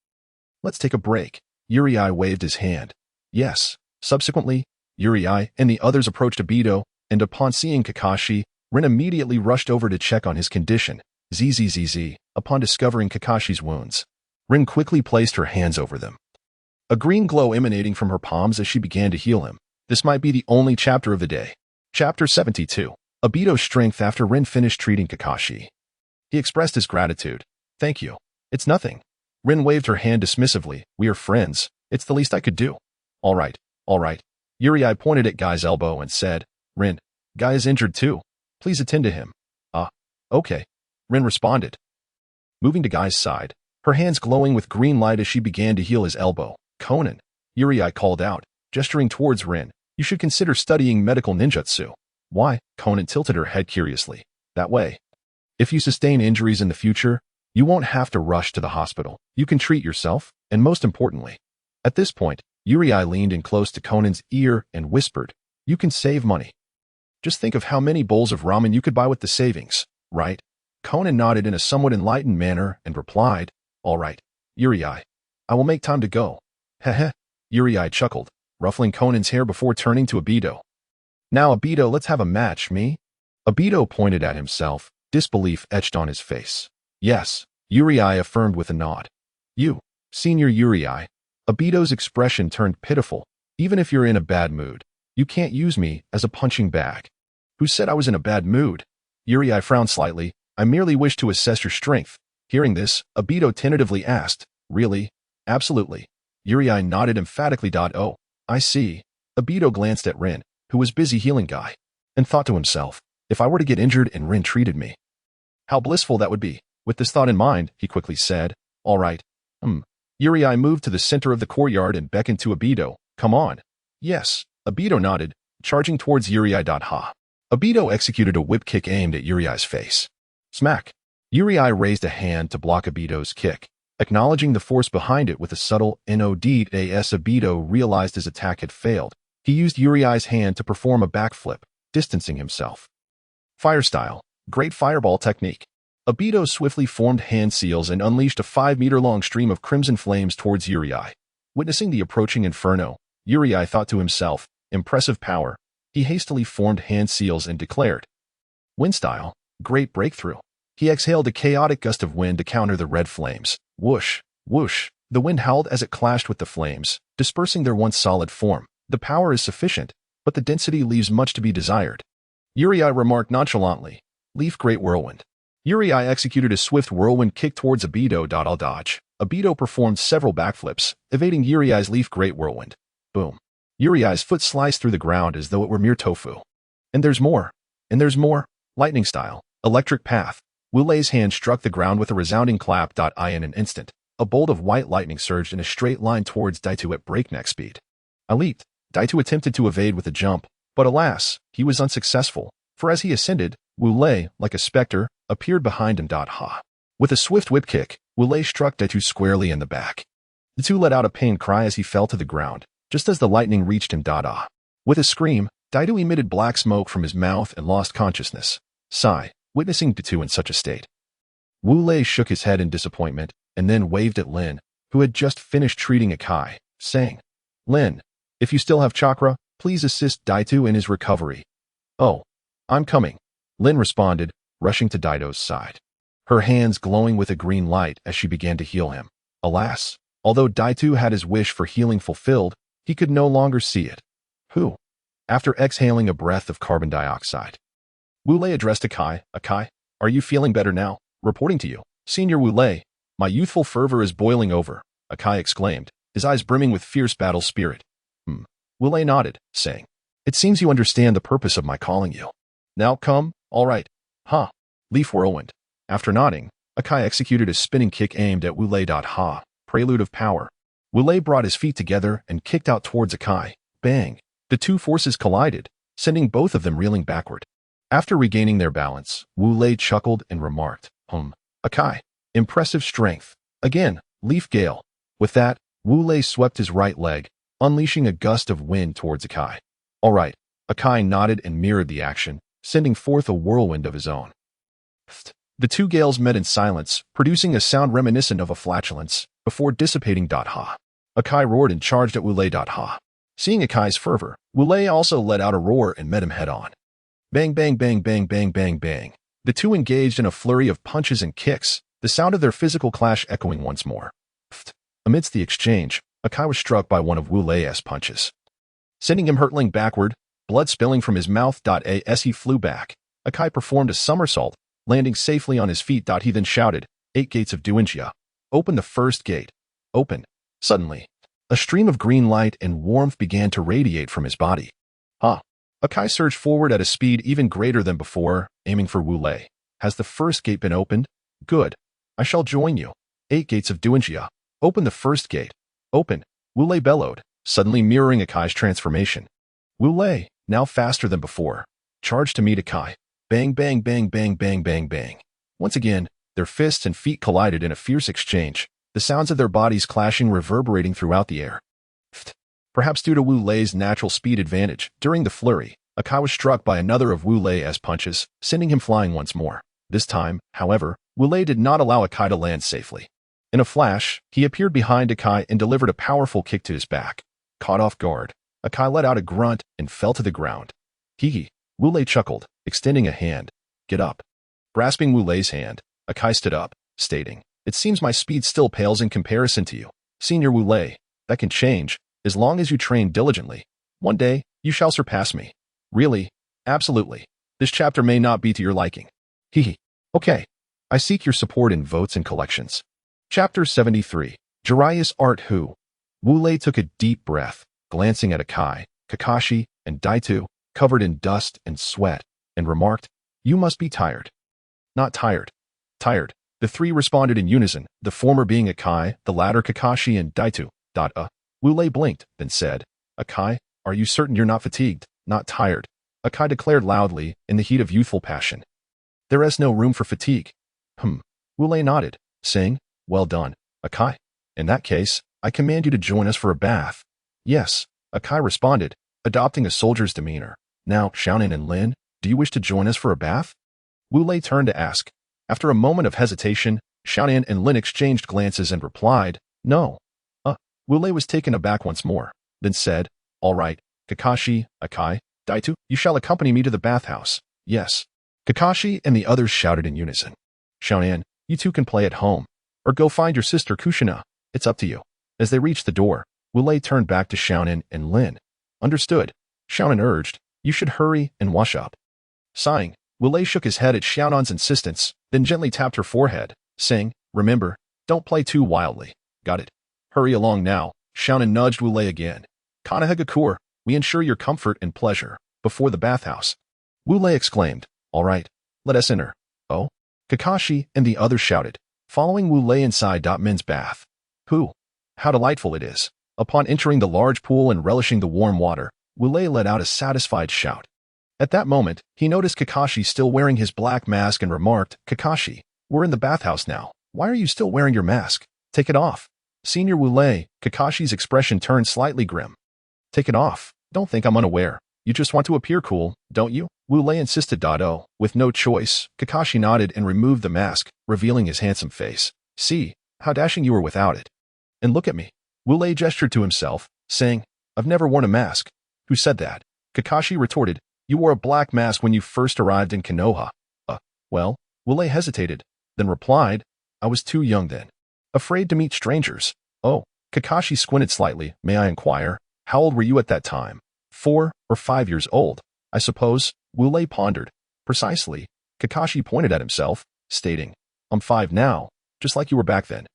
Let's take a break." Yuri waved his hand. "Yes." Subsequently, Yuri and the others approached Obito, and upon seeing Kakashi, Rin immediately rushed over to check on his condition. Zzz. Upon discovering Kakashi's wounds, Rin quickly placed her hands over them, a green glow emanating from her palms as she began to heal him. This might be the only chapter of the day. Chapter 72. Obito's strength after Rin finished treating Kakashi. He expressed his gratitude. "Thank you. It's nothing." Rin waved her hand dismissively. "We are friends. It's the least I could do." All right. Yuri pointed at Guy's elbow and said, "Rin, Guy is injured too. Please attend to him." Okay." Rin responded, moving to Guy's side, her hands glowing with green light as she began to heal his elbow. "Conan," Yuri called out, gesturing towards Rin, "you should consider studying medical ninjutsu." "Why?" Conan tilted her head curiously. "That way, if you sustain injuries in the future, you won't have to rush to the hospital. You can treat yourself, and most importantly." At this point, Yuri leaned in close to Conan's ear and whispered, "You can save money. Just think of how many bowls of ramen you could buy with the savings, right?" Conan nodded in a somewhat enlightened manner and replied, "All right, Yuri, I will make time to go." Heh. Yuri chuckled, ruffling Conan's hair before turning to Obito. "Now, Obito, let's have a match, me?" Obito pointed at himself, disbelief etched on his face. "Yes," Yuri affirmed with a nod. "You, Senior Yuri." Obito's expression turned pitiful. "Even if you're in a bad mood, you can't use me as a punching bag." "Who said I was in a bad mood?" Yuri frowned slightly. "I merely wish to assess your strength." Hearing this, Obito tentatively asked, "Really?" "Absolutely." Yuri nodded emphatically. "Oh, I see." Obito glanced at Rin, who was busy healing Guy, and thought to himself, "If I were to get injured and Rin treated me, how blissful that would be." With this thought in mind, he quickly said, "All right." Yuri moved to the center of the courtyard and beckoned to Obito. "Come on." "Yes." Obito nodded, charging towards Uriai. Ha! Obito executed a whip kick aimed at Uriai's face. Smack! Uriai raised a hand to block Obito's kick, acknowledging the force behind it with a subtle nod. As Obito realized his attack had failed, he used Uriai's hand to perform a backflip, distancing himself. Fire style, great fireball technique. Obito swiftly formed hand seals and unleashed a 5-meter-long stream of crimson flames towards Uriai. Witnessing the approaching inferno, Uriai thought to himself, impressive power. He hastily formed hand seals and declared, wind style, great breakthrough. He exhaled a chaotic gust of wind to counter the red flames. Whoosh, whoosh. The wind howled as it clashed with the flames, dispersing their once solid form. The power is sufficient, but the density leaves much to be desired. Uriai remarked nonchalantly, leaf great whirlwind. Uriai executed a swift whirlwind kick towards Obito. I'll dodge. Obito performed several backflips, evading Uriai's leaf great whirlwind. Boom. Uriai's foot sliced through the ground as though it were mere tofu. And there's more. And there's more. Lightning style, electric path. Wu Lei's hand struck the ground with a resounding clap. In an instant, a bolt of white lightning surged in a straight line towards Daito at breakneck speed. I leaped. Daito attempted to evade with a jump, but alas, he was unsuccessful, for as he ascended, Wu Lei, like a specter, appeared behind him. Ha! With a swift whip kick, Wu Lei struck Daito squarely in the back. The two let out a pained cry as he fell to the ground, just as the lightning reached him. With a scream, Daito emitted black smoke from his mouth and lost consciousness. Sigh, witnessing Daito in such a state. Wu Lei shook his head in disappointment, and then waved at Lin, who had just finished treating Akai, saying, Lin, if you still have chakra, please assist Daito in his recovery. Oh, I'm coming, Lin responded, rushing to Daito's side. Her hands glowing with a green light as she began to heal him. Alas, although Daito had his wish for healing fulfilled, he could no longer see it. Who? After exhaling a breath of carbon dioxide, Wu Lei addressed Akai. Akai, are you feeling better now? Reporting to you, Senior Wu Lei. My youthful fervor is boiling over, Akai exclaimed, his eyes brimming with fierce battle spirit. Wu Lei nodded, saying, it seems you understand the purpose of my calling you. Now come, all right. Ha! Leaf whirlwind. After nodding, Akai executed a spinning kick aimed at Wu Lei. Ha! Prelude of power. Wu Lei brought his feet together and kicked out towards Akai. Bang! The two forces collided, sending both of them reeling backward. After regaining their balance, Wu Lei chuckled and remarked, Akai, impressive strength. Again, leaf gale. With that, Wu Lei swept his right leg, unleashing a gust of wind towards Akai. All right, Akai nodded and mirrored the action, sending forth a whirlwind of his own. The two gales met in silence, producing a sound reminiscent of a flatulence, before dissipating. Ha! Akai roared and charged at Wu Lei. Ha! Seeing Akai's fervor, Wu Lei also let out a roar and met him head-on. Bang bang bang bang bang bang bang. The two engaged in a flurry of punches and kicks, the sound of their physical clash echoing once more. Amidst the exchange, Akai was struck by one of Wu Lei's punches, sending him hurtling backward, blood spilling from his mouth. As he flew back, Akai performed a somersault, landing safely on his feet. He then shouted, 8 gates of Duinjia. Open the first gate. Open. Suddenly, a stream of green light and warmth began to radiate from his body. Ha! Akai surged forward at a speed even greater than before, aiming for Wu Lei. Has the first gate been opened? Good. I shall join you. 8 gates of Duinjia. Open the first gate. Open. Wu Lei bellowed, suddenly mirroring Akai's transformation. Wu Lei, now faster than before, charged to meet Akai. Bang bang bang bang bang bang bang. Once again, their fists and feet collided in a fierce exchange, the sounds of their bodies clashing reverberating throughout the air. Perhaps due to Wu Lei's natural speed advantage, during the flurry, Akai was struck by another of Wu Lei's punches, sending him flying once more. This time, however, Wu Lei did not allow Akai to land safely. In a flash, he appeared behind Akai and delivered a powerful kick to his back. Caught off guard, Akai let out a grunt and fell to the ground. Hee. Wu Lei chuckled, extending a hand. Get up. Grasping Wu Lei's hand, Akai stood up, stating, it seems my speed still pales in comparison to you, Senior Wu Lei. That can change, as long as you train diligently. One day, you shall surpass me. Really? Absolutely. This chapter may not be to your liking. Hee. Okay. I seek your support in votes and collections. Chapter 73. Jiraiya's Art Who? Wu Lei took a deep breath, glancing at Akai, Kakashi, and Daito, covered in dust and sweat, and remarked, you must be tired. Not tired. Tired. The three responded in unison, the former being Akai, the latter Kakashi, and Daito. Wu Lei blinked, then said, Akai, are you certain you're not fatigued? not tired, Akai declared loudly in the heat of youthful passion. There is no room for fatigue. Wu Lei nodded, saying, well done, Akai. In that case, I command you to join us for a bath. Yes, Akai responded, adopting a soldier's demeanor. Now, Xiaonan and Lin, do you wish to join us for a bath? Wu Lei turned to ask. After a moment of hesitation, Xiaonan and Lin exchanged glances and replied, no. Wu Lei was taken aback once more, then said, all right, Kakashi, Akai, Daitu, you shall accompany me to the bathhouse. Yes. Kakashi and the others shouted in unison. Xiaonan, you two can play at home, or go find your sister Kushina. It's up to you. As they reached the door, Wu Lei turned back to Xiaonan and Lin. Understood. Xiaonan urged, you should hurry and wash up. Sighing, Wu Lei shook his head at Xiaonan's insistence, then gently tapped her forehead, saying, remember, don't play too wildly. Got it. Hurry along now. Xiaonan nudged Wu Lei again. Kanahagakur, we ensure your comfort and pleasure, before the bathhouse. Wu Lei exclaimed, all right, let us enter. Oh? Kakashi and the others shouted, following Wu Lei inside men's bath. How delightful it is. Upon entering the large pool and relishing the warm water, Wu Lei let out a satisfied shout. At that moment, he noticed Kakashi still wearing his black mask and remarked, Kakashi, we're in the bathhouse now. Why are you still wearing your mask? Take it off. Senior Wu Lei, Kakashi's expression turned slightly grim. Take it off. Don't think I'm unaware. You just want to appear cool, don't you? Wu Lei insisted. With no choice, Kakashi nodded and removed the mask, revealing his handsome face. See, how dashing you were without it. And look at me. Wu Lei gestured to himself, saying, I've never worn a mask. Who said that? Kakashi retorted, you wore a black mask when you first arrived in Konoha. Well, Wu Lei hesitated, then replied, I was too young then. Afraid to meet strangers. Oh, Kakashi squinted slightly. May I inquire, how old were you at that time? 4 or 5 years old, I suppose, Wu Lei pondered. Precisely, Kakashi pointed at himself, stating, I'm 5 now, just like you were back then.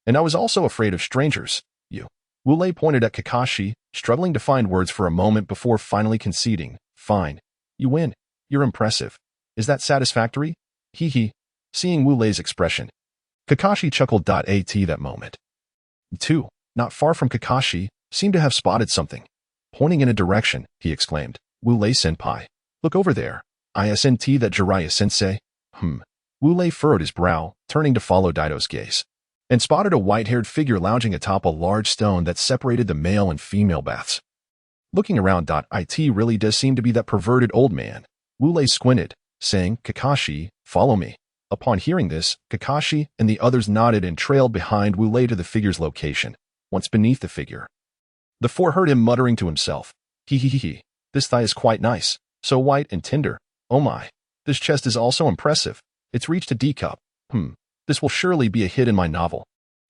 And I was also afraid of strangers. You. Wu Lei pointed at Kakashi, struggling to find words for a moment before finally conceding. Fine. You win. You're impressive. Is that satisfactory? Hee hee. Seeing Wu Lei's expression, Kakashi chuckled. At that moment. 2, not far from Kakashi, seemed to have spotted something. Pointing in a direction, he exclaimed, Wu Lei-senpai. Look over there. Isn't that Jiraiya-sensei? Wu Lei furrowed his brow, turning to follow Daito's gaze, and spotted a white-haired figure lounging atop a large stone that separated the male and female baths. Looking around. It really does seem to be that perverted old man. Wu Lei squinted, saying, Kakashi, follow me. Upon hearing this, Kakashi and the others nodded and trailed behind Wu Lei to the figure's location, once beneath the figure. The 4 heard him muttering to himself, Hee, this thigh is quite nice, so white and tender. Oh my, this chest is also impressive. It's reached a D cup. This will surely be a hit in my novel.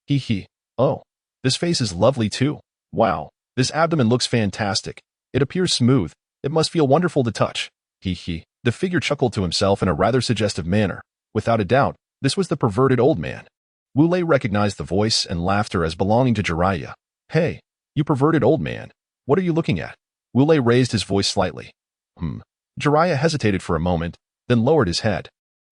Hee. Oh, this face is lovely too. Wow, this abdomen looks fantastic. It appears smooth. It must feel wonderful to touch. Hee. The figure chuckled to himself in a rather suggestive manner. Without a doubt, this was the perverted old man. Wu Lei recognized the voice and laughter as belonging to Jiraiya. Hey, you perverted old man. What are you looking at? Wu Lei raised his voice slightly. Jiraiya hesitated for a moment, then lowered his head.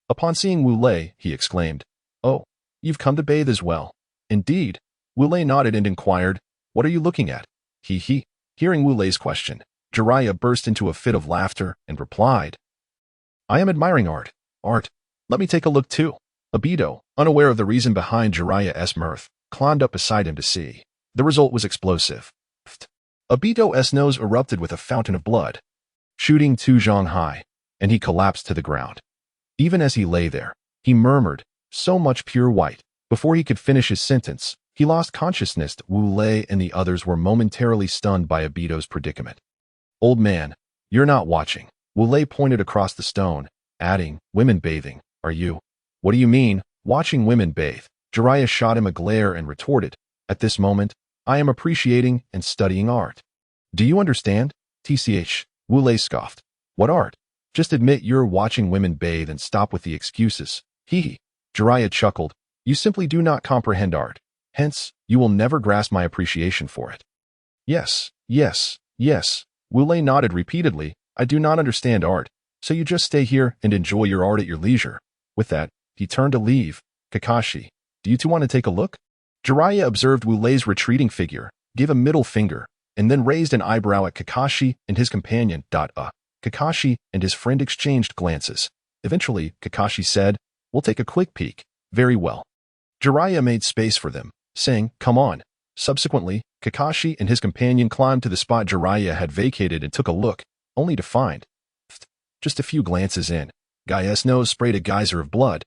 Upon seeing Wu Lei, he exclaimed, Oh, you've come to bathe as well. Indeed. Wu Lei nodded and inquired, What are you looking at? Hee. Hearing Wu Lei's question, Jiraiya burst into a fit of laughter and replied, I am admiring art. Art. Let me take a look too. Obito, unaware of the reason behind Jiraiya's mirth, climbed up beside him to see. The result was explosive. Obito's nose erupted with a fountain of blood, shooting 2 zhong high, and he collapsed to the ground. Even as he lay there, he murmured, so much pure white. Before he could finish his sentence, he lost consciousness. Wu Lei and the others were momentarily stunned by Obito's predicament. Old man, you're not watching. Wu Lei pointed across the stone, adding, women bathing. Are you? What do you mean, watching women bathe? Jiraiya shot him a glare and retorted, at this moment, I am appreciating and studying art. Do you understand? TCH, Wu Lei scoffed. What art? Just admit you're watching women bathe and stop with the excuses. Hee. Jiraiya chuckled. You simply do not comprehend art. Hence, you will never grasp my appreciation for it. Yes. Wu Lei nodded repeatedly. I do not understand art, so you just stay here and enjoy your art at your leisure. With that, he turned to leave. Kakashi, do you two want to take a look? Jiraiya observed Wu Lei's retreating figure, gave a middle finger, and then raised an eyebrow at Kakashi and his companion. Kakashi and his friend exchanged glances. Eventually, Kakashi said, "We'll take a quick peek." "Very well." Jiraiya made space for them, saying, "Come on." Subsequently, Kakashi and his companion climbed to the spot Jiraiya had vacated and took a look, only to find, just a few glances in, Guy's nose sprayed a geyser of blood,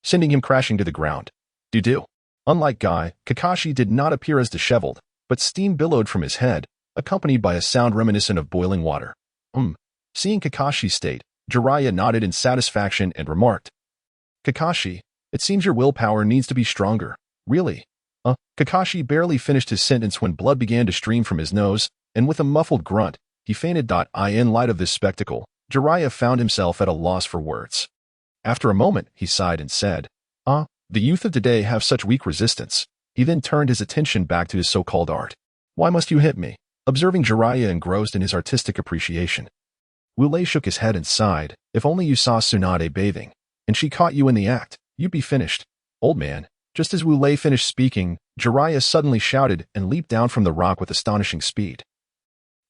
sending him crashing to the ground. Do. Unlike Guy, Kakashi did not appear as disheveled, but steam billowed from his head, accompanied by a sound reminiscent of boiling water. Seeing Kakashi's state, Jiraiya nodded in satisfaction and remarked, "Kakashi, it seems your willpower needs to be stronger." "Really?" Kakashi barely finished his sentence when blood began to stream from his nose, and with a muffled grunt, he fainted. In light of this spectacle, Jiraiya found himself at a loss for words. After a moment, he sighed and said, "The youth of today have such weak resistance." He then turned his attention back to his so-called art. "Why must you hit me?" Observing Jiraiya engrossed in his artistic appreciation, Wu Lei shook his head and sighed. "If only you saw Tsunade bathing, and she caught you in the act, you'd be finished." "Old man." Just as Wu Lei finished speaking, Jiraiya suddenly shouted and leaped down from the rock with astonishing speed,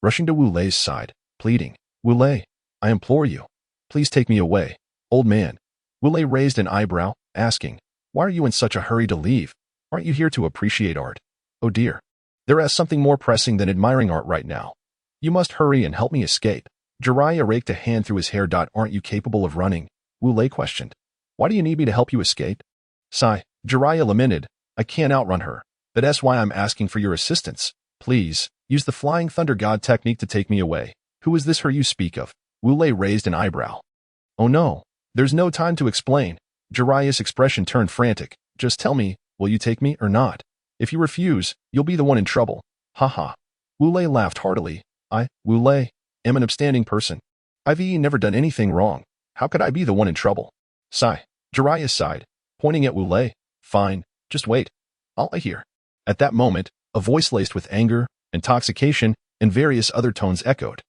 rushing to Wu Lei's side, pleading, "Wu Lei, I implore you, please take me away." "Old man." Wu Lei raised an eyebrow, asking, "Why are you in such a hurry to leave? Aren't you here to appreciate art?" "Oh dear. There is something more pressing than admiring art right now. You must hurry and help me escape." Jiraiya raked a hand through his hair. "Aren't you capable of running?" Wu Lei questioned. "Why do you need me to help you escape?" Sigh. Jiraiya lamented, "I can't outrun her. That's why I'm asking for your assistance. Please, use the Flying Thunder God technique to take me away." "Who is this her you speak of?" Wu Lei raised an eyebrow. "Oh no, there's no time to explain." Jiraiya's expression turned frantic. "Just tell me, will you take me or not? If you refuse, you'll be the one in trouble." "Ha." Wu Lei laughed heartily. Wu Lei, am an upstanding person. I've never done anything wrong. How could I be the one in trouble?" Sigh. Jiraiya sighed, pointing at Wu Lei. "Fine, just wait. I'll hear." At that moment, a voice laced with anger, intoxication, and various other tones echoed.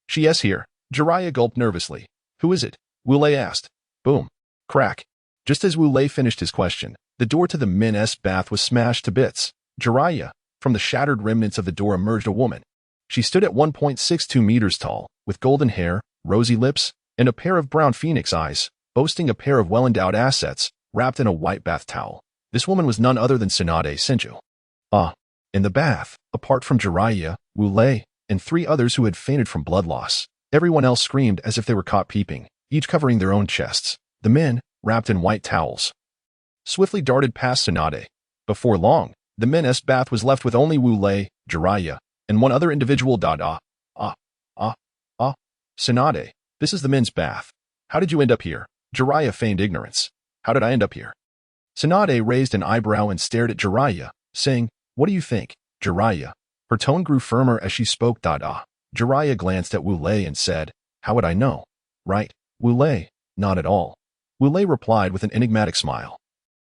"She is here." Jiraiya gulped nervously. "Who is it?" Wu Lei asked. Boom. Crack. Just as Wu Lei finished his question, the door to the men's bath was smashed to bits. Jiraiya, from the shattered remnants of the door emerged a woman. She stood at 1.62 meters tall, with golden hair, rosy lips, and a pair of brown phoenix eyes, boasting a pair of well-endowed assets, wrapped in a white bath towel. This woman was none other than Tsunade Senju. In the bath, apart from Jiraiya, Wu Lei, and 3 others who had fainted from blood loss, everyone else screamed as if they were caught peeping, each covering their own chests. The men, wrapped in white towels, swiftly darted past Tsunade. Before long, the men's bath was left with only Wu Lei, Jiraiya, and one other individual. Tsunade, this is the men's bath. How did you end up here? Jiraiya feigned ignorance. How did I end up here? Tsunade raised an eyebrow and stared at Jiraiya, saying, "What do you think, Jiraiya?" Her tone grew firmer as she spoke. Jiraiya glanced at Wu Lei and said, "How would I know?" "Right, Wu Lei." "Not at all." Wu Lei replied with an enigmatic smile.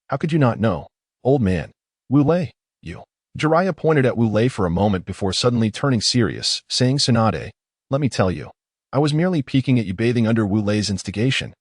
"How could you not know, old man?" "Wu Lei, you." Jiraiya pointed at Wu Lei for a moment before suddenly turning serious, saying, "Tsunade, let me tell you. I was merely peeking at you bathing under Wu Lei's instigation.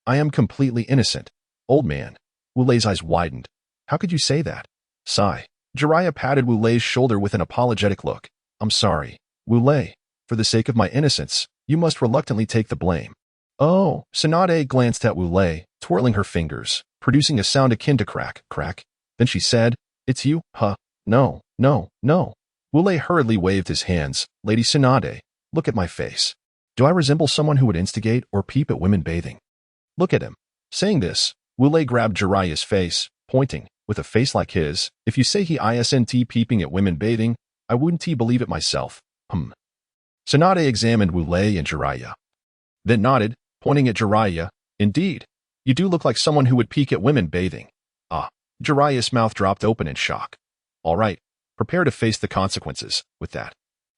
I am completely innocent, old man." Wu Lei's eyes widened. "How could you say that?" Sigh. Jiraiya patted Wu Lei's shoulder with an apologetic look. "I'm sorry, Wu Lei. For the sake of my innocence, you must reluctantly take the blame." "Oh." Tsunade glanced at Wu Lei, twirling her fingers, producing a sound akin to crack, crack. Then she said, "It's you, huh?" No. Wu Lei hurriedly waved his hands. "Lady Tsunade, look at my face. Do I resemble someone who would instigate or peep at women bathing? Look at him." Saying this, Wu Lei grabbed Jiraiya's face, pointing, "With a face like his, if you say he isn't peeping at women bathing, I wouldn't believe it myself." Tsunade examined Wu Lei and Jiraiya, then nodded, pointing at Jiraiya. "Indeed, you do look like someone who would peek at women bathing." Jiraiya's mouth dropped open in shock. "All right, prepare to face the consequences." With that,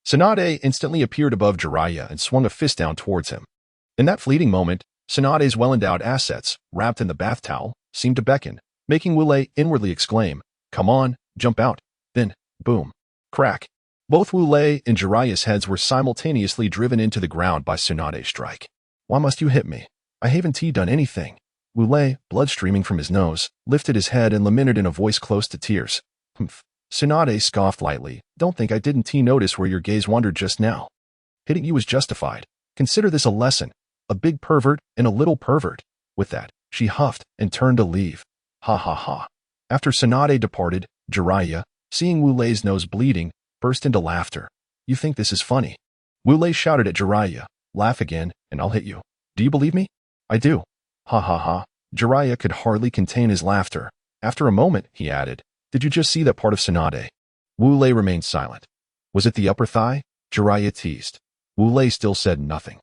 Tsunade instantly appeared above Jiraiya and swung a fist down towards him. In that fleeting moment, Tsunade's well-endowed assets, wrapped in the bath towel, seemed to beckon, making Wu Lei inwardly exclaim, "Come on, jump out." Then, boom, crack. Both Wu Lei and Jiraiya's heads were simultaneously driven into the ground by Tsunade's strike. "Why must you hit me? I haven't done anything." Wu Lei, blood streaming from his nose, lifted his head and lamented in a voice close to tears. Tsunade scoffed lightly. Don't think I didn't notice where your gaze wandered just now. Hitting you was justified. Consider this a lesson. A big pervert and a little pervert. With that, she huffed and turned to leave. Ha ha ha. After Tsunade departed, Jiraiya, seeing Wu Lei's nose bleeding, burst into laughter. You think this is funny? Wu Lei shouted at Jiraiya. Laugh again, and I'll hit you. Do you believe me? I do. Ha ha ha. Jiraiya could hardly contain his laughter. After a moment, he added, Did you just see that part of Tsunade? Wu Lei remained silent. Was it the upper thigh? Jiraiya teased. Wu Lei still said nothing.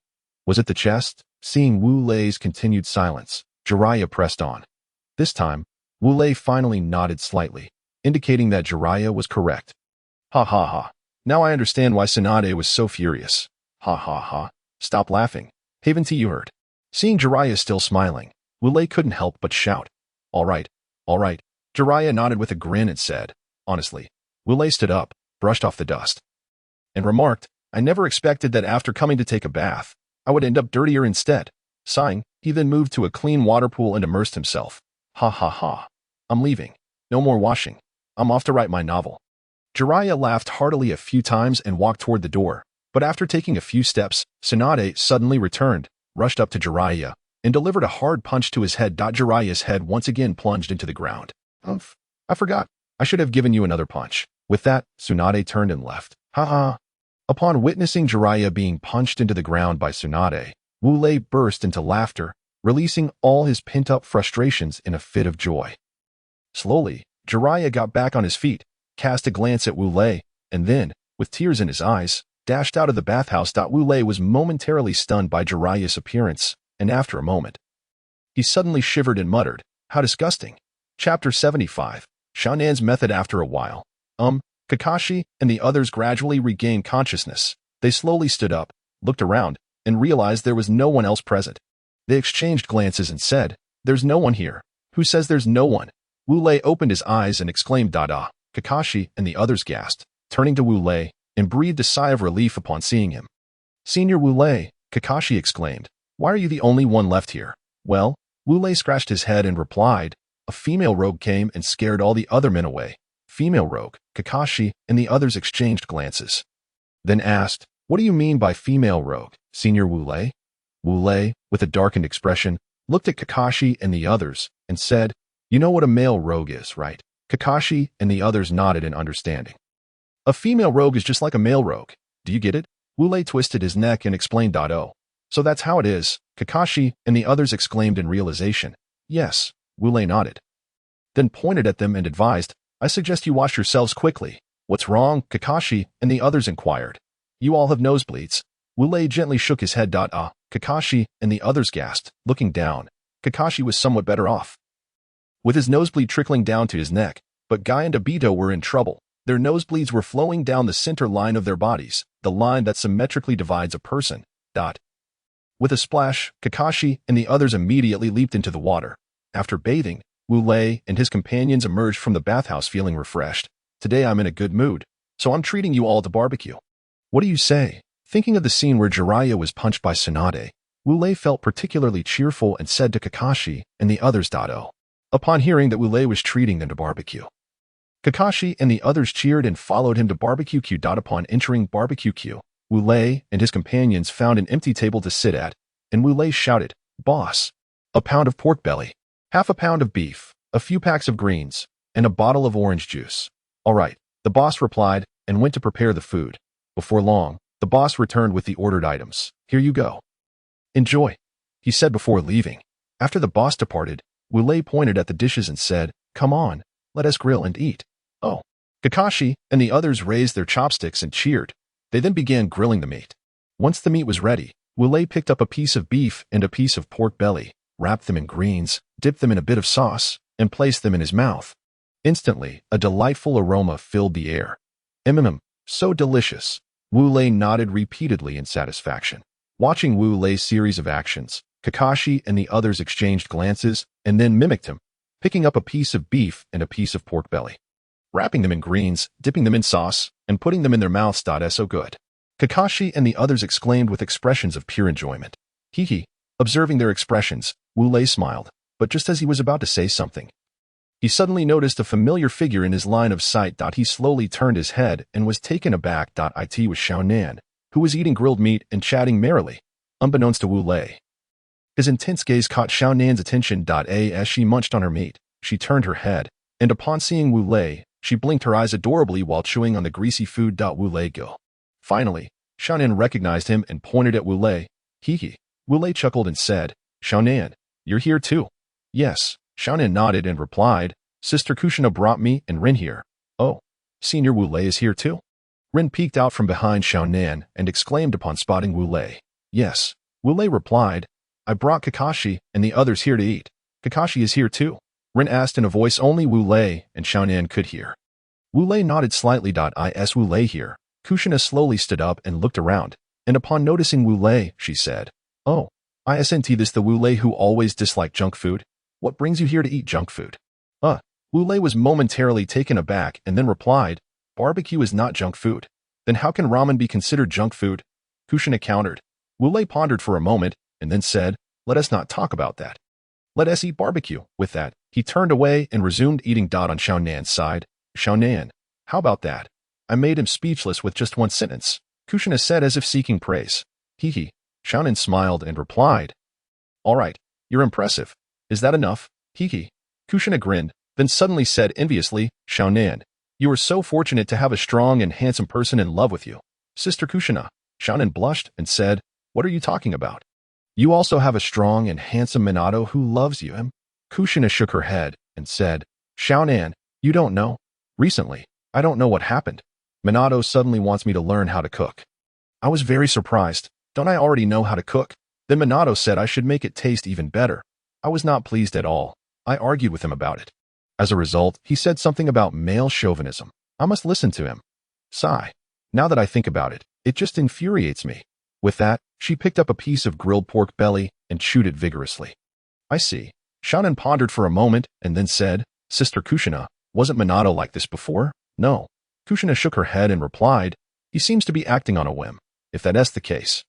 Was it the chest? Seeing Wu Lei's continued silence, Jiraiya pressed on. This time, Wu Lei finally nodded slightly, indicating that Jiraiya was correct. Ha ha ha. Now I understand why Tsunade was so furious. Ha ha ha. Stop laughing. Haven't you heard? Seeing Jiraiya still smiling, Wu Lei couldn't help but shout. All right. Jiraiya nodded with a grin and said, Honestly, Wu Lei stood up, brushed off the dust, and remarked, I never expected that after coming to take a bath, I would end up dirtier instead. Sighing, he then moved to a clean water pool and immersed himself. Ha ha ha. I'm leaving. No more washing. I'm off to write my novel. Jiraiya laughed heartily a few times and walked toward the door, but after taking a few steps, Tsunade suddenly returned, rushed up to Jiraiya, and delivered a hard punch to his head. Jiraiya's head once again plunged into the ground. Umph. I forgot. I should have given you another punch. With that, Tsunade turned and left. Ha ha. Upon witnessing Jiraiya being punched into the ground by Tsunade, Wu Lei burst into laughter, releasing all his pent-up frustrations in a fit of joy. Slowly, Jiraiya got back on his feet, cast a glance at Wu Lei, and then, with tears in his eyes, dashed out of the bathhouse. Wu Lei was momentarily stunned by Jiraiya's appearance, and after a moment, he suddenly shivered and muttered, How disgusting. Chapter 75. Sharingan's method. After a while, Kakashi and the others gradually regained consciousness. They slowly stood up, looked around, and realized there was no one else present. They exchanged glances and said, There's no one here. Who says there's no one? Wu Lei opened his eyes and exclaimed, Dada. Kakashi and the others gasped, turning to Wu Lei, and breathed a sigh of relief upon seeing him. Senior Wu Lei, Kakashi exclaimed, Why are you the only one left here? Well, Wu Lei scratched his head and replied, A female rogue came and scared all the other men away. Female rogue, Kakashi and the others exchanged glances. Then asked, What do you mean by female rogue, Senior Wu Lei? Wu Lei, with a darkened expression, looked at Kakashi and the others, and said, You know what a male rogue is, right? Kakashi and the others nodded in understanding. A female rogue is just like a male rogue. Do you get it? Wu Lei twisted his neck and explained, Oh. So that's how it is, Kakashi and the others exclaimed in realization. Yes, Wu Lei nodded. Then pointed at them and advised, I suggest you wash yourselves quickly. What's wrong? Kakashi and the others inquired. You all have nosebleeds. Wu Lei gently shook his head. Kakashi and the others gasped, looking down. Kakashi was somewhat better off, with his nosebleed trickling down to his neck, but Guy and Obito were in trouble. Their nosebleeds were flowing down the center line of their bodies, the line that symmetrically divides a person. With a splash, Kakashi and the others immediately leaped into the water. After bathing, Wu Lei and his companions emerged from the bathhouse feeling refreshed. Today I'm in a good mood, so I'm treating you all to barbecue. What do you say? Thinking of the scene where Jiraiya was punched by Tsunade, Wu Lei felt particularly cheerful and said to Kakashi and the others, upon hearing that Wu Lei was treating them to barbecue. Kakashi and the others cheered and followed him to barbecue Q. Upon entering barbecue Q, Wu Lei and his companions found an empty table to sit at, and Wu Lei shouted, Boss, a pound of pork belly, half a pound of beef, a few packs of greens, and a bottle of orange juice. All right, the boss replied and went to prepare the food. Before long, the boss returned with the ordered items. Here you go. Enjoy, he said before leaving. After the boss departed, Wu Lei pointed at the dishes and said, Come on, let us grill and eat. Oh. Kakashi and the others raised their chopsticks and cheered. They then began grilling the meat. Once the meat was ready, Wu Lei picked up a piece of beef and a piece of pork belly, wrapped them in greens, dipped them in a bit of sauce, and placed them in his mouth. Instantly, a delightful aroma filled the air. So delicious. Wu Lei nodded repeatedly in satisfaction. Watching Wu Lei's series of actions, Kakashi and the others exchanged glances and then mimicked him, picking up a piece of beef and a piece of pork belly, wrapping them in greens, dipping them in sauce, and putting them in their mouths. So good. Kakashi and the others exclaimed with expressions of pure enjoyment. Hee. Observing their expressions, Wu Lei smiled, but just as he was about to say something, He suddenly noticed a familiar figure in his line of sight. He slowly turned his head and was taken aback. It was Xiaonan, who was eating grilled meat and chatting merrily, unbeknownst to Wu Lei. His intense gaze caught Xiaonan's attention. As she munched on her meat, she turned her head, and upon seeing Wu Lei, she blinked her eyes adorably while chewing on the greasy food. Wu Lei go. Finally, Xiaonan recognized him and pointed at Wu Lei. Hee. Wu Lei chuckled and said, Xiaonan, you're here too? Yes. Xiaonan nodded and replied, Sister Kushina brought me and Rin here. Oh, Senior Wu Lei is here too? Rin peeked out from behind Xiaonan and exclaimed upon spotting Wu Lei. Yes. Wu Lei replied, I brought Kakashi and the others here to eat. Kakashi is here too? Rin asked in a voice only Wu Lei and Xiaonan could hear. Wu Lei nodded slightly. Is Wu Lei here? Kushina slowly stood up and looked around, and upon noticing Wu Lei, she said, Oh, isn't this the Wu Lei who always disliked junk food? What brings you here to eat junk food? Wu Lei was momentarily taken aback and then replied, Barbecue is not junk food. Then how can ramen be considered junk food? Kushina countered. Wu Lei pondered for a moment and then said, Let us not talk about that. Let us eat barbecue. With that, he turned away and resumed eating. On Xiaonan's side, Xiaonan, how about that? I made him speechless with just one sentence, Kushina said as if seeking praise. Hee. Xiaonan smiled and replied, All right, you're impressive. Is that enough? Hee. Kushina grinned, then suddenly said enviously, Xiaonan, you are so fortunate to have a strong and handsome person in love with you. Sister Kushina. Xiaonan blushed and said, What are you talking about? You also have a strong and handsome Minato who loves you. Kushina shook her head and said, Xiaonan, you don't know? Recently, I don't know what happened. Minato suddenly wants me to learn how to cook. I was very surprised. Don't I already know how to cook? Then Minato said I should make it taste even better. I was not pleased at all. I argued with him about it. As a result, he said something about male chauvinism. I must listen to him. Sigh. Now that I think about it, it just infuriates me. With that, she picked up a piece of grilled pork belly and chewed it vigorously. I see. Xiaonan pondered for a moment and then said, Sister Kushina, wasn't Minato like this before? No. Kushina shook her head and replied, He seems to be acting on a whim, if that's the case.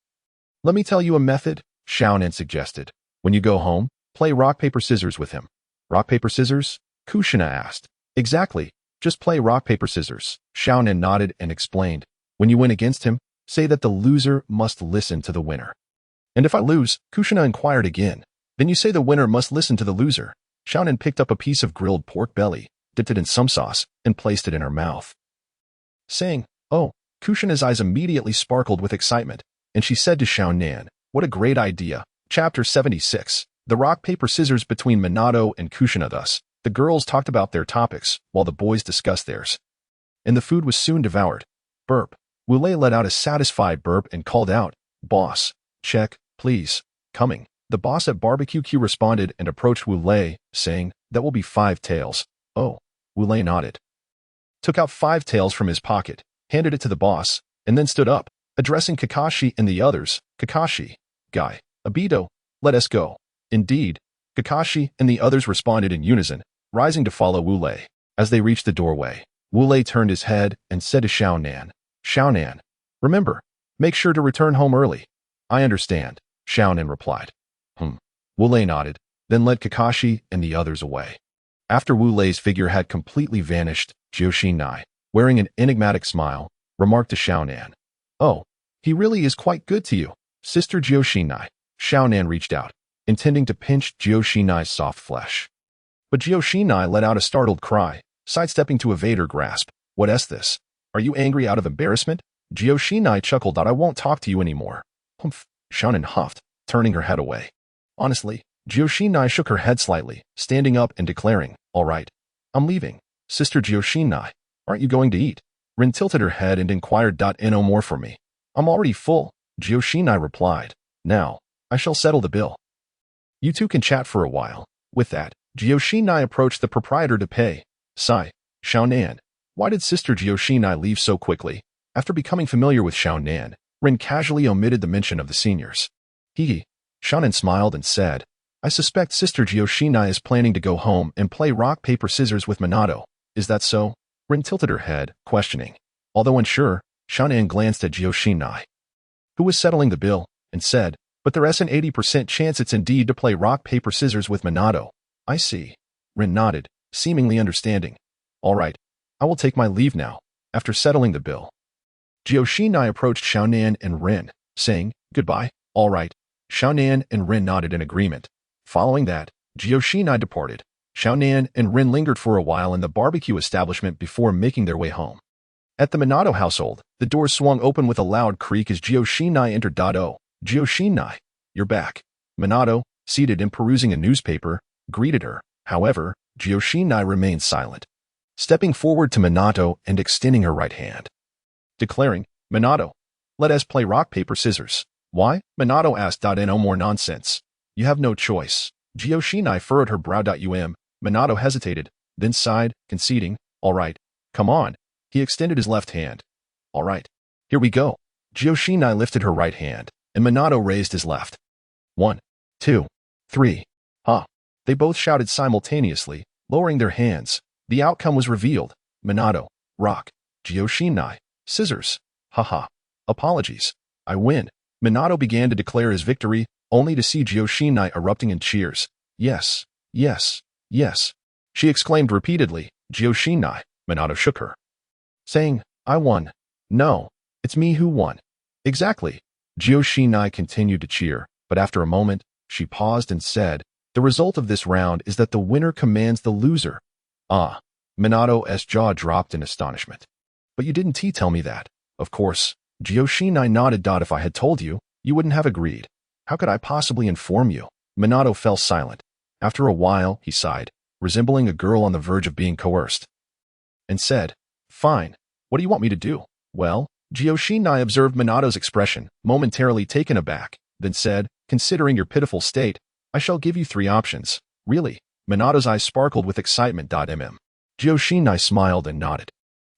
Let me tell you a method, Xiaonan suggested. When you go home, play rock, paper, scissors with him. Rock, paper, scissors? Kushina asked. Exactly. Just play rock, paper, scissors. Xiaonan nodded and explained. When you win against him, say that the loser must listen to the winner. And if I lose, Kushina inquired again. Then you say the winner must listen to the loser. Xiaonan picked up a piece of grilled pork belly, dipped it in some sauce, and placed it in her mouth. Saying, Oh, Kushina's eyes immediately sparkled with excitement, and she said to Xiaonan, What a great idea. Chapter 76. The rock, paper, scissors between Minato and Kushina. Thus, the girls talked about their topics, while the boys discussed theirs. And the food was soon devoured. Burp. Wu Lei let out a satisfied burp and called out, Boss. Check, please. Coming. The boss at Barbecue Q responded and approached Wu Lei, saying, That will be 5 taels. Oh. Wu Lei nodded. Took out 5 taels from his pocket, handed it to the boss, and then stood up, addressing Kakashi and the others. Kakashi. Guy. Obito. Let us go. Indeed. Kakashi and the others responded in unison, rising to follow Wu Lei. As they reached the doorway, Wu Lei turned his head and said to Xiaonan, Xiaonan, remember, make sure to return home early. I understand, Xiaonan replied. Wu Lei nodded, then led Kakashi and the others away. After Wu Lei's figure had completely vanished, Jiu-Shin-Nai, wearing an enigmatic smile, remarked to Xiaonan, Oh, he really is quite good to you, Sister Jiu-Shin-Nai. Xiaonan reached out, intending to pinch Jiu-Shin-Nai's soft flesh. But Jiu-Shin-Nai let out a startled cry, sidestepping to evade her grasp. What's this? Are you angry out of embarrassment? Jiu-Shin-Nai chuckled. I won't talk to you anymore. Humph. Xiaonan huffed, turning her head away. Honestly, Jiu-Shin-Nai shook her head slightly, standing up and declaring, All right, I'm leaving. Sister Jiu-Shin-Nai, aren't you going to eat? Rin tilted her head and inquired. No more for me. I'm already full, Jiu-Shin-Nai replied. Now, I shall settle the bill. You two can chat for a while. With that, Jiu-Shin-Nai approached the proprietor to pay. Sigh. Xiaonan, why did Sister Jiu-Shin-Nai leave so quickly? After becoming familiar with Xiaonan, Rin casually omitted the mention of the seniors. Hee. Xiaonan smiled and said, I suspect Sister Jiu-Shin-Nai is planning to go home and play rock, paper, scissors with Minato. Is that so? Rin tilted her head, questioning. Although unsure, Xiaonan glanced at Jiu-Shin-Nai, who was settling the bill, and said, But there's an 80% chance it's indeed to play rock, paper, scissors with Minato. I see. Rin nodded, seemingly understanding. All right, I will take my leave now. After settling the bill, Jioshinai approached Xiaonan and Rin, saying, goodbye. All right. Xiaonan and Rin nodded in agreement. Following that, Jioshinai departed. Xiaonan and Rin lingered for a while in the barbecue establishment before making their way home. At the Minato household, the doors swung open with a loud creak as Jioshinai entered. Oh, Jioshinai, you're back. Minato, seated and perusing a newspaper, greeted her. However, Jioshinai remained silent, stepping forward to Minato and extending her right hand, declaring, Minato, let us play rock, paper, scissors. Why? Minato asked. No more nonsense. You have no choice. Jioshinai furrowed her brow. Minato hesitated, then sighed, conceding, all right, come on. He extended his left hand. All right, here we go. Jioshinai lifted her right hand, and Minato raised his left. 1, 2, 3. Ha! They both shouted simultaneously, lowering their hands. The outcome was revealed. Minato, rock. Jioshinai, scissors. Haha. Apologies. I win. Minato began to declare his victory, only to see Jioshinai erupting in cheers. Yes, yes, yes. She exclaimed repeatedly, Jioshinai. Minato shook her, saying, I won. No, it's me who won. Exactly. Jioshinai continued to cheer, but after a moment, she paused and said, the result of this round is that the winner commands the loser. Ah. Minato's jaw dropped in astonishment. But you didn't tell me that. Of course. Jioshinai nodded. If I had told you, you wouldn't have agreed. How could I possibly inform you? Minato fell silent. After a while, he sighed, resembling a girl on the verge of being coerced, and said, fine. What do you want me to do? Well, Jioshinai observed Minato's expression, momentarily taken aback, then said, considering your pitiful state, I shall give you 3 options. Really? Minato's eyes sparkled with excitement. Jioshinai smiled and nodded.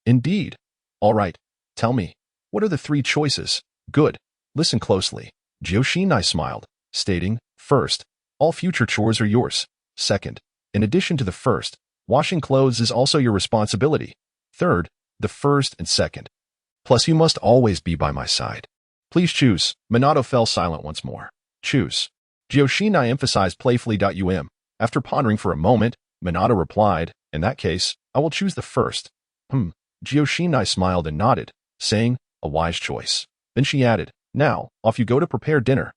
Indeed. All right. Tell me, what are the 3 choices? Good. Listen closely. Jioshinai smiled, stating, first, all future chores are yours. Second, in addition to the first, washing clothes is also your responsibility. Third, the first and second. Plus, you must always be by my side. Please choose. Minato fell silent once more. Choose. Jioshinai emphasized playfully. After pondering for a moment, Minato replied, in that case, I will choose the first. Jioshinai smiled and nodded, saying, a wise choice. Then she added, now, off you go to prepare dinner.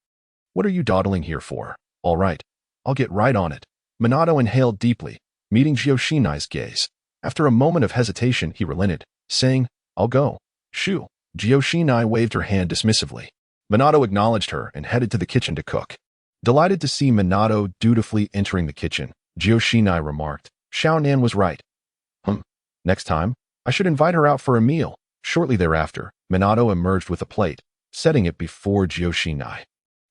What are you dawdling here for? All right, I'll get right on it. Minato inhaled deeply, meeting Jioshinai's gaze. After a moment of hesitation, he relented, saying, I'll go. Shoo. Jioshinai waved her hand dismissively. Minato acknowledged her and headed to the kitchen to cook. Delighted to see Minato dutifully entering the kitchen, Jioshinai remarked, Xiaonan was right. Next time, I should invite her out for a meal. Shortly thereafter, Minato emerged with a plate, setting it before Jioshinai.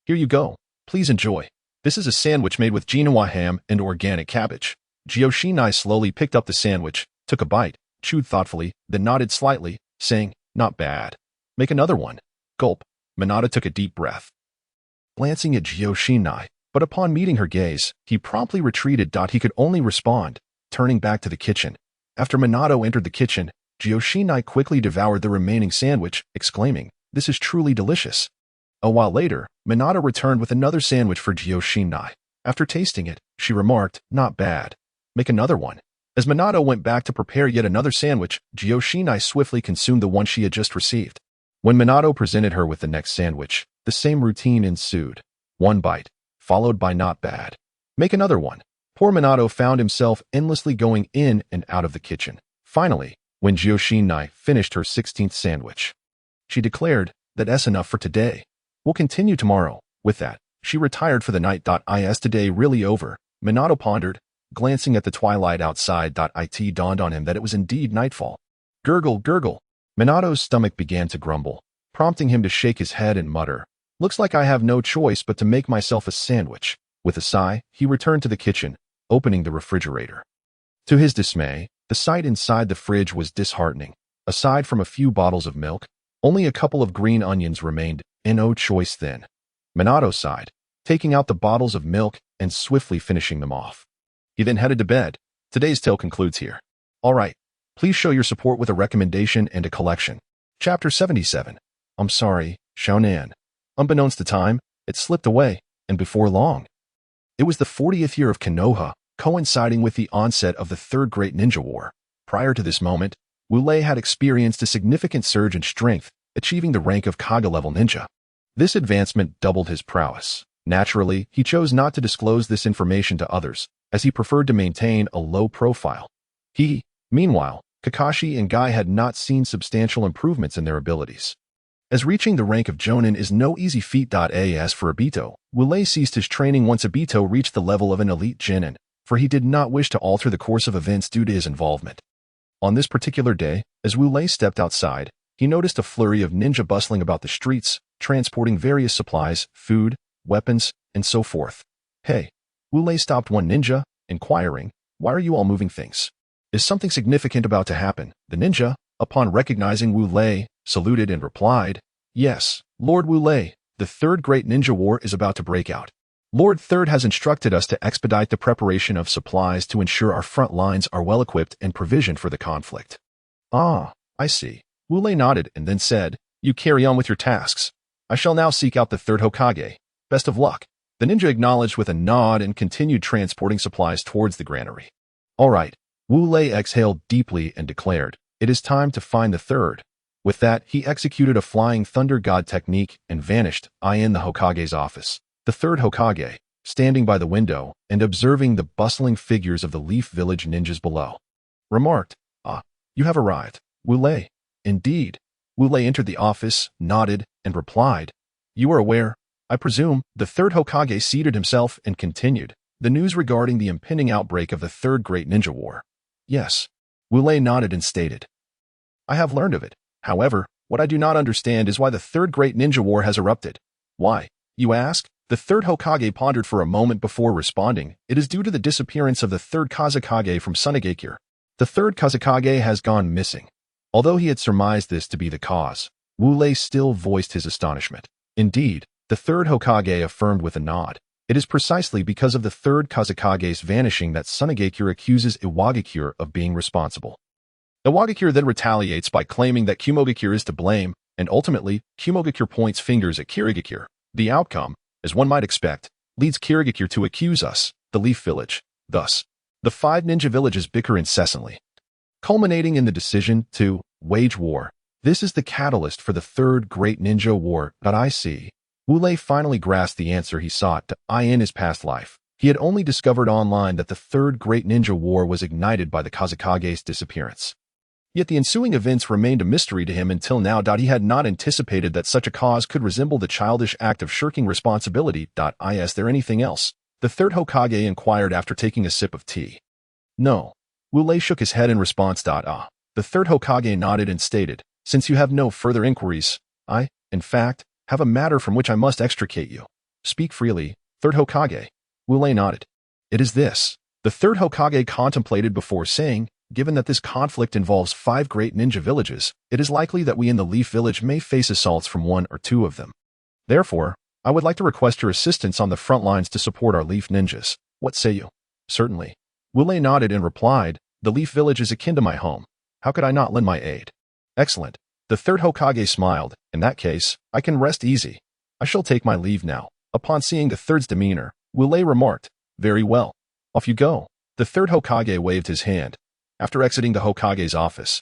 Here you go. Please enjoy. This is a sandwich made with Genoa ham and organic cabbage. Jioshinai slowly picked up the sandwich, took a bite, chewed thoughtfully, then nodded slightly, saying, not bad. Make another one. Gulp. Minato took a deep breath, glancing at Jioshinai, but upon meeting her gaze, he promptly retreated. He could only respond, turning back to the kitchen. After Minato entered the kitchen, Jioshinai quickly devoured the remaining sandwich, exclaiming, this is truly delicious. A while later, Minato returned with another sandwich for Jioshinai. After tasting it, she remarked, not bad. Make another one. As Minato went back to prepare yet another sandwich, Jioshinai swiftly consumed the one she had just received. When Minato presented her with the next sandwich, the same routine ensued. One bite, followed by not bad. Make another one. Poor Minato found himself endlessly going in and out of the kitchen. Finally, when Jioshinai finished her 16th sandwich, she declared, that's enough for today. We'll continue tomorrow. With that, she retired for the night. Is today really over? Minato pondered, glancing at the twilight outside. It dawned on him that it was indeed nightfall. Gurgle, gurgle. Minato's stomach began to grumble, prompting him to shake his head and mutter, looks like I have no choice but to make myself a sandwich. With a sigh, he returned to the kitchen, opening the refrigerator. To his dismay, the sight inside the fridge was disheartening. Aside from a few bottles of milk, only a couple of green onions remained, no choice then. Minato sighed, taking out the bottles of milk and swiftly finishing them off. He then headed to bed. Today's tale concludes here. All right, please show your support with a recommendation and a collection. Chapter 77. I'm sorry, Xiaonan. Unbeknownst to time, it slipped away, and before long, it was the 40th year of Konoha, coinciding with the onset of the Third Great Ninja War. Prior to this moment, Wu Lei had experienced a significant surge in strength, achieving the rank of Kage-level ninja. This advancement doubled his prowess. Naturally, he chose not to disclose this information to others, as he preferred to maintain a low profile. Meanwhile, Kakashi and Guy had not seen substantial improvements in their abilities. As reaching the rank of Jonin is no easy feat. As for Obito, Wu Lei ceased his training once Obito reached the level of an elite genin, for he did not wish to alter the course of events due to his involvement. On this particular day, as Wu Lei stepped outside, he noticed a flurry of ninja bustling about the streets, transporting various supplies, food, weapons, and so forth. Hey, Wu Lei stopped one ninja, inquiring, "Why are you all moving things? Is something significant about to happen?" The ninja, upon recognizing Wu Lei, saluted and replied, "Yes, Lord Wu Lei, the Third Great Ninja War is about to break out. Lord Third has instructed us to expedite the preparation of supplies to ensure our front lines are well equipped and provisioned for the conflict." "Ah, I see." Wu Lei nodded and then said, "You carry on with your tasks. I shall now seek out the third Hokage. Best of luck." The ninja acknowledged with a nod and continued transporting supplies towards the granary. "All right." Wu Lei exhaled deeply and declared, "It is time to find the third." With that, he executed a flying thunder god technique and vanished in the Hokage's office. The third Hokage, standing by the window and observing the bustling figures of the Leaf Village ninjas below, remarked, "Ah, you have arrived, Wu Lei." "Indeed." Wu Lei entered the office, nodded, and replied, "You are aware, I presume." The third Hokage seated himself and continued, "The news regarding the impending outbreak of the Third Great Ninja War." "Yes." Wu Lei nodded and stated, "I have learned of it. However, what I do not understand is why the Third Great Ninja War has erupted." "Why, you ask?" The third Hokage pondered for a moment before responding, "It is due to the disappearance of the third Kazekage from Sunagakure. The third Kazekage has gone missing." Although he had surmised this to be the cause, Wu Lei still voiced his astonishment. "Indeed," the third Hokage affirmed with a nod, "it is precisely because of the third Kazekage's vanishing that Sunagakure accuses Iwagakure of being responsible. Iwagakure then retaliates by claiming that Kumogakure is to blame, and ultimately, Kumogakure points fingers at Kirigakure. The outcome, as one might expect, leads Kirigakure to accuse us, the Leaf Village. Thus, the 5 ninja villages bicker incessantly, culminating in the decision to wage war. This is the catalyst for the Third Great Ninja War. I see." Wu Lei finally grasped the answer he sought in his past life. He had only discovered online that the Third Great Ninja War was ignited by the Kazekage's disappearance. Yet the ensuing events remained a mystery to him until now. He had not anticipated that such a cause could resemble the childish act of shirking responsibility. Is there anything else? The third Hokage inquired after taking a sip of tea. "No." Wu Lei shook his head in response. The third Hokage nodded and stated, "Since you have no further inquiries, I, in fact, have a matter from which I must extricate you." "Speak freely, third Hokage." Wu Lei nodded. "It is this." The third Hokage contemplated before saying, "Given that this conflict involves 5 great ninja villages, it is likely that we in the Leaf Village may face assaults from 1 or 2 of them. Therefore, I would like to request your assistance on the front lines to support our Leaf ninjas. What say you?" "Certainly." Wu Lei nodded and replied, "The Leaf Village is akin to my home. How could I not lend my aid?" "Excellent." The third Hokage smiled. "In that case, I can rest easy. I shall take my leave now." Upon seeing the third's demeanor, Wu Lei remarked, "Very well. Off you go." The third Hokage waved his hand. After exiting the Hokage's office,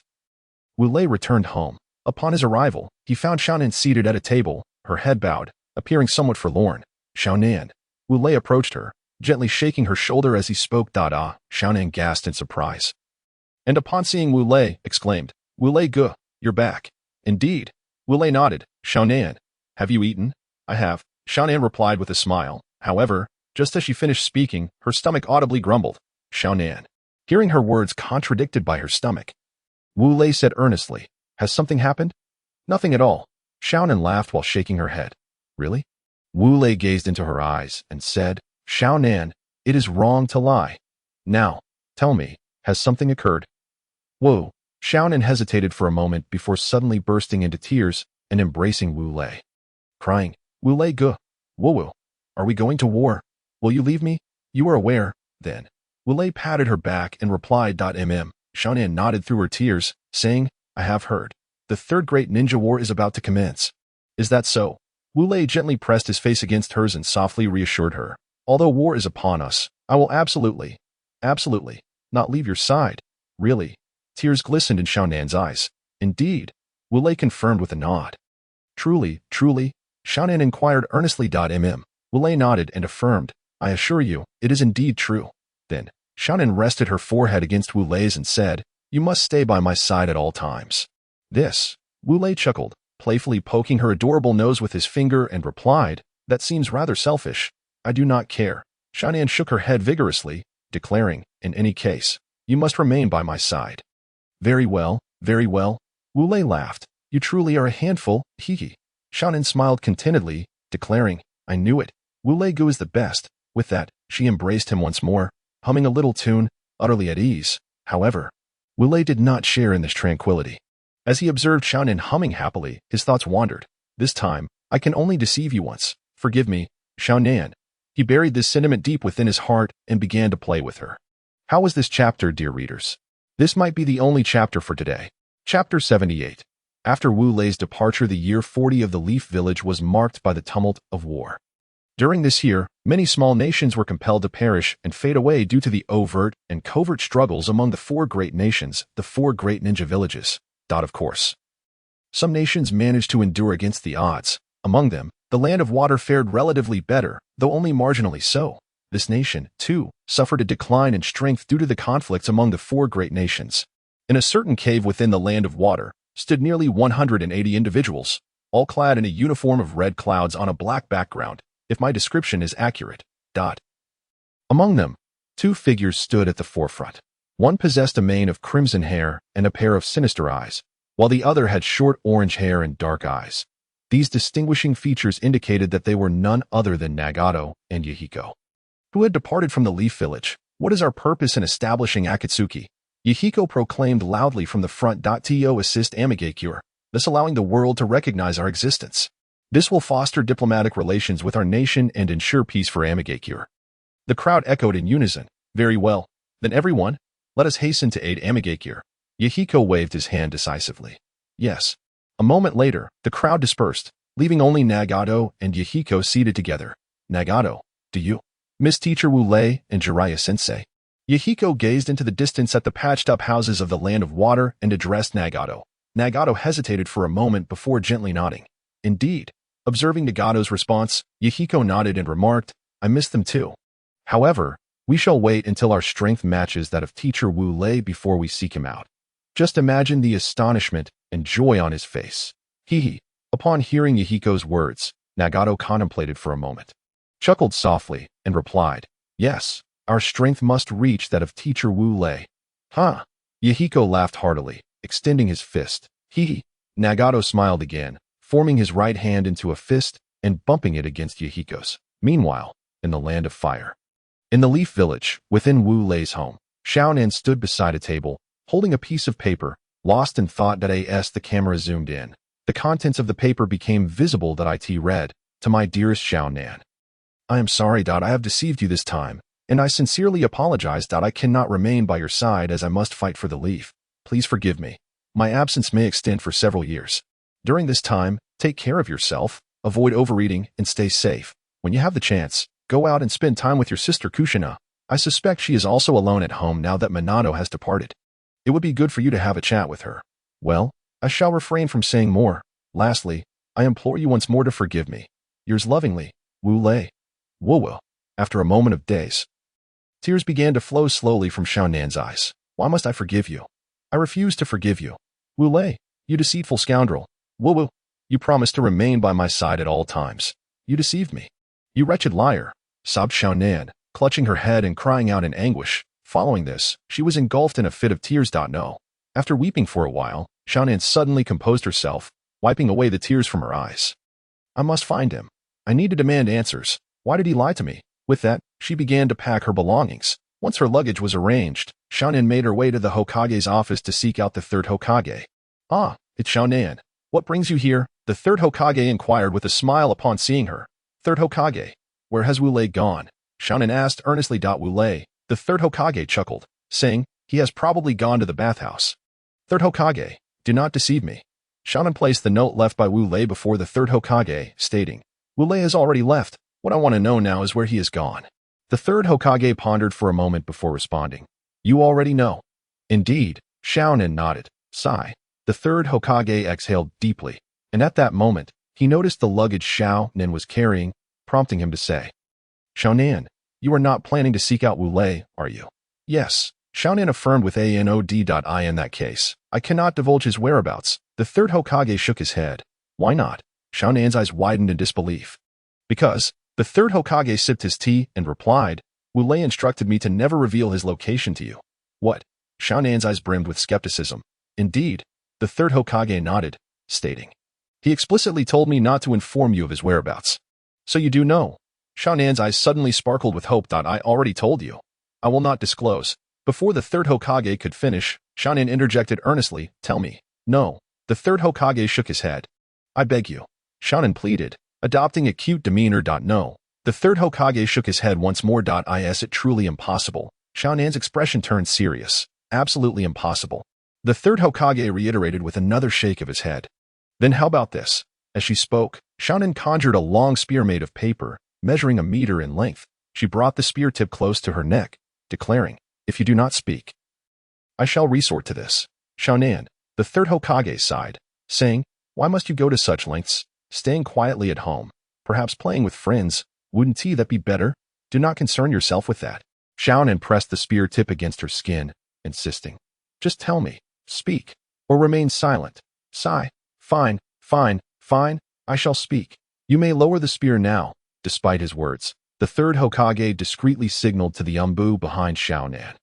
Wu Lei returned home. Upon his arrival, he found Xiaonan seated at a table, her head bowed, appearing somewhat forlorn. "Xiaonan." Wu Lei approached her, gently shaking her shoulder as he spoke. Xiaonan gasped in surprise, and upon seeing Wu Lei, exclaimed, "Wu Lei Gu, you're back." "Indeed." Wu Lei nodded. "Xiaonan, have you eaten?" "I have." Xiaonan replied with a smile. However, just as she finished speaking, her stomach audibly grumbled. Xiaonan, hearing her words contradicted by her stomach, Wu Lei said earnestly, "Has something happened?" "Nothing at all." Xiaonan laughed while shaking her head. "Really?" Wu Lei gazed into her eyes and said, "Xiaonan, it is wrong to lie. Now, tell me, has something occurred?" "Whoa." Xiaonan hesitated for a moment before suddenly bursting into tears and embracing Wu Lei, crying, "Wu Lei Gu, Wu, are we going to war? Will you leave me? You are aware, then." Wu Lei patted her back and replied. Xiaonan nodded through her tears, saying, "I have heard. The Third Great Ninja War is about to commence." "Is that so?" Wu Lei gently pressed his face against hers and softly reassured her. "Although war is upon us, I will absolutely Absolutely. Not leave your side. Really? Tears glistened in Xiaonan's eyes. Indeed. Wu Lei confirmed with a nod. Truly, truly? Xiaonan inquired earnestly. Wu Lei nodded and affirmed, I assure you, it is indeed true. Then, Xiaonan rested her forehead against Wu Lei's and said, You must stay by my side at all times. This, Wu Lei chuckled, playfully poking her adorable nose with his finger and replied, That seems rather selfish. I do not care. Xiaonan shook her head vigorously, declaring, In any case, you must remain by my side. Very well, very well. Wu Lei laughed. You truly are a handful, hee. Xiaonan smiled contentedly, declaring, I knew it. Wu Lei Gu is the best. With that, she embraced him once more, humming a little tune, utterly at ease. However, Wu Lei did not share in this tranquility. As he observed Xiaonan humming happily, his thoughts wandered. This time, I can only deceive you once. Forgive me, Xiaonan. He buried this sentiment deep within his heart and began to play with her. How was this chapter, dear readers? This might be the only chapter for today. Chapter 78. After Wu Lei's departure, the year 40 of the Leaf Village was marked by the tumult of war. During this year, many small nations were compelled to perish and fade away due to the overt and covert struggles among the four great nations, the four great ninja villages. Of course. Some nations managed to endure against the odds. Among them, the Land of Water fared relatively better, though only marginally so. This nation, too, suffered a decline in strength due to the conflicts among the four great nations. In a certain cave within the Land of Water, stood nearly 180 individuals, all clad in a uniform of red clouds on a black background, if my description is accurate. Among them, two figures stood at the forefront. One possessed a mane of crimson hair and a pair of sinister eyes, while the other had short orange hair and dark eyes. These distinguishing features indicated that they were none other than Nagato and Yahiko, who had departed from the Leaf Village. What is our purpose in establishing Akatsuki? Yahiko proclaimed loudly from the front. To assist Amigakure, thus allowing the world to recognize our existence. This will foster diplomatic relations with our nation and ensure peace for Amigakure. The crowd echoed in unison. Very well. Then everyone, let us hasten to aid Amigakure. Yahiko waved his hand decisively. Yes. A moment later, the crowd dispersed, leaving only Nagato and Yahiko seated together. Nagato, do you? Miss Teacher Wu Lei and Jiraiya-sensei. Yahiko gazed into the distance at the patched-up houses of the Land of Water and addressed Nagato. Nagato hesitated for a moment before gently nodding. Indeed. Observing Nagato's response, Yahiko nodded and remarked, I miss them too. However, we shall wait until our strength matches that of Teacher Wu Lei before we seek him out. Just imagine the astonishment and joy on his face. Hee. Upon hearing Yahiko's words, Nagato contemplated for a moment, chuckled softly, and replied, Yes, our strength must reach that of Teacher Wu Lei. Huh? Yahiko laughed heartily, extending his fist. Hee. Nagato smiled again, forming his right hand into a fist and bumping it against Yahiko's. Meanwhile, in the Land of Fire. In the Leaf Village, within Wu Lei's home, Xiaonan stood beside a table, holding a piece of paper, lost in thought. As the camera zoomed in, the contents of the paper became visible. It read, To my dearest Xiaonan. I am sorry. I have deceived you this time, and I sincerely apologize. I cannot remain by your side as I must fight for the Leaf. Please forgive me. My absence may extend for several years. During this time, take care of yourself, avoid overeating, and stay safe. When you have the chance, go out and spend time with your sister Kushina. I suspect she is also alone at home now that Minato has departed. It would be good for you to have a chat with her. Well, I shall refrain from saying more. Lastly, I implore you once more to forgive me. Yours lovingly, Wu Lei. Woo. After a moment of daze, tears began to flow slowly from Xiaonan's eyes. Why must I forgive you? I refuse to forgive you. Wu Lei, you deceitful scoundrel. Woo. You promised to remain by my side at all times. You deceived me. You wretched liar, sobbed Xiaonan, clutching her head and crying out in anguish. Following this, she was engulfed in a fit of tears. No. After weeping for a while, Xiaonan suddenly composed herself, wiping away the tears from her eyes. I must find him. I need to demand answers. Why did he lie to me? With that, she began to pack her belongings. Once her luggage was arranged, Xiaonan made her way to the Hokage's office to seek out the third Hokage. Ah, it's Xiaonan. What brings you here? The third Hokage inquired with a smile upon seeing her. Third Hokage, where has Wu Lei gone? Xiaonan asked earnestly. Wu Lei, the third Hokage chuckled, saying, he has probably gone to the bathhouse. Third Hokage, do not deceive me. Xiaonan placed the note left by Wu Lei before the third Hokage, stating, Wu Lei has already left. What I want to know now is where he has gone. The third Hokage pondered for a moment before responding. You already know. Indeed, Shaonin nodded. Sigh. The third Hokage exhaled deeply, and at that moment, he noticed the luggage Shaonin was carrying, prompting him to say, Shaonin, you are not planning to seek out Wu Lei, are you? Yes, Shaonin affirmed with a nod. In that case, I cannot divulge his whereabouts. The third Hokage shook his head. Why not? Shaonin's eyes widened in disbelief. Because, the third Hokage sipped his tea and replied, Wu Lei instructed me to never reveal his location to you. What? Shaonin's eyes brimmed with skepticism. Indeed, the third Hokage nodded, stating, he explicitly told me not to inform you of his whereabouts. So you do know. Shaonin's eyes suddenly sparkled with hope. I already told you. I will not disclose. Before the third Hokage could finish, Shaonin interjected earnestly, tell me. No. The third Hokage shook his head. I beg you. Shaonin pleaded, adopting a cute demeanor. No. The third Hokage shook his head once more. Is it truly impossible? Shaonin's expression turned serious. Absolutely impossible. The third Hokage reiterated with another shake of his head. Then how about this? As she spoke, Shaonin conjured a long spear made of paper, measuring 1 meter in length. She brought the spear tip close to her neck, declaring, if you do not speak, I shall resort to this. Shaonin, the third Hokage sighed, saying, why must you go to such lengths? Staying quietly at home, perhaps playing with friends, wouldn't that be better? Do not concern yourself with that. Shaonin pressed the spear tip against her skin, insisting, just tell me, speak, or remain silent. Sigh. Fine, fine, fine, I shall speak. You may lower the spear now. Despite his words, the third Hokage discreetly signaled to the Umbu behind Shaonin.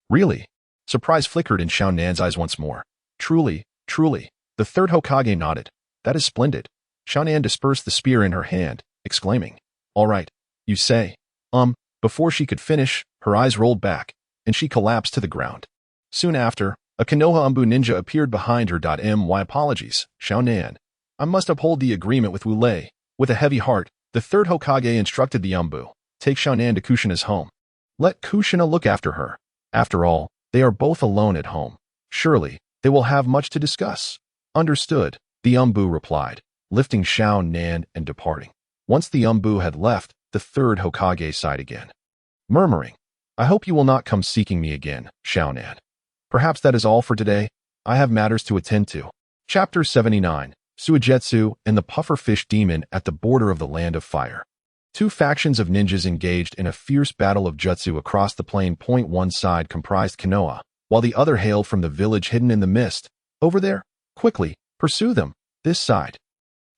Really? Surprise flickered in Shaonin's eyes once more. Truly, truly. The third Hokage nodded. That is splendid. Shaonin dispersed the spear in her hand, exclaiming, all right, you say. Before she could finish, her eyes rolled back, and she collapsed to the ground. Soon after, a Konoha Umbu ninja appeared behind her. My apologies, Shaonin. I must uphold the agreement with Wu Lei. With a heavy heart, the third Hokage instructed the Umbu, take Shaonin to Kushina's home. Let Kushina look after her. After all, they are both alone at home. Surely, they will have much to discuss. Understood, the Umbu replied, lifting Shaonin and departing. Once the Umbu had left, the third Hokage sighed again, murmuring, I hope you will not come seeking me again, Shaonin. Perhaps that is all for today. I have matters to attend to. Chapter 79, Suigetsu and the Pufferfish Demon at the border of the Land of Fire. Two factions of ninjas engaged in a fierce battle of jutsu across the plain. One side comprised Konoha, while the other hailed from the village hidden in the mist. Over there, quickly, pursue them. This side.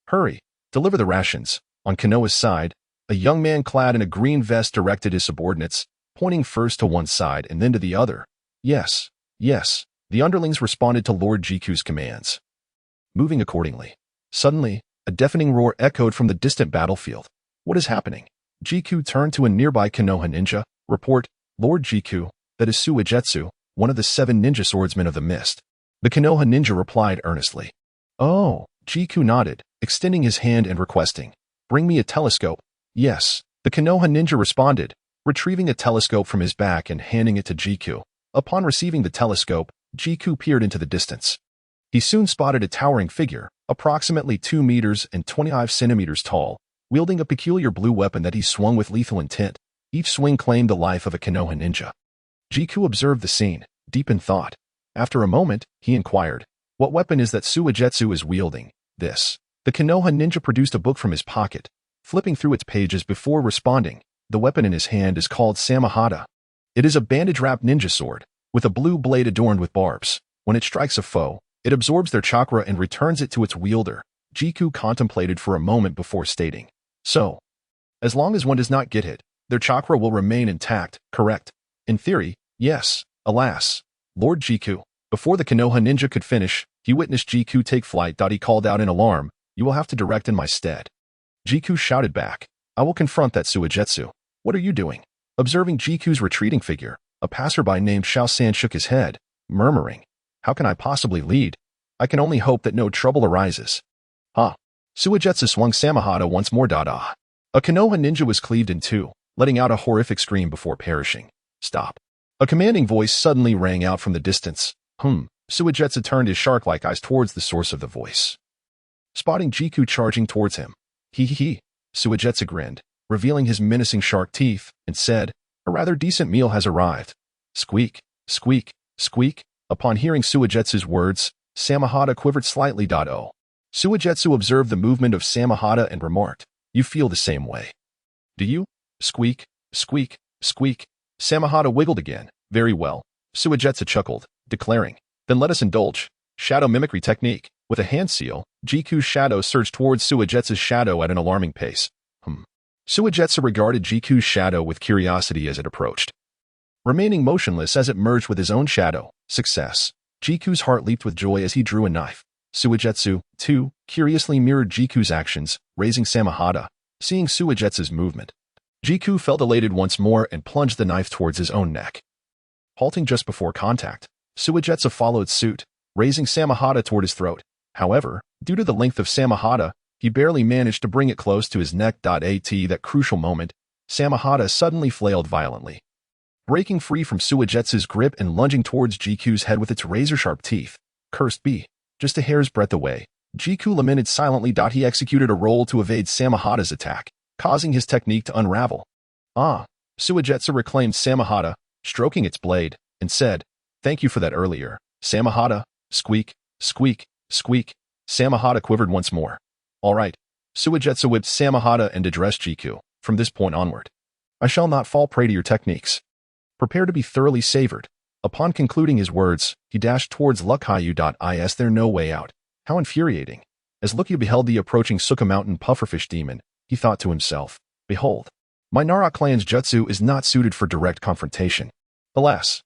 Hurry, deliver the rations. On Konoha's side, a young man clad in a green vest directed his subordinates, pointing first to one side and then to the other. Yes. Yes, the underlings responded to Lord Jiku's commands, moving accordingly. Suddenly, a deafening roar echoed from the distant battlefield. What is happening? Jiku turned to a nearby Konoha ninja. Report, Lord Jiku, that is Suigetsu, one of the 7 ninja swordsmen of the mist. The Konoha ninja replied earnestly. Oh, Jiku nodded, extending his hand and requesting, bring me a telescope. Yes, the Konoha ninja responded, retrieving a telescope from his back and handing it to Jiku. Upon receiving the telescope, Jiku peered into the distance. He soon spotted a towering figure, approximately 2 meters and 25 centimeters tall, wielding a peculiar blue weapon that he swung with lethal intent. Each swing claimed the life of a Konoha ninja. Jiku observed the scene, deep in thought. After a moment, he inquired, what weapon is that Suigetsu is wielding? This. The Konoha ninja produced a book from his pocket, flipping through its pages before responding. The weapon in his hand is called Samahata. It is a bandage-wrapped ninja sword, with a blue blade adorned with barbs. When it strikes a foe, it absorbs their chakra and returns it to its wielder. Jiku contemplated for a moment before stating, so, as long as one does not get hit, their chakra will remain intact, correct? In theory, yes. Alas, Lord Jiku. Before the Konoha ninja could finish, he witnessed Jiku take flight. He called out in alarm, you will have to direct in my stead. Jiku shouted back, I will confront that Suigetsu. What are you doing? Observing Jiku's retreating figure, a passerby named Shao-san shook his head, murmuring, how can I possibly lead? I can only hope that no trouble arises. Suigetsu swung Samahata once more. A Konoha ninja was cleaved in two, letting out a horrific scream before perishing. Stop. A commanding voice suddenly rang out from the distance. Suigetsu turned his shark-like eyes towards the source of the voice, spotting Jiku charging towards him. He. Suigetsu grinned, revealing his menacing shark teeth, and said, "A rather decent meal has arrived." Squeak, squeak, squeak. Upon hearing Suigetsu's words, Samahata quivered slightly. Suigetsu observed the movement of Samahata and remarked, "You feel the same way. Do you?" Squeak, squeak, squeak. Samahata wiggled again. "Very well." Suigetsu chuckled, declaring, "Then let us indulge. Shadow mimicry technique." With a hand seal, Jiku's shadow surged towards Suigetsu's shadow at an alarming pace. Suigetsu regarded Jiku's shadow with curiosity as it approached. Remaining motionless as it merged with his own shadow. Success. Jiku's heart leaped with joy as he drew a knife. Suigetsu, too, curiously mirrored Jiku's actions, raising Samahata. Seeing Suigetsu's movement, Jiku felt elated once more and plunged the knife towards his own neck. Halting just before contact, Suigetsu followed suit, raising Samahata toward his throat. However, due to the length of Samahata, he barely managed to bring it close to his neck. At that crucial moment, Samahata suddenly flailed violently, breaking free from Suigetsu's grip and lunging towards Jiku's head with its razor-sharp teeth. Cursed be. Just a hair's breadth away, Jiku lamented silently. He executed a roll to evade Samahata's attack, causing his technique to unravel. "Ah." Suigetsu reclaimed Samahata, stroking its blade, and said, "Thank you for that earlier, Samahata." Squeak, squeak, squeak. Samahata quivered once more. "All right." Suigetsu whipped Samahata and addressed Jiku. "From this point onward, I shall not fall prey to your techniques. Prepare to be thoroughly savored." Upon concluding his words, he dashed towards Lucayu. Is there no way out? How infuriating. As Lucayu beheld the approaching Suka Mountain pufferfish demon, he thought to himself, "Behold, my Nara clan's jutsu is not suited for direct confrontation." Alas,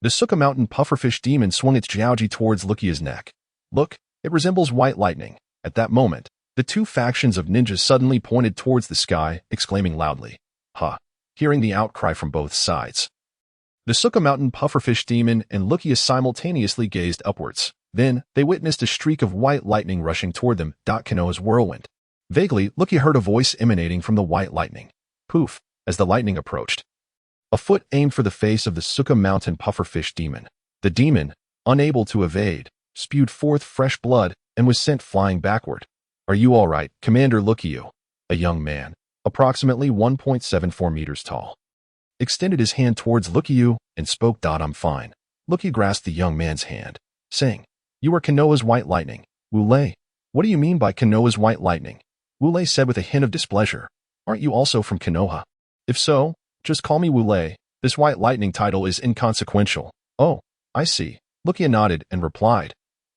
The Suka Mountain pufferfish demon swung its jiaoji towards Lucayu's neck. "Look, it resembles white lightning." At that moment, the two factions of ninjas suddenly pointed towards the sky, exclaiming loudly, "Ha!" Hearing the outcry from both sides, the Suka Mountain pufferfish demon and Lucayu simultaneously gazed upwards. Then, they witnessed a streak of white lightning rushing toward them. Konoha's whirlwind. Vaguely, Lucayu heard a voice emanating from the white lightning. Poof! As the lightning approached, a foot aimed for the face of the Suka Mountain pufferfish demon. The demon, unable to evade, spewed forth fresh blood and was sent flying backward. "Are you all right, Commander Lucayu?" A young man, approximately 1.74 meters tall, extended his hand towards Lucayu and spoke. "I'm fine." Lucayu grasped the young man's hand, saying, "You are Konoha's white lightning, Wu Lei." "What do you mean by Konoha's white lightning?" Wu Lei said with a hint of displeasure. "Aren't you also from Konoha? If so, just call me Wu Lei. This white lightning title is inconsequential." "Oh, I see." Lucayu nodded and replied.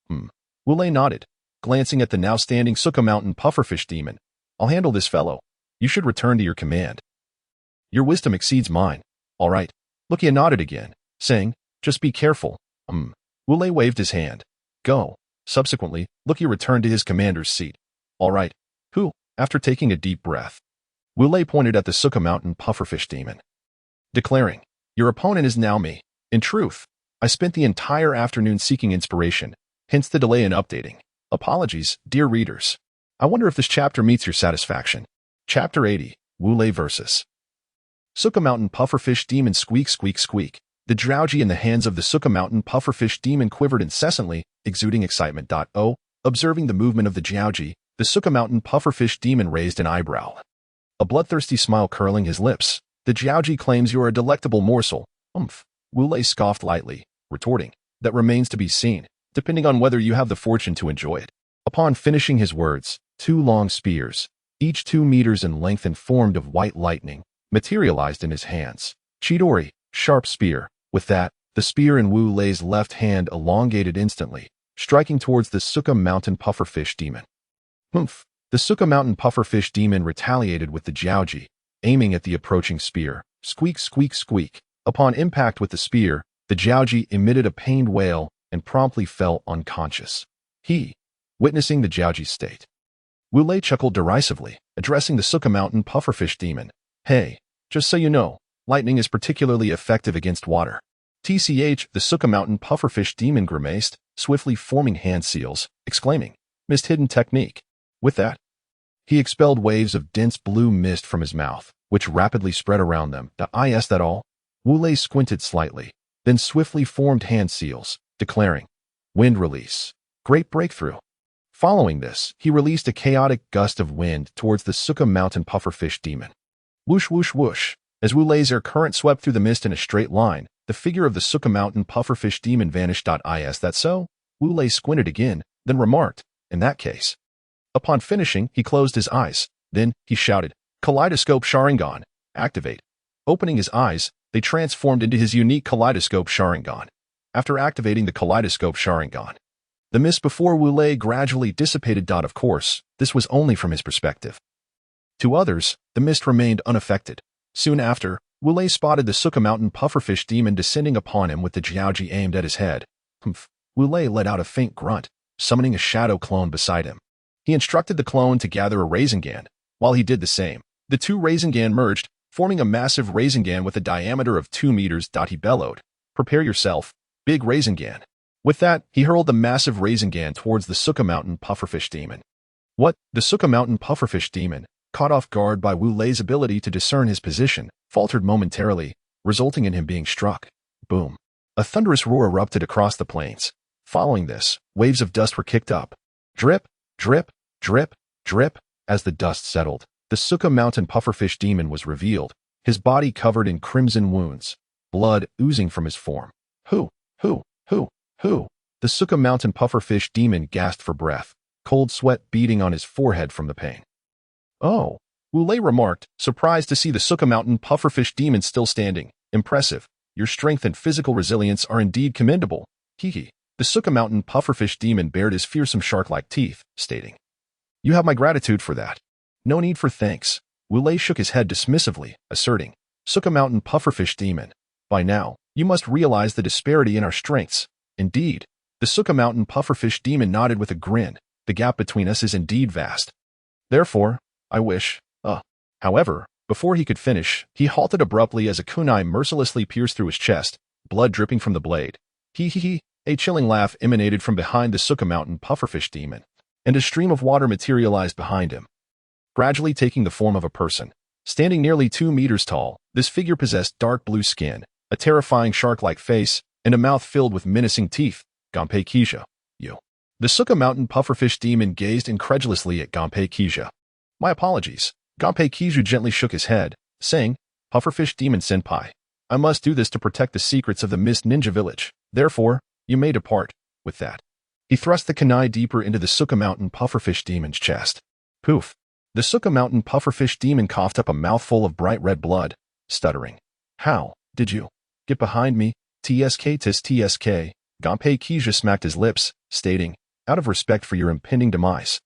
Wu Lei nodded, glancing at the now standing Suka Mountain pufferfish demon. "I'll handle this fellow. You should return to your command. Your wisdom exceeds mine." "All right." Lucayu nodded again, saying, "Just be careful." Wu Lei waved his hand. "Go." Subsequently, Lucayu returned to his commander's seat. "All right." Who? After taking a deep breath, Wu Lei pointed at the Suka Mountain pufferfish demon, declaring, "Your opponent is now me. In truth, I spent the entire afternoon seeking inspiration, hence the delay in updating. Apologies, dear readers. I wonder if this chapter meets your satisfaction." Chapter 80, Wu Lei vs. Suka Mountain pufferfish demon. Squeak, squeak, squeak. The jiaoji in the hands of the Suka Mountain pufferfish demon quivered incessantly, exuding excitement. Observing the movement of the jiaoji, the Suka Mountain pufferfish demon raised an eyebrow, a bloodthirsty smile curling his lips. "The jiaoji claims you are a delectable morsel." Wu Lei scoffed lightly, retorting, "That remains to be seen, depending on whether you have the fortune to enjoy it." Upon finishing his words, two long spears, each 2 meters in length and formed of white lightning, materialized in his hands. Chidori, sharp spear. With that, the spear in Wu Lei's left hand elongated instantly, striking towards the Suka Mountain pufferfish demon. The Suka Mountain pufferfish demon retaliated with the jiaoji, aiming at the approaching spear. Squeak, squeak, squeak. Upon impact with the spear, the jiaoji emitted a pained wail and promptly fell unconscious. Witnessing the jiaoji's state, Wu Lei chuckled derisively, addressing the Suka Mountain pufferfish demon. "Hey, just so you know, lightning is particularly effective against water." The Suka Mountain pufferfish demon grimaced, swiftly forming hand seals, exclaiming, "Mist hidden technique." With that, he expelled waves of dense blue mist from his mouth, which rapidly spread around them. "Is that all?" Wu Lei squinted slightly, then swiftly formed hand seals, declaring, "Wind release. Great breakthrough." Following this, he released a chaotic gust of wind towards the Suka Mountain pufferfish demon. Whoosh whoosh whoosh. As Wu Lei's air current swept through the mist in a straight line, the figure of the Suka Mountain pufferfish demon vanished. Is that so? Wu Lei squinted again, then remarked, in that case. Upon finishing, he closed his eyes. Then, he shouted, Kaleidoscope Sharingan, activate. Opening his eyes, they transformed into his unique Kaleidoscope Sharingan. After activating the Kaleidoscope Sharingan, the mist before Wu Lei gradually dissipated. Of course, this was only from his perspective. To others, the mist remained unaffected. Soon after, Wu Lei spotted the Suka Mountain pufferfish demon descending upon him with the jiaoji aimed at his head. Humph. Wu Lei let out a faint grunt, summoning a shadow clone beside him. He instructed the clone to gather a Rasengan. While he did the same, the two Rasengan merged, forming a massive Rasengan with a diameter of 2 meters. He bellowed, Prepare yourself, big Rasengan. With that, he hurled the massive Rasengan towards the Suka Mountain pufferfish demon. What? The Suka Mountain pufferfish demon, caught off guard by Wu Lei's ability to discern his position, faltered momentarily, resulting in him being struck. Boom. A thunderous roar erupted across the plains. Following this, waves of dust were kicked up. Drip, drip, drip, drip. As the dust settled, the Suka Mountain pufferfish demon was revealed, his body covered in crimson wounds, blood oozing from his form. Who? The Suka Mountain pufferfish demon gasped for breath, cold sweat beading on his forehead from the pain. Oh, Wu Lei remarked, surprised to see the Suka Mountain pufferfish demon still standing. Impressive. Your strength and physical resilience are indeed commendable. Hee. The Suka Mountain pufferfish demon bared his fearsome shark-like teeth, stating, You have my gratitude for that. No need for thanks. Wu Lei shook his head dismissively, asserting, Suka Mountain pufferfish demon. By now, you must realize the disparity in our strengths. Indeed. The Suka Mountain pufferfish demon nodded with a grin. The gap between us is indeed vast. Therefore, I wish, However, before he could finish, he halted abruptly as a kunai mercilessly pierced through his chest, blood dripping from the blade. Hee. A chilling laugh emanated from behind the Suka Mountain pufferfish demon, and a stream of water materialized behind him, gradually taking the form of a person. Standing nearly 2 meters tall, this figure possessed dark blue skin, a terrifying shark-like face, and a mouth filled with menacing teeth. Ganpei Keisha. You. The Suka Mountain pufferfish demon gazed incredulously at Ganpei Keisha. My apologies. Ganpei Keisha gently shook his head, saying, Pufferfish demon senpai, I must do this to protect the secrets of the Mist Ninja Village. Therefore, you may depart. With that, he thrust the kunai deeper into the Suka Mountain pufferfish demon's chest. Poof. The Suka Mountain pufferfish demon coughed up a mouthful of bright red blood, stuttering. How did you get behind me? TSK. Ganpei Keisha smacked his lips, stating, out of respect for your impending demise,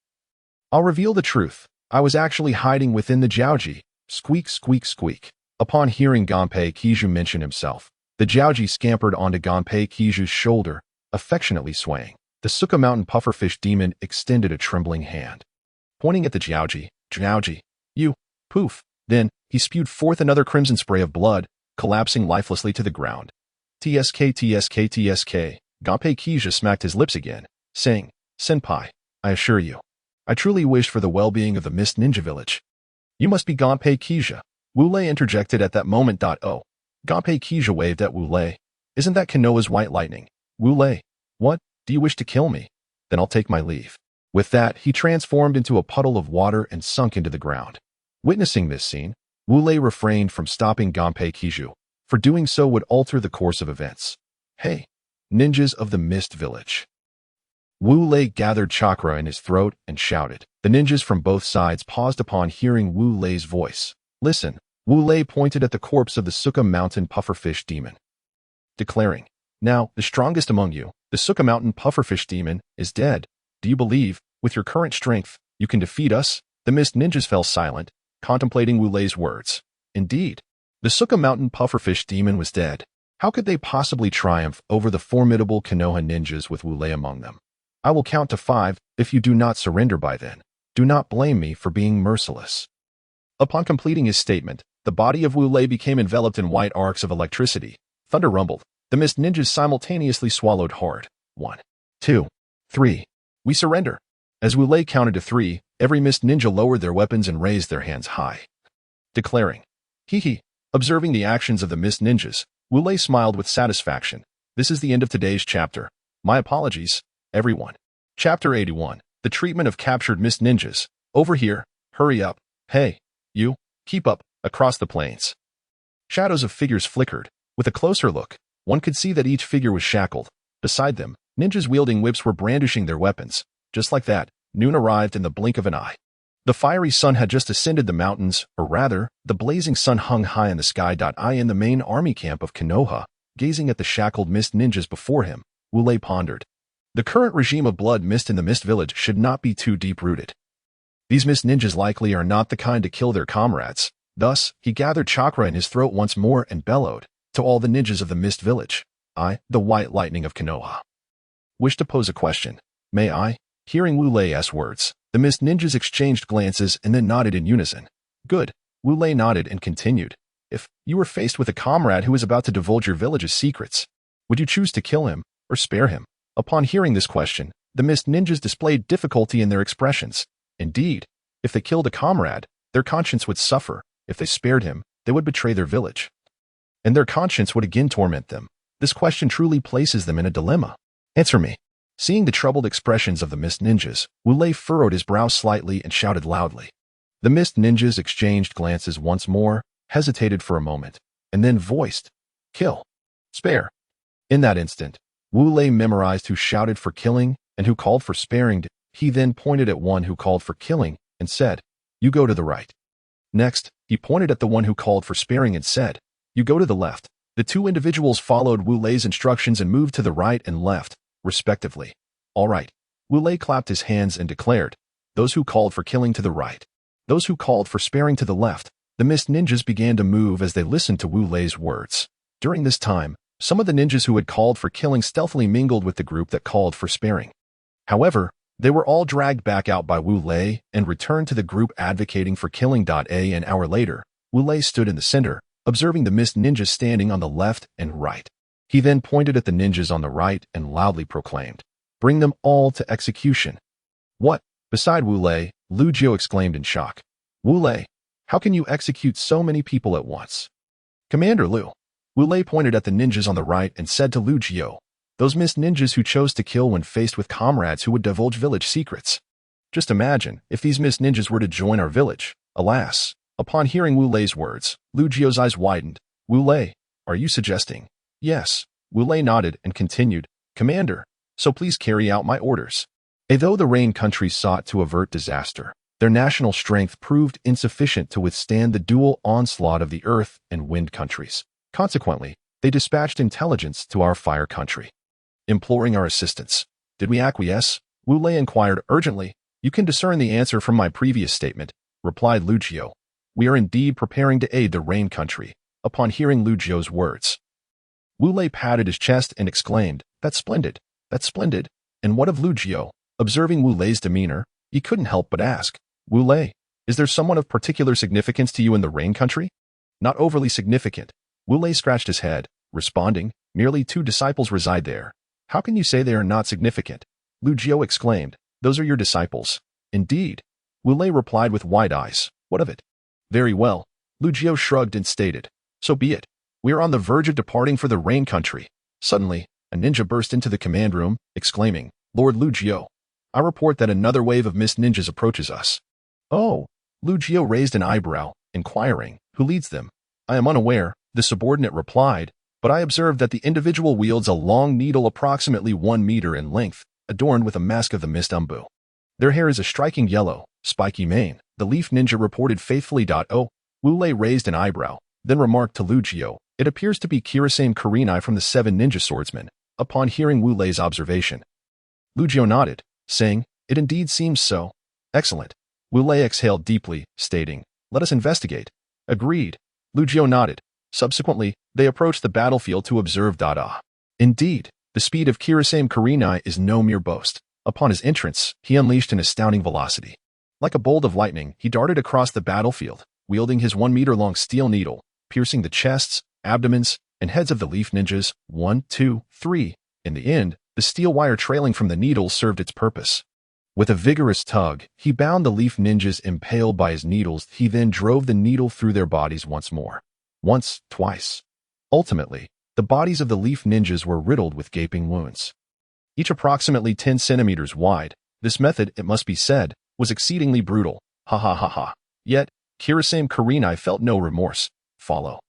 I'll reveal the truth. I was actually hiding within the jiaoji. Squeak, squeak, squeak. Upon hearing Ganpei Keisha mention himself, the jiaoji scampered onto Ganpei Keisha's shoulder, affectionately swaying. The Suka Mountain pufferfish demon extended a trembling hand, pointing at the jiaoji, you, poof. Then, he spewed forth another crimson spray of blood, collapsing lifelessly to the ground. TSK. Ganpei Keisha smacked his lips again, saying, Senpai, I assure you, I truly wish for the well-being of the Mist Ninja Village. You must be Ganpei Keisha. Wu Lei interjected at that moment. Oh. Ganpei Keisha waved at Wu Lei. Isn't that Konoha's white lightning? Wu Lei, what? Do you wish to kill me? Then I'll take my leave. With that, he transformed into a puddle of water and sunk into the ground. Witnessing this scene, Wu Lei refrained from stopping Ganpei Keisha, for doing so would alter the course of events. Hey, ninjas of the Mist Village. Wu Lei gathered chakra in his throat and shouted. The ninjas from both sides paused upon hearing Wu Lei's voice. Listen, Wu Lei pointed at the corpse of the Suka Mountain pufferfish demon, declaring, Now, the strongest among you, the Suka Mountain pufferfish demon, is dead. Do you believe, with your current strength, you can defeat us? The Mist Ninjas fell silent, contemplating Wu Lei's words. Indeed, the Suka Mountain pufferfish demon was dead. How could they possibly triumph over the formidable Konoha ninjas with Wu Lei among them? I will count to 5. If you do not surrender by then, do not blame me for being merciless. Upon completing his statement, the body of Wu Lei became enveloped in white arcs of electricity. Thunder rumbled. The Mist Ninjas simultaneously swallowed hard. 1, 2, 3. We surrender. As Wu Lei counted to 3, every Mist Ninja lowered their weapons and raised their hands high, declaring, Hee. Observing the actions of the Mist Ninjas, Wu Lei smiled with satisfaction. This is the end of today's chapter. My apologies, everyone. Chapter 81. The treatment of captured mist ninjas. Over here. Hurry up. Hey, you. Keep up. Across the plains. Shadows of figures flickered. With a closer look, one could see that each figure was shackled. Beside them, ninjas wielding whips were brandishing their weapons. Just like that, noon arrived in the blink of an eye. The fiery sun had just ascended the mountains, or rather, the blazing sun hung high in the sky. I in the main army camp of Konoha, gazing at the shackled mist ninjas before him, Wu Lei pondered. The current regime of blood mist in the mist village should not be too deep-rooted. These mist ninjas likely are not the kind to kill their comrades. Thus, he gathered chakra in his throat once more and bellowed, to all the ninjas of the mist village, I, the white lightning of Konoha, wish to pose a question. May I? Hearing Wu Lei's words, the mist ninjas exchanged glances and then nodded in unison. Good. Wu Lei nodded and continued. If you were faced with a comrade who is about to divulge your village's secrets, would you choose to kill him or spare him? Upon hearing this question, the mist ninjas displayed difficulty in their expressions. Indeed, if they killed a comrade, their conscience would suffer. If they spared him, they would betray their village, and their conscience would again torment them. This question truly places them in a dilemma. Answer me. Seeing the troubled expressions of the mist ninjas, Wu Lei furrowed his brow slightly and shouted loudly. The mist ninjas exchanged glances once more, hesitated for a moment, and then voiced, kill, spare. In that instant, Wu Lei memorized who shouted for killing and who called for sparing. He then pointed at one who called for killing and said, you go to the right. Next, he pointed at the one who called for sparing and said, you go to the left. The two individuals followed Wu Lei's instructions and moved to the right and left, respectively. All right. Wu Lei clapped his hands and declared, those who called for killing to the right. Those who called for sparing to the left. The mist ninjas began to move as they listened to Wu Lei's words. During this time, some of the ninjas who had called for killing stealthily mingled with the group that called for sparing. However, they were all dragged back out by Wu Lei and returned to the group advocating for killing. An hour later, Wu Lei stood in the center, observing the mist ninjas standing on the left and right. He then pointed at the ninjas on the right and loudly proclaimed, bring them all to execution. What? Beside Wu Lei, Lu Jiu exclaimed in shock. Wu Lei, how can you execute so many people at once? Commander Lu. Wu Lei pointed at the ninjas on the right and said to Lu Jiu, those mist ninjas who chose to kill when faced with comrades who would divulge village secrets. Just imagine if these mist ninjas were to join our village. Alas. Upon hearing Wu Lei's words, Lu Jiu's eyes widened. Wu Lei, are you suggesting? Yes. Wu Lei nodded and continued, Commander, so please carry out my orders. Although the rain countries sought to avert disaster, their national strength proved insufficient to withstand the dual onslaught of the earth and wind countries. Consequently, they dispatched intelligence to our fire country, imploring our assistance. Did we acquiesce? Wu Lei inquired urgently. You can discern the answer from my previous statement, replied Lu Jiu. We are indeed preparing to aid the rain country. Upon hearing Lu Jiu's words, Wu Lei patted his chest and exclaimed, that's splendid, that's splendid. And what of Lu Jiu? Observing Wu Lei's demeanor, he couldn't help but ask, Wu Lei, is there someone of particular significance to you in the rain country? Not overly significant. Wu Lei scratched his head, responding, merely 2 disciples reside there. How can you say they are not significant? Lu Jiu exclaimed, those are your disciples. Indeed. Wu Lei replied with wide eyes, what of it? Very well. Lu Jiu shrugged and stated, so be it. We are on the verge of departing for the rain country. Suddenly, a ninja burst into the command room, exclaiming, Lord Lu Jiu, I report that another wave of mist ninjas approaches us. Oh. Lu Jiu raised an eyebrow, inquiring, who leads them? I am unaware, the subordinate replied, but I observed that the individual wields a long needle approximately 1 meter in length, adorned with a mask of the mist umbu. Their hair is a striking yellow, spiky mane. The leaf ninja reported faithfully. Wu Lei raised an eyebrow, then remarked to Lu Jiu, it appears to be Kirasame Kurenai from the 7 ninja swordsmen. Upon hearing Wu Lei's observation, Lu Jiu nodded, saying, it indeed seems so. Excellent. Wu Lei exhaled deeply, stating, let us investigate. Agreed. Lu Jiu nodded. Subsequently, they approached the battlefield to observe. Indeed, the speed of Kirasame Kurenai is no mere boast. Upon his entrance, he unleashed an astounding velocity. Like a bolt of lightning, he darted across the battlefield, wielding his 1-meter-long steel needle, piercing the chests, abdomens, and heads of the leaf ninjas. 1, 2, 3. In the end, the steel wire trailing from the needles served its purpose. With a vigorous tug, he bound the leaf ninjas impaled by his needles. He then drove the needle through their bodies once more. Once, twice. Ultimately, the bodies of the leaf ninjas were riddled with gaping wounds, each approximately 10 centimeters wide. This method, it must be said, was exceedingly brutal. Ha ha ha ha. Yet, Kirasame Kurenai felt no remorse. Follow.